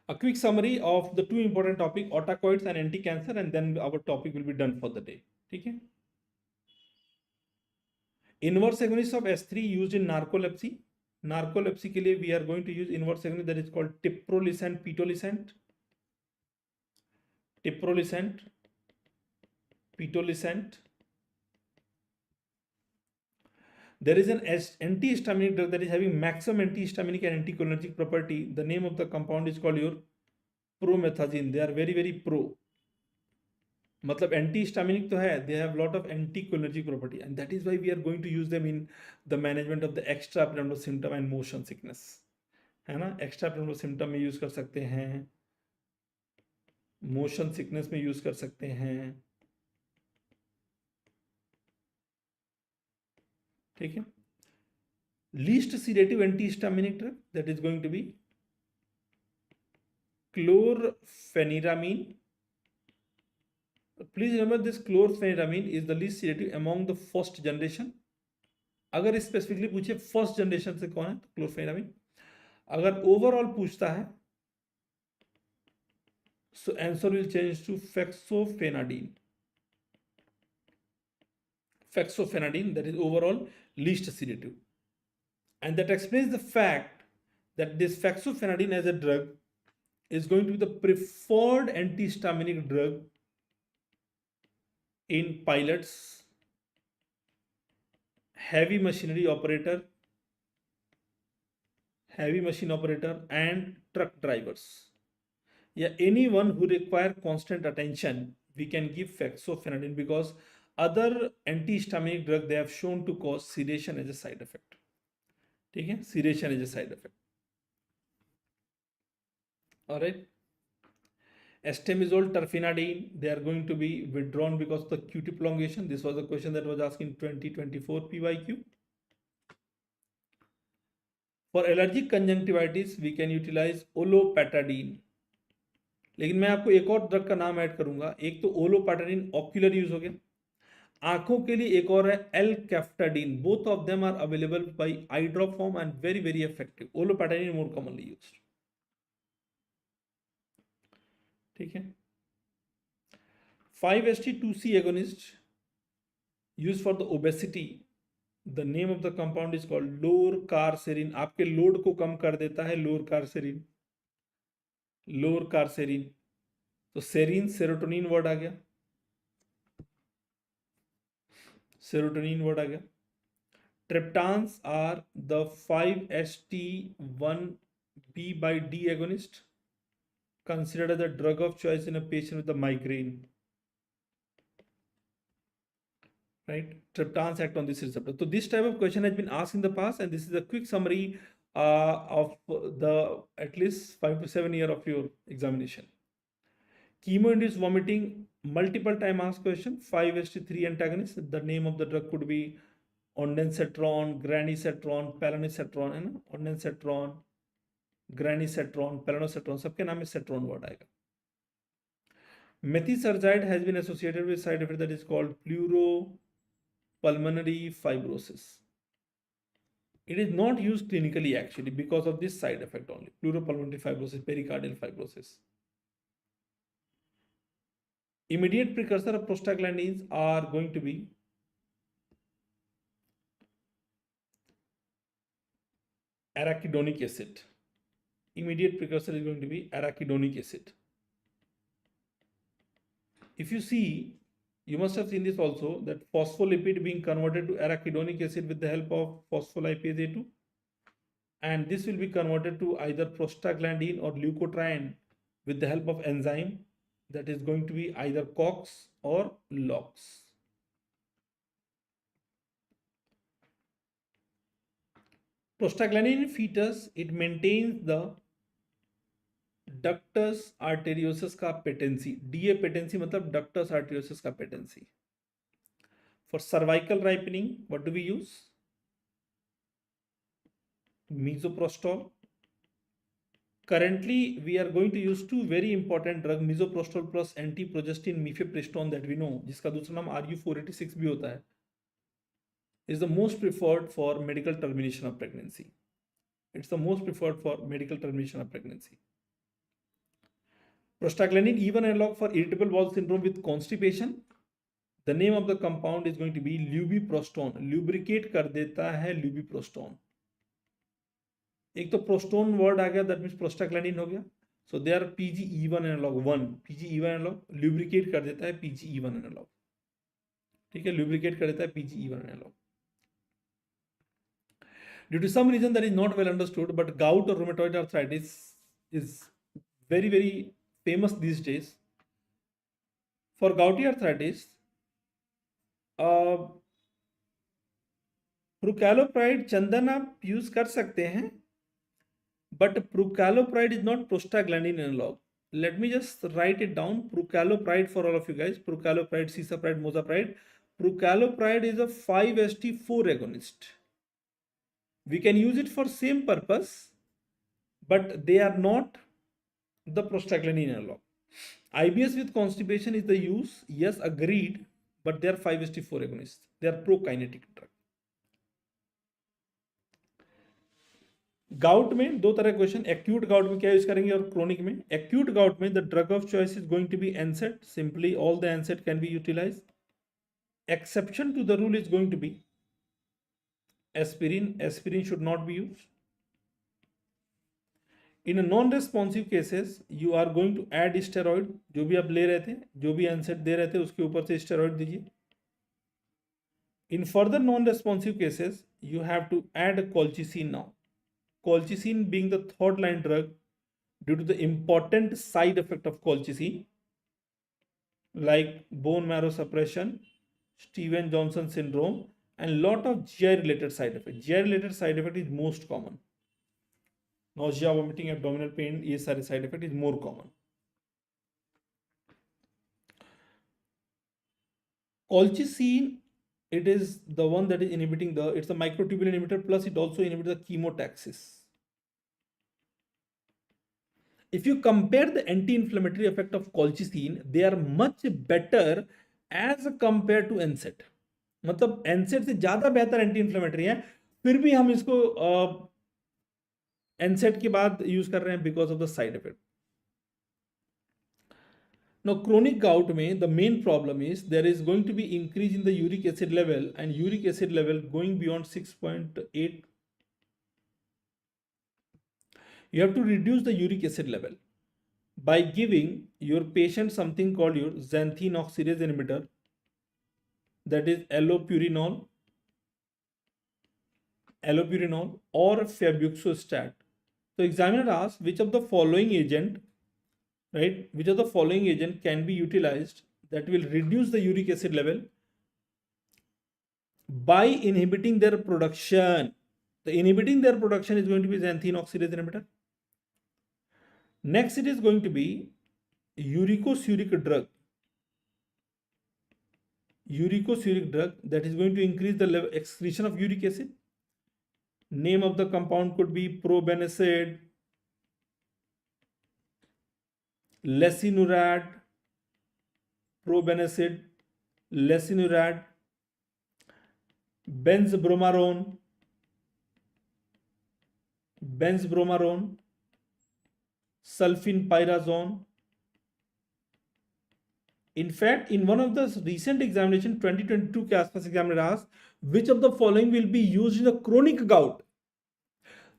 A quick summary of the two important topic, otacoids and anti-cancer, and then our topic will be done for the day. ठीक है. Inverse agonist of S3 used in narcolepsy. Narcolepsy के लिए we are going to use inverse agonist that is called tiprolisant, pitolisant. Piperacillin, pitolisant. There is an antihistaminic drug that is having maximum antihistaminic and anticholinergic property. The name of the compound is called your promethazine. They are very, very pro. मतलब antihistaminic तो है, they have lot of anticholinergic property, and that is why we are going to use them in the management of the extrapyramidal symptom and motion sickness, है ना. extrapyramidal symptom में use कर सकते हैं, motion sickness में use कर सकते हैं, ठीक है. Least sedative antihistaminic drug that is going to be chlorpheniramine. Please remember this chlorpheniramine is the least sedative among the first generation. अगर स्पेसिफिकली पूछे फर्स्ट जनरेशन से कौन है तो क्लोरफेनिरामिन. अगर ओवरऑल पूछता है so answer will change to fexofenadine. Fexofenadine, that is overall least sedative, and that explains the fact that this fexofenadine as a drug is going to be the preferred antihistaminic drug in pilots, heavy machinery operator, heavy machine operator, and truck drivers. Yeah, anyone who require constant attention, we can give fexofenadine, because other antihistaminic drug they have shown to cause sedation as a side effect. ठीक है, sedation as a side effect. All right. Estemizole, terfenadine, they are going to be withdrawn because of the QT prolongation. This was a question that was asked in 2024 PYQ. For allergic conjunctivitis, we can utilize olopatadine. लेकिन मैं आपको एक और drug का नाम add करूंगा. एक तो ओलोपैटाडीन ऑक्यूलर यूज हो गया, आंखों के लिए एक और है alcaftadine. Both of them are available by eye drop form and very very effective. Olopatadine more commonly used. ठीक है. 5-HT2C agonist used for the obesity. The name of the compound is called lorcaserin. आपके load को कम कर देता है lorcaserin. lorcaserin. तो serin serotonin word आ गया, सेरोटोनिन वर्ड आ गया. Triptans are the 5-HT1B by D agonist, considered as a drug of choice in a patient with a migraine. Right? Triptans act on this receptor. So this type of question has been asked in the past, and this is a quick summary of the at least 5 to 7 year of your examination. Chemo-induced vomiting, multiple time asked question. 5-HT3 antagonist. The name of the drug could be ondansetron, granisetron, palanisetron, है ना. ondansetron, granisetron, palanosetron, सबके नाम में setron word आएगा. Methiserzide has been associated with side effect that is called pleuropulmonary fibrosis. It is not used clinically actually because of this side effect only. Pleuropulmonary fibrosis, pericardial fibrosis. Immediate precursor of prostaglandins are going to be arachidonic acid. Immediate precursor is going to be arachidonic acid. If you see, you must have seen this also, that phospholipid being converted to arachidonic acid with the help of phospholipase A2, and this will be converted to either prostaglandin or leukotriene with the help of enzyme that is going to be either COX or LOX. Prostaglandin in fetus, it maintains the ductus arteriosus का patency. DA patency मतलब ductus arteriosus का patency. For cervical ripening, what do we use? Misoprostol. Currently, we are going to use two very important drugs, misoprostol plus antiprogestin mifepristone, that we know, जिसका दूसरा नाम RU486 भी होता है, is the most preferred for medical termination of pregnancy. It's the most preferred for medical termination of pregnancy. Prostaglandin, even analog for irritable bowel syndrome with constipation. The name of the compound is going to be lubiprostone. Lubricate कर देता है lubiprostone. एक तो प्रोस्टोन word आ गया, that means prostaglandin हो गया. So they are PGE1 analog 1. PGE1 analog lubricate कर देता है PGE1 analog. ठीक है, lubricate कर देता है PGE1 analog. Due to some reason that is not well understood, but gout or rheumatoid arthritis is very, very famous these days. For gouty arthritis, प्रोकैलोप्राइड चंदन आप use कर सकते हैं, but prucalopride is not prostaglandin analogue. Let me just write it down. Prucalopride for all of you guys. Prucalopride, cisapride, mozapride. Prucalopride is a 5-HT4 agonist. We can use it for same purpose, but they are not the prostaglandin analog. IBS with constipation is the use. Yes, agreed, but they are 5-HT4 agonists. They are prokinetic drug. Gout में दो तरह question, acute gout में क्या use करेंगे और chronic में. Acute gout में the drug of choice is going to be NSAID. Simply all the NSAID can be utilize. Exception to the rule is going to be aspirin. Aspirin should not be used. In non responsive cases you are going to add steroid. जो भी आप ले रहे थे, जो भी एनसेड दे रहे थे, उसके ऊपर से स्टेरॉइड दीजिए. In further non responsive cases you have to add colchicine now. Colchicine being the third line drug, due to the important side effect of colchicine like bone marrow suppression, Stevens-Johnson syndrome, and lot of GI related side effect. GI related side effect is most common. Nausea, vomiting, abdominal pain, ये सारे side effect is more common. Colchicine, it is the one that is inhibiting it's a microtubule inhibitor, plus it also inhibits the chemotaxis. If you compare the anti-inflammatory effect of colchicine, they are much better as compared to NSAID. मतलब NSAID से ज्यादा बेहतर anti inflammatory है, फिर भी हम इसको NSAID के बाद यूज कर रहे हैं because of the side effect. Now, chronic gout में the main problem is there is going to be increase in the uric acid level, and uric acid level going beyond 6.8. You have to reduce the uric acid level by giving your patient something called your xanthine oxidase inhibitor, that is allopurinol or febuxostat. So examiner asks which of the following agent, right, which of the following agent can be utilized that will reduce the uric acid level by inhibiting their production. The inhibiting their production is going to be xanthine oxidase inhibitor. Next, it is going to be uricosuric drug. Uricosuric drug that is going to increase the level excretion of uric acid. Name of the compound could be probenecid, lesinurad, probenecid, lesinurad, benzbromarone, sulfinpyrazone. In fact, in one of the recent examination 2022 के आसपास examiner asked which of the following will be used in the chronic gout.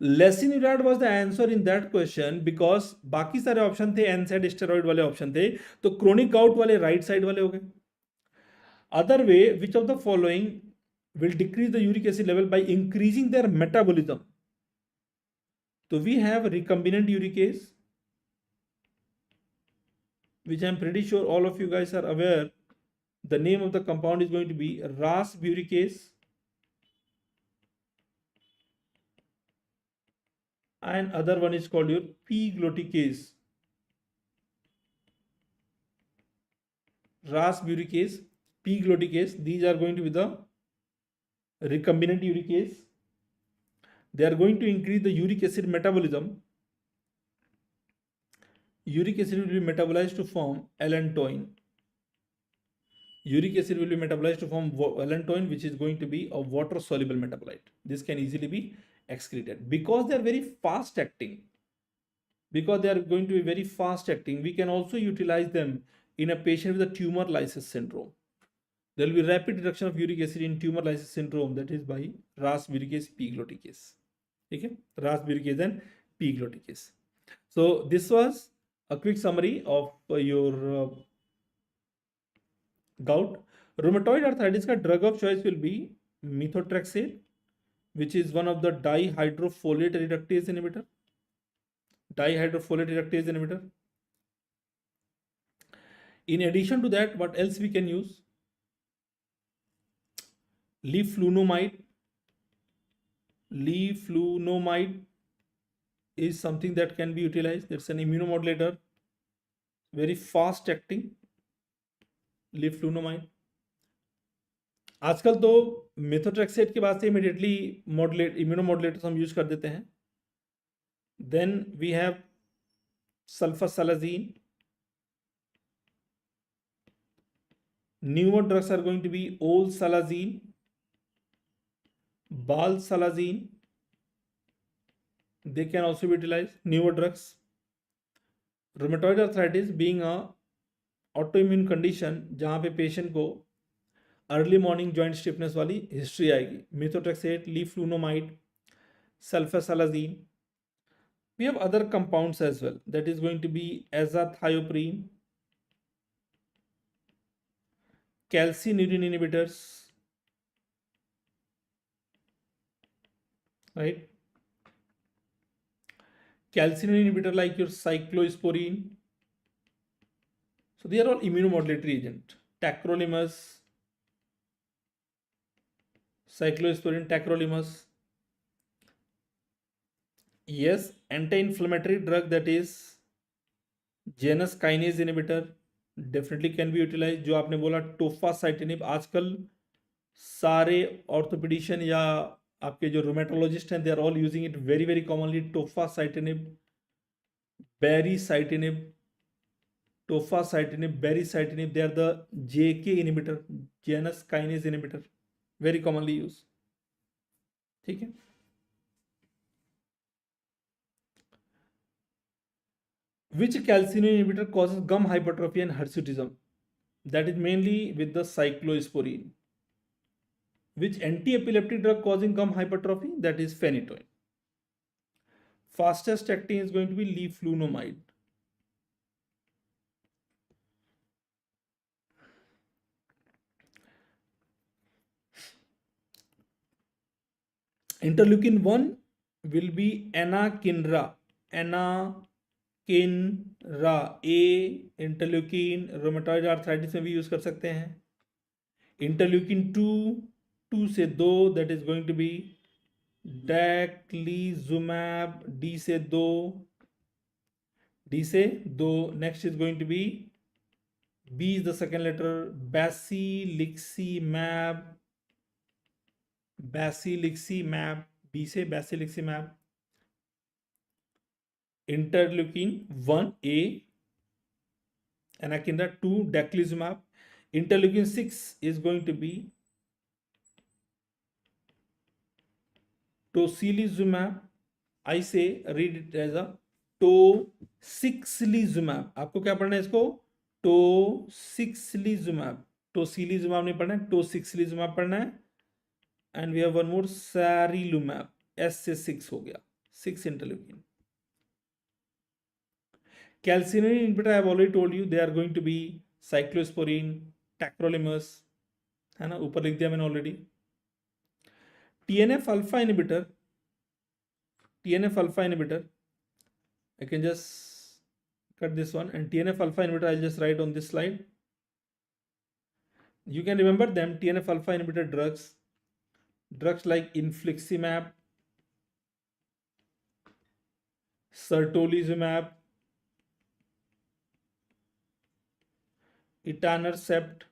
Lesinurad was the answer in that question because बाकी सारे option थे NSAID steroid वाले option थे, तो chronic gout वाले right side वाले हो गए. Other way, which of the following will decrease the uric acid level by increasing their metabolism? So we have recombinant uricase, which I am pretty sure all of you guys are aware. The name of the compound is going to be rasburicase, and other one is called your p-gluticase. Rasburicase, p-gluticase, these are going to be the recombinant uricase. They are going to increase the uric acid metabolism. Uric acid will be metabolized to form allantoin. Uric acid will be metabolized to form allantoin, which is going to be a water soluble metabolite. This can easily be excreted because they are very fast acting. Because they are going to be very fast acting, we can also utilize them in a patient with a tumor lysis syndrome. There will be rapid reduction of uric acid in tumor lysis syndrome, that is by rasburicase, p-gluticase. Okay, rasburicase and p-gluticase. So this was a quick summary of your gout. Rheumatoid arthritis का drug of choice will be methotrexate, which is one of the dihydrofolate reductase inhibitor. In addition to that, what else we can use? Leflunomide is something that can be utilized. It's an immunomodulator, very fast acting. leflunomide. आजकल तो methotrexate के बाद से immediately इम्यूनोमोडुलेटर्स हम use कर देते हैं. Then we have sulfasalazine. Newer drugs are going to be olsalazine, balsalazine. They can also be utilized. Newer drugs. Rheumatoid arthritis being a autoimmune condition जहाँ पे पेशेंट को अर्ली मॉर्निंग जॉइंट स्टिफनेस वाली history आएगी. methotrexate, leflunomide, sulfasalazine. We have other compounds as well. That is going to be azathioprine, calcineurin inhibitors, right? Calcineurin inhibitor like your cyclosporine. So they are all immunomodulatory agent. Tacrolimus, cyclosporine, tacrolimus. Yes, anti-inflammatory drug that is janus kinase inhibitor definitely can be utilized. जो आपने बोला टोफासाइटिनिब, आजकल सारे orthopaedician या आपके जो rheumatologist हैं, they are all using it very very commonly. Tofacitinib, baricitinib, baricitinib, they are the JK inhibitor, janus kinase inhibitor, very commonly used. ठीक है. Which calcineurin inhibitor causes gum hypertrophy and hirsutism? That is mainly with the cyclosporine. Which anti-epileptic drug causing gum hypertrophy? That is phenytoin. Fastest acting is going to be leflunomide. Interleukin 1 will be anakinra. A interleukin rheumatoid arthritis में भी use कर सकते हैं. Interleukin 2 से 2, that is going to be daclizumab. D से 2. Next is going to be B is the second letter, basiliximab. B से basiliximab. Interleukin 1A, anakinra. 2 daclizumab. Interleukin 6 is going to be tocilizumab. I say read it as a tocilizumab. आपको क्या पढ़ना है इसको? tocilizumab. tocilizumab नहीं पढ़ना है, tocilizumab पढ़ना है. And we have one more, sarilumab. S से 6 हो गया. 6 interleukin. Calcineurin inhibitor, I have already told you, they are going to be cyclosporine, tacrolimus, है ना, ऊपर लिख दिया मैंने already. TNF alpha inhibitor, I can just cut this one, and TNF alpha inhibitor I'll just write on this slide. You can remember them. TNF alpha inhibitor drugs like infliximab, certolizumab, etanercept,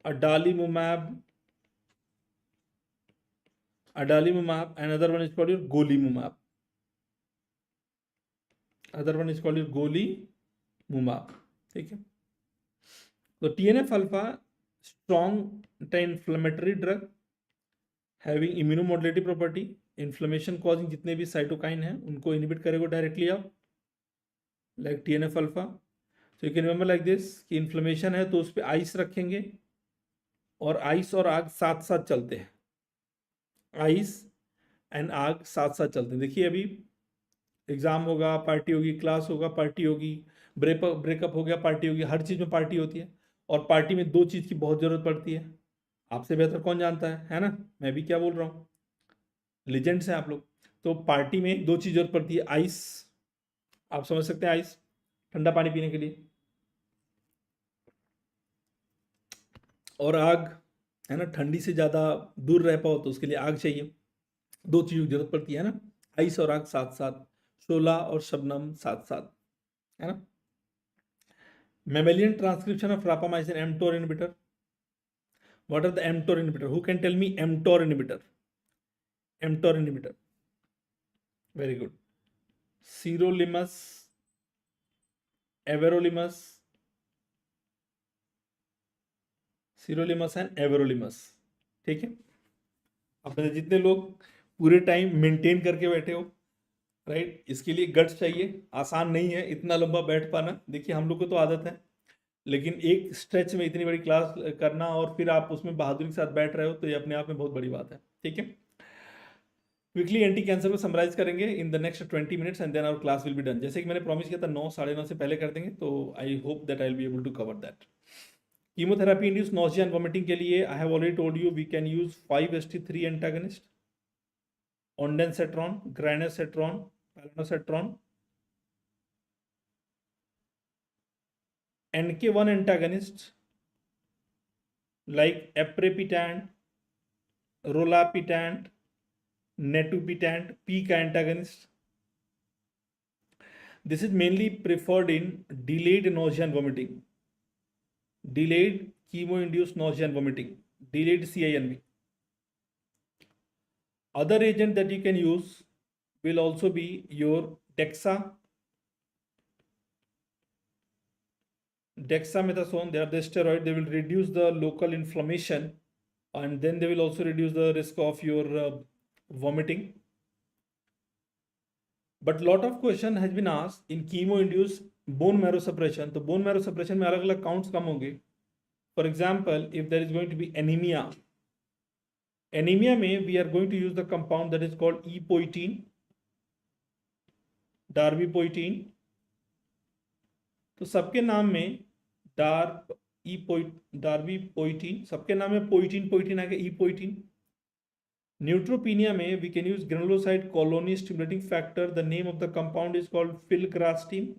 adalimumab, another one is called your golimumab. ठीक है. तो TNF alpha, strong anti-inflammatory drug having immunomodulative property. Inflammation causing जितने भी cytokine हैं उनको inhibit करेगा directly आप, like TNF alpha. So you can remember like this कि inflammation है तो उस पर आइस रखेंगे, और आइस और आग साथ साथ चलते हैं. आइस एंड आग साथ साथ चलते हैं. देखिए अभी एग्जाम होगा पार्टी होगी, क्लास होगा पार्टी होगी, ब्रेकअप हो गया पार्टी होगी, हर चीज़ में पार्टी होती है। और पार्टी में दो चीज़ की बहुत ज़रूरत पड़ती है, आपसे बेहतर कौन जानता है ना? मैं भी क्या बोल रहा हूँ, लेजेंड्स हैं आप लोग। तो पार्टी में दो चीज़ जरूरत पड़ती है, आइस, आप समझ सकते हैं आइस, ठंडा पानी पीने के लिए, और आग, है ना? ठंडी से ज़्यादा दूर रह पाओ तो उसके लिए आग चाहिए। दो चीज़ों की जरूरत पड़ती है ना, आइस और आग साथ साथ, शोला और शबनम साथ साथ, है ना? Mammalian transcription of rapamycin mTOR inhibitor. What are the mTOR inhibitor? Who can tell me mTOR inhibitor? mTOR inhibitor. Very good. Sirolimus, Everolimus, Sirolimus and Everolimus. ठीक है? अब जितने लोग पूरे टाइम मेंटेन करके बैठे हो, राइट, इसके लिए गट्स चाहिए, आसान नहीं है इतना लंबा बैठ पाना। देखिए हम लोग को तो आदत है, लेकिन एक स्ट्रेच में इतनी बड़ी क्लास करना और फिर आप उसमें बहादुरी के साथ बैठ रहे हो तो ये अपने आप में बहुत बड़ी बात है। ठीक है, क्विकली एंटी कैंसर को समराइज करेंगे in the next 20 minutes and then our class will be done. जैसे कि मैंने प्रॉमिस किया था 9 साढ़े 9 से पहले कर देंगे, तो I hope that I will be able to cover that. Chemotherapy induce nausea and vomiting के लिए I have already told you we can use 5-HT3 antagonist, ondansetron, granisetron, palonosetron, NK1 antagonist like aprepitant, rolapitant, netupitant, PK antagonist. This is mainly preferred in delayed nausea and vomiting, delayed chemo-induced nausea and vomiting, delayed CINV. Other agent that you can use will also be your dexamethasone. They are the steroid. They will reduce the local inflammation, and then they will also reduce the risk of your vomiting. But lot of question has been asked in chemo-induced bone marrow suppression. तो bone marrow suppression में अलग अलग counts कम होंगे. For example, if there is going to be anemia में we are going to use the compound that is called epoetin, darbepoetin. तो सबके नाम में darbepoetin, सबके नाम में पोइटिन आ गया, epoetin. Neutropenia में we can use granulocyte colony stimulating factor. The name of the compound is called filgrastim.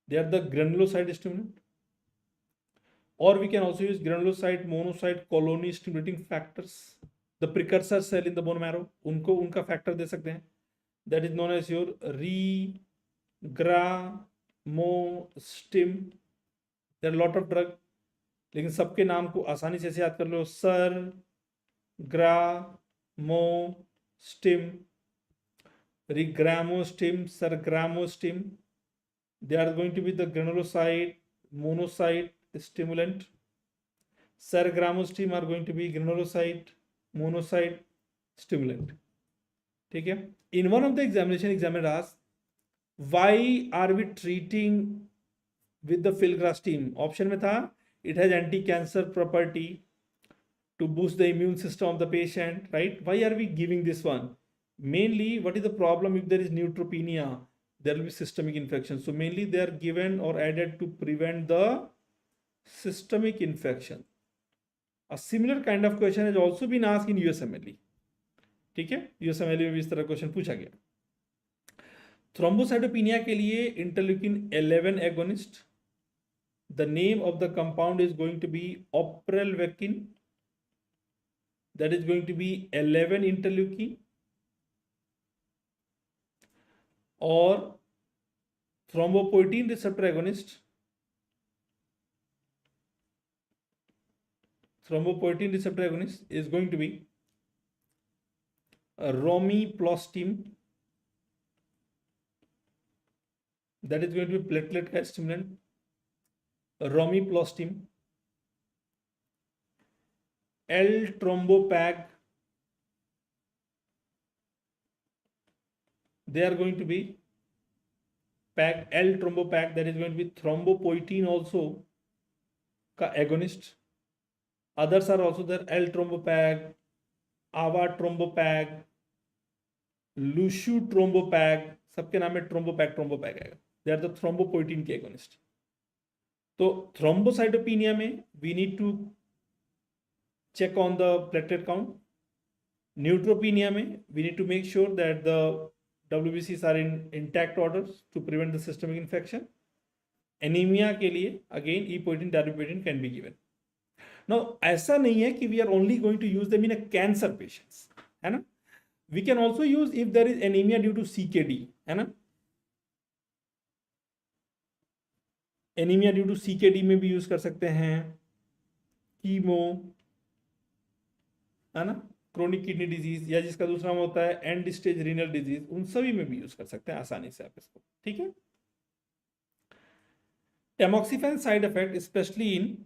They are the granulocyte stimulant. Or we can also use granulocyte monocyte colony stimulating factors, the precursor cell in the bone marrow, उनका factor दे सकते हैं. That is known as your regramostim. There are a lot of drug, लेकिन सबके नाम को आसानी से याद कर लो, sir ग्रामोस्टिम, रिग्रामोस्टिम, सरग्रामोस्टिम. They are going to be the granulocyte monocyte stimulant. Sergramostim are going to be granulocyte monocyte stimulant. ठीक है, in one of the examiner asked why are we treating with the filgrastim. Option में था it has anti-cancer property to boost the immune system of the patient, right? Why are we giving this one? Mainly, what is the problem? If there is neutropenia, there will be systemic infection. So mainly they are given or added to prevent the systemic infection. A similar kind of question has also been asked in USMLE. ठीक है, USMLE में भी इस तरह question पूछा गया. Thrombocytopenia के लिए interleukin 11 agonist. The name of the compound is going to be oprelvecin. That is going to be 11 interleukin. Or thrombopoietin receptor agonist. Thrombopoietin receptor agonist is going to be romiplastim. That is going to be platelet count stimulant. Romiplastim. L-trombopag. They are going to be L-trombopag. That is going to be thrombopoietin also ka agonist. Others are also there, L-trombopag, avatrombopag, lusutrombopag, सबके नाम में trombopag आएगा। They are the thrombopoietin के agonist. तो thrombocytopenia में we need to check on the platelet count. Neutropenia में we need to make sure that the WBCs are in intact orders to prevent the systemic infection. Anemia के लिए again epoetin darbepoetin can be given. Now ऐसा नहीं है कि we are only going to use them in a cancer patients, है ना? We can also use if there is anemia due to CKD, है ना? Anemia due to CKD में भी यूज कर सकते हैं, कीमो, है ना, क्रोनिक किडनी डिजीज, या जिसका दूसरा नाम होता है एंड स्टेज रीनल डिजीज, उन सभी में भी यूज कर सकते हैं आसानी से आप इसको, ठीक है। टेमोक्सिफेन side effect specially in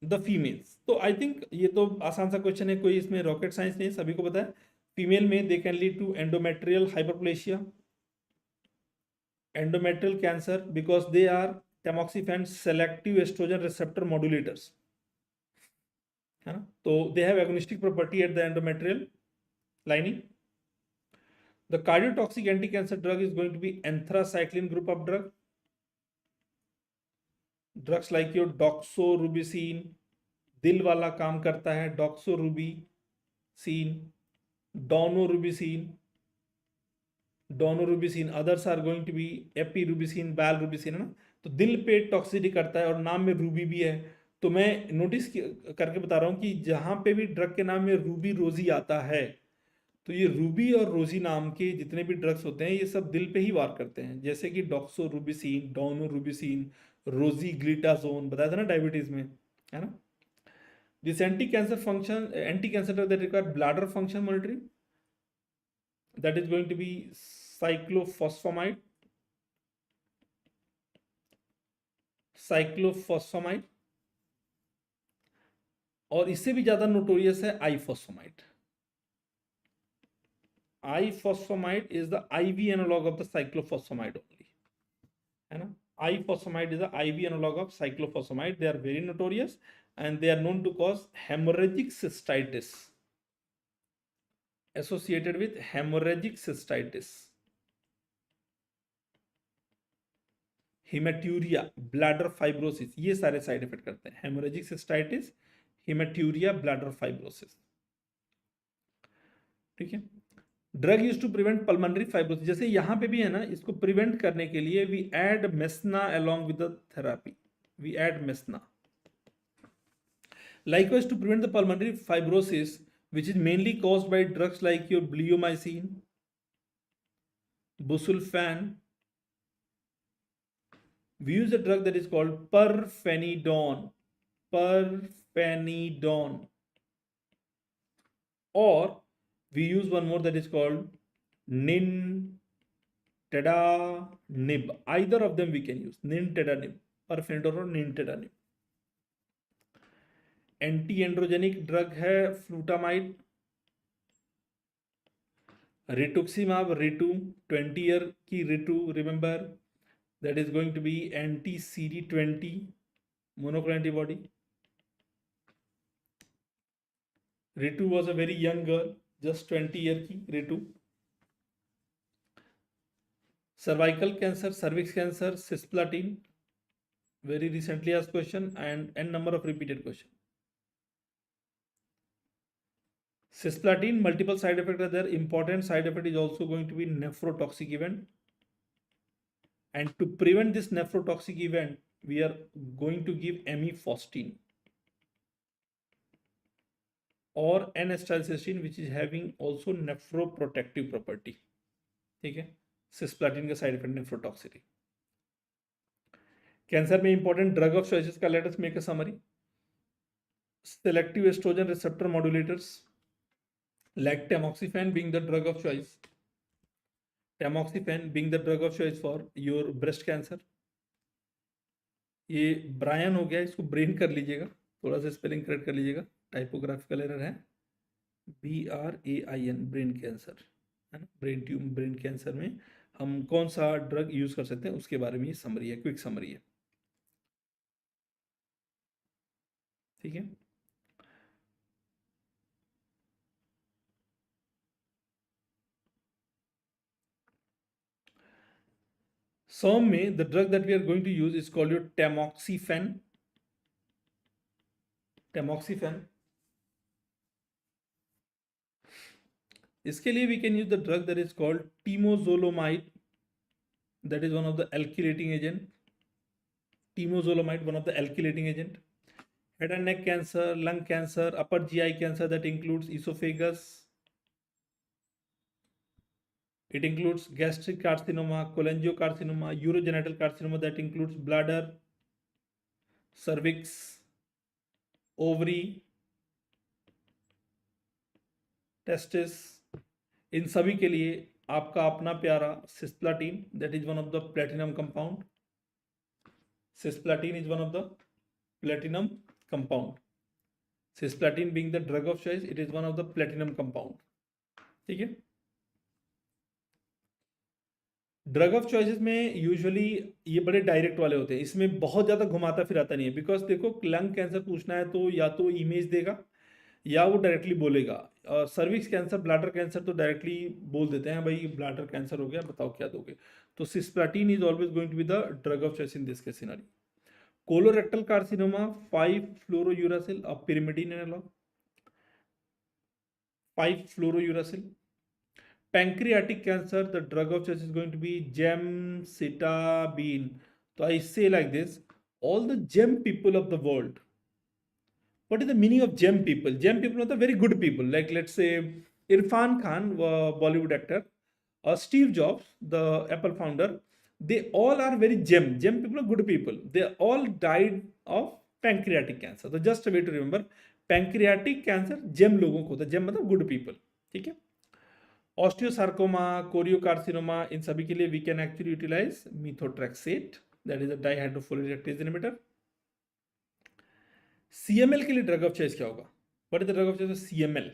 the females, तो आई थिंक ये तो आसान सा क्वेश्चन है, कोई इसमें रॉकेट साइंस नहीं, सभी को पता है। फीमेल में they can lead to endometrial hyperplasia, endometrial cancer, because they are tamoxifen selective estrogen receptor modulators, है ना, तो they have agonistic property at the endometrial lining. The cardiotoxic anti-cancer drug is going to be anthracycline group of drug. Drugs like your doxorubicin, दिल वाला काम करता है, doxorubicin, donorubicin, others are going to be epirubicin, valrubicin, है ना, तो दिल पे टॉक्सिसिटी करता है और नाम में रूबी भी है। तो मैं नोटिस करके बता रहा हूँ कि जहां पे भी ड्रग के नाम में रूबी रोजी आता है, तो ये रूबी और रोजी नाम के जितने भी ड्रग्स होते हैं ये सब दिल पे ही वार करते हैं, जैसे कि डॉक्सोरूबिसिन, डोनोरूबिसिन, रोजीग्लिटाजोन, बताया था ना डायबिटीज में, है ना। This anti cancer drug that require bladder function monitoring, that is going to be cyclophosphamide, और इससे भी ज्यादा नोटोरियस है आईफॉस्फामाइड। Ifosfamide is the IV analog of the cyclophosphamide only, है ना। Ifosfamide is the IV analog of cyclophosphamide. They are very notorious and they are known to cause hemorrhagic cystitis, associated with hemorrhagic cystitis, hematuria, bladder fibrosis, ये सारे side effect करते हैं, hemorrhagic cystitis, hematuria, bladder fibrosis, ठीक है। Drug use to prevent pulmonary fibrosis, जैसे यहां पे भी है ना, इसको प्रिवेंट करने के लिए we add mesna along with the therapy, we add mesna. Likewise, to prevent the pulmonary fibrosis, which is mainly caused by drugs like your bleomycin, busulfan, we use a drug that is called perfenidone, or we use one more that is called nintedanib. Either of them we can use, nintedanib, perfenidone or nintedanib. Anti-androgenic drug है flutamide, rituximab, Ritu, 20 year की Ritu, remember that is going to be anti CD20 monoclonal antibody. Ritu was a very young girl, just 20 year की Ritu. Cervical cancer, cervix cancer, cisplatin, very recently asked question and n number of repeated question. Cisplatin, multiple side effects are there. Important side effect is also going to be nephrotoxic event, and to prevent this nephrotoxic event we are going to give amifostine or N-acetylcysteine, which is having also nephroprotective property, ठीक है। Cisplatin का side effect nephrotoxicity. Cancer में important drug of choices का let us make a summary. Selective estrogen receptor modulators, like tamoxifen being the drug of choice, tamoxifen being the drug of choice for your breast cancer। ये Brian हो गया, इसको brain कर लीजिएगा, थोड़ा सा spelling correct कर लीजिएगा, टाइपोग्राफिकल एरर है, BRAIN, ब्रेन कैंसर, है ना। ब्रेन कैंसर में हम कौन सा ड्रग यूज कर सकते हैं उसके बारे में ये समरी है, क्विक समरी है, ठीक है। SOM में the drug that we are going to use is called your tamoxifen. इसके लिए we can use the drug that is called temozolomide. That is one of the alkylating agent. Temozolomide, one of the alkylating agent. Head and neck cancer, lung cancer, upper GI cancer, that includes esophagus. It includes gastric carcinoma, cholangiocarcinoma, urogenital carcinoma, that includes bladder, cervix, ovary, testis. इन सभी के लिए आपका अपना प्यारा cisplatin, that is one of the platinum compound. Cisplatin is one of the platinum compound. Cisplatin being the drug of choice, it is one of the platinum compound. ठीक है. Drug of choices में usually ये बड़े direct वाले होते हैं, इसमें बहुत ज़्यादा घुमाता फिराता नहीं है. बिकॉज देखो, लंग कैंसर पूछना है तो या तो इमेज देगा या वो डायरेक्टली बोलेगा. सर्विक्स कैंसर, ब्लैडर कैंसर तो डायरेक्टली बोल देते हैं, भाई ब्लैडर कैंसर हो गया, बताओ क्या दोगे. तो cisplatin is always going to be the drug of choice in this case scenario. Colorectal carcinoma, 5-fluorouracil, a pyrimidine analog, 5-fluorouracil. Pancreatic cancer, the drug of choice is going to be gemcitabine. So I say like this, all the gem people of the world. What is the meaning of gem people? Gem people are the very good people. Like let's say Irfan Khan, Bollywood actor, or Steve Jobs, the Apple founder. They all are very gem. Gem people are good people. They all died of pancreatic cancer. So just a way to remember, pancreatic cancer, gem लोगों को, the gem मतलब good people. ठीक है. Osteosarcoma, choriocarcinoma, इन सभी के लिए we can actually utilize methotrexate, that is a dihydrofolate reductase inhibitor. CML के लिए ड्रग ऑफ चॉइस क्या होगा? What is the drug of choice? CML.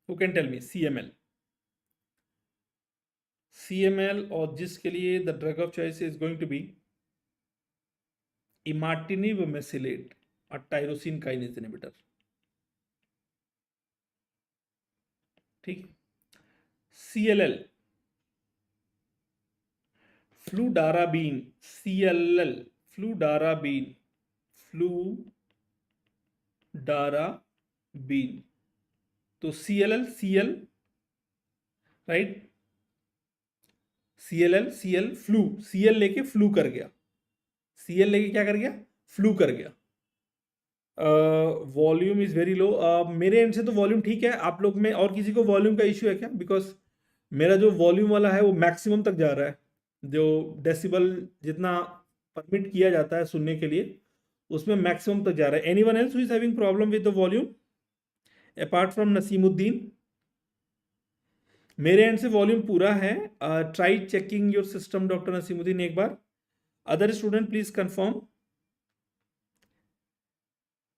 Who can tell me? CML. CML, और जिसके लिए the drug of choice is going to be imatinib mesylate, a tyrosine kinase inhibitor. ठीक. CLL, fludarabine, CLL, fludarabine, तो CLL, CL, right. CLL, CL, flu, CL लेके flu कर गया. CL लेके क्या कर गया? फ्लू कर गया. Volume is very low. मेरे एंड से तो वॉल्यूम ठीक है. आप लोग में और किसी को वॉल्यूम का इश्यू है क्या? बिकॉज मेरा जो वॉल्यूम वाला है वो मैक्सिमम तक जा रहा है. जो डेसिबल जितना परमिट किया जाता है सुनने के लिए, उसमें मैक्सिमम तक जा रहा है. Anyone else who is having problem with the volume apart from Naseemuddin? मेरे एंड से वॉल्यूम पूरा है. Try checking your system doctor Naseemuddin एक बार. Other student please confirm.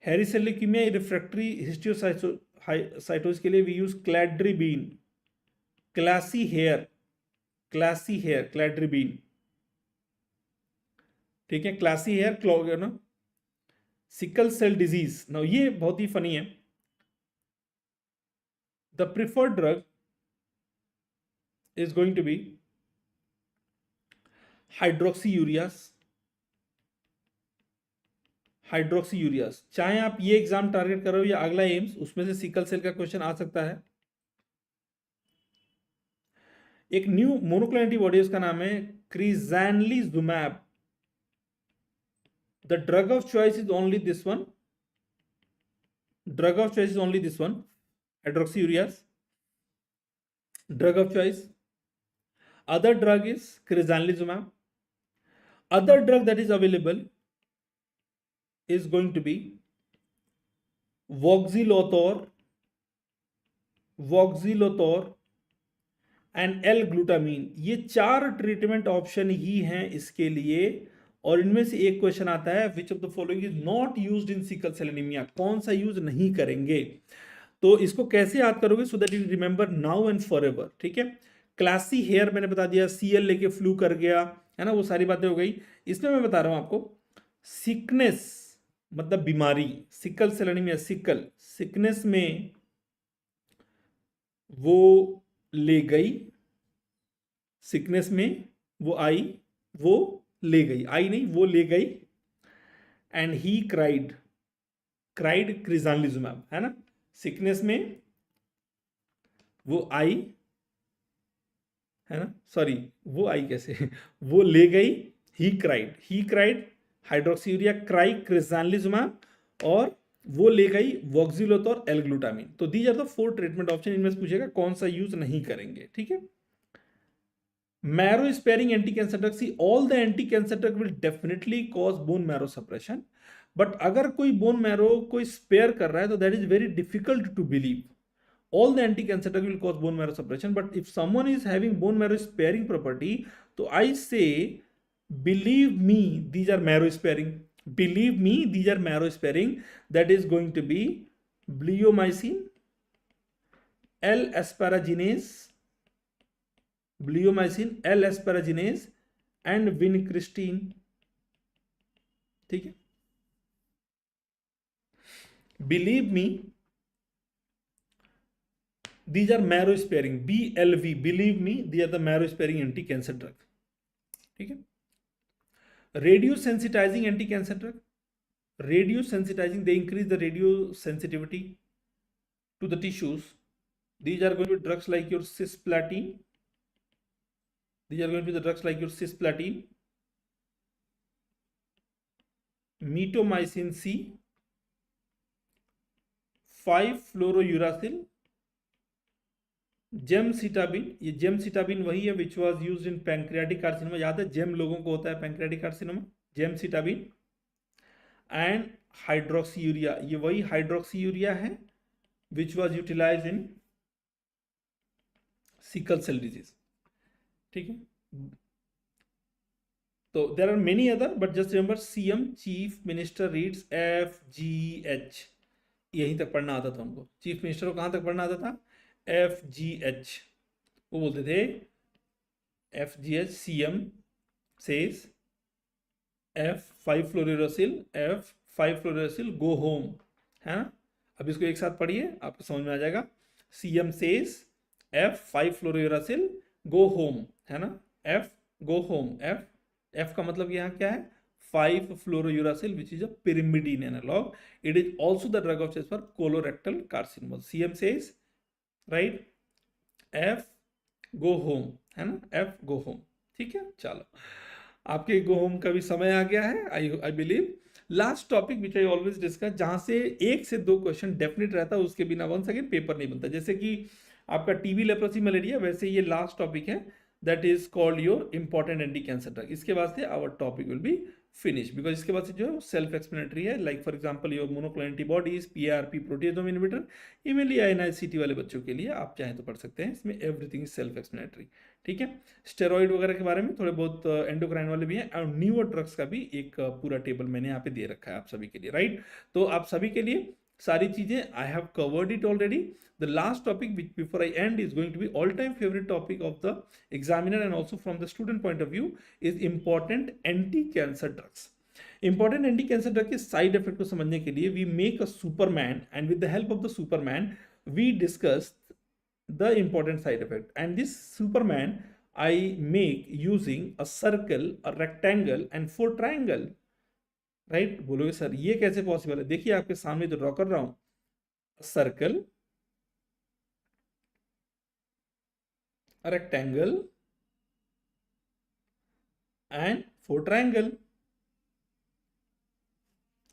Hairy cell leukemia refractory histiocytosis के लिए we use cladribine. Classy hair, cladribine. ठीक है, क्लासी हेयर ना. सिकल सेल डिजीज, ना ये बहुत ही फनी है. The preferred drug is going to be hydroxyureas. चाहे आप ये एग्जाम टारगेट करो या अगला एम्स, उसमें से सिकल सेल का क्वेश्चन आ सकता है. एक न्यू मोनोक्लोनल एंटीबॉडी, उसका नाम है crizanlizumab. The drug of choice is only this one. Hydroxyurea is, drug of choice. Other drug is crizanlizumab. Other drug that is available is going to be voxelotor and L-glutamine. ये 4 treatment option ही हैं इसके लिए. और इनमें से एक question आता है, which of the following is not used in sickle cell anaemia? कौन सा यूज नहीं करेंगे? तो इसको कैसे याद करोगे so that you remember now and for ever. ठीक है. क्लासी हेयर मैंने बता दिया, CL लेके फ्लू कर गया, है ना, वो सारी बातें हो गई. इसमें मैं बता रहा हूं आपको, सिकनेस मतलब बीमारी, सिकल सेल एनीमिया, सिकनेस में वो ले गई, सिकनेस में वो आई, वो ले गई, आई नहीं, वो ले गई, एंड ही क्राइड, क्राइड क्रिजानलिजुमैब, है ना, सिकनेस में वो आई, है ना, सॉरी वो आई कैसे वो ले गई, he cried hydroxyurea, cry crizanlizumab, और वो ले गई वॉक्सिलोथोर एल-ग्लूटामिन। तो these are the 4 treatment option. इनमें से पूछेगा कौन सा यूज नहीं करेंगे, ठीक है। Marrow sparing anti cancer drug, see all the anti cancer drug will definitely cause bone marrow suppression, but अगर कोई बोन मैरो कोई स्पेयर कर रहा है तो that is very difficult to believe. All the anti-cancer drug will cause bone marrow suppression, but if someone is having bone marrow sparing property, so I say, believe me, these are marrow sparing. Believe me, these are marrow sparing. That is going to be bleomycin, L-asparaginase, bleomycin, L-asparaginase, and vincristine. ठीक है? Believe me, these are marrow sparing, BLV, believe me, these are the marrow sparing anti-cancer drug. ठीक है? Radio sensitizing anti-cancer drug, radio sensitizing, they increase the radio sensitivity to the tissues. These are going to be drugs like your cisplatin. These are going to be the drugs like your cisplatin, mitomycin C, 5-fluorouracil, जेमसिटाबिन. ये gemcitabine वही है which was used in pancreatic carcinoma. याद है gem लोगों को होता है pancreatic carcinoma, gemcitabine. And hydroxyurea, ये वही हाइड्रोक्सीयूरिया है which was utilized in sickle cell disease. ठीक है? तो there are many other, but just remember CM chief minister reads FGH. यहीं तक पढ़ना आता था उनको. चीफ मिनिस्टर को कहां तक पढ़ना आता था? FGH. वो बोलते थे FGH. CM says F5-fluorouracil go home, है ना. अब इसको एक साथ पढ़िए, आपको समझ में आ जाएगा. CM says F5-fluorouracil go home, है ना. F go home, F का मतलब यहाँ क्या है? 5-fluorouracil, which is a pyrimidine analog. It is also the drug of choice for colorectal carcinoma. CM says, right, F go home, है ना, F go home. ठीक है, चलो आपके गो होम का भी समय आ गया है. I believe. Last topic which I always discuss, जहां से 1 से 2 क्वेश्चन डेफिनेट रहता है, उसके बिना वन सेकेंड पेपर नहीं बनता. जैसे कि आपका टीबी, लेप्रोसी, मलेरिया, वैसे ये लास्ट टॉपिक है, that is called your important anti cancer drug. इसके बाद से our topic will be finish, because इसके बाद से जो है सेल्फ एक्सप्लेनेटरी है. Like for example your monoclonal antibodies, PRP proteasome inhibitor, imminently INI-CT वाले बच्चों के लिए आप चाहें तो पढ़ सकते हैं. इसमें एवरीथिंग इज सेल्फ एक्सप्लेनेटरी. ठीक है? स्टेरॉइड वगैरह के बारे में थोड़े बहुत एंडोक्राइन वाले भी हैं, और न्यूअर ड्रग्स का भी एक पूरा टेबल मैंने यहाँ पे दे रखा है आप सभी के लिए. राइट? तो आप सभी के लिए सारी चीजें I have covered it already. The last topic which before I end is going to be all-time favorite topic of the examiner and also from the student point of view is important anti-cancer drugs. Important anti-cancer drug के side effect को समझने के लिए we make a Superman, and with the help of the Superman we discuss the important side effect. And this Superman I make using a circle, a rectangle and 4 triangle. Right? बोलोगे sir ये कैसे possible है? देखिए आपके सामने जो draw कर रहा हूं, circle, a rectangle and 4 triangle,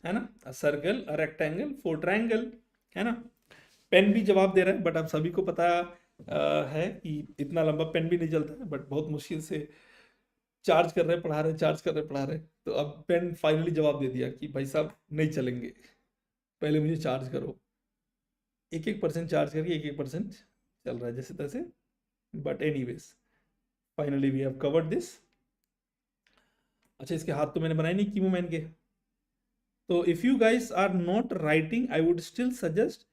है ना. a circle, a rectangle, 4 triangle, है ना. पेन भी जवाब दे रहा है, बट आप सभी को पता है कि इतना लंबा पेन भी नहीं चलता है, बट बहुत मुश्किल से चार्ज कर रहे हैं, पढ़ा रहे, चार्ज कर रहे, पढ़ा रहे. तो अब पेन फाइनली जवाब दे दिया कि भाई साहब नहीं चलेंगे, पहले मुझे चार्ज करो. 1-1% चार्ज करके 1-1% चल रहा है जैसे तैसे. But anyways, finally we have covered this. अच्छा, इसके हाथ तो मैंने बनाए नहीं कीमोमैन के. तो if you guys are not writing, I would still suggest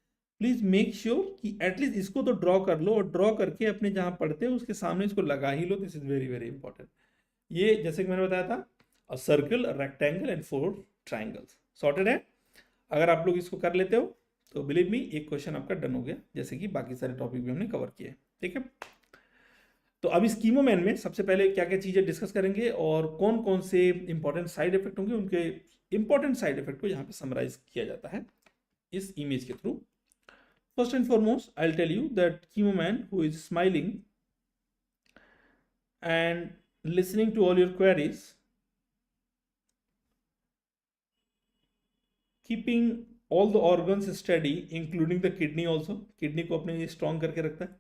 please make sure कि एटलीस्ट इसको तो ड्रॉ कर लो, और ड्रॉ करके अपने जहां पढ़ते हो उसके सामने इसको लगा ही लो. This is very very important. ये जैसे कि मैंने बताया था, a circle, a rectangle and 4 triangles. Sorted है. अगर आप लोग इसको कर लेते हो तो बिलीव मी एक क्वेश्चन आपका डन हो गया, जैसे कि बाकी सारे टॉपिक भी हमने कवर किए. ठीक है? तो अभी स्कीमोमैन में सबसे पहले क्या क्या चीज़ें डिस्कस करेंगे और कौन कौन से इंपॉर्टेंट साइड इफेक्ट होंगे, उनके इंपॉर्टेंट साइड इफेक्ट को यहाँ पे समराइज किया जाता है इस इमेज के through. First and foremost, I'll tell you that chemo man who is smiling and listening to all your queries, keeping all the organs steady, including the kidney also. Kidney को अपने strong करके रखता है.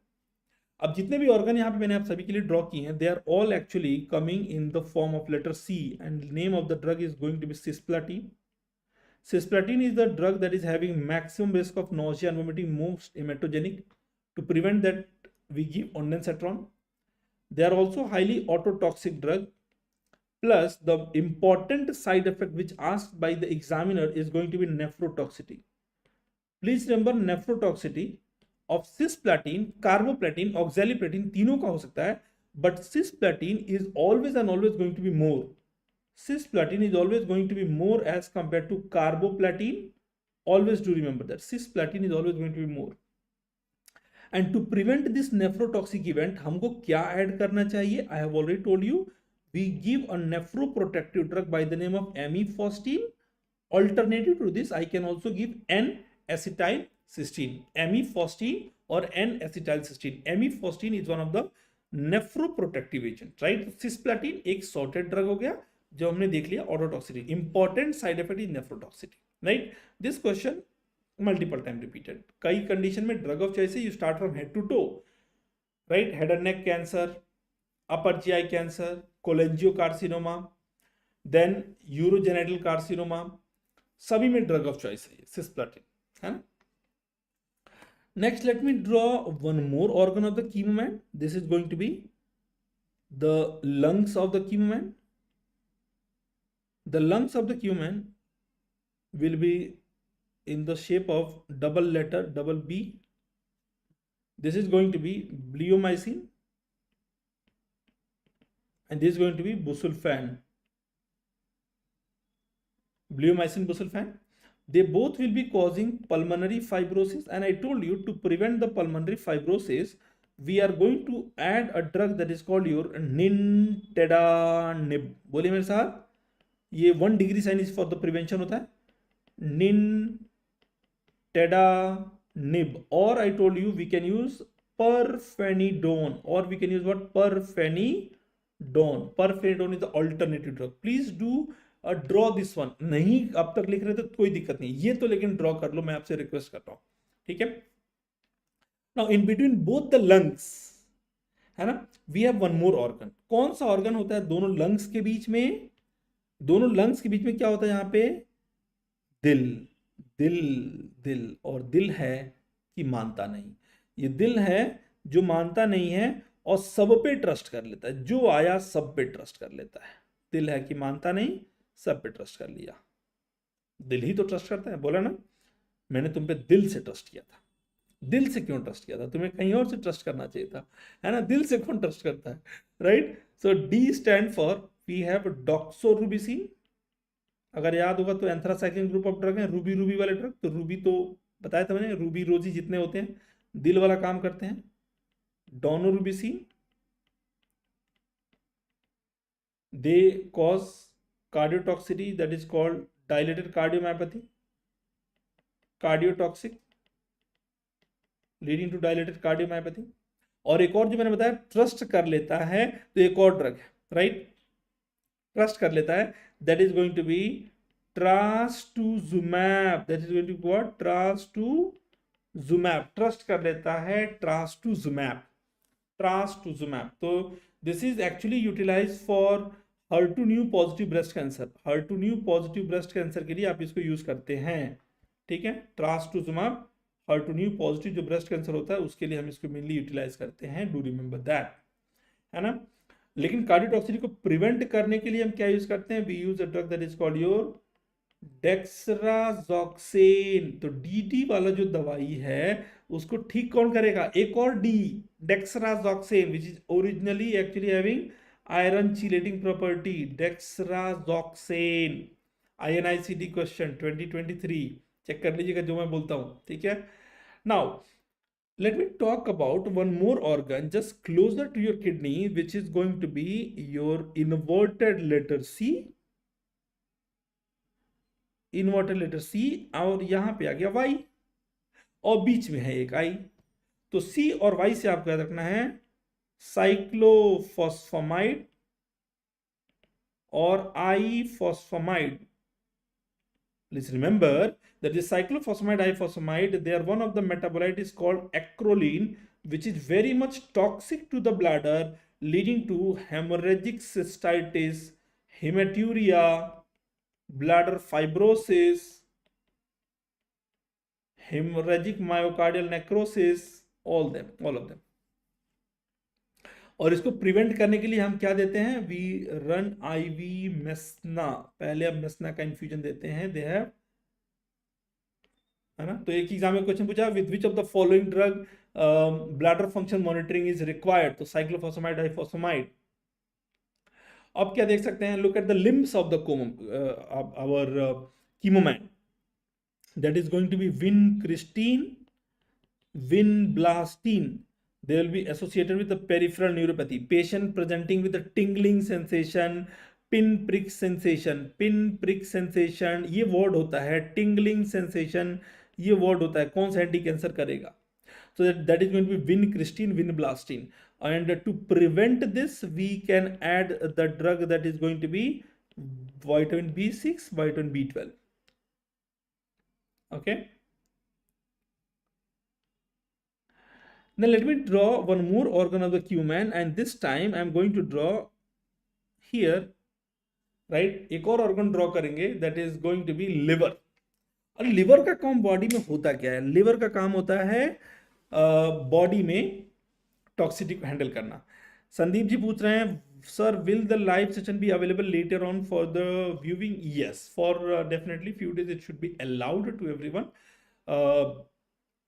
अब जितने भी organ यहाँ पे मैंने आप सभी के लिए ड्रॉ किए हैं, they are all actually coming in the form of letter C and name of the drug is going to be cisplatin. Cisplatin is the drug that is having maximum risk of nausea and vomiting, most hematogenic. To prevent that, we give ondansetron. They are also highly ototoxic drug. Plus, the important side effect which asked by the examiner is going to be nephrotoxicity. Please remember nephrotoxicity of cisplatin, carboplatin, oxaliplatin तीनों का हो सकता है, but cisplatin is always and always going to be more. Cisplatin is always going to be more as compared to carboplatin. Always do remember that cisplatin is always going to be more. And to prevent this nephrotoxic event, हमको क्या add करना चाहिए? I have already told you. We give a nephroprotective drug by the name of amifostine. Alternative to this, I can also give N-acetylcysteine. Amifostine or N-acetylcysteine. Amifostine is one of the nephroprotective agent, right? Cisplatin एक sorted drug हो गया जो हमने देख लिया. Ototoxicity, important side effect is nephrotoxicity, right? This question multiple time repeated. कई condition में drug of choice you start from head to toe, right? Head and neck cancer, upper GI cancer, cholangiocarcinoma, then urogenital carcinoma, सभी में drug of choice है cisplatin, है ना? Next let me draw one more organ of the chemoman. This is going to be the lungs of the chemoman. The lungs of the human will be in the shape of double letter double B. This is going to be bleomycin and this is going to be busulfan. Bleomycin, busulfan. They both will be causing pulmonary fibrosis, and I told you to prevent the pulmonary fibrosis, we are going to add a drug that is called your nintedanib. बोलिए मेरे साथ, ये 1 degree sign is for the prevention होता है. nintedanib, और I told you we can use pirfenidone, और we can use what? Pirfenidone. Pirfenidone is the alternative drug. Please do draw this one. नहीं अब तक लिख रहे तो कोई दिक्कत नहीं, ये तो लेकिन ड्रॉ कर लो, मैं आपसे रिक्वेस्ट करता हूं, ठीक है? Now in between both the lungs, है ना, we have one more organ. कौन सा ऑर्गन होता है दोनों लंग्स के बीच में? दोनों लंग्स के बीच में क्या होता है यहाँ पे? दिल. दिल, दिल, और दिल है कि मानता नहीं. ये दिल है जो मानता नहीं है और सब पे ट्रस्ट कर लेता है, जो आया सब पे ट्रस्ट कर लेता है. दिल है कि मानता नहीं, सब पे ट्रस्ट कर लिया. दिल ही तो ट्रस्ट करता है. बोला ना मैंने तुम पे दिल से ट्रस्ट किया था. दिल से क्यों ट्रस्ट किया था? तुम्हें कहीं और से ट्रस्ट करना चाहिए था, है ना? दिल से कौन ट्रस्ट करता है, right? So D stand for we have doxorubicin. अगर याद होगा तो एंथ्रासाइक्लिन ग्रुप ऑफ ड्रग है. रूबी रूबी वाले ड्रग, तो रूबी तो बताया था मैंने, रूबी रोजी जितने होते हैं दिल वाला काम करते हैं. Daunorubicin, they cause cardiotoxicity that is called dilated cardiomyopathy. Cardiotoxic leading to dilated cardiomyopathy. और एक और जो मैंने बताया ट्रस्ट कर लेता है, तो एक और ड्रग है, राइट? ट्रस्ट कर लेता है, that is going to be trastuzumab. That is going to be what? Trastuzumab. Trust कर लेता है trastuzumab. Trastuzumab. तो this is actually utilized for HER2 positive breast cancer. HER2 positive breast cancer के लिए आप इसको यूज करते हैं, ठीक है? ट्रास्टुजुमाब HER2 पॉजिटिव जो ब्रेस्ट कैंसर होता है उसके लिए हम इसको मेनली यूटिलाइज करते हैं. डू रिमेंबर दैट, है ना? लेकिन कार्डियोटॉक्सिटी को प्रिवेंट करने के लिए हम क्या यूज करते हैं? We use a drug that is called your dexrazoxane. तो डी वाला जो दवाई है उसको ठीक कौन करेगा? एक और D, dexrazoxane, which is originally actually having iron chelating property. Dexrazoxane, INICD question 2023 check कर लीजिएगा जो मैं बोलता हूं, ठीक है? Now Let me talk about one more organ just closer to your kidney, which is going to be your inverted letter C, inverted letter C, और यहां पे आ गया वाई, और बीच में है एक आई। तो सी और वाई से आपको याद रखना है साइक्लोफॉस्फामाइड और आई phosphamide. Please remember that the cyclophosphamide ifosfamide, they are one of the metabolite is called acrolein, which is very much toxic to the bladder, leading to hemorrhagic cystitis, hematuria, bladder fibrosis, hemorrhagic myocardial necrosis, all of them. और इसको prevent करने के लिए हम क्या देते हैं, we run ivy मेसना, पहले अब मेसना का इन्फ्यूजन देते हैं, दे हैव, है ना। तो एक एग्जाम में क्वेश्चन पूछा with which of the following drug bladder function monitoring is required, तो साइक्लोफॉस्फामाइड डाइफॉस्फामाइड। अब क्या देख सकते हैं, look at the limbs of the our chemoman, that is going to be vincristine, vinblastine. They will be associated with the peripheral neuropathy. Patient presenting with a tingling sensation, pinprick sensation. Pinprick sensation ये word होता है, tingling sensation ये word होता है, कौन सा anti cancer करेगा? So that is going to be vincristine, vinblastine. And to prevent this, we can add the drug that is going to be vitamin B6, vitamin B12. Okay. Now let me draw one more organ of the human, and this time I am going to draw here, right? एक और organ draw करेंगे, that is going to be liver. और liver का काम body में होता क्या है? liver का काम होता है body में toxicity को handle करना. संदीप जी पूछ रहे हैं, sir, will the live session be available later on for the viewing? Yes, for definitely few days it should be allowed to everyone.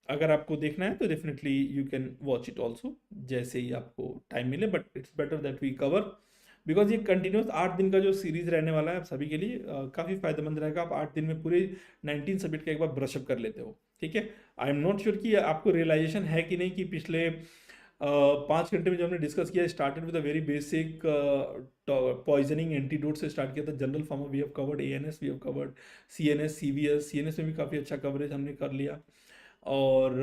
अगर आपको देखना है तो definitely you can watch it also, जैसे ही आपको टाइम मिले, but it's better that we cover, because ये कंटिन्यूस 8 दिन का जो सीरीज रहने वाला है आप सभी के लिए काफ़ी फायदेमंद रहेगा। आप 8 दिन में पूरे 19 सब्जेक्ट का एक बार ब्रशअप कर लेते हो, ठीक है। आई एम नॉट श्योर कि आपको रियलाइजेशन है कि नहीं कि पिछले 5 घंटे में जो हमने डिस्कस किया, started with a very basic poisoning antidote से स्टार्ट किया था, general pharma we have covered, ANS we have covered, CNS, CVS, CNS में भी काफ़ी अच्छा कवरेज हमने कर लिया, और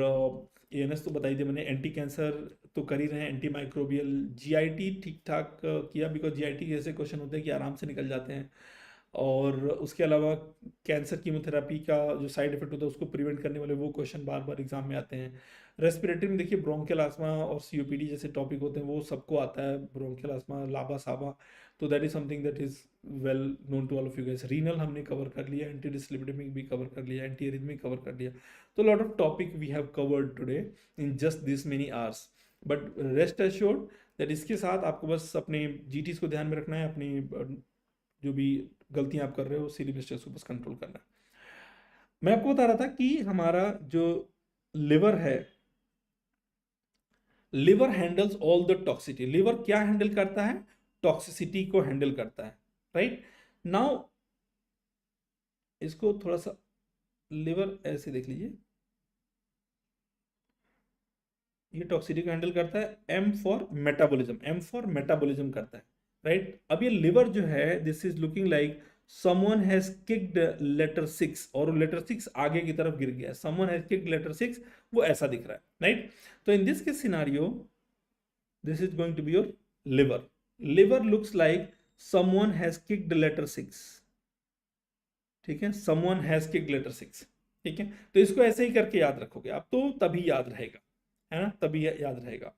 ANS तो बताई थी मैंने, एंटी कैंसर तो कर ही रहे हैं, एंटी माइक्रोबियल, GIT ठीक ठाक किया, बिकॉज GIT के ऐसे क्वेश्चन होते हैं कि आराम से निकल जाते हैं, और उसके अलावा कैंसर कीमोथेरापी का जो साइड इफेक्ट होता है उसको प्रिवेंट करने वाले वो क्वेश्चन बार बार एग्जाम में आते हैं। रेस्पिरेटरी में देखिए ब्रोंकियल आस्मा और COPD जैसे टॉपिक होते हैं, वो सबको आता है, ब्रोंकियल आस्मा, लाबा साबा, तो that is something that is well known to all of you guys. Renal हमने कवर कर लिया, एंटी डिस्लिपिडेमिक भी कवर कर लिया, एंटी एरिथमिक कवर कर लिया, तो lot of topic we have covered today in just this many hours, but rest assured that इसके साथ आपको बस अपने GTs को ध्यान में रखना है, अपनी जो भी गलतियां आप कर रहे हो सिली मिस्टेक्स को बस कंट्रोल करना है। मैं आपको बता रहा था कि हमारा जो लिवर है, liver handles all the toxicity. Liver क्या हैंडल करता है? टॉक्सिसिटी को हैंडल करता है, राइट। नाउ इसको थोड़ा सा लिवर ऐसे देख लीजिए, ये टॉक्सिसिटी को हैंडल करता है, M फॉर मेटाबॉलिज्म करता है, राइट। अब ये लिवर जो है, this is looking like someone has kicked letter 6, और लेटर 6 आगे की तरफ गिर गया, someone has kicked letter 6, वो ऐसा दिख रहा है, राइट। तो in this case scenario this is going to be your liver looks like someone has kicked letter 6, ठीक है, someone has kicked letter 6, ठीक है। तो इसको ऐसे ही करके याद रखोगे आप, तो तभी याद रहेगा, है ना, तभी याद रहेगा।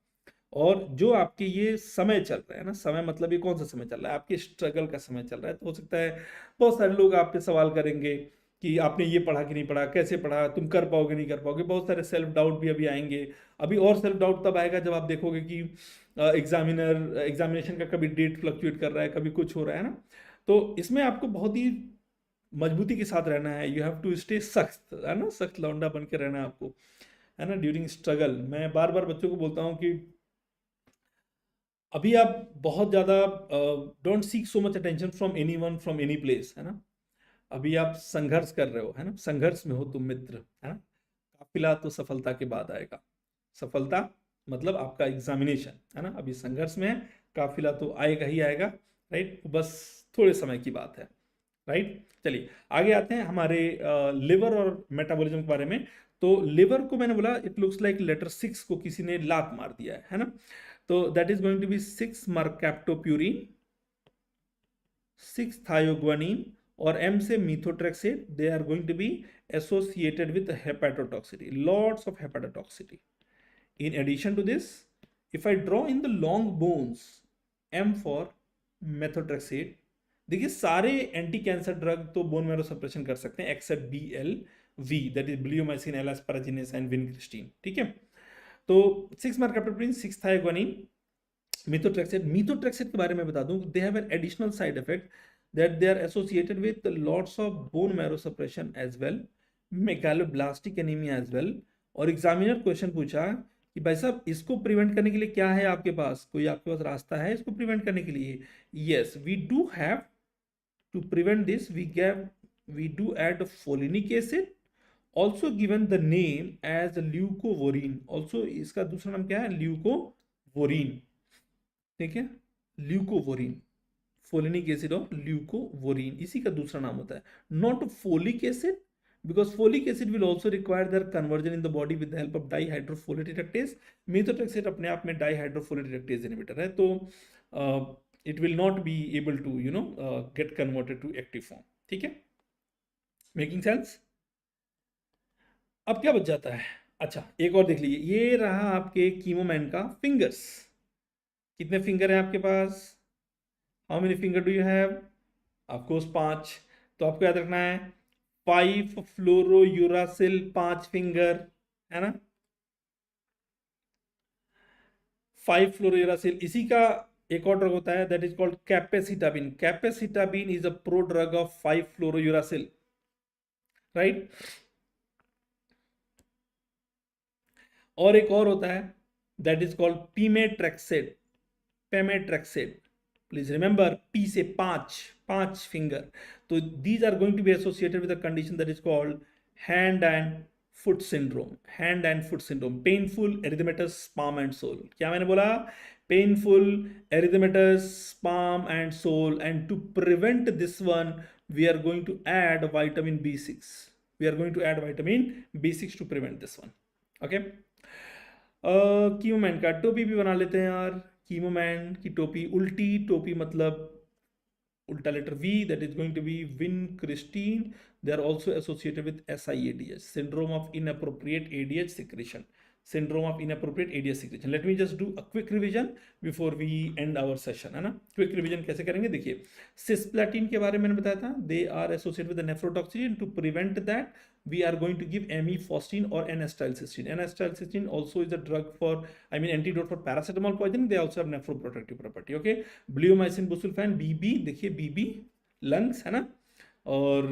और जो आपके ये समय चल रहा है ना, समय मतलब ये कौन सा समय चल रहा है, आपके स्ट्रगल का समय चल रहा है, तो हो सकता है बहुत सारे लोग आप पे सवाल करेंगे कि आपने ये पढ़ा कि नहीं पढ़ा, कैसे पढ़ा, तुम कर पाओगे नहीं कर पाओगे, बहुत सारे सेल्फ डाउट भी अभी आएंगे। अभी और सेल्फ डाउट तब आएगा जब आप देखोगे कि एग्जामिनेशन का कभी डेट फ्लक्चुएट कर रहा है, कभी कुछ हो रहा है ना। तो इसमें आपको बहुत ही मजबूती के साथ रहना है, यू हैव टू स्टे सख्त, है ना, सख्त लौंडा बन के रहना है आपको, है ना, ड्यूरिंग स्ट्रगल। मैं बार बार बच्चों को बोलता हूँ कि अभी आप बहुत ज़्यादा don't seek so much attention from anyone from any place, है ना। अभी आप संघर्ष कर रहे हो, है ना, संघर्ष में हो तुम मित्र, है ना, काफिला तो सफलता के बाद आएगा। सफलता मतलब आपका एग्जामिनेशन, है ना। अभी संघर्ष में है, काफिला तो आएगा ही आएगा, राइट, बस थोड़े समय की बात है, राइट। चलिए आगे आते हैं हमारे लिवर और मेटाबॉलिज्म के बारे में। तो लिवर को मैंने बोला इट लुक्स लाइक लेटर 6 को किसी ने लात मार दिया है ना। तो that is going to be 6 mercaptopurine, 6 thioguanine और M से methotrexate. They are going to be associated with hepatotoxicity, lots of hepatotoxicity. In addition to this, if I draw in the long bones, M for methotrexate, देखिए सारे anti cancer drug तो bone marrow suppression कर सकते हैं except BLV, that is bleomycin, L asparaginase and vincristine, ठीक है। तो 6 mercaptopurine, 6 थायोग्वानिन, methotrexate के बारे में बता दूं, they have an additional side effect that they are associated with lots of bone marrow suppression as well, megaloblastic anemia as well। और examiner question पूछा कि भाई साहब इसको प्रिवेंट करने के लिए क्या है आपके पास, कोई आपके पास रास्ता है इसको प्रिवेंट करने के लिए? Yes, we do have to prevent this, we do add folinic acid, also given the name as leucovorin. Also इसका दूसरा नाम क्या है? ल्यूकोवोरिन, ठीक है, ल्यूकोवोरिन, फोलिनिक एसिड और ल्यूकोवोरिन, इसी का दूसरा नाम होता है, not folic acid, because folic acid will also require their conversion in the body with the help of dihydrofolate reductase। methotrexate अपने आप में dihydrofolate reductase inhibitor है, तो it will not be able to get converted to active form, ठीक है, making sense. अब क्या बच जाता है? अच्छा एक और देख लीजिए, ये रहा आपके कीमोमैन का फिंगर्स। कितने फिंगर है आपके पास? How many finger do you have? Of course 5। तो आपको याद रखना है 5 फ्लोरोयूरासिल, 5 फिंगर, है ना, 5 फ्लोरोयूरासिल। इसी का एक और ड्रग होता है that is called capecitabine. Capecitabine is a pro drug of 5 fluorouracil, right. और एक और होता है that is called pemetrexed, pemetrexed. Please remember P से 5 फिंगर। तो these are going to be associated with a condition that is called hand and foot syndrome, hand and foot syndrome, painful erythematous palm and sole। क्या मैंने बोला? painful erythematous palm and sole, and to prevent this one we are going to add vitamin B6, we are going to add vitamin B6 to prevent this one, okay। कीमोमैन का टोपी भी बना लेते हैं यार। कीमोमैन की टोपी, उल्टी टोपी मतलब उल्टा letter V, that is going to be vincristine। They are also associated with SIADH, syndrome of inappropriate ADH secretion, syndrome of inappropriate ADH secretion। Let me just do a quick revision before we end our session, है ना। Quick revision कैसे करेंगे? देखिए cisplatin के बारे में मैंने बताया था, they are associated with the nephrotoxicity, and to prevent that we are going to give amifostine or N-acetylcysteine। N-acetylcysteine also is a drug for, I mean antidote for paracetamol poisoning, they also have nephroprotective property, okay। Bleomycin busulfan, BB, देखिए BB lungs, है ना, और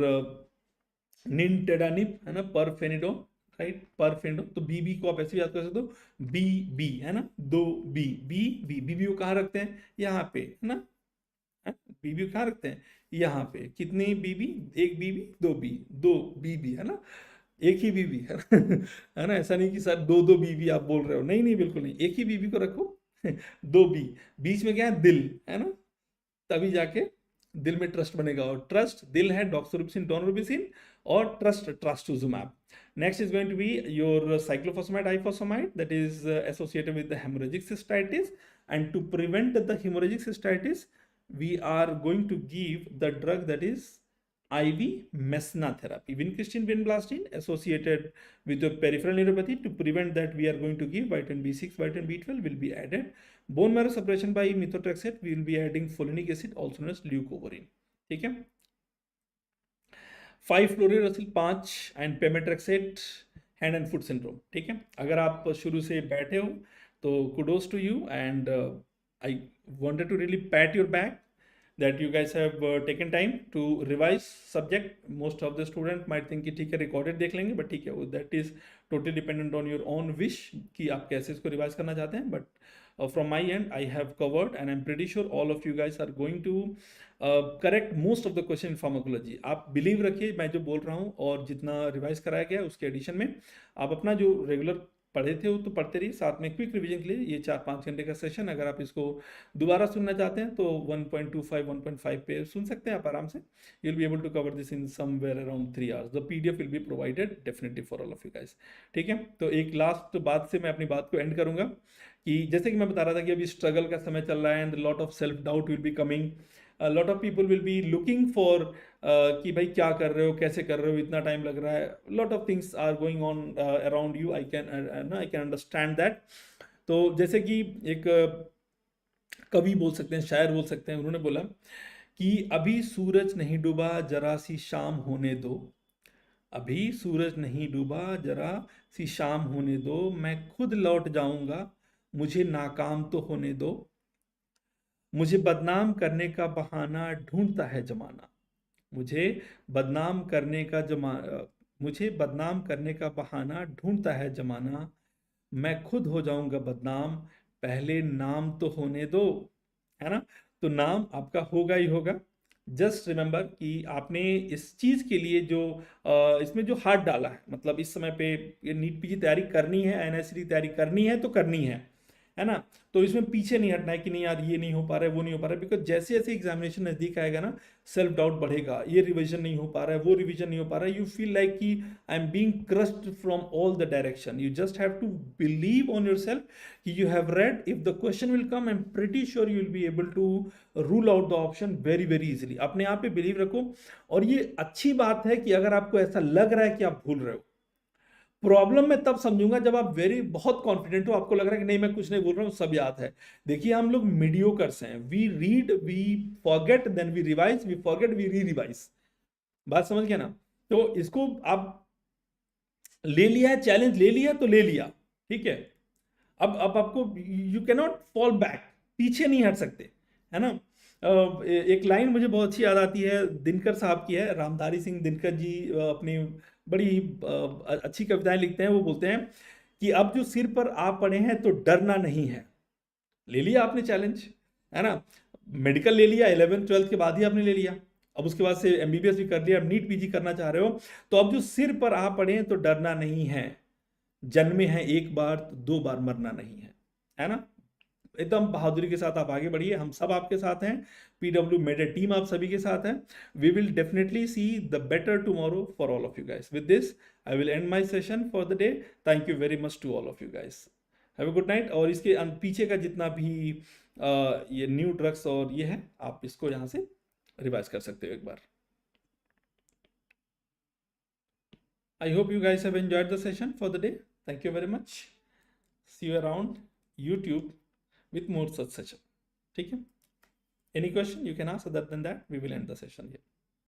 निंटेडानिप, है ना, परफेनिडोन, right, परफेनिडोन। तो BB को आप ऐसे भी याद कर सकते हो, BB, है ना, 2B, BB को कहाँ रखते हैं? यहाँ पे, है ना, BB को कहाँ रखते हैं? यहाँ पे। कितनी BB? एक BB, 2B, 2BB, है ना, एक ही BB, है ना है ना, ऐसा नहीं कि सर 2 BB आप बोल रहे हो, नहीं नहीं बिल्कुल नहीं, एक ही BB को रखो 2B, बीच में क्या है? दिल, है ना, तभी जाके दिल में ट्रस्ट बनेगा, और ट्रस्ट दिल है डॉक्सोरिबोसिन, डोनोरिबोसिन, और trust trastuzumab. Next is going to be your cyclophosphamide, ifosfamide, that is associated with the hemorrhagic cystitis, and to prevent the hemorrhagic cystitis we are going to give the drug that is IV mesna therapy, vincristine, vinblastine, associated with your peripheral neuropathy। To prevent that we are going to give vitamin B6, vitamin B12 will be added। bone marrow suppression by methotrexate, we will be adding folinic acid, also known as leucovorin, ठीक है। 5 fluorouracil 5 and pemetrexed, hand and foot syndrome, ठीक है। अगर आप शुरू से बैठे हो तो kudos to you, and I wanted to really pat your back that you guys have taken time to revise subject। most of the student might think कि ठीक है recorded देख लेंगे, but ठीक है, that is totally dependent on your own wish कि आप कैसे इसको revise करना चाहते हैं। but from my end I have covered, and I'm pretty sure all of you guys are going to correct most of the question in pharmacology। आप believe रखिए मैं जो बोल रहा हूँ और जितना revise कराया गया उसके addition में आप अपना जो regular पढ़े थे वो तो पढ़ते रहिए, साथ में क्विक रिवीजन के लिए ये 4-5 घंटे का सेशन, अगर आप इसको दोबारा सुनना चाहते हैं तो 1.25 1.5 पे सुन सकते हैं आप आराम से. You will be able to cover this in somewhere around 3 hours. The PDF will be provided definitely for all of you guys. ठीक है, तो एक लास्ट बात से मैं अपनी बात को एंड करूंगा कि जैसे कि मैं बता रहा था कि अभी स्ट्रगल का समय चल रहा है and lot of self doubt will be coming. Lot of people will be looking for कि भाई क्या कर रहे हो, कैसे कर रहे हो, इतना टाइम लग रहा है. Lot of things are going on around you. I can understand that. तो जैसे कि एक कवि बोल सकते हैं, शायर बोल सकते हैं, उन्होंने बोला कि अभी सूरज नहीं डूबा जरा सी शाम होने दो, अभी सूरज नहीं डूबा जरा सी शाम होने दो, मैं खुद लौट जाऊंगा मुझे नाकाम तो होने दो, मुझे बदनाम करने का बहाना ढूंढता है जमाना, मुझे बदनाम करने का मुझे बदनाम करने का बहाना ढूंढता है जमाना, मैं खुद हो जाऊंगा बदनाम, पहले नाम तो होने दो. है ना, तो नाम आपका होगा ही होगा. जस्ट रिमेंबर कि आपने इस चीज के लिए जो इसमें जो हाथ डाला है, मतलब इस समय पे ये नीट पीजी तैयारी करनी है, एनएससी की तैयारी करनी है तो करनी है ना. तो इसमें पीछे नहीं हटना है कि नहीं यार ये नहीं हो पा रहा है, वो नहीं हो पा रहा है, बिकॉज जैसे जैसे एग्जामिनेशन नजदीक आएगा ना, सेल्फ डाउट बढ़ेगा. ये रिवीजन नहीं हो पा रहा है, वो रिवीजन नहीं हो पा रहा है, यू फील लाइक कि I am being crushed from all the direction. You just have to believe on yourself कि you have read. If the question will come, I'm pretty sure you will be able to rule out the option very easily. अपने आप पे believe रखो. और ये अच्छी बात है कि अगर आपको ऐसा लग रहा है कि आप भूल रहे हो, प्रॉब्लम मैं तब समझूंगा जब आप बहुत कॉन्फिडेंट हो, आपको लग रहा है कि नहीं मैं कुछ नहीं भूल रहा हूँ, सब याद है. देखिए हम लोग मीडियोकर्स हैं. We read, we forget, then we revise, we forget, we re revise. बात समझ गया ना. तो इसको आप ले लिया है, चैलेंज ले लिया तो ले लिया, ठीक है. अब आपको you can not fall back, पीछे नहीं हट सकते, है ना. एक लाइन मुझे बहुत अच्छी याद आती है, दिनकर साहब की है. रामधारी सिंह दिनकर जी अपनी बड़ी अच्छी कविताएं लिखते हैं. वो बोलते हैं कि अब जो सिर पर आ पड़े हैं तो डरना नहीं है. ले लिया आपने चैलेंज, है ना. मेडिकल ले लिया, 11th-12th के बाद ही आपने ले लिया. अब उसके बाद से एमबीबीएस भी कर लिया, अब नीट पीजी करना चाह रहे हो, तो अब जो सिर पर आ पड़े हैं तो डरना नहीं है, जन्मे हैं एक बार तो 2 बार मरना नहीं है ना. एकदम बहादुरी के साथ आप आगे बढ़िए, हम सब आपके साथ हैं. पीडब्ल्यू मेड टीम आप सभी के साथ है. We will definitely see the better tomorrow for all of you guys. With this I will end my session for the day. Thank you very much to all of you guys. Have a good night. और इसके पीछे का जितना भी ये new drugs और ये है, आप इसको यहाँ से रिवाइज कर सकते हो एक बार. I hope you guys have enjoyed the session for the day. Thank you very much. See you around YouTube with more such session. ठीक है? Any question you can ask. Other than that, we will end the session here.